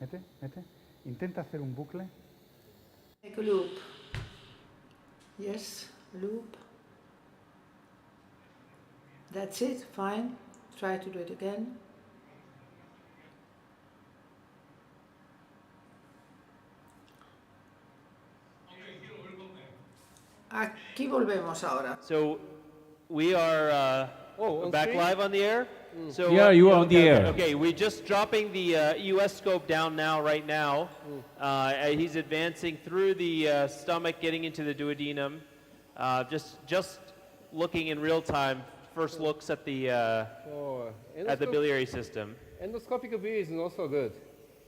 Speaker 1: Mete, mete. Intenta hacer un bucle.
Speaker 2: Take a loop. Yes, loop. That's it, fine. Try to do it again. Aquí volvemos ahora.
Speaker 18: So we are
Speaker 16: on
Speaker 18: back
Speaker 16: screen?
Speaker 18: live on the air. So
Speaker 4: Yeah, you are on the air.
Speaker 18: Okay, we're just dropping the US scope down now, right now. He's advancing through the stomach, getting into the duodenum. Just looking in real time. First looks at the biliary system.
Speaker 16: Endoscopic view is also good.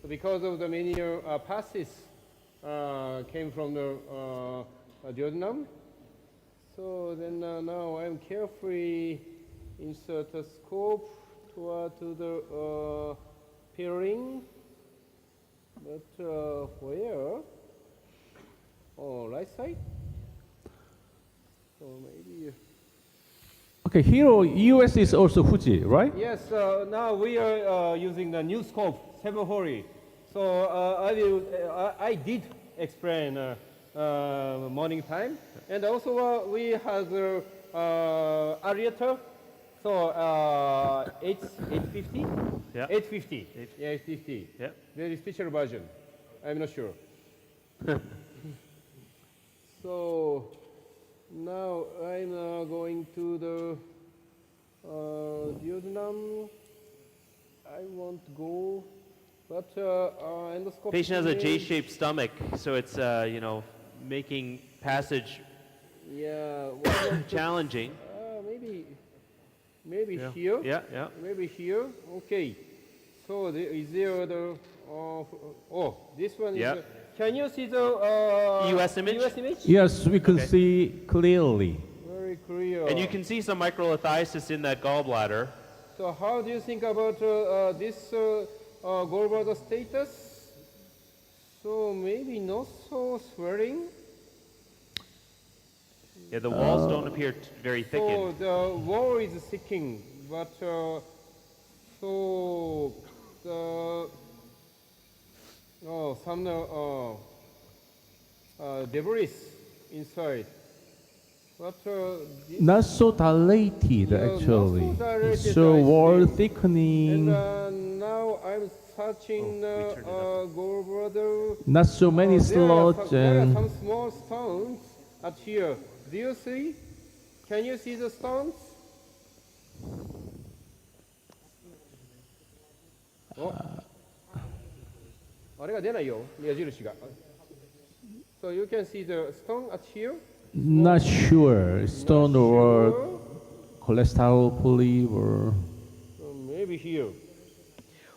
Speaker 16: So because of the many passes came from the duodenum. So then now I'm carefully insert a scope to the pairing. But where? Oh, right side? So maybe.
Speaker 4: Okay, here US is also Fuji, right?
Speaker 16: Yes, now we are using the new scope, 740. So I did explain morning time. And also we have the aerator. So 850?
Speaker 18: Yeah.
Speaker 16: 850. Yeah, 850.
Speaker 18: Yeah.
Speaker 16: Very special version. I'm not sure. So now I'm going to the duodenum. I won't go, but endoscopic.
Speaker 18: Patient has a
Speaker 16: image-
Speaker 18: J-shaped stomach, so it's making passage
Speaker 16: Yeah.
Speaker 18: challenging.
Speaker 16: Maybe
Speaker 18: Yeah.
Speaker 16: here.
Speaker 18: Yeah, yeah.
Speaker 16: Maybe here. Okay. So is there the? This one
Speaker 18: Yeah.
Speaker 16: is. Can you see the
Speaker 18: US image?
Speaker 16: US image?
Speaker 4: Yes, we can
Speaker 18: Okay.
Speaker 4: see clearly.
Speaker 16: Very clear.
Speaker 18: And you can see some microlithiasis in that gallbladder.
Speaker 16: So how do you think about this gallbladder status? So maybe not so swelling.
Speaker 18: Yeah, the walls don't appear very
Speaker 16: So
Speaker 18: thickened.
Speaker 16: the wall is thickening, but so the some debris inside. But
Speaker 4: Not so dilated
Speaker 16: Yeah, not so
Speaker 4: actually.
Speaker 16: dilated,
Speaker 4: So
Speaker 16: I
Speaker 4: wall
Speaker 16: see.
Speaker 4: thickening.
Speaker 16: and now I'm touching gallbladder.
Speaker 4: Not so many slots
Speaker 16: There are
Speaker 4: and
Speaker 16: some small stones at here. Do you see? Can you see the stones? So you can see the stone at here.
Speaker 4: not sure stone or cholesterol polyp or
Speaker 16: Maybe here.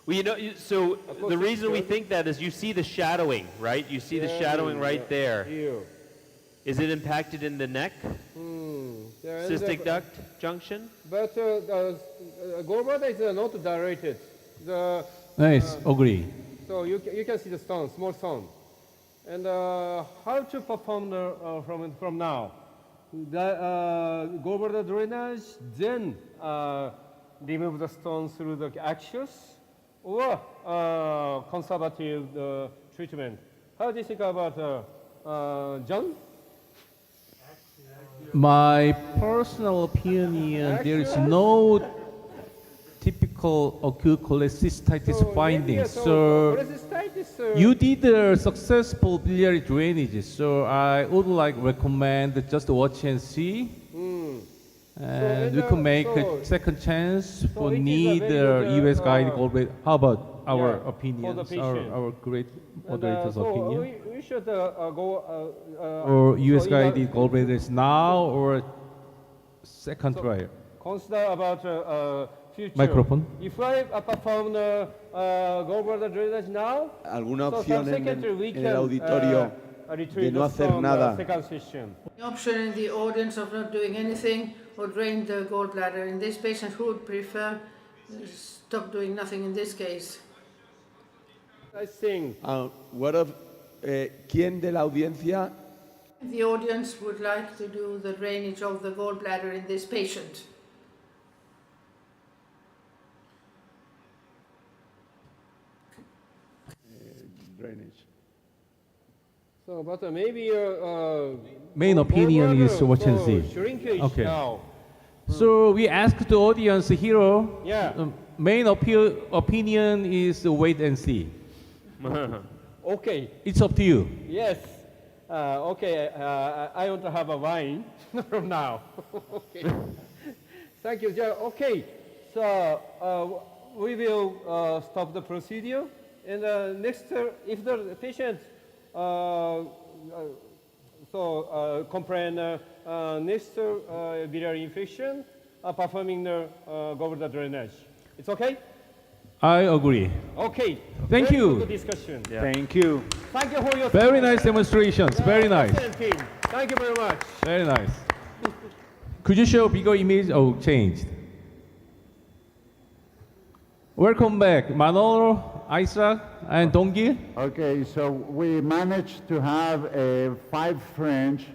Speaker 18: Well, you know, so the reason we think that is you see the shadowing, right? You see the shadowing right there.
Speaker 16: Here.
Speaker 18: Is it impacted in the neck?
Speaker 16: There is
Speaker 18: Cystic
Speaker 16: a-
Speaker 18: duct junction?
Speaker 16: But the gallbladder is not dilated. The,
Speaker 4: nice, agree.
Speaker 16: so you can see the stone, small stone. And how to perform from now? The gallbladder drainage, then remove the stone through the axios, or conservative treatment. How do you think about John?
Speaker 4: My personal opinion, there is no typical acute cholecystitis findings. So you did a successful biliary drainage. So I would like recommend just watch and see. And we can make a second chance for
Speaker 16: it is a
Speaker 4: need
Speaker 16: very good,
Speaker 4: US guide gallbladder. How about our
Speaker 16: for the
Speaker 4: opinions,
Speaker 16: patient.
Speaker 4: our great
Speaker 16: And,
Speaker 4: moderator's
Speaker 16: so
Speaker 4: opinion?
Speaker 16: we should go.
Speaker 4: Or US
Speaker 16: so
Speaker 4: guided gallbladders now or second trial?
Speaker 16: Consider about future.
Speaker 4: Microphone.
Speaker 16: If I perform the gallbladder drainage now,
Speaker 7: ¿Alguna
Speaker 16: so
Speaker 7: opción
Speaker 16: subsequently we
Speaker 7: en el
Speaker 16: can,
Speaker 7: auditorio
Speaker 16: retrieve
Speaker 7: de no
Speaker 16: the
Speaker 7: hacer
Speaker 16: stone,
Speaker 7: nada?
Speaker 16: second session.
Speaker 2: The option in the audience of not doing anything or drain the gallbladder. In this patient, who would prefer stop doing nothing in this case?
Speaker 16: I think.
Speaker 7: What of, ¿quién de la audiencia
Speaker 2: The audience would like to do the drainage of the gallbladder in this patient.
Speaker 7: drainage?
Speaker 16: So, but maybe
Speaker 4: Main opinion is watch and see.
Speaker 16: Shrinkage
Speaker 4: Okay.
Speaker 16: now.
Speaker 4: So we asked the audience here.
Speaker 16: Yeah.
Speaker 4: Main opinion is wait and see.
Speaker 16: Okay.
Speaker 4: It's up to you.
Speaker 16: Yes. Okay. I want to have a wine from now. Okay. Thank you, Joe. Okay. So we will stop the procedure. And next, if the patient complain next biliary infection, performing the gallbladder drainage. It's okay?
Speaker 4: I agree.
Speaker 16: Okay.
Speaker 4: Thank
Speaker 16: Very
Speaker 4: you.
Speaker 16: Good discussion.
Speaker 9: Thank you.
Speaker 16: Thank you for your
Speaker 4: Very nice demonstrations. Very nice.
Speaker 16: Excellent team. Thank you very much.
Speaker 4: Very nice. Could you show bigger image? Oh, changed. Welcome back, Manolo, Isaac, and Dongil.
Speaker 9: Okay, so we managed to have a 5 French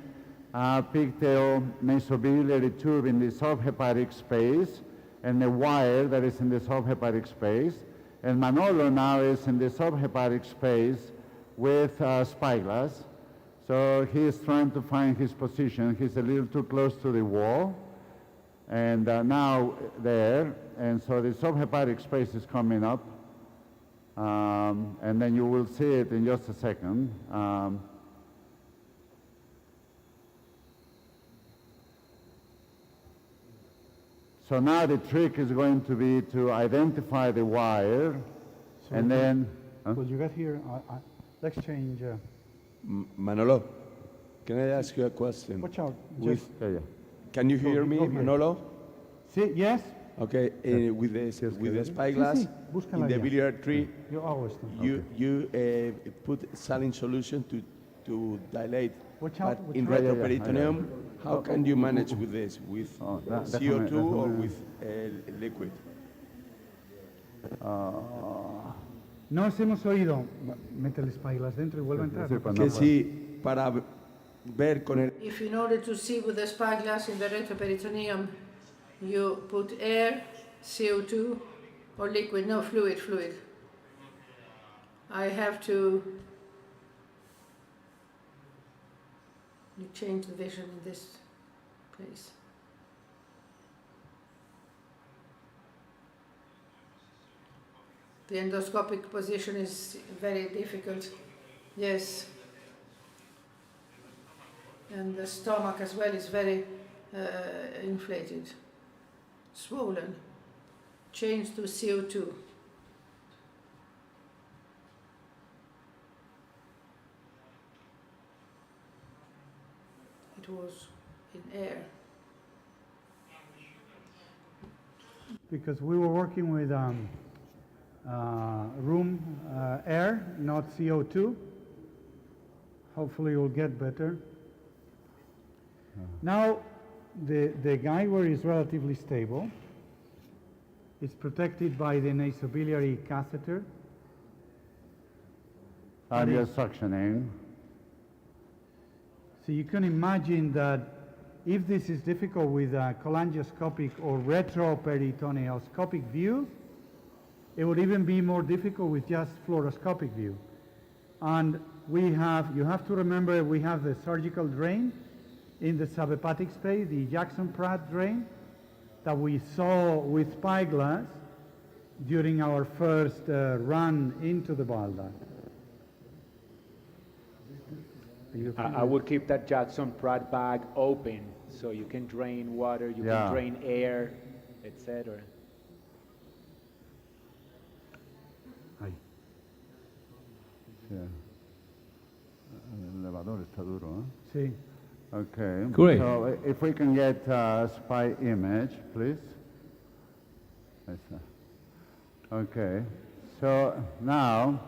Speaker 9: pigtail mesobiliary tube in the subhepatic space and a wire that is in the subhepatic space. And Manolo now is in the subhepatic space with spyglass. So he's trying to find his position. He's a little too close to the wall. And now there, and so the subhepatic space is coming up. And then you will see it in just a second. So now the trick is going to be to identify the wire, and then...
Speaker 1: Well, you got here, let's change.
Speaker 7: Manolo, can I ask you a question?
Speaker 1: Watch out.
Speaker 7: With,
Speaker 1: Just,
Speaker 7: can you hear me,
Speaker 1: go here.
Speaker 7: Manolo?
Speaker 1: See, yes?
Speaker 7: Okay, with the spyglass in the biliary tree,
Speaker 1: You always do.
Speaker 7: you put saline solution to dilate.
Speaker 1: Watch out,
Speaker 7: But
Speaker 1: watch
Speaker 7: in
Speaker 1: out.
Speaker 7: retroperitoneum, how can you manage with this? With CO2 or
Speaker 1: déjame.
Speaker 7: with liquid?
Speaker 1: No os hemos oído. Mete el spyglass dentro y vuelve a entrar.
Speaker 7: Que sí, para ver con el...
Speaker 2: If in order to see with the spyglass in the retroperitoneum, you put air, CO2, or liquid, no, fluid. I have to you change the vision in this place. The endoscopic position is very difficult. Yes. And the stomach as well is very inflated, swollen. Change to CO2. It was in air.
Speaker 1: Because we were working with room air, not CO2. Hopefully you'll get better. Now, the guyware is relatively stable. It's protected by the nasobiliary catheter.
Speaker 9: And you're suctioning.
Speaker 1: So you can imagine that if this is difficult with a cholangioscopic or retroperitoneoscopic view, it would even be more difficult with just fluoroscopic view. And you have to remember, we have the surgical drain in the subhepatic space, the Jackson-Pratt drain that we saw with spyglass during our first run into the bile duct.
Speaker 15: I would keep that Jackson-Pratt bag open so you can drain water, you can drain air, etc.
Speaker 9: El elevador está duro, ¿eh?
Speaker 1: Sí.
Speaker 9: Okay.
Speaker 4: Great.
Speaker 9: So if we can get a spy image, please. Okay. So now,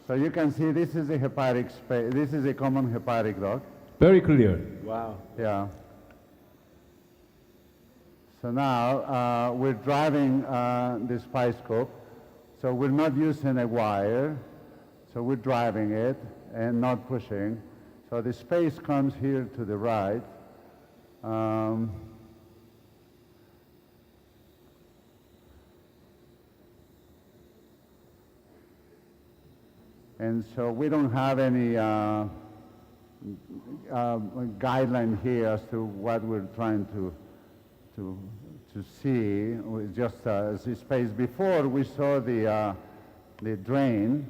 Speaker 9: so you can see this is a hepatic space. This is a common hepatic duct.
Speaker 4: Very clear.
Speaker 15: Wow.
Speaker 9: Yeah. So now we're driving the spy scope. So we're not using a wire. So we're driving it and not pushing. So the space comes here to the right. And so we don't have any guideline here as to what we're trying to see. We just the space. Before we saw the drain.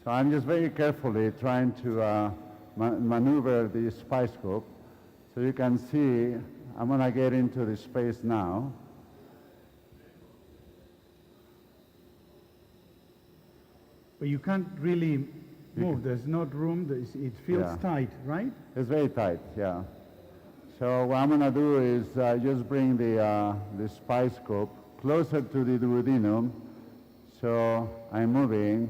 Speaker 9: So I'm just very carefully trying to maneuver the spy scope. So you can see, I'm going to get into the space now.
Speaker 1: But you can't really move. There's not room. It feels tight, right?
Speaker 9: It's very tight, yeah. So what I'm going to do is just bring the spy scope closer to the duodenum. So I'm moving.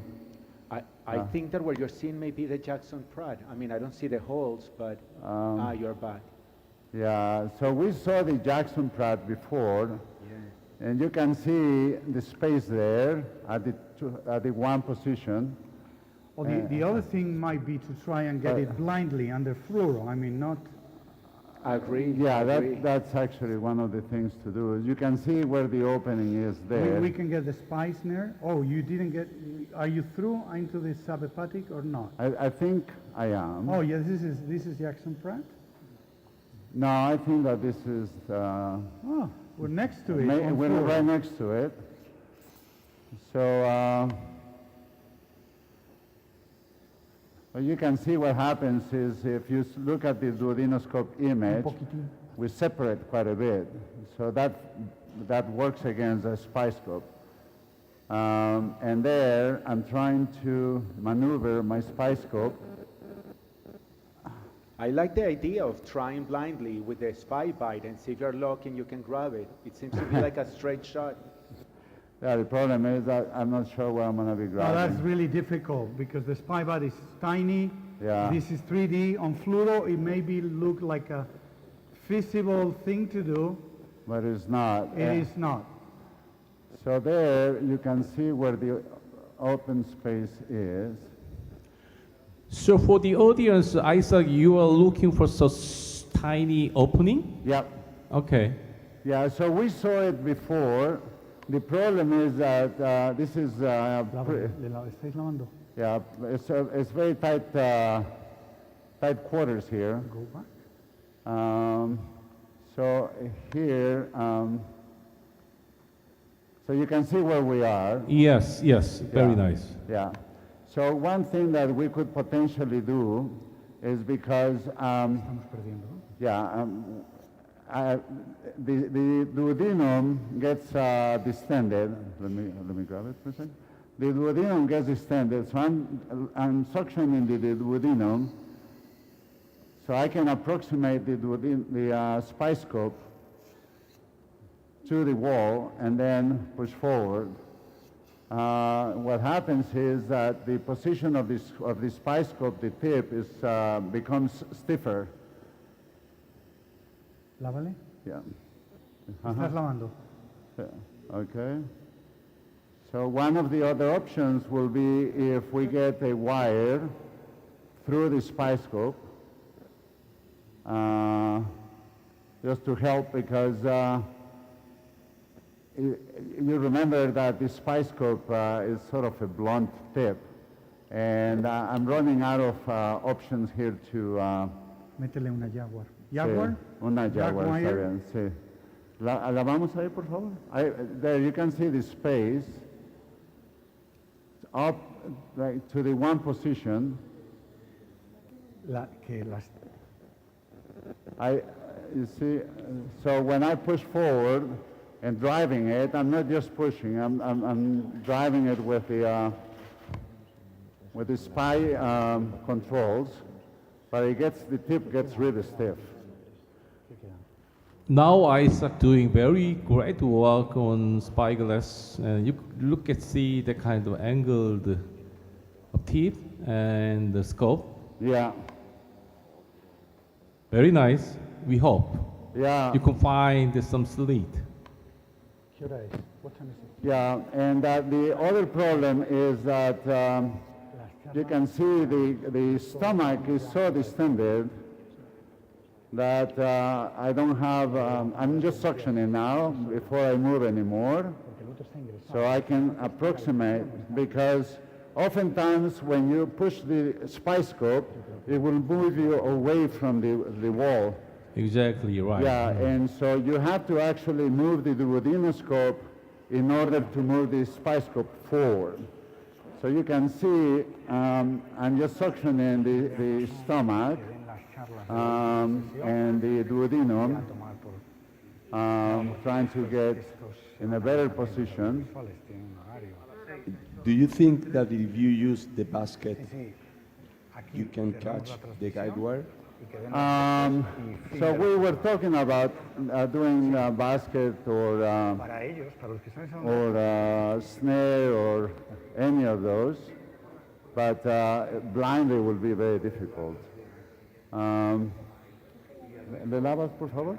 Speaker 15: I think that what you're seeing may be the Jackson-Pratt. I mean, I don't see the holes, but you're back.
Speaker 9: Yeah, so we saw the Jackson-Pratt before, and you can see the space there at the one position.
Speaker 1: Well, the other thing might be to try and get it blindly under fluoro. I mean, not...
Speaker 15: I agree.
Speaker 9: Yeah, that's actually one of the things to do. You can see where the opening is there.
Speaker 1: We can get the spy snare. Oh, you didn't get... Are you through into the subhepatic or not?
Speaker 9: I think I am.
Speaker 1: Oh, yeah, this is Jackson-Pratt?
Speaker 9: No, I think that this is...
Speaker 1: oh, we're next to it.
Speaker 9: We're right next to it. So... well, you can see what happens is if you look at the duodenoscope image, we separate quite a bit. So that works against the spy scope. And there, I'm trying to maneuver my spy scope.
Speaker 15: I like the idea of trying blindly with the spy bite and see if you're lucky and you can grab it. It seems to be like a straight shot.
Speaker 9: Yeah, the problem is that I'm not sure where I'm going to be grabbing.
Speaker 1: That's really difficult because the spy bite is tiny.
Speaker 9: Yeah.
Speaker 1: This is 3D. On fluoro, it may look like a feasible thing to do.
Speaker 9: But it's not.
Speaker 1: It is not.
Speaker 9: So there, you can see where the open space is.
Speaker 4: So for the audience, Isaac, you are looking for such tiny opening?
Speaker 9: Yep.
Speaker 4: Okay.
Speaker 9: Yeah, so we saw it before. The problem is that this is yeah, it's very tight tight quarters here.
Speaker 1: Go back.
Speaker 9: So here, So you can see where we are.
Speaker 4: Yes, yes, very
Speaker 9: Yeah.
Speaker 4: nice.
Speaker 9: Yeah. So one thing that we could potentially do is because, the duodenum gets distended. Let me grab it for a second. The duodenum gets distended, so I'm suctioning the duodenum, so I can approximate the spice scope to the wall and then push forward. What happens is that the position of the spice scope, the tip, becomes stiffer.
Speaker 6: Lávale.
Speaker 9: Yeah.
Speaker 6: Estás lavando.
Speaker 9: Yeah. Okay. So one of the other options will be if we get a wire through the spice scope, just to help, because you remember that the spice scope is sort of a blunt tip, and I'm running out of options here to...
Speaker 6: Métele una Jaguar.
Speaker 9: sí,
Speaker 6: Jaguar.
Speaker 9: una Jaguar, está
Speaker 6: wire.
Speaker 9: bien, sí. La vamos ahí, por favor. There you can see the space up like, to the one position. You see, so when I push forward and driving it, I'm not just pushing, I'm driving it with the SPY controls, but the tip gets really stiff.
Speaker 4: Now I start doing very great work on spyglass, and you see the kind of angled tip and the scope.
Speaker 9: Yeah.
Speaker 4: Very nice. We hope.
Speaker 9: Yeah.
Speaker 4: You can find some slit.
Speaker 6: ¿Qué hora es? What time is it?
Speaker 9: Yeah, and the other problem is that you can see the stomach is so distended that I don't have, I'm just suctioning now before I move anymore, so I can approximate, because oftentimes when you push the spice scope, it will move you away from the wall.
Speaker 4: Exactly right.
Speaker 9: Yeah, and so you have to actually move the duodenoscope in order to move the spice scope forward. So you can see I'm just suctioning the stomach and the duodenum, trying to get in a better position.
Speaker 7: Do you think that if you use the basket, you can catch the guide wire?
Speaker 9: So we were talking about doing basket or snare or any of those, but blindly will be very difficult. ¿Le lavas, por favor?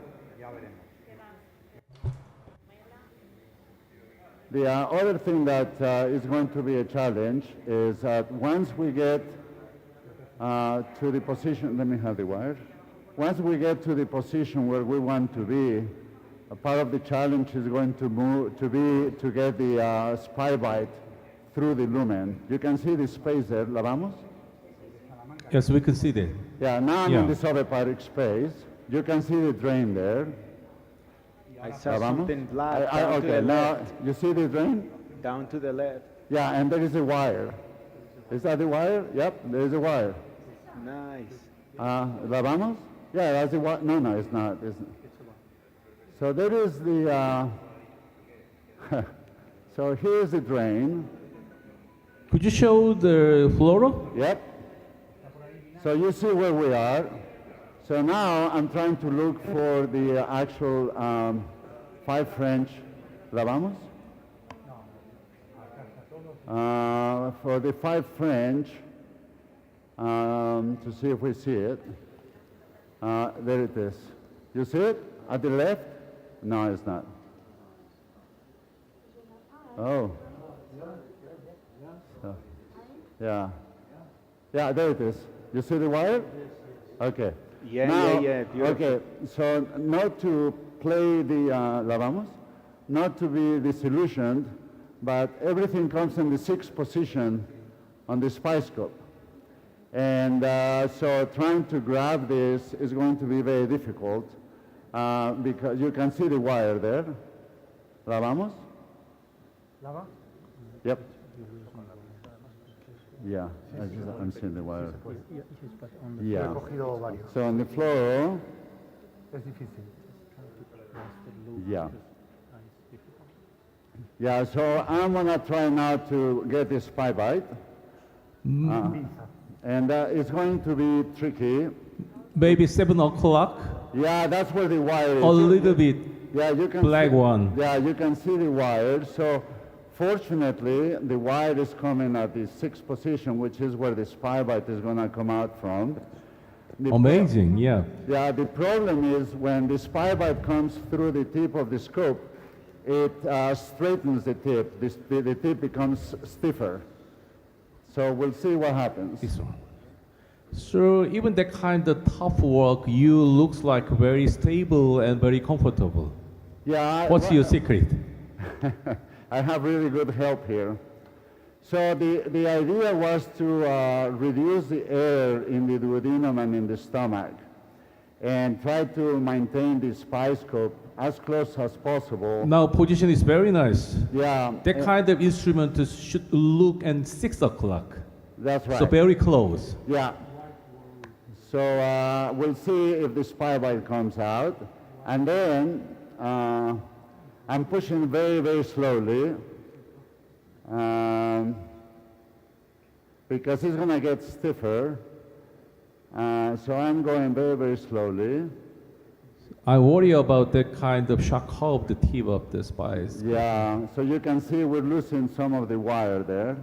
Speaker 9: The other thing that is going to be a challenge is that once we get to the position, let me have the wire. Once we get to the position where we want to be, a part of the challenge is going to get the spy bite through the lumen. You can see the space there. ¿La vamos?
Speaker 4: Yes, we can see that.
Speaker 9: Yeah, now I'm in the subapic space. You can see the drain there.
Speaker 15: I saw something black down to
Speaker 9: okay,
Speaker 15: the
Speaker 9: now
Speaker 15: left.
Speaker 9: you see the drain?
Speaker 15: Down to the left.
Speaker 9: Yeah, and there is a wire. Is that the wire? Yep, there is a wire.
Speaker 15: Nice.
Speaker 9: ¿La vamos? Yeah, that's the wire. No, it's not. So there is the, so here's the drain.
Speaker 4: Could you show the fluoro?
Speaker 9: Yep. So you see where we are. So now I'm trying to look for the actual 5 French. ¿La vamos? For the 5 French, to see if we see it. There it is. You see it at the left? No, it's not. Oh. So, yeah. Yeah, there it is. You see the wire? Okay.
Speaker 15: Yeah. Beautiful.
Speaker 9: Okay, so not to play the ¿la vamos? Not to be disillusioned, but everything comes in the 6th position on the spy scope. And so trying to grab this is going to be very difficult because you can see the wire there. ¿La vamos? Yep. Yeah, I'm seeing the wire. Yeah. So on the floor, yeah. Yeah, so I'm gonna try now to get this spy bite. And it's going to be tricky.
Speaker 4: Maybe 7 o'clock.
Speaker 9: Yeah, that's where the wire is.
Speaker 4: A little bit.
Speaker 9: Yeah, you can
Speaker 4: black
Speaker 9: see,
Speaker 4: one.
Speaker 9: Yeah, you can see the wire. So fortunately, the wire is coming at the 6th position, which is where the spy bite is going to come out from.
Speaker 4: Amazing, yeah.
Speaker 9: Yeah, the problem is when the spy bite comes through the tip of the scope, it straightens the tip. The tip becomes stiffer. So we'll see what happens.
Speaker 4: This one. So even that kind of tough work, you looks like very stable and very comfortable.
Speaker 9: Yeah.
Speaker 4: What's your secret?
Speaker 9: I have really good help here. So the idea was to reduce the air in the duodenum and in the stomach and try to maintain the spy scope as close as possible.
Speaker 4: Now position is very nice.
Speaker 9: Yeah.
Speaker 4: That kind of instrument should look at 6 o'clock.
Speaker 9: That's right.
Speaker 4: So very close.
Speaker 9: Yeah. So we'll see if the spy bite comes out. And then I'm pushing very, very slowly because it's going to get stiffer. So I'm going very, very slowly.
Speaker 4: I worry about that kind of shock of the tip of the spice.
Speaker 9: Yeah, so you can see we're losing some of the wire there.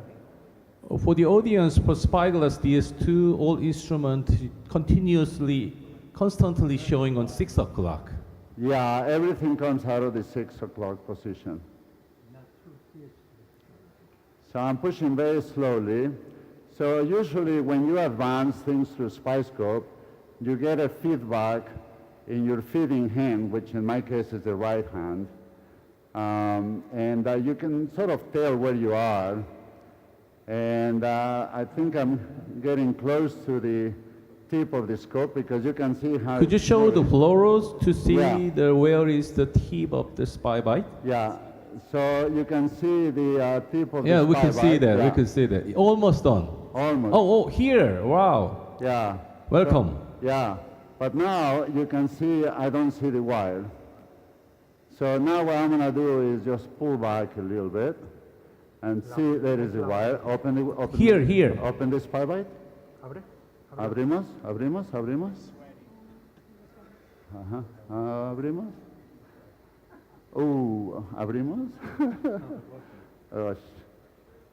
Speaker 4: For the audience, for Spyglass DS2, all instruments constantly showing on 6 o'clock.
Speaker 9: Yeah, everything comes out of the 6 o'clock position. So I'm pushing very slowly. So usually when you advance things through SpyScope, you get a feedback in your feeding hand, which in my case is the right hand. And you can sort of tell where you are. And I think I'm getting close to the tip of the scope because you can see how...
Speaker 4: Could you show the fluoros to see
Speaker 9: Yeah.
Speaker 4: where is the tip of the spy bite?
Speaker 9: Yeah, so you can see the tip of
Speaker 4: Yeah,
Speaker 9: the
Speaker 4: we
Speaker 9: spy
Speaker 4: can see
Speaker 9: bite.
Speaker 4: that.
Speaker 9: Yeah.
Speaker 4: We can see that. Almost done.
Speaker 9: Almost.
Speaker 4: Oh, here. Wow.
Speaker 9: Yeah.
Speaker 4: Welcome.
Speaker 9: So, yeah, but now you can see I don't see the wire. So now what I'm going to do is just pull back a little bit and see there is a wire. Open
Speaker 4: Here.
Speaker 9: Open the spy bite. Abrimos. Abrimos. Abrimos. Oh,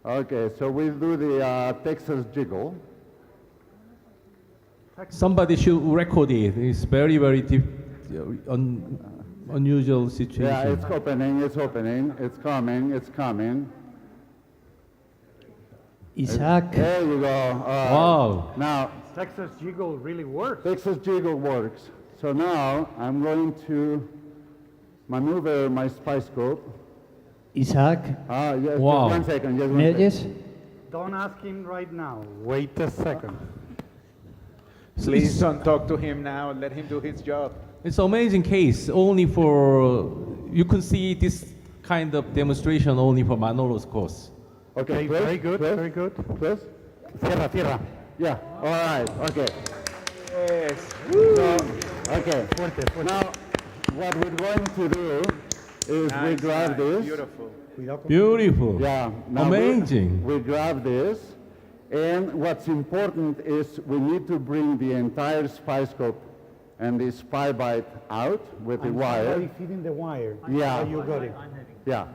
Speaker 9: okay, so we do the Texas jiggle.
Speaker 4: Somebody should record it. It's very, very unusual situation.
Speaker 9: Yeah, it's opening, it's coming.
Speaker 17: Isaac.
Speaker 9: There you go. All right.
Speaker 4: Wow.
Speaker 9: Now,
Speaker 1: Texas jiggle really works.
Speaker 9: Texas jiggle works. So now I'm going to maneuver my spy scope.
Speaker 17: Isaac.
Speaker 9: Yes,
Speaker 4: Wow.
Speaker 9: just 1 second. Just
Speaker 17: ¿Me
Speaker 9: 1 second.
Speaker 17: oyes?
Speaker 1: Don't ask him right now. Wait a second.
Speaker 15: Please don't talk to him now. Let him do his job.
Speaker 4: It's an amazing case. Only for, you can see this kind of demonstration only for Manolo's course.
Speaker 9: Okay,
Speaker 1: very good, very good.
Speaker 9: Close.
Speaker 1: Cierra.
Speaker 9: Yeah, all right, okay.
Speaker 15: Yes.
Speaker 9: So, okay. Now, what we're going to do is we grab this.
Speaker 15: Beautiful.
Speaker 4: Beautiful.
Speaker 9: Yeah. Now
Speaker 4: Amazing.
Speaker 9: We grab this, and what's important is we need to bring the entire spy scope and the spy bite out with the wire.
Speaker 1: Somebody feeding the wire.
Speaker 9: Yeah.
Speaker 1: Oh, you got it.
Speaker 9: Yeah.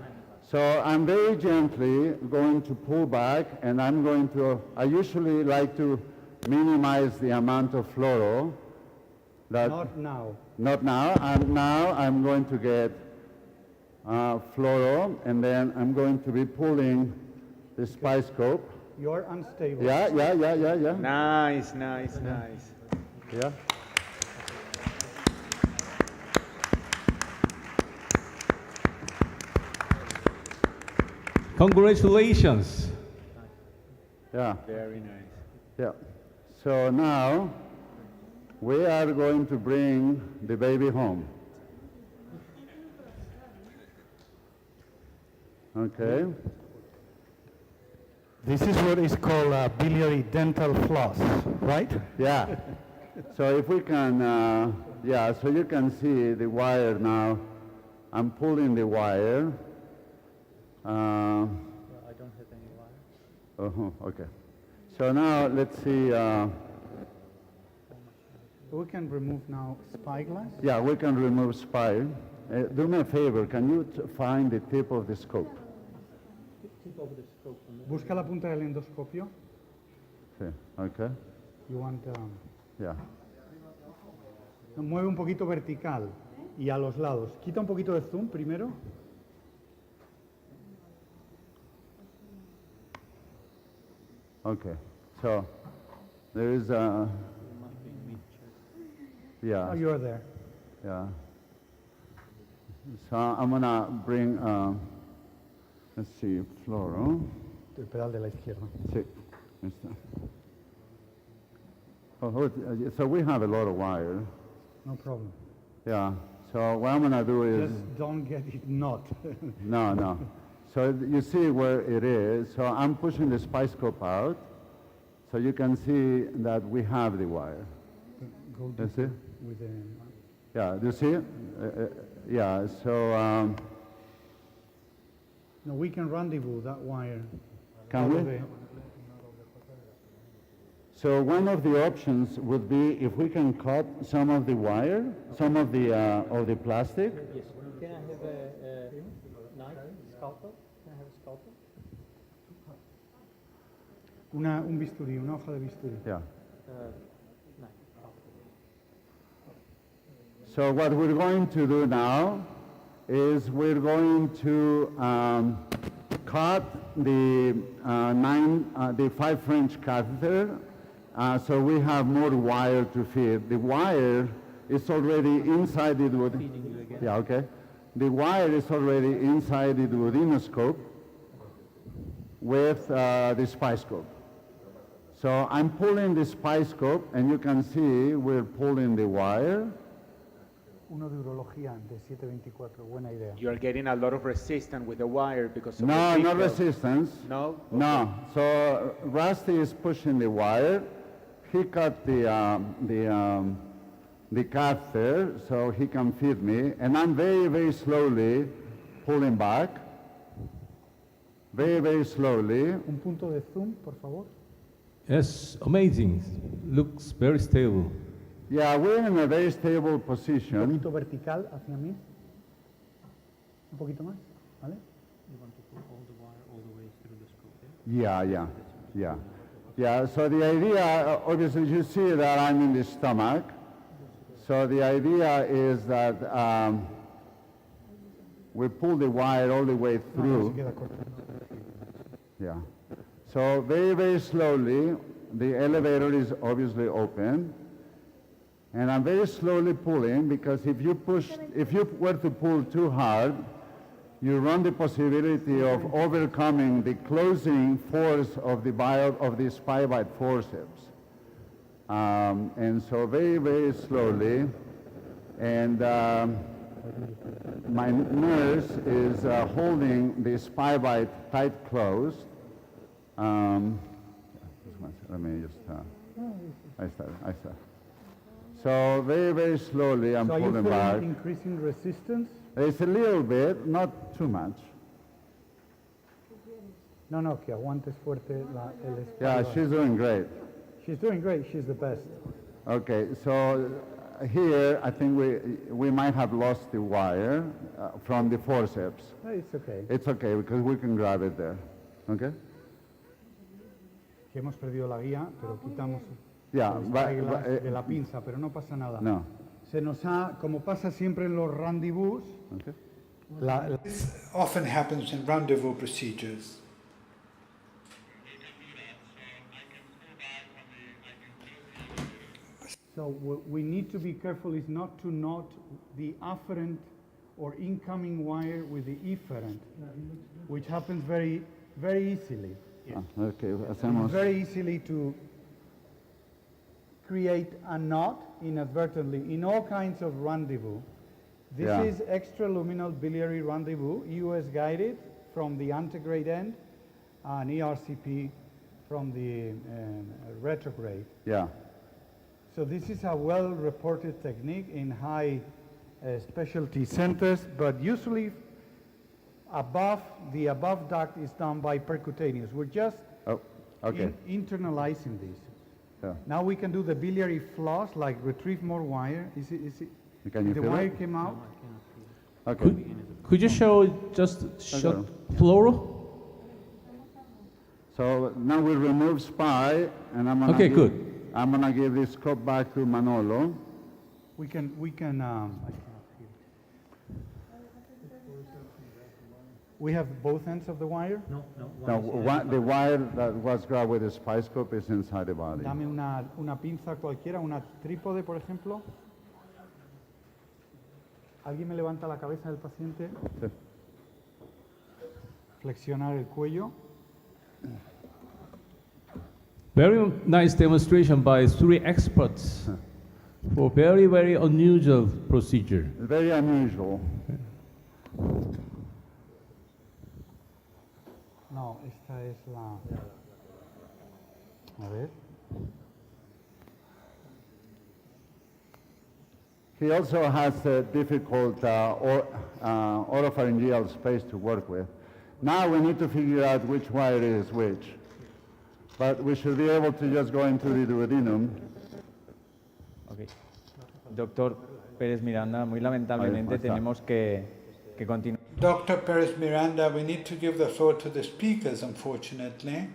Speaker 9: So I'm very gently going to pull back, and I'm going to, I usually like to minimize the amount of fluoro.
Speaker 1: Not now.
Speaker 9: Not now. Now I'm going to get fluoro, and then I'm going to be pulling the spy scope.
Speaker 1: You're unstable.
Speaker 9: Yeah.
Speaker 15: Nice.
Speaker 9: Yeah.
Speaker 4: Congratulations.
Speaker 9: Yeah.
Speaker 15: Very nice.
Speaker 9: Yeah. So now we are going to bring the baby home. Okay.
Speaker 1: This is what is called a biliary dental floss, right?
Speaker 9: Yeah. So if we can, yeah, so you can see the wire now. I'm pulling the wire.
Speaker 8: I don't have any wire.
Speaker 9: Okay. So now let's see.
Speaker 1: We can remove now spyglass.
Speaker 9: Yeah, we can remove spy. Do me a favor, can you find the tip of the scope?
Speaker 8: Tip of the scope.
Speaker 1: Busca la punta del endoscopio.
Speaker 9: Sí, okay.
Speaker 1: You want,
Speaker 9: Yeah.
Speaker 1: mueve un poquito vertical y a los lados. Quita un poquito de zoom primero.
Speaker 9: Okay. So there is a. Yeah.
Speaker 1: Oh, you're there.
Speaker 9: Yeah. So I'm gonna bring, let's see, Floro.
Speaker 1: El pedal de la izquierda.
Speaker 9: Sí. Ahí está. So we have a lot of wire.
Speaker 1: No problem.
Speaker 9: Yeah. So what I'm gonna do is.
Speaker 1: Just don't get it not.
Speaker 9: No. So you see where it is. So I'm pushing the spy scope out, so you can see that we have the wire.
Speaker 1: Go
Speaker 9: You see?
Speaker 1: with the.
Speaker 9: Yeah. Do you see? Yeah. So.
Speaker 1: No, we can rendezvous that wire.
Speaker 9: Can we? So one of the options would be if we can cut some of the wire, some of the plastic.
Speaker 8: Yes. Can I have a knife, scalpel? Can I have a scalpel?
Speaker 1: Un bisturí, una hoja de bisturí.
Speaker 9: Yeah.
Speaker 8: Knife.
Speaker 9: So what we're going to do now is we're going to cut the 5 French catheter, so we have more wire to feed. The wire is already inside the duodenoscope. Yeah, okay. The wire is already inside the duodenoscope with the spy scope. So I'm pulling the spy scope, and you can see we're pulling the wire.
Speaker 1: Uno de urología de 724, buena idea.
Speaker 15: You're getting a lot of resistance with the wire because of
Speaker 9: No,
Speaker 15: the
Speaker 9: no
Speaker 15: big
Speaker 9: resistance.
Speaker 15: No? Okay.
Speaker 9: No. So Rusty is pushing the wire. He cut the catheter so he can feed me, and I'm very, very slowly pulling back. Very, very slowly.
Speaker 1: Un punto de zoom, por favor.
Speaker 4: Yes, amazing. Looks very stable.
Speaker 9: Yeah, we're in a very stable
Speaker 1: Un
Speaker 9: position.
Speaker 1: poquito vertical hacia mí. Un poquito más, ¿vale?
Speaker 8: You want to put all the wire all the way through the scope,
Speaker 9: Yeah. Yeah, so the idea, obviously you see that I'm in the stomach. So the idea is that we pull the wire all the way through. Yeah. So very, very slowly, the elevator is obviously open. And I'm very slowly pulling because if you were to pull too hard, you run the possibility of overcoming the closing force of the spy bite forceps. And so very, very slowly, and my nurse is holding the spy bite tight closed. Let me just, I start. So very, very slowly I'm
Speaker 1: So are you
Speaker 9: pulling
Speaker 1: feeling
Speaker 9: back.
Speaker 1: increasing resistance?
Speaker 9: It's a little bit, not too much.
Speaker 1: No, que aguantes fuerte el
Speaker 9: Yeah,
Speaker 1: espalda.
Speaker 9: she's doing great.
Speaker 1: She's doing great. She's the best.
Speaker 9: Okay, so here I think we might have lost the wire from the forceps.
Speaker 1: It's okay.
Speaker 9: It's okay because we can grab it there. Okay?
Speaker 1: Que hemos perdido la guía, pero quitamos
Speaker 9: Yeah,
Speaker 1: el
Speaker 9: but,
Speaker 1: spyglass de la pinza, pero no pasa nada.
Speaker 9: no.
Speaker 1: Se nos ha, como pasa siempre en los rendezvous,
Speaker 9: Okay.
Speaker 13: This often happens in rendezvous procedures.
Speaker 1: so we need to be careful is not to knot the afferent or incoming wire with the efferent, which happens very, very easily.
Speaker 9: Okay, hacemos.
Speaker 1: Very easily to create a knot inadvertently in all kinds of rendezvous. This
Speaker 9: Yeah.
Speaker 1: is extraluminal biliary rendezvous, US guided, from the antegrade end and ERCP from the retrograde.
Speaker 9: Yeah.
Speaker 1: So this is a well-reported technique in high specialty centers, but usually the above duct is done by percutaneous. We're just internalizing this.
Speaker 9: Yeah.
Speaker 1: Now we can do the biliary floss, like retrieve more wire. Is it?
Speaker 9: Can you
Speaker 1: the
Speaker 9: feel
Speaker 1: wire
Speaker 9: it?
Speaker 1: came out?
Speaker 9: Okay.
Speaker 4: Could you show just short fluoro?
Speaker 9: So now we remove SPY, and I'm gonna I'm gonna give this scope back to Manolo.
Speaker 1: We can. We have both ends of the wire?
Speaker 9: No, the wire that was grabbed with the SPY scope is inside the body.
Speaker 1: Dame una pinza cualquiera, una trípode, por ejemplo. ¿Alguien me levanta la cabeza del paciente?
Speaker 9: Sí.
Speaker 1: Flexionar el cuello.
Speaker 4: Very nice demonstration by 3 experts for very, very unusual procedure.
Speaker 9: Very unusual.
Speaker 1: No, esta es la... A ver.
Speaker 9: He also has a difficult oropharyngeal space to work with. Now we need to figure out which wire is which. But we should be able to just go into the duodenum.
Speaker 10: Okay. Doctor Pérez Miranda, muy lamentablemente tenemos que continuar.
Speaker 13: Dr. Perez Miranda, we need to give the floor to the speakers, unfortunately.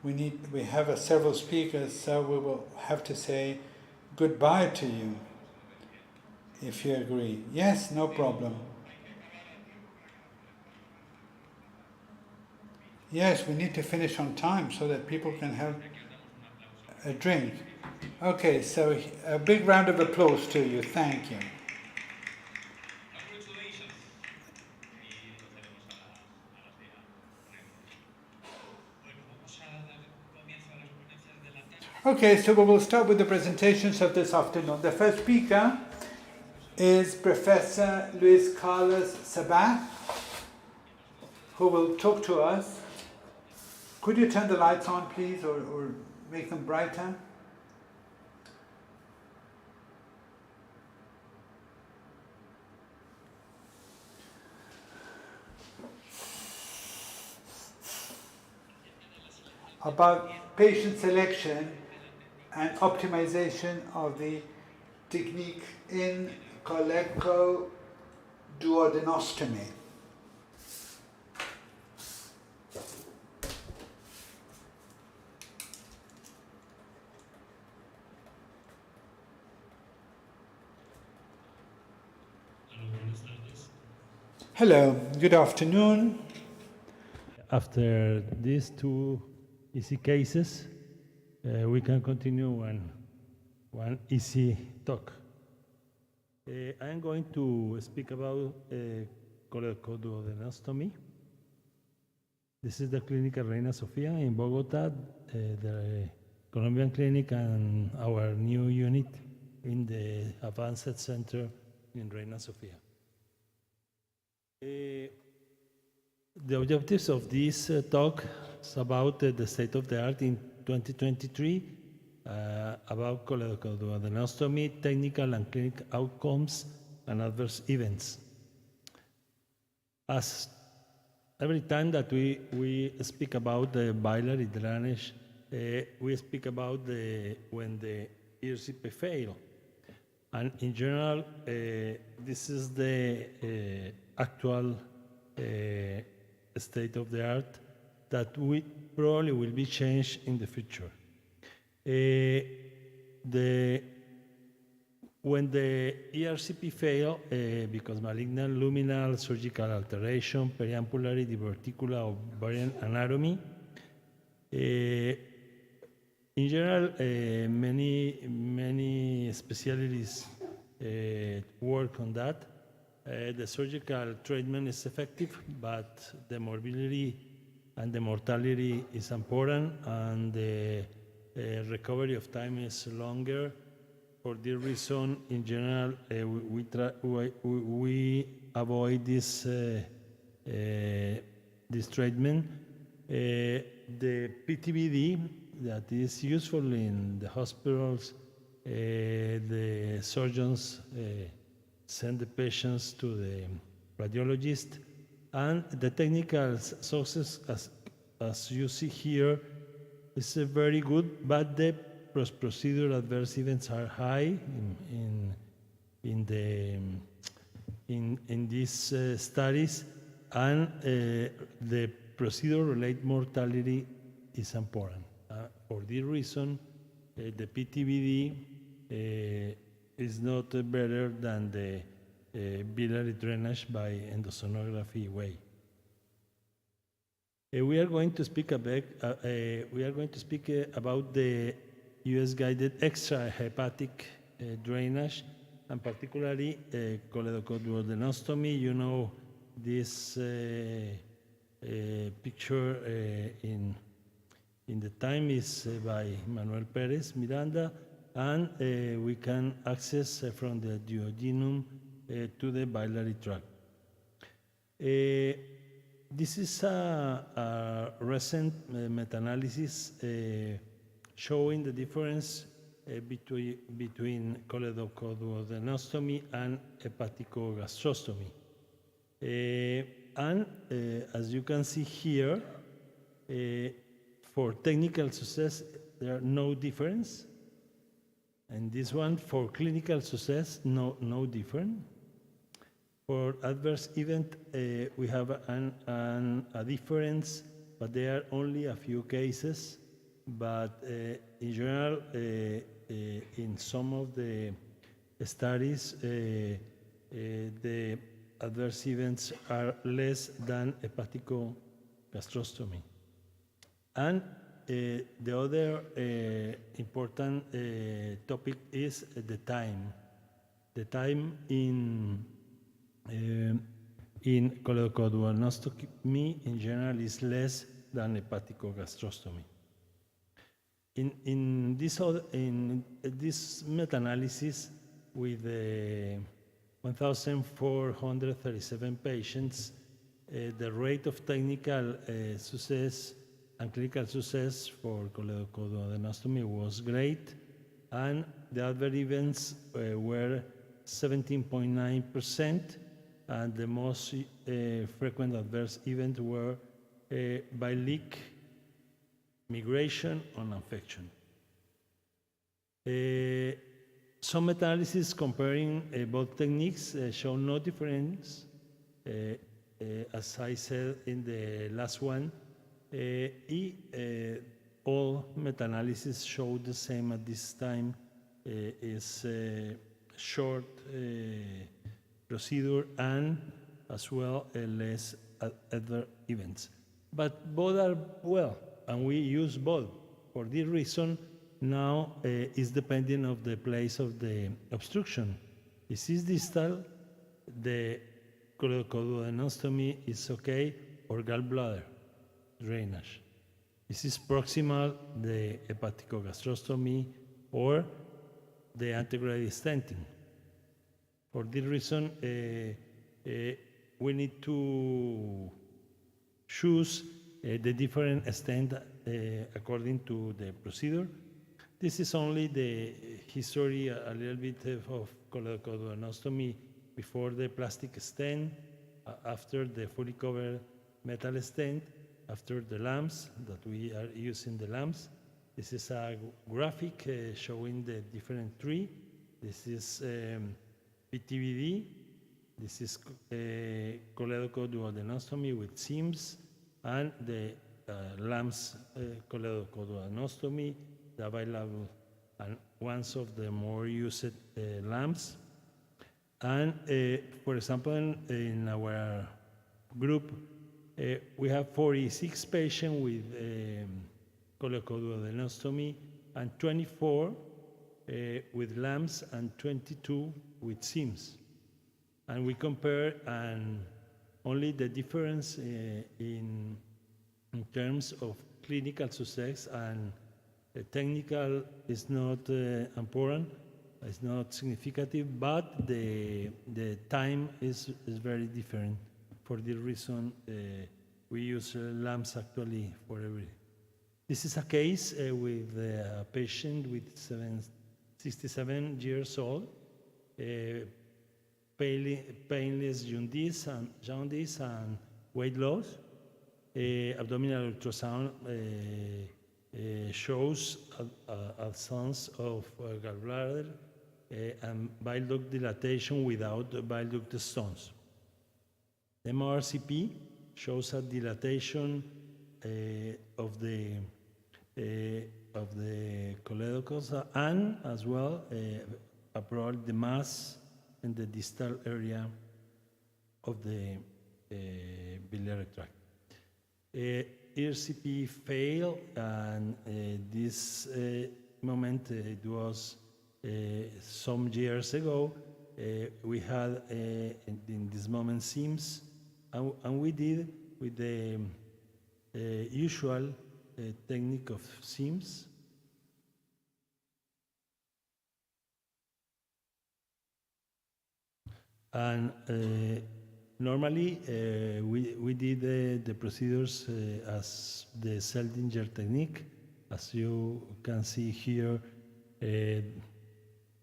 Speaker 13: We have several speakers, so we will have to say goodbye to you, if you agree. Yes, no problem. Yes, we need to finish on time so that people can have a drink. Okay, so a big round of applause to you. Thank you. Okay, so we will start with the presentations of this afternoon. The first speaker is Professor Luis Carlos Sabat, who will talk to us. Could you turn the lights on, please, or make them brighter? About patient selection and optimization of the technique in colectoduodenostomy. Hello, good afternoon.
Speaker 3: After these 2 easy cases, we can continue one easy talk. I'm going to speak about colectoduodenostomy. This is the Clínica Reina Sofía in Bogota, the Colombian clinic, and our new unit in the Advanced Center in Reina Sofía. The objectives of this talk is about the state of the art in 2023, about colectoduodenostomy, technical and clinical outcomes, and adverse events. As every time that we speak about the biliary drainage, we speak about when the ERCP fail. And in general, this is the actual state of the art that we probably will be changed in the future. When the ERCP fail, because malignant luminal surgical alteration, periambulary, diverticular, ovarian anatomy, in general, many specialties work on that. The surgical treatment is effective, but the morbidity and the mortality is important, and the recovery of time is longer. For this reason, in general, we avoid this this treatment. The PTBD that is useful in the hospitals, the surgeons send the patients to the radiologist, and the technical success, as you see here, is very good, but the post-procedure adverse events are high in these studies, and the procedure-related mortality is important. For this reason, the PTBD is not better than the biliary drainage by endosonography way. We are going to speak about the US-guided extrahepatic drainage, and particularly choledochoduodenostomy. You know this picture in the time is by Manuel Perez Miranda, and we can access from the duodenum to the biliary tract. This is a recent meta-analysis showing the difference between choledochoduodenostomy and hepaticogastrostomy. And as you can see here, for technical success, there are no difference. And this one, for clinical success, no different. For adverse event, we have a difference, but there are only a few cases. But in general, in some of the studies, the adverse events are less than hepaticogastrostomy. And the other important topic is the time. The time in choledochoduodenostomy in general is less than hepaticogastrostomy. In this meta-analysis with 1,437 patients, the rate of technical success and clinical success for choledochoduodenostomy was great, and the adverse events were 17.9%, and the most frequent adverse events were by leak, migration, and infection. Some meta-analysis comparing both techniques show no difference. As I said in the last one, all meta-analysis show the same at this time. Is short procedure and as well less adverse events. But both are well, and we use both. For this reason, now is depending on the place of the obstruction. If it's distal, the choledochoduodenostomy is okay, or gallbladder drainage. If it's proximal, the hepaticogastrostomy or the antegrade stenting. For this reason, we need to choose the different stent according to the procedure. This is only the history, a little bit of choledochoduodenostomy before the plastic stent, after the fully covered metal stent, after the lamps, that we are using the lamps. This is a graphic showing the different tree. This is PTBD. This is choledochoduodenostomy with seams, and the lamps choledochoduodenostomy, the available, and one of the more used lamps. And for example, in our group, we have 46 patients with choledochoduodenostomy and 24 with lamps and 22 with seams. And we compare, and only the difference in terms of clinical success and technical is not important, it's not significant, but the time is very different for this reason, we use lamps actually for everything. This is a case with a patient with 67 years old, painless jaundice and weight loss. Abdominal ultrasound shows absence of gallbladder and bile duct dilatation without bile duct stones. MRCP shows a dilatation of the choledochos and as well abroad the mass in the distal area of the biliary tract. ERCP failed, and this moment it was some years ago. We had in this moment SIMS, and we did with the usual technique of SIMS. And normally we did the procedures as the Seldinger technique. As you can see here, the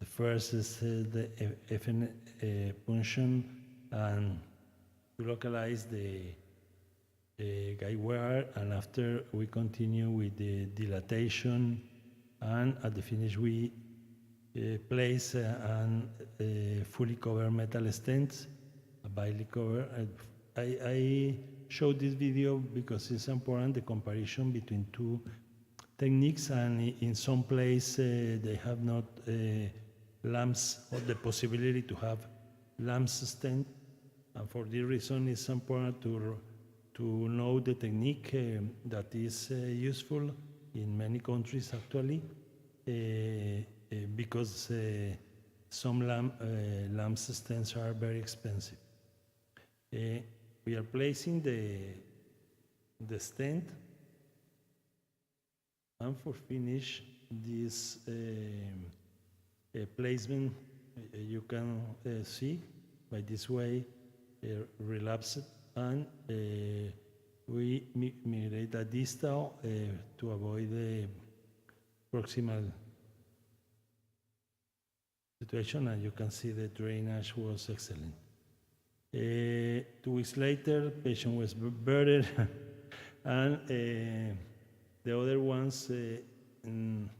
Speaker 3: first is the FN punction and to localize the guide wire, and after we continue with the dilatation, and at the finish we place and fully cover metal stent, a bile cover. I showed this video because it's important, the comparison between two techniques, and in some places they have not lamps or the possibility to have lamps stent, and for this reason it's important to know the technique that is useful in many countries actually, because some lamps stents are very expensive. We are placing the stent, and for finish this placement, you can see by this way relapse, and we migrate a distal to avoid the proximal situation, and you can see the drainage was excellent. 2 weeks later, patient was better, and the other ones, in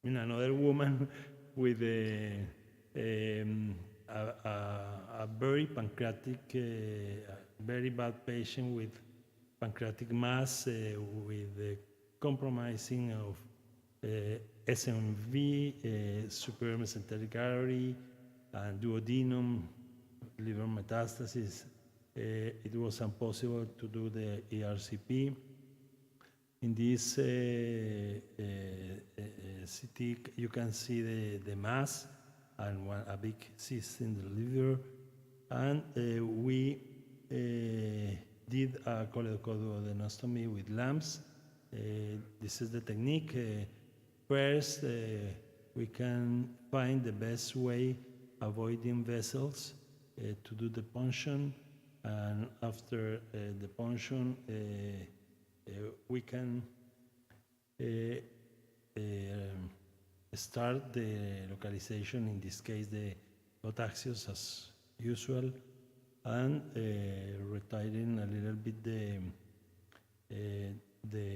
Speaker 3: another woman with a very pancreatic, very bad patient with pancreatic mass, with compromising of SMV, superior mesenteric artery, and duodenum, liver metastasis. It was impossible to do the ERCP. In this CT, you can see the mass and a big cyst in the liver, and we did a choledochoduodenostomy with lamps. This is the technique. First, we can find the best way avoiding vessels to do the punction, and after the punction, we can start the localization, in this case the Otaxios as usual, and retiring a little bit the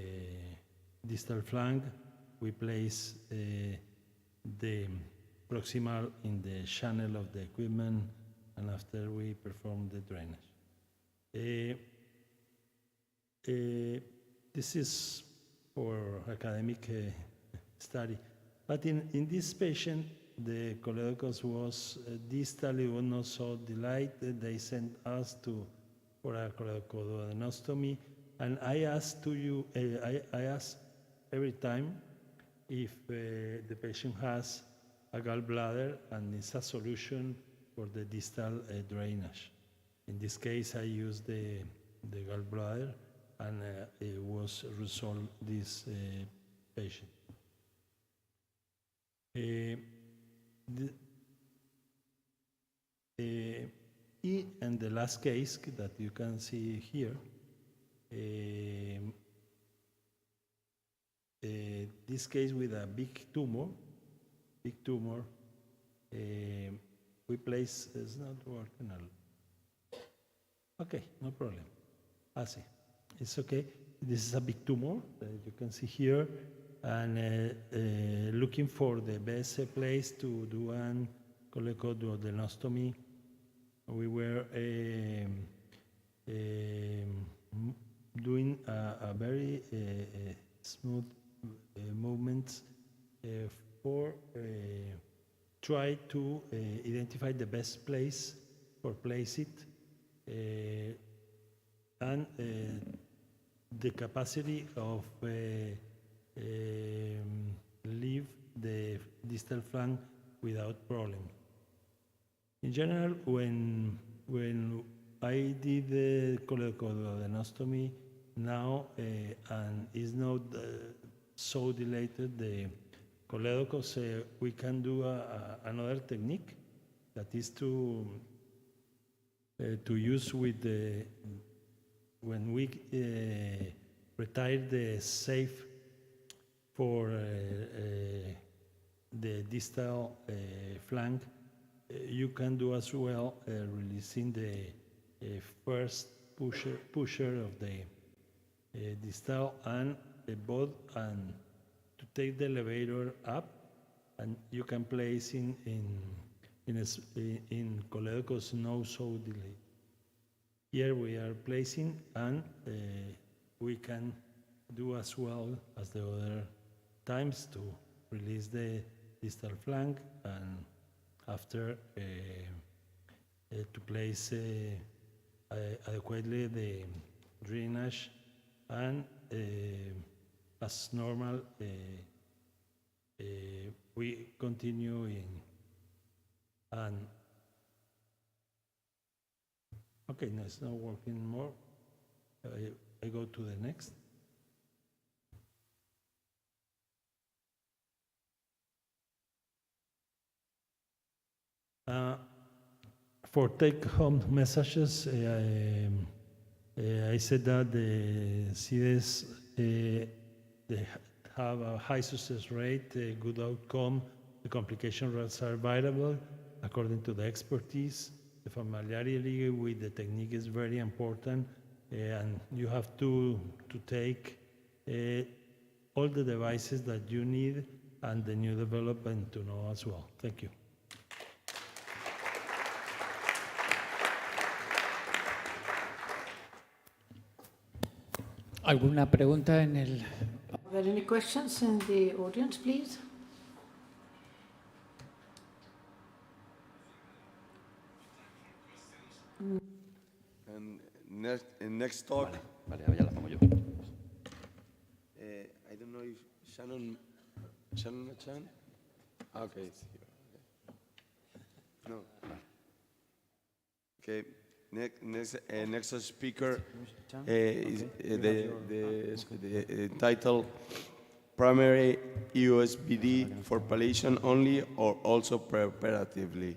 Speaker 3: distal flank. We place the proximal in the channel of the equipment, and after we perform the drainage. This is for academic study, but in this patient, the choledochos was distal, it was not so dilated. They sent us for a choledochoduodenostomy, and I asked I ask every time if the patient has a gallbladder and is a solution for the distal drainage. In this case, I used the gallbladder, and it was resolved this patient. and the last case that you can see here, this case with a big tumor, we place, it's not working. Okay, no problem. I see. It's okay. This is a big tumor that you can see here, and looking for the best place to do an colecoduodenostomy. We were doing a very smooth movements for try to identify the best place or place it, and the capacity of leave the distal flank without problem. In general, when I did the colecoduodenostomy now, and is not so dilated the coledocus, we can do another technique that is to use with the when we retire the safe for the distal flank. You can do as well releasing the first pusher of the distal and the both, and to take the elevator up, and you can place in coledocus no so delay. Here we are placing, and we can do as well as the other times to release the distal flank, and after to place adequately the drainage, and as normal we continue in. And okay, no, it's not working more. I go to the next. For take-home messages, I said that the CDS they have a high success rate, a good outcome. The complication rates are variable according to the expertise. The familiarity with the technique is very important, and you have to take all the devices that you need and the new development to know as well. Thank you.
Speaker 17: ¿Alguna pregunta en el...?
Speaker 2: Are there any questions in the audience, please?
Speaker 7: And next talk.
Speaker 19: Vale, ya la pongo yo.
Speaker 7: I don't know if Shannon Chan. Okay, it's here. Okay. No. Okay. Next speaker is the title Primary EUSBD for palliation only or also preparatively.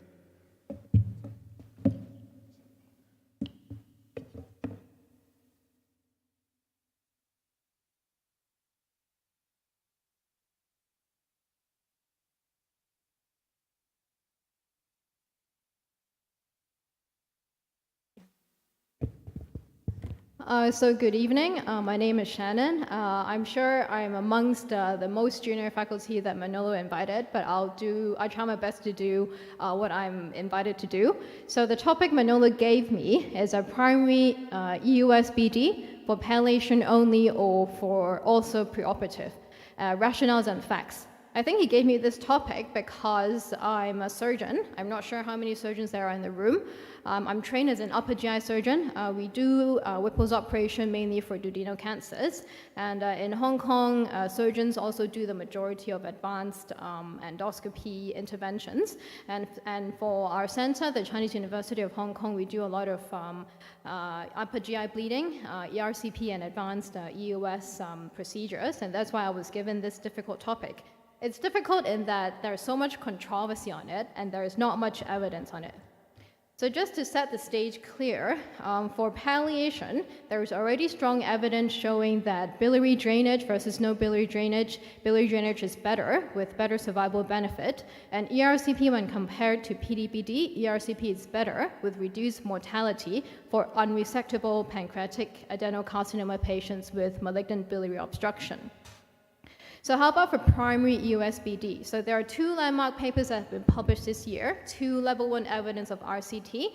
Speaker 20: So good evening. My name is Shannon. I'm sure I'm amongst the most junior faculty that Manolo invited, but I'll try my best to do what I'm invited to do. So the topic Manolo gave me is a primary EUSBD for palliation only or for also preoperative, rationales and facts. I think he gave me this topic because I'm a surgeon. I'm not sure how many surgeons there are in the room. I'm trained as an upper GI surgeon. We do Whipple's operation mainly for duodenal cancers. And in Hong Kong, surgeons also do the majority of advanced endoscopy interventions. And for our center, the Chinese University of Hong Kong, we do a lot of upper GI bleeding, ERCP, and advanced EOS procedures. And that's why I was given this difficult topic. It's difficult in that there's so much controversy on it, and there is not much evidence on it. So just to set the stage clear, for palliation, there is already strong evidence showing that biliary drainage versus no biliary drainage is better, with better survival benefit. And ERCP, when compared to PD-BD, ERCP is better, with reduced mortality for unresectable pancreatic adenocarcinoma patients with malignant biliary obstruction. So how about for primary EOSBD? So there are 2 landmark papers that have been published this year, 2 level 1 evidence of RCT.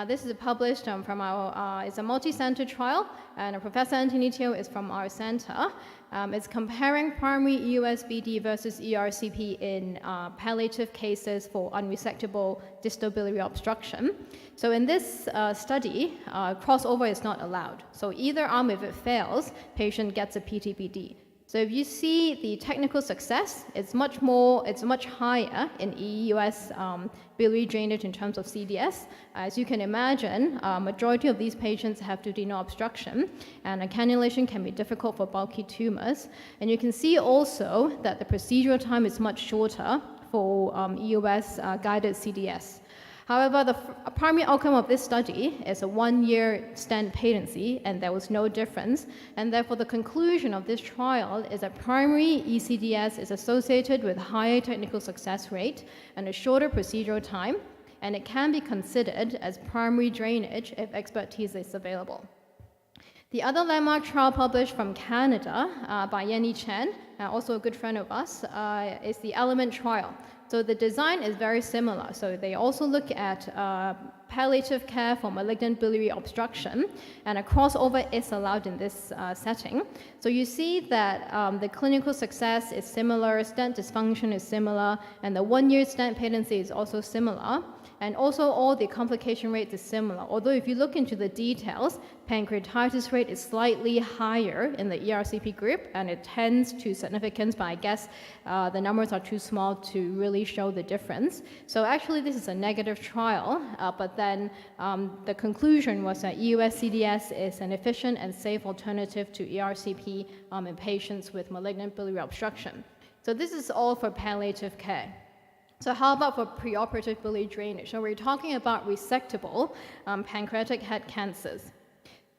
Speaker 20: This is published from our, it's a multi-center trial, and Professor Anthony Teo is from our center. It's comparing primary EOSBD versus ERCP in palliative cases for unresectable distal biliary obstruction. So in this study, crossover is not allowed. So either arm, if it fails, patient gets a PT-BD. So if you see the technical success, it's much higher in EUS biliary drainage in terms of CDS. As you can imagine, majority of these patients have duodenal obstruction, and a cannulation can be difficult for bulky tumors. And you can see also that the procedural time is much shorter for EUS guided CDS. However, the primary outcome of this study is a 1-year stent patency, and there was no difference. And therefore, the conclusion of this trial is that primary ECDS is associated with higher technical success rate and a shorter procedural time, and it can be considered as primary drainage if expertise is available. The other landmark trial published from Canada by Yenny Chen, also a good friend of us, is the ELEMENT trial. So the design is very similar. So they also look at palliative care for malignant biliary obstruction, and a crossover is allowed in this setting. So you see that the clinical success is similar, stent dysfunction is similar, and the 1-year stent patency is also similar. And also all the complication rates is similar. Although if you look into the details, pancreatitis rate is slightly higher in the ERCP group, and it tends to significance, but I guess the numbers are too small to really show the difference. So actually this is a negative trial, but then the conclusion was that EUS-CDS is an efficient and safe alternative to ERCP in patients with malignant biliary obstruction. So this is all for palliative care. So how about for preoperative biliary drainage? So we're talking about resectable pancreatic head cancers.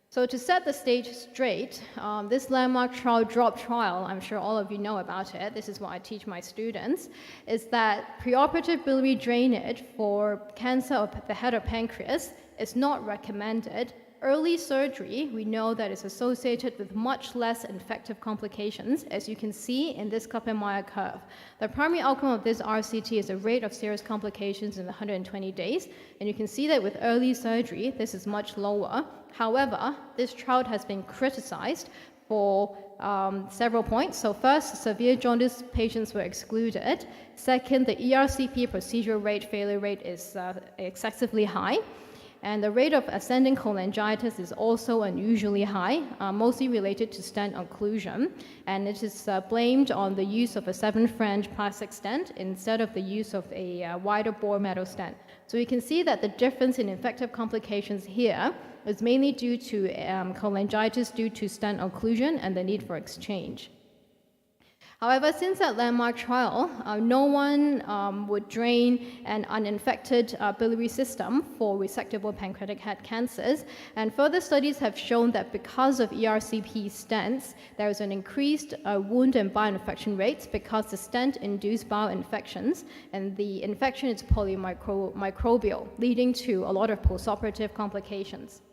Speaker 20: So to set the stage straight, this landmark trial, DROP trial, I'm sure all of you know about it, this is what I teach my students, is that preoperative biliary drainage for cancer of the head or pancreas is not recommended. Early surgery, we know that it's associated with much less infective complications, as you can see in this Kaplan-Meier curve. The primary outcome of this RCT is a rate of serious complications in the 120 days, and you can see that with early surgery, this is much lower. However, this trial has been criticized for several points. So first, severe jaundice patients were excluded. Second, the ERCP procedural rate, failure rate is excessively high. And the rate of ascending cholangitis is also unusually high, mostly related to stent occlusion. And it is blamed on the use of a 7-French plastic stent instead of the use of a wider bore metal stent. So you can see that the difference in infective complications here is mainly due to cholangitis due to stent occlusion and the need for exchange. However, since that landmark trial, no one would drain an uninfected biliary system for resectable pancreatic head cancers. And further studies have shown that because of ERCP stents, there is an increased wound and bile infection rates because the stent induced bile infections, and the infection is polymicrobial, leading to a lot of postoperative complications.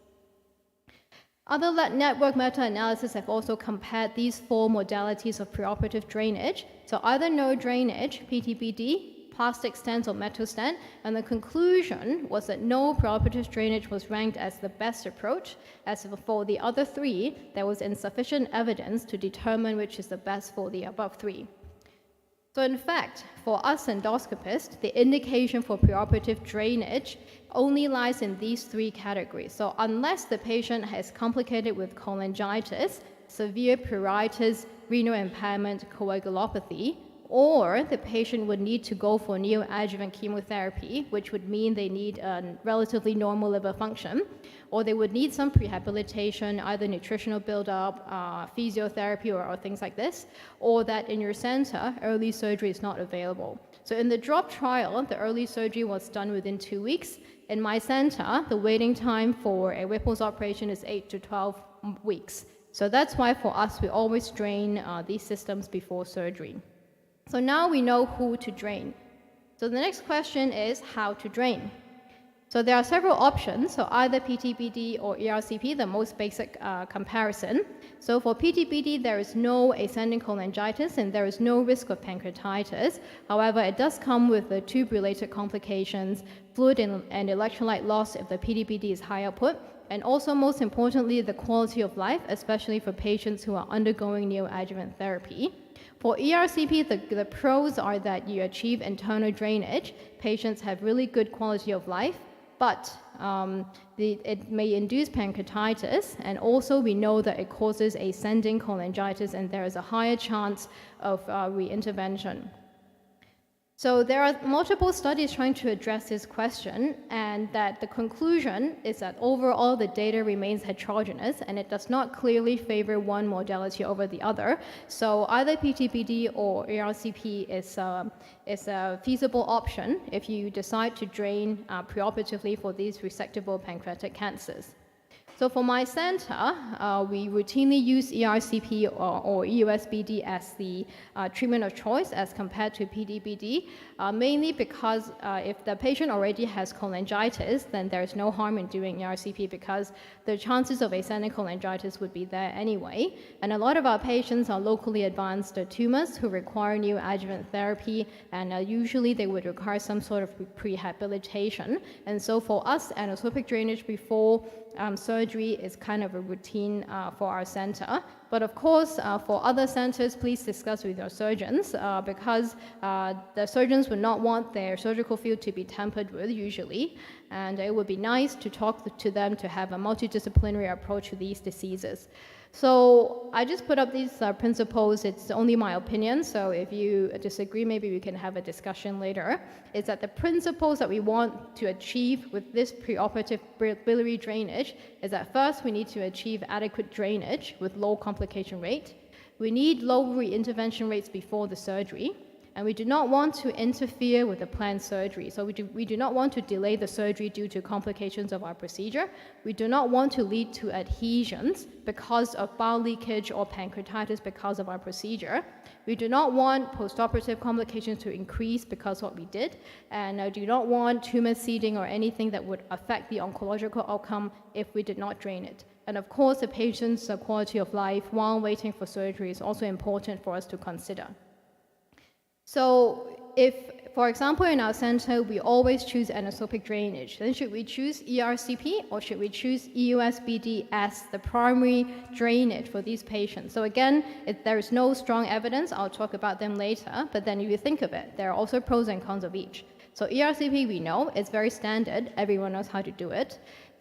Speaker 20: Other network meta-analysis have also compared these 4 modalities of preoperative drainage. So either no drainage, PT-BD, plastic stents or metal stent, and the conclusion was that no preoperative drainage was ranked as the best approach. As for the other 3, there was insufficient evidence to determine which is the best for the above 3. So in fact, for us endoscopists, the indication for preoperative drainage only lies in these 3 categories. So unless the patient has complicated with cholangitis, severe pruritus, renal impairment, coagulopathy, or the patient would need to go for neoadjuvant chemotherapy, which would mean they need a relatively normal liver function, or they would need some prehabilitation, either nutritional buildup, physiotherapy, or things like this, or that in your center, early surgery is not available. So in the DROP trial, the early surgery was done within 2 weeks. In my center, the waiting time for a Whipple's operation is 8 to 12 weeks. So that's why for us, we always drain these systems before surgery. So now we know who to drain. So the next question is how to drain. So there are several options, so either PT-BD or ERCP, the most basic comparison. So for PT-BD, there is no ascending cholangitis and there is no risk of pancreatitis. However, it does come with the tube-related complications, fluid and electrolyte loss if the PT-BD is high output, and also most importantly, the quality of life, especially for patients who are undergoing neoadjuvant therapy. For ERCP, the pros are that you achieve internal drainage, patients have really good quality of life, but it may induce pancreatitis, and also we know that it causes ascending cholangitis and there is a higher chance of re-intervention. So there are multiple studies trying to address this question, and that the conclusion is that overall the data remains heterogeneous and it does not clearly favor one modality over the other. So either PT-BD or ERCP is a feasible option if you decide to drain preoperatively for these resectable pancreatic cancers. So for my center, we routinely use ERCP or EUSBD as the treatment of choice as compared to PT-BD, mainly because if the patient already has cholangitis, then there's no harm in doing ERCP because the chances of ascending cholangitis would be there anyway. And a lot of our patients are locally advanced tumors who require neoadjuvant therapy, and usually they would require some sort of rehabilitation. And so for us, anisotropic drainage before surgery is kind of a routine for our center. But of course, for other centers, please discuss with your surgeons because the surgeons would not want their surgical field to be tampered with usually. And it would be nice to talk to them to have a multidisciplinary approach to these diseases. So I just put up these principles. It's only my opinion, so if you disagree, maybe we can have a discussion later. It's that the principles that we want to achieve with this preoperative biliary drainage is that first we need to achieve adequate drainage with low complication rate. We need low re-intervention rates before the surgery. And we do not want to interfere with the planned surgery. So we do not want to delay the surgery due to complications of our procedure. We do not want to lead to adhesions because of bowel leakage or pancreatitis because of our procedure. We do not want postoperative complications to increase because of what we did. And I do not want tumor seeding or anything that would affect the oncological outcome if we did not drain it. And of course, the patient's quality of life while waiting for surgery is also important for us to consider. So if, for example, in our center, we always choose anisotropic drainage, then should we choose ERCP or should we choose EUSBD as the primary drainage for these patients? So again, there is no strong evidence. I'll talk about them later. But then if you think of it, there are also pros and cons of each. So ERCP, we know, it's very standard. Everyone knows how to do it.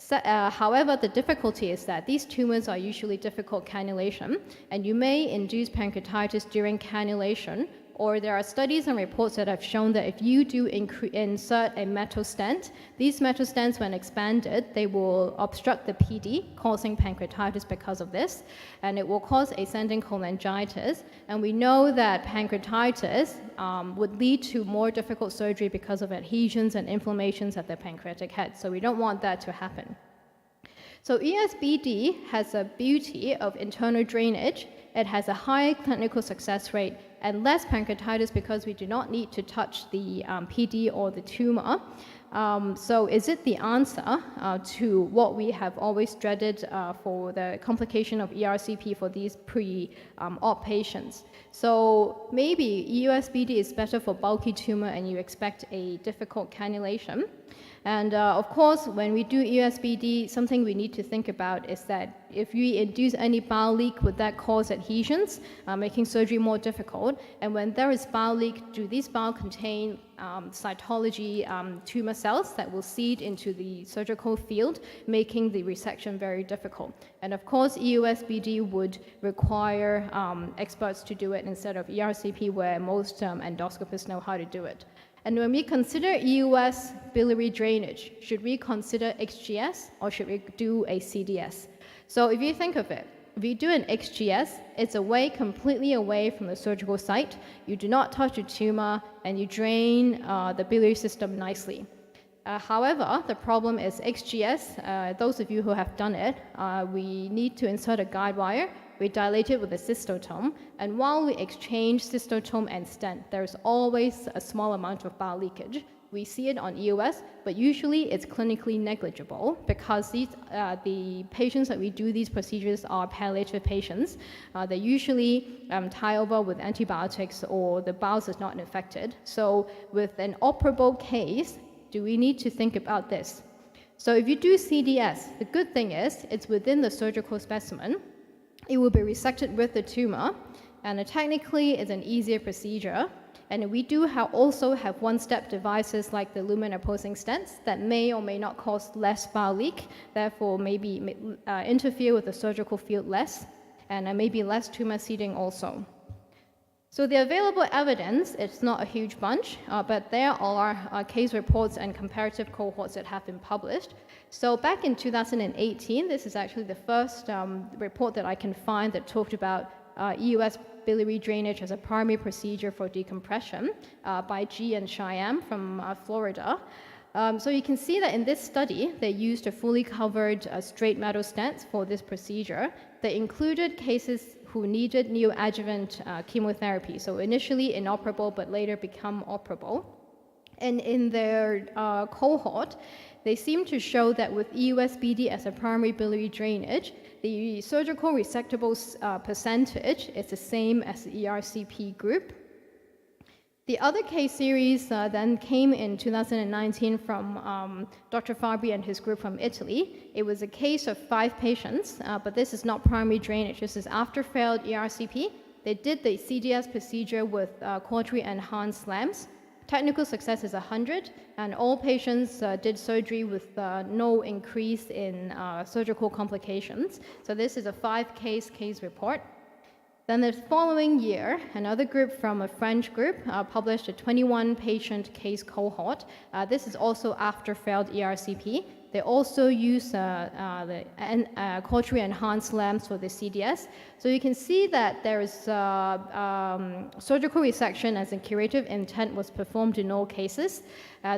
Speaker 20: However, the difficulty is that these tumors are usually difficult cannulation, and you may induce pancreatitis during cannulation, or there are studies and reports that have shown that if you do insert a metal stent, these metal stents, when expanded, they will obstruct the PD, causing pancreatitis because of this, and it will cause ascending cholangitis. And we know that pancreatitis would lead to more difficult surgery because of adhesions and inflammations at the pancreatic head, so we don't want that to happen. So ESBD has a beauty of internal drainage. It has a high clinical success rate and less pancreatitis because we do not need to touch the PD or the tumor. So is it the answer to what we have always dreaded for the complication of ERCP for these pre-op patients? So maybe EUSBD is better for bulky tumor and you expect a difficult cannulation. And of course, when we do EUSBD, something we need to think about is that if we induce any bowel leak, would that cause adhesions, making surgery more difficult? And when there is bowel leak, do these bowel contain cytology tumor cells that will seed into the surgical field, making the resection very difficult? And of course, EUSBD would require experts to do it instead of ERCP, where most endoscopists know how to do it. And when we consider EUS biliary drainage, should we consider XGS or should we do a CDS? So if you think of it, If you do an XGS, it's completely away from the surgical site. You do not touch the tumor, and you drain the biliary system nicely. However, the problem is XGS, those of you who have done it, we need to insert a guide wire. We dilate it with a cystotome, and while we exchange cystotome and stent, there's always a small amount of bile leakage. We see it on EOS, but usually it's clinically negligible because the patients that we do these procedures are palliative patients. They usually tie over with antibiotics or the bowels is not infected. So with an operable case, do we need to think about this? So if you do CDS, the good thing is it's within the surgical specimen. It will be resected with the tumor, and technically it's an easier procedure. And we do also have one-step devices like the lumen opposing stents that may or may not cause less bile leak, therefore maybe interfere with the surgical field less, and maybe less tumor seeding also. So the available evidence, it's not a huge bunch, but there are case reports and comparative cohorts that have been published. So back in 2018, this is actually the first report that I can find that talked about EUS biliary drainage as a primary procedure for decompression by G and Cheyenne from Florida. So you can see that in this study, they used a fully covered straight metal stent for this procedure. They included cases who needed neoadjuvant chemotherapy, so initially inoperable but later become operable. And in their cohort, they seem to show that with EUS-BD as a primary biliary drainage, the surgical resectable percentage is the same as the ERCP group. The other case series then came in 2019 from Dr. Fabri and his group from Italy. It was a case of 5 patients, but this is not primary drainage. This is after failed ERCP. They did the CDS procedure with cautery enhanced lamps. Technical success is 100, and all patients did surgery with no increase in surgical complications. So this is a 5-case report. Then the following year, another group from a French group published a 21-patient case cohort. This is also after failed ERCP. They also use the cautery enhanced lamps for the CDS. So you can see that there is surgical resection as a curative intent was performed in all cases.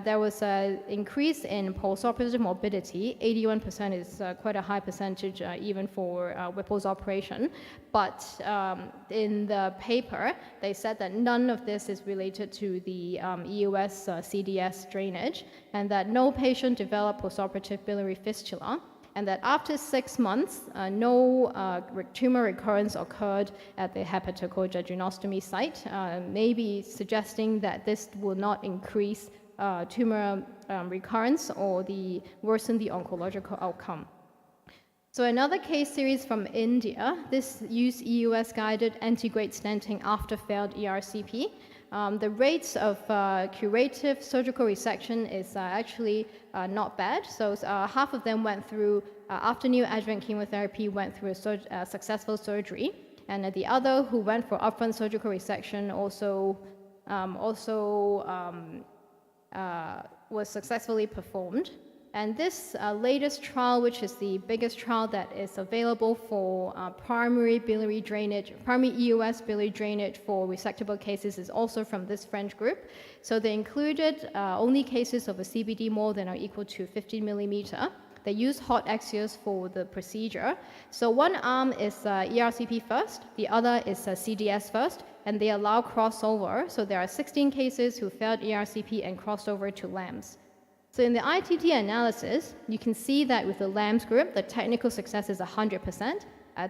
Speaker 20: There was an increase in postoperative morbidity. 81% is quite a high percentage even for Whipple's operation. But in the paper, they said that none of this is related to the EUS CDS drainage, and that no patient developed postoperative biliary fistula, and that after 6 months, no tumor recurrence occurred at the hepatocolaginostomy site, maybe suggesting that this will not increase tumor recurrence or worsen the oncological outcome. So another case series from India, this used EUS-guided antegrade stenting after failed ERCP. The rates of curative surgical resection is actually not bad. So half of them went through, after neoadjuvant chemotherapy, went through a successful surgery. And the other who went for upfront surgical resection was successfully performed. And this latest trial, which is the biggest trial that is available for primary biliary drainage, primary EUS biliary drainage for resectable cases, is also from this French group. So they included only cases of a CBD more than or equal to 15 millimeter. They used hot Axios for the procedure. So one arm is ERCP first, the other is CDS first, and they allow crossover. So there are 16 cases who failed ERCP and crossed over to LAMS. So in the ITT analysis, you can see that with the LAMS group, the technical success is 100%,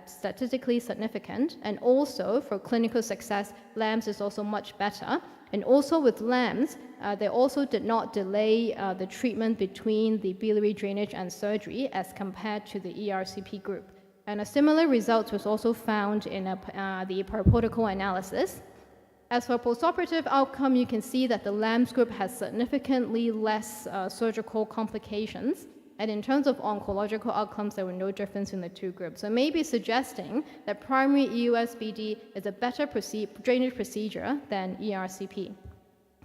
Speaker 20: statistically significant, and also for clinical success, LAMS is also much better. And also with LAMS, they also did not delay the treatment between the biliary drainage and surgery as compared to the ERCP group. And a similar result was also found in the per protocol analysis. As for postoperative outcome, you can see that the LAMS group has significantly less surgical complications. And in terms of oncological outcomes, there were no difference in the two groups. So maybe suggesting that primary EUS-BD is a better drainage procedure than ERCP.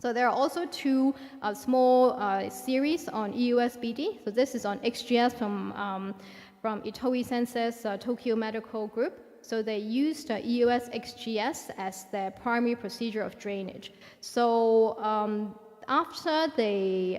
Speaker 20: So there are also two small series on EUS-BD. So this is on XGS from from Itoi Sensei's Tokyo Medical Group. So they used EOS XGS as their primary procedure of drainage. So after they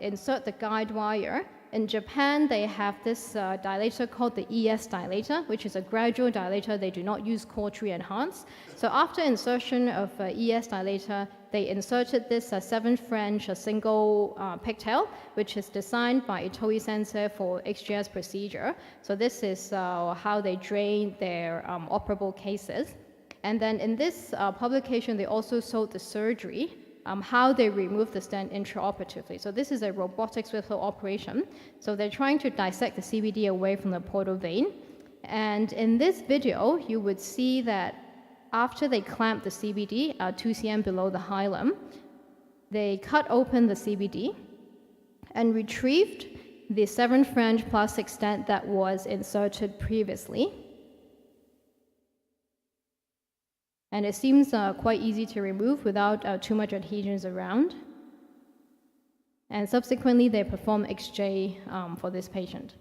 Speaker 20: insert the guide wire, in Japan, they have this dilator called the ES dilator, which is a gradual dilator. They do not use cautery enhanced. So after insertion of ES dilator, they inserted this 7 French single pigtail, which is designed by Itoi Sensei for XGS procedure. So this is how they drain their operable cases. And then in this publication, they also showed the surgery, how they remove the stent intraoperatively. So this is a robotic swift flow operation. So they're trying to dissect the CBD away from the portal vein. And in this video, you would see that after they clamp the CBD 2 cm below the hilum, they cut open the CBD and retrieved the 7 French plastic stent that was inserted previously. And it seems quite easy to remove without too much adhesions around. And subsequently, they perform XJ for this patient.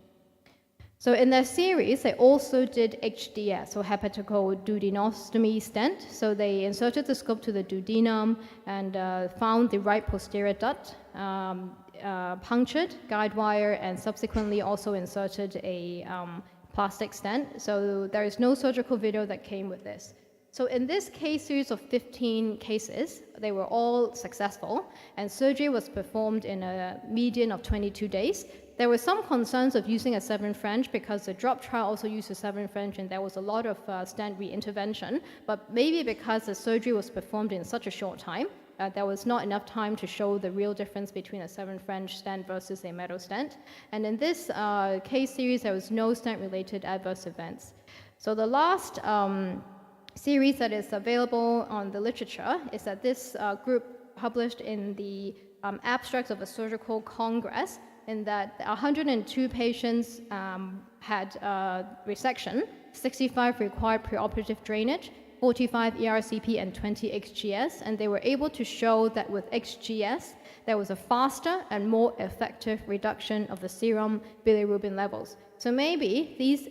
Speaker 20: So in their series, they also did HDS, so hepatoduodenostomy stent. So they inserted the scope to the duodenum and found the right posterior duct, punctured guide wire, and subsequently also inserted a plastic stent. So there is no surgical video that came with this. So in this case series of 15 cases, they were all successful, and surgery was performed in a median of 22 days. There were some concerns of using a 7 French because the drop trial also used a 7 French, and there was a lot of stent re-intervention, but maybe because the surgery was performed in such a short time, there was not enough time to show the real difference between a 7 French stent versus a metal stent. And in this case series, there was no stent-related adverse events. So the last series that is available on the literature is that this group published in the abstract of a surgical congress, in that 102 patients had resection, 65 required preoperative drainage, 45 ERCP, and 20 XGS, and they were able to show that with XGS, there was a faster and more effective reduction of the serum bilirubin levels. So maybe these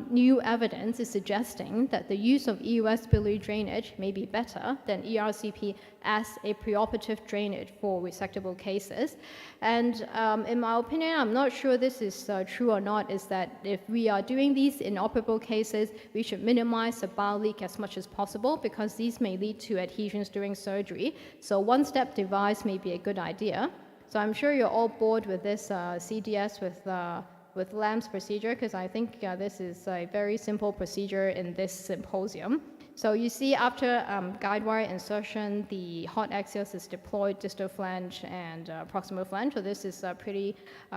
Speaker 20: new evidence is suggesting that the use of EOS biliary drainage may be better than ERCP as a preoperative drainage for resectable cases. And in my opinion, I'm not sure this is true or not, is that if we are doing these in operable cases, we should minimize the bile leak as much as possible, because these may lead to adhesions during surgery. So one-step device may be a good idea. So I'm sure you're all bored with this CDS with LAMS procedure, because I think this is a very simple procedure in this symposium. So you see after guide wire insertion, the hot axios is deployed, distal flange and proximal flange. So this is pretty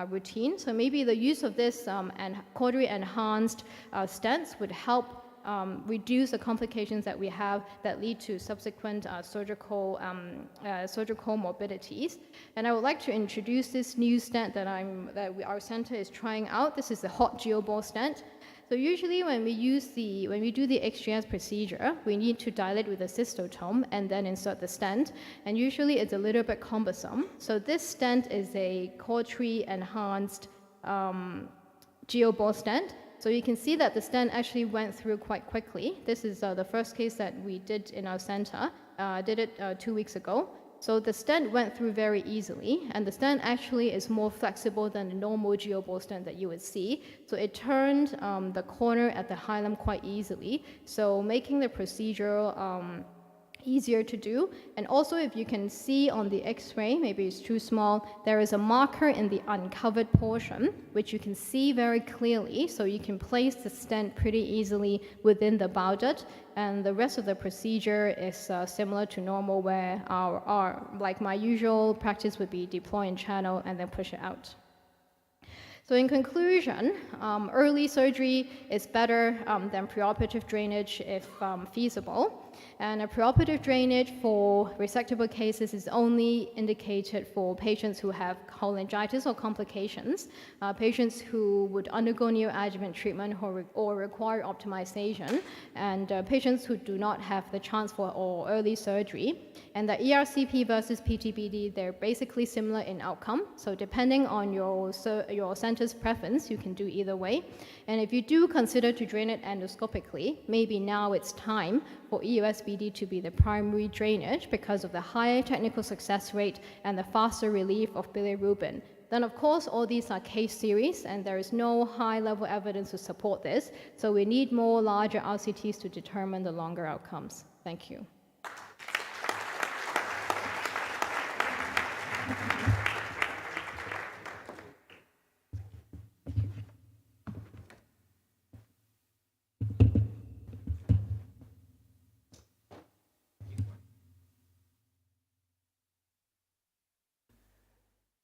Speaker 20: routine. So maybe the use of this and cautery enhanced stents would help reduce the complications that we have that lead to subsequent surgical morbidities. And I would like to introduce this new stent that our center is trying out. This is the hot geoball stent. So usually when we do the XGS procedure, we need to dilate with a cystotome and then insert the stent. And usually it's a little bit cumbersome. So this stent is a cautery enhanced geoball stent. So you can see that the stent actually went through quite quickly. This is the first case that we did in our center. Did it 2 weeks ago. So the stent went through very easily, and the stent actually is more flexible than the normal geoball stent that you would see. So it turned the corner at the hilum quite easily, so making the procedure easier to do. And also, if you can see on the x-ray, maybe it's too small, there is a marker in the uncovered portion, which you can see very clearly, so you can place the stent pretty easily within the bile duct. And the rest of the procedure is similar to normal, where like my usual practice would be deploy in channel and then push it out. So in conclusion, early surgery is better than preoperative drainage if feasible. And a preoperative drainage for resectable cases is only indicated for patients who have cholangitis or complications, patients who would undergo neoadjuvant treatment or require optimization, and patients who do not have the chance for or early surgery. And the ERCP versus PTBD, they're basically similar in outcome. So depending on your center's preference, you can do either way. And if you do consider to drain it endoscopically, maybe now it's time for EUSBD to be the primary drainage because of the higher technical success rate and the faster relief of bilirubin. Then of course, all these are case series and there is no high level evidence to support this. So we need more larger RCTs to determine the longer outcomes. Thank you.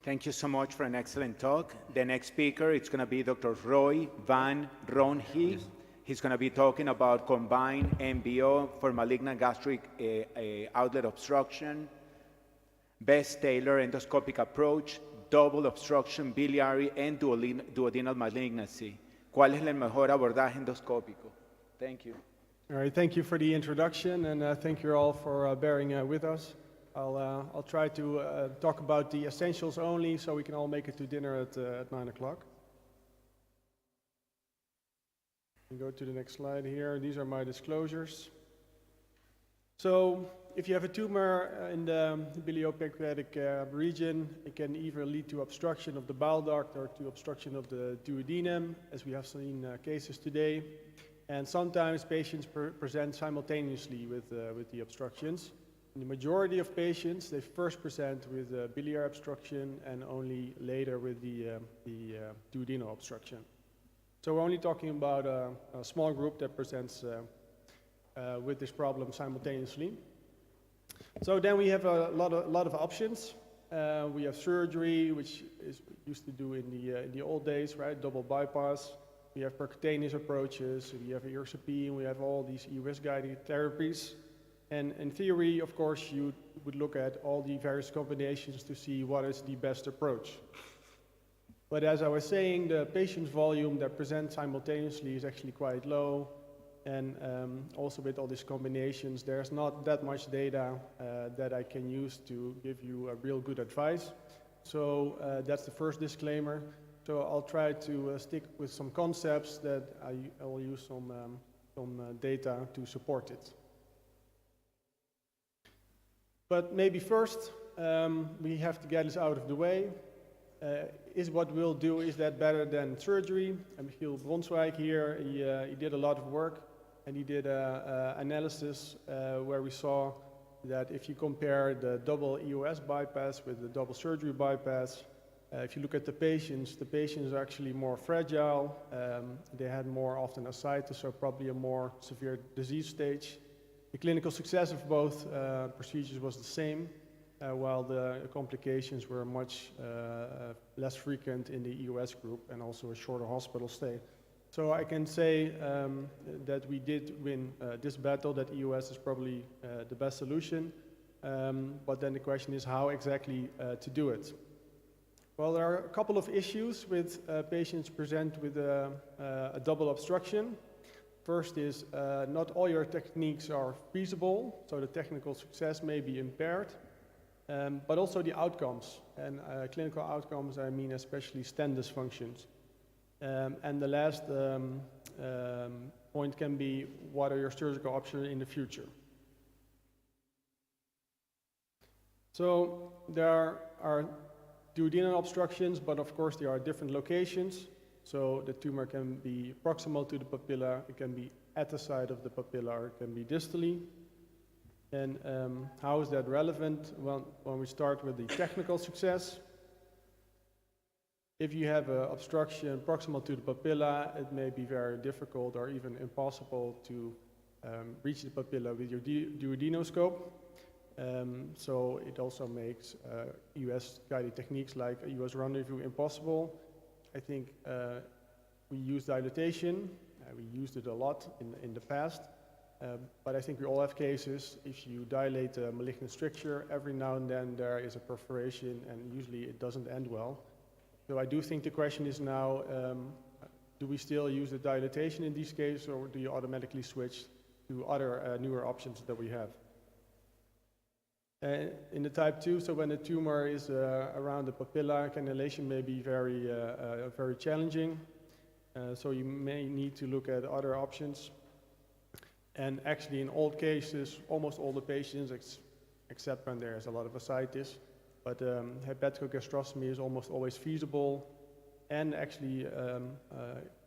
Speaker 15: Thank you so much for an excellent talk. The next speaker, it's going to be Dr. Roy Van Ronhe. He's going to be talking about combined MBO for malignant gastric outlet obstruction, best tailored endoscopic approach, double obstruction biliary, and duodenal malignancy. ¿Cuál es el mejor abordaje endoscópico? Thank you.
Speaker 5: All right, thank you for the introduction, and thank you all for bearing with us. I'll try to talk about the essentials only so we can all make it to dinner at 9 o'clock. Go to the next slide here. These are my disclosures. So if you have a tumor in the biliopancreatic region, it can either lead to obstruction of the bile duct or to obstruction of the duodenum, as we have seen cases today. And sometimes patients present simultaneously with the obstructions. In the majority of patients, they first present with biliary obstruction and only later with the duodenal obstruction. So we're only talking about a small group that presents with this problem simultaneously. So then we have a lot of options. We have surgery, which is used to do in the old days, right? Double bypass. We have percutaneous approaches. We have ERCP, and we have all these EUS-guided therapies. And in theory, of course, you would look at all the various combinations to see what is the best approach. But as I was saying, the patient's volume that presents simultaneously is actually quite low. And also with all these combinations, there's not that much data that I can use to give you a real good advice. So that's the first disclaimer. So I'll try to stick with some concepts that I will use some data to support it. But maybe first, we have to get this out of the way. Is what we'll do, is that better than surgery? Michiel Bronswijk here, he did a lot of work, and he did an analysis where we saw that if you compare the double EOS bypass with the double surgery bypass, if you look at the patients are actually more fragile. They had more often ascites, so probably a more severe disease stage. The clinical success of both procedures was the same, while the complications were much less frequent in the EOS group and also a shorter hospital stay. So I can say that we did win this battle, that EOS is probably the best solution, but then the question is how exactly to do it. Well, there are a couple of issues with patients present with a double obstruction. First is not all your techniques are feasible, so the technical success may be impaired, but also the outcomes. And clinical outcomes, I mean especially stent dysfunctions. And the last point can be, what are your surgical options in the future? So there are duodenal obstructions, but of course there are different locations. So the tumor can be proximal to the papilla, it can be at the side of the papilla, or it can be distally. And how is that relevant? Well, when we start with the technical success, if you have an obstruction proximal to the papilla, it may be very difficult or even impossible to reach the papilla with your duodenoscope. So it also makes EUS-guided techniques like a EUS rendezvous impossible. I think we use dilatation. We used it a lot in the past. But I think we all have cases, if you dilate a malignant stricture, every now and then there is a perforation, and usually it doesn't end well. So I do think the question is now, do we still use the dilatation in these cases, or do you automatically switch to other newer options that we have? In the type 2, so when the tumor is around the papilla, cannulation may be very challenging. So you may need to look at other options. And actually in all cases, almost all the patients, except when there's a lot of ascites, but hepatogastrostomy is almost always feasible, and actually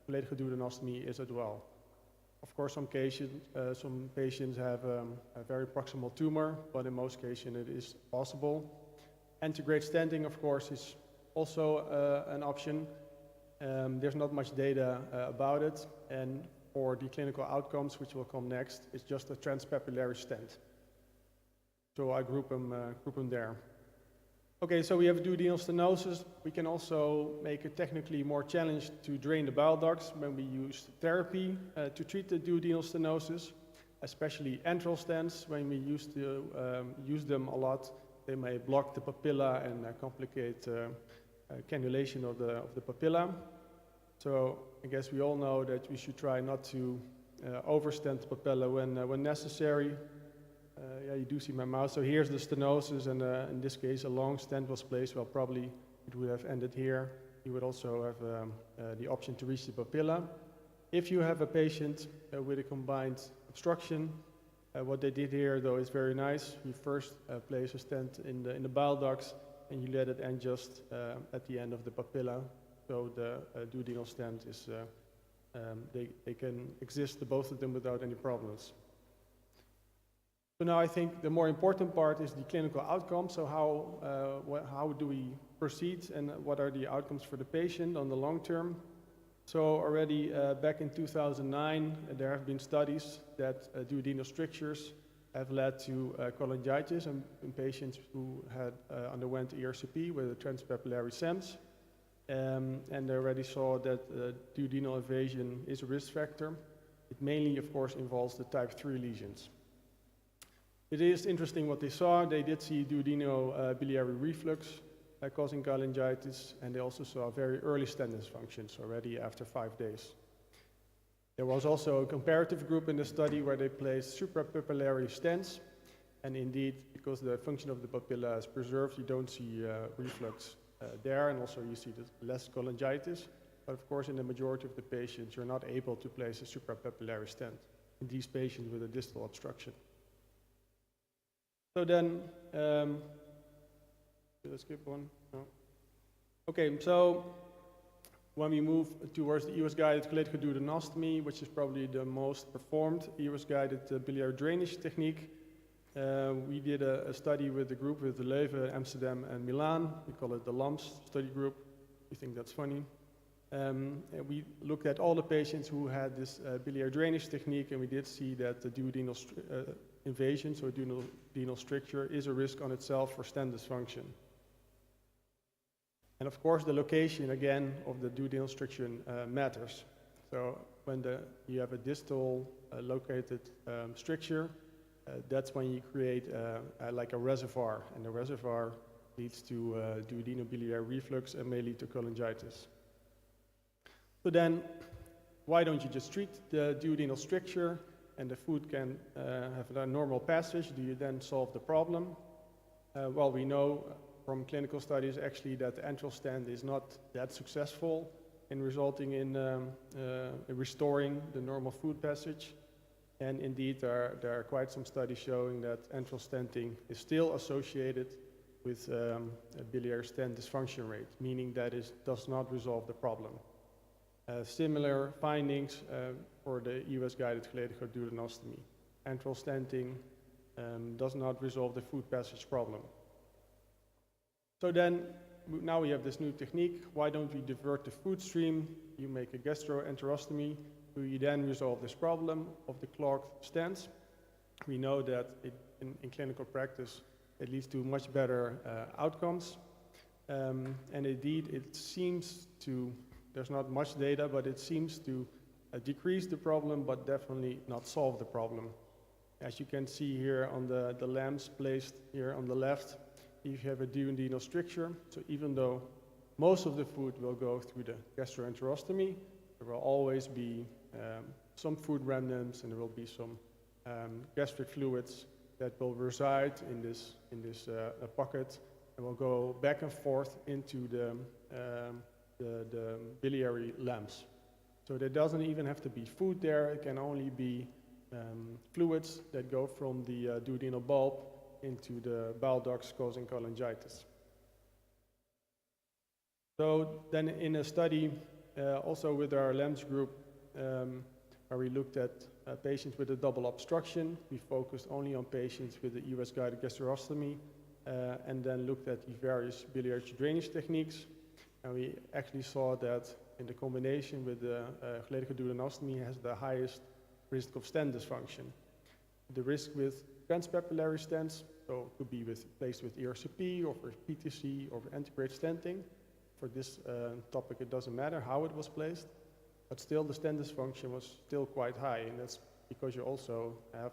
Speaker 5: cholecystectomy is as well. Of course, some patients have a very proximal tumor, but in most cases it is possible. Antegrade stenting, of course, is also an option. There's not much data about it, and for the clinical outcomes, which will come next, it's just a transpapillary stent. So I group them there. Okay, so we have duodenal stenosis. We can also make it technically more challenged to drain the bile ducts when we use therapy to treat the duodenal stenosis, especially antral stents. When we used to use them a lot, they may block the papilla and complicate cannulation of the papilla. So I guess we all know that we should try not to overstent the papilla when necessary. Yeah, you do see my mouth. So here's the stenosis, and in this case, a long stent was placed. Well, probably it would have ended here. You would also have the option to reach the papilla. If you have a patient with a combined obstruction, what they did here, though, is very nice. You first place a stent in the bile ducts, and you let it end just at the end of the papilla. So the duodenal stent is, they can exist, the both of them, without any problems. So now I think the more important part is the clinical outcome. So how do we proceed, and what are the outcomes for the patient on the long term? So already back in 2009, there have been studies that duodenal strictures have led to cholangitis in patients who had underwent ERCP with a transpapillary SEMS. And they already saw that duodenal invasion is a risk factor. It mainly, of course, involves the type 3 lesions. It is interesting what they saw. They did see duodenal biliary reflux causing cholangitis, and they also saw very early stent dysfunctions already after 5 days. There was also a comparative group in the study where they placed suprapapillary stents, and indeed, because the function of the papilla is preserved, you don't see reflux there, and also you see less cholangitis. But of course, in the majority of the patients, you're not able to place a suprapapillary stent in these patients with a distal obstruction. So then, let's skip one. No. Okay, so when we move towards the EOS-guided cholecystectomy, which is probably the most performed EOS-guided biliary drainage technique, we did a study with the group with Leuven, Amsterdam, and Milan. We call it the LAMPS study group. We think that's funny. And we looked at all the patients who had this biliary drainage technique, and we did see that the duodenal invasion, so duodenal stricture, is a risk on itself for stent dysfunction. And of course, the location, again, of the duodenal stricture matters. So when you have a distal located stricture, that's when you create like a reservoir, and the reservoir leads to duodenal-biliary reflux and may lead to cholangitis. So then, why don't you just treat the duodenal stricture and the food can have a normal passage? Do you then solve the problem? Well, we know from clinical studies actually that the antral stent is not that successful in resulting in restoring the normal food passage. And indeed, there are quite some studies showing that antral stenting is still associated with a biliary stent dysfunction rate, meaning that it does not resolve the problem. Similar findings for the EOS-guided cholecystectomy. Antral stenting does not resolve the food passage problem. So then, now we have this new technique. Why don't we divert the food stream? You make a gastroenterostomy. Do you then resolve this problem of the clogged stents? We know that in clinical practice, it leads to much better outcomes. And indeed, it seems to, there's not much data, but it seems to decrease the problem, but definitely not solve the problem. As you can see here on the lamps placed here on the left, you have a duodenal stricture. So even though most of the food will go through the gastroenterostomy, there will always be some food remnants, and there will be some gastric fluids that will reside in this pocket and will go back and forth into the biliary lamps. So there doesn't even have to be food there. It can only be fluids that go from the duodenal bulb into the bile ducts, causing cholangitis. So then in a study, also with our LAMS group, where we looked at patients with a double obstruction, we focused only on patients with the EUS-guided gastrostomy, and then looked at the various biliary drainage techniques. And we actually saw that in the combination with the geledichte duodenostomy has the highest risk of stent dysfunction. The risk with transpapillary stents, so it could be placed with ERCP or for PTC or for antegrade stenting. For this topic, it doesn't matter how it was placed, but still the stent dysfunction was still quite high, and that's because you also have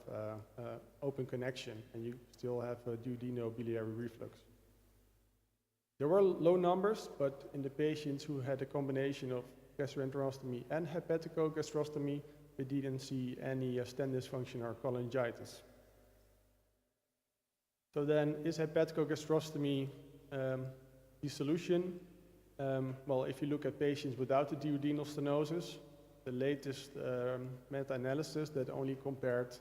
Speaker 5: open connection and you still have a duodenobiliary reflux. There were low numbers, but in the patients who had a combination of gastroenterostomy and hepatogastrostomy, we didn't see any stent dysfunction or cholangitis. So then, is hepatogastrostomy the solution? Well, if you look at patients without the duodenal stenosis, the latest meta-analysis that only compared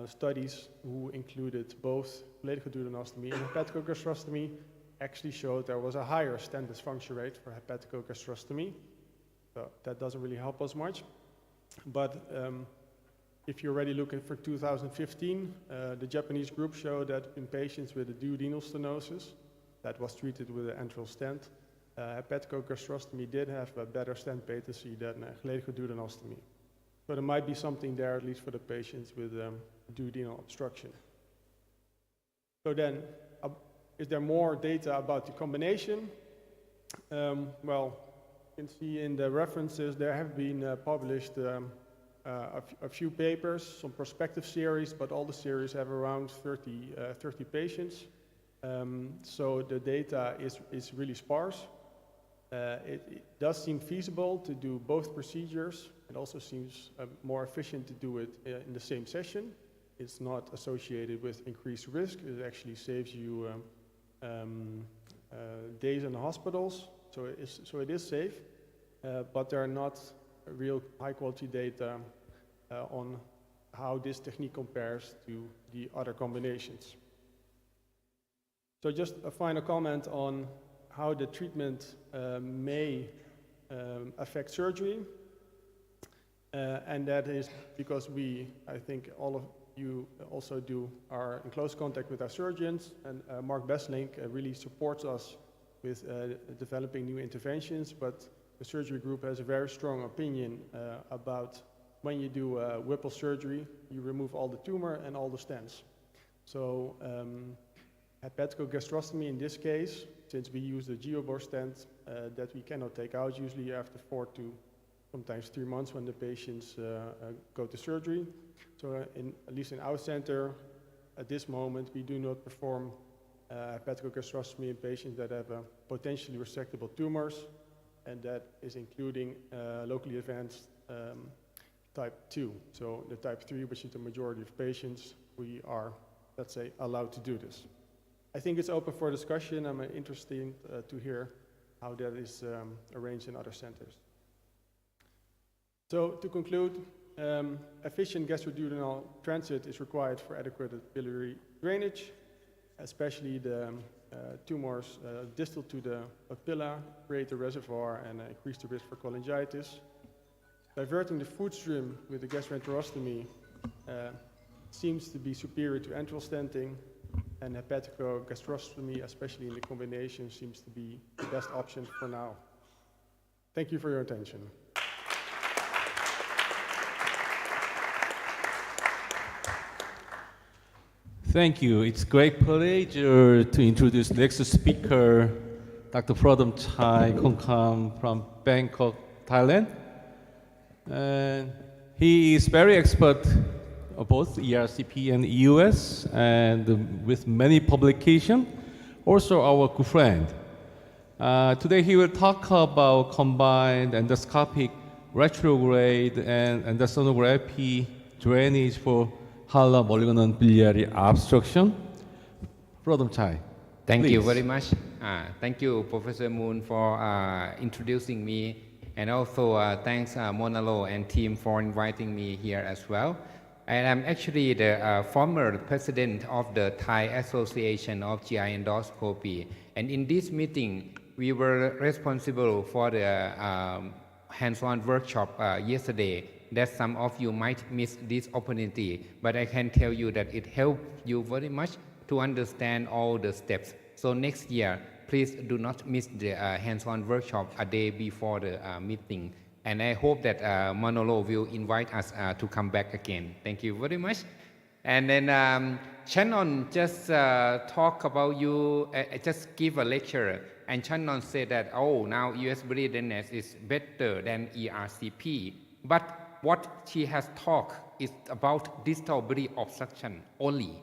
Speaker 5: studies who included both geledichte duodenostomy and hepatogastrostomy actually showed there was a higher stent dysfunction rate for hepatogastrostomy. So that doesn't really help us much. But if you're already looking for 2015, the Japanese group showed that in patients with a duodenal stenosis that was treated with an antral stent, hepatogastrostomy did have a better stent patency than geledichte duodenostomy. So there might be something there, at least for the patients with duodenal obstruction. So then, is there more data about the combination? Well, you can see in the references there have been published a few papers, some prospective series, but all the series have around 30 patients. So the data is really sparse. It does seem feasible to do both procedures. It also seems more efficient to do it in the same session. It's not associated with increased risk. It actually saves you days in the hospitals, so it is safe, but there are not real high-quality data on how this technique compares to the other combinations. So just a final comment on how the treatment may affect surgery, and that is because I think all of you also are in close contact with our surgeons, and Mark Besselink really supports us with developing new interventions, but the surgery group has a very strong opinion about when you do Whipple surgery, you remove all the tumor and all the stents. So hepatogastrostomy in this case, since we use the GeoBor stent that we cannot take out usually after 4 to sometimes 3 months when the patients go to surgery. So at least in our center, at this moment, we do not perform hepatogastrostomy in patients that have potentially resectable tumors, and that is including locally advanced type 2. So the type 3, which is the majority of patients, we are, let's say, allowed to do this. I think it's open for discussion. I'm interested to hear how that is arranged in other centers. So to conclude, efficient gastroduodenal transit is required for adequate biliary drainage, especially the tumors distal to the papilla create a reservoir and increase the risk for cholangitis. Diverting the food stream with the gastroenterostomy seems to be superior to antral stenting, and hepatogastrostomy, especially in the combination, seems to be the best option for now. Thank you for your attention.
Speaker 4: Thank you. It's a great pleasure to introduce next speaker, Dr. Pradom Chai Kongkam from Bangkok, Thailand. He is very expert both ERCP and EUS, and with many publications. Also our good friend. Today he will talk about combined endoscopic retrograde and endosonography drainage for Halla malignant biliary obstruction. Pradam Chai.
Speaker 19: Thank you
Speaker 4: please.
Speaker 19: very much. Thank you, Professor Moon, for introducing me. And also thanks Monalo and team for inviting me here as well. And I'm actually the former president of the Thai Association of GI Endoscopy. And in this meeting, we were responsible for the hands-on workshop yesterday that some of you might miss this opportunity. But I can tell you that it helped you very much to understand all the steps. So next year, please do not miss the hands-on workshop a day before the meeting. And I hope that Manolo will invite us to come back again. Thank you very much. And then Shannon just talk about you, just give a lecture. And Shannon said that, oh, now US breathedness is better than ERCP. But what she has talked is about distal biliary obstruction only.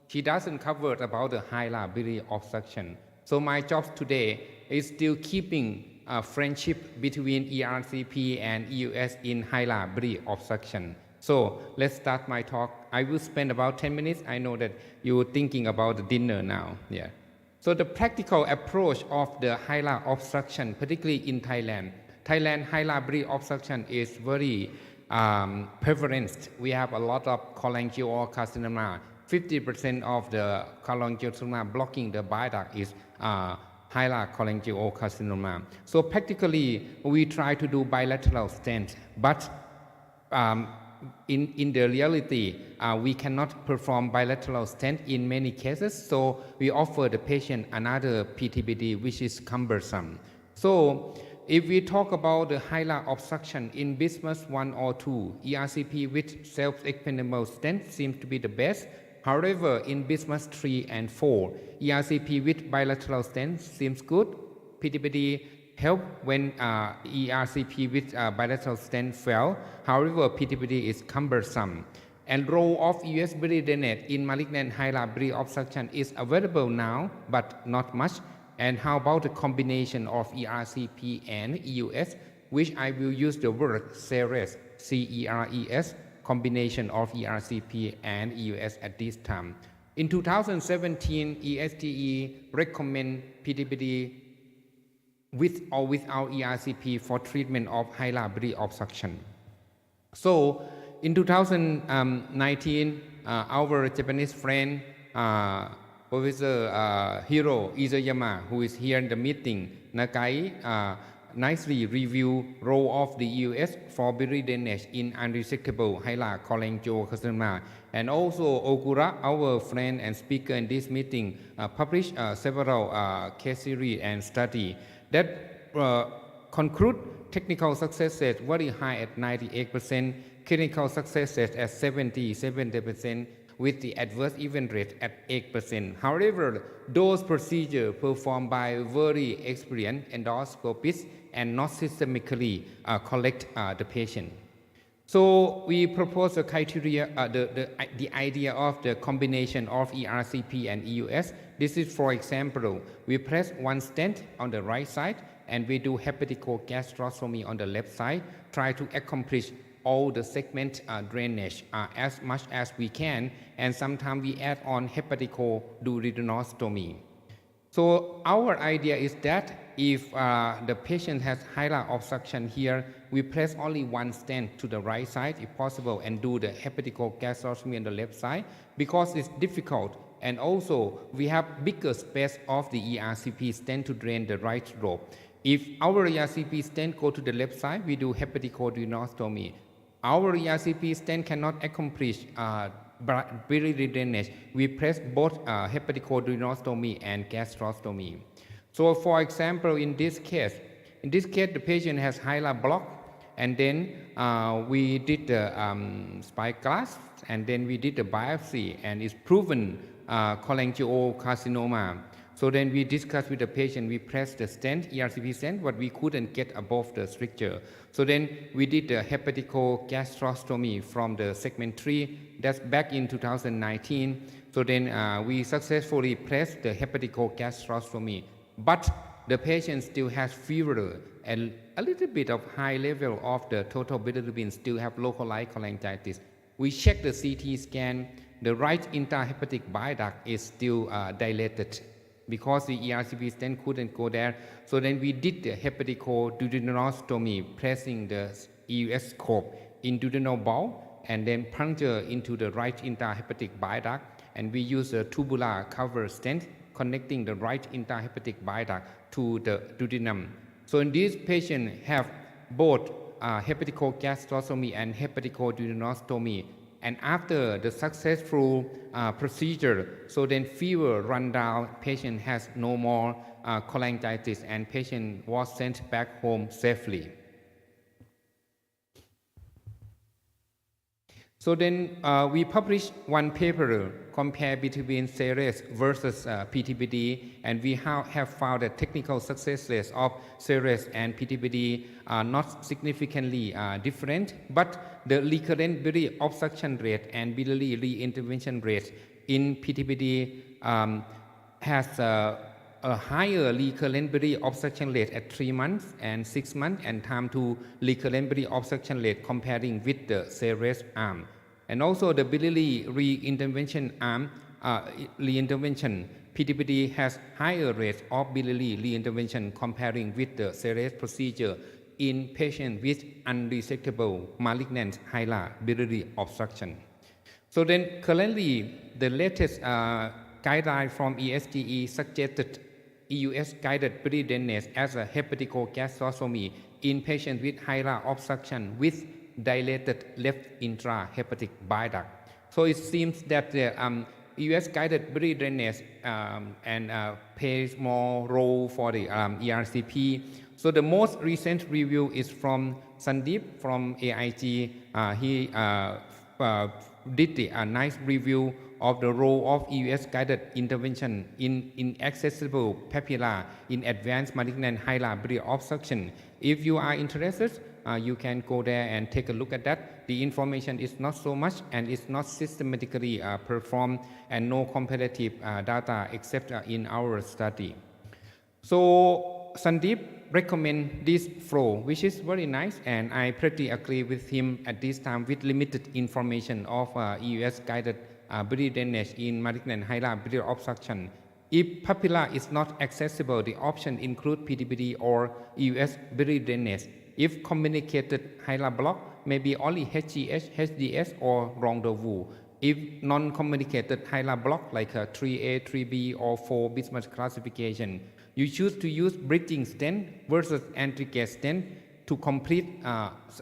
Speaker 19: She doesn't cover about the hilar biliary obstruction. So my job today is still keeping a friendship between ERCP and EUS in hilar biliary obstruction. So let's start my talk. I will spend about 10 minutes. I know that you're thinking about the dinner now. Yeah. So the practical approach of the hilar obstruction, particularly in Thailand. Thailand hilar biliary obstruction is very prevalent. We have a lot of cholangiocarcinoma. 50% of the cholangiocarcinoma blocking the bile duct is hilar cholangiocarcinoma. So practically, we try to do bilateral stent, but in the reality, we cannot perform bilateral stent in many cases, so we offer the patient another PTBD, which is cumbersome. So if we talk about the hilar obstruction in Bismuth 1 or 2, ERCP with self-expandable stent seems to be the best. However, in Bismuth 3 and 4, ERCP with bilateral stent seems good. PTBD help when ERCP with bilateral stent fail. However, PTBD is cumbersome. And role of US breathedness in malignant hilar biliary obstruction is available now, but not much. And how about the combination of ERCP and EUS, which I will use the word CERES, C-E-R-E-S, combination of ERCP and EUS at this time. In 2017, ESTE recommend PTBD with or without ERCP for treatment of hilar biliary obstruction. So in 2019, our Japanese friend, Professor Hiro Izayama, who is here in the meeting, Nagai, nicely review role of the EUS for biliary drainage in unresectable hilar cholangiocarcinoma. And also Okura, our friend and speaker in this meeting, published several case series and study that conclude technical success rate very high at 98%, clinical success rate at 70% with the adverse event rate at 8%. However, those procedures performed by very experienced endoscopists and not systemically collect the patient. So we propose the criteria, the idea of the combination of ERCP and EUS. This is, for example, we press one stent on the right side and we do hepaticogastrostomy on the left side, try to accomplish all the segment drainage as much as we can, and sometimes we add on hepaticoduodenostomy. So our idea is that if the patient has hilar obstruction here, we press only one stent to the right side if possible and do the hepaticogastrostomy on the left side because it's difficult. And also we have bigger space of the ERCP stent to drain the right lobe. If our ERCP stent go to the left side, we do hepaticoduodenostomy. Our ERCP stent cannot accomplish biliary drainage. We press both hepaticoduodenostomy and gastrostomy. So for example, in this case, the patient has hilar block, and then we did the spyglass, and then we did the biopsy, and it's proven cholangiocarcinoma. So then we discussed with the patient, we pressed the stent, ERCP stent, but we couldn't get above the stricture. So then we did the hepaticogastrostomy from the segment 3, that's back in 2019. So then we successfully pressed the hepaticogastrostomy, but the patient still has fever and a little bit of high level of the total bilirubin, still have localized cholangitis. We checked the CT scan, the right intrahepatic bile duct is still dilated because the ERCP stent couldn't go there. So then we did the hepaticoduodenostomy, pressing the EUS scope in duodenal bowel and then puncture into the right intrahepatic bile duct, and we use a tubular cover stent connecting the right intrahepatic bile duct to the duodenum. So in these patients have both hepaticogastrostomy and hepaticoduodenostomy. And after the successful procedure, so then fever run down, patient has no more cholangitis, and patient was sent back home safely. So then we published one paper compare between CERES versus PTBD, and we have found that technical success rates of CERES and PTBD are not significantly different, but the recurrent biliary obstruction rate and biliary reintervention rate in PTBD has a higher recurrent biliary obstruction rate at 3 months and 6 months, and time to recurrent biliary obstruction rate comparing with the CERES arm. And also the biliary reintervention arm, reintervention, PTBD has higher rates of biliary reintervention comparing with the CERES procedure in patients with unresectable malignant hilar biliary obstruction. So then currently the latest guideline from ESGE suggested EUS guided biliary drainage as a hepaticogastrostomy in patients with hilar obstruction with dilated left intrahepatic bile duct. So it seems that the EUS guided biliary drainage plays more role for the ERCP. So the most recent review is from Sandeep from AIG. He did a nice review of the role of EUS guided intervention in inaccessible papilla in advanced malignant hilar biliary obstruction. If you are interested, you can go there and take a look at that. The information is not so much and it's not systematically performed, and no comparative data except in our study. So Sandeep recommend this flow, which is very nice, and I pretty agree with him at this time with limited information of EUS guided biliary drainage in malignant hilar biliary obstruction. If papilla is not accessible, the option include PTBD or EUS biliary drainage. If communicated hilar block, maybe only HGH, HDS, or rendezvous. If non-communicated hilar block like 3A, 3B, or 4 Bismuth classification, you choose to use bridging stent versus anti-gas stent to complete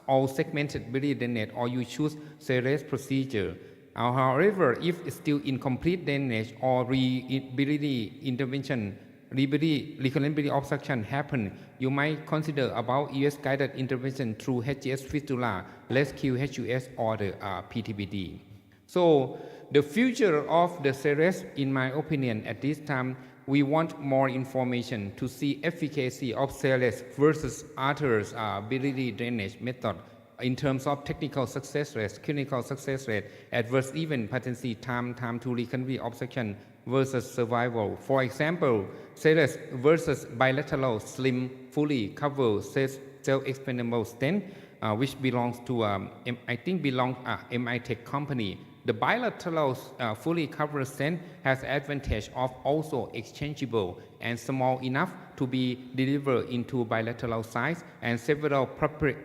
Speaker 19: all segmented biliary drainage, or you choose CERES procedure. However, if it's still incomplete drainage or biliary intervention, recurrent biliary obstruction happen, you might consider about EUS guided intervention through HGS fistula, rescue HUS, or the PTBD. So the future of the CERES, in my opinion, at this time, we want more information to see efficacy of CERES versus others biliary drainage method in terms of technical success rate, clinical success rate, adverse event patency, time to recurrent biliary obstruction versus survival. For example, CERES versus bilateral slim fully covered self-expandable stent, which belongs to I think belongs MITech company. The bilateral fully covered stent has advantage of also exchangeable and small enough to be delivered into bilateral size, and several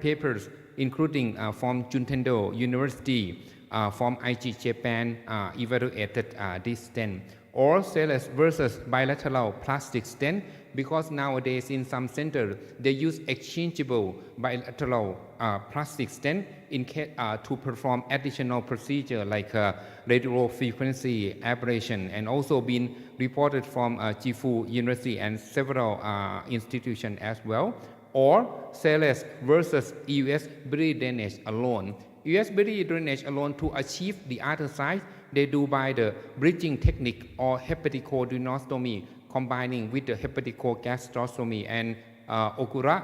Speaker 19: papers including from Juntendo University, from IG Japan evaluated this stent. Or CERES versus bilateral plastic stent, because nowadays in some centers they use exchangeable bilateral plastic stent to perform additional procedure like radio frequency ablation, and also been reported from Jifu University and several institutions as well. Or CERES versus EUS biliary drainage alone. EUS biliary drainage alone, to achieve the other side, they do by the bridging technique or hepaticoduodenostomy combining with the hepaticogastrostomy, and Okura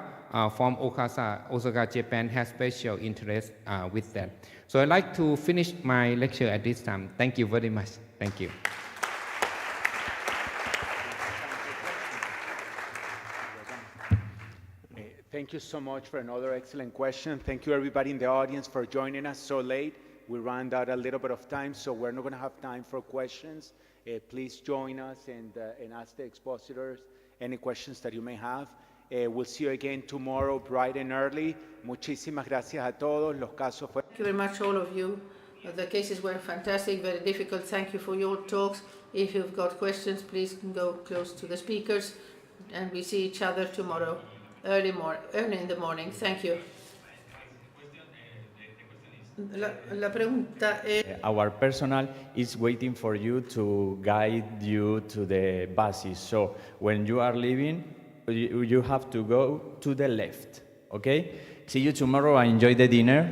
Speaker 19: from Osaka, Japan has special interest with that. So I'd like to finish my lecture at this time. Thank you very much. Thank you.
Speaker 15: Thank you so much for another excellent question. Thank you everybody in the audience for joining us so late. We ran out a little bit of time, so we're not going to have time for questions. Please join us and ask the expositors any questions that you may have. We'll see you again tomorrow, bright and early. Muchísimas gracias a todos. Los casos fueron...
Speaker 2: Thank you very much, all of you. The cases were fantastic, very difficult. Thank you for your talks. If you've got questions, please go close to the speakers, and we see each other tomorrow, early in the morning. Thank you. La pregunta es...
Speaker 10: Our personnel is waiting for you to guide you to the buses. So when you are leaving, you have to go to the left. Okay? See you tomorrow and enjoy the dinner.